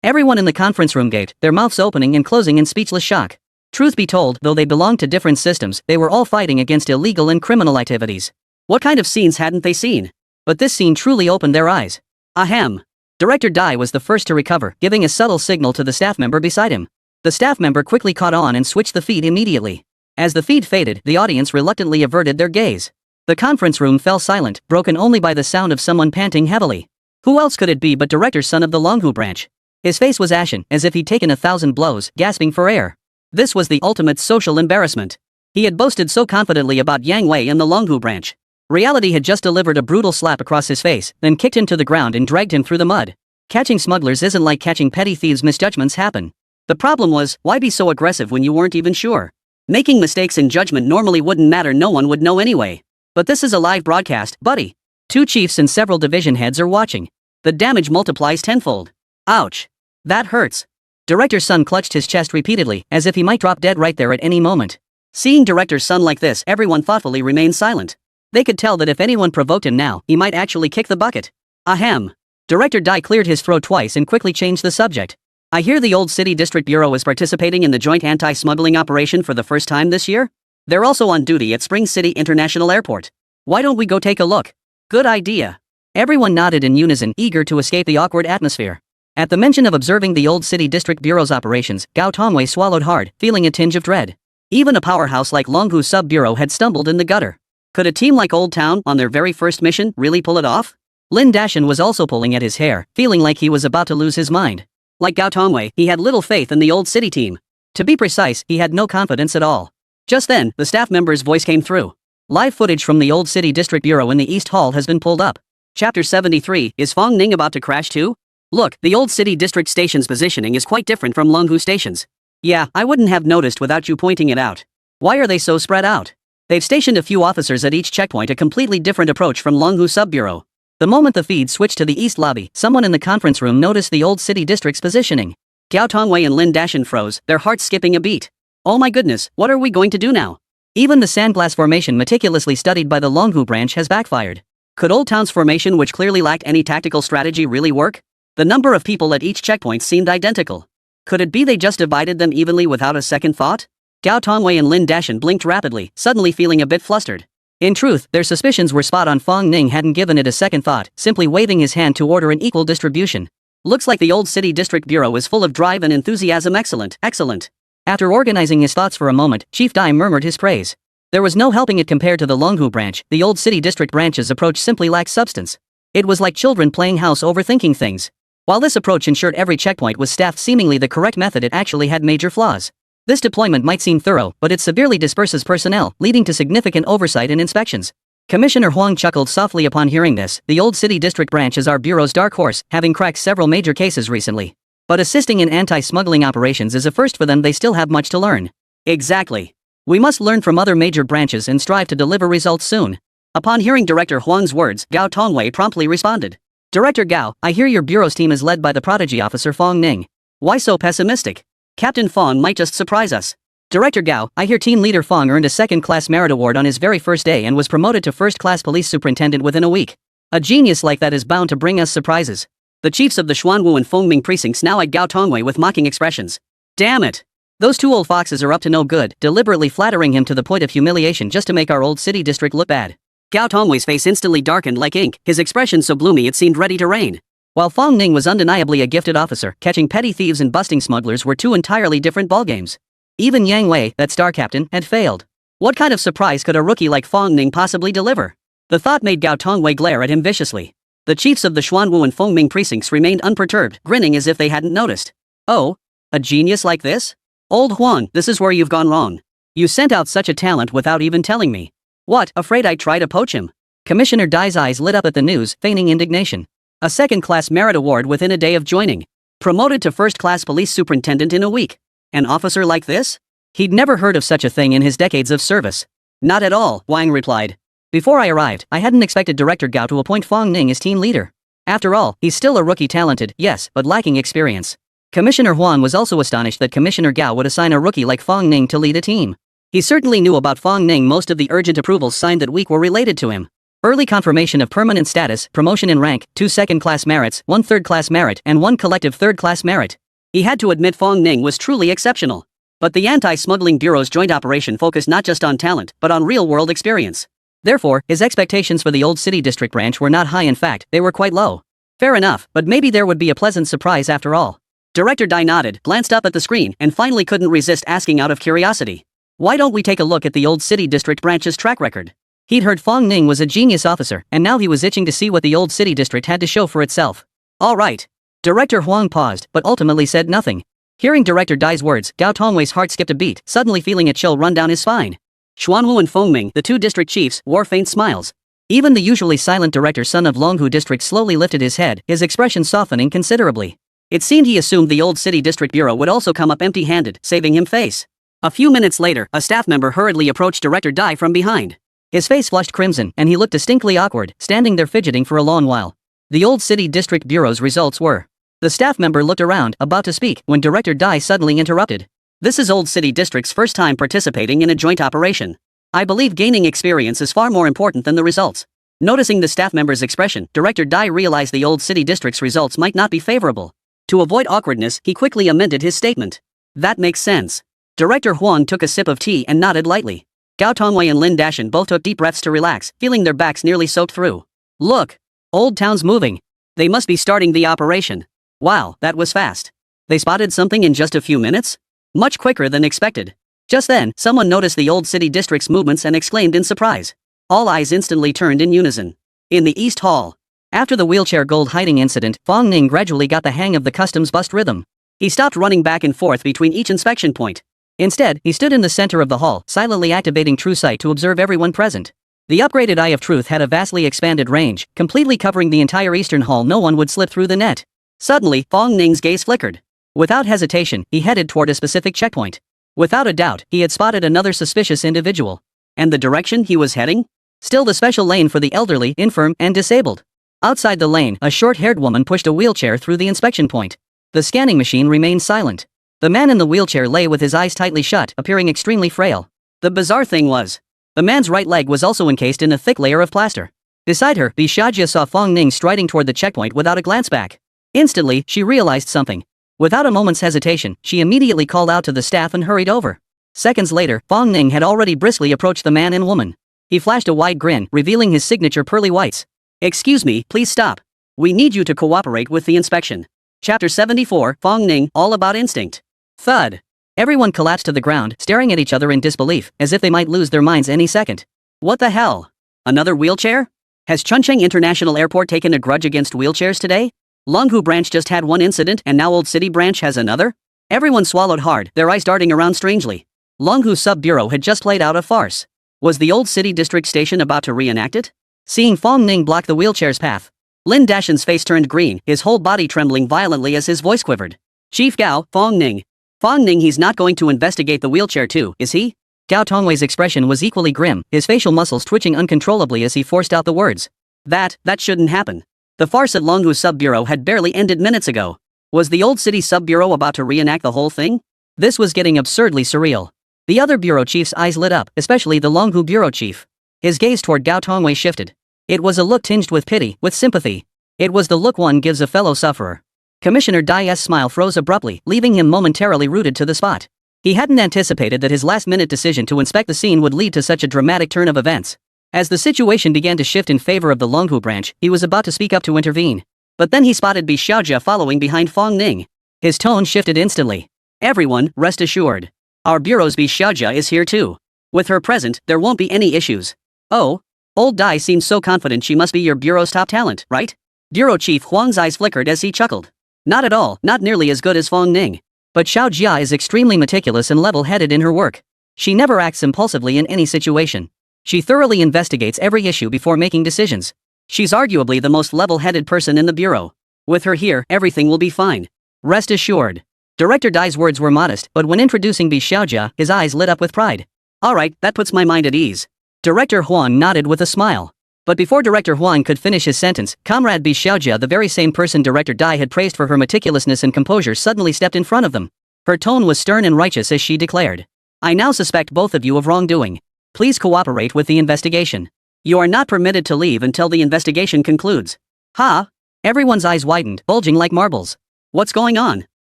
Everyone in the conference room gaped, their mouths opening and closing in speechless shock. Truth be told, though they belonged to different systems, they were all fighting against illegal and criminal activities. What kind of scenes hadn't they seen? But this scene truly opened their eyes. Ahem. Director Dai was the first to recover, giving a subtle signal to the staff member beside him. The staff member quickly caught on and switched the feed immediately. As the feed faded, the audience reluctantly averted their gaze. The conference room fell silent, broken only by the sound of someone panting heavily. Who else could it be but Director's son of the Longhu branch? His face was ashen, as if he'd taken 1,000 blows, gasping for air. This was the ultimate social embarrassment. He had boasted so confidently about Yang Wei and the Longhu branch. Reality had just delivered a brutal slap across his face, then kicked him to the ground and dragged him through the mud. Catching smugglers isn't like catching petty thieves. Misjudgments happen. The problem was, why be so aggressive when you weren't even sure? Making mistakes in judgment normally wouldn't matter, no one would know anyway. But this is a live broadcast, buddy. 2 chiefs and several division heads are watching. The damage multiplies tenfold. Ouch. That hurts. Director's son clutched his chest repeatedly, as if he might drop dead right there at any moment. Seeing Director's son like this, everyone thoughtfully remained silent. They could tell that if anyone provoked him now, he might actually kick the bucket. Ahem. Director Dai cleared his throat twice and quickly changed the subject. I hear the Old City District Bureau is participating in the joint anti-smuggling operation for the first time this year? They're also on duty at Spring City International Airport. Why don't we go take a look? Good idea. Everyone nodded in unison, eager to escape the awkward atmosphere. At the mention of observing the Old City District Bureau's operations, Gao Tongwei swallowed hard, feeling a tinge of dread. Even a powerhouse like Longhu Sub-Bureau had stumbled in the gutter. Could a team like Old Town, on their very first mission, really pull it off? Lin Dashan was also pulling at his hair, feeling like he was about to lose his mind. Like Gao Tongwei, he had little faith in the Old City team. To be precise, he had no confidence at all. Just then, the staff member's voice came through. Live footage from the Old City District Bureau in the East Hall has been pulled up. Chapter 73, is Fong Ning about to crash too? Look, the Old City District Station's positioning is quite different from Longhu Station's. Yeah, I wouldn't have noticed without you pointing it out. Why are they so spread out? They've stationed a few officers at each checkpoint, a completely different approach from Longhu Sub-Bureau. The moment the feed switched to the East Lobby, someone in the conference room noticed the Old City District's positioning. Gao Tongwei and Lin Dashan froze, their hearts skipping a beat. Oh my goodness, what are we going to do now? Even the sandglass formation meticulously studied by the Longhu branch has backfired. Could Old Town's formation, which clearly lacked any tactical strategy, really work? The number of people at each checkpoint seemed identical. Could it be they just divided them evenly without a second thought? Gao Tongwei and Lin Dashan blinked rapidly, suddenly feeling a bit flustered. In truth, their suspicions were spot on. Fong Ning hadn't given it a second thought, simply waving his hand to order an equal distribution. Looks like the Old City District Bureau is full of drive and enthusiasm. Excellent, excellent. After organizing his thoughts for a moment, Chief Dai murmured his praise. There was no helping it. Compared to the Longhu branch, the Old City District branch's approach simply lacked substance. It was like children playing house, overthinking things. While this approach ensured every checkpoint was staffed seemingly the correct method, it actually had major flaws. This deployment might seem thorough, but it severely disperses personnel, leading to significant oversight and inspections. Commissioner Huang chuckled softly upon hearing this. The Old City District branch is our bureau's dark horse, having cracked several major cases recently. But assisting in anti-smuggling operations is a first for them. They still have much to learn. Exactly. We must learn from other major branches and strive to deliver results soon. Upon hearing Director Huang's words, Gao Tongwei promptly responded. Director Gao, I hear your bureau's team is led by the prodigy officer Fong Ning. Why so pessimistic? Captain Fong might just surprise us. Director Gao, I hear team leader Fong earned a second-class merit award on his very first day and was promoted to first-class police superintendent within a week. A genius like that is bound to bring us surprises. The chiefs of the Xuanwu and Fengming precincts now eyed Gao Tongwei with mocking expressions. Damn it! Those two old foxes are up to no good, deliberately flattering him to the point of humiliation just to make our old city district look bad. Gao Tongwei's face instantly darkened like ink, his expression so gloomy it seemed ready to rain. While Fong Ning was undeniably a gifted officer, catching petty thieves and busting smugglers were two entirely different ballgames. Even Yang Wei, that star captain, had failed. What kind of surprise could a rookie like Fong Ning possibly deliver? The thought made Gao Tongwei glare at him viciously. The chiefs of the Xuanwu and Fengming precincts remained unperturbed, grinning as if they hadn't noticed. Oh? A genius like this? Old Huang, this is where you've gone wrong. You sent out such a talent without even telling me. What, afraid I'd try to poach him? Commissioner Dai's eyes lit up at the news, feigning indignation. A second-class merit award within a day of joining. Promoted to first-class police superintendent in a week. An officer like this? He'd never heard of such a thing in his decades of service. Not at all, Wang replied. Before I arrived, I hadn't expected Director Gao to appoint Fong Ning as team leader. After all, he's still a rookie talented, yes, but lacking experience. Commissioner Huang was also astonished that Commissioner Gao would assign a rookie like Fong Ning to lead a team. He certainly knew about Fong Ning. Most of the urgent approvals signed that week were related to him. Early confirmation of permanent status, promotion in rank, 2 second-class merits, 1 third-class merit, and 1 collective third-class merit. He had to admit Fong Ning was truly exceptional. But the Anti-Smuggling Bureau's joint operation focused not just on talent, but on real-world experience. Therefore, his expectations for the Old City District branch were not high. In fact, they were quite low. Fair enough, but maybe there would be a pleasant surprise after all. Director Dai nodded, glanced up at the screen, and finally couldn't resist asking out of curiosity. Why don't we take a look at the Old City District branch's track record? He'd heard Fong Ning was a genius officer, and now he was itching to see what the Old City District had to show for itself. All right. Director Huang paused, but ultimately said nothing. Hearing Director Dai's words, Gao Tongwei's heart skipped a beat, suddenly feeling a chill run down his spine. Xuanwu and Fengming, the two district chiefs, wore faint smiles. Even the usually silent director son of Longhu District slowly lifted his head, his expression softening considerably. It seemed he assumed the Old City District Bureau would also come up empty-handed, saving him face. A few minutes later, a staff member hurriedly approached Director Dai from behind. His face flushed crimson, and he looked distinctly awkward, standing there fidgeting for a long while. The Old City District Bureau's results were. The staff member looked around, about to speak, when Director Dai suddenly interrupted. This is Old City District's first time participating in a joint operation. I believe gaining experience is far more important than the results. Noticing the staff member's expression, Director Dai realized the Old City District's results might not be favorable. To avoid awkwardness, he quickly amended his statement. That makes sense. Director Huang took a sip of tea and nodded lightly. Gao Tongwei and Lin Dashan both took deep breaths to relax, feeling their backs nearly soaked through. Look! Old Town's moving. They must be starting the operation. Wow, that was fast. They spotted something in just a few minutes? Much quicker than expected. Just then, someone noticed the Old City District's movements and exclaimed in surprise. All eyes instantly turned in unison. In the East Hall. After the wheelchair gold hiding incident, Fong Ning gradually got the hang of the customs bust rhythm. He stopped running back and forth between each inspection point. Instead, he stood in the center of the hall, silently activating True Sight to observe everyone present. The upgraded Eye of Truth had a vastly expanded range, completely covering the entire eastern hall. No one would slip through the net. Suddenly, Fong Ning's gaze flickered. Without hesitation, he headed toward a specific checkpoint. Without a doubt, he had spotted another suspicious individual. And the direction he was heading? Still the special lane for the elderly, infirm, and disabled. Outside the lane, a short-haired woman pushed a wheelchair through the inspection point. The scanning machine remained silent. The man in the wheelchair lay with his eyes tightly shut, appearing extremely frail. The bizarre thing was, the man's right leg was also encased in a thick layer of plaster. Beside her, Bishajia saw Fong Ning striding toward the checkpoint without a glance back. Instantly, she realized something. Without a moment's hesitation, she immediately called out to the staff and hurried over. Seconds later, Fong Ning had already briskly approached the man and woman. He flashed a wide grin, revealing his signature pearly whites. Excuse me, please stop. We need you to cooperate with the inspection. Chapter 74, Fong Ning, All About Instinct. Thud. Everyone collapsed to the ground, staring at each other in disbelief, as if they might lose their minds any second. What the hell? Another wheelchair? Has Chuncheng International Airport taken a grudge against wheelchairs today? Longhu branch just had one incident and now Old City branch has another? Everyone swallowed hard, their eyes darting around strangely. Longhu Sub-Bureau had just played out a farce. Was the Old City District Station about to reenact it? Seeing Fong Ning block the wheelchair's path, Lin Dashan's face turned green, his whole body trembling violently as his voice quivered. Chief Gao, Fong Ning. Fong Ning, he's not going to investigate the wheelchair too, is he? Gao Tongwei's expression was equally grim, his facial muscles twitching uncontrollably as he forced out the words. That shouldn't happen. The farce at Longhu Sub-Bureau had barely ended minutes ago. Was the old city sub-bureau about to reenact the whole thing? This was getting absurdly surreal. The other bureau chief's eyes lit up, especially the Longhu bureau chief. His gaze toward Gao Tongwei shifted. It was a look tinged with pity, with sympathy. It was the look one gives a fellow sufferer. Commissioner Dai's smile froze abruptly, leaving him momentarily rooted to the spot. He hadn't anticipated that his last-minute decision to inspect the scene would lead to such a dramatic turn of events. As the situation began to shift in favor of the Longhu branch, he was about to speak up to intervene. But then he spotted Bi Xiaojia following behind Fong Ning. His tone shifted instantly. Everyone, rest assured. Our bureau's Bi Xiaojia is here too. With her present, there won't be any issues. Oh? Old Dai seems so confident she must be your bureau's top talent, right? Bureau Chief Huang's eyes flickered as he chuckled. Not at all, not nearly as good as Fong Ning. But Xiao Jia is extremely meticulous and level-headed in her work. She never acts impulsively in any situation. She thoroughly investigates every issue before making decisions. She's arguably the most level-headed person in the bureau. With her here, everything will be fine. Rest assured. Director Dai's words were modest, but when introducing Bi Xiaojia, his eyes lit up with pride. Alright, that puts my mind at ease. Director Huang nodded with a smile. But before Director Huang could finish his sentence, Comrade Bi Xiaojia, the very same person Director Dai had praised for her meticulousness and composure, suddenly stepped in front of them. Her tone was stern and righteous as she declared. I now suspect both of you of wrongdoing. Please cooperate with the investigation. You are not permitted to leave until the investigation concludes. Ha? Everyone's eyes widened, bulging like marbles. What's going on?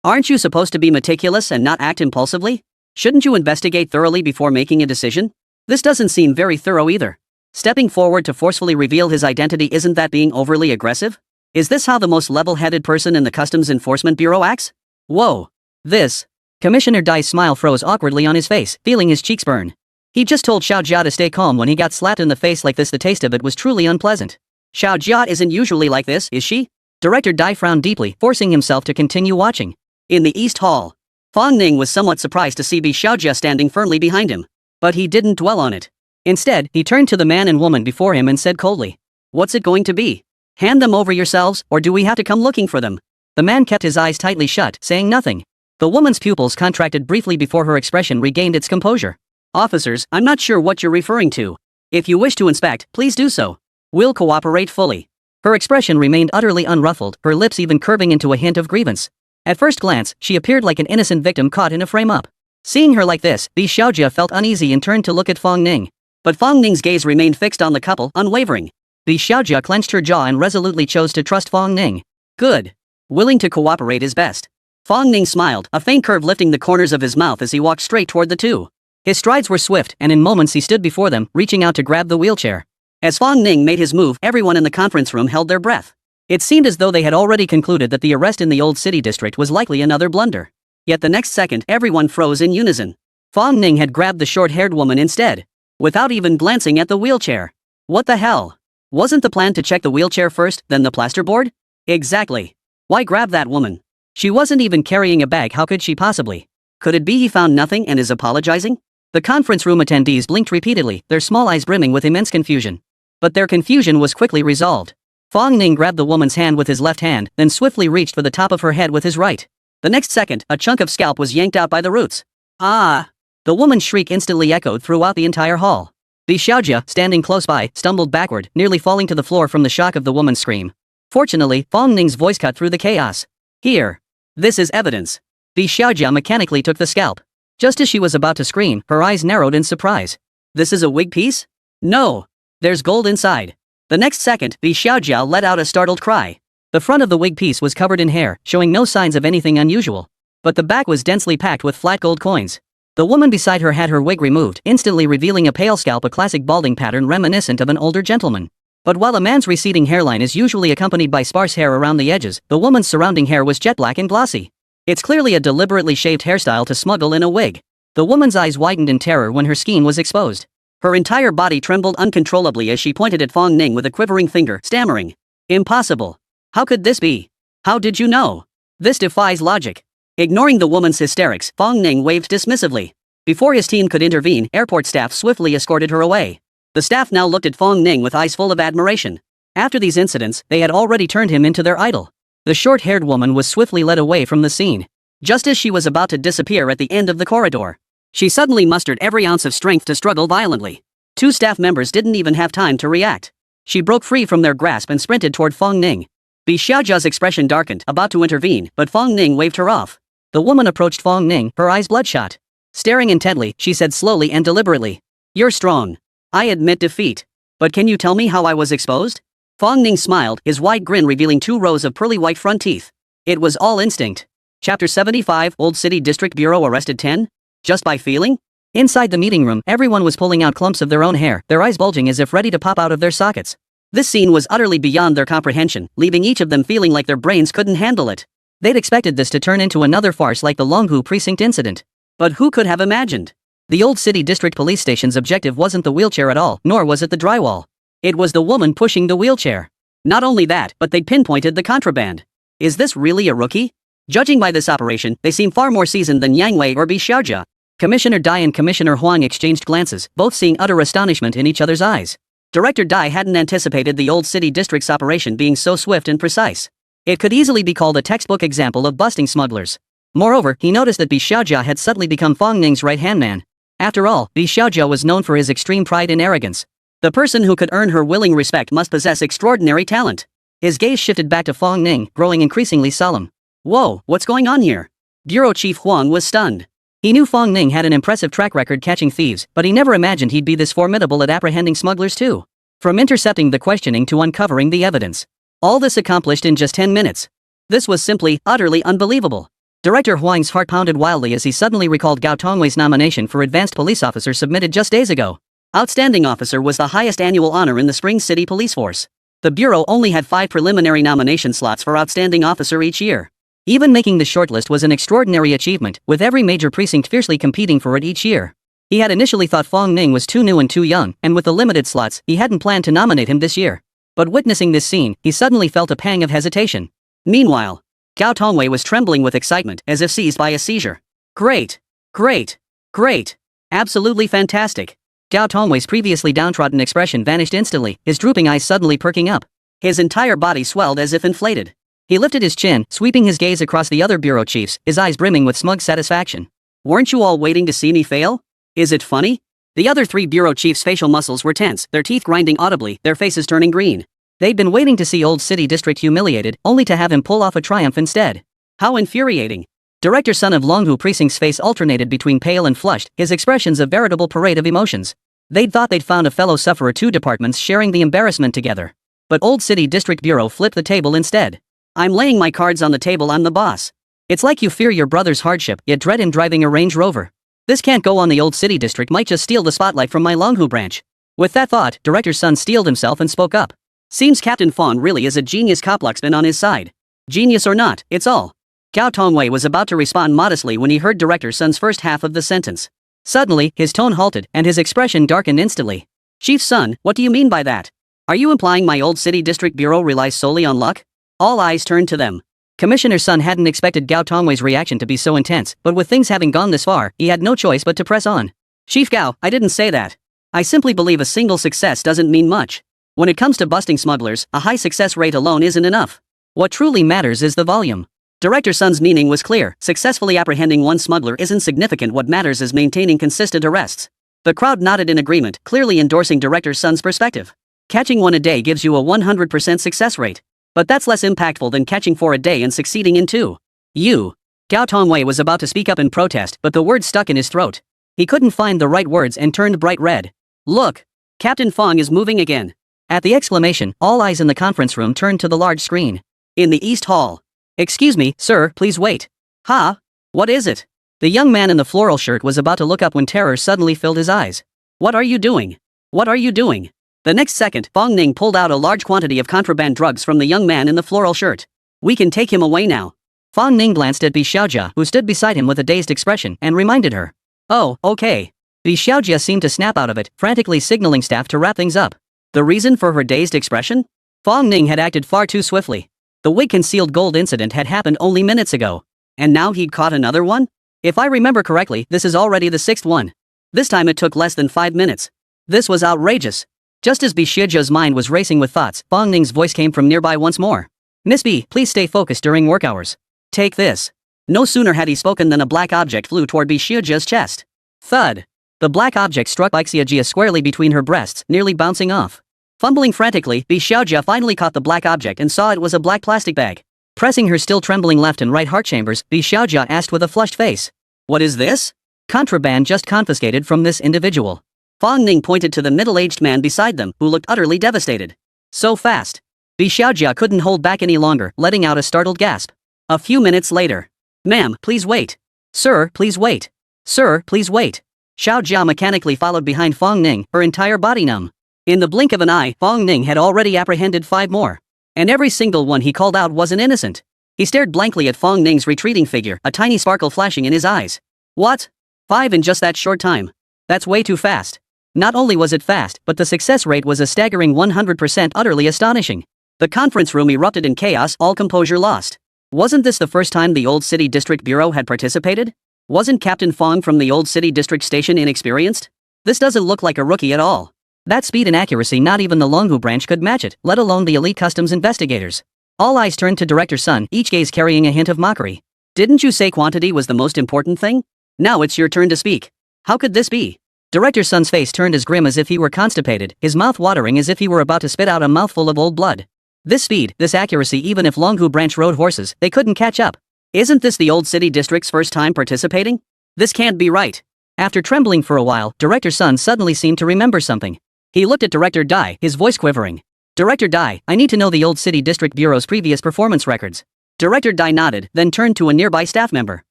Aren't you supposed to be meticulous and not act impulsively? Shouldn't you investigate thoroughly before making a decision? This doesn't seem very thorough either. Stepping forward to forcefully reveal his identity, isn't that being overly aggressive? Is this how the most level-headed person in the Customs Enforcement Bureau acts? Whoa. This. Commissioner Dai's smile froze awkwardly on his face, feeling his cheeks burn. He just told Xiao Jia to stay calm when he got slapped in the face like this. The taste of it was truly unpleasant. Xiao Jia isn't usually like this, is she? Director Dai frowned deeply, forcing himself to continue watching. In the East Hall, Fong Ning was somewhat surprised to see Bi Xiaojia standing firmly behind him. But he didn't dwell on it. Instead, he turned to the man and woman before him and said coldly, "What's it going to be? Hand them over yourselves, or do we have to come looking for them?" The man kept his eyes tightly shut, saying nothing. The woman's pupils contracted briefly before her expression regained its composure. "Officers, I'm not sure what you're referring to. If you wish to inspect, please do so. We'll cooperate fully." Her expression remained utterly unruffled, her lips even curving into a hint of grievance. At first glance, she appeared like an innocent victim caught in a frame-up. Seeing her like this, Bi Xiaojia felt uneasy and turned to look at Fong Ning. But Fong Ning's gaze remained fixed on the couple, unwavering. Bi Xiaojia clenched her jaw and resolutely chose to trust Fong Ning. Good. Willing to cooperate is best. Fong Ning smiled, a faint curve lifting the corners of his mouth as he walked straight toward the two. His strides were swift, and in moments he stood before them, reaching out to grab the wheelchair. As Fong Ning made his move, everyone in the conference room held their breath. It seemed as though they had already concluded that the arrest in the old city district was likely another blunder. Yet the next second, everyone froze in unison. Fong Ning had grabbed the short-haired woman instead, without even glancing at the wheelchair. What the hell? Wasn't the plan to check the wheelchair first, then the plasterboard? Exactly. Why grab that woman? She wasn't even carrying a bag. How could she possibly? Could it be he found nothing and is apologizing? The conference room attendees blinked repeatedly, their small eyes brimming with immense confusion. But their confusion was quickly resolved. Fong Ning grabbed the woman's hand with his left hand, then swiftly reached for the top of her head with his right. The next second, a chunk of scalp was yanked out by the roots. Ah! The woman's shriek instantly echoed throughout the entire hall. Bi Xiaojia, standing close by, stumbled backward, nearly falling to the floor from the shock of the woman's scream. Fortunately, Fong Ning's voice cut through the chaos. Here. This is evidence. Bi Xiaojia mechanically took the scalp. Just as she was about to scream, her eyes narrowed in surprise. This is a wig piece? No. There's gold inside. The next second, Bi Xiaojia let out a startled cry. The front of the wig piece was covered in hair, showing no signs of anything unusual. But the back was densely packed with flat gold coins. The woman beside her had her wig removed, instantly revealing a pale scalp, a classic balding pattern reminiscent of an older gentleman. But while a man's receding hairline is usually accompanied by sparse hair around the edges, the woman's surrounding hair was jet black and glossy. It's clearly a deliberately shaved hairstyle to smuggle in a wig. The woman's eyes widened in terror when her scheme was exposed. Her entire body trembled uncontrollably as she pointed at Fong Ning with a quivering finger, stammering. Impossible. How could this be? How did you know? This defies logic. Ignoring the woman's hysterics, Fong Ning waved dismissively. Before his team could intervene, airport staff swiftly escorted her away. The staff now looked at Fong Ning with eyes full of admiration. After these incidents, they had already turned him into their idol. The short-haired woman was swiftly led away from the scene. Just as she was about to disappear at the end of the corridor, she suddenly mustered every ounce of strength to struggle violently. Two staff members didn't even have time to react. She broke free from their grasp and sprinted toward Fong Ning. Bi Xiaojia's expression darkened, about to intervene, but Fong Ning waved her off. The woman approached Fong Ning, her eyes bloodshot. Staring intently, she said slowly and deliberately. You're strong. I admit defeat. But can you tell me how I was exposed? Fong Ning smiled, his wide grin revealing 2 rows of pearly white front teeth. It was all instinct. Chapter 75, Old City District Bureau arrested 10? Just by feeling? Inside the meeting room, everyone was pulling out clumps of their own hair, their eyes bulging as if ready to pop out of their sockets. This scene was utterly beyond their comprehension, leaving each of them feeling like their brains couldn't handle it. They'd expected this to turn into another farce like the Longhu precinct incident. But who could have imagined? The Old City District Police Station's objective wasn't the wheelchair at all, nor was it the drywall. It was the woman pushing the wheelchair. Not only that, but they'd pinpointed the contraband. Is this really a rookie? Judging by this operation, they seem far more seasoned than Yang Wei or Bi Xiaojia. Commissioner Dai and Commissioner Huang exchanged glances, both seeing utter astonishment in each other's eyes. Director Dai hadn't anticipated the Old City District's operation being so swift and precise. It could easily be called a textbook example of busting smugglers. Moreover, he noticed that Bi Xiaojia had subtly become Fong Ning's right-hand man. After all, Bi Xiaojia was known for his extreme pride and arrogance. The person who could earn her willing respect must possess extraordinary talent. His gaze shifted back to Fong Ning, growing increasingly solemn. Whoa, what's going on here? Bureau Chief Huang was stunned. He knew Fong Ning had an impressive track record catching thieves, but he never imagined he'd be this formidable at apprehending smugglers too. From intercepting the questioning to uncovering the evidence. All this accomplished in just 10 minutes. This was simply, utterly unbelievable. Director Huang's heart pounded wildly as he suddenly recalled Gao Tongwei's nomination for Advanced Police Officer submitted just days ago. Outstanding Officer was the highest annual honor in the Spring City Police Force. The Bureau only had 5 preliminary nomination slots for Outstanding Officer each year. Even making the shortlist was an extraordinary achievement, with every major precinct fiercely competing for it each year. He had initially thought Fong Ning was too new and too young, and with the limited slots, he hadn't planned to nominate him this year. But witnessing this scene, he suddenly felt a pang of hesitation. Meanwhile, Gao Tongwei was trembling with excitement, as if seized by a seizure. Great! Great! Great! Absolutely fantastic! Gao Tongwei's previously downtrodden expression vanished instantly, his drooping eyes suddenly perking up. His entire body swelled as if inflated. He lifted his chin, sweeping his gaze across the other bureau chiefs, his eyes brimming with smug satisfaction. Weren't you all waiting to see me fail? Is it funny? The other 3 bureau chiefs' facial muscles were tense, their teeth grinding audibly, their faces turning green. They'd been waiting to see Old City District humiliated, only to have him pull off a triumph instead. How infuriating. Director Sun of Longhu Precinct's face alternated between pale and flushed, his expressions a veritable parade of emotions. They'd thought they'd found a fellow sufferer, 2 departments sharing the embarrassment together. But Old City District Bureau flipped the table instead. I'm laying my cards on the table, I'm the boss. It's like you fear your brother's hardship, yet dread him driving a Range Rover. This can't go on. The Old City District might just steal the spotlight from my Longhu branch. With that thought, Director Sun steeled himself and spoke up. Seems Captain Fawn really is a genius. Kopluck's been on his side. Genius or not, it's all. Gao Tongwei was about to respond modestly when he heard Director Sun's first half of the sentence. Suddenly, his tone halted, and his expression darkened instantly. Chief Sun, what do you mean by that? Are you implying my Old City District Bureau relies solely on luck? All eyes turned to them. Commissioner Sun hadn't expected Gao Tongwei's reaction to be so intense, but with things having gone this far, he had no choice but to press on. Chief Gao, I didn't say that. I simply believe a single success doesn't mean much. When it comes to busting smugglers, a high success rate alone isn't enough. What truly matters is the volume. Director Sun's meaning was clear. Successfully apprehending one smuggler isn't significant. What matters is maintaining consistent arrests. The crowd nodded in agreement, clearly endorsing Director Sun's perspective. Catching one a day gives you a 100% success rate. But that's less impactful than catching 4 a day and succeeding in 2. Gao Tongwei was about to speak up in protest, but the words stuck in his throat. He couldn't find the right words and turned bright red. Look! Captain Fong is moving again. At the exclamation, all eyes in the conference room turned to the large screen. In the East Hall. Excuse me, sir, please wait. Huh? What is it? The young man in the floral shirt was about to look up when terror suddenly filled his eyes. What are you doing? What are you doing? The next second, Fong Ning pulled out a large quantity of contraband drugs from the young man in the floral shirt. We can take him away now. Fong Ning glanced at Bi Xiaojia, who stood beside him with a dazed expression, and reminded her. Oh, okay. Bi Xiaojia seemed to snap out of it, frantically signaling staff to wrap things up. The reason for her dazed expression? Fong Ning had acted far too swiftly. The wig-concealed gold incident had happened only minutes ago. And now he'd caught another one? If I remember correctly, this is already the 6th one. This time it took less than 5 minutes. This was outrageous. Just as Bi Xiaojia's mind was racing with thoughts, Fong Ning's voice came from nearby once more. Miss B, please stay focused during work hours. Take this. No sooner had he spoken than a black object flew toward Bi Xiaojia's chest. Thud. The black object struck Bi Xiaojia squarely between her breasts, nearly bouncing off. Fumbling frantically, Bi Xiaojia finally caught the black object and saw it was a black plastic bag. Pressing her still trembling left and right heart chambers, Bi Xiaojia asked with a flushed face. What is this? Contraband just confiscated from this individual. Fang Ning pointed to the middle-aged man beside them, who looked utterly devastated. So fast. Bi Xiaojia couldn't hold back any longer, letting out a startled gasp. A few minutes later. Ma'am, please wait. Sir, please wait. Sir, please wait. Xiaojia mechanically followed behind Fang Ning, her entire body numb. In the blink of an eye, Fang Ning had already apprehended 5 more. And every single one he called out wasn't innocent. He stared blankly at Fang Ning's retreating figure, a tiny sparkle flashing in his eyes. What? 5 in just that short time. That's way too fast. Not only was it fast, but the success rate was a staggering 100%, utterly astonishing. The conference room erupted in chaos, all composure lost. Wasn't this the first time the Old City District Bureau had participated? Wasn't Captain Fang from the Old City District Station inexperienced? This doesn't look like a rookie at all. That speed and accuracy, not even the Longhu branch could match it, let alone the elite customs investigators. All eyes turned to Director Sun, each gaze carrying a hint of mockery. Didn't you say quantity was the most important thing? Now it's your turn to speak. How could this be? Director Sun's face turned as grim as if he were constipated, his mouth watering as if he were about to spit out a mouthful of old blood. This speed, this accuracy, even if Longhu branch rode horses, they couldn't catch up. Isn't this the Old City District's first time participating? This can't be right. After trembling for a while, Director Sun suddenly seemed to remember something. He looked at Director Dai, his voice quivering. Director Dai, I need to know the Old City District Bureau's previous performance records. Director Dai nodded, then turned to a nearby staff member.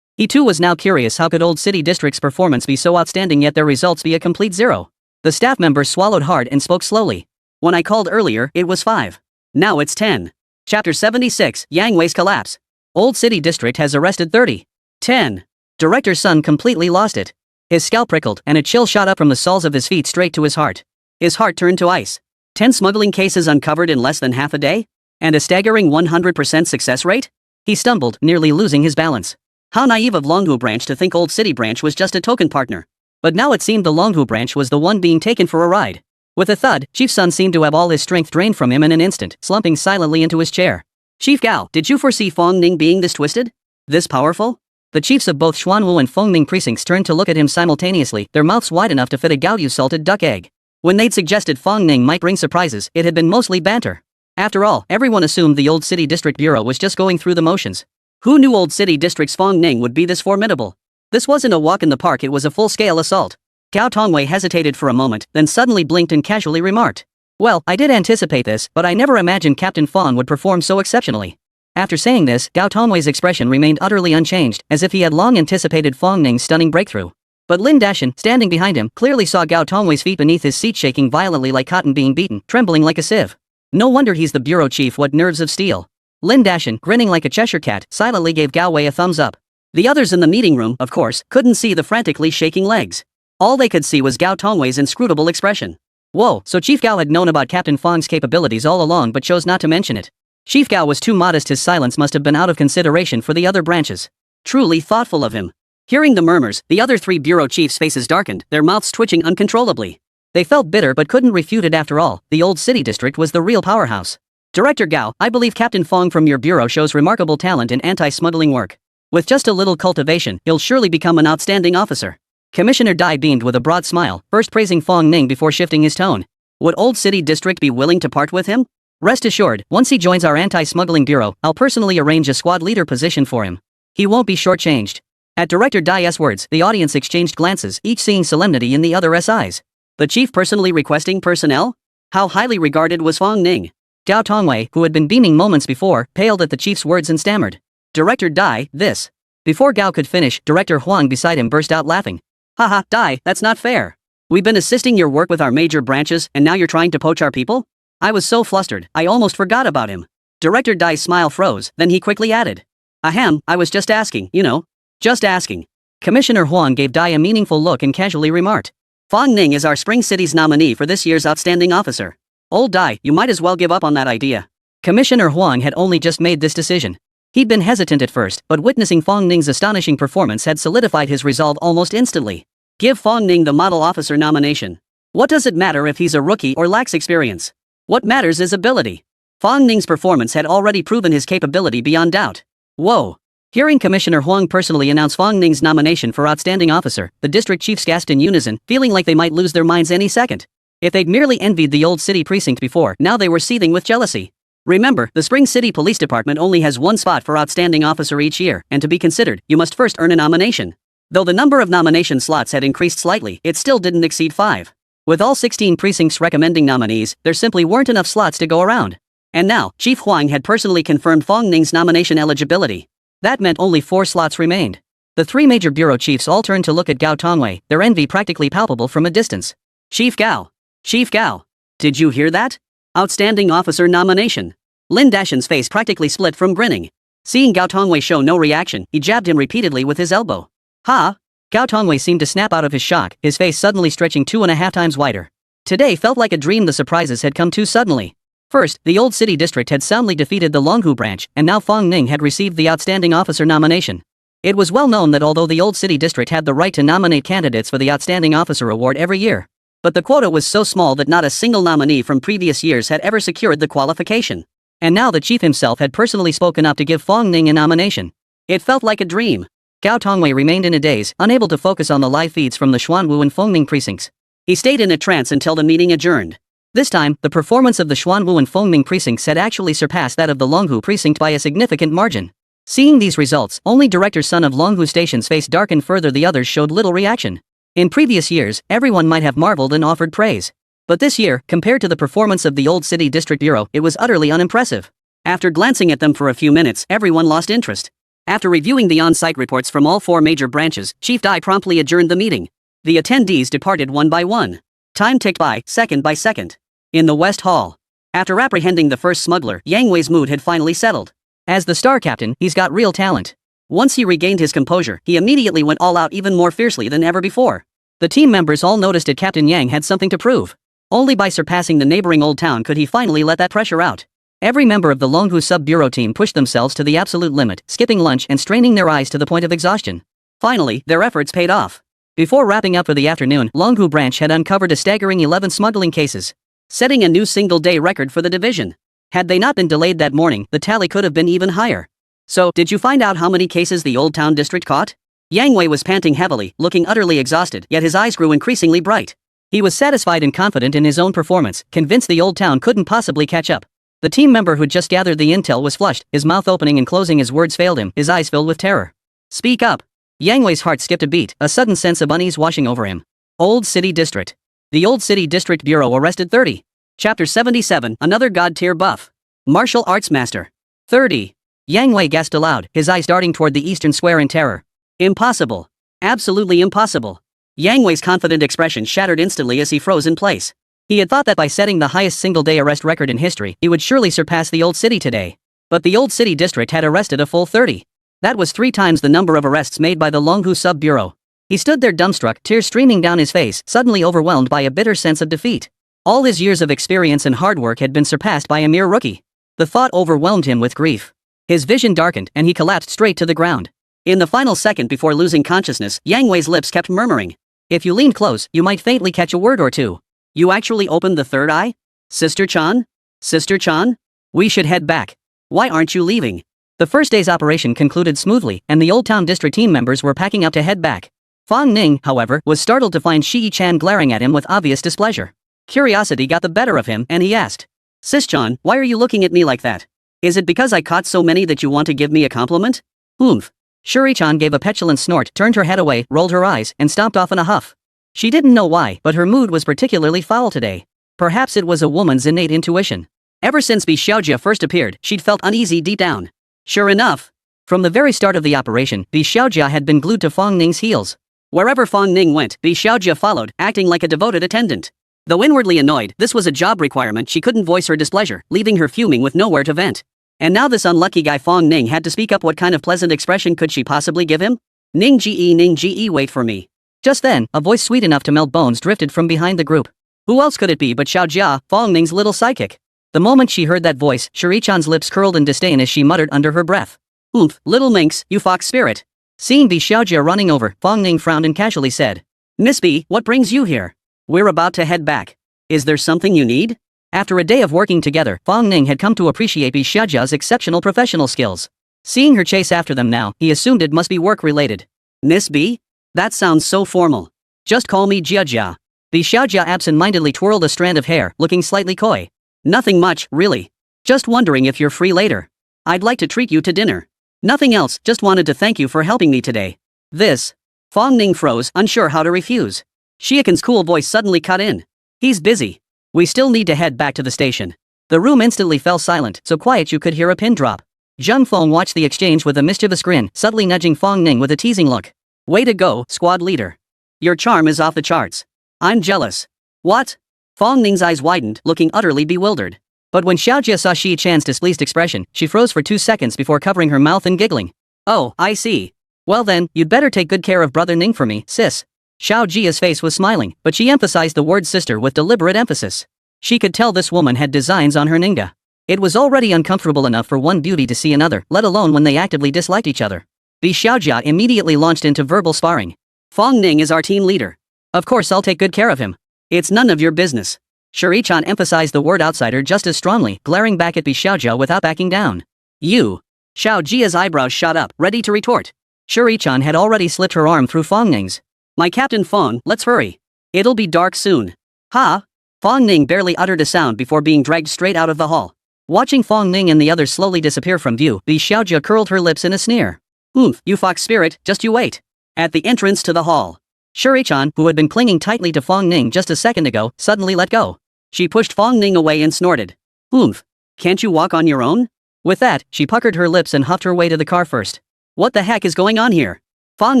He too was now curious how could Old City District's performance be so outstanding yet their results be a complete zero. The staff member swallowed hard and spoke slowly. When I called earlier, it was 5. Now it's 10. Chapter 76, Yang Wei's collapse. Old City District has arrested 30. 10. Director Sun completely lost it. His scalp prickled and a chill shot up from the soles of his feet straight to his heart. His heart turned to ice. 10 smuggling cases uncovered in less than half a day? And a staggering 100% success rate? He stumbled, nearly losing his balance. How naive of Longhu branch to think Old City branch was just a token partner. But now it seemed the Longhu branch was the one being taken for a ride. With a thud, Chief Sun seemed to have all his strength drained from him in an instant, slumping silently into his chair. Chief Gao, did you foresee Fang Ning being this twisted? This powerful? The chiefs of both Xuanwu and Fengming precincts turned to look at him simultaneously, their mouths wide enough to fit a Gaoyu salted duck egg. When they'd suggested Fang Ning might bring surprises, it had been mostly banter. After all, everyone assumed the Old City District Bureau was just going through the motions. Who knew Old City District's Fang Ning would be this formidable? This wasn't a walk in the park, it was a full-scale assault. Gao Tongwei hesitated for a moment, then suddenly blinked and casually remarked. Well, I did anticipate this, but I never imagined Captain Fang would perform so exceptionally. After saying this, Gao Tongwei's expression remained utterly unchanged, as if he had long anticipated Fang Ning's stunning breakthrough. But Lin Dashan, standing behind him, clearly saw Gao Tongwei's feet beneath his seat shaking violently like cotton being beaten, trembling like a sieve. No wonder he's the bureau chief, what nerves of steel. Lin Dashan, grinning like a Cheshire cat, silently gave Gao Wei a thumbs up. The others in the meeting room, of course, couldn't see the frantically shaking legs. All they could see was Gao Tongwei's inscrutable expression. Whoa, so Chief Gao had known about Captain Fang's capabilities all along but chose not to mention it. Chief Gao was too modest, his silence must have been out of consideration for the other branches. Truly thoughtful of him. Hearing the murmurs, the other 3 bureau chiefs' faces darkened, their mouths twitching uncontrollably. They felt bitter but couldn't refute it. After all, the Old City District was the real powerhouse. Director Gao, I believe Captain Fang from your bureau shows remarkable talent in anti-smuggling work. With just a little cultivation, he'll surely become an outstanding officer. Commissioner Dai beamed with a broad smile, first praising Fang Ning before shifting his tone. Would Old City District be willing to part with him? Rest assured, once he joins our anti-smuggling bureau, I'll personally arrange a squad leader position for him. He won't be shortchanged. At Director Dai's words, the audience exchanged glances, each seeing solemnity in the other's eyes. The chief personally requesting personnel? How highly regarded was Fang Ning? Gao Tongwei, who had been beaming moments before, paled at the chief's words and stammered. Director Dai, this. Before Gao could finish, Director Huang beside him burst out laughing. Haha, Dai, that's not fair. We've been assisting your work with our major branches, and now you're trying to poach our people? I was so flustered, I almost forgot about him. Director Dai's smile froze, then he quickly added. Ahem, I was just asking, you know. Just asking. Commissioner Huang gave Dai a meaningful look and casually remarked. Fang Ning is our Spring City's nominee for this year's Outstanding Officer. Old Dai, you might as well give up on that idea. Commissioner Huang had only just made this decision. He'd been hesitant at first, but witnessing Fang Ning's astonishing performance had solidified his resolve almost instantly. Give Fang Ning the model officer nomination. What does it matter if he's a rookie or lacks experience? What matters is ability. Fang Ning's performance had already proven his capability beyond doubt. Whoa. Hearing Commissioner Huang personally announce Fang Ning's nomination for Outstanding Officer, the district chiefs gasped in unison, feeling like they might lose their minds any second. If they'd merely envied the old city precinct before, now they were seething with jealousy. Remember, the Spring City Police Department only has one spot for outstanding officer each year, and to be considered, you must first earn a nomination. Though the number of nomination slots had increased slightly, it still didn't exceed 5. With all 16 precincts recommending nominees, there simply weren't enough slots to go around. And now, Chief Huang had personally confirmed Fong Ning's nomination eligibility. That meant only 4 slots remained. The 3 major bureau chiefs all turned to look at Gao Tongwei, their envy practically palpable from a distance. Chief Gao. Chief Gao. Did you hear that? Outstanding officer nomination. Lin Dashan's face practically split from grinning. Seeing Gao Tongwei show no reaction, he jabbed him repeatedly with his elbow. Ha! Gao Tongwei seemed to snap out of his shock, his face suddenly stretching 2.5 times wider. Today felt like a dream. The surprises had come too suddenly. First, the old city district had soundly defeated the Longhu branch, and now Fong Ning had received the outstanding officer nomination. It was well known that although the old city district had the right to nominate candidates for the outstanding officer award every year, but the quota was so small that not a single nominee from previous years had ever secured the qualification. And now the chief himself had personally spoken up to give Fong Ning a nomination. It felt like a dream. Gao Tongwei remained in a daze, unable to focus on the live feeds from the Xuanwu and Fengning precincts. He stayed in a trance until the meeting adjourned. This time, the performance of the Xuanwu and Fengning precincts had actually surpassed that of the Longhu precinct by a significant margin. Seeing these results, only Director Sun of Longhu Station's face darkened further. The others showed little reaction. In previous years, everyone might have marveled and offered praise. But this year, compared to the performance of the old city district bureau, it was utterly unimpressive. After glancing at them for a few minutes, everyone lost interest. After reviewing the on-site reports from all 4 major branches, Chief Dai promptly adjourned the meeting. The attendees departed one by one. Time ticked by second. In the West Hall. After apprehending the first smuggler, Yang Wei's mood had finally settled. As the star captain, he's got real talent. Once he regained his composure, he immediately went all out even more fiercely than ever before. The team members all noticed that Captain Yang had something to prove. Only by surpassing the neighboring old town could he finally let that pressure out. Every member of the Longhu sub-bureau team pushed themselves to the absolute limit, skipping lunch and straining their eyes to the point of exhaustion. Finally, their efforts paid off. Before wrapping up for the afternoon, Longhu branch had uncovered a staggering 11 smuggling cases, setting a new single-day record for the division. Had they not been delayed that morning, the tally could have been even higher. So, did you find out how many cases the Old Town district caught? Yang Wei was panting heavily, looking utterly exhausted, yet his eyes grew increasingly bright. He was satisfied and confident in his own performance, convinced the Old Town couldn't possibly catch up. The team member who'd just gathered the intel was flushed, his mouth opening and closing as words failed him, his eyes filled with terror. Speak up. Yang Wei's heart skipped a beat, a sudden sense of unease washing over him. Old City District. The Old City District Bureau arrested 30. Chapter 77, another god-tier buff. Martial Arts Master. 30. Yang Wei gasped aloud, his eyes darting toward the eastern square in terror. Impossible. Absolutely impossible. Yang Wei's confident expression shattered instantly as he froze in place. He had thought that by setting the highest single-day arrest record in history, he would surely surpass the Old City today. But the Old City District had arrested a full 30. That was 3 times the number of arrests made by the Longhu Sub-Bureau. He stood there dumbstruck, tears streaming down his face, suddenly overwhelmed by a bitter sense of defeat. All his years of experience and hard work had been surpassed by a mere rookie. The thought overwhelmed him with grief. His vision darkened, and he collapsed straight to the ground. In the final second before losing consciousness, Yang Wei's lips kept murmuring. If you leaned close, you might faintly catch a word or two. You actually opened the third eye? Sister Chan? Sister Chan? We should head back. Why aren't you leaving? The first day's operation concluded smoothly, and the Old Town District team members were packing up to head back. Fong Ning, however, was startled to find Shi Chan glaring at him with obvious displeasure. Curiosity got the better of him, and he asked, Sis Chan, why are you looking at me like that? Is it because I caught so many that you want to give me a compliment? Oomph. Shuri-chan gave a petulant snort, turned her head away, rolled her eyes, and stomped off in a huff. She didn't know why, but her mood was particularly foul today. Perhaps it was a woman's innate intuition. Ever since Bi Xiaojia first appeared, she'd felt uneasy deep down. Sure enough. From the very start of the operation, Bi Xiaojia had been glued to Fong Ning's heels. Wherever Fong Ning went, Bi Xiaojia followed, acting like a devoted attendant. Though inwardly annoyed, this was a job requirement. She couldn't voice her displeasure, leaving her fuming with nowhere to vent. And now this unlucky guy Fong Ning had to speak up. What kind of pleasant expression could she possibly give him? Ning Ge, wait for me. Just then, a voice sweet enough to melt bones drifted from behind the group. Who else could it be but Xiao Jia, Fong Ning's little psychic? The moment she heard that voice, Shuri-chan's lips curled in disdain as she muttered under her breath. Oomph, little minx, you fox spirit. Seeing Bi Xiaojia running over, Fong Ning frowned and casually said, Miss Bi, what brings you here? We're about to head back. Is there something you need? After a day of working together, Fong Ning had come to appreciate Bi Xiaojia's exceptional professional skills. Seeing her chase after them now, he assumed it must be work-related. Miss Bi? That sounds so formal. Just call me Jia Jia. The Xiaojia absent-mindedly twirled a strand of hair, looking slightly coy. Nothing much, really. Just wondering if you're free later. I'd like to treat you to dinner. Nothing else, just wanted to thank you for helping me today. This. Fong Ning froze, unsure how to refuse. Xiaokan's cool voice suddenly cut in. He's busy. We still need to head back to the station. The room instantly fell silent, so quiet you could hear a pin drop. Zheng Feng watched the exchange with a mischievous grin, subtly nudging Fong Ning with a teasing look. Way to go, squad leader. Your charm is off the charts. I'm jealous. What? Fong Ning's eyes widened, looking utterly bewildered. But when Xiaojia saw Xi Chan's displeased expression, she froze for 2 seconds before covering her mouth and giggling. Oh, I see. Well then, you'd better take good care of brother Ning for me, sis. Xiaojia's face was smiling, but she emphasized the word sister with deliberate emphasis. She could tell this woman had designs on her Ninga. It was already uncomfortable enough for one beauty to see another, let alone when they actively disliked each other. The Xiaojia immediately launched into verbal sparring. Fong Ning is our team leader. Of course I'll take good care of him. It's none of your business. Shuri-chan emphasized the word outsider just as strongly, glaring back at Bi Xiaojia without backing down. You. Xiaojia's eyebrows shot up, ready to retort. Shuri-chan had already slipped her arm through Fong Ning's. My Captain Fong, let's hurry. It'll be dark soon. Ha? Fong Ning barely uttered a sound before being dragged straight out of the hall. Watching Fong Ning and the others slowly disappear from view, Bi Xiaojia curled her lips in a sneer. Oomph, you fox spirit, just you wait. At the entrance to the hall. Shuri-chan, who had been clinging tightly to Fong Ning just a second ago, suddenly let go. She pushed Fong Ning away and snorted. Oomph. Can't you walk on your own? With that, she puckered her lips and huffed her way to the car first. What the heck is going on here? Fong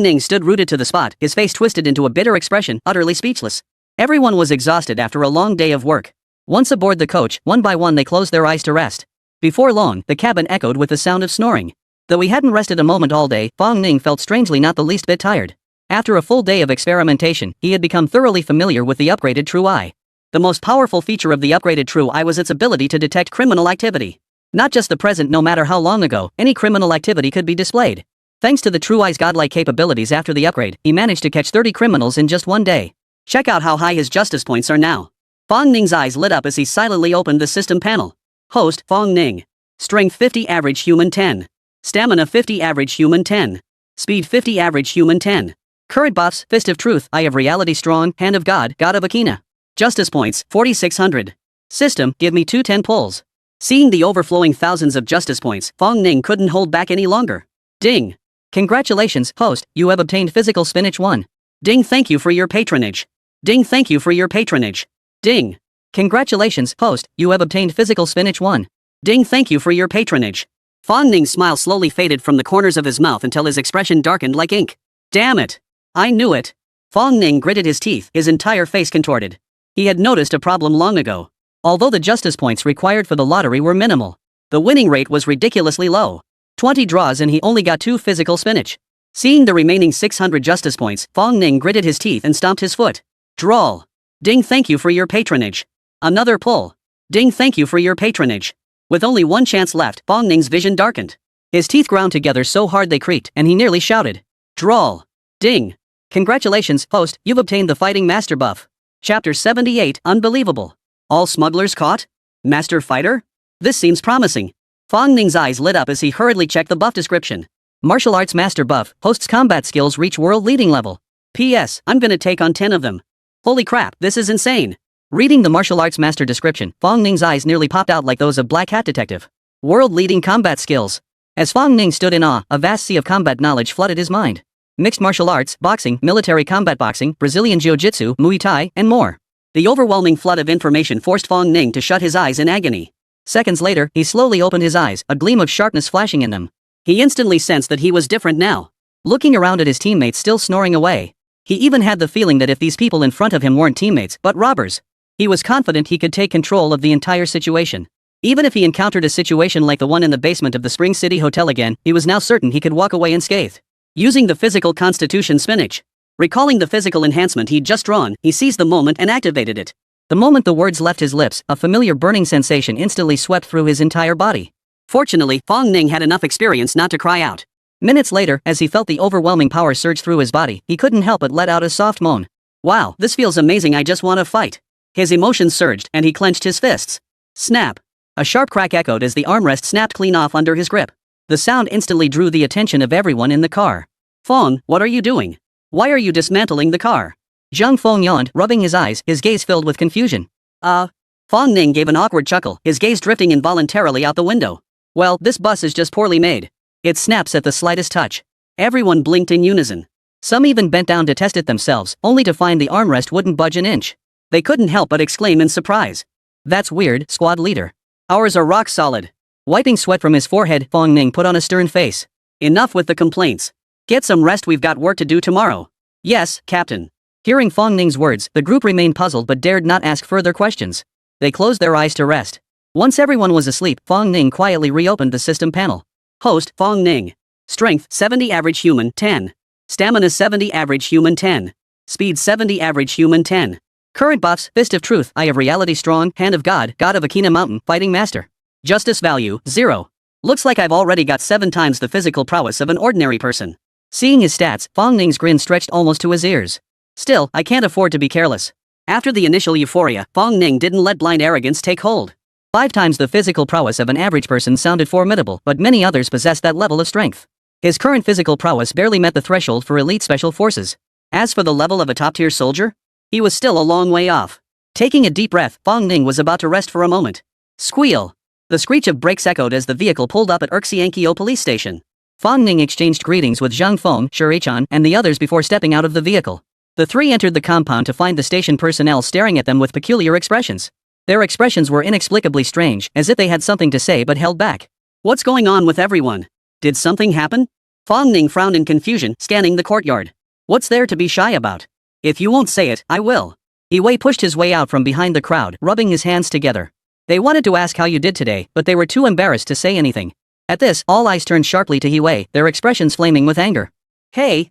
Ning stood rooted to the spot, his face twisted into a bitter expression, utterly speechless. Everyone was exhausted after a long day of work. Once aboard the coach, one by one they closed their eyes to rest. Before long, the cabin echoed with the sound of snoring. Though he hadn't rested a moment all day, Fong Ning felt strangely not the least bit tired. After a full day of experimentation, he had become thoroughly familiar with the upgraded True Eye. The most powerful feature of the upgraded True Eye was its ability to detect criminal activity. Not just the present, no matter how long ago, any criminal activity could be displayed. Thanks to the True Eye's godlike capabilities after the upgrade, he managed to catch 30 criminals in just one day. Check out how high his justice points are now. Fong Ning's eyes lit up as he silently opened the system panel. Host, Fong Ning. Strength 50 average human 10. Stamina 50 average human 10. Speed 50 average human 10. Current buffs, Fist of Truth, Eye of Reality Strong, Hand of God, God of Akina. Justice points, 4600. System, give me 210 pulls. Seeing the overflowing thousands of justice points, Fong Ning couldn't hold back any longer. Ding. Congratulations, host, you have obtained physical spinach 1. Ding, thank you for your patronage. Ding, thank you for your patronage. Ding. Congratulations, host, you have obtained physical spinach 1. Ding, thank you for your patronage. Fong Ning's smile slowly faded from the corners of his mouth until his expression darkened like ink. Damn it. I knew it. Fong Ning gritted his teeth, his entire face contorted. He had noticed a problem long ago. Although the justice points required for the lottery were minimal, the winning rate was ridiculously low. 20 draws and he only got 2 physical spinach. Seeing the remaining 600 justice points, Fong Ning gritted his teeth and stomped his foot. Drawl. Ding, thank you for your patronage. Another pull. Ding, thank you for your patronage. With only one chance left, Fong Ning's vision darkened. His teeth ground together so hard they creaked, and he nearly shouted. Drawl. Ding. Congratulations, host, you've obtained the Fighting Master buff. Chapter 78, Unbelievable. All smugglers caught? Master Fighter? This seems promising. Fong Ning's eyes lit up as he hurriedly checked the buff description. Martial Arts Master buff, host's combat skills reach world leading level. P.S. I'm gonna take on 10 of them. Holy crap, this is insane. Reading the Martial Arts Master description, Fong Ning's eyes nearly popped out like those of Black Hat Detective. World leading combat skills. As Fong Ning stood in awe, a vast sea of combat knowledge flooded his mind. Mixed martial arts, boxing, military combat boxing, Brazilian jiu-jitsu, Muay Thai, and more. The overwhelming flood of information forced Fong Ning to shut his eyes in agony. Seconds later, he slowly opened his eyes, a gleam of sharpness flashing in them. He instantly sensed that he was different now. Looking around at his teammates still snoring away. He even had the feeling that if these people in front of him weren't teammates, but robbers, he was confident he could take control of the entire situation. Even if he encountered a situation like the one in the basement of the Spring City Hotel again, he was now certain he could walk away unscathed. Using the physical constitution spinach. Recalling the physical enhancement he'd just drawn, he seized the moment and activated it. The moment the words left his lips, a familiar burning sensation instantly swept through his entire body. Fortunately, Fong Ning had enough experience not to cry out. Minutes later, as he felt the overwhelming power surge through his body, he couldn't help but let out a soft moan. Wow, this feels amazing, I just want to fight. His emotions surged, and he clenched his fists. Snap. A sharp crack echoed as the armrest snapped clean off under his grip. The sound instantly drew the attention of everyone in the car. Fong, what are you doing? Why are you dismantling the car? Zhang Feng yawned, rubbing his eyes, his gaze filled with confusion. Fong Ning gave an awkward chuckle, his gaze drifting involuntarily out the window. Well, this bus is just poorly made. It snaps at the slightest touch. Everyone blinked in unison. Some even bent down to test it themselves, only to find the armrest wouldn't budge an inch. They couldn't help but exclaim in surprise. That's weird, squad leader. Ours are rock solid. Wiping sweat from his forehead, Fong Ning put on a stern face. Enough with the complaints. Get some rest, we've got work to do tomorrow. Yes, Captain. Hearing Fong Ning's words, the group remained puzzled but dared not ask further questions. They closed their eyes to rest. Once everyone was asleep, Fong Ning quietly reopened the system panel. Host, Fong Ning. Strength, 70 average human, 10. Stamina 70 average human, 10. Speed 70 average human, 10. Current buffs, Fist of Truth, Eye of Reality Strong, Hand of God, God of Akina Mountain, Fighting Master. Justice value, 0. Looks like I've already got 7 times the physical prowess of an ordinary person. Seeing his stats, Fong Ning's grin stretched almost to his ears. Still, I can't afford to be careless. After the initial euphoria, Fong Ning didn't let blind arrogance take hold. 5 times the physical prowess of an average person sounded formidable, but many others possessed that level of strength. His current physical prowess barely met the threshold for elite special forces. As for the level of a top-tier soldier, he was still a long way off. Taking a deep breath, Fong Ning was about to rest for a moment. Squeal! The screech of brakes echoed as the vehicle pulled up at Urxiankyo police station. Fong Ning exchanged greetings with Zhang Feng, Shirichan, and the others before stepping out of the vehicle. The three entered the compound to find the station personnel staring at them with peculiar expressions. Their expressions were inexplicably strange, as if they had something to say but held back. What's going on with everyone? Did something happen? Fong Ning frowned in confusion, scanning the courtyard. What's there to be shy about? If you won't say it, I will. Yi Wei pushed his way out from behind the crowd, rubbing his hands together. They wanted to ask how you did today, but they were too embarrassed to say anything. At this, all eyes turned sharply to Yi Wei, their expressions flaming with anger. Hey,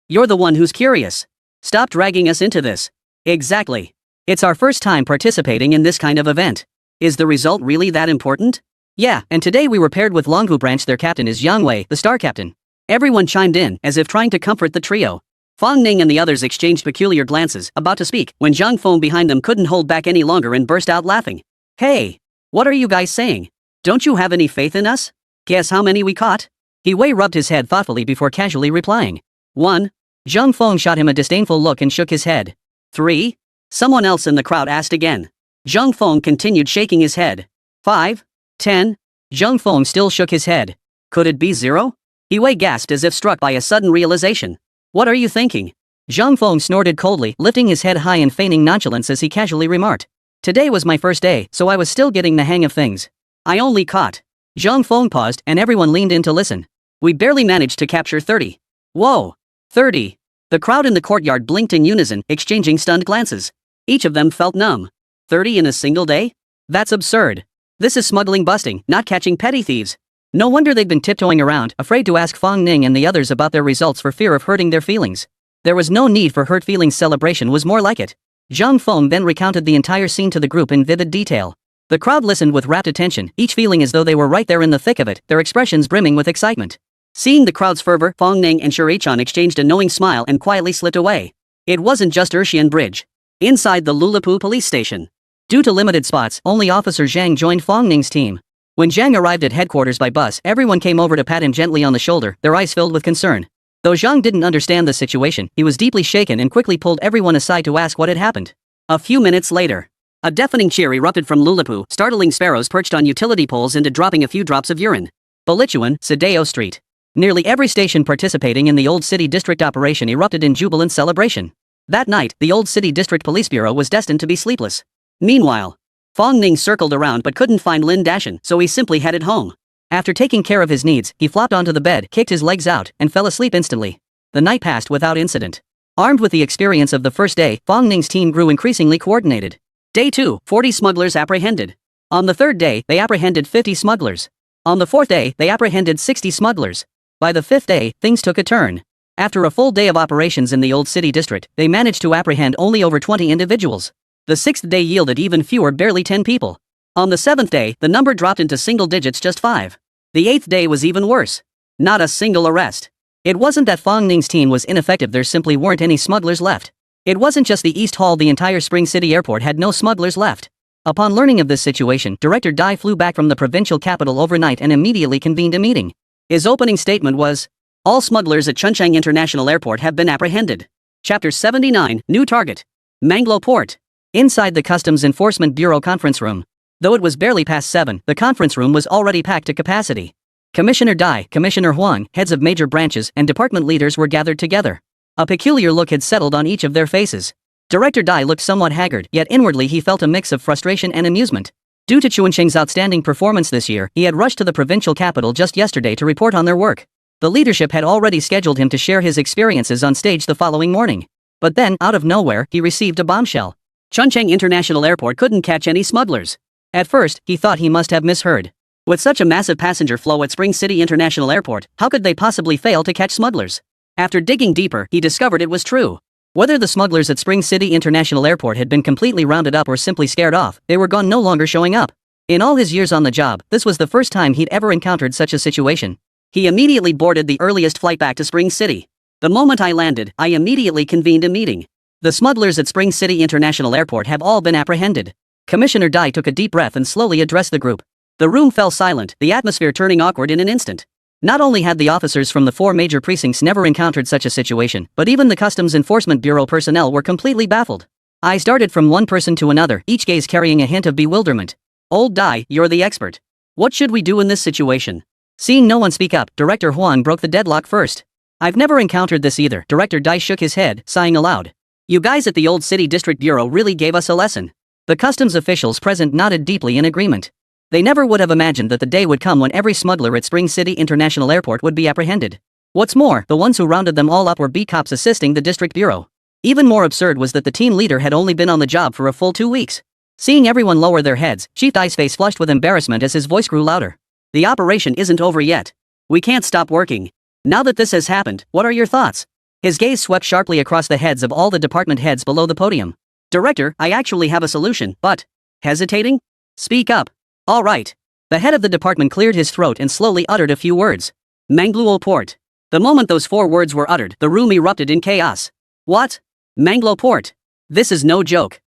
you're the one who's curious. Stop dragging us into this. Exactly. It's our first time participating in this kind of event. Is the result really that important? Yeah, and today we were paired with Longhu Branch. Their captain is Yang Wei, the star captain. Everyone chimed in, as if trying to comfort the trio. Fong Ning and the others exchanged peculiar glances, about to speak, when Zhang Feng behind them couldn't hold back any longer and burst out laughing. Hey! What are you guys saying? Don't you have any faith in us? Guess how many we caught? Yi Wei rubbed his head thoughtfully before casually replying. 1. Zhang Feng shot him a disdainful look and shook his head. 3. Someone else in the crowd asked again. Zhang Feng continued shaking his head. 5. 10. Zhang Feng still shook his head. Could it be 0? Yi Wei gasped as if struck by a sudden realization. What are you thinking? Zhang Feng snorted coldly, lifting his head high and feigning nonchalance as he casually remarked. Today was my first day, so I was still getting the hang of things. I only caught. Zhang Feng paused, and everyone leaned in to listen. We barely managed to capture 30. Whoa! 30. The crowd in the courtyard blinked in unison, exchanging stunned glances. Each of them felt numb. 30 in a single day? That's absurd. This is smuggling busting, not catching petty thieves. No wonder they'd been tiptoeing around, afraid to ask Fong Ning and the others about their results for fear of hurting their feelings. There was no need for hurt feelings. Celebration was more like it. Zhang Feng then recounted the entire scene to the group in vivid detail. The crowd listened with rapt attention, each feeling as though they were right there in the thick of it, their expressions brimming with excitement. Seeing the crowd's fervor, Fong Ning and Shirichan exchanged a knowing smile and quietly slipped away. It wasn't just Urshian Bridge. Inside the Lulapu police station. Due to limited spots, only Officer Zhang joined Fong Ning's team. When Zhang arrived at headquarters by bus, everyone came over to pat him gently on the shoulder, their eyes filled with concern. Though Zhang didn't understand the situation, he was deeply shaken and quickly pulled everyone aside to ask what had happened. A few minutes later, a deafening cheer erupted from Lulapu, startling sparrows perched on utility poles into dropping a few drops of urine. Balichuan, Sadeo Street. Nearly every station participating in the Old City District operation erupted in jubilant celebration. That night, the Old City District Police Bureau was destined to be sleepless. Meanwhile, Fong Ning circled around but couldn't find Lin Dashan, so he simply headed home. After taking care of his needs, he flopped onto the bed, kicked his legs out, and fell asleep instantly. The night passed without incident. Armed with the experience of the first day, Fong Ning's team grew increasingly coordinated. Day 2, 40 smugglers apprehended. On the third day, they apprehended 50 smugglers. On the fourth day, they apprehended 60 smugglers. By the fifth day, things took a turn. After a full day of operations in the Old City District, they managed to apprehend only over 20 individuals. The sixth day yielded even fewer, barely 10 people. On the seventh day, the number dropped into single digits, just 5. The eighth day was even worse. Not a single arrest. It wasn't that Fong Ning's team was ineffective, there simply weren't any smugglers left. It wasn't just the East Hall, the entire Spring City Airport had no smugglers left. Upon learning of this situation, Director Dai flew back from the provincial capital overnight and immediately convened a meeting. His opening statement was, "All smugglers at Chunchang International Airport have been apprehended. Chapter 79, New Target. Manglo Port. Inside the Customs Enforcement Bureau conference room. Though it was barely past 7, the conference room was already packed to capacity. Commissioner Dai, Commissioner Huang, heads of major branches, and department leaders were gathered together. A peculiar look had settled on each of their faces. Director Dai looked somewhat haggard, yet inwardly he felt a mix of frustration and amusement. Due to Chuancheng's outstanding performance this year, he had rushed to the provincial capital just yesterday to report on their work. The leadership had already scheduled him to share his experiences on stage the following morning. But then, out of nowhere, he received a bombshell. Chuncheng International Airport couldn't catch any smugglers. At first, he thought he must have misheard. With such a massive passenger flow at Spring City International Airport, how could they possibly fail to catch smugglers? After digging deeper, he discovered it was true. Whether the smugglers at Spring City International Airport had been completely rounded up or simply scared off, they were gone, no longer showing up. In all his years on the job, this was the first time he'd ever encountered such a situation. He immediately boarded the earliest flight back to Spring City. The moment I landed, I immediately convened a meeting. The smugglers at Spring City International Airport have all been apprehended. Commissioner Dai took a deep breath and slowly addressed the group. The room fell silent, the atmosphere turning awkward in an instant. Not only had the officers from the 4 major precincts never encountered such a situation, but even the Customs Enforcement Bureau personnel were completely baffled. Eyes darted from one person to another, each gaze carrying a hint of bewilderment. Old Dai, you're the expert. What should we do in this situation? Seeing no one speak up, Director Huang broke the deadlock first. I've never encountered this either. Director Dai shook his head, sighing aloud. You guys at the Old City District Bureau really gave us a lesson. The customs officials present nodded deeply in agreement. They never would have imagined that the day would come when every smuggler at Spring City International Airport would be apprehended. What's more, the ones who rounded them all up were B-cops assisting the district bureau. Even more absurd was that the team leader had only been on the job for a full 2 weeks. Seeing everyone lower their heads, Chief Dai's face flushed with embarrassment as his voice grew louder. The operation isn't over yet. We can't stop working. Now that this has happened, what are your thoughts? His gaze swept sharply across the heads of all the department heads below the podium. Director, I actually have a solution, but... Hesitating? Speak up. All right. The head of the department cleared his throat and slowly uttered a few words. Manglo Port. The moment those 4 words were uttered, the room erupted in chaos. What? Manglo Port. This is no joke.